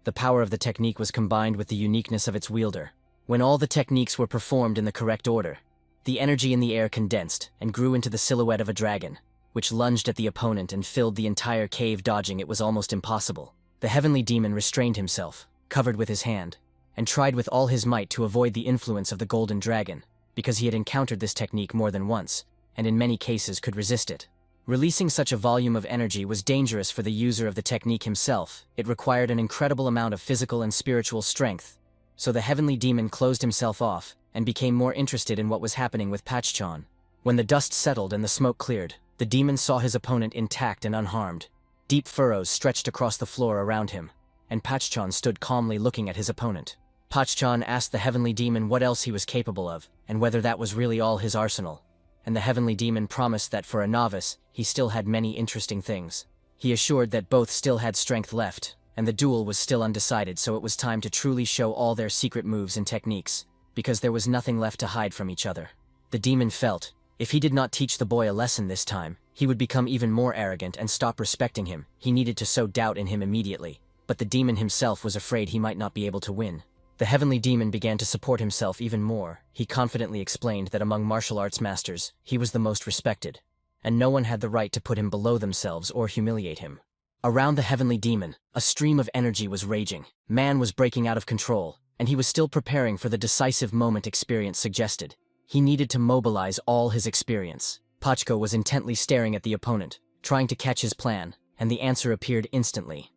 The power of the technique was combined with the uniqueness of its wielder. When all the techniques were performed in the correct order, the energy in the air condensed and grew into the silhouette of a dragon, which lunged at the opponent and filled the entire cave. Dodging it was almost impossible. The heavenly demon restrained himself, covered with his hand, and tried with all his might to avoid the influence of the golden dragon, because he had encountered this technique more than once, and in many cases could resist it. Releasing such a volume of energy was dangerous for the user of the technique himself. It required an incredible amount of physical and spiritual strength, so the heavenly demon closed himself off and became more interested in what was happening with Pachan. When the dust settled and the smoke cleared, the demon saw his opponent intact and unharmed. Deep furrows stretched across the floor around him, and Pachan stood calmly looking at his opponent. Pachan asked the heavenly demon what else he was capable of, and whether that was really all his arsenal. And the heavenly demon promised that for a novice, he still had many interesting things. He assured that both still had strength left, and the duel was still undecided, so it was time to truly show all their secret moves and techniques, because there was nothing left to hide from each other. The demon felt, if he did not teach the boy a lesson this time, he would become even more arrogant and stop respecting him. He needed to sow doubt in him immediately, but the demon himself was afraid he might not be able to win. The heavenly demon began to support himself even more. He confidently explained that among martial arts masters, he was the most respected, and no one had the right to put him below themselves or humiliate him. Around the heavenly demon, a stream of energy was raging. Man was breaking out of control, and he was still preparing for the decisive moment experience suggested. He needed to mobilize all his experience. Pachko was intently staring at the opponent, trying to catch his plan, and the answer appeared instantly.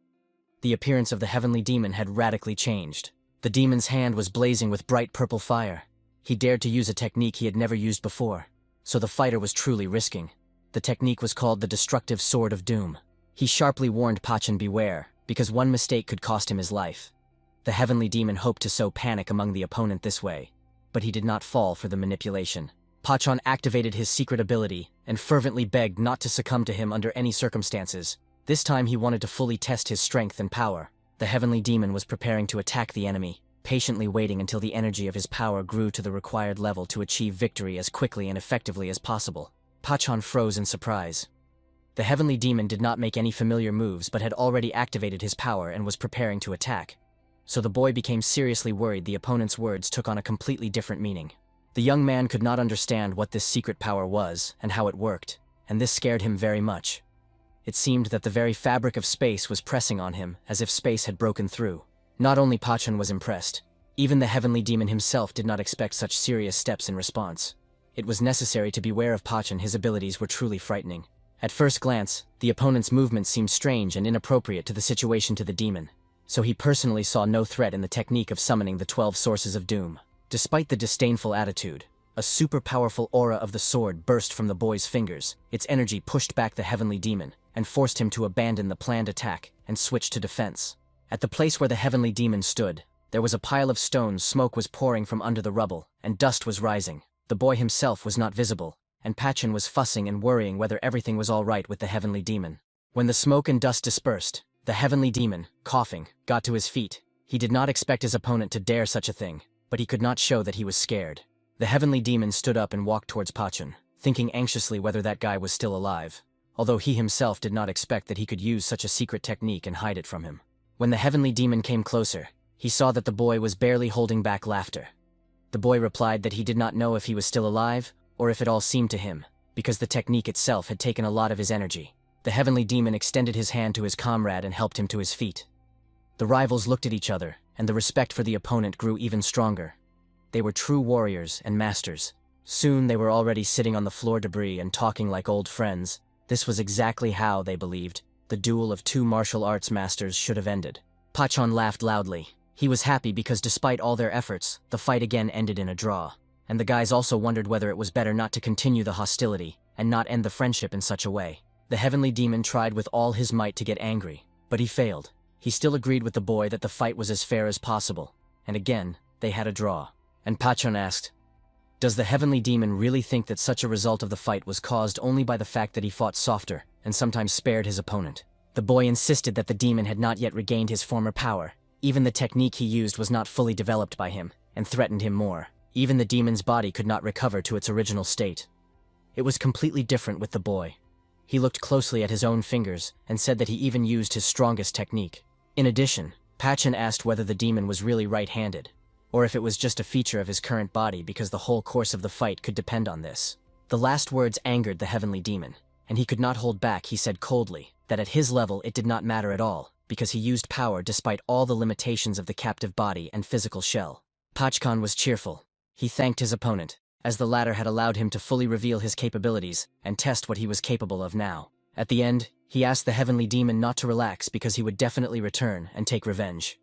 The appearance of the heavenly demon had radically changed. The demon's hand was blazing with bright purple fire. He dared to use a technique he had never used before, so the fighter was truly risking. The technique was called the Destructive Sword of Doom. He sharply warned Pachan beware, because one mistake could cost him his life. The heavenly demon hoped to sow panic among the opponent this way, but he did not fall for the manipulation. Pachan activated his secret ability and fervently begged not to succumb to him under any circumstances. This time he wanted to fully test his strength and power. The heavenly demon was preparing to attack the enemy, patiently waiting until the energy of his power grew to the required level to achieve victory as quickly and effectively as possible. Pachan froze in surprise. The heavenly demon did not make any familiar moves but had already activated his power and was preparing to attack. So the boy became seriously worried. The opponent's words took on a completely different meaning. The young man could not understand what this secret power was and how it worked, and this scared him very much. It seemed that the very fabric of space was pressing on him, as if space had broken through. Not only Pachan was impressed, even the heavenly demon himself did not expect such serious steps in response. It was necessary to beware of Pachan. His abilities were truly frightening. At first glance, the opponent's movements seemed strange and inappropriate to the situation to the demon, so he personally saw no threat in the technique of summoning the 12 sources of doom. Despite the disdainful attitude, A super powerful aura of the sword burst from the boy's fingers. Its energy pushed back the heavenly demon and forced him to abandon the planned attack and switch to defense. At the place where the heavenly demon stood, there was a pile of stones, smoke was pouring from under the rubble, and dust was rising. The boy himself was not visible, and Pachin was fussing and worrying whether everything was all right with the heavenly demon. When the smoke and dust dispersed, the heavenly demon, coughing, got to his feet. He did not expect his opponent to dare such a thing, but he could not show that he was scared. The heavenly demon stood up and walked towards Pachin, thinking anxiously whether that guy was still alive, although he himself did not expect that he could use such a secret technique and hide it from him. When the heavenly demon came closer, he saw that the boy was barely holding back laughter. The boy replied that he did not know if he was still alive, or if it all seemed to him, because the technique itself had taken a lot of his energy. The heavenly demon extended his hand to his comrade and helped him to his feet. The rivals looked at each other, and the respect for the opponent grew even stronger. They were true warriors and masters. Soon they were already sitting on the floor debris and talking like old friends. This was exactly how, they believed, the duel of two martial arts masters should have ended. Pachin laughed loudly. He was happy because despite all their efforts, the fight again ended in a draw. And the guys also wondered whether it was better not to continue the hostility and not end the friendship in such a way. The heavenly demon tried with all his might to get angry, but he failed. He still agreed with the boy that the fight was as fair as possible, and again, they had a draw. And Pachin asked, "Does the heavenly demon really think that such a result of the fight was caused only by the fact that he fought softer and sometimes spared his opponent?" The boy insisted that the demon had not yet regained his former power. Even the technique he used was not fully developed by him, and threatened him more. Even the demon's body could not recover to its original state. It was completely different with the boy. He looked closely at his own fingers and said that he even used his strongest technique. In addition, Pachin asked whether the demon was really right-handed, or if it was just a feature of his current body because the whole course of the fight could depend on this. The last words angered the heavenly demon, and he could not hold back. He said coldly that at his level it did not matter at all, because he used power despite all the limitations of the captive body and physical shell. Pachin was cheerful. He thanked his opponent, as the latter had allowed him to fully reveal his capabilities and test what he was capable of now. At the end, he asked the heavenly demon not to relax because he would definitely return and take revenge.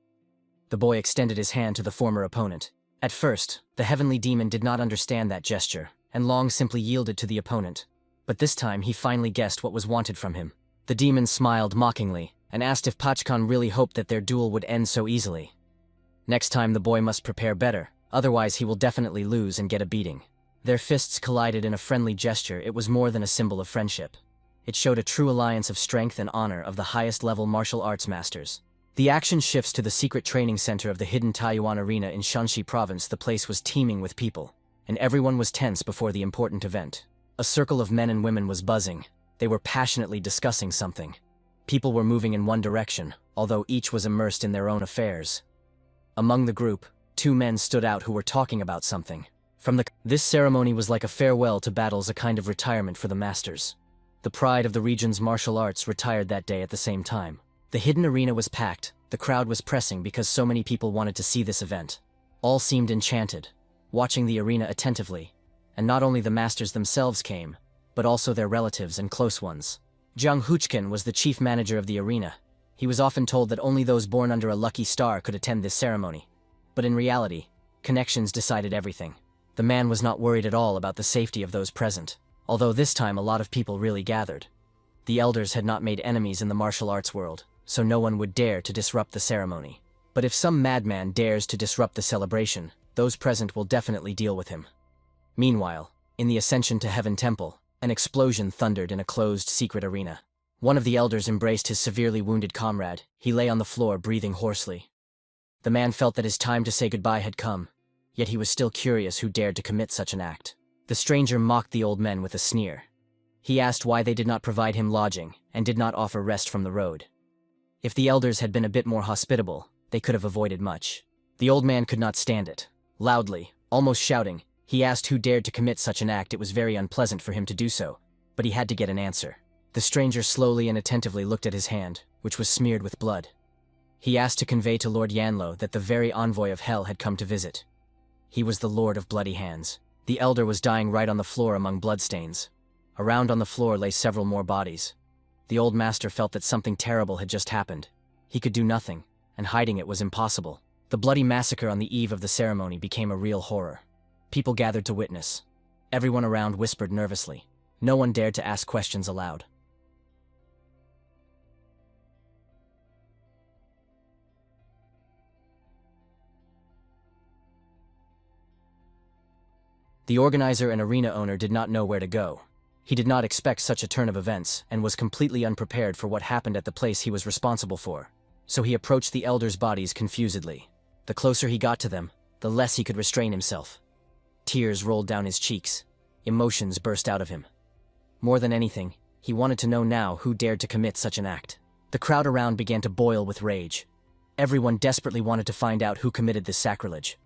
The boy extended his hand to the former opponent. At first, the heavenly demon did not understand that gesture, and Long simply yielded to the opponent. But this time he finally guessed what was wanted from him. The demon smiled mockingly, and asked if Pachin really hoped that their duel would end so easily. Next time the boy must prepare better, otherwise he will definitely lose and get a beating. Their fists collided in a friendly gesture. It was more than a symbol of friendship. It showed a true alliance of strength and honor of the highest level martial arts masters. The action shifts to the secret training center of the hidden Taiyuan arena in Shanxi province. The place was teeming with people, and everyone was tense before the important event. A circle of men and women was buzzing. They were passionately discussing something. People were moving in one direction, although each was immersed in their own affairs. Among the group, two men stood out who were talking about something. This ceremony was like a farewell to battles, a kind of retirement for the masters. The pride of the region's martial arts retired that day at the same time. The hidden arena was packed. The crowd was pressing because so many people wanted to see this event. All seemed enchanted, watching the arena attentively. And not only the masters themselves came, but also their relatives and close ones. Jiang Huchkin was the chief manager of the arena. He was often told that only those born under a lucky star could attend this ceremony. But in reality, connections decided everything. The man was not worried at all about the safety of those present, although this time a lot of people really gathered. The elders had not made enemies in the martial arts world, so no one would dare to disrupt the ceremony. But if some madman dares to disrupt the celebration, those present will definitely deal with him. Meanwhile, in the Ascension to Heaven Temple, an explosion thundered in a closed secret arena. One of the elders embraced his severely wounded comrade. He lay on the floor, breathing hoarsely. The man felt that his time to say goodbye had come, yet he was still curious who dared to commit such an act. The stranger mocked the old men with a sneer. He asked why they did not provide him lodging and did not offer rest from the road. If the elders had been a bit more hospitable, they could have avoided much. The old man could not stand it. Loudly, almost shouting, he asked who dared to commit such an act. It was very unpleasant for him to do so, but he had to get an answer. The stranger slowly and attentively looked at his hand, which was smeared with blood. He asked to convey to Lord Yahello that the very envoy of hell had come to visit. He was the Lord of Bloody Hands. The elder was dying right on the floor among bloodstains. Around on the floor lay several more bodies. The old master felt that something terrible had just happened. He could do nothing, and hiding it was impossible. The bloody massacre on the eve of the ceremony became a real horror. People gathered to witness. Everyone around whispered nervously. No one dared to ask questions aloud. The organizer and arena owner did not know where to go. He did not expect such a turn of events and was completely unprepared for what happened at the place he was responsible for. So he approached the elders' bodies confusedly. The closer he got to them, the less he could restrain himself. Tears rolled down his cheeks. Emotions burst out of him. More than anything, he wanted to know now who dared to commit such an act. The crowd around began to boil with rage. Everyone desperately wanted to find out who committed this sacrilege.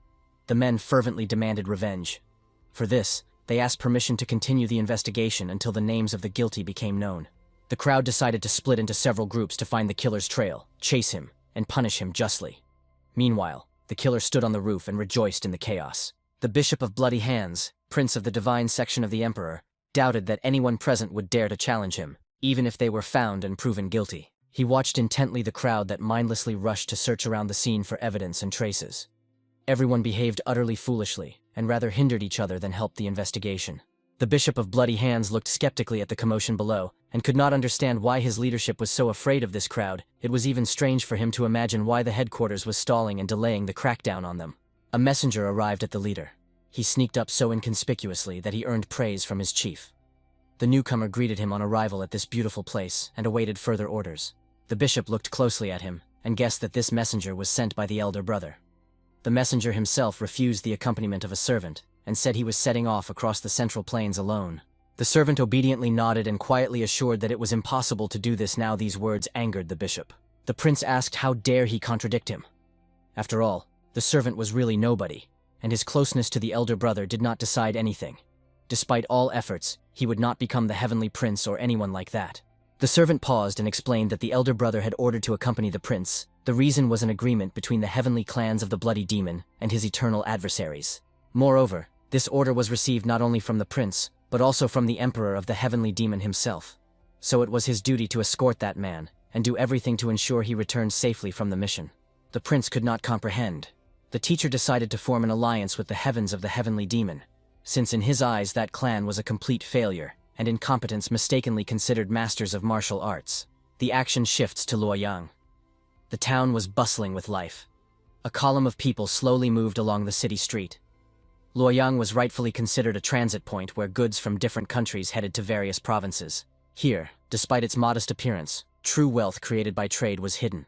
The men fervently demanded revenge. For this, they asked permission to continue the investigation until the names of the guilty became known. The crowd decided to split into several groups to find the killer's trail, chase him, and punish him justly. Meanwhile, the killer stood on the roof and rejoiced in the chaos. The Bishop of Bloody Hands, Prince of the Divine Section of the Emperor, doubted that anyone present would dare to challenge him, even if they were found and proven guilty. He watched intently the crowd that mindlessly rushed to search around the scene for evidence and traces. Everyone behaved utterly foolishly, and rather hindered each other than helped the investigation. The Bishop of Bloody Hands looked skeptically at the commotion below, and could not understand why his leadership was so afraid of this crowd. It was even strange for him to imagine why the headquarters was stalling and delaying the crackdown on them. A messenger arrived at the leader. He sneaked up so inconspicuously that he earned praise from his chief. The newcomer greeted him on arrival at this beautiful place and awaited further orders. The bishop looked closely at him and guessed that this messenger was sent by the elder brother. The messenger himself refused the accompaniment of a servant and said he was setting off across the central plains alone. The servant obediently nodded and quietly assured that it was impossible to do this now. These words angered the bishop. The prince asked how dare he contradict him. After all, the servant was really nobody, and his closeness to the elder brother did not decide anything. Despite all efforts, he would not become the heavenly prince or anyone like that. The servant paused and explained that the elder brother had ordered to accompany the prince. The reason was an agreement between the heavenly clans of the Bloody Demon and his eternal adversaries. Moreover, this order was received not only from the prince, but also from the emperor of the heavenly demon himself. So it was his duty to escort that man, and do everything to ensure he returned safely from the mission. The prince could not comprehend. The teacher decided to form an alliance with the heavens of the heavenly demon, since in his eyes that clan was a complete failure, and incompetents mistakenly considered masters of martial arts. The action shifts to Luoyang. The town was bustling with life. A column of people slowly moved along the city street. Luoyang was rightfully considered a transit point where goods from different countries headed to various provinces. Here, despite its modest appearance, true wealth created by trade was hidden.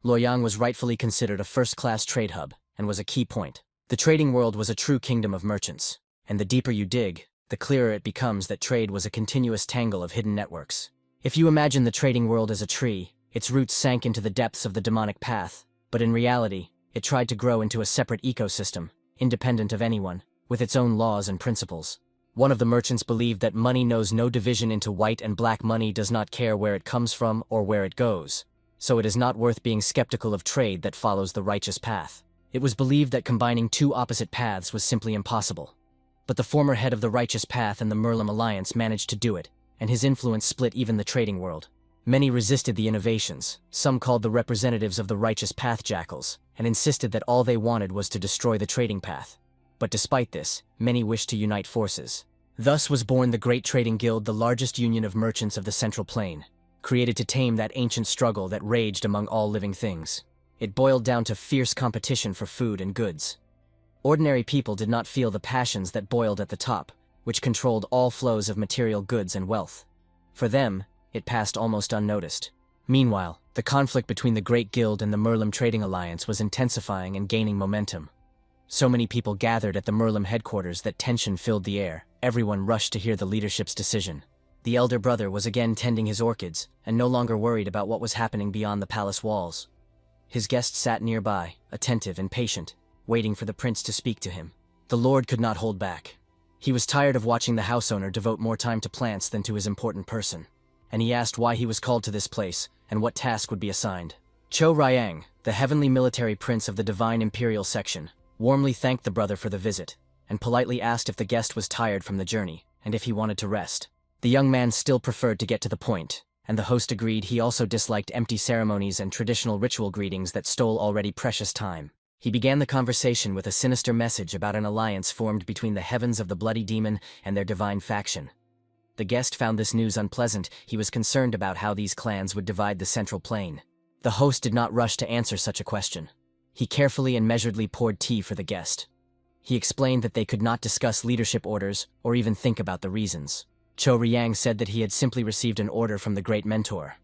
Luoyang was rightfully considered a first-class trade hub, and was a key point. The trading world was a true kingdom of merchants, and the deeper you dig, the clearer it becomes that trade was a continuous tangle of hidden networks. If you imagine the trading world as a tree, its roots sank into the depths of the demonic path, but in reality, it tried to grow into a separate ecosystem, independent of anyone, with its own laws and principles. One of the merchants believed that money knows no division into white and black. Money does not care where it comes from or where it goes, so it is not worth being skeptical of trade that follows the righteous path. It was believed that combining two opposite paths was simply impossible. But the former head of the righteous path and the Merlin Alliance managed to do it, and his influence split even the trading world. Many resisted the innovations, some called the representatives of the righteous path jackals, and insisted that all they wanted was to destroy the trading path. But despite this, many wished to unite forces. Thus was born the Great Trading Guild, the largest union of merchants of the Central Plain, created to tame that ancient struggle that raged among all living things. It boiled down to fierce competition for food and goods. Ordinary people did not feel the passions that boiled at the top, which controlled all flows of material goods and wealth. For them, it passed almost unnoticed. Meanwhile, the conflict between the Great Guild and the Merlin Trading Alliance was intensifying and gaining momentum. So many people gathered at the Merlin headquarters that tension filled the air. Everyone rushed to hear the leadership's decision. The elder brother was again tending his orchids, and no longer worried about what was happening beyond the palace walls. His guest sat nearby, attentive and patient, waiting for the prince to speak to him. The lord could not hold back. He was tired of watching the house owner devote more time to plants than to his important person, and he asked why he was called to this place and what task would be assigned. Cho Ryang, the heavenly military prince of the divine imperial section, warmly thanked the brother for the visit, and politely asked if the guest was tired from the journey, and if he wanted to rest. The young man still preferred to get to the point, and the host agreed he also disliked empty ceremonies and traditional ritual greetings that stole already precious time. He began the conversation with a sinister message about an alliance formed between the heavens of the bloody demon and their divine faction. The guest found this news unpleasant. He was concerned about how these clans would divide the central plain. The host did not rush to answer such a question. He carefully and measuredly poured tea for the guest. He explained that they could not discuss leadership orders or even think about the reasons. Cho Riyang said that he had simply received an order from the great mentor.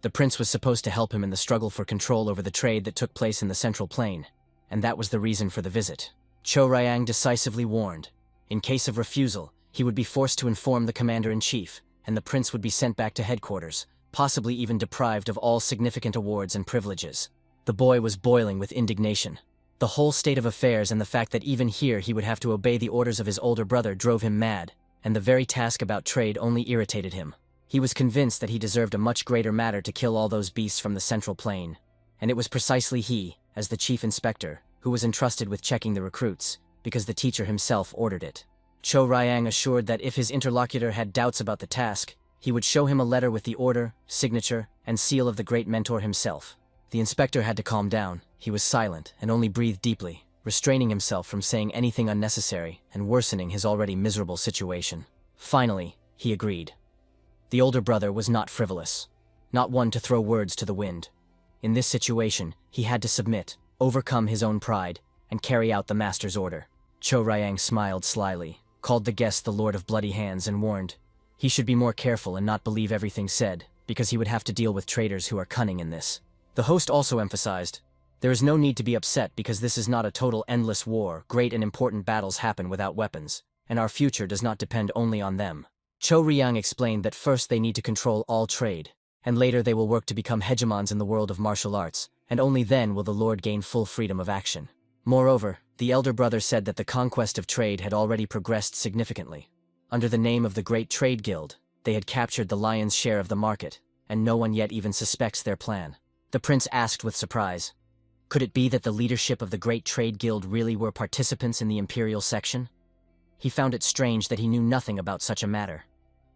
The prince was supposed to help him in the struggle for control over the trade that took place in the central plain, and that was the reason for the visit. Cho Riyang decisively warned. In case of refusal, he would be forced to inform the commander-in-chief, and the prince would be sent back to headquarters, possibly even deprived of all significant awards and privileges. The boy was boiling with indignation. The whole state of affairs and the fact that even here he would have to obey the orders of his older brother drove him mad, and the very task about trade only irritated him. He was convinced that he deserved a much greater matter to kill all those beasts from the central plain, and it was precisely he, as the chief inspector, who was entrusted with checking the recruits, because the teacher himself ordered it. Cho Riyang assured that if his interlocutor had doubts about the task, he would show him a letter with the order, signature, and seal of the great mentor himself. The inspector had to calm down. He was silent and only breathed deeply, restraining himself from saying anything unnecessary and worsening his already miserable situation. Finally, he agreed. The older brother was not frivolous, not one to throw words to the wind. In this situation, he had to submit, overcome his own pride, and carry out the master's order. Cho Riyang smiled slyly, called the guest the Lord of Bloody Hands, and warned he should be more careful and not believe everything said, because he would have to deal with traitors who are cunning in this. The host also emphasized, there is no need to be upset because this is not a total endless war. Great and important battles happen without weapons, and our future does not depend only on them. Cho Riyang explained that first they need to control all trade, and later they will work to become hegemons in the world of martial arts, and only then will the Lord gain full freedom of action. Moreover, the elder brother said that the conquest of trade had already progressed significantly. Under the name of the Great Trade Guild, they had captured the lion's share of the market, and no one yet even suspects their plan. The prince asked with surprise, could it be that the leadership of the Great Trade Guild really were participants in the imperial section? He found it strange that he knew nothing about such a matter.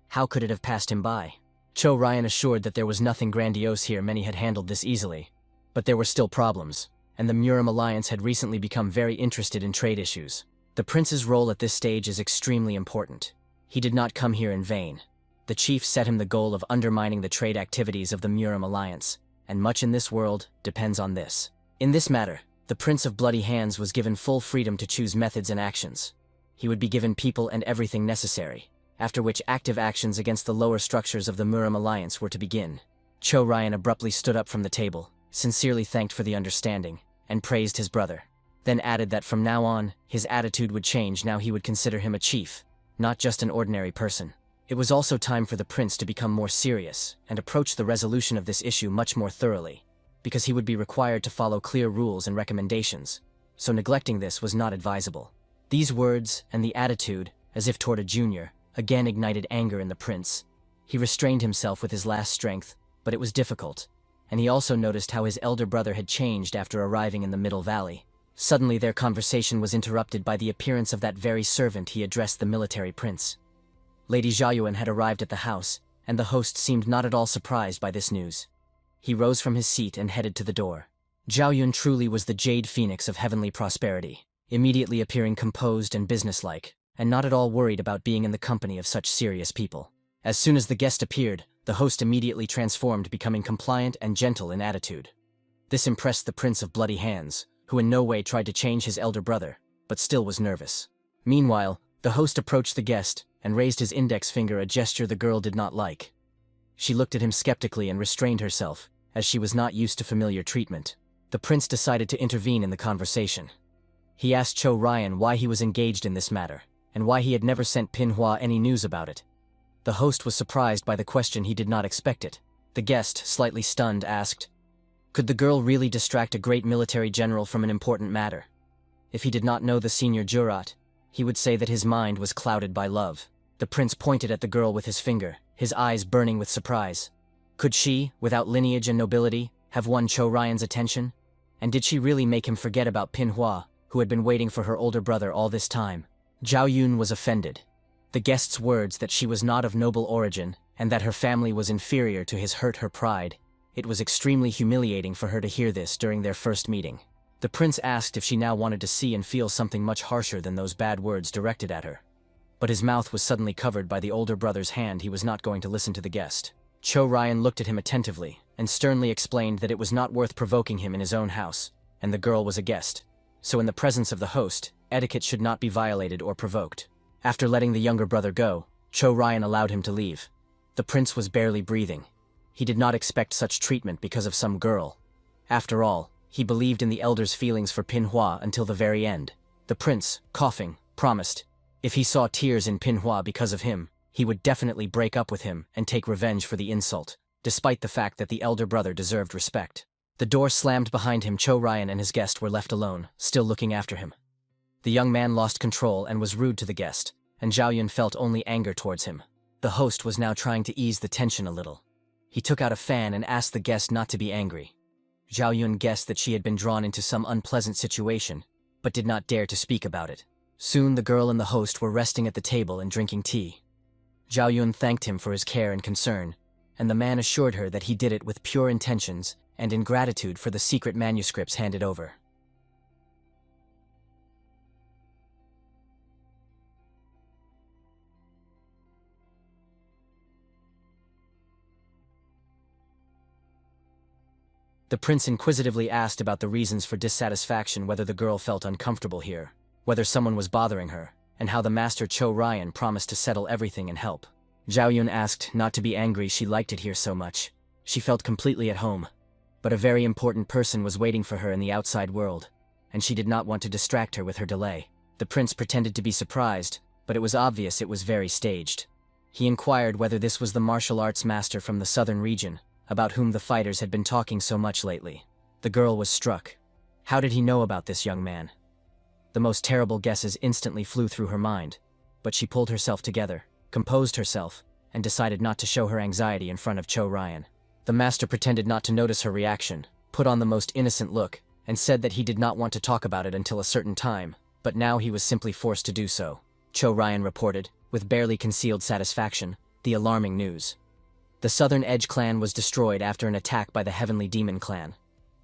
How could it have passed him by? Cho Ryan assured that there was nothing grandiose here. Many had handled this easily. But there were still problems, and the Murim Alliance had recently become very interested in trade issues. The prince's role at this stage is extremely important. He did not come here in vain. The chief set him the goal of undermining the trade activities of the Murim Alliance, and much in this world depends on this. In this matter, the Prince of Bloody Hands was given full freedom to choose methods and actions. He would be given people and everything necessary, after which active actions against the lower structures of the Murim Alliance were to begin. Cho Ryan abruptly stood up from the table, sincerely thanked for the understanding, and praised his brother. Then added that from now on, his attitude would change. Now he would consider him a chief, not just an ordinary person. It was also time for the prince to become more serious and approach the resolution of this issue much more thoroughly, because he would be required to follow clear rules and recommendations, so neglecting this was not advisable. These words and the attitude, as if toward a junior, again ignited anger in the prince. He restrained himself with his last strength, but it was difficult, and he also noticed how his elder brother had changed after arriving in the Middle Valley. Suddenly their conversation was interrupted by the appearance of that very servant he addressed the military prince. Lady Zhaoyuan had arrived at the house, and the host seemed not at all surprised by this news. He rose from his seat and headed to the door. Zhaoyun truly was the jade phoenix of heavenly prosperity, immediately appearing composed and businesslike, and not at all worried about being in the company of such serious people. As soon as the guest appeared, the host immediately transformed, becoming compliant and gentle in attitude. This impressed the Prince of Bloody Hands, who in no way tried to change his elder brother, but still was nervous. Meanwhile, the host approached the guest and raised his index finger, a gesture the girl did not like. She looked at him skeptically and restrained herself, as she was not used to familiar treatment. The prince decided to intervene in the conversation. He asked Cho Ryan why he was engaged in this matter, and why he had never sent Pinhua any news about it. The host was surprised by the question. He did not expect it. The guest, slightly stunned, asked, could the girl really distract a great military general from an important matter? If he did not know the senior jurat, he would say that his mind was clouded by love. The prince pointed at the girl with his finger, his eyes burning with surprise. Could she, without lineage and nobility, have won Cho Ryan's attention? And did she really make him forget about Pinhua, who had been waiting for her older brother all this time? Zhao Yun was offended. The guest's words that she was not of noble origin, and that her family was inferior to his hurt her pride. It was extremely humiliating for her to hear this during their first meeting. The prince asked if she now wanted to see and feel something much harsher than those bad words directed at her. But his mouth was suddenly covered by the older brother's hand. He was not going to listen to the guest. Cho Ryan looked at him attentively and sternly explained that it was not worth provoking him in his own house, and the girl was a guest. So in the presence of the host, etiquette should not be violated or provoked. After letting the younger brother go, Cho Ryan allowed him to leave. The prince was barely breathing. He did not expect such treatment because of some girl. After all, he believed in the elder's feelings for Pinhua until the very end. The prince, coughing, promised, if he saw tears in Pinhua because of him, he would definitely break up with him and take revenge for the insult, despite the fact that the elder brother deserved respect. The door slammed behind him. Cho Ryan and his guest were left alone, still looking after him. The young man lost control and was rude to the guest, and Zhao Yun felt only anger towards him. The host was now trying to ease the tension a little. He took out a fan and asked the guest not to be angry. Zhao Yun guessed that she had been drawn into some unpleasant situation, but did not dare to speak about it. Soon the girl and the host were resting at the table and drinking tea. Zhao Yun thanked him for his care and concern, and the man assured her that he did it with pure intentions and in gratitude for the secret manuscripts handed over. The prince inquisitively asked about the reasons for dissatisfaction, whether the girl felt uncomfortable here, whether someone was bothering her, and how the master Cho Ryan promised to settle everything and help. Zhao Yun asked not to be angry. She liked it here so much. She felt completely at home. But a very important person was waiting for her in the outside world, and she did not want to distract her with her delay. The prince pretended to be surprised, but it was obvious it was very staged. He inquired whether this was the martial arts master from the southern region, about whom the fighters had been talking so much lately. The girl was struck. How did he know about this young man? The most terrible guesses instantly flew through her mind, but she pulled herself together, composed herself, and decided not to show her anxiety in front of Cho Ryan. The master pretended not to notice her reaction, put on the most innocent look, and said that he did not want to talk about it until a certain time, but now he was simply forced to do so. Cho Ryan reported, with barely concealed satisfaction, the alarming news. The Southern Edge clan was destroyed after an attack by the Heavenly Demon clan.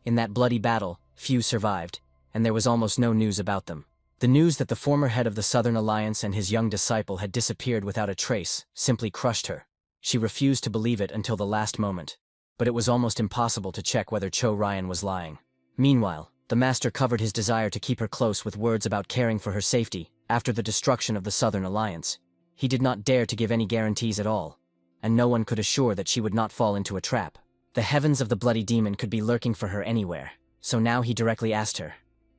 In that bloody battle, few survived, and there was almost no news about them. The news that the former head of the Southern Alliance and his young disciple had disappeared without a trace simply crushed her. She refused to believe it until the last moment, but it was almost impossible to check whether Cho Ryan was lying. Meanwhile, the master covered his desire to keep her close with words about caring for her safety after the destruction of the Southern Alliance. He did not dare to give any guarantees at all, and no one could assure that she would not fall into a trap. The heavens of the bloody demon could be lurking for her anywhere, so now he directly asked her,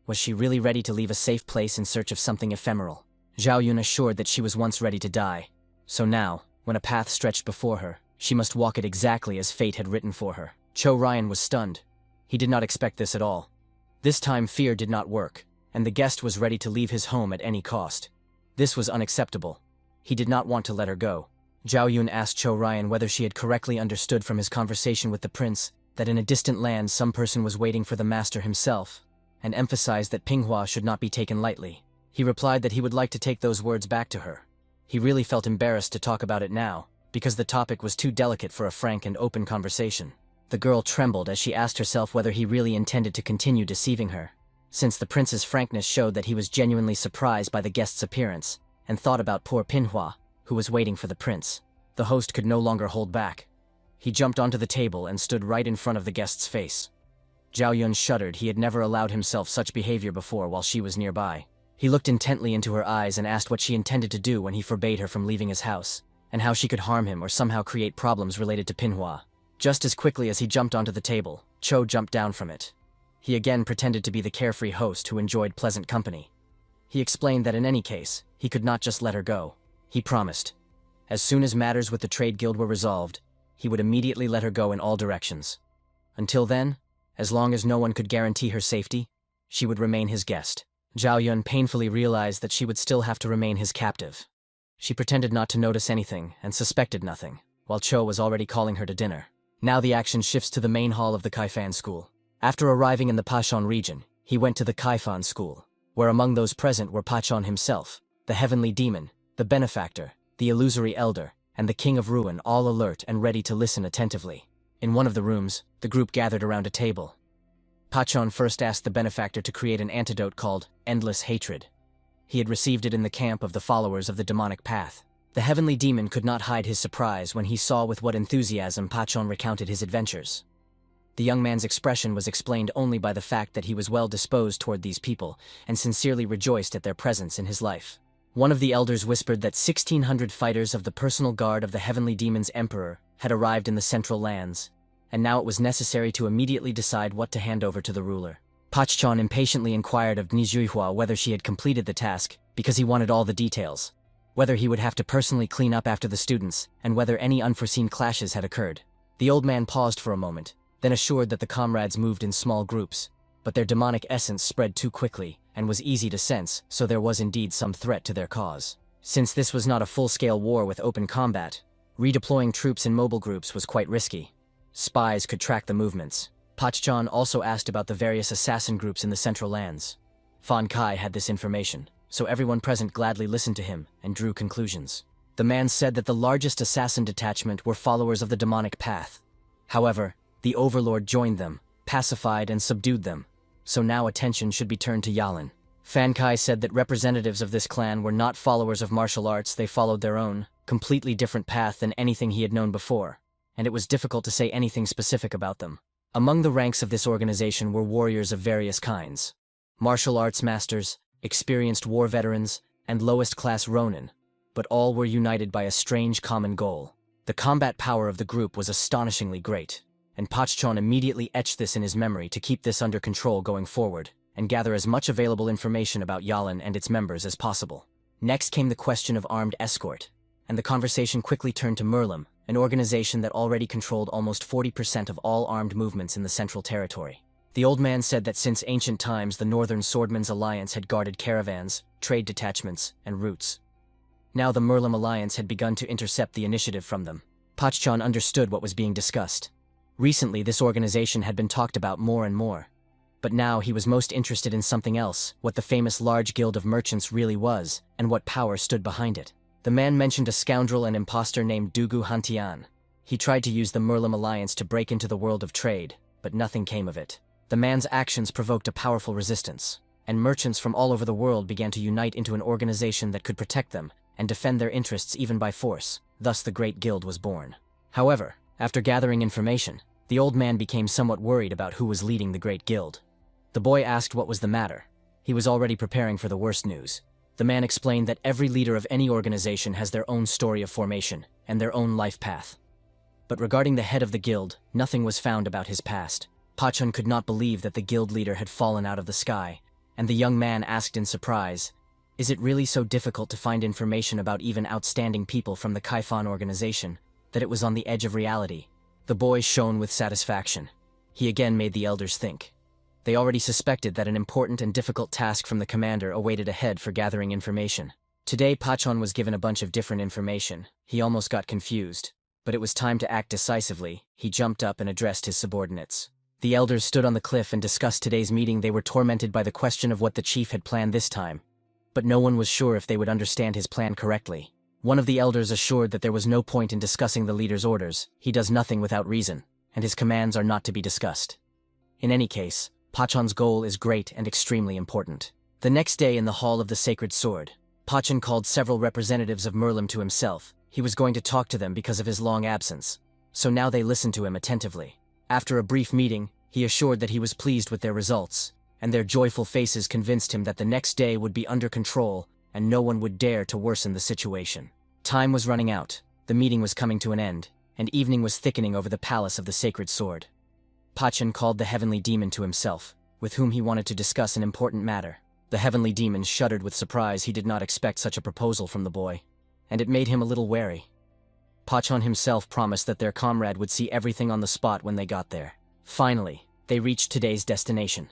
was she really ready to leave a safe place in search of something ephemeral? Zhao Yun assured that she was once ready to die, so now, when a path stretched before her, she must walk it exactly as fate had written for her. Cho Ryan was stunned. He did not expect this at all. This time fear did not work, and the guest was ready to leave his home at any cost. This was unacceptable. He did not want to let her go. Zhao Yun asked Cho Ryan whether she had correctly understood from his conversation with the prince that in a distant land some person was waiting for the master himself, and emphasized that Pinghua should not be taken lightly. He replied that he would like to take those words back to her. He really felt embarrassed to talk about it now, because the topic was too delicate for a frank and open conversation. The girl trembled as she asked herself whether he really intended to continue deceiving her, since the prince's frankness showed that he was genuinely surprised by the guest's appearance, and thought about poor Pinhua, who was waiting for the prince. The host could no longer hold back. He jumped onto the table and stood right in front of the guest's face. Zhao Yun shuddered. He had never allowed himself such behavior before while she was nearby. He looked intently into her eyes and asked what she intended to do when he forbade her from leaving his house, and how she could harm him or somehow create problems related to Pinhua. Just as quickly as he jumped onto the table, Cho jumped down from it. He again pretended to be the carefree host who enjoyed pleasant company. He explained that in any case, he could not just let her go. He promised. As soon as matters with the trade guild were resolved, he would immediately let her go in all directions. Until then, as long as no one could guarantee her safety, she would remain his guest. Zhao Yun painfully realized that she would still have to remain his captive. She pretended not to notice anything and suspected nothing, while Cho was already calling her to dinner. Now the action shifts to the main hall of the Kaifan school. After arriving in the Pachon region, he went to the Kaifan school, where among those present were Pachon himself, the heavenly demon, the benefactor, the illusory elder, and the king of ruin, all alert and ready to listen attentively. In one of the rooms, the group gathered around a table. Pachon first asked the benefactor to create an antidote called Endless Hatred. He had received it in the camp of the followers of the demonic path. The heavenly demon could not hide his surprise when he saw with what enthusiasm Pachon recounted his adventures. The young man's expression was explained only by the fact that he was well disposed toward these people and sincerely rejoiced at their presence in his life. One of the elders whispered that 1,600 fighters of the personal guard of the heavenly demon's emperor had arrived in the central lands, and now it was necessary to immediately decide what to hand over to the ruler. Pachon impatiently inquired of Nijuihua whether she had completed the task because he wanted all the details, whether he would have to personally clean up after the students, and whether any unforeseen clashes had occurred. The old man paused for a moment, then assured that the comrades moved in small groups, but their demonic essence spread too quickly and was easy to sense, so there was indeed some threat to their cause. Since this was not a full-scale war with open combat, redeploying troops in mobile groups was quite risky. Spies could track the movements. Pachon also asked about the various assassin groups in the central lands. Fan Kai had this information, so everyone present gladly listened to him and drew conclusions. The man said that the largest assassin detachment were followers of the demonic path. However, the overlord joined them, pacified and subdued them, so now attention should be turned to Yalin. Fan Kai said that representatives of this clan were not followers of martial arts, they followed their own, completely different path than anything he had known before, and it was difficult to say anything specific about them. Among the ranks of this organization were warriors of various kinds, martial arts masters, experienced war veterans, and lowest-class ronin, but all were united by a strange common goal. The combat power of the group was astonishingly great, and Pachon immediately etched this in his memory to keep this under control going forward, and gather as much available information about Yalin and its members as possible. Next came the question of armed escort, and the conversation quickly turned to Merlim, an organization that already controlled almost 40% of all armed movements in the Central Territory. The old man said that since ancient times the Northern Swordmen's Alliance had guarded caravans, trade detachments, and routes. Now the Merlim Alliance had begun to intercept the initiative from them. Pachon understood what was being discussed. Recently this organization had been talked about more and more. But now he was most interested in something else, what the famous large guild of merchants really was, and what power stood behind it. The man mentioned a scoundrel and impostor named Dugu Hantian. He tried to use the Merlim Alliance to break into the world of trade, but nothing came of it. The man's actions provoked a powerful resistance, and merchants from all over the world began to unite into an organization that could protect them and defend their interests even by force. Thus the Great Guild was born. However, after gathering information, the old man became somewhat worried about who was leading the Great Guild. The boy asked what was the matter. He was already preparing for the worst news. The man explained that every leader of any organization has their own story of formation and their own life path. But regarding the head of the guild, nothing was found about his past. Pachon could not believe that the guild leader had fallen out of the sky, and the young man asked in surprise, "Is it really so difficult to find information about even outstanding people from the Kaifan organization, that it was on the edge of reality?" The boy shone with satisfaction. He again made the elders think. They already suspected that an important and difficult task from the commander awaited ahead for gathering information. Today Pachon was given a bunch of different information. He almost got confused. But it was time to act decisively. He jumped up and addressed his subordinates. The elders stood on the cliff and discussed today's meeting. They were tormented by the question of what the chief had planned this time. But no one was sure if they would understand his plan correctly. One of the elders assured that there was no point in discussing the leader's orders. He does nothing without reason, and his commands are not to be discussed. In any case, Pachon's goal is great and extremely important. The next day in the Hall of the Sacred Sword, Pachon called several representatives of Merlim to himself. He was going to talk to them because of his long absence, so now they listened to him attentively. After a brief meeting, he assured that he was pleased with their results, and their joyful faces convinced him that the next day would be under control and no one would dare to worsen the situation. Time was running out, the meeting was coming to an end, and evening was thickening over the palace of the Sacred Sword. Pachon called the heavenly demon to himself, with whom he wanted to discuss an important matter. The heavenly demon shuddered with surprise. He did not expect such a proposal from the boy, and it made him a little wary. Pachon himself promised that their comrade would see everything on the spot when they got there. Finally, they reached today's destination.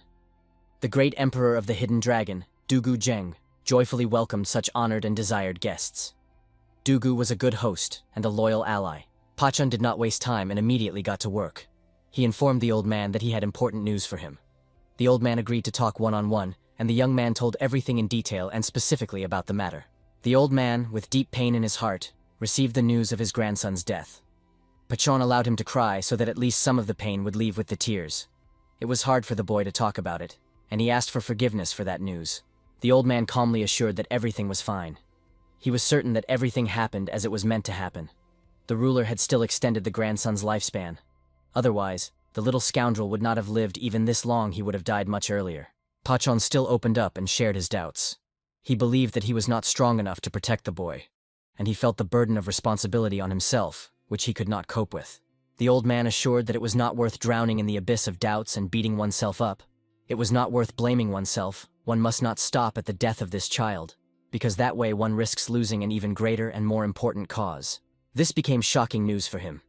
The great emperor of the Hidden Dragon, Dugu Zheng, joyfully welcomed such honored and desired guests. Dugu was a good host and a loyal ally. Pachon did not waste time and immediately got to work. He informed the old man that he had important news for him. The old man agreed to talk one-on-one, and the young man told everything in detail and specifically about the matter. The old man, with deep pain in his heart, received the news of his grandson's death. Pachon allowed him to cry so that at least some of the pain would leave with the tears. It was hard for the boy to talk about it, and he asked for forgiveness for that news. The old man calmly assured that everything was fine. He was certain that everything happened as it was meant to happen. The ruler had still extended the grandson's lifespan. Otherwise, the little scoundrel would not have lived even this long. He would have died much earlier. Pachon still opened up and shared his doubts. He believed that he was not strong enough to protect the boy, and he felt the burden of responsibility on himself, which he could not cope with. The old man assured that it was not worth drowning in the abyss of doubts and beating oneself up. It was not worth blaming oneself. One must not stop at the death of this child, because that way one risks losing an even greater and more important cause. This became shocking news for him.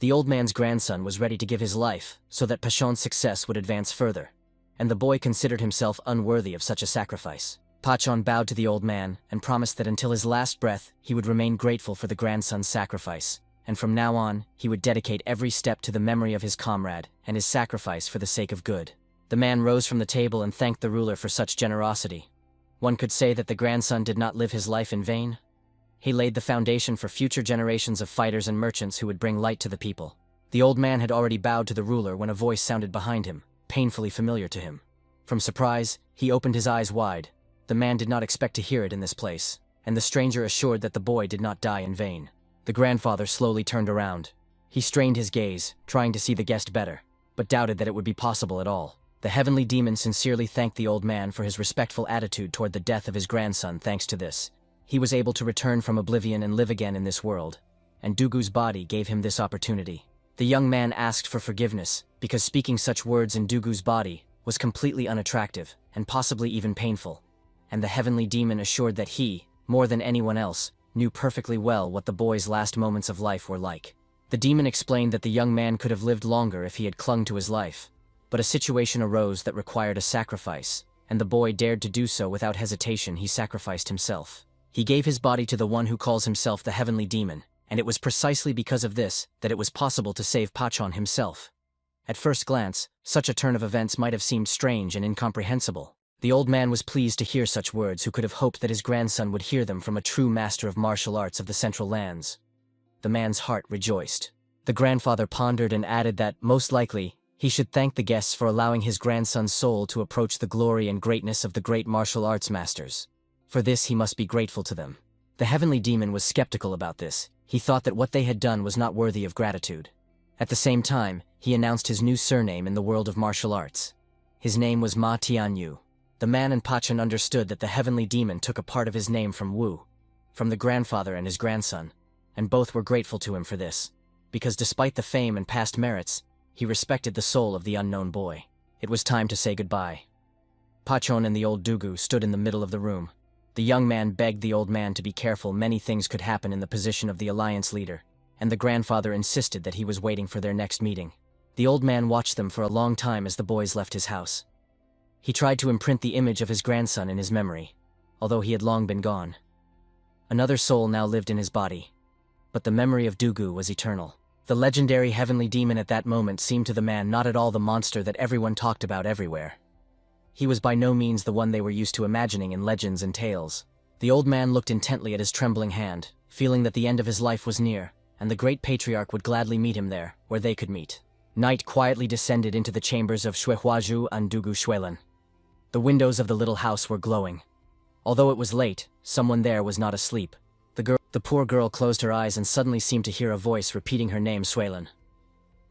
The old man's grandson was ready to give his life so that Pachon's success would advance further, and the boy considered himself unworthy of such a sacrifice. Pachon bowed to the old man and promised that until his last breath he would remain grateful for the grandson's sacrifice, and from now on he would dedicate every step to the memory of his comrade and his sacrifice for the sake of good. The man rose from the table and thanked the ruler for such generosity. One could say that the grandson did not live his life in vain. He laid the foundation for future generations of fighters and merchants who would bring light to the people. The old man had already bowed to the ruler when a voice sounded behind him, painfully familiar to him. From surprise, he opened his eyes wide. The man did not expect to hear it in this place, and the stranger assured that the boy did not die in vain. The grandfather slowly turned around. He strained his gaze, trying to see the guest better, but doubted that it would be possible at all. The heavenly demon sincerely thanked the old man for his respectful attitude toward the death of his grandson. Thanks to this, he was able to return from oblivion and live again in this world, and Dugu's body gave him this opportunity. The young man asked for forgiveness, because speaking such words in Dugu's body was completely unattractive, and possibly even painful. And the heavenly demon assured that he, more than anyone else, knew perfectly well what the boy's last moments of life were like. The demon explained that the young man could have lived longer if he had clung to his life, but a situation arose that required a sacrifice, and the boy dared to do so without hesitation. He sacrificed himself. He gave his body to the one who calls himself the heavenly demon, and it was precisely because of this that it was possible to save Pachon himself. At first glance, such a turn of events might have seemed strange and incomprehensible. The old man was pleased to hear such words, who could have hoped that his grandson would hear them from a true master of martial arts of the Central Lands. The man's heart rejoiced. The grandfather pondered and added that, most likely, he should thank the guests for allowing his grandson's soul to approach the glory and greatness of the great martial arts masters. For this he must be grateful to them. The heavenly demon was skeptical about this. He thought that what they had done was not worthy of gratitude. At the same time, he announced his new surname in the world of martial arts. His name was Ma Tianyu. The man and Pachon understood that the heavenly demon took a part of his name from Wu, from the grandfather and his grandson, and both were grateful to him for this, because despite the fame and past merits, he respected the soul of the unknown boy. It was time to say goodbye. Pachon and the old Dugu stood in the middle of the room. The young man begged the old man to be careful. Many things could happen in the position of the alliance leader, and the grandfather insisted that he was waiting for their next meeting. The old man watched them for a long time as the boys left his house. He tried to imprint the image of his grandson in his memory, although he had long been gone. Another soul now lived in his body, but the memory of Dugu was eternal. The legendary heavenly demon at that moment seemed to the man not at all the monster that everyone talked about everywhere. He was by no means the one they were used to imagining in legends and tales. The old man looked intently at his trembling hand, feeling that the end of his life was near, and the great patriarch would gladly meet him there, where they could meet. Night quietly descended into the chambers of Shuehuaju and Dugu Shuelan. The windows of the little house were glowing. Although it was late, someone there was not asleep. The poor girl closed her eyes and suddenly seemed to hear a voice repeating her name, Suelan.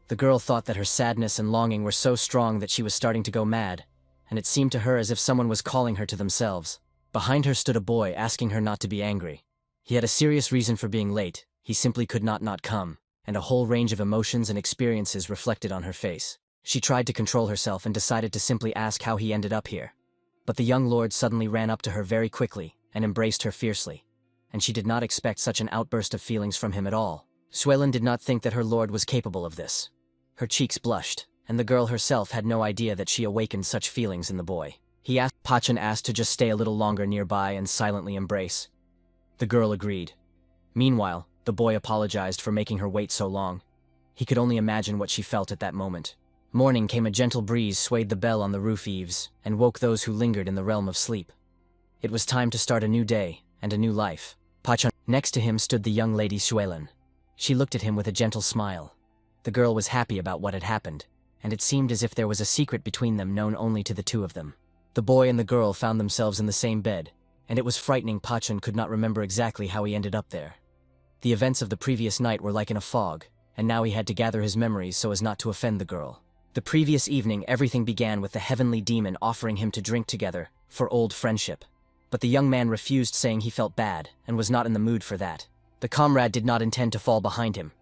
The girl thought that her sadness and longing were so strong that she was starting to go mad, and it seemed to her as if someone was calling her to themselves. Behind her stood a boy asking her not to be angry. He had a serious reason for being late. He simply could not come, and a whole range of emotions and experiences reflected on her face. She tried to control herself and decided to simply ask how he ended up here. But the young lord suddenly ran up to her very quickly and embraced her fiercely, and she did not expect such an outburst of feelings from him at all. Suelan did not think that her lord was capable of this. Her cheeks blushed, and the girl herself had no idea that she awakened such feelings in the boy. Pachon asked to just stay a little longer nearby and silently embrace. The girl agreed. Meanwhile, the boy apologized for making her wait so long. He could only imagine what she felt at that moment. Morning came. A gentle breeze swayed the bell on the roof eaves and woke those who lingered in the realm of sleep. It was time to start a new day and a new life. Pachon. Next to him stood the young lady Suelan. She looked at him with a gentle smile. The girl was happy about what had happened. and it seemed as if there was a secret between them known only to the two of them. The boy and the girl found themselves in the same bed, and it was frightening. Pachun could not remember exactly how he ended up there. The events of the previous night were like in a fog, and now he had to gather his memories so as not to offend the girl. The previous evening, everything began with the heavenly demon offering him to drink together for old friendship. But the young man refused, saying he felt bad and was not in the mood for that. The comrade did not intend to fall behind him.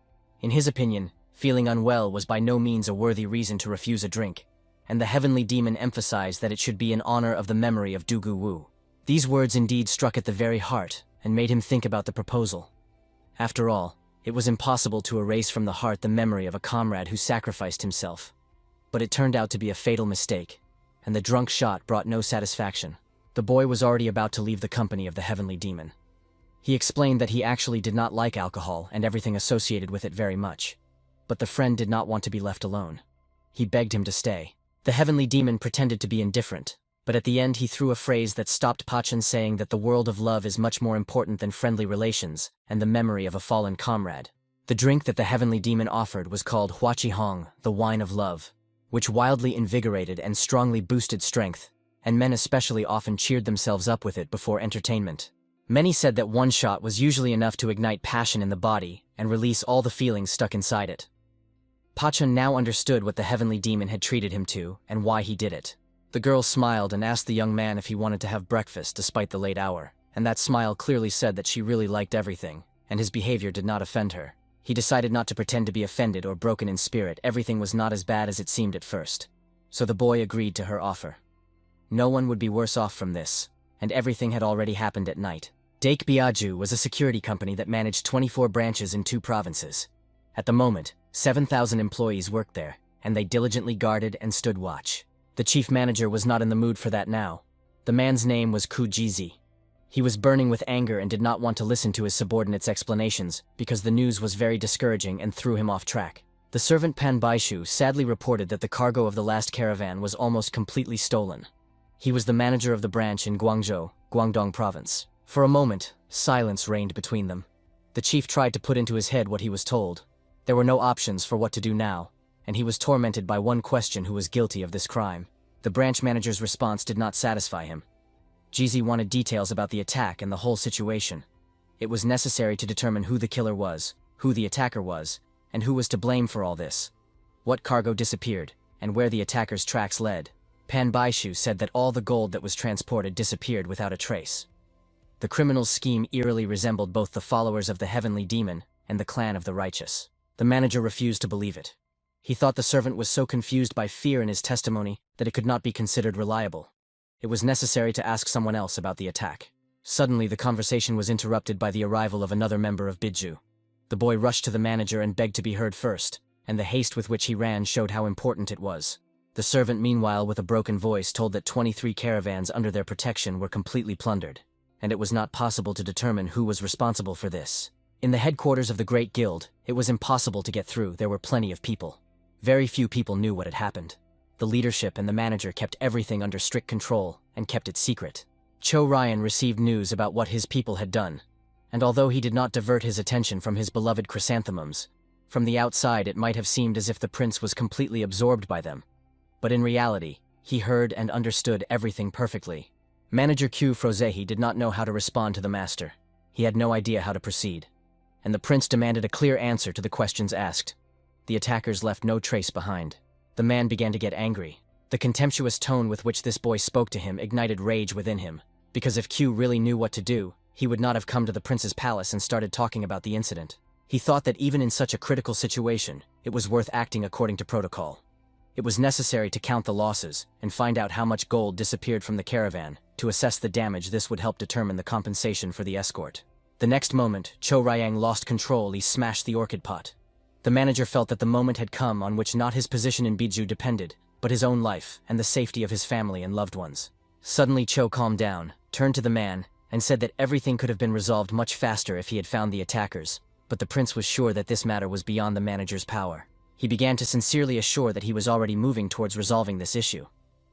In his opinion, feeling unwell was by no means a worthy reason to refuse a drink, and the heavenly demon emphasized that it should be in honor of the memory of Dugu Wu. These words indeed struck at the very heart and made him think about the proposal. After all, it was impossible to erase from the heart the memory of a comrade who sacrificed himself. But it turned out to be a fatal mistake, and the drunk shot brought no satisfaction. The boy was already about to leave the company of the heavenly demon. He explained that he actually did not like alcohol and everything associated with it very much. But the friend did not want to be left alone. He begged him to stay. The heavenly demon pretended to be indifferent, but at the end he threw a phrase that stopped Pachun, saying that the world of love is much more important than friendly relations and the memory of a fallen comrade. The drink that the heavenly demon offered was called Huachi Hong, the wine of love, which wildly invigorated and strongly boosted strength, and men especially often cheered themselves up with it before entertainment. Many said that one shot was usually enough to ignite passion in the body and release all the feelings stuck inside it. Pachun now understood what the heavenly demon had treated him to and why he did it. The girl smiled and asked the young man if he wanted to have breakfast despite the late hour, and that smile clearly said that she really liked everything, and his behavior did not offend her. He decided not to pretend to be offended or broken in spirit. Everything was not as bad as it seemed at first. So the boy agreed to her offer. No one would be worse off from this, and everything had already happened at night. Dake Biaju was a security company that managed 24 branches in 2 provinces. At the moment, 7,000 employees worked there, and they diligently guarded and stood watch. The chief manager was not in the mood for that now. The man's name was Kujizi. He was burning with anger and did not want to listen to his subordinates' explanations because the news was very discouraging and threw him off track. The servant Pan Baishu sadly reported that the cargo of the last caravan was almost completely stolen. He was the manager of the branch in Guangzhou, Guangdong province. For a moment, silence reigned between them. The chief tried to put into his head what he was told. There were no options for what to do now, and he was tormented by one question: who was guilty of this crime. The branch manager's response did not satisfy him. Jizi wanted details about the attack and the whole situation. It was necessary to determine who the killer was, who the attacker was, and who was to blame for all this. What cargo disappeared, and where the attacker's tracks led. Pan Baishu said that all the gold that was transported disappeared without a trace. The criminal's scheme eerily resembled both the followers of the heavenly demon and the clan of the righteous. The manager refused to believe it. He thought the servant was so confused by fear in his testimony that it could not be considered reliable. It was necessary to ask someone else about the attack. Suddenly, the conversation was interrupted by the arrival of another member of Biju. The boy rushed to the manager and begged to be heard first, and the haste with which he ran showed how important it was. The servant, meanwhile, with a broken voice, told that 23 caravans under their protection were completely plundered, and it was not possible to determine who was responsible for this. In the headquarters of the Great Guild, it was impossible to get through. There were plenty of people. Very few people knew what had happened. The leadership and the manager kept everything under strict control and kept it secret. Cho Ryan received news about what his people had done, and although he did not divert his attention from his beloved chrysanthemums, from the outside it might have seemed as if the prince was completely absorbed by them. But in reality, he heard and understood everything perfectly. Manager Q Frozehi did not know how to respond to the master. He had no idea how to proceed, and the prince demanded a clear answer to the questions asked. The attackers left no trace behind. The man began to get angry. The contemptuous tone with which this boy spoke to him ignited rage within him, because if Q really knew what to do, he would not have come to the prince's palace and started talking about the incident. He thought that even in such a critical situation, it was worth acting according to protocol. It was necessary to count the losses and find out how much gold disappeared from the caravan. To assess the damage, this would help determine the compensation for the escort. The next moment, Cho Ryang lost control. He smashed the orchid pot. The manager felt that the moment had come on which not his position in Biju depended, but his own life and the safety of his family and loved ones. Suddenly Cho calmed down, turned to the man, and said that everything could have been resolved much faster if he had found the attackers, but the prince was sure that this matter was beyond the manager's power. He began to sincerely assure that he was already moving towards resolving this issue,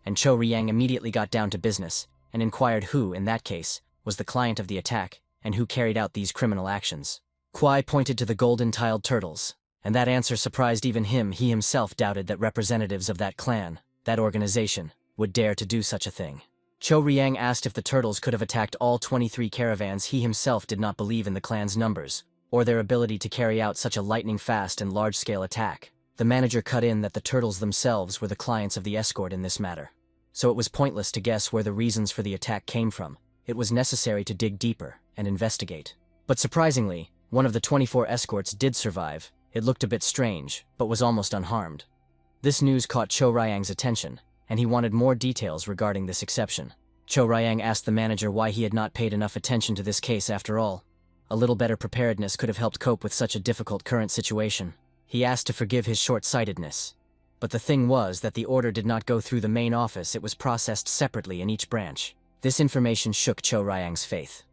and Cho Ryang immediately got down to business and inquired who, in that case, was the client of the attack and who carried out these criminal actions. Kwai pointed to the golden-tiled turtles, And that answer surprised even him. He himself doubted that representatives of that clan, that organization, would dare to do such a thing. Cho Riang asked if the turtles could have attacked all 23 caravans. He himself did not believe in the clan's numbers, or their ability to carry out such a lightning-fast and large-scale attack. The manager cut in that the turtles themselves were the clients of the escort in this matter. So it was pointless to guess where the reasons for the attack came from. It was necessary to dig deeper and investigate. But surprisingly, one of the 24 escorts did survive. It looked a bit strange, but was almost unharmed. This news caught Cho Ryang's attention, and he wanted more details regarding this exception. Cho Ryang asked the manager why he had not paid enough attention to this case after all. A little better preparedness could have helped cope with such a difficult current situation. He asked to forgive his short-sightedness. But the thing was that the order did not go through the main office. It was processed separately in each branch. This information shook Cho Ryang's faith.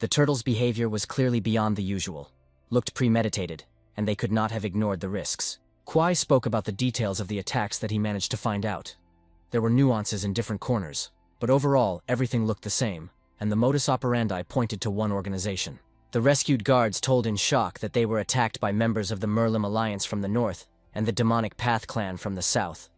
The turtles' behavior was clearly beyond the usual, looked premeditated, and they could not have ignored the risks. Kwai spoke about the details of the attacks that he managed to find out. There were nuances in different corners, but overall, everything looked the same, and the modus operandi pointed to one organization. The rescued guards told in shock that they were attacked by members of the Merlim Alliance from the north and the Demonic Path clan from the south.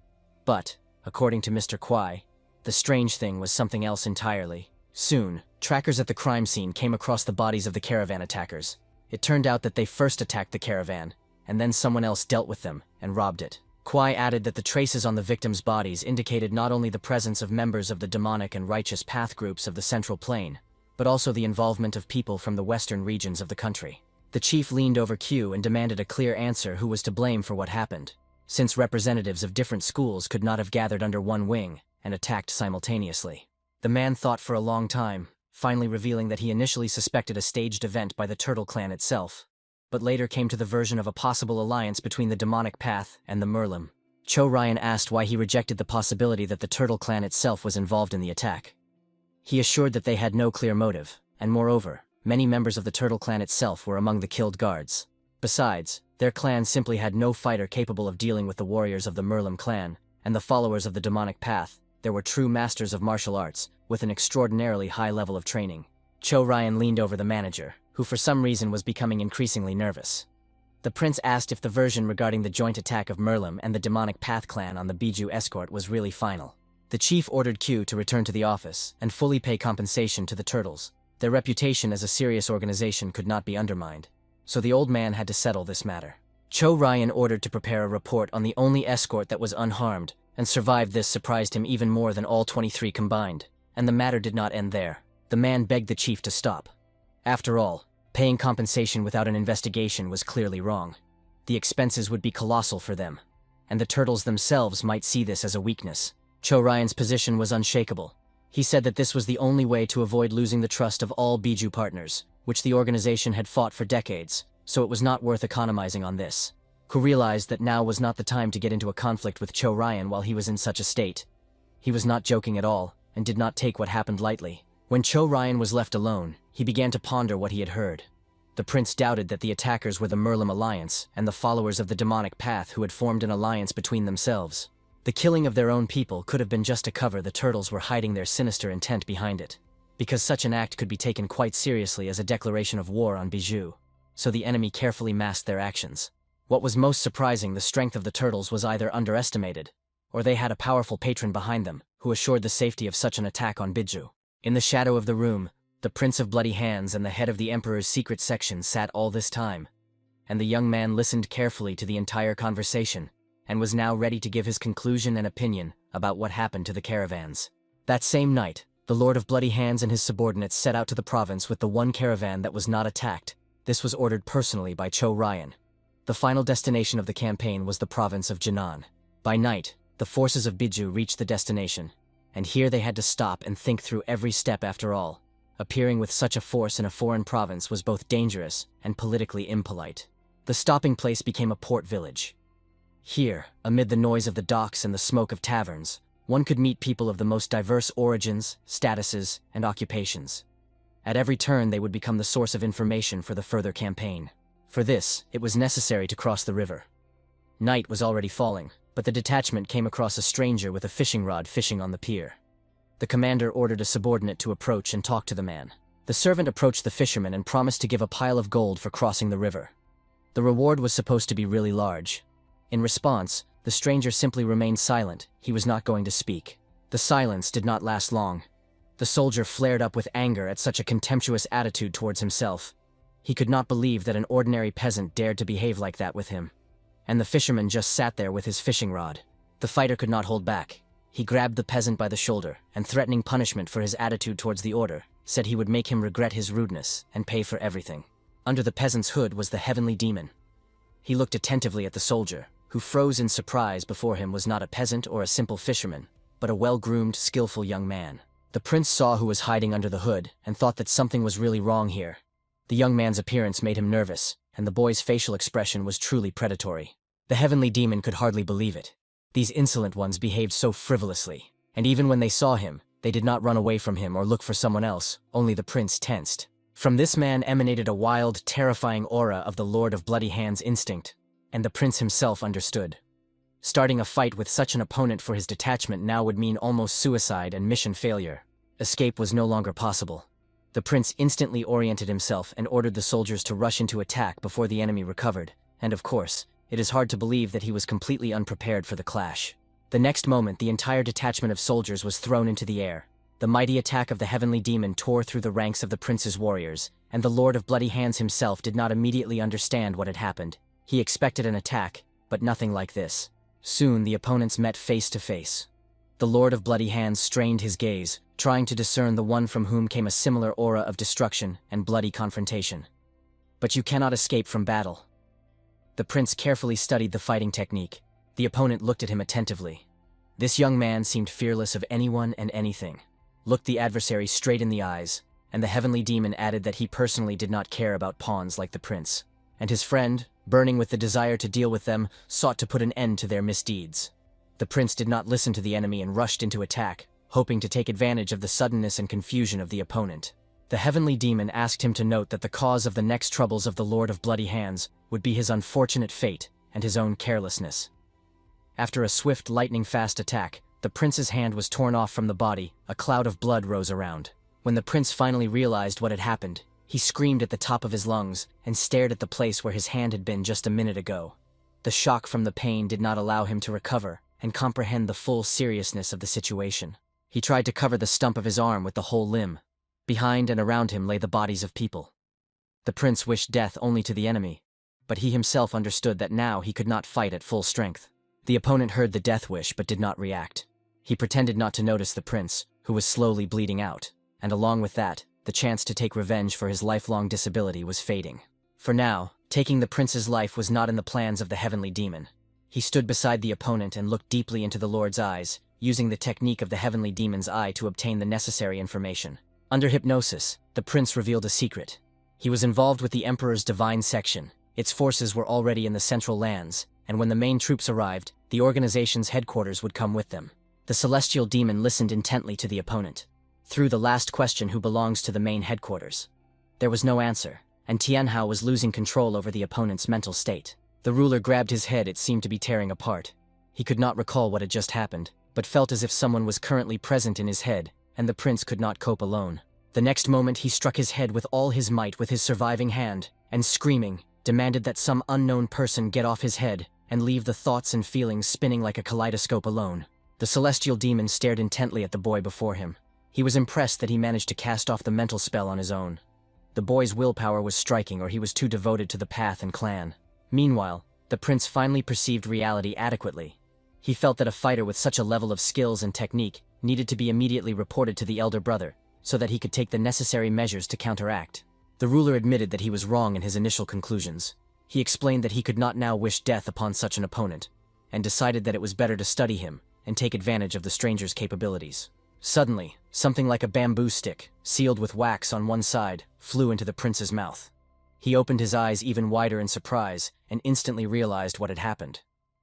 But, according to Mr. Kwai, the strange thing was something else entirely. Soon, trackers at the crime scene came across the bodies of the caravan attackers. It turned out that they first attacked the caravan, and then someone else dealt with them and robbed it. Kwai added that the traces on the victims' bodies indicated not only the presence of members of the demonic and righteous path groups of the Central Plain, but also the involvement of people from the western regions of the country. The chief leaned over Q and demanded a clear answer who was to blame for what happened, since representatives of different schools could not have gathered under one wing and attacked simultaneously. The man thought for a long time, finally revealing that he initially suspected a staged event by the Turtle Clan itself, but later came to the version of a possible alliance between the Demonic Path and the Merlim. Cho Ryan asked why he rejected the possibility that the Turtle Clan itself was involved in the attack. He assured that they had no clear motive, and moreover, many members of the Turtle Clan itself were among the killed guards. Besides, their clan simply had no fighter capable of dealing with the warriors of the Merlim clan, and the followers of the Demonic Path. There were true masters of martial arts, with an extraordinarily high level of training. Cho Ryan leaned over the manager, who for some reason was becoming increasingly nervous. The prince asked if the version regarding the joint attack of Merlim and the Demonic Path clan on the Biju escort was really final. The chief ordered Q to return to the office and fully pay compensation to the turtles. Their reputation as a serious organization could not be undermined, so the old man had to settle this matter. Cho Ryan ordered to prepare a report on the only escort that was unharmed and survived. This surprised him even more than all 23 combined, and the matter did not end there. The man begged the chief to stop. After all, paying compensation without an investigation was clearly wrong. The expenses would be colossal for them, and the turtles themselves might see this as a weakness. Cho Ryan's position was unshakable. He said that this was the only way to avoid losing the trust of all Biju partners, which the organization had fought for decades, so it was not worth economizing on this. Ku realized that now was not the time to get into a conflict with Cho Ryan while he was in such a state. He was not joking at all, and did not take what happened lightly. When Cho Ryan was left alone, he began to ponder what he had heard. The prince doubted that the attackers were the Merlim Alliance and the followers of the Demonic Path who had formed an alliance between themselves. The killing of their own people could have been just a cover. The turtles were hiding their sinister intent behind it, because such an act could be taken quite seriously as a declaration of war on Biju, so the enemy carefully masked their actions. What was most surprising, the strength of the turtles was either underestimated, or they had a powerful patron behind them, who assured the safety of such an attack on Biju. In the shadow of the room, the Prince of Bloody Hands and the head of the Emperor's secret section sat all this time, and the young man listened carefully to the entire conversation, and was now ready to give his conclusion and opinion about what happened to the caravans. That same night, the Lord of Bloody Hands and his subordinates set out to the province with the one caravan that was not attacked. This was ordered personally by Cho Ryan. The final destination of the campaign was the province of Jinan. By night, the forces of Biju reached the destination, and here they had to stop and think through every step. After all, appearing with such a force in a foreign province was both dangerous and politically impolite. The stopping place became a port village. Here, amid the noise of the docks and the smoke of taverns, one could meet people of the most diverse origins, statuses, and occupations. At every turn they would become the source of information for the further campaign. For this, it was necessary to cross the river. Night was already falling, but the detachment came across a stranger with a fishing rod fishing on the pier. The commander ordered a subordinate to approach and talk to the man. The servant approached the fisherman and promised to give a pile of gold for crossing the river. The reward was supposed to be really large. In response, the stranger simply remained silent. He was not going to speak. The silence did not last long. The soldier flared up with anger at such a contemptuous attitude towards himself. He could not believe that an ordinary peasant dared to behave like that with him. And the fisherman just sat there with his fishing rod. The fighter could not hold back. He grabbed the peasant by the shoulder, and threatening punishment for his attitude towards the order, said he would make him regret his rudeness and pay for everything. Under the peasant's hood was the heavenly demon. He looked attentively at the soldier, who froze in surprise before him was not a peasant or a simple fisherman, but a well-groomed, skillful young man. The prince saw who was hiding under the hood and thought that something was really wrong here. The young man's appearance made him nervous, and the boy's facial expression was truly predatory. The heavenly demon could hardly believe it. These insolent ones behaved so frivolously, and even when they saw him, they did not run away from him or look for someone else, only the prince tensed. From this man emanated a wild, terrifying aura of the Lord of Bloody Hands instinct, and the prince himself understood. Starting a fight with such an opponent for his detachment now would mean almost suicide and mission failure. Escape was no longer possible. The prince instantly oriented himself and ordered the soldiers to rush into attack before the enemy recovered, and of course, it is hard to believe that he was completely unprepared for the clash. The next moment, the entire detachment of soldiers was thrown into the air. The mighty attack of the heavenly demon tore through the ranks of the prince's warriors, and the Lord of Bloody Hands himself did not immediately understand what had happened. He expected an attack, but nothing like this. Soon the opponents met face to face. The Lord of Bloody Hands strained his gaze, trying to discern the one from whom came a similar aura of destruction and bloody confrontation. But you cannot escape from battle. The prince carefully studied the fighting technique. The opponent looked at him attentively. This young man seemed fearless of anyone and anything, looked the adversary straight in the eyes, and the heavenly demon added that he personally did not care about pawns like the prince. And his friend, burning with the desire to deal with them, sought to put an end to their misdeeds. The prince did not listen to the enemy and rushed into attack, hoping to take advantage of the suddenness and confusion of the opponent. The heavenly demon asked him to note that the cause of the next troubles of the Lord of Bloody Hands would be his unfortunate fate and his own carelessness. After a swift, lightning-fast attack, the prince's hand was torn off from the body. A cloud of blood rose around. When the prince finally realized what had happened, he screamed at the top of his lungs and stared at the place where his hand had been just a minute ago. The shock from the pain did not allow him to recover and comprehend the full seriousness of the situation. He tried to cover the stump of his arm with the whole limb. Behind and around him lay the bodies of people. The prince wished death only to the enemy, but he himself understood that now he could not fight at full strength. The opponent heard the death wish but did not react. He pretended not to notice the prince, who was slowly bleeding out, and along with that, the chance to take revenge for his lifelong disability was fading. For now, taking the prince's life was not in the plans of the heavenly demon. He stood beside the opponent and looked deeply into the Lord's eyes, using the technique of the heavenly demon's eye to obtain the necessary information. Under hypnosis, the prince revealed a secret. He was involved with the Emperor's divine section. Its forces were already in the Central Lands, and when the main troops arrived, the organization's headquarters would come with them. The celestial demon listened intently to the opponent. Through the last question, who belongs to the main headquarters? There was no answer, and Tianhao was losing control over the opponent's mental state. The ruler grabbed his head. It seemed to be tearing apart. He could not recall what had just happened, but felt as if someone was currently present in his head, and the prince could not cope alone. The next moment he struck his head with all his might with his surviving hand, and screaming, demanded that some unknown person get off his head and leave the thoughts and feelings spinning like a kaleidoscope alone. The celestial demon stared intently at the boy before him. He was impressed that he managed to cast off the mental spell on his own. The boy's willpower was striking, or he was too devoted to the path and clan. Meanwhile, the prince finally perceived reality adequately. He felt that a fighter with such a level of skills and technique needed to be immediately reported to the elder brother, so that he could take the necessary measures to counteract. The ruler admitted that he was wrong in his initial conclusions. He explained that he could not now wish death upon such an opponent, and decided that it was better to study him and take advantage of the stranger's capabilities. Suddenly, something like a bamboo stick, sealed with wax on one side, flew into the prince's mouth. He opened his eyes even wider in surprise and instantly realized what had happened.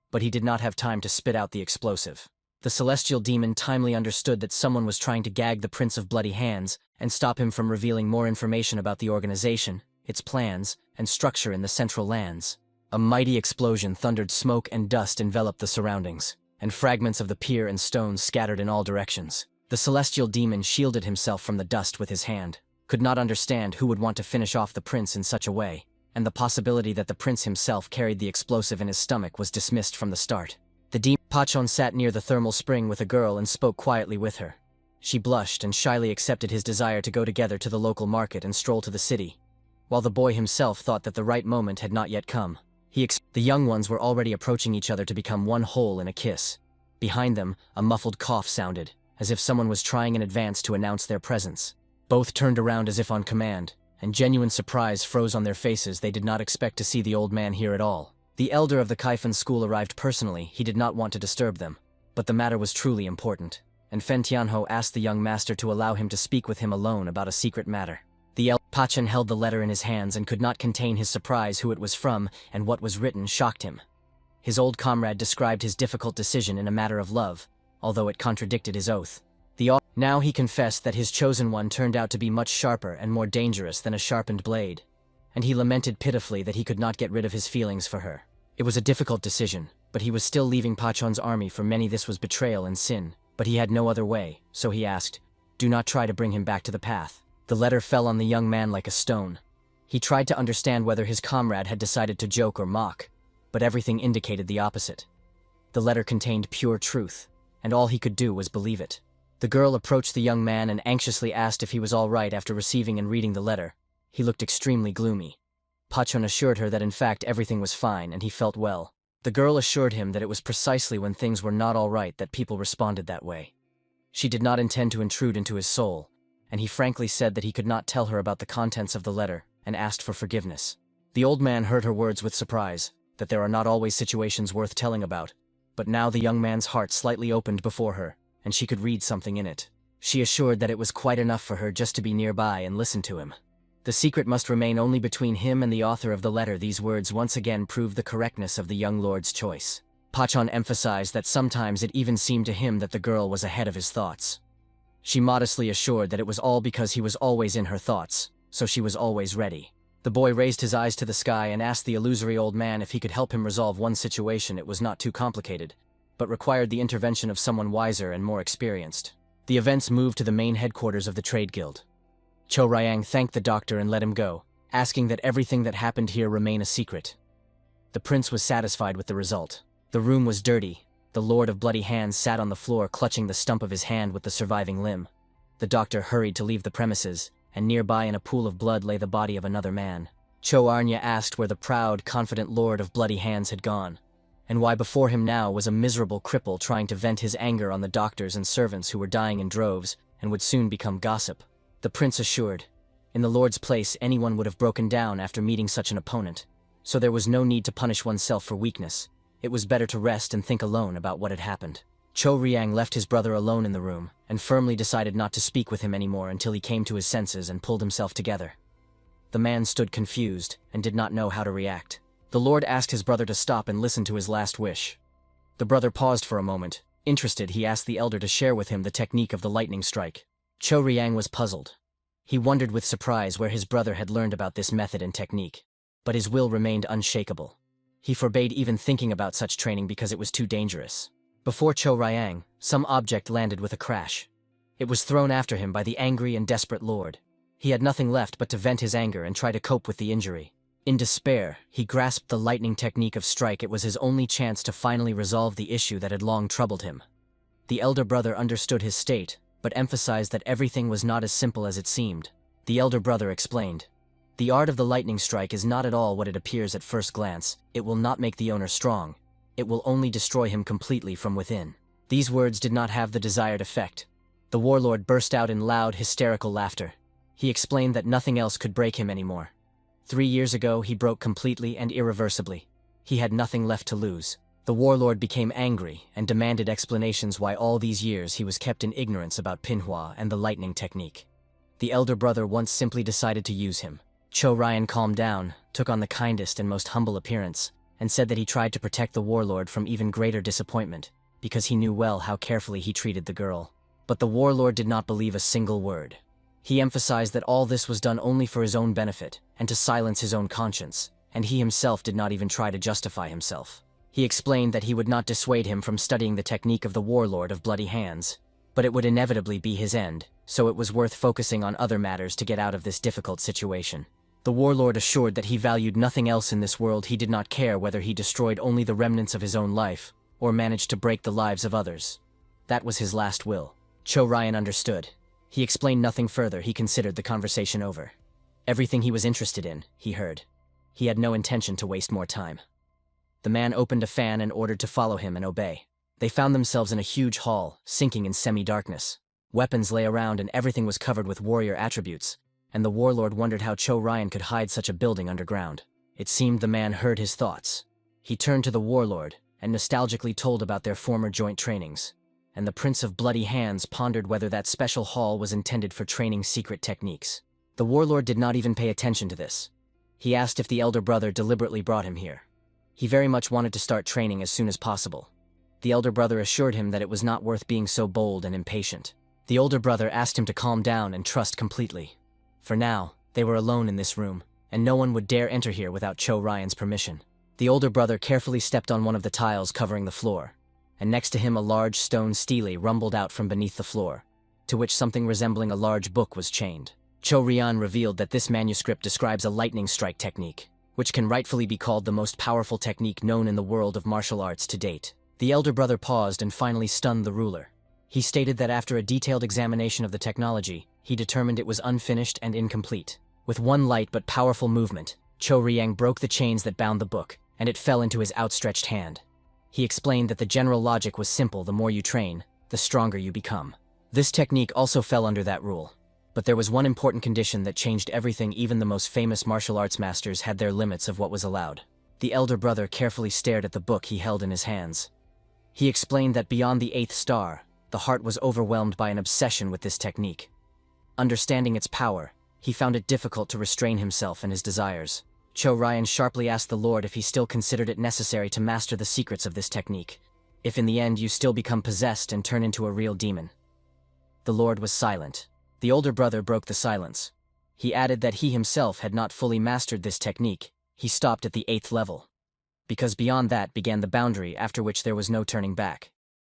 But he did not have time to spit out the explosive. The celestial demon timely understood that someone was trying to gag the Prince of Bloody Hands and stop him from revealing more information about the organization, its plans, and structure in the Central Lands. A mighty explosion thundered. Smoke and dust enveloped the surroundings, and fragments of the pier and stones scattered in all directions. The celestial demon shielded himself from the dust with his hand, could not understand who would want to finish off the prince in such a way, and the possibility that the prince himself carried the explosive in his stomach was dismissed from the start. The demon Pachon sat near the thermal spring with a girl and spoke quietly with her. She blushed and shyly accepted his desire to go together to the local market and stroll to the city, while the boy himself thought that the right moment had not yet come. The young ones were already approaching each other to become one whole in a kiss. Behind them, a muffled cough sounded, as if someone was trying in advance to announce their presence. Both turned around as if on command, and genuine surprise froze on their faces. They did not expect to see the old man here at all. The elder of the Kaifan school arrived personally. He did not want to disturb them, but the matter was truly important, and Fen Tianho asked the young master to allow him to speak with him alone about a secret matter. The elder Pachon held the letter in his hands and could not contain his surprise. Who it was from and what was written shocked him. His old comrade described his difficult decision in a matter of love, although it contradicted his oath. Now he confessed that his chosen one turned out to be much sharper and more dangerous than a sharpened blade, and he lamented pitifully that he could not get rid of his feelings for her. It was a difficult decision, but he was still leaving Pachon's army. For many this was betrayal and sin, but he had no other way, so he asked, "Do not try to bring him back to the path." The letter fell on the young man like a stone. He tried to understand whether his comrade had decided to joke or mock, but everything indicated the opposite. The letter contained pure truth, and all he could do was believe it. The girl approached the young man and anxiously asked if he was all right after receiving and reading the letter. He looked extremely gloomy. Pachon assured her that in fact everything was fine and he felt well. The girl assured him that it was precisely when things were not all right that people responded that way. She did not intend to intrude into his soul, and he frankly said that he could not tell her about the contents of the letter and asked for forgiveness. The old man heard her words with surprise, that there are not always situations worth telling about, but now the young man's heart slightly opened before her, and she could read something in it. She assured that it was quite enough for her just to be nearby and listen to him. The secret must remain only between him and the author of the letter. These words once again proved the correctness of the young lord's choice. Pachon emphasized that sometimes it even seemed to him that the girl was ahead of his thoughts. She modestly assured that it was all because he was always in her thoughts, so she was always ready. The boy raised his eyes to the sky and asked the illusory old man if he could help him resolve one situation. It was not too complicated, but required the intervention of someone wiser and more experienced. The events moved to the main headquarters of the trade guild. Cho Ryang thanked the doctor and let him go, asking that everything that happened here remain a secret. The prince was satisfied with the result. The room was dirty. The Lord of Bloody Hands sat on the floor clutching the stump of his hand with the surviving limb. The doctor hurried to leave the premises, and nearby in a pool of blood lay the body of another man. Cho Arnya asked where the proud, confident Lord of Bloody Hands had gone, and why before him now was a miserable cripple trying to vent his anger on the doctors and servants who were dying in droves and would soon become gossip. The prince assured, in the Lord's place anyone would have broken down after meeting such an opponent, so there was no need to punish oneself for weakness. It was better to rest and think alone about what had happened. Cho Ryang left his brother alone in the room, and firmly decided not to speak with him anymore until he came to his senses and pulled himself together. The man stood confused and did not know how to react. The Lord asked his brother to stop and listen to his last wish. The brother paused for a moment. Interested, he asked the elder to share with him the technique of the lightning strike. Cho Ryang was puzzled. He wondered with surprise where his brother had learned about this method and technique, but his will remained unshakable. He forbade even thinking about such training because it was too dangerous. Before Cho Ryang, some object landed with a crash. It was thrown after him by the angry and desperate lord. He had nothing left but to vent his anger and try to cope with the injury. In despair, he grasped the lightning technique of strike. It was his only chance to finally resolve the issue that had long troubled him. The elder brother understood his state, but emphasized that everything was not as simple as it seemed. The elder brother explained, "The art of the lightning strike is not at all what it appears at first glance. It will not make the owner strong. It will only destroy him completely from within." These words did not have the desired effect. The warlord burst out in loud, hysterical laughter. He explained that nothing else could break him anymore. 3 years ago, he broke completely and irreversibly. He had nothing left to lose. The warlord became angry and demanded explanations why all these years he was kept in ignorance about Pinhua and the lightning technique. The elder brother once simply decided to use him. Cho Ryan calmed down, took on the kindest and most humble appearance, and said that he tried to protect the warlord from even greater disappointment, because he knew well how carefully he treated the girl. But the warlord did not believe a single word. He emphasized that all this was done only for his own benefit, and to silence his own conscience, and he himself did not even try to justify himself. He explained that he would not dissuade him from studying the technique of the warlord of Bloody Hands, but it would inevitably be his end, so it was worth focusing on other matters to get out of this difficult situation. The warlord assured that he valued nothing else in this world. He did not care whether he destroyed only the remnants of his own life, or managed to break the lives of others. That was his last will. Cho Ryan understood. He explained nothing further. He considered the conversation over. Everything he was interested in, he heard. He had no intention to waste more time. The man opened a fan and ordered to follow him and obey. They found themselves in a huge hall, sinking in semi-darkness. Weapons lay around and everything was covered with warrior attributes, and the warlord wondered how Cho Ryan could hide such a building underground. It seemed the man heard his thoughts. He turned to the warlord and nostalgically told about their former joint trainings, and the Prince of Bloody Hands pondered whether that special hall was intended for training secret techniques. The warlord did not even pay attention to this. He asked if the elder brother deliberately brought him here. He very much wanted to start training as soon as possible. The elder brother assured him that it was not worth being so bold and impatient. The older brother asked him to calm down and trust completely. For now, they were alone in this room, and no one would dare enter here without Cho Ryan's permission. The older brother carefully stepped on one of the tiles covering the floor, and next to him a large stone stele rumbled out from beneath the floor, to which something resembling a large book was chained. Cho Ryan revealed that this manuscript describes a lightning strike technique, which can rightfully be called the most powerful technique known in the world of martial arts to date. The elder brother paused and finally stunned the ruler. He stated that after a detailed examination of the technology, he determined it was unfinished and incomplete. With one light but powerful movement, Cho Ryan broke the chains that bound the book, and it fell into his outstretched hand. He explained that the general logic was simple: the more you train, the stronger you become. This technique also fell under that rule. But there was one important condition that changed everything. Even the most famous martial arts masters had their limits of what was allowed. The elder brother carefully stared at the book he held in his hands. He explained that beyond the 8th star, the heart was overwhelmed by an obsession with this technique. Understanding its power, he found it difficult to restrain himself and his desires. Cho Ryan sharply asked the Lord if he still considered it necessary to master the secrets of this technique, if in the end you still become possessed and turn into a real demon. The Lord was silent. The older brother broke the silence. He added that he himself had not fully mastered this technique. He stopped at the 8th level, because beyond that began the boundary after which there was no turning back.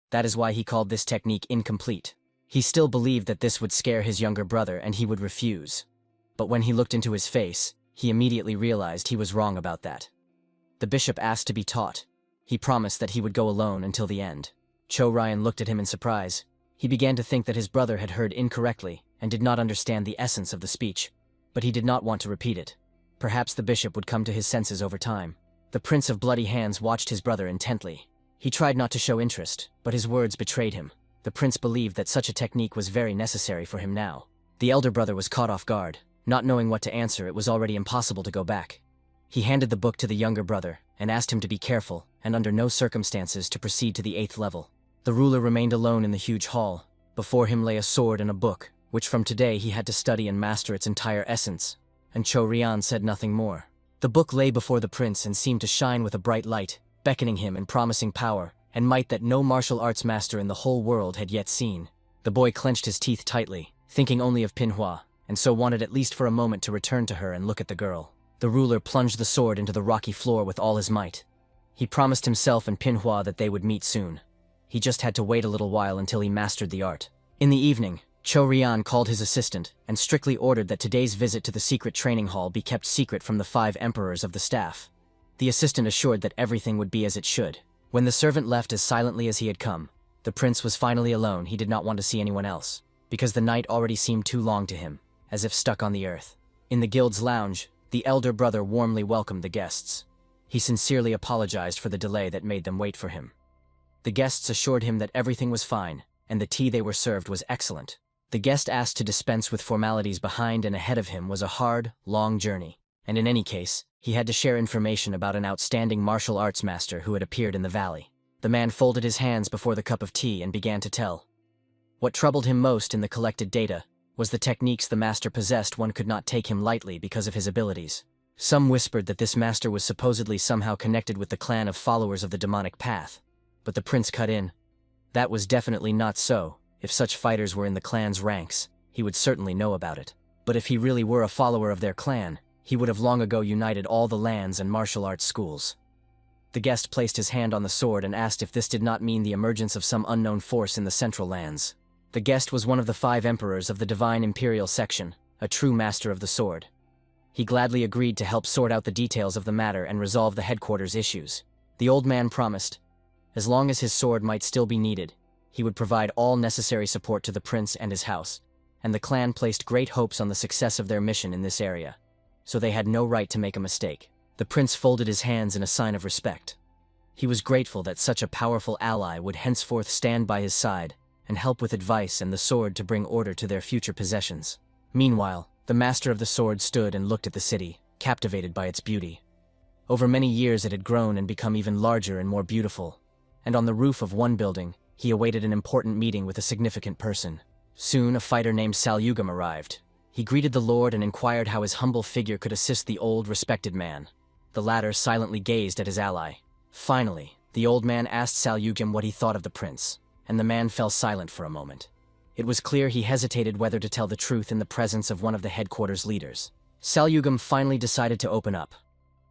That is why he called this technique incomplete. He still believed that this would scare his younger brother and he would refuse. But when he looked into his face, he immediately realized he was wrong about that. The bishop asked to be taught. He promised that he would go alone until the end. Cho Ryan looked at him in surprise. He began to think that his brother had heard incorrectly and did not understand the essence of the speech, but he did not want to repeat it. Perhaps the bishop would come to his senses over time. The Prince of Bloody Hands watched his brother intently. He tried not to show interest, but his words betrayed him. The prince believed that such a technique was very necessary for him now. The elder brother was caught off guard. Not knowing what to answer, it was already impossible to go back. He handed the book to the younger brother and asked him to be careful and under no circumstances to proceed to the 8th level. The ruler remained alone in the huge hall. Before him lay a sword and a book, which from today he had to study and master its entire essence, and Cho Ryan said nothing more. The book lay before the prince and seemed to shine with a bright light, beckoning him and promising power and might that no martial arts master in the whole world had yet seen. The boy clenched his teeth tightly, thinking only of Manhwa, and so wanted at least for a moment to return to her and look at the girl. The ruler plunged the sword into the rocky floor with all his might. He promised himself and Manhwa that they would meet soon. He just had to wait a little while until he mastered the art. In the evening, Cho Ryan called his assistant and strictly ordered that today's visit to the secret training hall be kept secret from the 5 emperors of the staff. The assistant assured that everything would be as it should. When the servant left as silently as he had come, the prince was finally alone. He did not want to see anyone else, because the night already seemed too long to him, as if stuck on the earth. In the guild's lounge, the elder brother warmly welcomed the guests. He sincerely apologized for the delay that made them wait for him. The guests assured him that everything was fine, and the tea they were served was excellent. The guest asked to dispense with formalities. Behind and ahead of him was a hard, long journey, and in any case, he had to share information about an outstanding martial arts master who had appeared in the valley. The man folded his hands before the cup of tea and began to tell. What troubled him most in the collected data was the techniques the master possessed. One could not take him lightly because of his abilities. Some whispered that this master was supposedly somehow connected with the clan of followers of the demonic path, but the prince cut in. That was definitely not so. If such fighters were in the clan's ranks, he would certainly know about it. But if he really were a follower of their clan, he would have long ago united all the lands and martial arts schools. The guest placed his hand on the sword and asked if this did not mean the emergence of some unknown force in the central lands. The guest was one of the 5 emperors of the Divine Imperial Section, a true master of the sword. He gladly agreed to help sort out the details of the matter and resolve the headquarters issues. The old man promised, as long as his sword might still be needed, he would provide all necessary support to the prince and his house, and the clan placed great hopes on the success of their mission in this area, so they had no right to make a mistake. The prince folded his hands in a sign of respect. He was grateful that such a powerful ally would henceforth stand by his side and help with advice and the sword to bring order to their future possessions. Meanwhile, the master of the sword stood and looked at the city, captivated by its beauty. Over many years it had grown and become even larger and more beautiful, and on the roof of one building, he awaited an important meeting with a significant person. Soon, a fighter named Salyugam arrived. He greeted the lord and inquired how his humble figure could assist the old, respected man. The latter silently gazed at his ally. Finally, the old man asked Salyugam what he thought of the prince, and the man fell silent for a moment. It was clear he hesitated whether to tell the truth in the presence of one of the headquarters leaders. Salyugam finally decided to open up.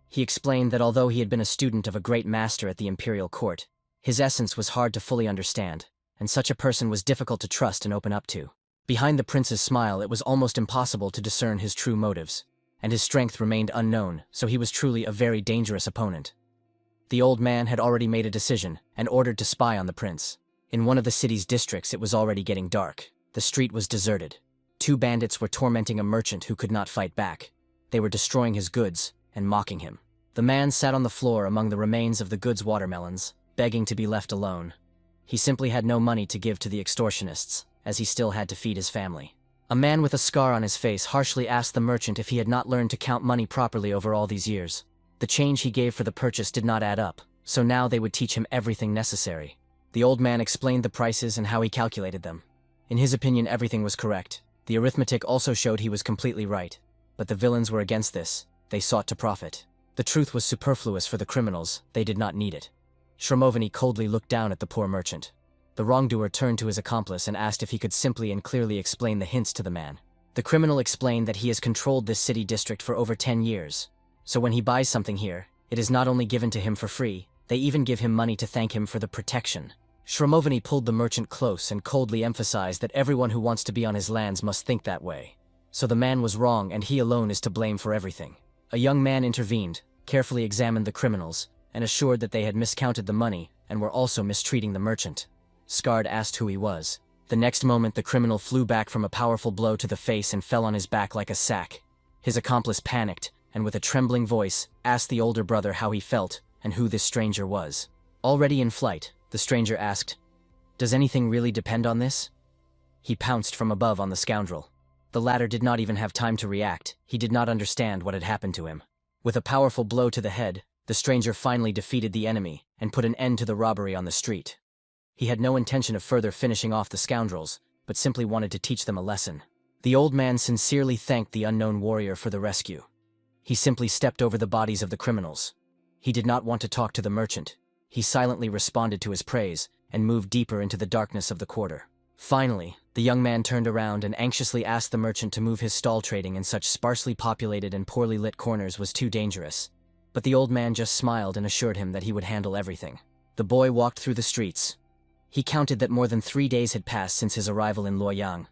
He explained that although he had been a student of a great master at the imperial court, his essence was hard to fully understand, and such a person was difficult to trust and open up to. Behind the prince's smile, it was almost impossible to discern his true motives, and his strength remained unknown, so he was truly a very dangerous opponent. The old man had already made a decision and ordered to spy on the prince. In one of the city's districts, it was already getting dark. The street was deserted. 2 bandits were tormenting a merchant who could not fight back. They were destroying his goods and mocking him. The man sat on the floor among the remains of the goods watermelons, begging to be left alone. He simply had no money to give to the extortionists, as he still had to feed his family. A man with a scar on his face harshly asked the merchant if he had not learned to count money properly over all these years. The change he gave for the purchase did not add up, so now they would teach him everything necessary. The old man explained the prices and how he calculated them. In his opinion, everything was correct. The arithmetic also showed he was completely right. But the villains were against this. They sought to profit. The truth was superfluous for the criminals. They did not need it. Shramovani coldly looked down at the poor merchant. The wrongdoer turned to his accomplice and asked if he could simply and clearly explain the hints to the man. The criminal explained that he has controlled this city district for over 10 years. So when he buys something here, it is not only given to him for free, they even give him money to thank him for the protection. Shramovani pulled the merchant close and coldly emphasized that everyone who wants to be on his lands must think that way. So the man was wrong and he alone is to blame for everything. A young man intervened, carefully examined the criminals, and assured that they had miscounted the money and were also mistreating the merchant. Skard asked who he was. The next moment the criminal flew back from a powerful blow to the face and fell on his back like a sack. His accomplice panicked, and with a trembling voice, asked the older brother how he felt and who this stranger was. Already in flight, the stranger asked, "Does anything really depend on this?" He pounced from above on the scoundrel. The latter did not even have time to react. He did not understand what had happened to him. With a powerful blow to the head, the stranger finally defeated the enemy and put an end to the robbery on the street. He had no intention of further finishing off the scoundrels, but simply wanted to teach them a lesson. The old man sincerely thanked the unknown warrior for the rescue. He simply stepped over the bodies of the criminals. He did not want to talk to the merchant. He silently responded to his praise and moved deeper into the darkness of the quarter. Finally, the young man turned around and anxiously asked the merchant to move his stall. Trading in such sparsely populated and poorly lit corners was too dangerous. But the old man just smiled and assured him that he would handle everything. The boy walked through the streets. He counted that more than 3 days had passed since his arrival in Luoyang.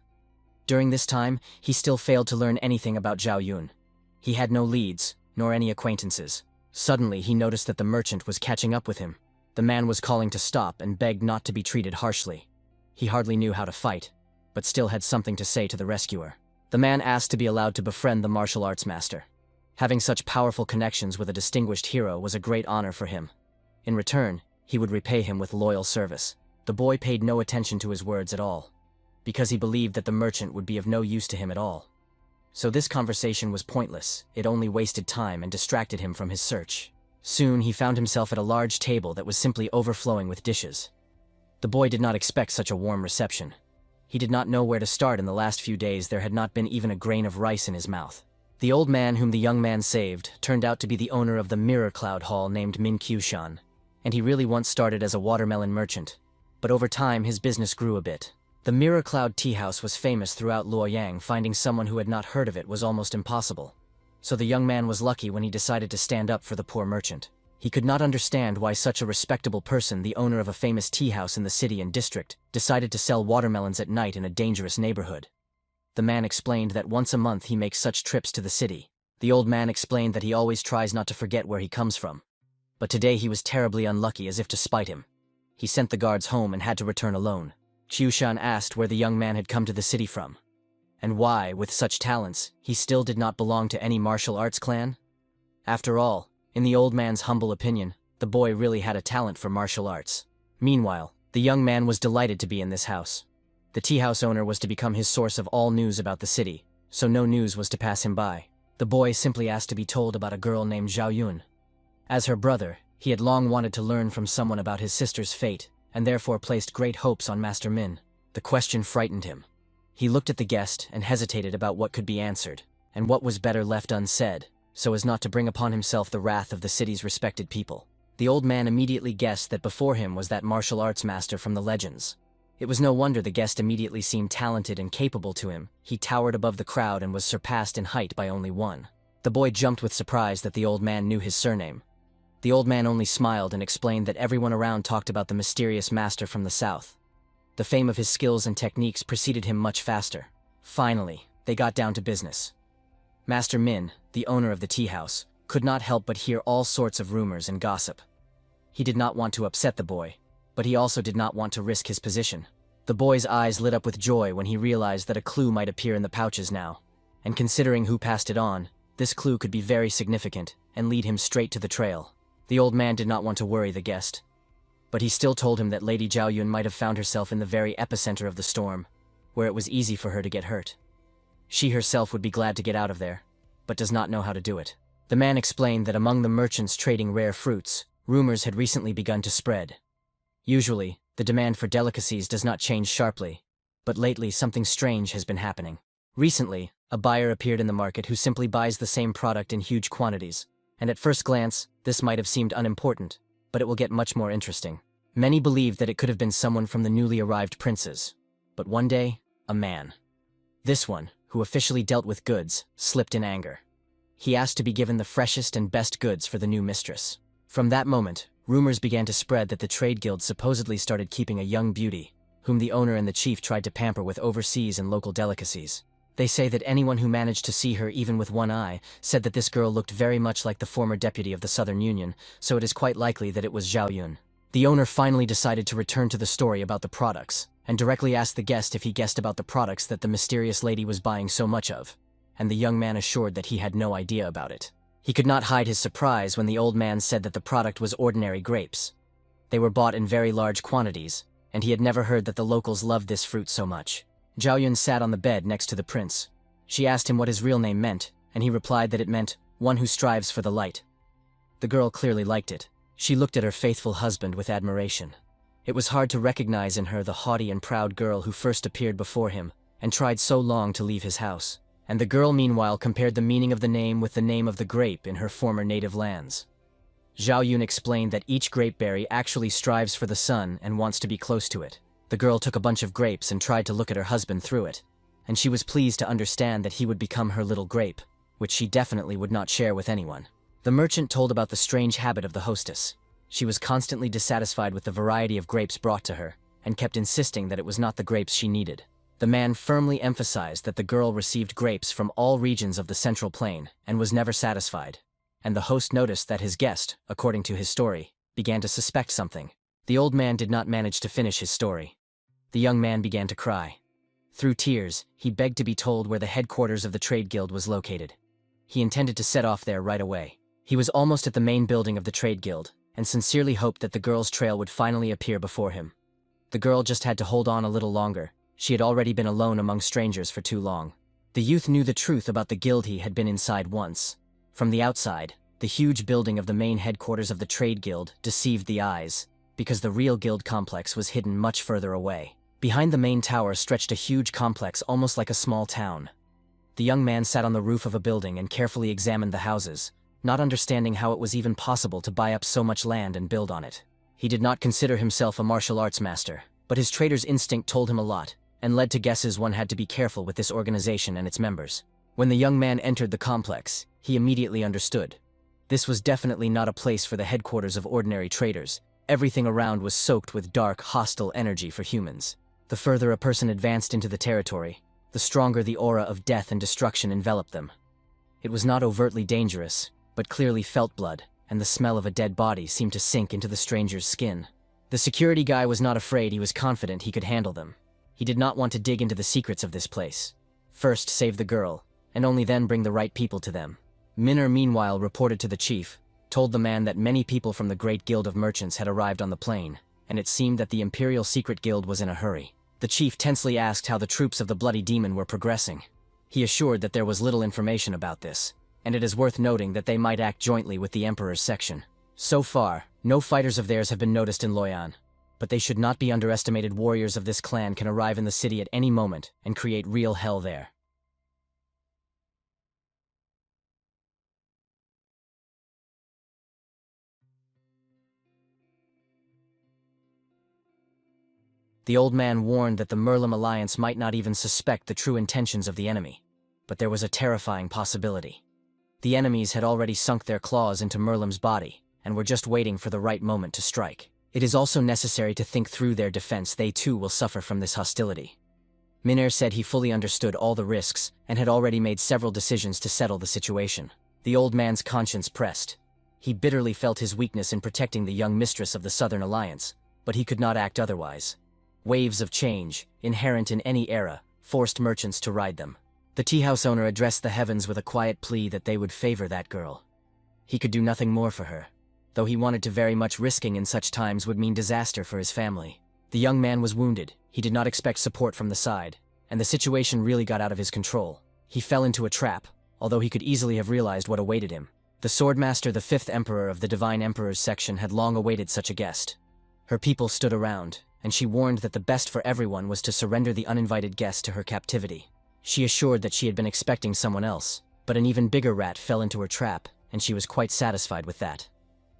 During this time, he still failed to learn anything about Zhao Yun. He had no leads, nor any acquaintances. Suddenly, he noticed that the merchant was catching up with him. The man was calling to stop and begged not to be treated harshly. He hardly knew how to fight, but still had something to say to the rescuer. The man asked to be allowed to befriend the martial arts master. Having such powerful connections with a distinguished hero was a great honor for him. In return, he would repay him with loyal service. The boy paid no attention to his words at all, because he believed that the merchant would be of no use to him at all. So this conversation was pointless. It only wasted time and distracted him from his search. Soon he found himself at a large table that was simply overflowing with dishes. The boy did not expect such a warm reception. He did not know where to start. In the last few days there had not been even a grain of rice in his mouth. The old man whom the young man saved turned out to be the owner of the Mirror Cloud Hall named Min Qiushan, and he really once started as a watermelon merchant. But over time his business grew a bit. The Mirror Cloud Tea House was famous throughout Luoyang. Finding someone who had not heard of it was almost impossible. So the young man was lucky when he decided to stand up for the poor merchant. He could not understand why such a respectable person, the owner of a famous tea house in the city and district, decided to sell watermelons at night in a dangerous neighborhood. The man explained that once a month he makes such trips to the city. The old man explained that he always tries not to forget where he comes from. But today he was terribly unlucky, as if to spite him. He sent the guards home and had to return alone. Qiushan asked where the young man had come to the city from, and why, with such talents, he still did not belong to any martial arts clan. After all, in the old man's humble opinion, the boy really had a talent for martial arts. Meanwhile, the young man was delighted to be in this house. The tea house owner was to become his source of all news about the city, so no news was to pass him by. The boy simply asked to be told about a girl named Zhao Yun. As her brother, he had long wanted to learn from someone about his sister's fate, and therefore placed great hopes on Master Min. The question frightened him. He looked at the guest and hesitated about what could be answered, and what was better left unsaid, so as not to bring upon himself the wrath of the city's respected people. The old man immediately guessed that before him was that martial arts master from the legends. It was no wonder the guest immediately seemed talented and capable to him. He towered above the crowd and was surpassed in height by only one. The boy jumped with surprise that the old man knew his surname. The old man only smiled and explained that everyone around talked about the mysterious master from the south. The fame of his skills and techniques preceded him much faster. Finally, they got down to business. Master Min, the owner of the tea house, could not help but hear all sorts of rumors and gossip. He did not want to upset the boy, but he also did not want to risk his position. The boy's eyes lit up with joy when he realized that a clue might appear in the pouches now, and considering who passed it on, this clue could be very significant and lead him straight to the trail. The old man did not want to worry the guest, but he still told him that Lady Zhao Yun might have found herself in the very epicenter of the storm, where it was easy for her to get hurt. She herself would be glad to get out of there, but does not know how to do it. The man explained that among the merchants trading rare fruits, rumors had recently begun to spread. Usually, the demand for delicacies does not change sharply, but lately something strange has been happening. Recently, a buyer appeared in the market who simply buys the same product in huge quantities, and at first glance, this might have seemed unimportant, but it will get much more interesting. Many believed that it could have been someone from the newly arrived princes, but one day, a man. This one, who officially dealt with goods, slipped in anger. He asked to be given the freshest and best goods for the new mistress. From that moment, rumors began to spread that the trade guild supposedly started keeping a young beauty, whom the owner and the chief tried to pamper with overseas and local delicacies. They say that anyone who managed to see her even with one eye said that this girl looked very much like the former deputy of the Southern Union, so it is quite likely that it was Zhao Yun. The owner finally decided to return to the story about the products, and directly asked the guest if he guessed about the products that the mysterious lady was buying so much of, and the young man assured that he had no idea about it. He could not hide his surprise when the old man said that the product was ordinary grapes. They were bought in very large quantities, and he had never heard that the locals loved this fruit so much. Zhao Yun sat on the bed next to the prince. She asked him what his real name meant, and he replied that it meant, one who strives for the light. The girl clearly liked it. She looked at her faithful husband with admiration. It was hard to recognize in her the haughty and proud girl who first appeared before him, and tried so long to leave his house. And the girl meanwhile compared the meaning of the name with the name of the grape in her former native lands. Zhao Yun explained that each grapeberry actually strives for the sun and wants to be close to it. The girl took a bunch of grapes and tried to look at her husband through it, and she was pleased to understand that he would become her little grape, which she definitely would not share with anyone. The merchant told about the strange habit of the hostess. She was constantly dissatisfied with the variety of grapes brought to her, and kept insisting that it was not the grapes she needed. The man firmly emphasized that the girl received grapes from all regions of the Central Plain and was never satisfied, and the host noticed that his guest, according to his story, began to suspect something. The old man did not manage to finish his story. The young man began to cry. Through tears, he begged to be told where the headquarters of the trade guild was located. He intended to set off there right away. He was almost at the main building of the trade guild, and sincerely hoped that the girl's trail would finally appear before him. The girl just had to hold on a little longer. She had already been alone among strangers for too long. The youth knew the truth about the guild. He had been inside once. From the outside, the huge building of the main headquarters of the trade guild deceived the eyes, because the real guild complex was hidden much further away. Behind the main tower stretched a huge complex almost like a small town. The young man sat on the roof of a building and carefully examined the houses, not understanding how it was even possible to buy up so much land and build on it. He did not consider himself a martial arts master, but his trader's instinct told him a lot, and led to guesses one had to be careful with this organization and its members. When the young man entered the complex, he immediately understood. This was definitely not a place for the headquarters of ordinary traders. Everything around was soaked with dark, hostile energy for humans. The further a person advanced into the territory, the stronger the aura of death and destruction enveloped them. It was not overtly dangerous, but clearly felt blood, and the smell of a dead body seemed to sink into the stranger's skin. The security guy was not afraid, he was confident he could handle them. He did not want to dig into the secrets of this place. First save the girl, and only then bring the right people to them. Minner meanwhile reported to the chief, told the man that many people from the Great Guild of Merchants had arrived on the plain, and it seemed that the Imperial Secret Guild was in a hurry. The chief tensely asked how the troops of the Bloody Demon were progressing. He assured that there was little information about this, and it is worth noting that they might act jointly with the Emperor's section. So far, no fighters of theirs have been noticed in Loyan, but they should not be underestimated. Warriors of this clan can arrive in the city at any moment and create real hell there. The old man warned that the Merlim alliance might not even suspect the true intentions of the enemy. But there was a terrifying possibility. The enemies had already sunk their claws into Merlim's body, and were just waiting for the right moment to strike. It is also necessary to think through their defense. They too will suffer from this hostility. Minner said he fully understood all the risks, and had already made several decisions to settle the situation. The old man's conscience pressed. He bitterly felt his weakness in protecting the young mistress of the Southern Alliance, but he could not act otherwise. Waves of change, inherent in any era, forced merchants to ride them. The tea-house owner addressed the heavens with a quiet plea that they would favor that girl. He could do nothing more for her, though he wanted to. Very much risking in such times would mean disaster for his family. The young man was wounded, he did not expect support from the side, and the situation really got out of his control. He fell into a trap, although he could easily have realized what awaited him. The Swordmaster, the fifth emperor of the Divine Emperor's section, had long awaited such a guest. Her people stood around, and she warned that the best for everyone was to surrender the uninvited guest to her captivity. She assured that she had been expecting someone else, but an even bigger rat fell into her trap, and she was quite satisfied with that.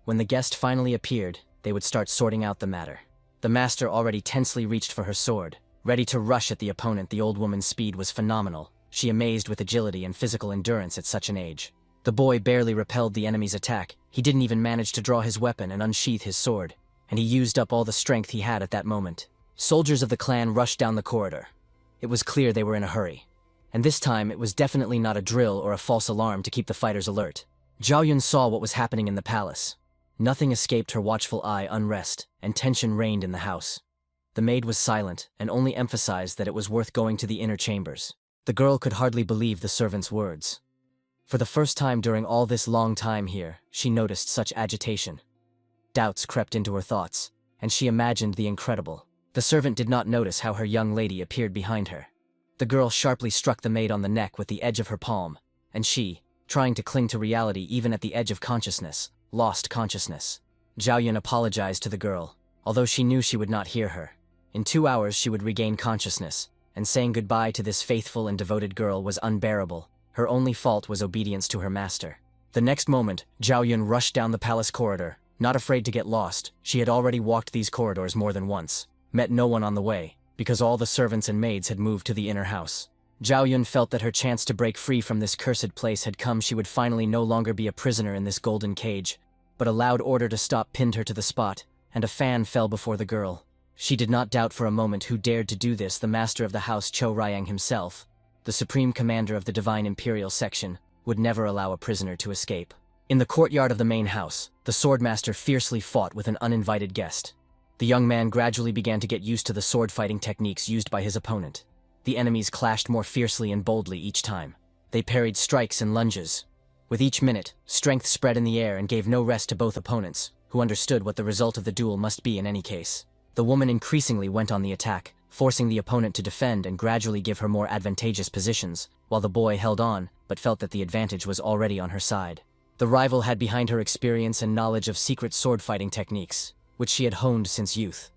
When the guest finally appeared, they would start sorting out the matter. The master already tensely reached for her sword, ready to rush at the opponent. The old woman's speed was phenomenal, she amazed with agility and physical endurance at such an age. The boy barely repelled the enemy's attack, he didn't even manage to draw his weapon and unsheath his sword, and he used up all the strength he had at that moment. Soldiers of the clan rushed down the corridor. It was clear they were in a hurry. And this time it was definitely not a drill or a false alarm to keep the fighters alert. Zhao Yun saw what was happening in the palace. Nothing escaped her watchful eye. Unrest and tension reigned in the house. The maid was silent and only emphasized that it was worth going to the inner chambers. The girl could hardly believe the servant's words. For the first time during all this long time here, she noticed such agitation. Doubts crept into her thoughts, and she imagined the incredible. The servant did not notice how her young lady appeared behind her. The girl sharply struck the maid on the neck with the edge of her palm, and she, trying to cling to reality even at the edge of consciousness, lost consciousness. Zhao Yun apologized to the girl, although she knew she would not hear her. In 2 hours she would regain consciousness, and saying goodbye to this faithful and devoted girl was unbearable. Her only fault was obedience to her master. The next moment, Zhao Yun rushed down the palace corridor, not afraid to get lost. She had already walked these corridors more than once, met no one on the way, because all the servants and maids had moved to the inner house. Zhao Yun felt that her chance to break free from this cursed place had come. She would finally no longer be a prisoner in this golden cage. But a loud order to stop pinned her to the spot, and a fan fell before the girl. She did not doubt for a moment who dared to do this. The master of the house, Cho Ryang himself, the supreme commander of the Divine Imperial section, would never allow a prisoner to escape. In the courtyard of the main house, the swordmaster fiercely fought with an uninvited guest. The young man gradually began to get used to the sword-fighting techniques used by his opponent. The enemies clashed more fiercely and boldly each time. They parried strikes and lunges. With each minute, strength spread in the air and gave no rest to both opponents, who understood what the result of the duel must be in any case. The woman increasingly went on the attack, forcing the opponent to defend and gradually give her more advantageous positions, while the boy held on, but felt that the advantage was already on her side. The rival had behind her experience and knowledge of secret sword-fighting techniques, which she had honed since youth.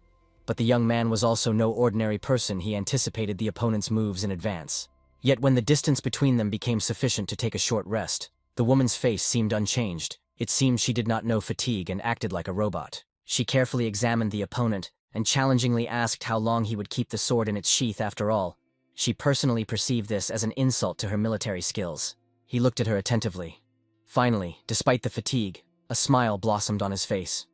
But the young man was also no ordinary person. He anticipated the opponent's moves in advance. Yet when the distance between them became sufficient to take a short rest, the woman's face seemed unchanged. It seemed she did not know fatigue and acted like a robot. She carefully examined the opponent and challengingly asked how long he would keep the sword in its sheath. After all, she personally perceived this as an insult to her military skills. He looked at her attentively. Finally, despite the fatigue, a smile blossomed on his face.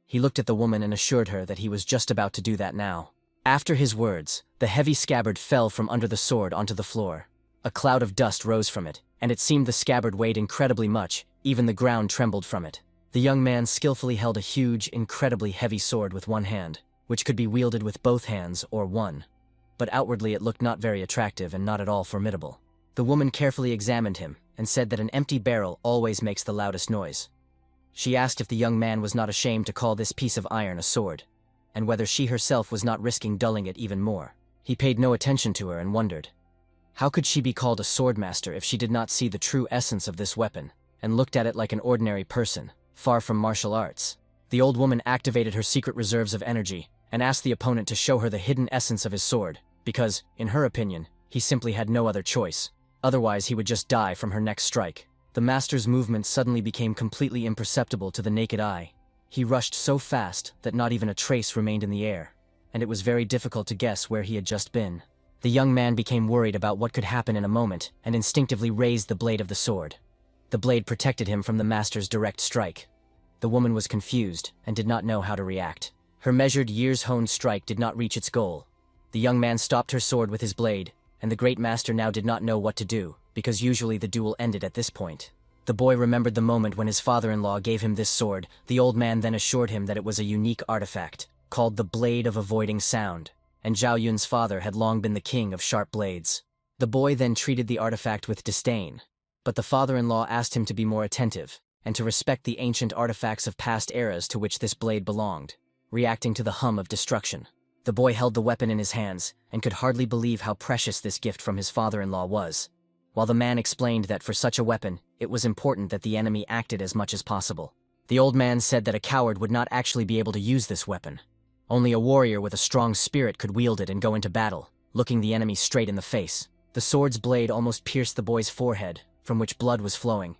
He looked at the woman and assured her that he was just about to do that now. After his words, the heavy scabbard fell from under the sword onto the floor. A cloud of dust rose from it, and it seemed the scabbard weighed incredibly much, even the ground trembled from it. The young man skillfully held a huge, incredibly heavy sword with one hand, which could be wielded with both hands or one. But outwardly it looked not very attractive and not at all formidable. The woman carefully examined him and said that an empty barrel always makes the loudest noise. She asked if the young man was not ashamed to call this piece of iron a sword, and whether she herself was not risking dulling it even more. He paid no attention to her and wondered. How could she be called a swordmaster if she did not see the true essence of this weapon, and looked at it like an ordinary person, far from martial arts? The old woman activated her secret reserves of energy and asked the opponent to show her the hidden essence of his sword, because, in her opinion, he simply had no other choice. Otherwise, he would just die from her next strike. The master's movements suddenly became completely imperceptible to the naked eye. He rushed so fast that not even a trace remained in the air, and it was very difficult to guess where he had just been. The young man became worried about what could happen in a moment and instinctively raised the blade of the sword. The blade protected him from the master's direct strike. The woman was confused and did not know how to react. Her measured, years-honed strike did not reach its goal. The young man stopped her sword with his blade, and the great master now did not know what to do, because usually the duel ended at this point. The boy remembered the moment when his father-in-law gave him this sword. The old man then assured him that it was a unique artifact, called the Blade of Avoiding Sound, and Zhao Yun's father had long been the king of sharp blades. The boy then treated the artifact with disdain, but the father-in-law asked him to be more attentive, and to respect the ancient artifacts of past eras to which this blade belonged, reacting to the hum of destruction. The boy held the weapon in his hands, and could hardly believe how precious this gift from his father-in-law was, while the man explained that for such a weapon, it was important that the enemy acted as much as possible. The old man said that a coward would not actually be able to use this weapon. Only a warrior with a strong spirit could wield it and go into battle, looking the enemy straight in the face. The sword's blade almost pierced the boy's forehead, from which blood was flowing.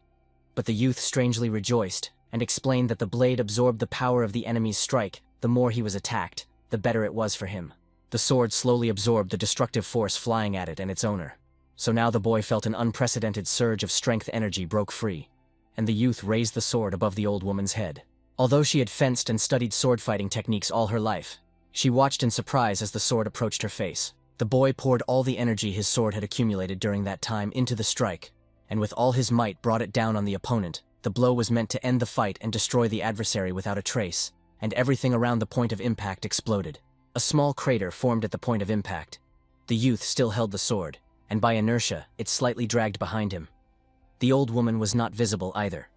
But the youth strangely rejoiced, and explained that the blade absorbed the power of the enemy's strike. The more he was attacked, the better it was for him. The sword slowly absorbed the destructive force flying at it and its owner. So now the boy felt an unprecedented surge of strength energy broke free, and the youth raised the sword above the old woman's head. Although she had fenced and studied sword fighting techniques all her life, she watched in surprise as the sword approached her face. The boy poured all the energy his sword had accumulated during that time into the strike, and with all his might brought it down on the opponent. The blow was meant to end the fight and destroy the adversary without a trace, and everything around the point of impact exploded. A small crater formed at the point of impact. The youth still held the sword, and by inertia, it slightly dragged behind him. The old woman was not visible either.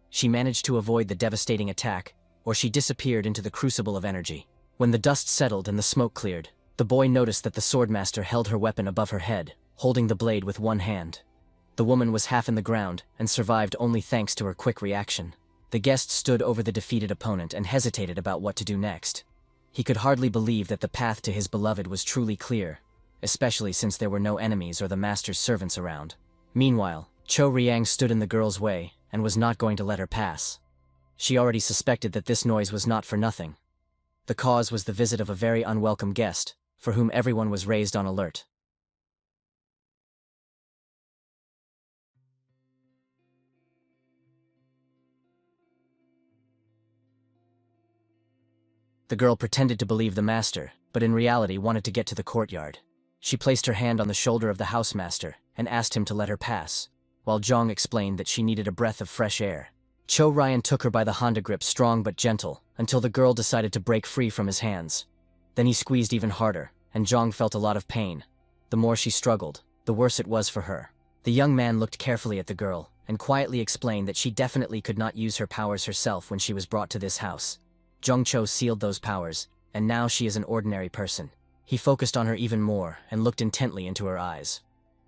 She managed to avoid the devastating attack, or she disappeared into the crucible of energy. When the dust settled and the smoke cleared, the boy noticed that the swordmaster held her weapon above her head, holding the blade with one hand. The woman was half in the ground and survived only thanks to her quick reaction. The guest stood over the defeated opponent and hesitated about what to do next. He could hardly believe that the path to his beloved was truly clear, especially since there were no enemies or the master's servants around. Meanwhile, Cho Riang stood in the girl's way and was not going to let her pass. She already suspected that this noise was not for nothing. The cause was the visit of a very unwelcome guest, for whom everyone was raised on alert. The girl pretended to believe the master, but in reality wanted to get to the courtyard. She placed her hand on the shoulder of the housemaster and asked him to let her pass, while Zhang explained that she needed a breath of fresh air. Cho Ryan took her by the Honda grip, strong but gentle, until the girl decided to break free from his hands. Then he squeezed even harder, and Zhang felt a lot of pain. The more she struggled, the worse it was for her. The young man looked carefully at the girl and quietly explained that she definitely could not use her powers herself when she was brought to this house. Zhang Cho sealed those powers, and now she is an ordinary person. He focused on her even more and looked intently into her eyes.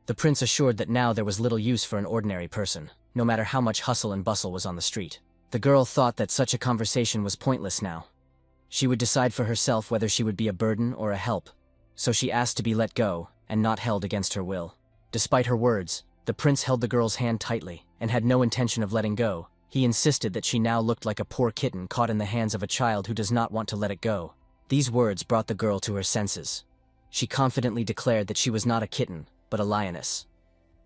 The prince assured that now there was little use for an ordinary person, no matter how much hustle and bustle was on the street. The girl thought that such a conversation was pointless now. She would decide for herself whether she would be a burden or a help, so she asked to be let go and not held against her will. Despite her words, the prince held the girl's hand tightly and had no intention of letting go. He insisted that she now looked like a poor kitten caught in the hands of a child who does not want to let it go. These words brought the girl to her senses. She confidently declared that she was not a kitten, but a lioness.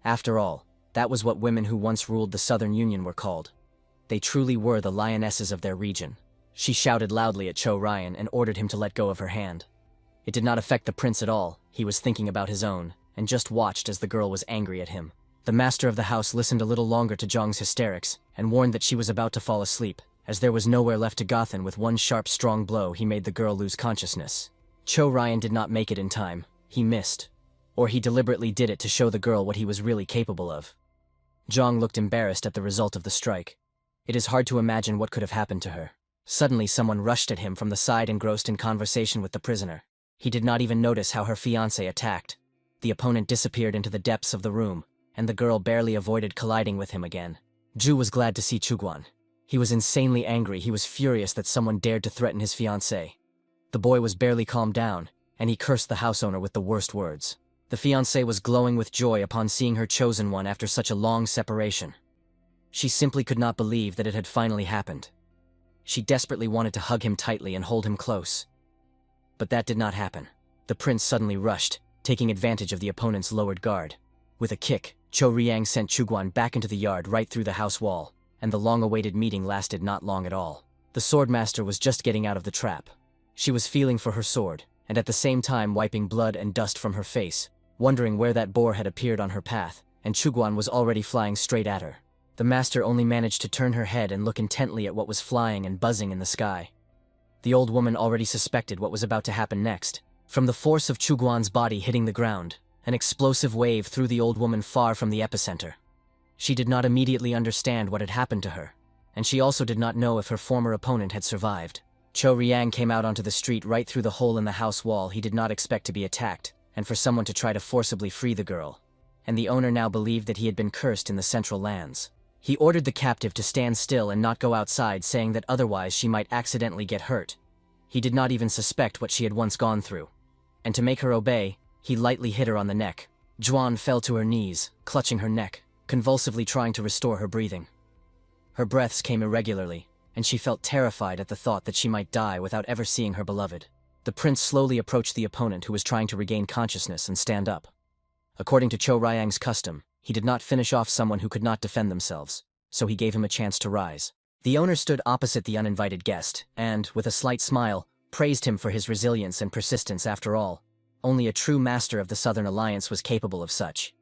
After all, that was what women who once ruled the Southern Union were called. They truly were the lionesses of their region. She shouted loudly at Cho Ryan and ordered him to let go of her hand. It did not affect the prince at all. He was thinking about his own, and just watched as the girl was angry at him. The master of the house listened a little longer to Zhang's hysterics and warned that she was about to fall asleep, as there was nowhere left to go. With one sharp, strong blow, he made the girl lose consciousness. Cho Ryan did not make it in time. He missed. Or he deliberately did it to show the girl what he was really capable of. Zhang looked embarrassed at the result of the strike. It is hard to imagine what could have happened to her. Suddenly someone rushed at him from the side, engrossed in conversation with the prisoner. He did not even notice how her fiancé attacked. The opponent disappeared into the depths of the room, and the girl barely avoided colliding with him again. Zhu was glad to see Chuguan. He was insanely angry. He was furious that someone dared to threaten his fiancée. The boy was barely calmed down, and he cursed the house owner with the worst words. The fiancée was glowing with joy upon seeing her chosen one after such a long separation. She simply could not believe that it had finally happened. She desperately wanted to hug him tightly and hold him close. But that did not happen. The prince suddenly rushed, taking advantage of the opponent's lowered guard. With a kick, Cho Riang sent Chuguan back into the yard right through the house wall, and the long-awaited meeting lasted not long at all. The swordmaster was just getting out of the trap. She was feeling for her sword, and at the same time wiping blood and dust from her face, wondering where that boar had appeared on her path, and Chuguan was already flying straight at her. The master only managed to turn her head and look intently at what was flying and buzzing in the sky. The old woman already suspected what was about to happen next. From the force of Chuguan's body hitting the ground, an explosive wave threw the old woman far from the epicenter. She did not immediately understand what had happened to her, and she also did not know if her former opponent had survived. Cho Riang came out onto the street right through the hole in the house wall. He did not expect to be attacked, and for someone to try to forcibly free the girl. And the owner now believed that he had been cursed in the central lands. He ordered the captive to stand still and not go outside, saying that otherwise she might accidentally get hurt. He did not even suspect what she had once gone through. And to make her obey, he lightly hit her on the neck. Zhuan fell to her knees, clutching her neck, convulsively trying to restore her breathing. Her breaths came irregularly, and she felt terrified at the thought that she might die without ever seeing her beloved. The prince slowly approached the opponent, who was trying to regain consciousness and stand up. According to Cho Riang's custom, he did not finish off someone who could not defend themselves, so he gave him a chance to rise. The owner stood opposite the uninvited guest, and, with a slight smile, praised him for his resilience and persistence. After all, only a true master of the Southern Alliance was capable of such.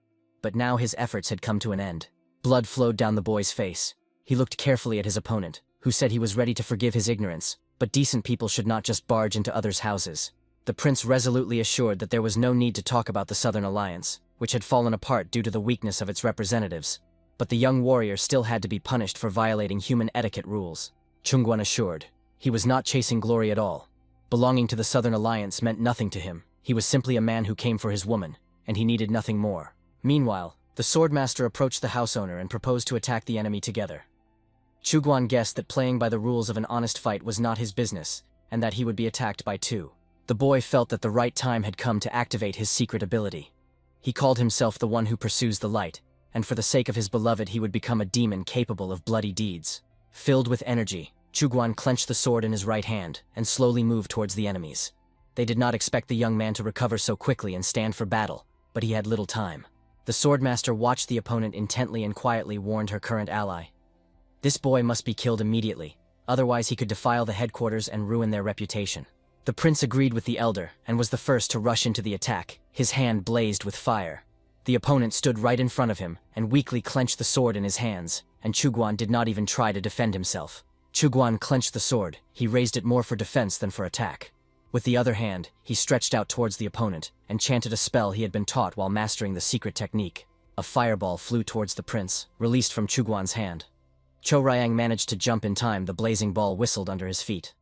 But now his efforts had come to an end. Blood flowed down the boy's face. He looked carefully at his opponent, who said he was ready to forgive his ignorance, but decent people should not just barge into others' houses. The prince resolutely assured that there was no need to talk about the Southern Alliance, which had fallen apart due to the weakness of its representatives. But the young warrior still had to be punished for violating human etiquette rules. Chungguan assured. He was not chasing glory at all. Belonging to the Southern Alliance meant nothing to him. He was simply a man who came for his woman, and he needed nothing more. Meanwhile, the swordmaster approached the house owner and proposed to attack the enemy together. Chuguan guessed that playing by the rules of an honest fight was not his business, and that he would be attacked by two. The boy felt that the right time had come to activate his secret ability. He called himself the one who pursues the light, and for the sake of his beloved he would become a demon capable of bloody deeds. Filled with energy, Chuguan clenched the sword in his right hand and slowly moved towards the enemies. They did not expect the young man to recover so quickly and stand for battle, but he had little time. The swordmaster watched the opponent intently and quietly warned her current ally. This boy must be killed immediately, otherwise he could defile the headquarters and ruin their reputation. The prince agreed with the elder and was the first to rush into the attack. His hand blazed with fire. The opponent stood right in front of him and weakly clenched the sword in his hands, and Chuguan did not even try to defend himself. Chuguan clenched the sword. He raised it more for defense than for attack. With the other hand, he stretched out towards the opponent and chanted a spell he had been taught while mastering the secret technique. A fireball flew towards the prince, released from Chuguan's hand. Cho Riang managed to jump in time. The blazing ball whistled under his feet.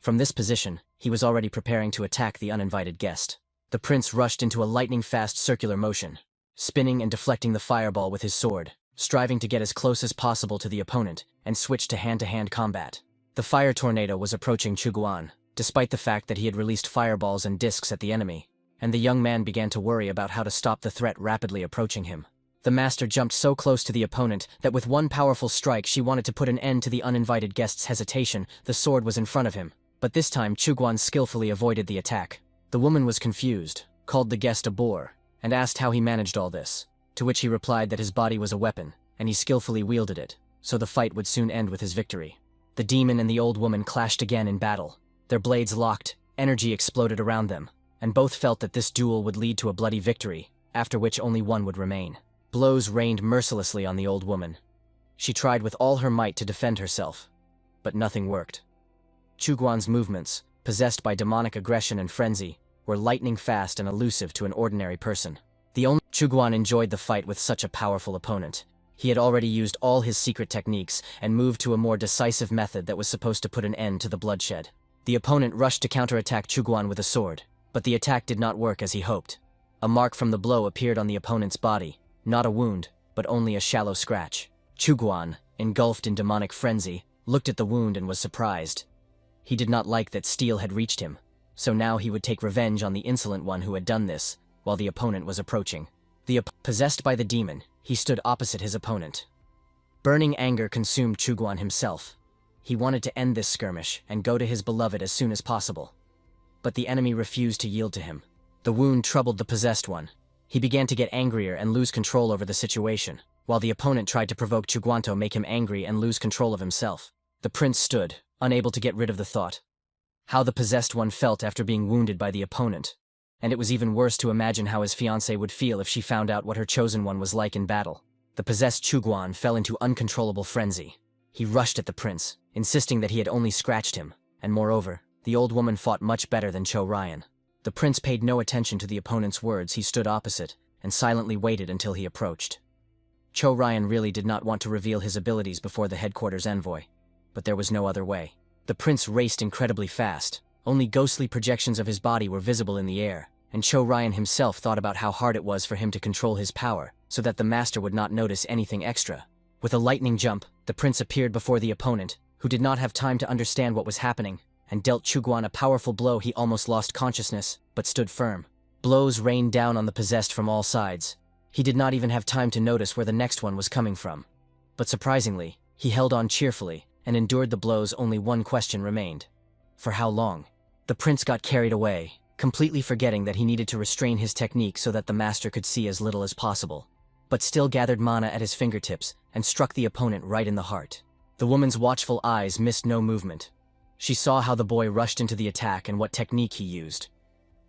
From this position, he was already preparing to attack the uninvited guest. The prince rushed into a lightning-fast circular motion, spinning and deflecting the fireball with his sword, striving to get as close as possible to the opponent and switch to hand-to-hand combat. The fire tornado was approaching Chuguan, despite the fact that he had released fireballs and discs at the enemy, and the young man began to worry about how to stop the threat rapidly approaching him. The master jumped so close to the opponent that with one powerful strike she wanted to put an end to the uninvited guest's hesitation. The sword was in front of him, but this time Chuguan skillfully avoided the attack. The woman was confused, called the guest a boor, and asked how he managed all this, to which he replied that his body was a weapon, and he skillfully wielded it, so the fight would soon end with his victory. The demon and the old woman clashed again in battle. Their blades locked, energy exploded around them, and both felt that this duel would lead to a bloody victory, after which only one would remain. Blows rained mercilessly on the old woman. She tried with all her might to defend herself, but nothing worked. Chuguan's movements, possessed by demonic aggression and frenzy, were lightning fast and elusive to an ordinary person. Chuguan enjoyed the fight with such a powerful opponent. He had already used all his secret techniques and moved to a more decisive method that was supposed to put an end to the bloodshed. The opponent rushed to counterattack Chuguan with a sword, but the attack did not work as he hoped. A mark from the blow appeared on the opponent's body, not a wound, but only a shallow scratch. Chuguan, engulfed in demonic frenzy, looked at the wound and was surprised. He did not like that steel had reached him, so now he would take revenge on the insolent one who had done this, while the opponent was approaching. Possessed by the demon, he stood opposite his opponent. Burning anger consumed Chuguan himself. He wanted to end this skirmish and go to his beloved as soon as possible. But the enemy refused to yield to him. The wound troubled the possessed one. He began to get angrier and lose control over the situation, while the opponent tried to provoke Chuguan to make him angry and lose control of himself. The prince stood, unable to get rid of the thought. How the possessed one felt after being wounded by the opponent. And it was even worse to imagine how his fiancée would feel if she found out what her chosen one was like in battle. The possessed Chuguan fell into uncontrollable frenzy. He rushed at the prince, insisting that he had only scratched him, and moreover, the old woman fought much better than Cho Ryan. The prince paid no attention to the opponent's words. He stood opposite, and silently waited until he approached. Cho Ryan really did not want to reveal his abilities before the headquarters envoy, but there was no other way. The prince raced incredibly fast. Only ghostly projections of his body were visible in the air, and Cho Ryan himself thought about how hard it was for him to control his power, so that the master would not notice anything extra. With a lightning jump, the prince appeared before the opponent, who did not have time to understand what was happening, and dealt Chuguan a powerful blow. He almost lost consciousness, but stood firm. Blows rained down on the possessed from all sides. He did not even have time to notice where the next one was coming from. But surprisingly, he held on cheerfully, and endured the blows. Only one question remained. For how long? The prince got carried away, completely forgetting that he needed to restrain his technique so that the master could see as little as possible, but still gathered mana at his fingertips and struck the opponent right in the heart. The woman's watchful eyes missed no movement. She saw how the boy rushed into the attack and what technique he used.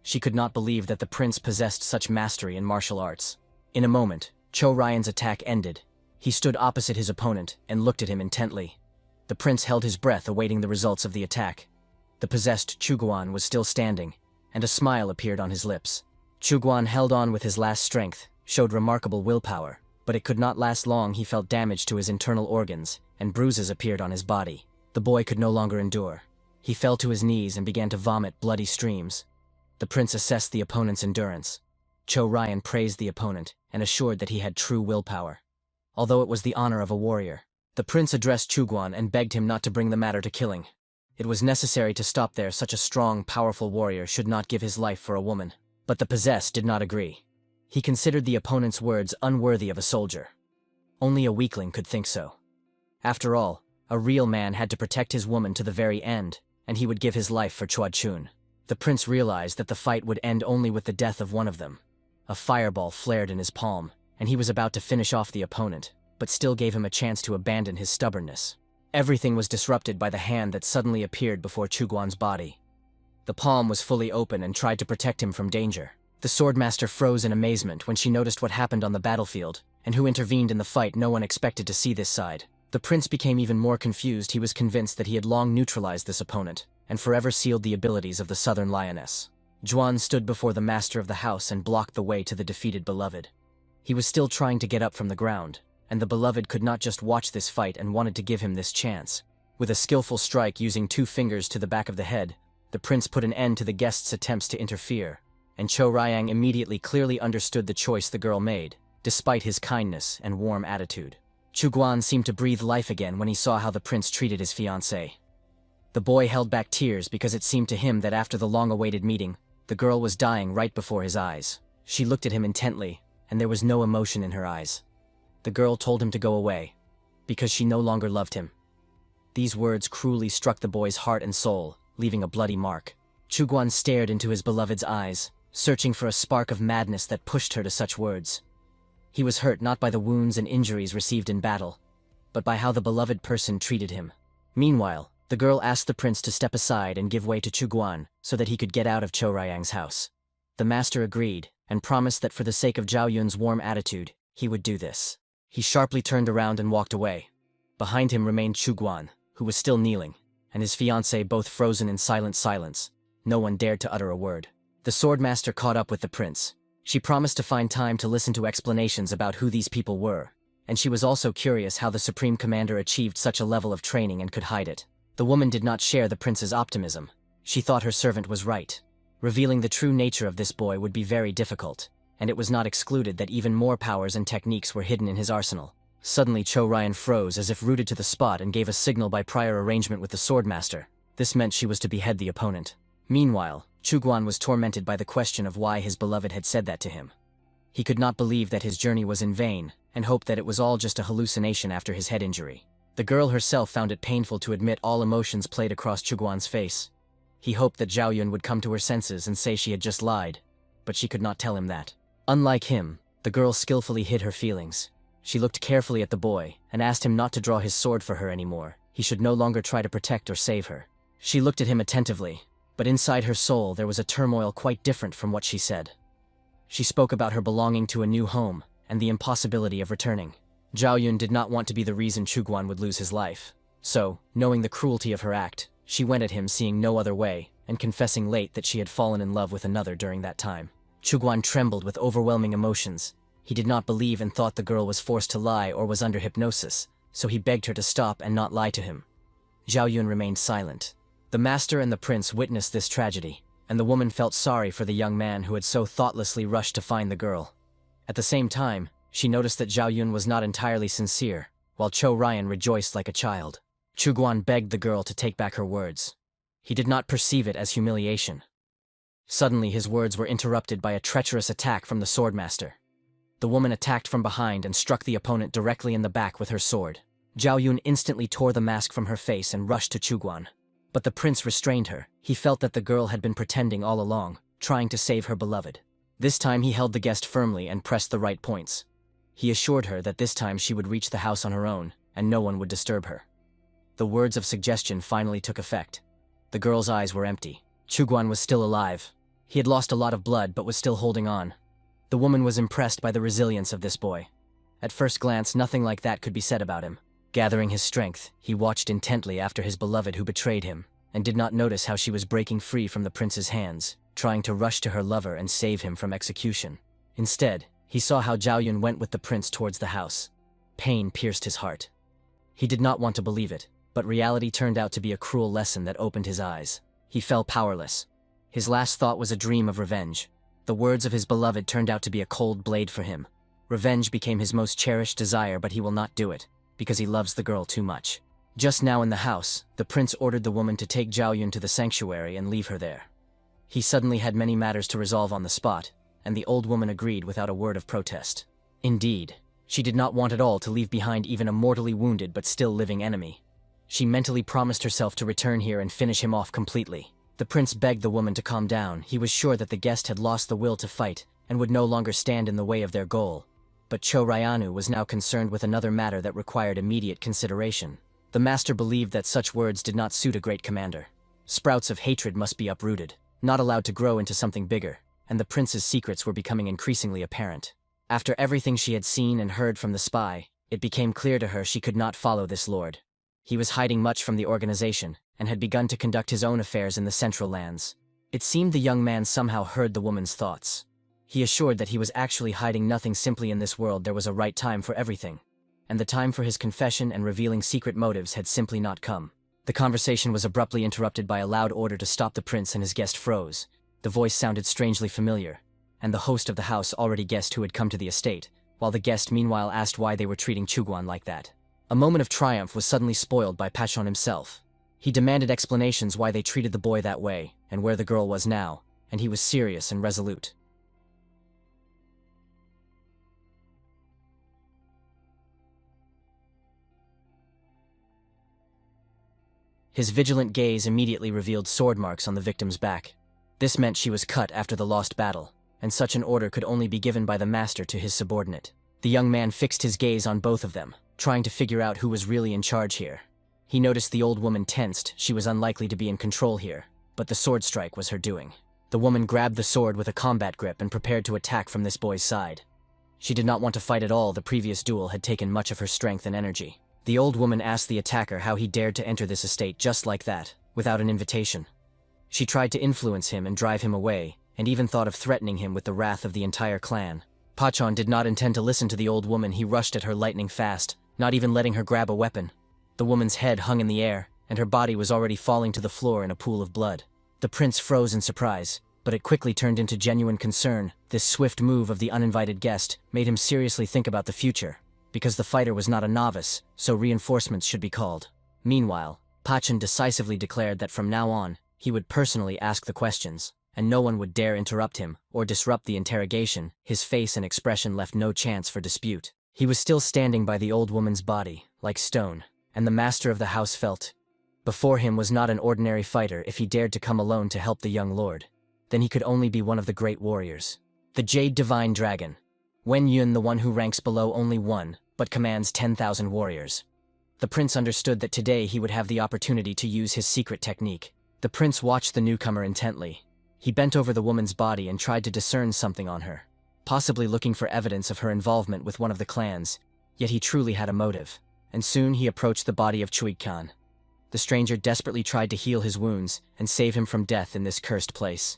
She could not believe that the prince possessed such mastery in martial arts. In a moment, Cho Ryan's attack ended. He stood opposite his opponent and looked at him intently. The prince held his breath, awaiting the results of the attack. The possessed Chuguan was still standing, and a smile appeared on his lips. Chuguan held on with his last strength, showed remarkable willpower, but it could not last long. He felt damage to his internal organs, and bruises appeared on his body. The boy could no longer endure. He fell to his knees and began to vomit bloody streams. The prince assessed the opponent's endurance. Cho Ryan praised the opponent and assured that he had true willpower, although it was the honor of a warrior. The prince addressed Chuguan and begged him not to bring the matter to killing. It was necessary to stop there. Such a strong, powerful warrior should not give his life for a woman. But the possessed did not agree. He considered the opponent's words unworthy of a soldier. Only a weakling could think so. After all, a real man had to protect his woman to the very end, and he would give his life for Chua Chun. The prince realized that the fight would end only with the death of one of them. A fireball flared in his palm, and he was about to finish off the opponent, but still gave him a chance to abandon his stubbornness. Everything was disrupted by the hand that suddenly appeared before Chuguan's body. The palm was fully open and tried to protect him from danger. The swordmaster froze in amazement when she noticed what happened on the battlefield, and who intervened in the fight. No one expected to see this side. The prince became even more confused. He was convinced that he had long neutralized this opponent, and forever sealed the abilities of the southern lioness. Juan stood before the master of the house and blocked the way to the defeated beloved. He was still trying to get up from the ground, and the beloved could not just watch this fight and wanted to give him this chance. With a skillful strike using 2 fingers to the back of the head, the prince put an end to the guest's attempts to interfere, and Cho Ryang immediately clearly understood the choice the girl made, despite his kindness and warm attitude. Chuguan seemed to breathe life again when he saw how the prince treated his fiancée. The boy held back tears because it seemed to him that after the long-awaited meeting, the girl was dying right before his eyes. She looked at him intently, and there was no emotion in her eyes. The girl told him to go away, because she no longer loved him. These words cruelly struck the boy's heart and soul, leaving a bloody mark. Chuguan stared into his beloved's eyes, searching for a spark of madness that pushed her to such words. He was hurt not by the wounds and injuries received in battle, but by how the beloved person treated him. Meanwhile, the girl asked the prince to step aside and give way to Chuguan so that he could get out of Cho Ryang's house. The master agreed, and promised that for the sake of Zhao Yun's warm attitude, He would do this. He sharply turned around and walked away. Behind him remained Chuguan, who was still kneeling, and his fiancée both frozen in silent silence. No one dared to utter a word. The swordmaster caught up with the prince. She promised to find time to listen to explanations about who these people were, and she was also curious how the Supreme Commander achieved such a level of training and could hide it. The woman did not share the prince's optimism. She thought her servant was right. Revealing the true nature of this boy would be very difficult, and it was not excluded that even more powers and techniques were hidden in his arsenal. Suddenly Cho Ryan froze as if rooted to the spot and gave a signal by prior arrangement with the swordmaster. This meant she was to behead the opponent. Meanwhile, Chuguan was tormented by the question of why his beloved had said that to him. He could not believe that his journey was in vain, and hoped that it was all just a hallucination after his head injury. The girl herself found it painful to admit all emotions played across Chuguan's face. He hoped that Zhao Yun would come to her senses and say she had just lied, but she could not tell him that. Unlike him, the girl skillfully hid her feelings. She looked carefully at the boy and asked him not to draw his sword for her anymore. He should no longer try to protect or save her. She looked at him attentively, but inside her soul there was a turmoil quite different from what she said. She spoke about her belonging to a new home and the impossibility of returning. Zhao Yun did not want to be the reason Chuguan would lose his life. So, knowing the cruelty of her act, she went at him seeing no other way, and confessing late that she had fallen in love with another during that time. Chuguan trembled with overwhelming emotions. He did not believe and thought the girl was forced to lie or was under hypnosis, so he begged her to stop and not lie to him. Zhao Yun remained silent. The master and the prince witnessed this tragedy, and the woman felt sorry for the young man who had so thoughtlessly rushed to find the girl. At the same time, she noticed that Zhao Yun was not entirely sincere, while Cho Ryan rejoiced like a child. Chuguan begged the girl to take back her words. He did not perceive it as humiliation. Suddenly his words were interrupted by a treacherous attack from the swordmaster. The woman attacked from behind and struck the opponent directly in the back with her sword. Zhao Yun instantly tore the mask from her face and rushed to Chuguan. But the prince restrained her. He felt that the girl had been pretending all along, trying to save her beloved. This time he held the guest firmly and pressed the right points. He assured her that this time she would reach the house on her own, and no one would disturb her. The words of suggestion finally took effect. The girl's eyes were empty. Chuguan was still alive. He had lost a lot of blood but was still holding on. The woman was impressed by the resilience of this boy. At first glance, nothing like that could be said about him. Gathering his strength, he watched intently after his beloved who betrayed him, and did not notice how she was breaking free from the prince's hands, trying to rush to her lover and save him from execution. Instead, he saw how Zhao Yun went with the prince towards the house. Pain pierced his heart. He did not want to believe it, but reality turned out to be a cruel lesson that opened his eyes. He fell powerless. His last thought was a dream of revenge. The words of his beloved turned out to be a cold blade for him. Revenge became his most cherished desire, but he will not do it, because he loves the girl too much. Just now in the house, the prince ordered the woman to take Zhao Yun to the sanctuary and leave her there. He suddenly had many matters to resolve on the spot, and the old woman agreed without a word of protest. Indeed, she did not want at all to leave behind even a mortally wounded but still living enemy. She mentally promised herself to return here and finish him off completely. The prince begged the woman to calm down. He was sure that the guest had lost the will to fight and would no longer stand in the way of their goal. But Cho Ryanu was now concerned with another matter that required immediate consideration. The master believed that such words did not suit a great commander. Sprouts of hatred must be uprooted, not allowed to grow into something bigger, and the prince's secrets were becoming increasingly apparent. After everything she had seen and heard from the spy, it became clear to her she could not follow this lord. He was hiding much from the organization, and had begun to conduct his own affairs in the Central Lands. It seemed the young man somehow heard the woman's thoughts. He assured that he was actually hiding nothing. Simply in this world there was a right time for everything, and the time for his confession and revealing secret motives had simply not come. The conversation was abruptly interrupted by a loud order to stop. The prince and his guest froze. The voice sounded strangely familiar, and the host of the house already guessed who had come to the estate, while the guest meanwhile asked why they were treating Chuguan like that. A moment of triumph was suddenly spoiled by Pachon himself. He demanded explanations why they treated the boy that way, and where the girl was now, and he was serious and resolute. His vigilant gaze immediately revealed sword marks on the victim's back. This meant she was cut after the lost battle, and such an order could only be given by the master to his subordinate. The young man fixed his gaze on both of them, trying to figure out who was really in charge here. He noticed the old woman tensed. She was unlikely to be in control here, but the sword strike was her doing. The woman grabbed the sword with a combat grip and prepared to attack from this boy's side. She did not want to fight at all. The previous duel had taken much of her strength and energy. The old woman asked the attacker how he dared to enter this estate just like that, without an invitation. She tried to influence him and drive him away, and even thought of threatening him with the wrath of the entire clan. Pachon did not intend to listen to the old woman. He rushed at her lightning fast, not even letting her grab a weapon. The woman's head hung in the air, and her body was already falling to the floor in a pool of blood. The prince froze in surprise, but it quickly turned into genuine concern. This swift move of the uninvited guest made him seriously think about the future, because the fighter was not a novice, so reinforcements should be called. Meanwhile, Pachon decisively declared that from now on, he would personally ask the questions, and no one would dare interrupt him or disrupt the interrogation. His face and expression left no chance for dispute. He was still standing by the old woman's body, like stone, and the master of the house felt before him was not an ordinary fighter. If he dared to come alone to help the young lord, then he could only be one of the great warriors. The Jade Divine Dragon. Wen Yun, the one who ranks below only one, but commands 10,000 warriors. The prince understood that today he would have the opportunity to use his secret technique. The prince watched the newcomer intently. He bent over the woman's body and tried to discern something on her, possibly looking for evidence of her involvement with one of the clans, yet he truly had a motive. And soon he approached the body of Chuig Khan. The stranger desperately tried to heal his wounds and save him from death in this cursed place.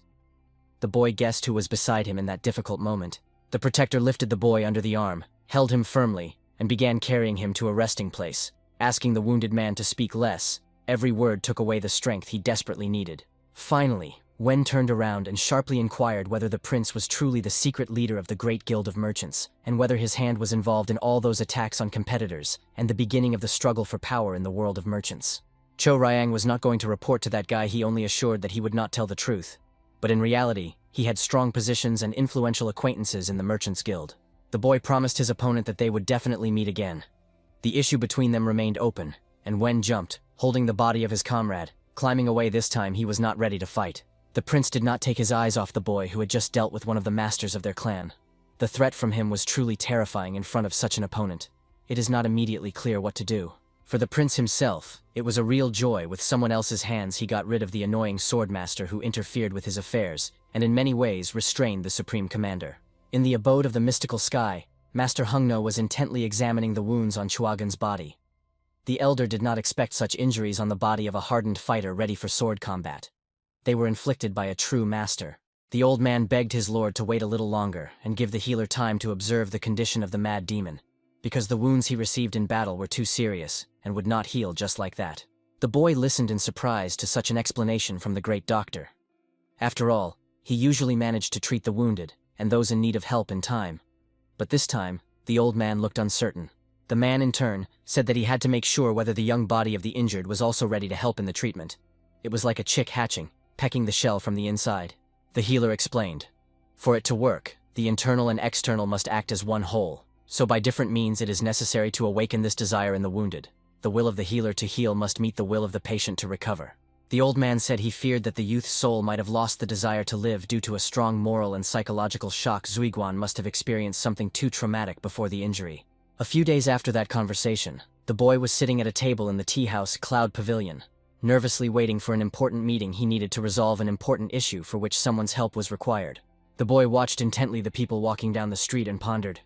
The boy guessed who was beside him in that difficult moment. The protector lifted the boy under the arm, held him firmly, and began carrying him to a resting place, asking the wounded man to speak less. Every word took away the strength he desperately needed. Finally, Wen turned around and sharply inquired whether the prince was truly the secret leader of the Great Guild of Merchants, and whether his hand was involved in all those attacks on competitors, and the beginning of the struggle for power in the world of merchants. Cho Ryang was not going to report to that guy. He only assured that he would not tell the truth. But in reality, he had strong positions and influential acquaintances in the Merchants Guild. The boy promised his opponent that they would definitely meet again. The issue between them remained open, and Wen jumped, holding the body of his comrade. Climbing away this time, he was not ready to fight. The prince did not take his eyes off the boy who had just dealt with one of the masters of their clan. The threat from him was truly terrifying in front of such an opponent. It is not immediately clear what to do. For the prince himself, it was a real joy. With someone else's hands, he got rid of the annoying swordmaster who interfered with his affairs, and in many ways restrained the supreme commander. In the abode of the mystical sky, Master Hungno was intently examining the wounds on Chuagan's body. The elder did not expect such injuries on the body of a hardened fighter ready for sword combat. They were inflicted by a true master. The old man begged his lord to wait a little longer and give the healer time to observe the condition of the mad demon, because the wounds he received in battle were too serious and would not heal just like that. The boy listened in surprise to such an explanation from the great doctor. After all, he usually managed to treat the wounded and those in need of help in time. But this time, the old man looked uncertain. The man, in turn, said that he had to make sure whether the young body of the injured was also ready to help in the treatment. It was like a chick hatching, pecking the shell from the inside. The healer explained. For it to work, the internal and external must act as one whole. So by different means it is necessary to awaken this desire in the wounded. The will of the healer to heal must meet the will of the patient to recover. The old man said he feared that the youth's soul might have lost the desire to live due to a strong moral and psychological shock. Zuiguan must have experienced something too traumatic before the injury. A few days after that conversation, the boy was sitting at a table in the tea house Cloud Pavilion, nervously waiting for an important meeting. He needed to resolve an important issue for which someone's help was required. The boy watched intently the people walking down the street and pondered,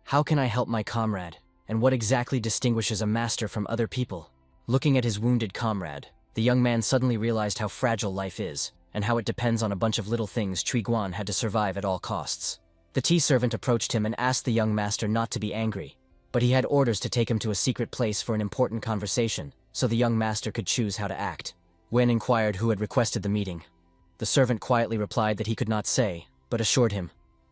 how can I help my comrade? And what exactly distinguishes a master from other people? Looking at his wounded comrade, the young man suddenly realized how fragile life is, and how it depends on a bunch of little things. Chuiguan had to survive at all costs. The tea servant approached him and asked the young master not to be angry, but he had orders to take him to a secret place for an important conversation, so the young master could choose how to act. Wen inquired who had requested the meeting. The servant quietly replied that he could not say, but assured him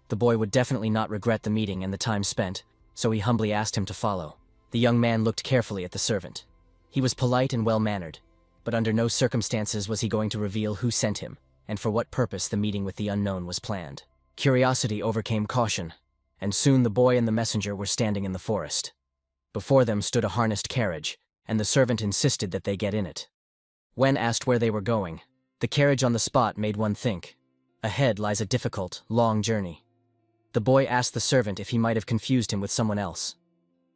the boy would definitely not regret the meeting and the time spent, so he humbly asked him to follow. The young man looked carefully at the servant. He was polite and well-mannered, but under no circumstances was he going to reveal who sent him, and for what purpose the meeting with the unknown was planned. Curiosity overcame caution, and soon the boy and the messenger were standing in the forest. Before them stood a harnessed carriage, and the servant insisted that they get in it. Wen asked where they were going. The carriage on the spot made one think. Ahead lies a difficult, long journey. The boy asked the servant if he might have confused him with someone else.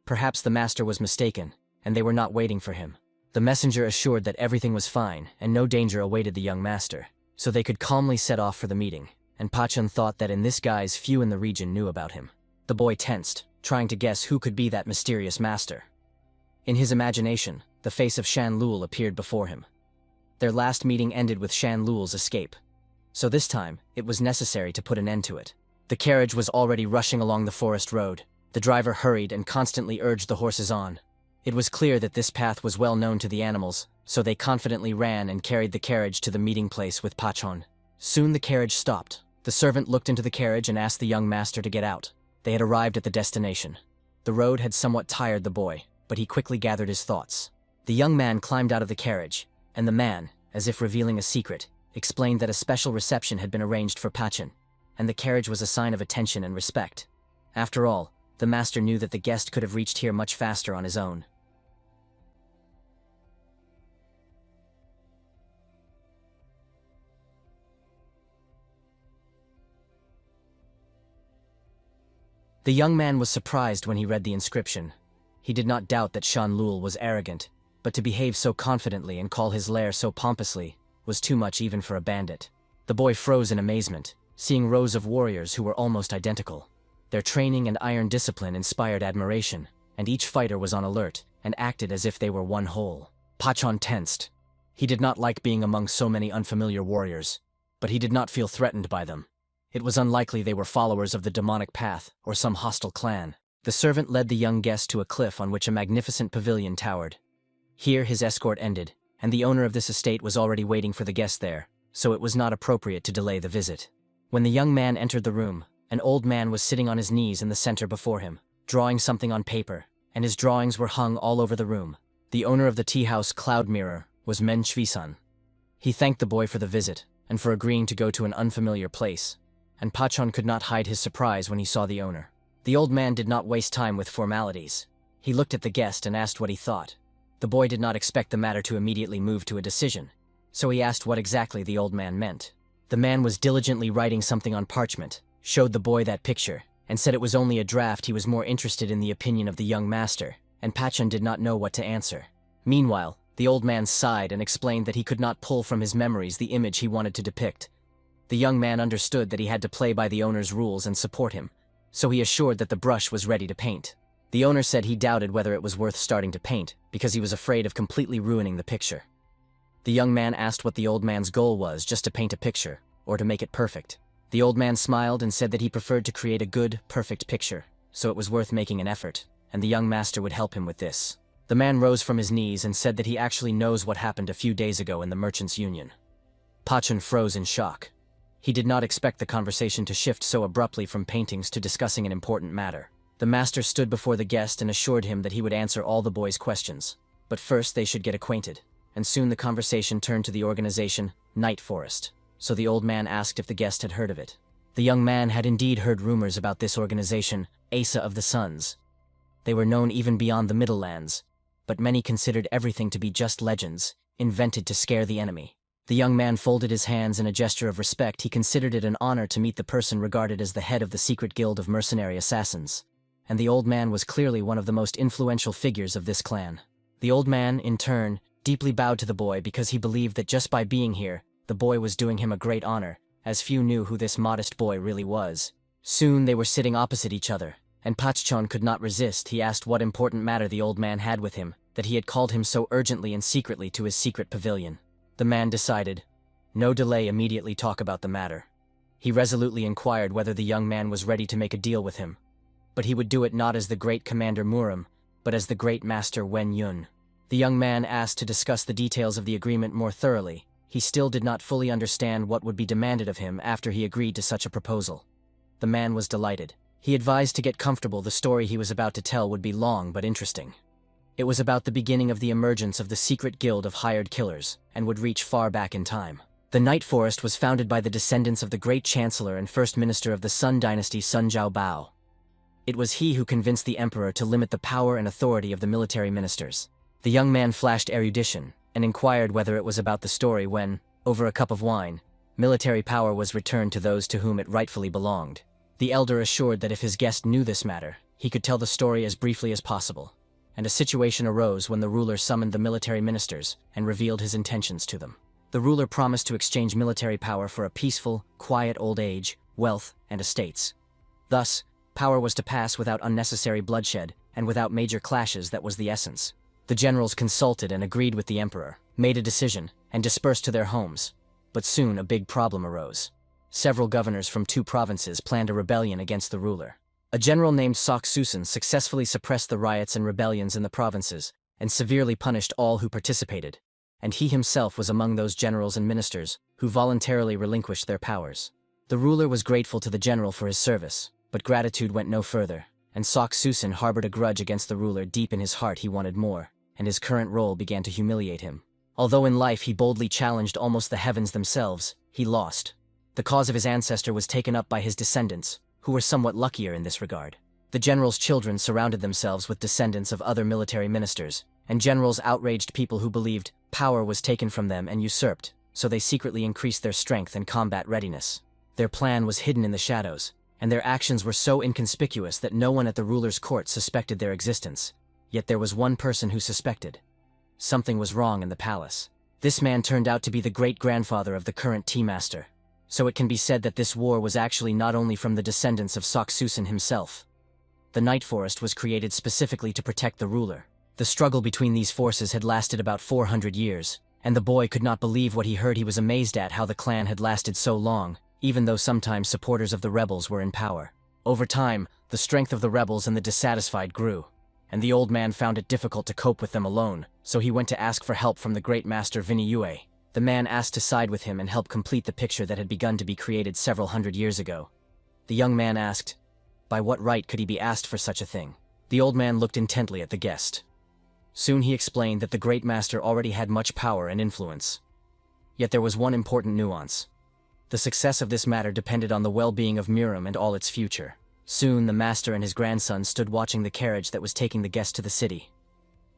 Perhaps the master was mistaken, and they were not waiting for him. The messenger assured that everything was fine, and no danger awaited the young master, so they could calmly set off for the meeting, and Pachun thought that in this guise few in the region knew about him. The boy tensed, trying to guess who could be that mysterious master. In his imagination, the face of Shan Lul appeared before him. Their last meeting ended with Shan Lul's escape. So this time, it was necessary to put an end to it. The carriage was already rushing along the forest road. The driver hurried and constantly urged the horses on. It was clear that this path was well known to the animals, so they confidently ran and carried the carriage to the meeting place with Pachon. Soon the carriage stopped. The servant looked into the carriage and asked the young master to get out. They had arrived at the destination. The road had somewhat tired the boy, but he quickly gathered his thoughts. The young man climbed out of the carriage, and the man, as if revealing a secret, explained that a special reception had been arranged for Pachon, and the carriage was a sign of attention and respect. After all, the master knew that the guest could have reached here much faster on his own. The young man was surprised when he read the inscription. He did not doubt that Shan Lul was arrogant, but to behave so confidently and call his lair so pompously was too much even for a bandit. The boy froze in amazement, seeing rows of warriors who were almost identical. Their training and iron discipline inspired admiration, and each fighter was on alert and acted as if they were one whole. Pachon tensed. He did not like being among so many unfamiliar warriors, but he did not feel threatened by them. It was unlikely they were followers of the demonic path or some hostile clan. The servant led the young guest to a cliff on which a magnificent pavilion towered. Here his escort ended, and the owner of this estate was already waiting for the guest there, so it was not appropriate to delay the visit. When the young man entered the room, an old man was sitting on his knees in the center before him, drawing something on paper, and his drawings were hung all over the room. The owner of the tea house Cloud Mirror was Men Shvi-san. He thanked the boy for the visit, and for agreeing to go to an unfamiliar place, and Pachon could not hide his surprise when he saw the owner. The old man did not waste time with formalities. He looked at the guest and asked what he thought. The boy did not expect the matter to immediately move to a decision, so he asked what exactly the old man meant. The man was diligently writing something on parchment, showed the boy that picture, and said it was only a draft. He was more interested in the opinion of the young master, and Pachon did not know what to answer. Meanwhile, the old man sighed and explained that he could not pull from his memories the image he wanted to depict. The young man understood that he had to play by the owner's rules and support him, so he assured that the brush was ready to paint. The owner said he doubted whether it was worth starting to paint, because he was afraid of completely ruining the picture. The young man asked what the old man's goal was, just to paint a picture, or to make it perfect. The old man smiled and said that he preferred to create a good, perfect picture, so it was worth making an effort, and the young master would help him with this. The man rose from his knees and said that he actually knows what happened a few days ago in the Merchants' Union. Pachon froze in shock. He did not expect the conversation to shift so abruptly from paintings to discussing an important matter. The master stood before the guest and assured him that he would answer all the boy's questions, but first they should get acquainted, and soon the conversation turned to the organization Night Forest, so the old man asked if the guest had heard of it. The young man had indeed heard rumors about this organization, Asa of the Suns. They were known even beyond the Middle Lands, but many considered everything to be just legends, invented to scare the enemy. The young man folded his hands in a gesture of respect. He considered it an honor to meet the person regarded as the head of the secret guild of mercenary assassins, and the old man was clearly one of the most influential figures of this clan. The old man, in turn, deeply bowed to the boy because he believed that just by being here, the boy was doing him a great honor, as few knew who this modest boy really was. Soon they were sitting opposite each other, and Pachon could not resist. He asked what important matter the old man had with him, that he had called him so urgently and secretly to his secret pavilion. The man decided. No delay, immediately talk about the matter. He resolutely inquired whether the young man was ready to make a deal with him, but he would do it not as the great commander Muram, but as the great master Wen Yun. The young man asked to discuss the details of the agreement more thoroughly. He still did not fully understand what would be demanded of him after he agreed to such a proposal. The man was delighted. He advised to get comfortable. The story he was about to tell would be long but interesting. It was about the beginning of the emergence of the secret guild of hired killers, and would reach far back in time. The Night Forest was founded by the descendants of the great chancellor and first minister of the Sun Dynasty, Sun Zhaobao. It was he who convinced the emperor to limit the power and authority of the military ministers. The young man flashed erudition, and inquired whether it was about the story when, over a cup of wine, military power was returned to those to whom it rightfully belonged. The elder assured that if his guest knew this matter, he could tell the story as briefly as possible, and a situation arose when the ruler summoned the military ministers and revealed his intentions to them. The ruler promised to exchange military power for a peaceful, quiet old age, wealth, and estates. Thus, Power was to pass without unnecessary bloodshed, and without major clashes. That was the essence. The generals consulted and agreed with the emperor, made a decision, and dispersed to their homes. But soon a big problem arose. Several governors from 2 provinces planned a rebellion against the ruler. A general named Sok Susan successfully suppressed the riots and rebellions in the provinces, and severely punished all who participated. And he himself was among those generals and ministers who voluntarily relinquished their powers. The ruler was grateful to the general for his service, but gratitude went no further, and Sok Susan harbored a grudge against the ruler. Deep in his heart he wanted more, and his current role began to humiliate him. Although in life he boldly challenged almost the heavens themselves, he lost. The cause of his ancestor was taken up by his descendants, who were somewhat luckier in this regard. The general's children surrounded themselves with descendants of other military ministers, and generals outraged people who believed power was taken from them and usurped, so they secretly increased their strength and combat readiness. Their plan was hidden in the shadows, and their actions were so inconspicuous that no one at the ruler's court suspected their existence. Yet there was one person who suspected. Something was wrong in the palace. This man turned out to be the great-grandfather of the current tea master. So it can be said that this war was actually not only from the descendants of Sok Susan himself. The Night Forest was created specifically to protect the ruler. The struggle between these forces had lasted about 400 years, and the boy could not believe what he heard. He was amazed at how the clan had lasted so long, even though sometimes supporters of the rebels were in power. Over time, the strength of the rebels and the dissatisfied grew, and the old man found it difficult to cope with them alone, so he went to ask for help from the great master Vinyue. The man asked to side with him and help complete the picture that had begun to be created several hundred years ago. The young man asked, by what right could he be asked for such a thing? The old man looked intently at the guest. Soon he explained that the great master already had much power and influence. Yet there was one important nuance. The success of this matter depended on the well-being of Murim and all its future. Soon the master and his grandson stood watching the carriage that was taking the guest to the city.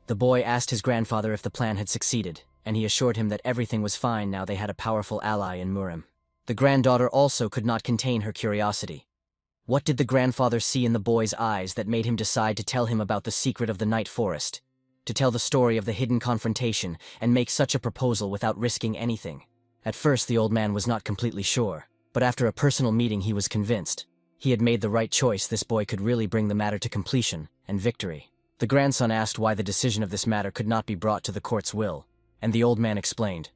The boy asked his grandfather if the plan had succeeded, and he assured him that everything was fine now they had a powerful ally in Murim. The granddaughter also could not contain her curiosity. What did the grandfather see in the boy's eyes that made him decide to tell him about the secret of the Night Forest, to tell the story of the hidden confrontation and make such a proposal without risking anything? At first the old man was not completely sure, but after a personal meeting he was convinced. He had made the right choice. This boy could really bring the matter to completion and victory. The grandson asked why the decision of this matter could not be brought to the court's will, and the old man explained.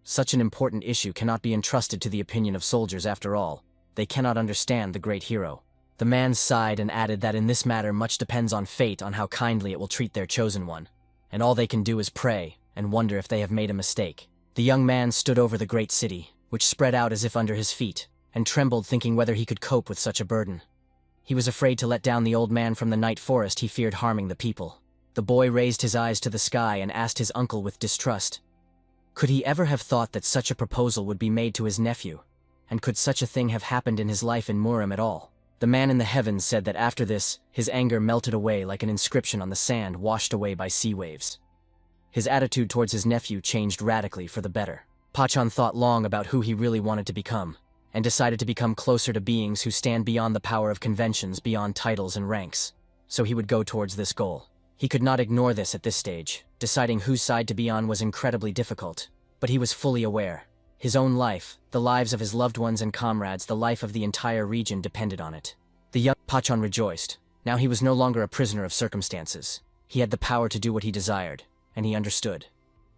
Such an important issue cannot be entrusted to the opinion of soldiers. After all, they cannot understand the great hero. The man sighed and added that in this matter much depends on fate, on how kindly it will treat their chosen one, and all they can do is pray and wonder if they have made a mistake. The young man stood over the great city, which spread out as if under his feet, and trembled, thinking whether he could cope with such a burden. He was afraid to let down the old man from the Night Forest. He feared harming the people. The boy raised his eyes to the sky and asked his uncle with distrust. Could he ever have thought that such a proposal would be made to his nephew? And could such a thing have happened in his life in Murim at all? The man in the heavens said that after this, his anger melted away like an inscription on the sand washed away by sea waves. His attitude towards his nephew changed radically for the better. Pachan thought long about who he really wanted to become, and decided to become closer to beings who stand beyond the power of conventions, beyond titles and ranks. So he would go towards this goal. He could not ignore this at this stage. Deciding whose side to be on was incredibly difficult, but he was fully aware. His own life, the lives of his loved ones and comrades, the life of the entire region depended on it. The young Pachan rejoiced. Now he was no longer a prisoner of circumstances. He had the power to do what he desired, and he understood.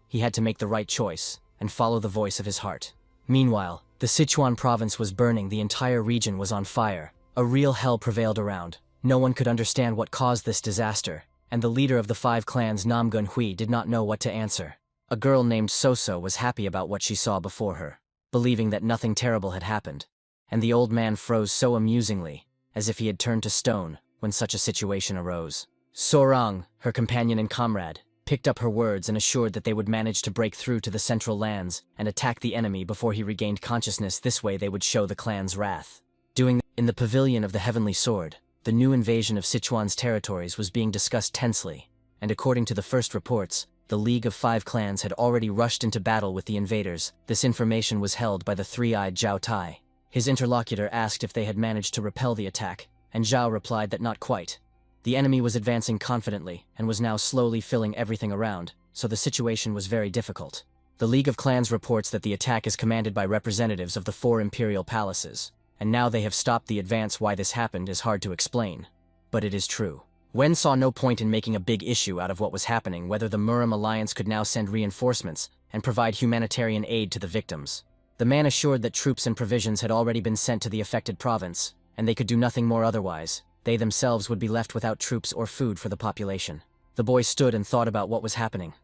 He had to make the right choice and follow the voice of his heart. Meanwhile, the Sichuan province was burning. The entire region was on fire. A real hell prevailed around. No one could understand what caused this disaster, and the leader of the 5 clans, Namgun Hui, did not know what to answer. A girl named Soso was happy about what she saw before her, believing that nothing terrible had happened, and the old man froze so amusingly, as if he had turned to stone when such a situation arose. Sorang, her companion and comrade, picked up her words and assured that they would manage to break through to the central lands and attack the enemy before he regained consciousness. This way they would show the clan's wrath. In the pavilion of the Heavenly Sword, the new invasion of Sichuan's territories was being discussed tensely, and according to the first reports, the League of 5 clans had already rushed into battle with the invaders. This information was held by the 3-eyed Zhao Tai. His interlocutor asked if they had managed to repel the attack, and Zhao replied that not quite. The enemy was advancing confidently and was now slowly filling everything around, so the situation was very difficult. The League of Clans reports that the attack is commanded by representatives of the 4 imperial palaces, and now they have stopped the advance. Why this happened is hard to explain, but it is true. Wen saw no point in making a big issue out of what was happening, whether the Murim Alliance could now send reinforcements and provide humanitarian aid to the victims. The man assured that troops and provisions had already been sent to the affected province, and they could do nothing more otherwise. They themselves would be left without troops or food for the population. The boy stood and thought about what was happening.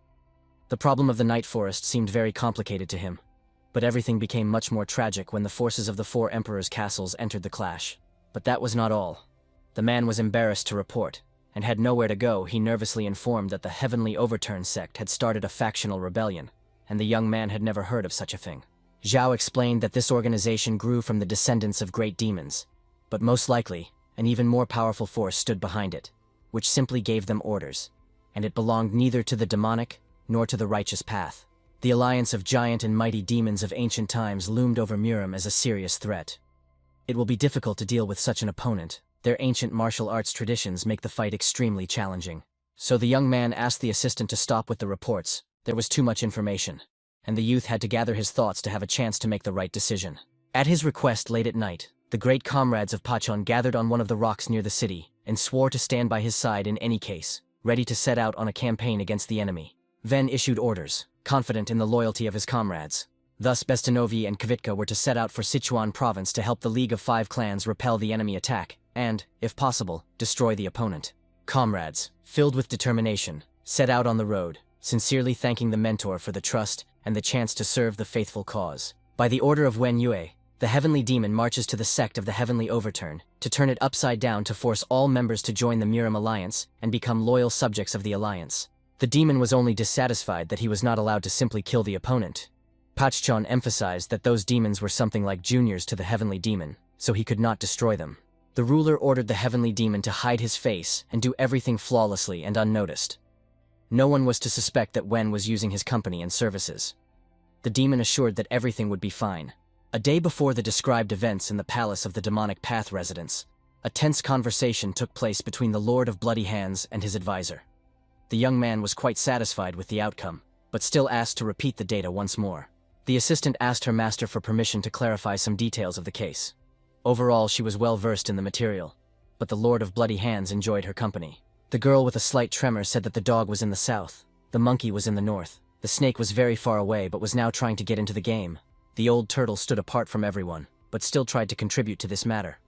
The problem of the night forest seemed very complicated to him, but everything became much more tragic when the forces of the 4 emperors' castles entered the clash. But that was not all. The man was embarrassed to report, and had nowhere to go. He nervously informed that the Heavenly Overturn sect had started a factional rebellion, and the young man had never heard of such a thing. Zhao explained that this organization grew from the descendants of great demons, but most likely, an even more powerful force stood behind it, which simply gave them orders, and it belonged neither to the demonic nor to the righteous path. The alliance of giant and mighty demons of ancient times loomed over Murim as a serious threat. It will be difficult to deal with such an opponent. Their ancient martial arts traditions make the fight extremely challenging. So the young man asked the assistant to stop with the reports. There was too much information, and the youth had to gather his thoughts to have a chance to make the right decision. At his request, late at night, the great comrades of Pachon gathered on one of the rocks near the city and swore to stand by his side in any case, ready to set out on a campaign against the enemy. Ven issued orders, confident in the loyalty of his comrades. Thus Bestanovi and Kvitka were to set out for Sichuan province to help the League of 5 Clans repel the enemy attack and, if possible, destroy the opponent. Comrades, filled with determination, set out on the road, sincerely thanking the mentor for the trust and the chance to serve the faithful cause. By the order of Wen Yue, the heavenly demon marches to the sect of the Heavenly Overturn to turn it upside down to force all members to join the Murim Alliance and become loyal subjects of the alliance. The demon was only dissatisfied that he was not allowed to simply kill the opponent. Pachchon emphasized that those demons were something like juniors to the heavenly demon, so he could not destroy them. The ruler ordered the heavenly demon to hide his face and do everything flawlessly and unnoticed. No one was to suspect that Wen was using his company and services. The demon assured that everything would be fine. A day before the described events in the palace of the Demonic Path residence, a tense conversation took place between the Lord of Bloody Hands and his advisor. The young man was quite satisfied with the outcome, but still asked to repeat the data once more. The assistant asked her master for permission to clarify some details of the case. Overall, she was well versed in the material, but the Lord of Bloody Hands enjoyed her company. The girl with a slight tremor said that the dog was in the south, the monkey was in the north, the snake was very far away but was now trying to get into the game. The old turtle stood apart from everyone, but still tried to contribute to this matter.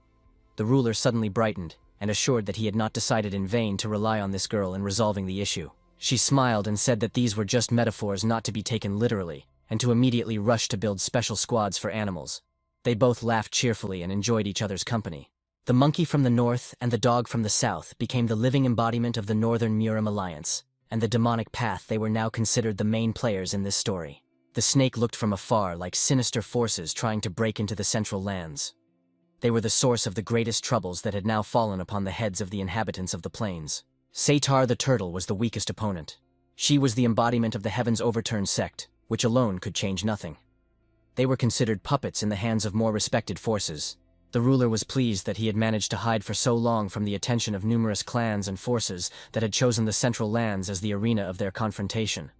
The ruler suddenly brightened, and assured that he had not decided in vain to rely on this girl in resolving the issue. She smiled and said that these were just metaphors not to be taken literally, and to immediately rush to build special squads for animals. They both laughed cheerfully and enjoyed each other's company. The monkey from the north and the dog from the south became the living embodiment of the Northern Murim Alliance, and the demonic path. They were now considered the main players in this story. The snake looked from afar like sinister forces trying to break into the central lands. They were the source of the greatest troubles that had now fallen upon the heads of the inhabitants of the plains. Satar the turtle was the weakest opponent. She was the embodiment of the Heavens Overturned sect, which alone could change nothing. They were considered puppets in the hands of more respected forces. The ruler was pleased that he had managed to hide for so long from the attention of numerous clans and forces that had chosen the central lands as the arena of their confrontation.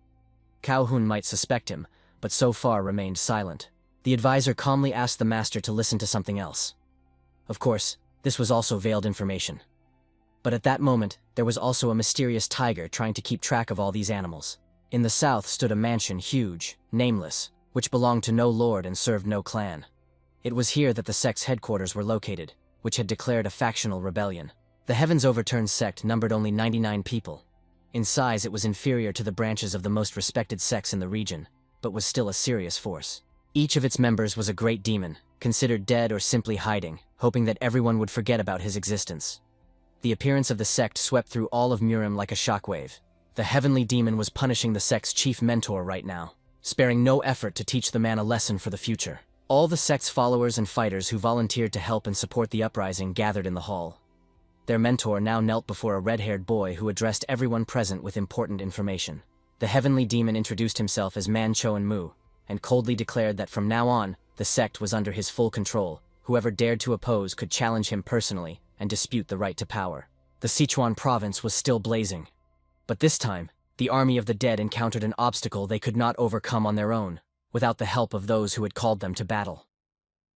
Calhoun might suspect him, but so far remained silent. The advisor calmly asked the master to listen to something else. Of course, this was also veiled information. But at that moment, there was also a mysterious tiger trying to keep track of all these animals. In the south stood a mansion huge, nameless, which belonged to no lord and served no clan. It was here that the sect's headquarters were located, which had declared a factional rebellion. The Heavens Overturned sect numbered only 99 people. In size, it was inferior to the branches of the most respected sects in the region, but was still a serious force. Each of its members was a great demon, considered dead or simply hiding, hoping that everyone would forget about his existence. The appearance of the sect swept through all of Murim like a shockwave. The heavenly demon was punishing the sect's chief mentor right now, sparing no effort to teach the man a lesson for the future. All the sect's followers and fighters who volunteered to help and support the uprising gathered in the hall. Their mentor now knelt before a red-haired boy who addressed everyone present with important information. The heavenly demon introduced himself as Man Choan Mu, and coldly declared that from now on, the sect was under his full control. Whoever dared to oppose could challenge him personally and dispute the right to power. The Sichuan province was still blazing. But this time, the army of the dead encountered an obstacle they could not overcome on their own, without the help of those who had called them to battle.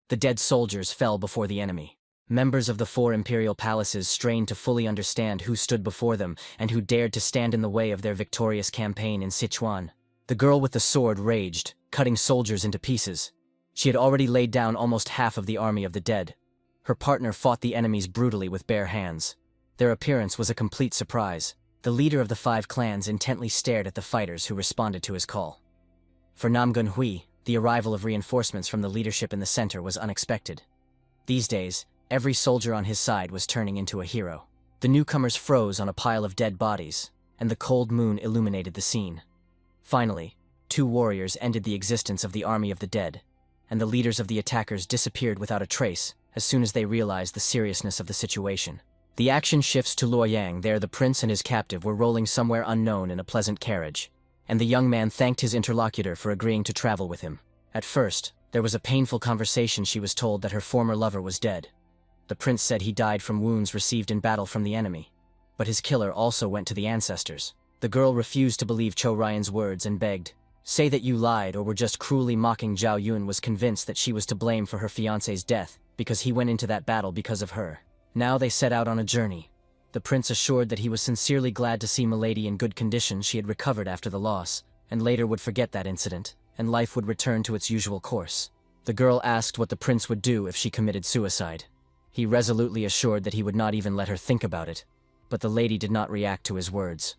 The dead soldiers fell before the enemy. Members of the 4 imperial palaces strained to fully understand who stood before them and who dared to stand in the way of their victorious campaign in Sichuan. The girl with the sword raged, cutting soldiers into pieces. She had already laid down almost half of the army of the dead. Her partner fought the enemies brutally with bare hands. Their appearance was a complete surprise. The leader of the 5 clans intently stared at the fighters who responded to his call. For Nam Gun Hui, the arrival of reinforcements from the leadership in the center was unexpected. These days, every soldier on his side was turning into a hero. The newcomers froze on a pile of dead bodies, and the cold moon illuminated the scene. Finally, 2 warriors ended the existence of the army of the dead, and the leaders of the attackers disappeared without a trace as soon as they realized the seriousness of the situation. The action shifts to Luoyang. There the prince and his captive were rolling somewhere unknown in a pleasant carriage, and the young man thanked his interlocutor for agreeing to travel with him. At first, there was a painful conversation. She was told that her former lover was dead. The prince said he died from wounds received in battle from the enemy, but his killer also went to the ancestors. The girl refused to believe Cho Ryan's words and begged, "Say that you lied or were just cruelly mocking." Zhao Yun was convinced that she was to blame for her fiancé's death because he went into that battle because of her. Now they set out on a journey. The prince assured that he was sincerely glad to see Milady in good condition. She had recovered after the loss, and later would forget that incident, and life would return to its usual course. The girl asked what the prince would do if she committed suicide. He resolutely assured that he would not even let her think about it, but the lady did not react to his words.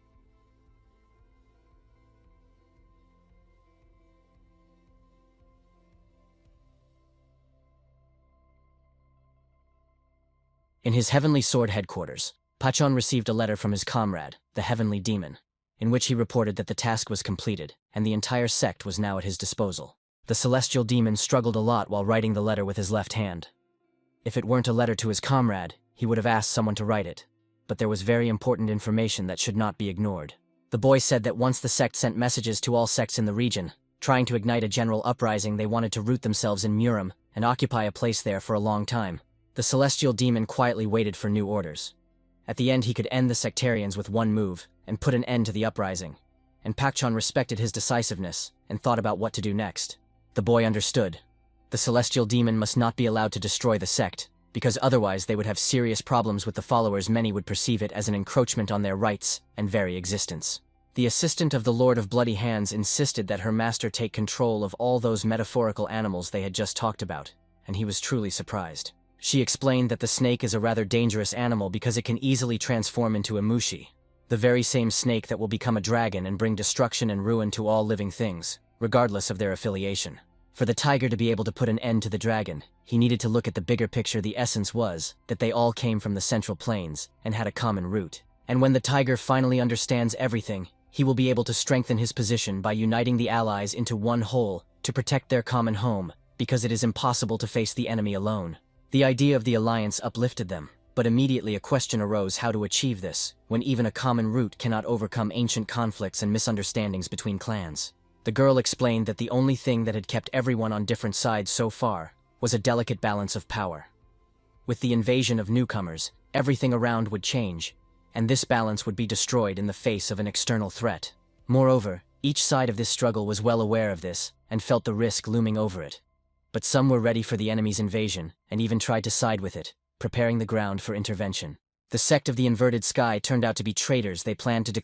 In his Heavenly Sword headquarters, Pachon received a letter from his comrade, the Heavenly Demon, in which he reported that the task was completed and the entire sect was now at his disposal. The Celestial Demon struggled a lot while writing the letter with his left hand. If it weren't a letter to his comrade, he would have asked someone to write it, but there was very important information that should not be ignored. The boy said that once the sect sent messages to all sects in the region, trying to ignite a general uprising. They wanted to root themselves in Murim and occupy a place there for a long time. The Celestial Demon quietly waited for new orders. At the end he could end the sectarians with one move and put an end to the uprising, and Pakchon respected his decisiveness and thought about what to do next. The boy understood. The Celestial Demon must not be allowed to destroy the sect, because otherwise they would have serious problems with the followers. Many would perceive it as an encroachment on their rights and very existence. The assistant of the Lord of Bloody Hands insisted that her master take control of all those metaphorical animals they had just talked about, and he was truly surprised. She explained that the snake is a rather dangerous animal because it can easily transform into a mushi, the very same snake that will become a dragon and bring destruction and ruin to all living things, regardless of their affiliation. For the tiger to be able to put an end to the dragon, he needed to look at the bigger picture. The essence was that they all came from the Central Plains and had a common root. And when the tiger finally understands everything, he will be able to strengthen his position by uniting the allies into one whole to protect their common home, because it is impossible to face the enemy alone. The idea of the alliance uplifted them, but immediately a question arose: how to achieve this, when even a common root cannot overcome ancient conflicts and misunderstandings between clans. The girl explained that the only thing that had kept everyone on different sides so far was a delicate balance of power. With the invasion of newcomers, everything around would change, and this balance would be destroyed in the face of an external threat. Moreover, each side of this struggle was well aware of this and felt the risk looming over it. But some were ready for the enemy's invasion and even tried to side with it, preparing the ground for intervention. The sect of the Inverted Sky turned out to be traitors. They planned to